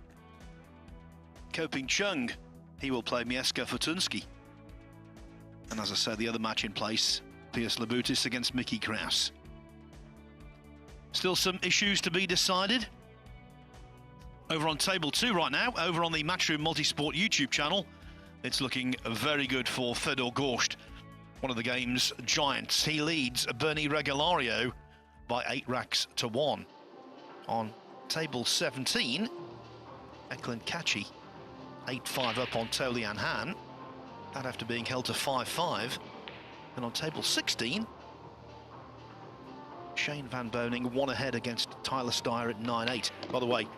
Kopin Chang, he will play Mieszko Fortunski. And as I said, the other match in place, Pius Labutis against Mickey Kraus. Still some issues to be decided. Over on table 2 right now, over on the Matchroom Multisport YouTube channel, it's looking very good for Fedor Gorst, one of the game's giants. He leads Bernie Regalario by 8 racks to 1. On table 17, Eklund Kachi 8-5 up on Tolian Han. That after being held to 5-5. And on table 16, Shane Van Boning 1 ahead against Tyler Steyer at 9-8. By the way,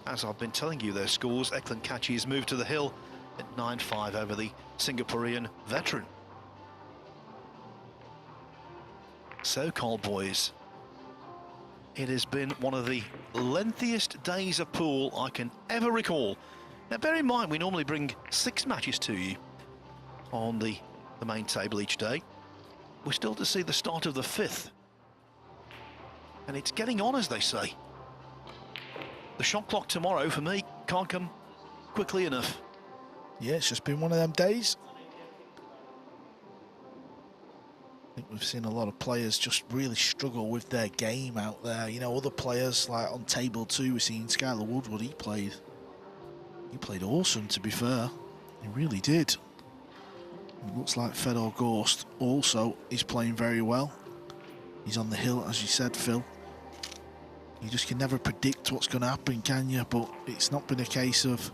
as I've been telling you their scores, Eklund Kachi has moved to the hill at 9-5 over the Singaporean veteran. So, Cole boys, it has been one of the lengthiest days of pool I can ever recall. Now, bear in mind, we normally bring 6 matches to you on the main table each day. We're still to see the start of the 5th. And it's getting on, as they say. The shot clock tomorrow, for me, can't come quickly enough. Yeah, it's just been one of them days. I think we've seen a lot of players just really struggle with their game out there. You know, other players, like on table 2, we've seen Skylar Woodward, he played awesome, to be fair. He really did. It looks like Fedor Gorst also is playing very well. He's on the hill, as you said, Phil. You just can never predict what's going to happen, can you? But it's not been a case of,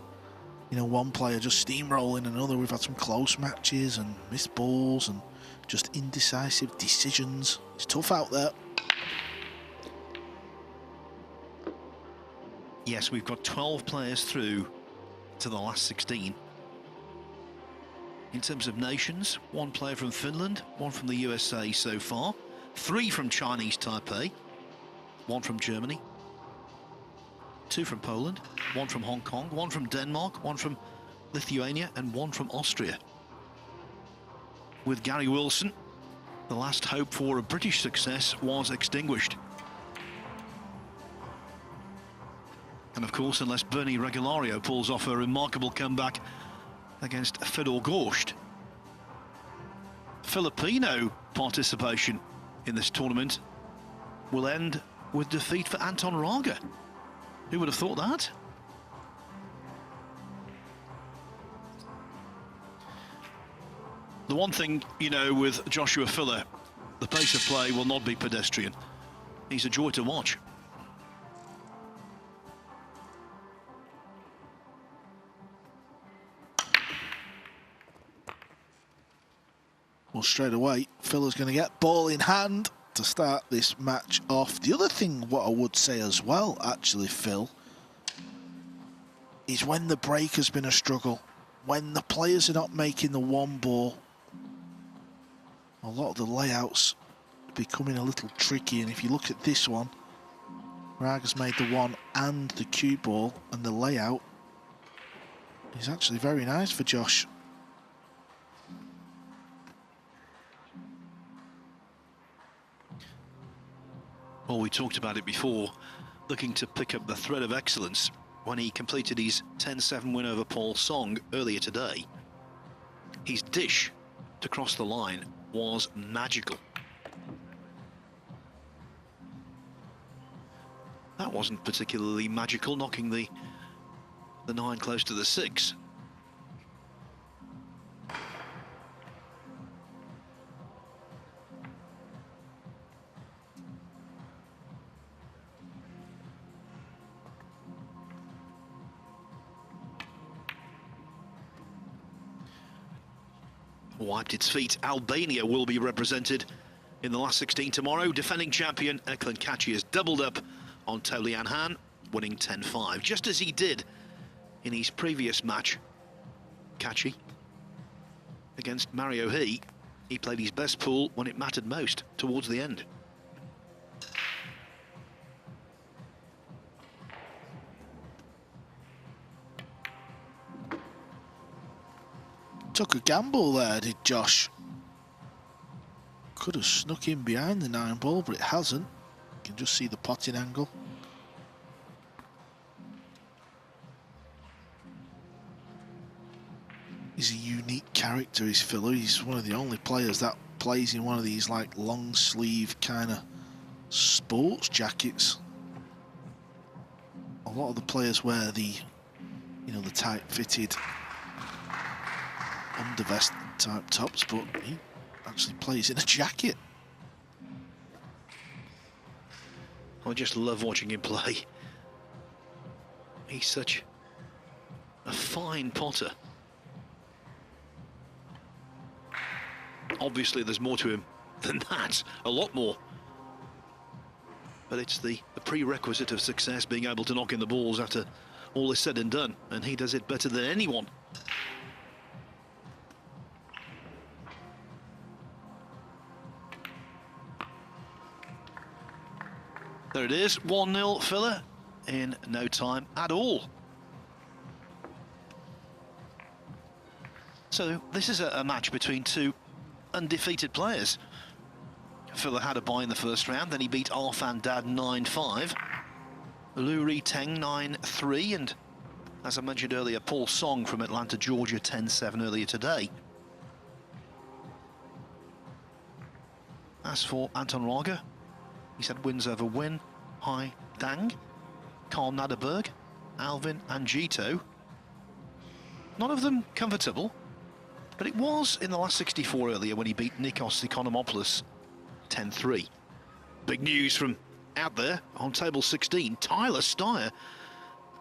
you know, one player just steamrolling another. We've had some close matches and missed balls and just indecisive decisions. It's tough out there. Yes, we've got 12 players through to the last 16. In terms of nations, 1 player from Finland, 1 from the USA so far, 3 from Chinese Taipei, 1 from Germany, 2 from Poland, 1 from Hong Kong, 1 from Denmark, 1 from Lithuania, and 1 from Austria. With Gary Wilson, the last hope for a British success was extinguished. And of course, unless Bernie Regalario pulls off a remarkable comeback against Fedor Gorst, Filipino participation in this tournament will end with defeat for Anton Raga. Who would have thought that? The one thing, you know, with Joshua Filler, the pace of play will not be pedestrian. He's a joy to watch. Well, straight away, Phil's going to get ball in hand to start this match off. The other thing, what I would say as well, actually, Phil, is when the break has been a struggle, when the players are not making the one ball, a lot of the layouts are becoming a little tricky. And if you look at this one, Raga's made the one and the cue ball, and the layout is actually very nice for Josh. Well, we talked about it before, looking to pick up the thread of excellence when he completed his 10-7 win over Paul Song earlier today. His dish to cross the line was magical. That wasn't particularly magical, knocking the 9 close to the 6. Wiped its feet. Albania will be represented in the last 16 tomorrow. Defending champion Eklan Kachi has doubled up on Tolian Han, winning 10-5, just as he did in his previous match. Kachi against Mario He played his best pool when it mattered most, towards the end. Took a gamble there, did Josh. Could have snuck in behind the 9 ball, but it hasn't. You can just see the potting angle. He's a unique character, is Phil. He's one of the only players that plays in one of these like long sleeve kind of sports jackets. A lot of the players wear the, you know, the tight fitted undervest type tops, but he actually plays in a jacket. I just love watching him play. He's such a fine potter. Obviously there's more to him than that, a lot more. But it's the prerequisite of success, being able to knock in the balls after all is said and done, and he does it better than anyone. There it is, 1-0 filler in no time at all. So this is a match between two undefeated players. Filler had a bye in the first round, then he beat Arfan Dad 9-5. Luri Teng 9-3, and as I mentioned earlier, Paul Song from Atlanta, Georgia 10-7 earlier today. As for Anton Raga, he's had wins over Win, Hai Dang, Karl Naderberg, Alvin Angito. None of them comfortable, but it was in the last 64 earlier when he beat Nikos Economopoulos 10-3. Big news from out there on table 16. Tyler Steyer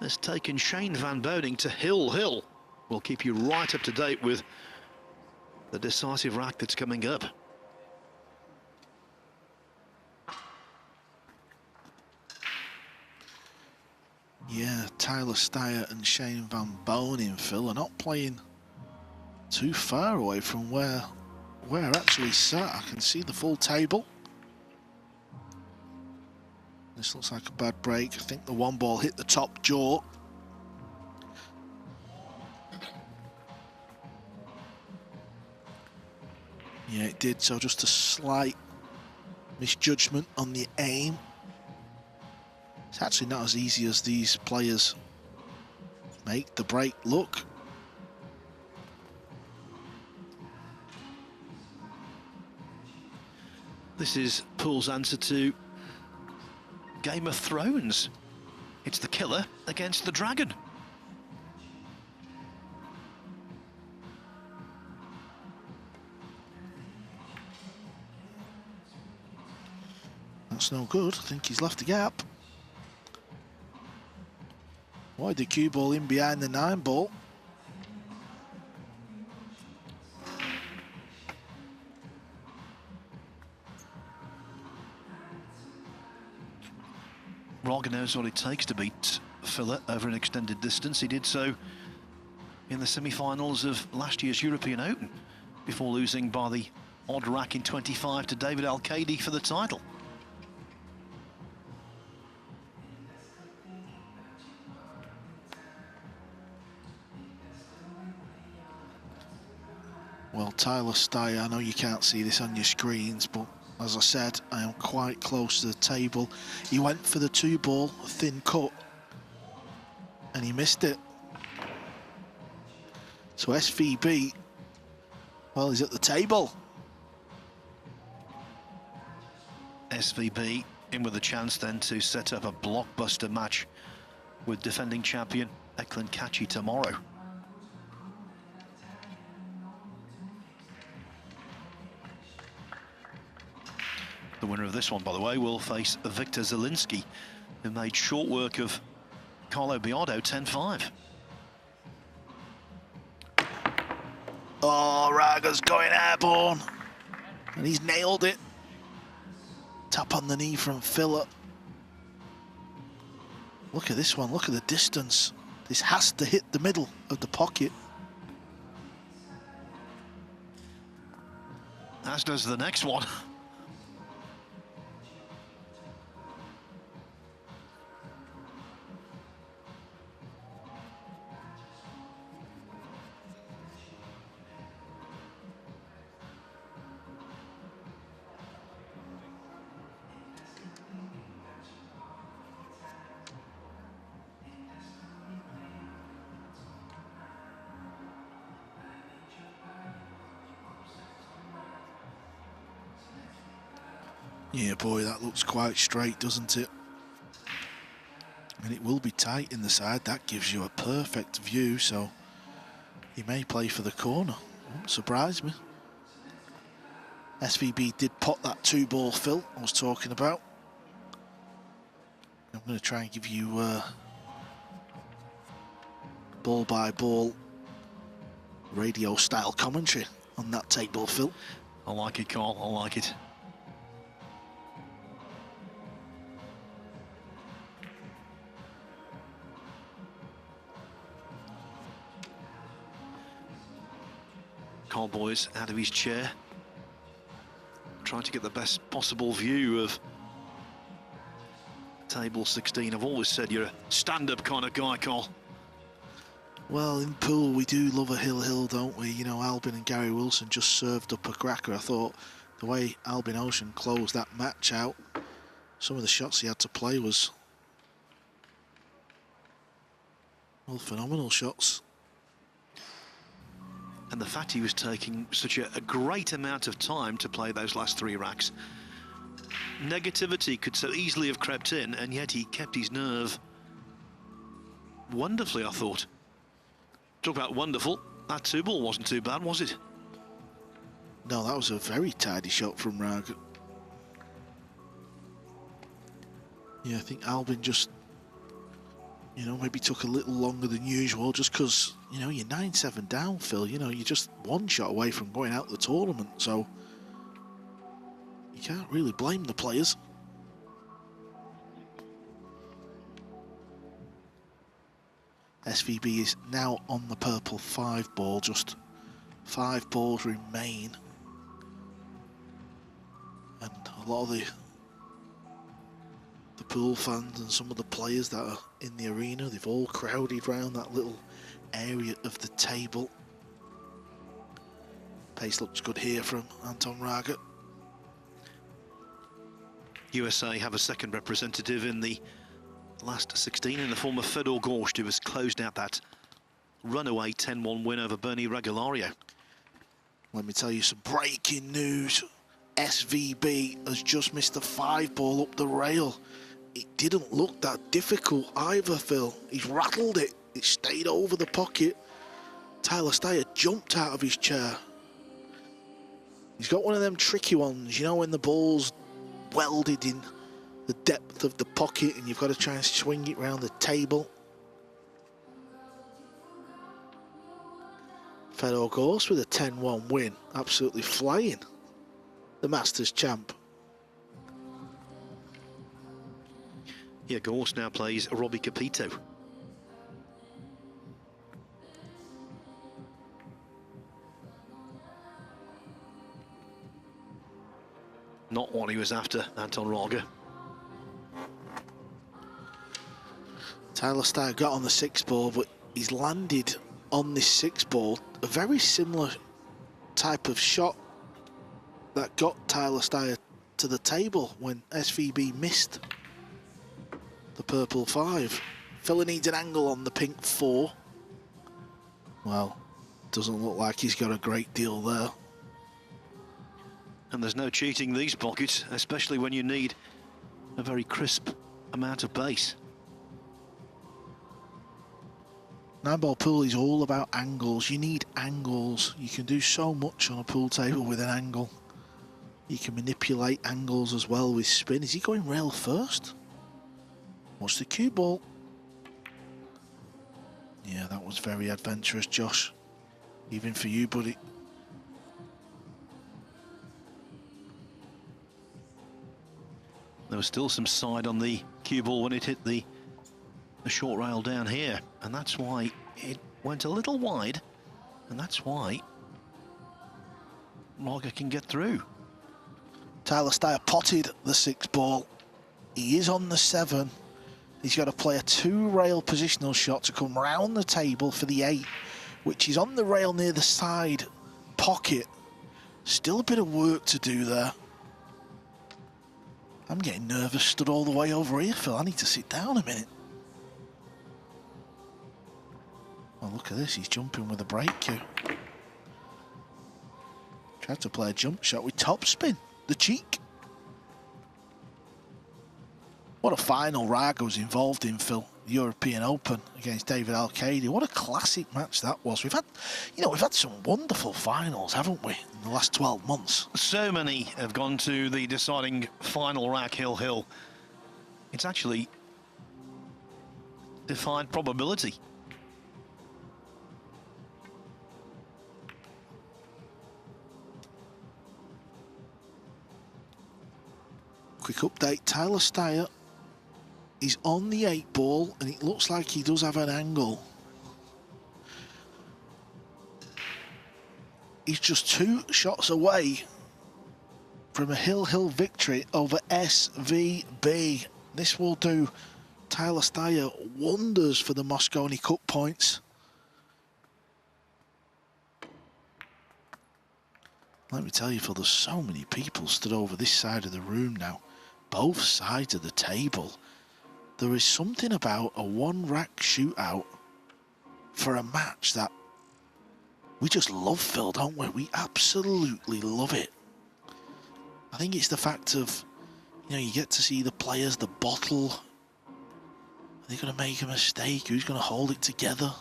has taken Shane Van Boning to Hill. We'll keep you right up to date with the decisive rack that's coming up. Yeah, Tyler Steyer and Shane Van Boning, Phil, are not playing too far away from where we're actually sat. I can see the full table. This looks like a bad break. I think the 1 ball hit the top jaw. Yeah, it did, so just a slight misjudgment on the aim. It's actually not as easy as these players make the break look. This is Pool's answer to Game of Thrones. It's the killer against the dragon. That's no good. I think he's left a gap. Why the cue ball in behind the 9-ball? Raga knows what it takes to beat Filler over an extended distance. He did so in the semi-finals of last year's European Open before losing by the odd rack in 25 to David Al-Qaidi for the title. Well, Tyler Steyer, I know you can't see this on your screens, but as I said, I am quite close to the table. He went for the 2-ball, thin cut, and he missed it. So SVB, well, he's at the table. SVB in with a chance then to set up a blockbuster match with defending champion Eklund Kachi tomorrow. The winner of this one, by the way, will face Victor Zielinski, who made short work of Carlo Biardo 10-5. Oh, Raga's going airborne. And he's nailed it. Tap on the knee from Filler. Look at this one, look at the distance. This has to hit the middle of the pocket. As does the next one. Yeah, boy, that looks quite straight, doesn't it? And it will be tight in the side. That gives you a perfect view, so he may play for the corner. Won't surprise me. SVB did pot that 2-ball fill I was talking about. I'm going to try and give you ball by ball radio style commentary on that take ball fill. I like it, Carl, I like it. Carl Boyes out of his chair, trying to get the best possible view of table 16. I've always said you're a stand-up kind of guy, Carl. Well, in pool we do love a hill, don't we? You know, Albin and Gary Wilson just served up a cracker. I thought the way Albin Ocean closed that match out, some of the shots he had to play was, well, phenomenal shots. And the fact he was taking such a great amount of time to play those last 3 racks. Negativity could so easily have crept in, and yet he kept his nerve wonderfully, I thought. Talk about wonderful. That 2-ball wasn't too bad, was it? No, that was a very tidy shot from Raga. Yeah, I think Albin just, you know, maybe took a little longer than usual just because, you know, you're 9-7 down, Phil. You know, you're just 1 shot away from going out the tournament, so you can't really blame the players. SVB is now on the purple 5-ball, just 5 balls remain. And a lot of the pool fans and some of the players that are in the arena, they've all crowded around that little area of the table. Pace looks good here from Anton Raga. USA have a second representative in the last 16 in the form of Fedor Gorst, who has closed out that runaway 10-1 win over Bernie Regulario. Let me tell you some breaking news. SVB has just missed a 5-ball up the rail. It didn't look that difficult either, Phil. He's rattled it. It stayed over the pocket. Tyler Steyer jumped out of his chair. He's got one of them tricky ones, you know, when the ball's welded in the depth of the pocket, and you've got to try and swing it round the table. Fedor Gorst with a 10-1 win, absolutely flying the Masters champ. Yeah, Gorst now plays Robbie Capito. Not what he was after, Anton Raga. Tyler Steyer got on the 6 ball, but he's landed on this 6 ball a very similar type of shot that got Tyler Steyer to the table when SVB missed the purple 5. Filler needs an angle on the pink 4. Well, doesn't look like he's got a great deal there. And there's no cheating these pockets, especially when you need a very crisp amount of base. Nineball pool is all about angles. You need angles. You can do so much on a pool table with an angle. You can manipulate angles as well with spin. Is he going rail first? Watch the cue ball. Yeah, that was very adventurous, Josh. Even for you, buddy. There was still some side on the cue ball when it hit the short rail down here, and that's why it went a little wide, and that's why Raga can get through. Tyler Steyer potted the 6 ball. He is on the 7. He's got to play a 2 rail positional shot to come round the table for the 8, which is on the rail near the side pocket. Still a bit of work to do there. I'm getting nervous stood all the way over here, Phil. I need to sit down a minute. Oh, look at this. He's jumping with a break cue. Tried to play a jump shot with topspin. The cheek. What a final Raga was involved in, Phil. European Open against David Al-Qaedi. What a classic match that was. We've had some wonderful finals, haven't we, in the last 12 months? So many have gone to the deciding final rack, Hill. It's actually defied probability. Quick update, Tyler Steyer is on the 8 ball, and it looks like he does have an angle. He's just 2 shots away from a Hill victory over SVB. This will do Tyler Steyer wonders for the Mosconi Cup points. Let me tell you, Phil, there's so many people stood over this side of the room now. Both sides of the table. There is something about a 1-rack shootout for a match that we just love, Phil, don't we? We absolutely love it. I think it's the fact of, you get to see the players, the bottle. Are they going to make a mistake? Who's going to hold it together?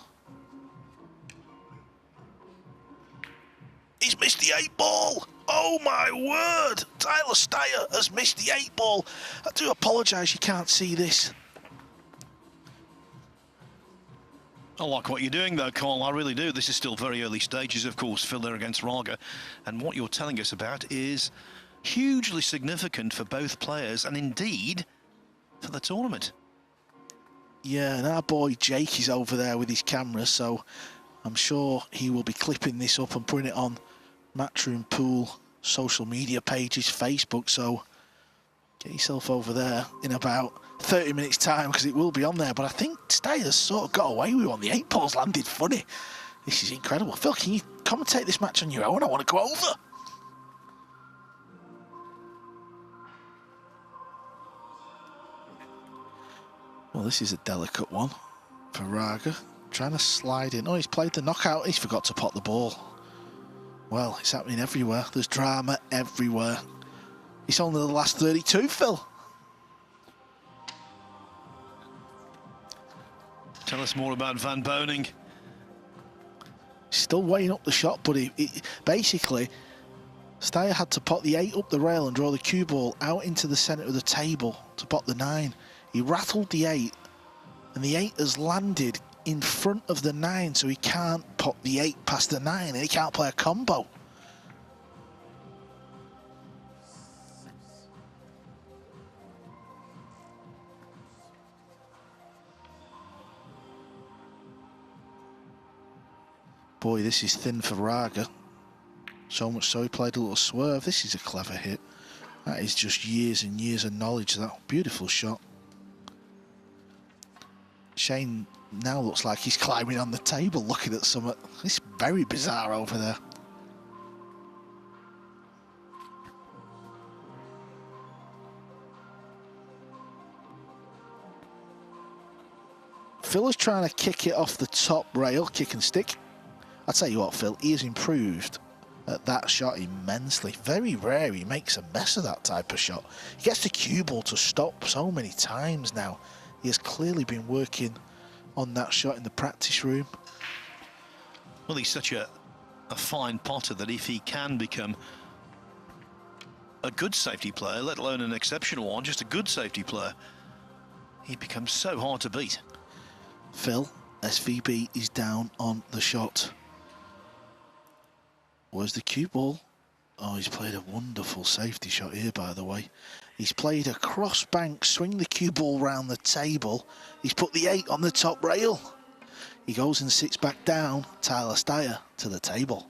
He's missed the 8 ball. Oh my word! Tyler Steyer has missed the 8 ball. I do apologise you can't see this. I like what you're doing though, Carl, I really do. This is still very early stages, of course, Filler against Raga. And what you're telling us about is hugely significant for both players and indeed for the tournament. Yeah, and our boy Jake is over there with his camera, so I'm sure he will be clipping this up and putting it on Matchroom Pool social media pages, Facebook, so get yourself over there in about 30 minutes time because it will be on there. But I think Steyer's sort of got away with one. The 8 balls landed funny. This is incredible. Phil, can you commentate this match on your own? I want to go over. Well, this is a delicate one for Raga. Trying to slide in. Oh, he's played the knockout. He's forgot to pot the ball. Well, it's happening everywhere. There's drama everywhere. It's only the last 32, Phil. Tell us more about Van Boning. Still weighing up the shot, but basically, Steyer had to pot the 8 up the rail and draw the cue ball out into the centre of the table to pot the 9. He rattled the 8, and the 8 has landed in front of the 9, so he can't pot the 8 past the 9, and he can't play a combo. Boy, this is thin for Raga. So much so he played a little swerve. This is a clever hit. That is just years and years of knowledge. That beautiful shot. Shane now looks like he's climbing on the table looking at something. It's very bizarre over there. Phil is trying to kick it off the top rail, kick and stick. I'll tell you what, Phil, he has improved at that shot immensely. Very rare he makes a mess of that type of shot. He gets the cue ball to stop so many times now. He has clearly been working on that shot in the practice room. Well, he's such a fine potter that if he can become a good safety player, let alone an exceptional one, just a good safety player, he becomes so hard to beat. Phil, SVB is down on the shot. Where's the cue ball? Oh, he's played a wonderful safety shot here, by the way. He's played a cross bank, swing the cue ball round the table. He's put the 8 on the top rail. He goes and sits back down, Tyler Steyer to the table.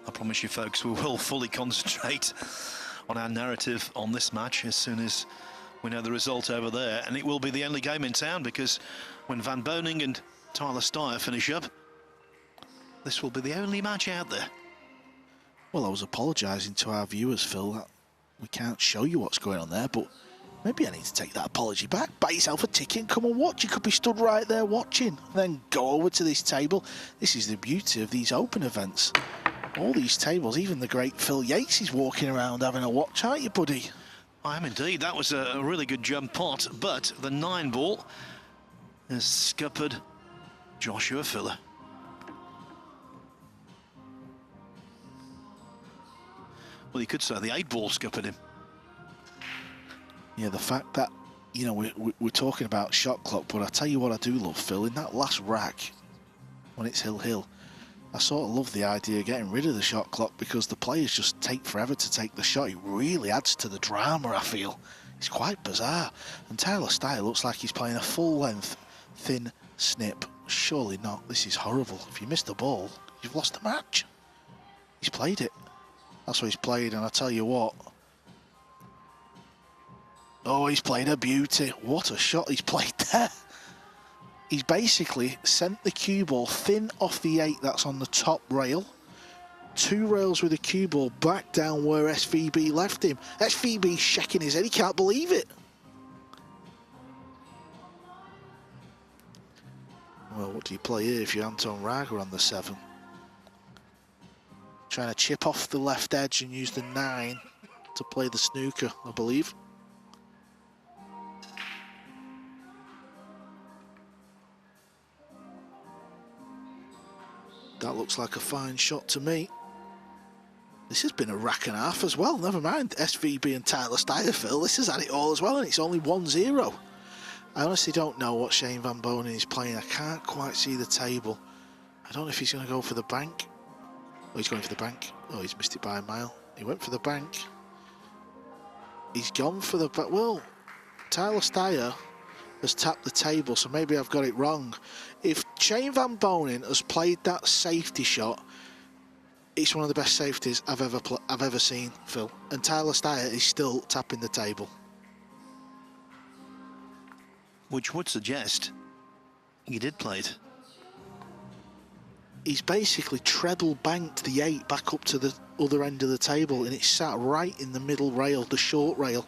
I promise you folks, we will fully concentrate on our narrative on this match as soon as we know the result over there, and it will be the only game in town, because when Van Boning and Tyler Steyer finish up, this will be the only match out there. Well, I was apologising to our viewers, Phil, that we can't show you what's going on there, but maybe I need to take that apology back. Buy yourself a ticket and come and watch. You could be stood right there watching, then go over to this table. This is the beauty of these open events. All these tables, even the great Phil Yates is walking around having a watch, aren't you, buddy? I am indeed. That was a really good jump pot, but the 9-ball has scuppered Joshua Filler. Well, you could say the 8-ball scuppered him. Yeah, the fact that, you know, we're talking about shot clock, but I tell you what I do love, Phil, in that last rack, when it's hill-hill, I sort of love the idea of getting rid of the shot clock, because the players just take forever to take the shot. It really adds to the drama, I feel. It's quite bizarre. And Tyler Steyer looks like he's playing a full-length, thin snip. Surely not. This is horrible. If you miss the ball, you've lost the match. He's played it. That's what he's played, and I tell you what. Oh, he's played a beauty. What a shot he's played there. He's basically sent the cue ball thin off the 8 that's on the top rail. 2 rails with the cue ball back down where SVB left him. SVB's shaking his head, he can't believe it. Well, what do you play here if you're Anton Raga on the 7? Trying to chip off the left edge and use the 9 to play the snooker, I believe. That looks like a fine shot to me. This has been a rack and a half as well. Never mind SVB and Tyler Steyer, Phil. This has had it all as well, and it's only 1-0. I honestly don't know what Shane Van Bonen is playing. I can't quite see the table. I don't know if he's going to go for the bank. Oh, he's going for the bank. Oh, he's missed it by a mile. He went for the bank. He's gone for the back. Well, Tyler Steyer has tapped the table, so maybe I've got it wrong. If Shane Van Bonen has played that safety shot, it's one of the best safeties I've ever seen, Phil. And Tyler Steyer is still tapping the table. Which would suggest he did play it. He's basically treble banked the 8 back up to the other end of the table, and it's sat right in the middle rail, the short rail,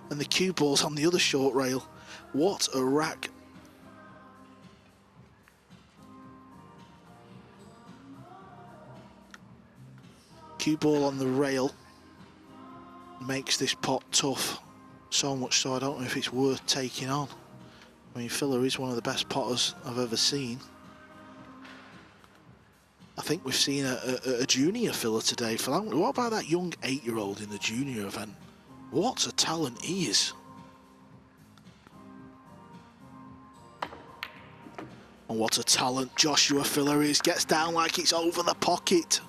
and the cue ball's on the other short rail. What a rack. Cue ball on the rail makes this pot tough, so much so I don't know if it's worth taking on. I mean, Filler is one of the best potters I've ever seen. I think we've seen a junior filler today. What about that young 8-year-old in the junior event? What a talent he is. And what a talent Joshua Filler is. Gets down like it's over the pocket.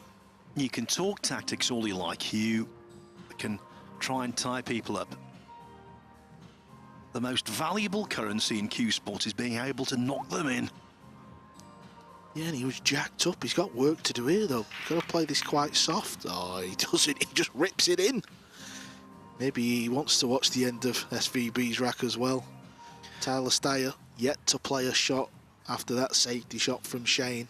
You can talk tactics all you like. You can try and tie people up. The most valuable currency in Q Sport is being able to knock them in. Yeah, and he was jacked up. He's got work to do here, though. He's got to play this quite soft. Oh, he doesn't. He just rips it in. Maybe he wants to watch the end of SVB's rack as well. Tyler Steyer yet to play a shot after that safety shot from Shane.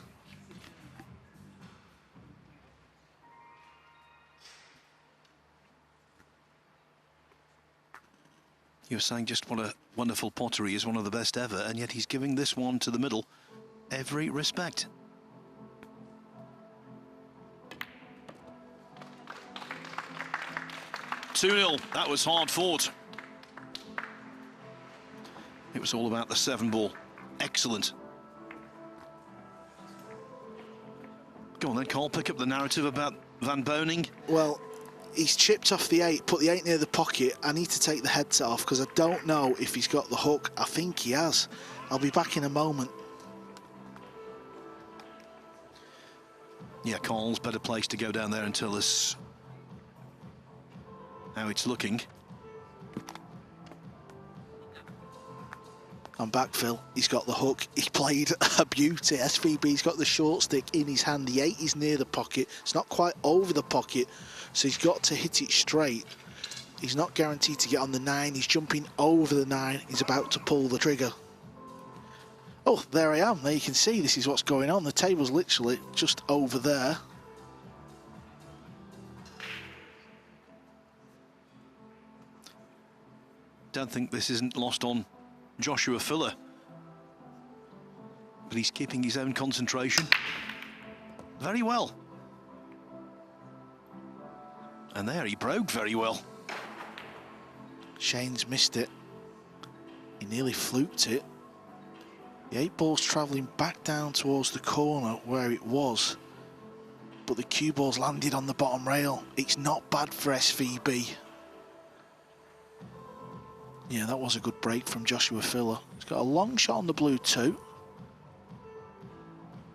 You were saying just what a wonderful pottery is, one of the best ever, and yet he's giving this one to the middle every respect. (2-0). That was hard fought. It was all about the 7-ball. Excellent. Go on then, Carl, pick up the narrative about Van Boning. Well, he's chipped off the 8, put the 8 near the pocket. I need to take the headset off because I don't know if he's got the hook. I think he has. I'll be back in a moment. Yeah, Carl's better place to go down there and tell us how it's looking. I'm back, Phil. He's got the hook. He's played a beauty. SVB's got the short stick in his hand. The 8 is near the pocket. It's not quite over the pocket, so he's got to hit it straight. He's not guaranteed to get on the 9. He's jumping over the 9. He's about to pull the trigger. Oh, there I am. There you can see this is what's going on. The table's literally just over there. Don't think this isn't lost on Joshua Filler, but he's keeping his own concentration very well. And there he broke very well. Shane's missed it. He nearly fluked it. The 8 ball's travelling back down towards the corner where it was, but the cue ball's landed on the bottom rail. It's not bad for SVB. Yeah, that was a good break from Joshua Filler. He's got a long shot on the blue too.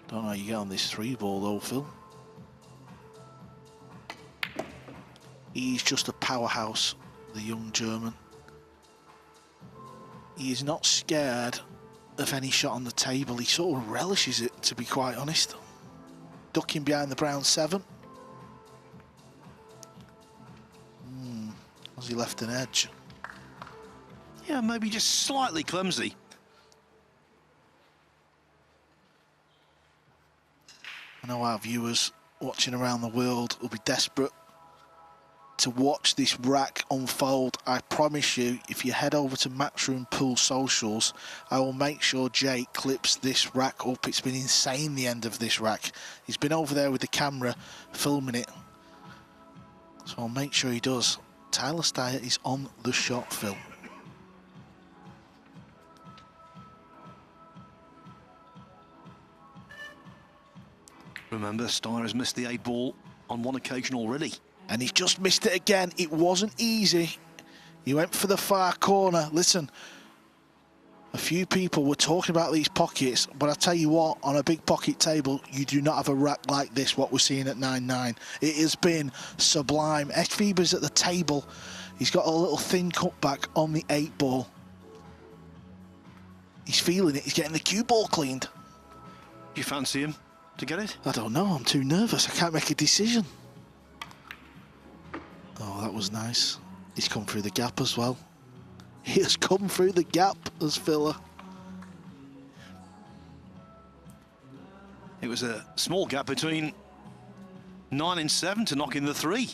Don't know how you get on this 3 ball though, Phil. He's just a powerhouse, the young German. He is not scared of any shot on the table. He sort of relishes it, to be quite honest. Ducking behind the brown 7. Has he left an edge? Yeah, maybe just slightly clumsy. I know our viewers watching around the world will be desperate to watch this rack unfold. I promise you, if you head over to Matchroom Pool Socials, I will make sure Jake clips this rack up. It's been insane, the end of this rack. He's been over there with the camera filming it, so I'll make sure he does. Tyler Steyer is on the shot, Phil. Remember, Steyer has missed the 8 ball on one occasion already. And he's just missed it again. It wasn't easy. He went for the far corner. Listen, a few people were talking about these pockets, but I tell you what, on a big pocket table, you do not have a rack like this, what we're seeing at 9-9. It has been sublime. SVB's at the table. He's got a little thin cutback on the 8 ball. He's feeling it. He's getting the cue ball cleaned. Do you fancy him to get it? I don't know. I'm too nervous. I can't make a decision. Oh, that was nice. He's come through the gap as well. He has come through the gap as Filler. It was a small gap between 9 and 7 to knock in the 3.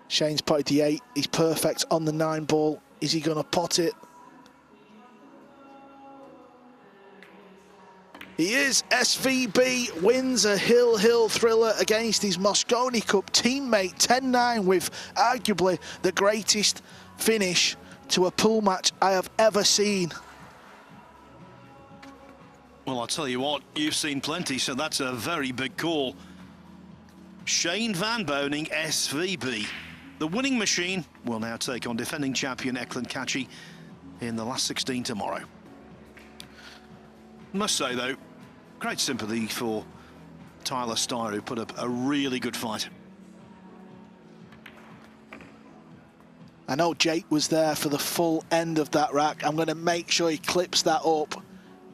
Shane's potted the 8. He's perfect on the 9 ball. Is he going to pot it? He is. SVB wins a Hill thriller against his Moscone Cup teammate, 10-9, with arguably the greatest finish to a pool match I have ever seen. Well, I'll tell you what, you've seen plenty, so that's a very big call. Shane Van Boning, SVB. The winning machine will now take on defending champion Eklund Kachi in the last 16 tomorrow. Must say, though, great sympathy for Tyler Steyer, who put up a really good fight. I know Jake was there for the full end of that rack. I'm going to make sure he clips that up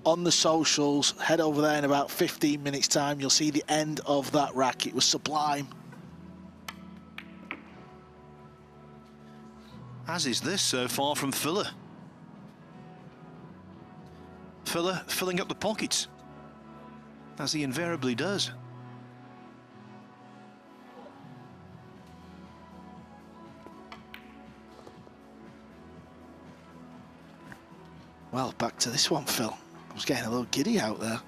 on the socials. Head over there in about 15 minutes time. You'll see the end of that rack. It was sublime. As is this so far from Filler. Filler filling up the pockets, as he invariably does. Well, back to this one, Phil. I was getting a little giddy out there.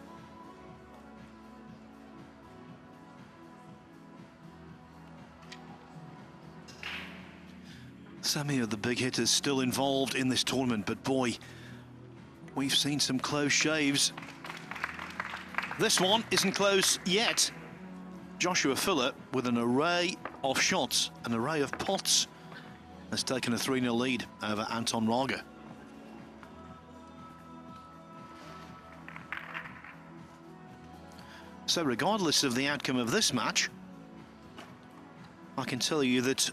So many of the big hitters still involved in this tournament, but boy, we've seen some close shaves. This one isn't close yet. Joshua Filler, with an array of shots, an array of pots, has taken a 3-0 lead over Anton Raga. So regardless of the outcome of this match, I can tell you that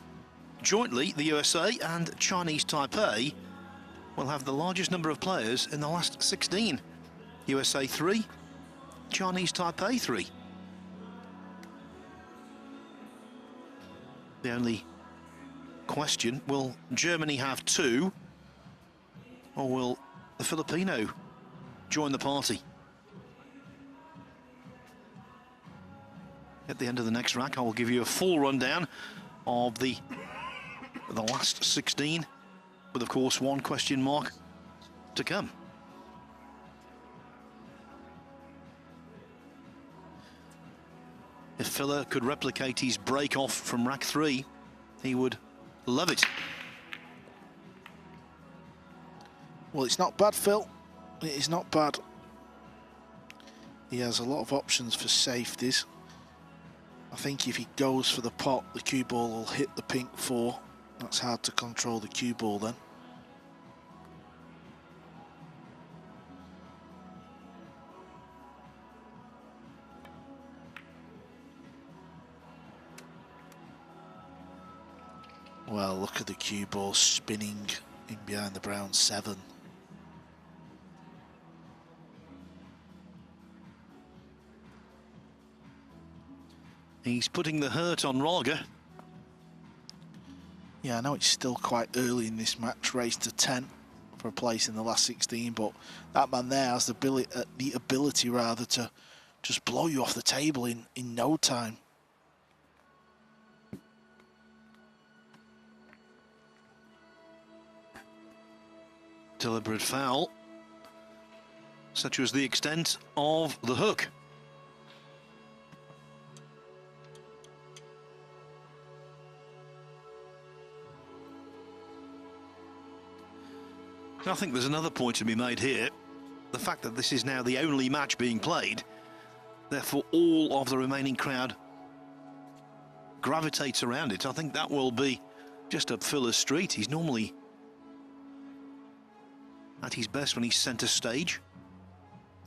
jointly the USA and Chinese Taipei will have the largest number of players in the last 16. USA 3, Chinese Taipei 3. The only question, will Germany have 2, or will the Filipino join the party? At the end of the next rack, I will give you a full rundown of the last 16, with of course one question mark to come. If Filler could replicate his break off from rack 3, he would love it. Well, it's not bad, Phil. It is not bad. He has a lot of options for safeties. I think if he goes for the pot, the cue ball will hit the pink 4. That's hard to control the cue ball then. Well, look at the cue ball spinning in behind the brown 7. He's putting the hurt on Raga. Yeah, I know it's still quite early in this match, race to 10 for a place in the last 16, but that man there has the ability rather to just blow you off the table in no time. Deliberate foul. Such was the extent of the hook. I think there's another point to be made here. The fact that this is now the only match being played, therefore all of the remaining crowd gravitates around it. I think that will be just up Filler's street. He's normally at his best when he's centre stage,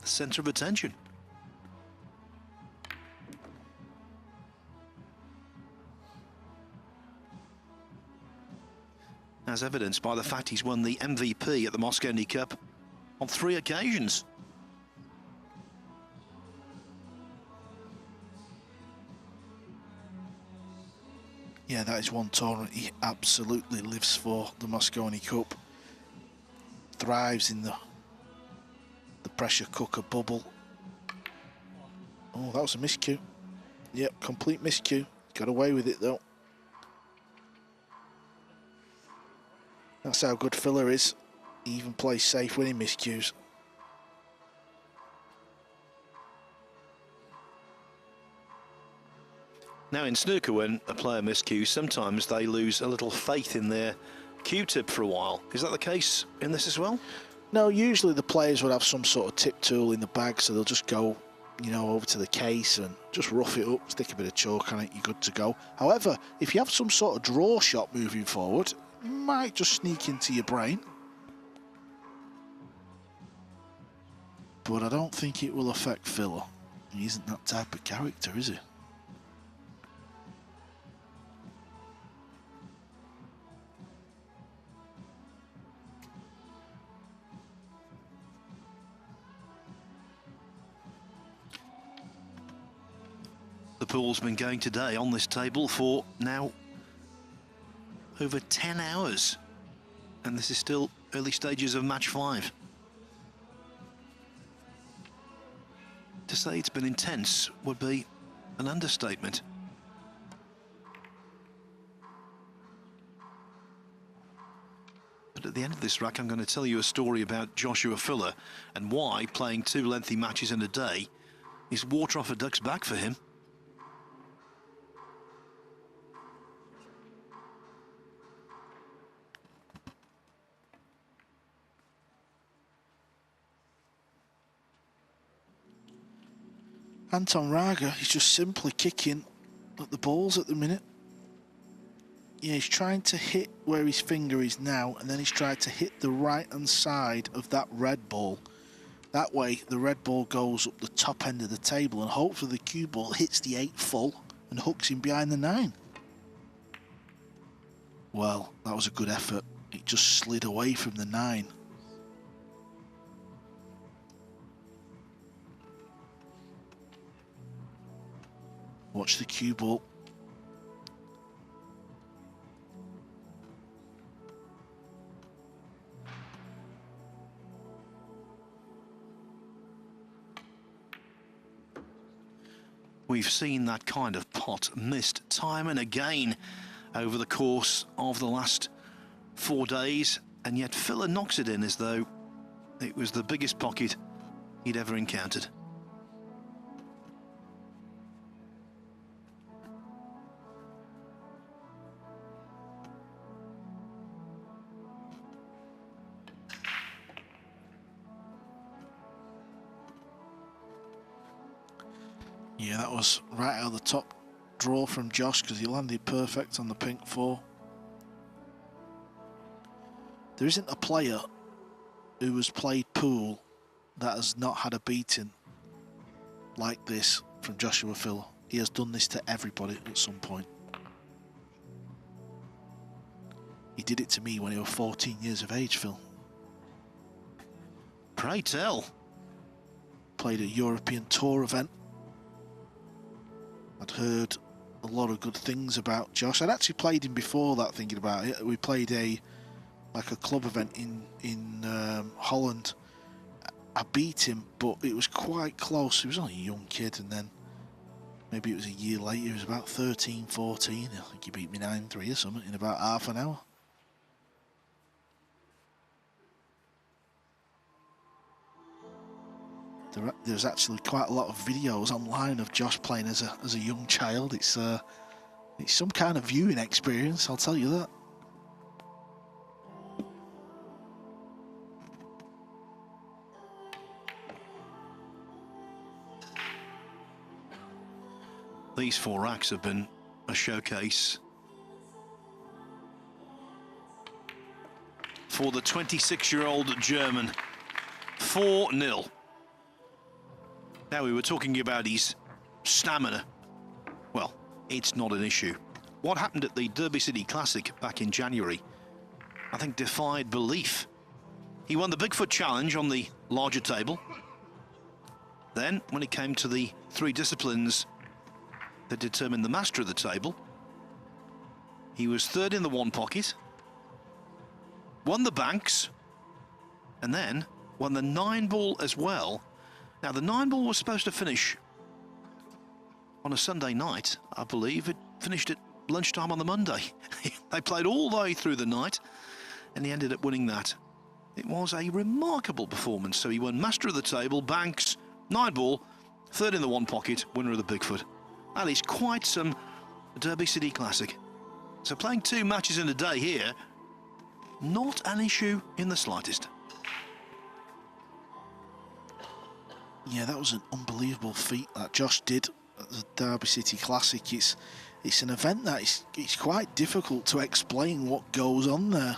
the centre of attention. As evidenced by the fact he's won the MVP at the Mosconi Cup on 3 occasions. Yeah, that is one tournament he absolutely lives for, the Mosconi Cup. Thrives in the pressure cooker bubble. Oh, that was a miscue. Yep, complete miscue. Got away with it though. That's how good Filler is. He even plays safe winning miscues. Now in snooker, when a player miscues, sometimes they lose a little faith in their Q-tip for a while. Is that the case in this as well? No, usually the players would have some sort of tip tool in the bag, so they'll just go, you know, over to the case and just rough it up, stick a bit of chalk on it, you're good to go. However, if you have some sort of draw shot moving forward, it might just sneak into your brain. But I don't think it will affect Filler. He isn't that type of character, is he? The pool's been going today on this table for now over 10 hours. And this is still early stages of match 5. To say it's been intense would be an understatement. But at the end of this rack, I'm going to tell you a story about Joshua Filler and why playing 2 lengthy matches in a day is water off a duck's back for him. Anton Raga is just simply kicking at the balls at the minute. Yeah, he's trying to hit where his finger is now, and then he's tried to hit the right-hand side of that red ball. That way, the red ball goes up the top end of the table, and hopefully the cue ball hits the 8 full and hooks him behind the 9. Well, that was a good effort. It just slid away from the 9. Watch the cue ball. We've seen that kind of pot missed time and again over the course of the last 4 days, and yet Filler knocks it in as though it was the biggest pocket he'd ever encountered. Yeah, that was right out of the top draw from Josh because he landed perfect on the pink 4. There isn't a player who has played pool that has not had a beating like this from Joshua Filler. He has done this to everybody at some point. He did it to me when he was 14 years of age, Phil. Pray tell. Played a European Tour event. I'd heard a lot of good things about Josh. I'd actually played him before that, thinking about it. We played a club event in Holland. I beat him, but it was quite close. He was only a young kid, and then maybe it was a year later. He was about 13, 14. I think he beat me 9-3 or something in about half an hour. There's actually quite a lot of videos online of Josh playing as a young child. It's some kind of viewing experience, I'll tell you that. These 4 racks have been a showcase for the 26-year-old German. 4-0. Now, we were talking about his stamina. Well, it's not an issue. What happened at the Derby City Classic back in January, I think, defied belief. He won the Bigfoot Challenge on the larger table. Then, when it came to the 3 disciplines that determined the master of the table, he was 3rd in the 1 pocket, won the banks, and then won the 9-ball as well. Now, the 9-ball was supposed to finish on a Sunday night, I believe. It finished at lunchtime on the Monday. They played all the way through the night, and he ended up winning that. It was a remarkable performance. So he won Master of the Table, Banks, 9-ball, 3rd in the 1 pocket, winner of the Bigfoot. That is quite some Derby City Classic. So playing 2 matches in a day here Not an issue in the slightest. Yeah, that was an unbelievable feat that Josh did at the Derby City Classic. It's an event that it's quite difficult to explain what goes on there.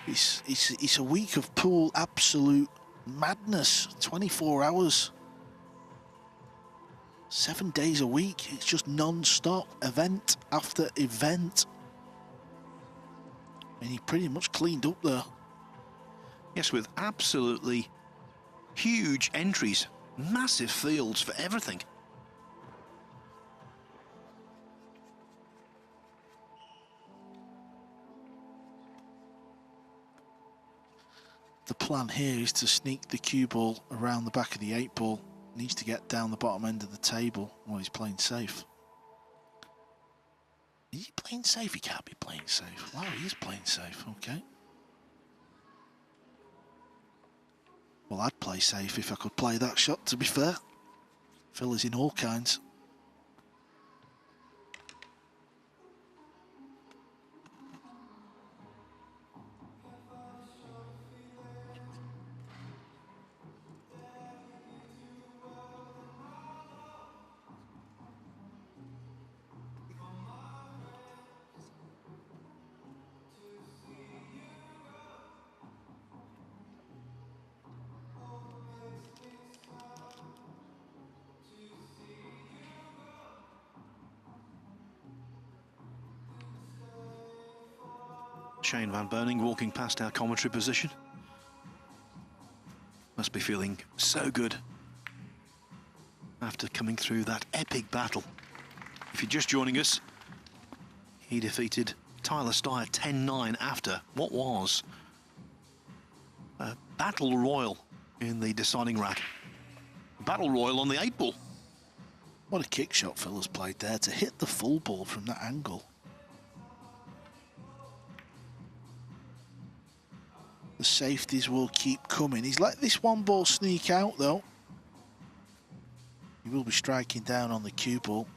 It's a week of pool absolute madness. 24 hours, 7 days a week. It's just non-stop, event after event. And he pretty much cleaned up there. Yes, with absolutely huge entries, massive fields for everything. The plan here is to sneak the cue ball around the back of the 8 ball. Needs to get down the bottom end of the table while he's playing safe. Is he playing safe? He can't be playing safe. Wow, he is playing safe. Okay. Well, I'd play safe if I could play that shot, to be fair. Phil is in all kinds. Shane Van Burning walking past our commentary position. Must be feeling so good after coming through that epic battle. If you're just joining us, he defeated Tyler Steyer 10-9 after what was a battle royal in the deciding rack. Battle royal on the 8 ball. What a kick shot Phil has played there to hit the full ball from that angle. The safeties will keep coming. He's let this 1 ball sneak out though. He will be striking down on the cue ball.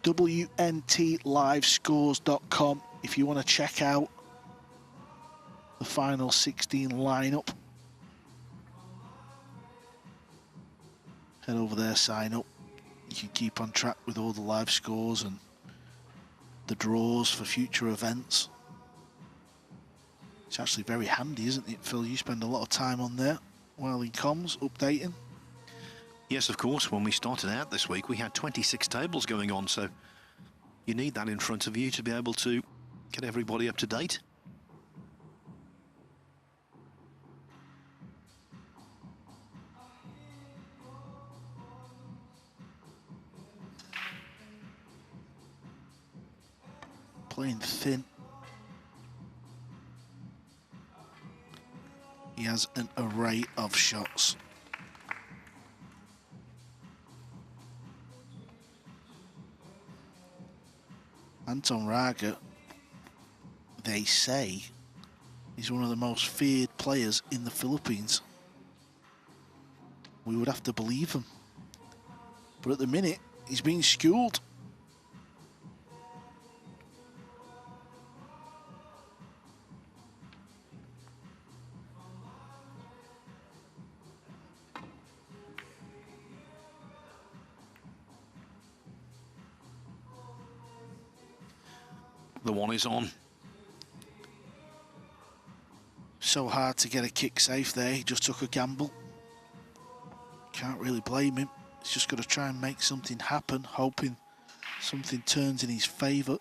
WNTLivescores.com if you want to check out the final 16 lineup. Head over there, sign up. You can keep on track with all the live scores and the draws for future events. It's actually very handy, isn't it, Phil? You spend a lot of time on there while he comes, updating. Yes, of course. When we started out this week, we had 26 tables going on, so you need that in front of you to be able to get everybody up to date. Playing thin. He has an array of shots. Anton Raga, they say, is one of the most feared players in the Philippines. We would have to believe him. But at the minute, he's being schooled. The 1 is on. So hard to get a kick safe there. He just took a gamble. Can't really blame him. He's just got to try and make something happen, hoping something turns in his favour.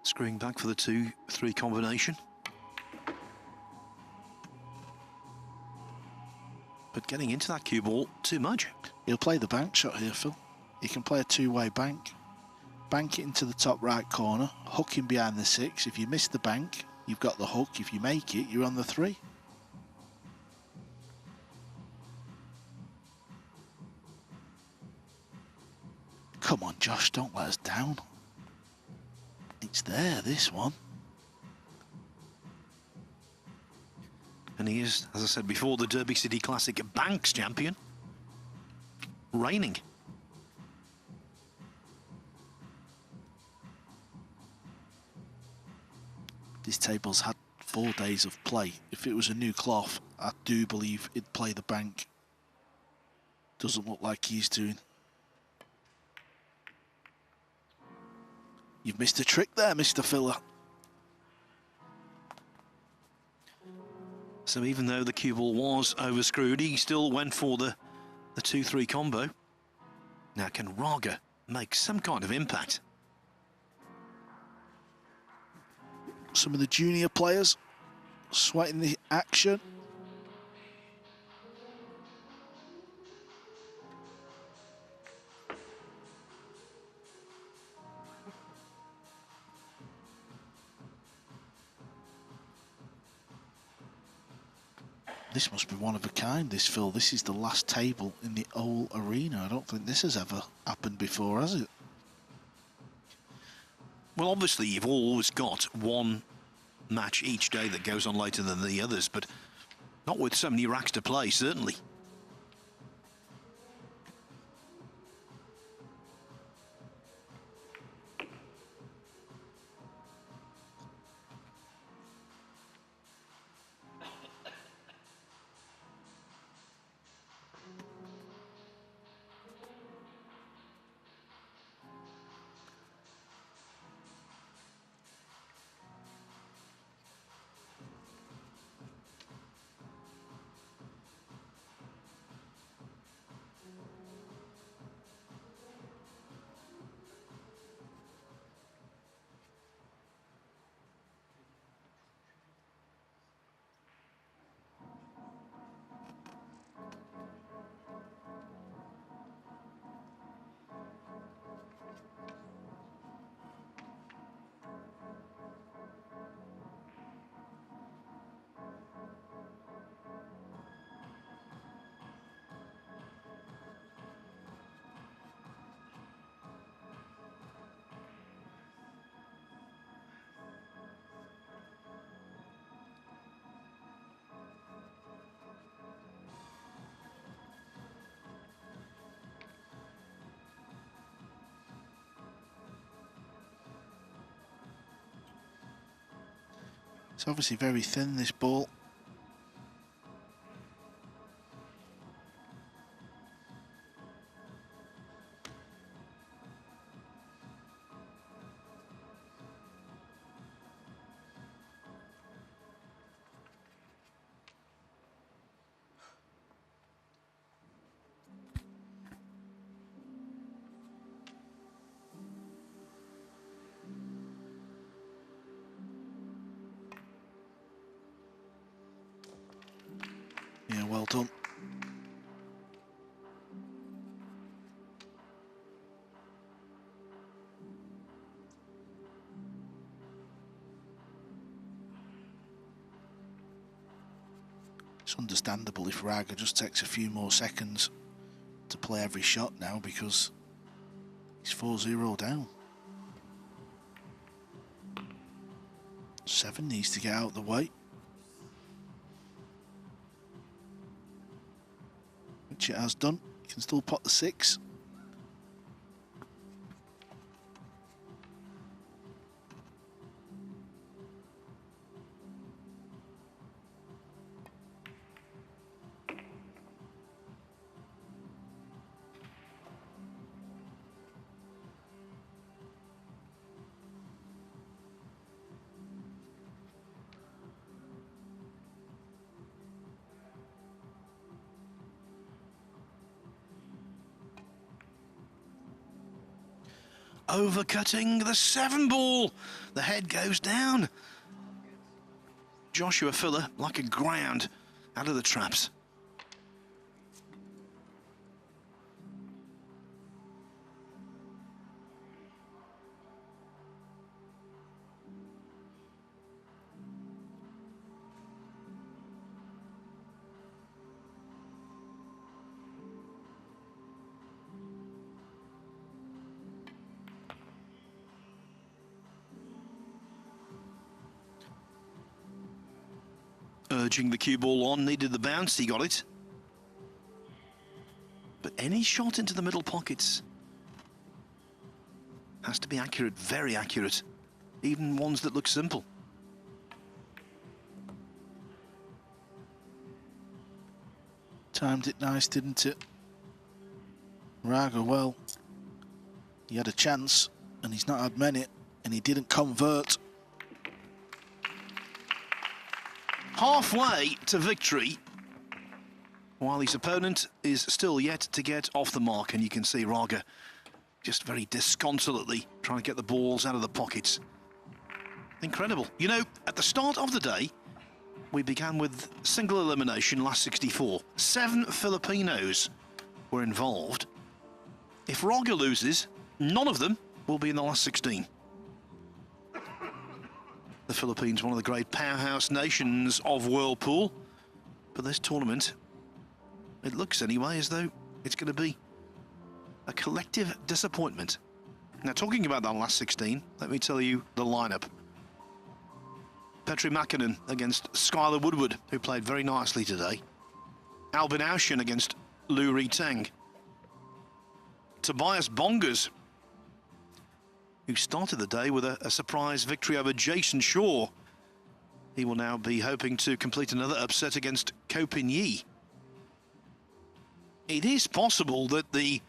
Screwing back for the 2-3 combination. But getting into that cue ball too much. He'll play the bank shot here, Phil. He can play a 2-way bank. Bank it into the top right corner, hook him behind the 6. If you miss the bank, you've got the hook. If you make it, you're on the 3. Come on, Josh, don't let us down. It's there, this one. And he is, as I said before, the Derby City Classic Banks champion. Reigning. This table's had 4 days of play. If it was a new cloth, I do believe it'd play the bank. Doesn't look like he's doing. You've missed a trick there, Mr. Filler. So even though the cue ball was overscrewed, he still went for the 2-3 combo. Now can Raga make some kind of impact? Some of the junior players sweating the action. This must be one of a kind, this, Phil. This is the last table in the whole arena. I don't think this has ever happened before, has it? Well, obviously, you've always got one match each day that goes on later than the others, but not with so many racks to play, certainly. It's obviously very thin, this ball. Yeah, well done. It's understandable if Raga just takes a few more seconds to play every shot now, because he's 4-0 down. 7 needs to get out of the way. Which it has done. You can still pot the 6. Overcutting the 7 ball. The head goes down. Joshua Filler like a ground out of the traps. urging the cue ball on, needed the bounce, he got it. But any shot into the middle pockets has to be accurate, very accurate, even ones that look simple. Timed it nice, didn't it? Raga, well, he had a chance, and he's not had many, and he didn't convert. Halfway to victory, while his opponent is still yet to get off the mark, and you can see Raga just very disconsolately trying to get the balls out of the pockets. Incredible. You know, at the start of the day, we began with single elimination, last 64. 7 Filipinos were involved. If Raga loses, none of them will be in the last 16. The Philippines, one of the great powerhouse nations of Whirlpool. But this tournament, it looks anyway as though it's going to be a collective disappointment. Now, talking about that last 16, let me tell you the lineup. Petri Mäkinen against Skylar Woodward, who played very nicely today. Albin Auschen against Luri Teng. Tobias Bongers, who started the day with a surprise victory over Jason Shaw. He will now be hoping to complete another upset against Ko Pin Yi. It is possible that the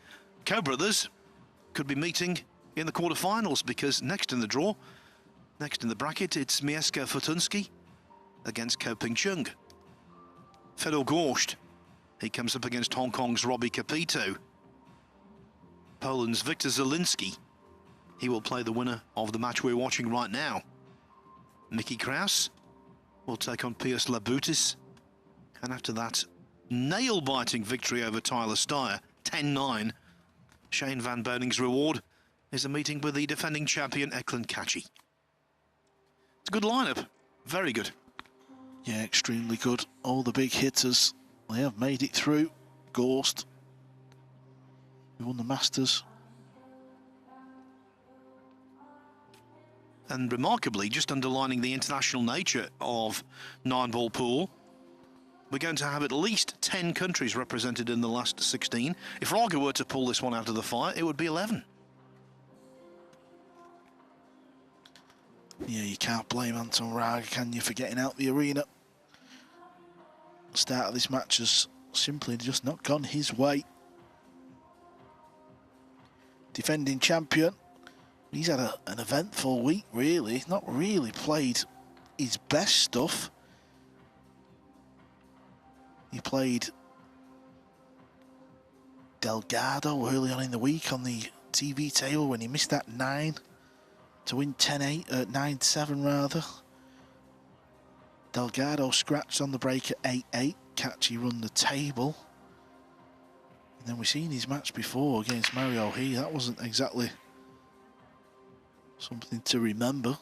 Ko brothers could be meeting in the quarterfinals, because next in the draw, next in the bracket, it's Mieszka Fortunski against Ko Ping Chung. Fedor Gorsht, he comes up against Hong Kong's Robbie Capito. Poland's Viktor Zielinski, he will play the winner of the match we're watching right now. Mickey Kraus will take on Pius Labutis. And after that, nail-biting victory over Tyler Steyer, 10-9. Shane Van Boning's reward is a meeting with the defending champion Eklund Kachi. It's a good lineup, very good. Yeah, extremely good. All the big hitters, they have made it through. Gorst, who won the Masters. And remarkably, just underlining the international nature of Nineball pool, we're going to have at least 10 countries represented in the last 16. If Raga were to pull this one out of the fire, it would be 11. Yeah, you can't blame Anton Raga, can you, for getting out the arena? The start of this match has simply just not gone his way. Defending champion, he's had an eventful week, really. He's not really played his best stuff. He played Delgado early on in the week on the TV table when he missed that 9 to win 10-8, 9-7 rather. Delgado scratched on the break at 8-8. Kachi run the table. And then we've seen his match before against Mario He. That wasn't exactly something to remember.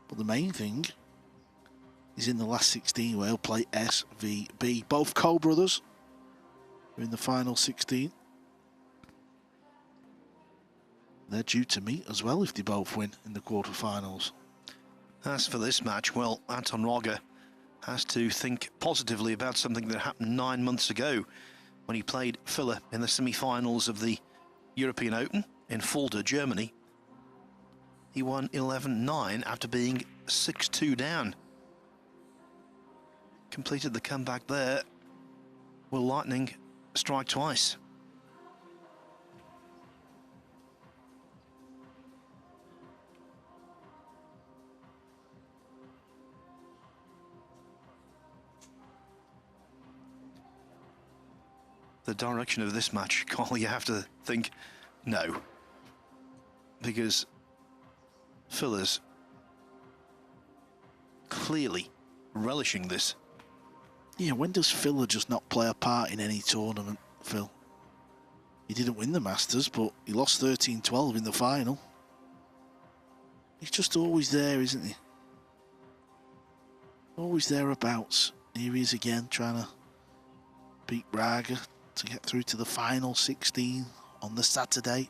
But the main thing is in the last 16 where he'll play SVB. Both Ko brothers are in the final 16. They're due to meet as well if they both win in the quarterfinals. As for this match, well, Anton Raga has to think positively about something that happened 9 months ago when he played Filler in the semi-finals of the European Open in Fulda, Germany. He won 11-9 after being 6-2 down. Completed the comeback there. Will Lightning strike twice? The direction of this match, Carl, you have to think no. Because Filler's clearly relishing this. Yeah, when does Filler just not play a part in any tournament, Phil? He didn't win the Masters, but he lost 13-12 in the final. He's just always there, isn't he? Always thereabouts. Here he is again, trying to beat Raga to get through to the final 16 on the Saturday.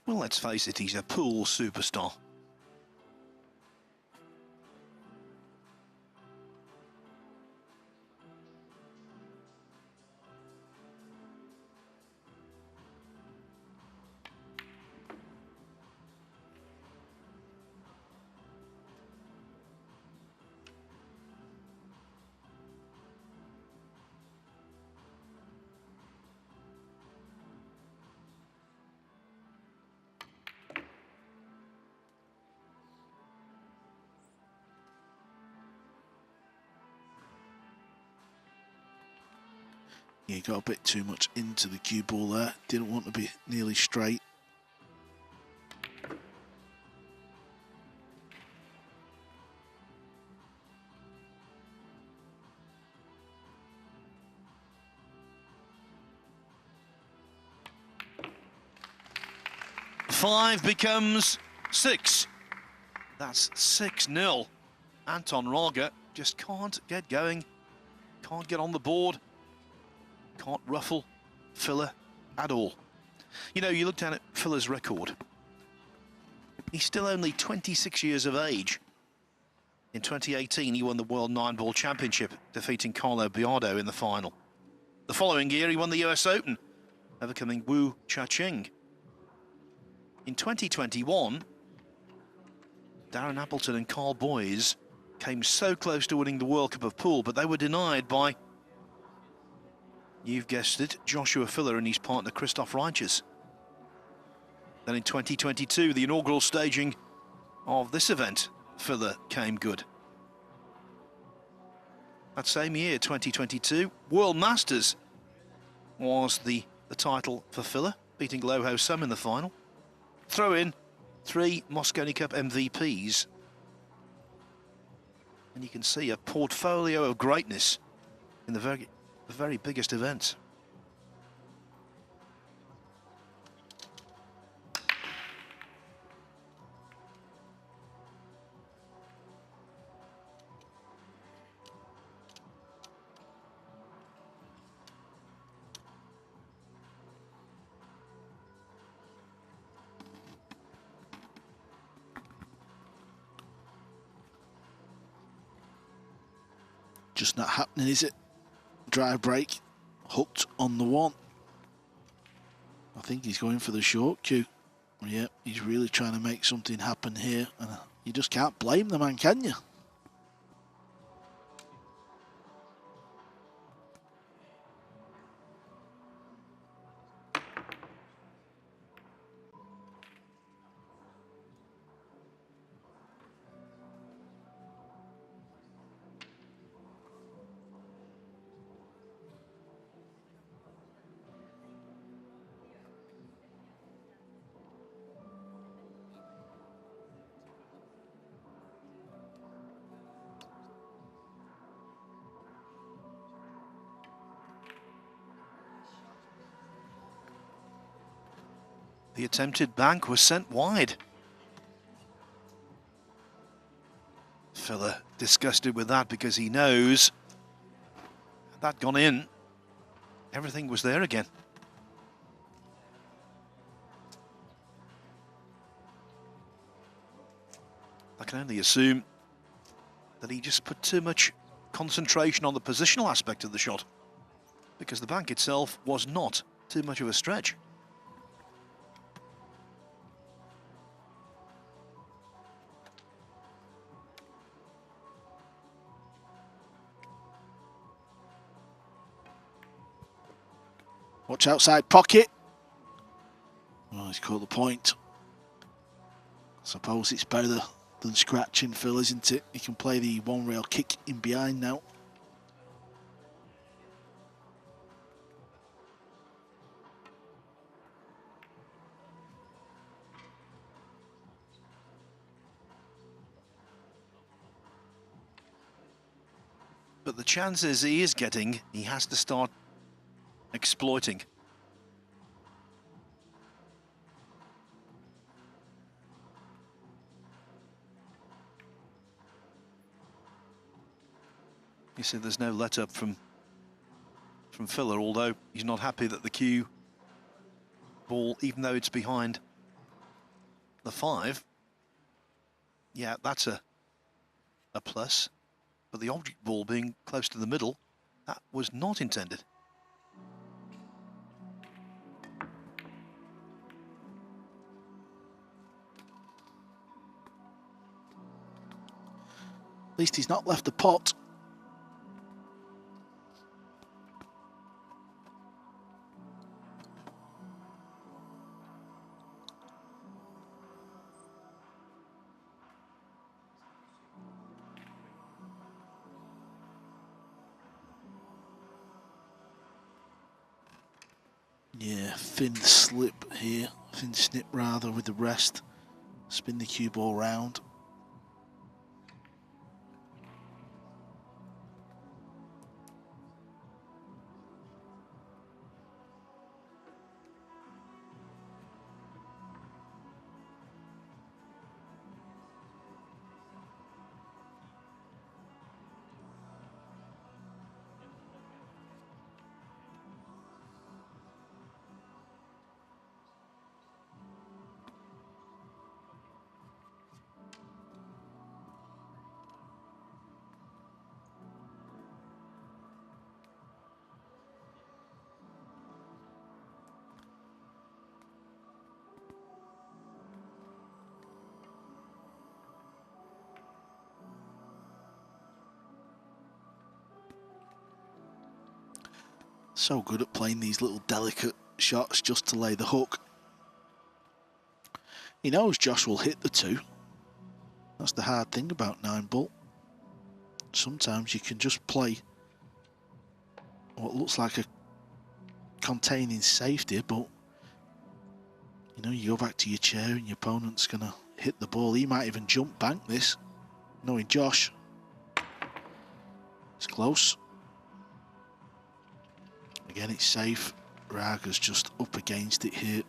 Well, let's face it, he's a pool superstar. Yeah, got a bit too much into the cue ball there. Didn't want to be nearly straight. Five becomes 6. That's 6-0. Anton Raga just can't get going, can't get on the board, can't ruffle Filler at all. You know, you look down at Filler's record. He's still only 26 years of age. In 2018, he won the World Nineball Championship, defeating Carlo Biardo in the final. The following year, he won the US Open, overcoming Wu Chang. In 2021, Darren Appleton and Carl Boyes came so close to winning the World Cup of Pool, but they were denied by, you've guessed it, Joshua Filler and his partner Christoph Reichers. Then in 2022, the inaugural staging of this event, Filler came good. That same year, 2022, World Masters was the title for Filler, beating Loho Sum in the final. Throw in 3 Mosconi Cup MVPs, and you can see a portfolio of greatness in the very biggest events. Just not happening, is it? Drive break, hooked on the one. I think he's going for the short cue. Yeah, he's really trying to make something happen here, and you just can't blame the man, can you? The attempted bank was sent wide. Filler disgusted with that because he knows had that gone in, everything was there again. I can only assume that he just put too much concentration on the positional aspect of the shot, because the bank itself was not too much of a stretch. Watch outside pocket. Oh, he's caught the point. I suppose it's better than scratching Phil, isn't it? He can play the one rail kick in behind now. But the chances he is getting, he has to start exploiting. You see, there's no let up from Filler, although he's not happy that the cue ball, even though it's behind the 5. Yeah, that's a plus. But the object ball being close to the middle, that was not intended. At least he's not left the pot. Yeah, thin slip here, thin snip rather with the rest. Spin the cue ball round. So good at playing these little delicate shots just to lay the hook. He knows Josh will hit the 2. That's the hard thing about Nineball. Sometimes you can just play what looks like a containing safety, but you know, you go back to your chair and your opponent's gonna hit the ball. He might even jump bank this, knowing Josh. It's close. Again, it's safe. Raga's just up against it here.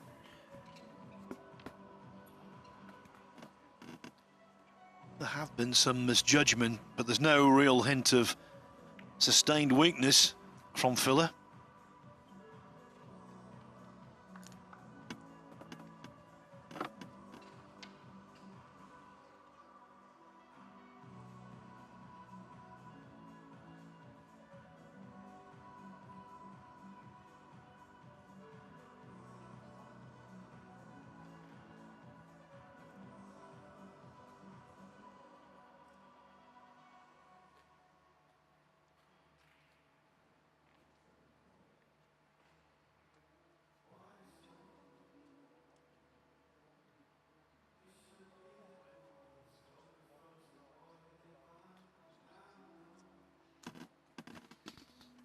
There have been some misjudgment, but there's no real hint of sustained weakness from Filler.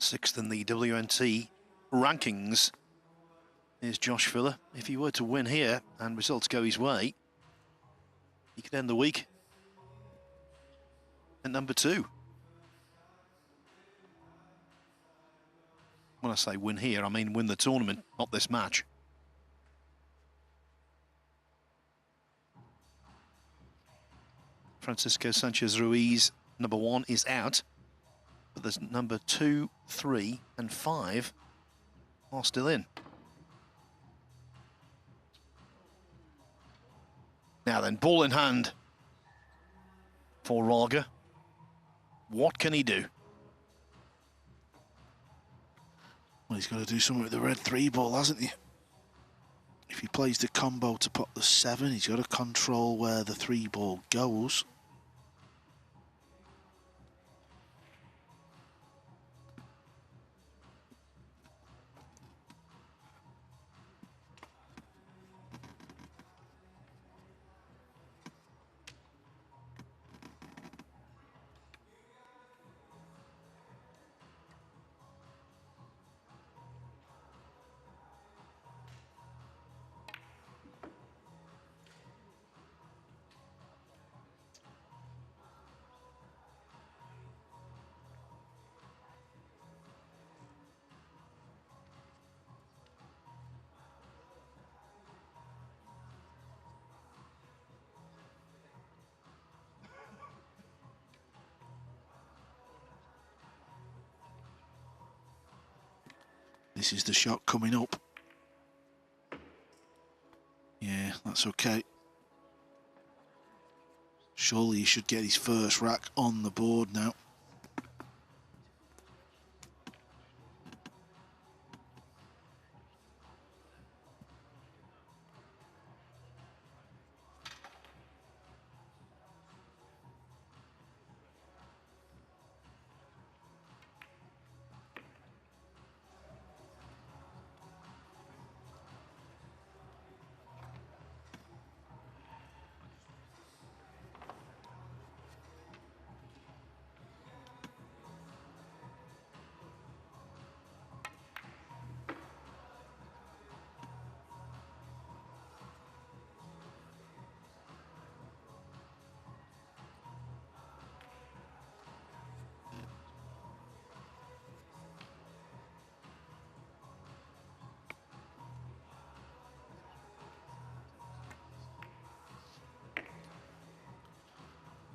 Sixth in the WNT rankings is Josh Filler. If he were to win here and results go his way, he could end the week at number 2. When I say win here, I mean win the tournament, not this match. Francisco Sanchez Ruiz, number 1, is out. But there's number 2, 3, and 5 are still in. Now then, ball in hand for Raga. What can he do? Well, he's got to do something with the red 3 ball, hasn't he? If he plays the combo to pot the 7, he's got to control where the 3 ball goes. This is the shot coming up. Yeah, that's okay. Surely he should get his first rack on the board now.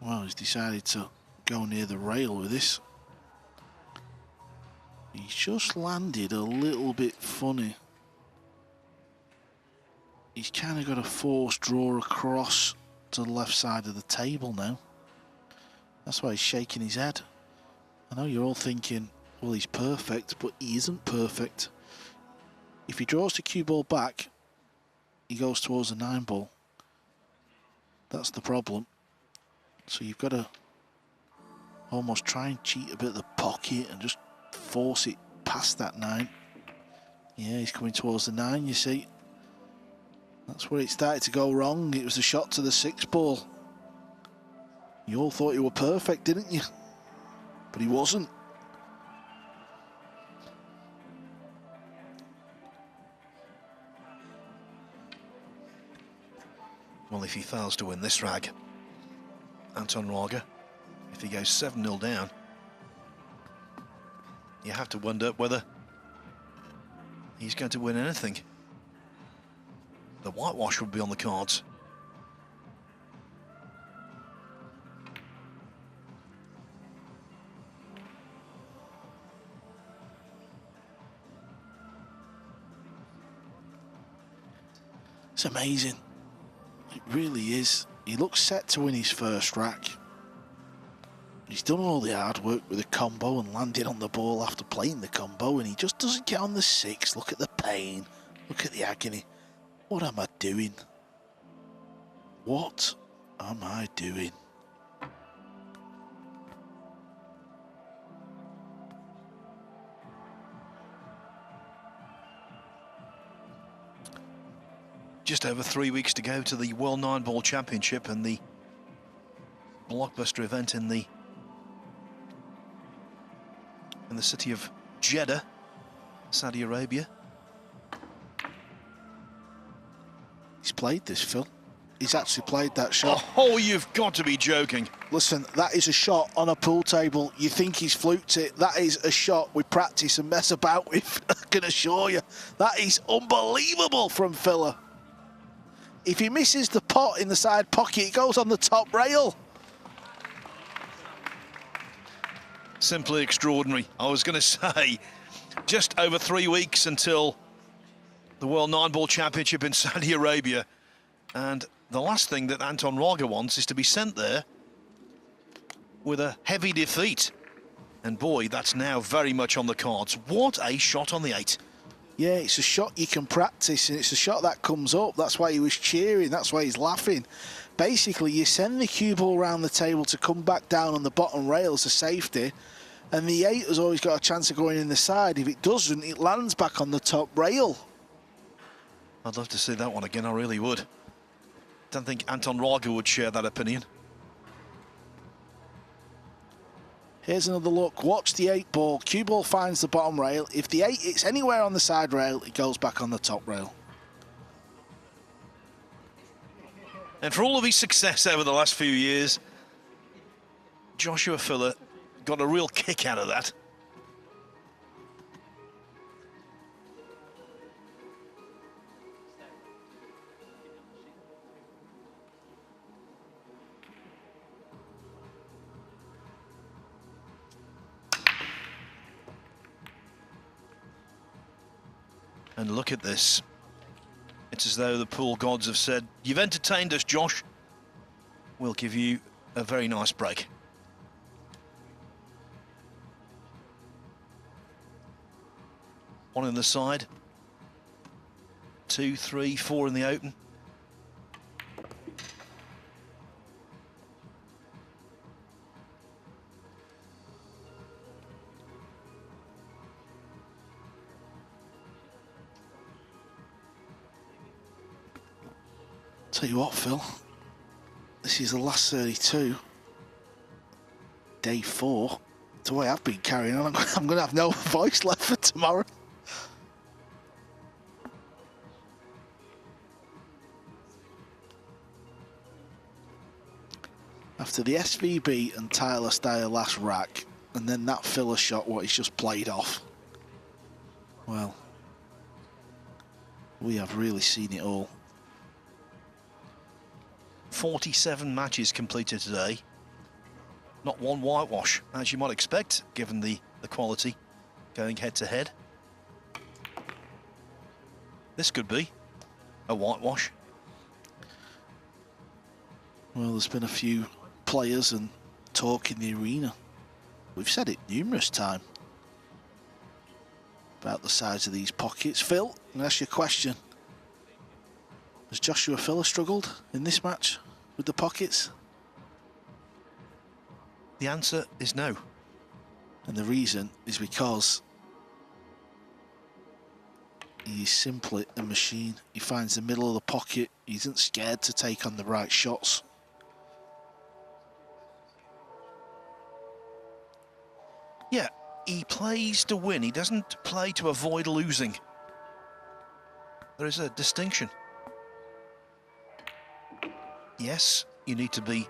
Well, he's decided to go near the rail with this. He's just landed a little bit funny. He's kind of got a forced draw across to the left side of the table now. That's why he's shaking his head. I know you're all thinking, well, he's perfect, but he isn't perfect. If he draws the cue ball back, he goes towards the 9-ball. That's the problem. So you've got to almost try and cheat a bit of the pocket and just force it past that 9. Yeah, he's coming towards the 9, you see. That's where it started to go wrong. It was a shot to the 6-ball. You all thought you were perfect, didn't you? But he wasn't. Well, if he fails to win this rag, Anton Raga, if he goes 7-0 down, you have to wonder whether he's going to win anything. The whitewash would be on the cards. It's amazing. It really is. He looks set to win his first rack. He's done all the hard work with the combo and landed on the ball after playing the combo, and he just doesn't get on the 6. Look at the pain. Look at the agony. What am I doing? What am I doing? Just over 3 weeks to go to the World Nineball Championship and the blockbuster event in the city of Jeddah, Saudi Arabia. He's played this, Phil. He's actually played that shot. Oh, you've got to be joking. Listen, that is a shot on a pool table. You think he's fluked it. That is a shot we practice and mess about with, I can assure you. That is unbelievable from Filler. If he misses the pot in the side pocket, it goes on the top rail. Simply extraordinary. I was going to say, just over 3 weeks until the World Nineball Championship in Saudi Arabia. And the last thing that Anton Raga wants is to be sent there with a heavy defeat. And boy, that's now very much on the cards. What a shot on the 8. Yeah, it's a shot you can practice, and it's a shot that comes up. That's why he was cheering. That's why he's laughing. Basically, you send the cue ball around the table to come back down on the bottom rail as a safety, and the 8 has always got a chance of going in the side. If it doesn't, it lands back on the top rail. I'd love to see that one again, I really would. Don't think Anton Raga would share that opinion. Here's another look. Watch the 8-ball. Cue ball finds the bottom rail. If the 8 hits anywhere on the side rail, it goes back on the top rail. And for all of his success over the last few years, Joshua Filler got a real kick out of that. And look at this. It's as though the pool gods have said, you've entertained us, Josh. We'll give you a very nice break. One in the side. 2, 3, 4 in the open. Tell you what, Phil, this is the last 32. Day 4. The way I've been carrying on, I'm going to have no voice left for tomorrow. After the SVB and Tyler Steyer last rack, and then that filler shot, what he's just played off. Well, we have really seen it all. 47 matches completed today. Not one whitewash, as you might expect, given the quality going head to head. This could be a whitewash. Well, there's been a few players and talk in the arena. We've said it numerous times about the size of these pockets. Phil, I'm going to ask you a question. Has Joshua Filler struggled in this match with the pockets? The answer is no. And the reason is because he's simply a machine. He finds the middle of the pocket. He isn't scared to take on the right shots. Yeah, he plays to win. He doesn't play to avoid losing. There is a distinction. Yes, you need to be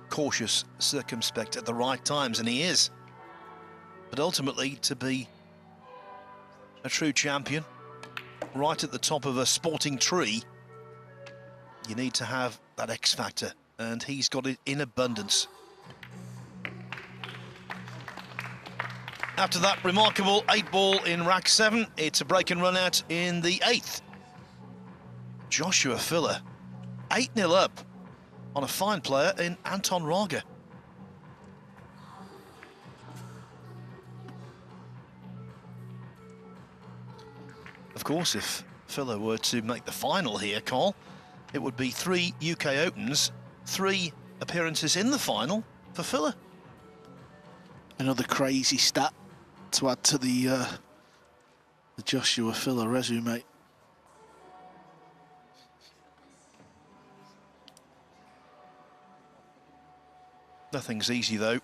cautious, circumspect at the right times, and he is. But ultimately, to be a true champion, right at the top of a sporting tree, you need to have that X factor, and he's got it in abundance. After that remarkable 8-ball in rack 7, it's a break and run out in the 8th. Joshua Filler, 8-0 up on a fine player in Anton Raga. Of course, if Filler were to make the final here, Carl, it would be 3 UK Opens, 3 appearances in the final for Filler. Another crazy stat to add to the Joshua Filler resume. Nothing's easy, though.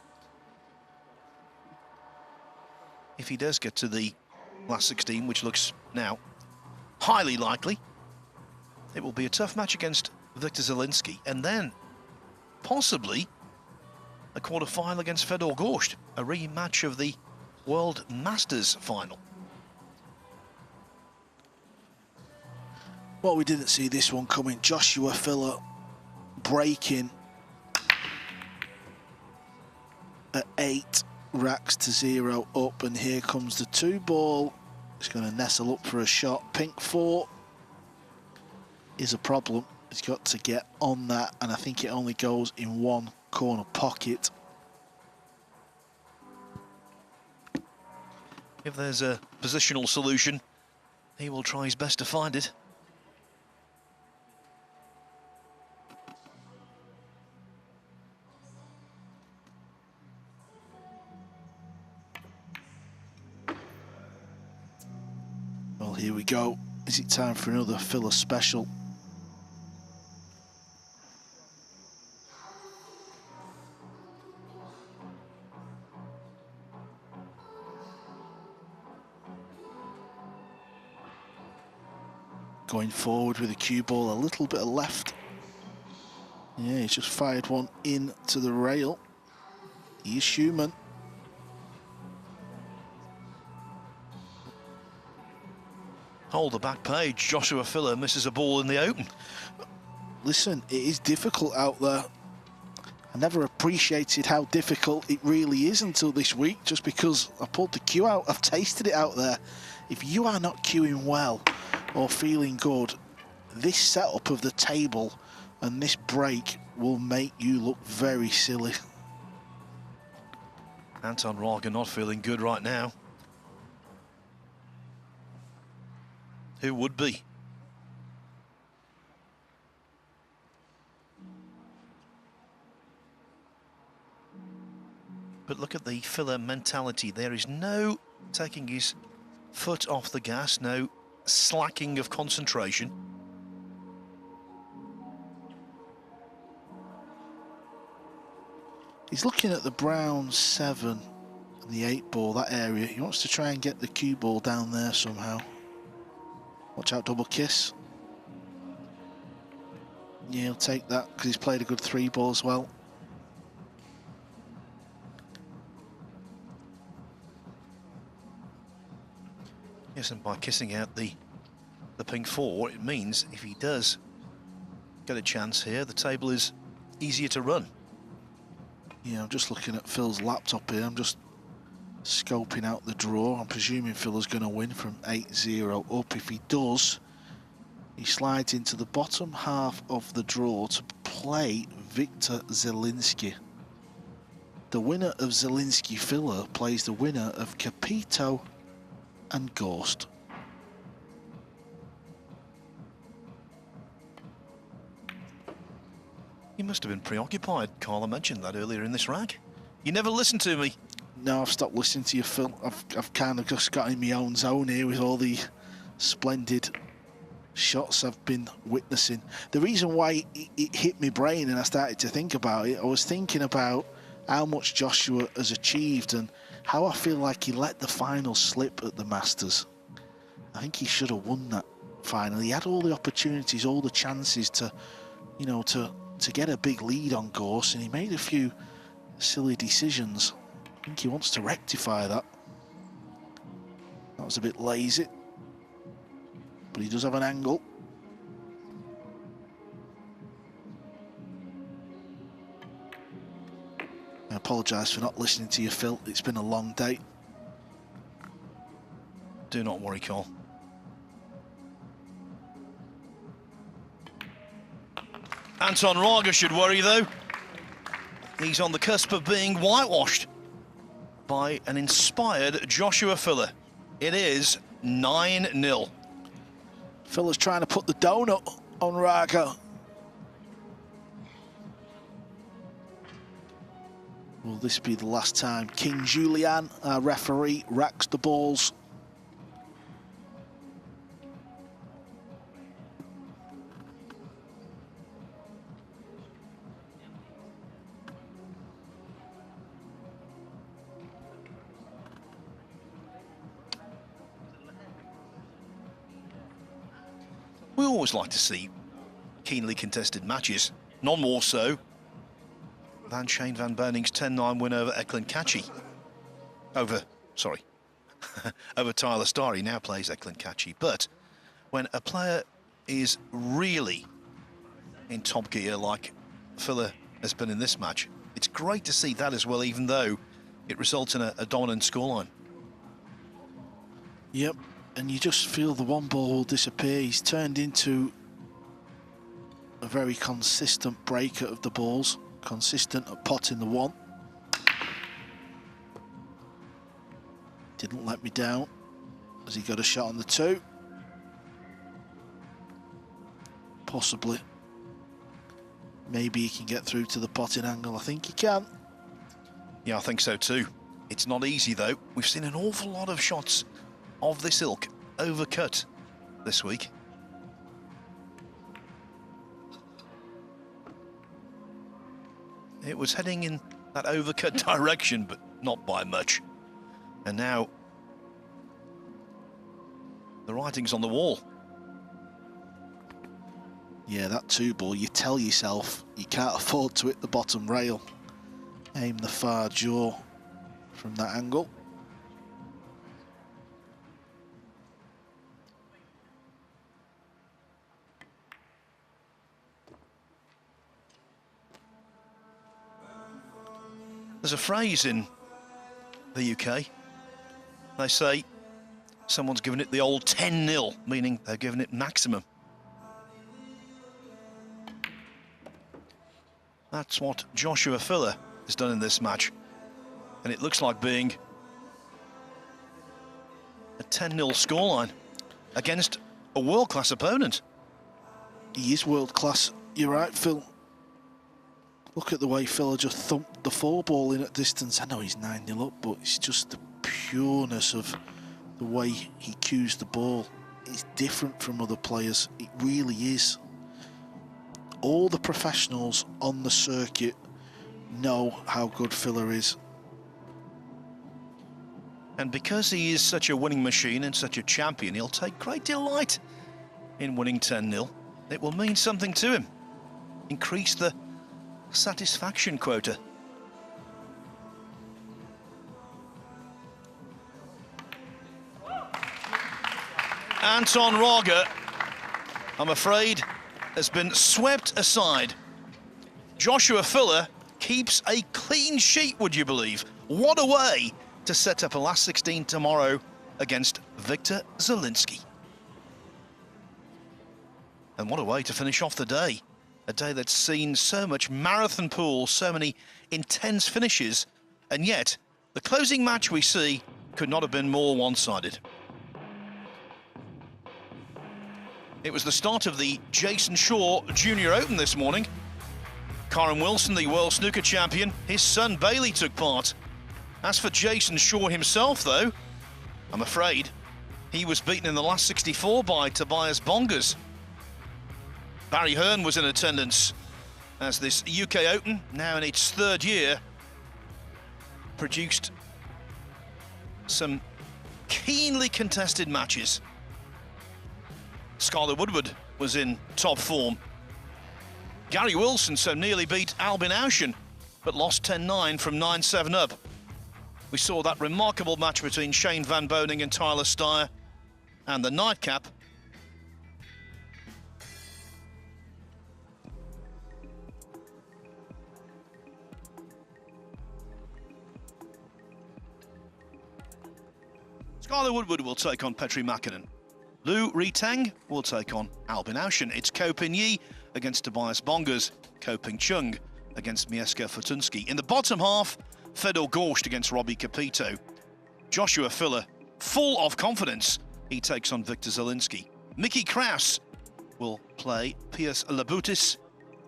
If he does get to the last 16, which looks now highly likely, it will be a tough match against Viktor Zielinski, and then possibly a quarter-final against Fedor Gorst, a rematch of the World Masters final. Well, we didn't see this one coming. Joshua Filler breaking at 8 racks to 0 up, and here comes the 2-ball. He's going to nestle up for a shot. Pink 4 is a problem. He's got to get on that, and I think it only goes in one corner pocket. If there's a positional solution, he will try his best to find it. Well, here we go. Is it time for another Filler special? Going forward with a cue ball, a little bit of left. Yeah, he's just fired one in to the rail. He is human. Hold the back page. Joshua Filler misses a ball in the open. Listen, it is difficult out there. I never appreciated how difficult it really is until this week, just because I pulled the cue out. I've tasted it out there. If you are not cueing well or feeling good, this setup of the table and this break will make you look very silly. Anton Raga not feeling good right now. Who would be? But look at the filler mentality. There is no taking his foot off the gas, no slacking of concentration. He's looking at the brown 7 and the 8 ball, that area. He wants to try and get the cue ball down there somehow. Watch out, double kiss. Yeah, he'll take that because he's played a good 3 ball as well. Yes, and by kissing out the pink 4, it means if he does get a chance here, the table is easier to run. Yeah, I'm just looking at Phil's laptop here. I'm just scoping out the draw. I'm presuming Phil is going to win from 8-0 up. If he does, he slides into the bottom half of the draw to play Victor Zielinski. The winner of Zielinski filler plays the winner of Capito and Ghost. You must have been preoccupied. Carla mentioned that earlier in this rag. You never listen to me. No, I've stopped listening to you, Phil. I've kind of just got in my own zone here with all the splendid shots I've been witnessing. The reason why it hit my brain and I started to think about it, I was thinking about how much Joshua has achieved and how I feel like he let the final slip at the Masters. I think he should have won that final. He had all the opportunities, all the chances to, you know, to get a big lead on course, and he made a few silly decisions. I think he wants to rectify that. That was a bit lazy, but he does have an angle. I apologise for not listening to you, Phil. It's been a long day. Do not worry, Cole. Anton Raga should worry, though. He's on the cusp of being whitewashed by an inspired Joshua Filler. It is 9-0. Filler's trying to put the donut on Raga. Will this be the last time King Julian, our referee, racks the balls? We always like to see keenly contested matches, none more so than Shane Van Berning's 10-9 win over Eklund Kachi. Over Tyler Starry, now plays Eklund Kachi. But when a player is really in top gear like Filler has been in this match, it's great to see that as well, even though it results in a dominant scoreline. Yep, and you just feel the one ball will disappear. He's turned into a very consistent breaker of the balls, consistent at potting the one. Didn't let me down as he got a shot on the 2. Possibly. Maybe he can get through to the potting angle. I think he can. Yeah, I think so too. It's not easy though. We've seen an awful lot of shots of this ilk overcut this week. It was heading in that overcut direction, but not by much. And now the writing's on the wall. Yeah, that 2 ball, you tell yourself you can't afford to hit the bottom rail. Aim the far jaw from that angle. There's a phrase in the UK. They say someone's given it the old 10-0, meaning they're giving it maximum. That's what Joshua Filler has done in this match. And it looks like being a 10-0 scoreline against a world-class opponent. He is world-class. You're right, Phil. Look at the way Filler just thumped the 4-ball in at distance. I know he's 9-0 up, but it's just the pureness of the way he cues the ball. It's different from other players. It really is. All the professionals on the circuit know how good Filler is. And because he is such a winning machine and such a champion, he'll take great delight in winning 10-0. It will mean something to him. Increase the satisfaction quota. Anton Raga, I'm afraid, has been swept aside. Joshua Filler keeps a clean sheet, would you believe? What a way to set up a last 16 tomorrow against Victor Zielinski. And what a way to finish off the day. A day that's seen so much marathon pool, so many intense finishes, and yet the closing match we see could not have been more one-sided. It was the start of the Jason Shaw Junior Open this morning. Karen Wilson, the World Snooker Champion, his son Bailey took part. As for Jason Shaw himself, though, I'm afraid he was beaten in the last 64 by Tobias Bongers. Barry Hearn was in attendance as this UK Open, now in its third year, produced some keenly contested matches. Skylar Woodward was in top form. Gary Wilson so nearly beat Albin Auschen, but lost 10-9 from 9-7 up. We saw that remarkable match between Shane Van Boning and Tyler Steyer, and the nightcap Skylar Woodward will take on Petri Mäkinen. Lou Ritang will take on Albin Auschen. It's Ko Pin Yi against Tobias Bongers. Ko Ping Chung against Mieszka Fortunski. In the bottom half, Fedor Gorst against Robbie Capito. Joshua Filler, full of confidence, he takes on Victor Zielinski. Mickey Kraus will play Piers Labutis.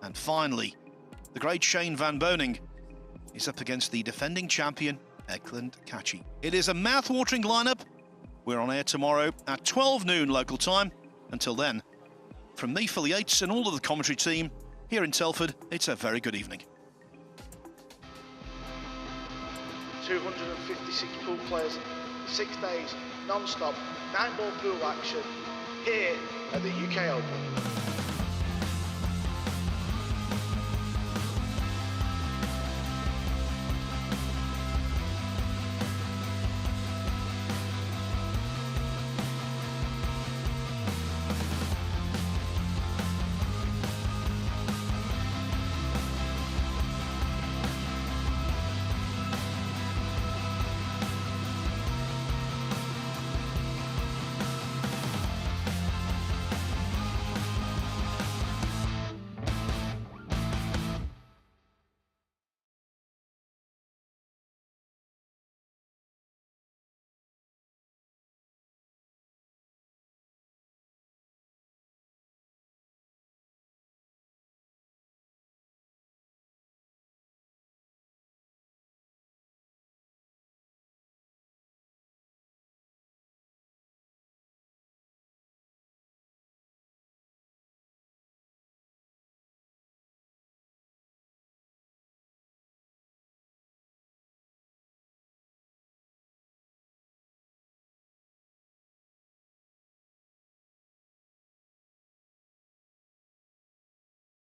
And finally, the great Shane Van Boning is up against the defending champion, Ekland Kachi. It is a mouth-watering lineup. We're on air tomorrow at 12 noon local time. Until then, from me, Phil Yates, and all of the commentary team here in Telford, it's a very good evening. 256 pool players, 6 days, non-stop, 9-ball pool action here at the UK Open.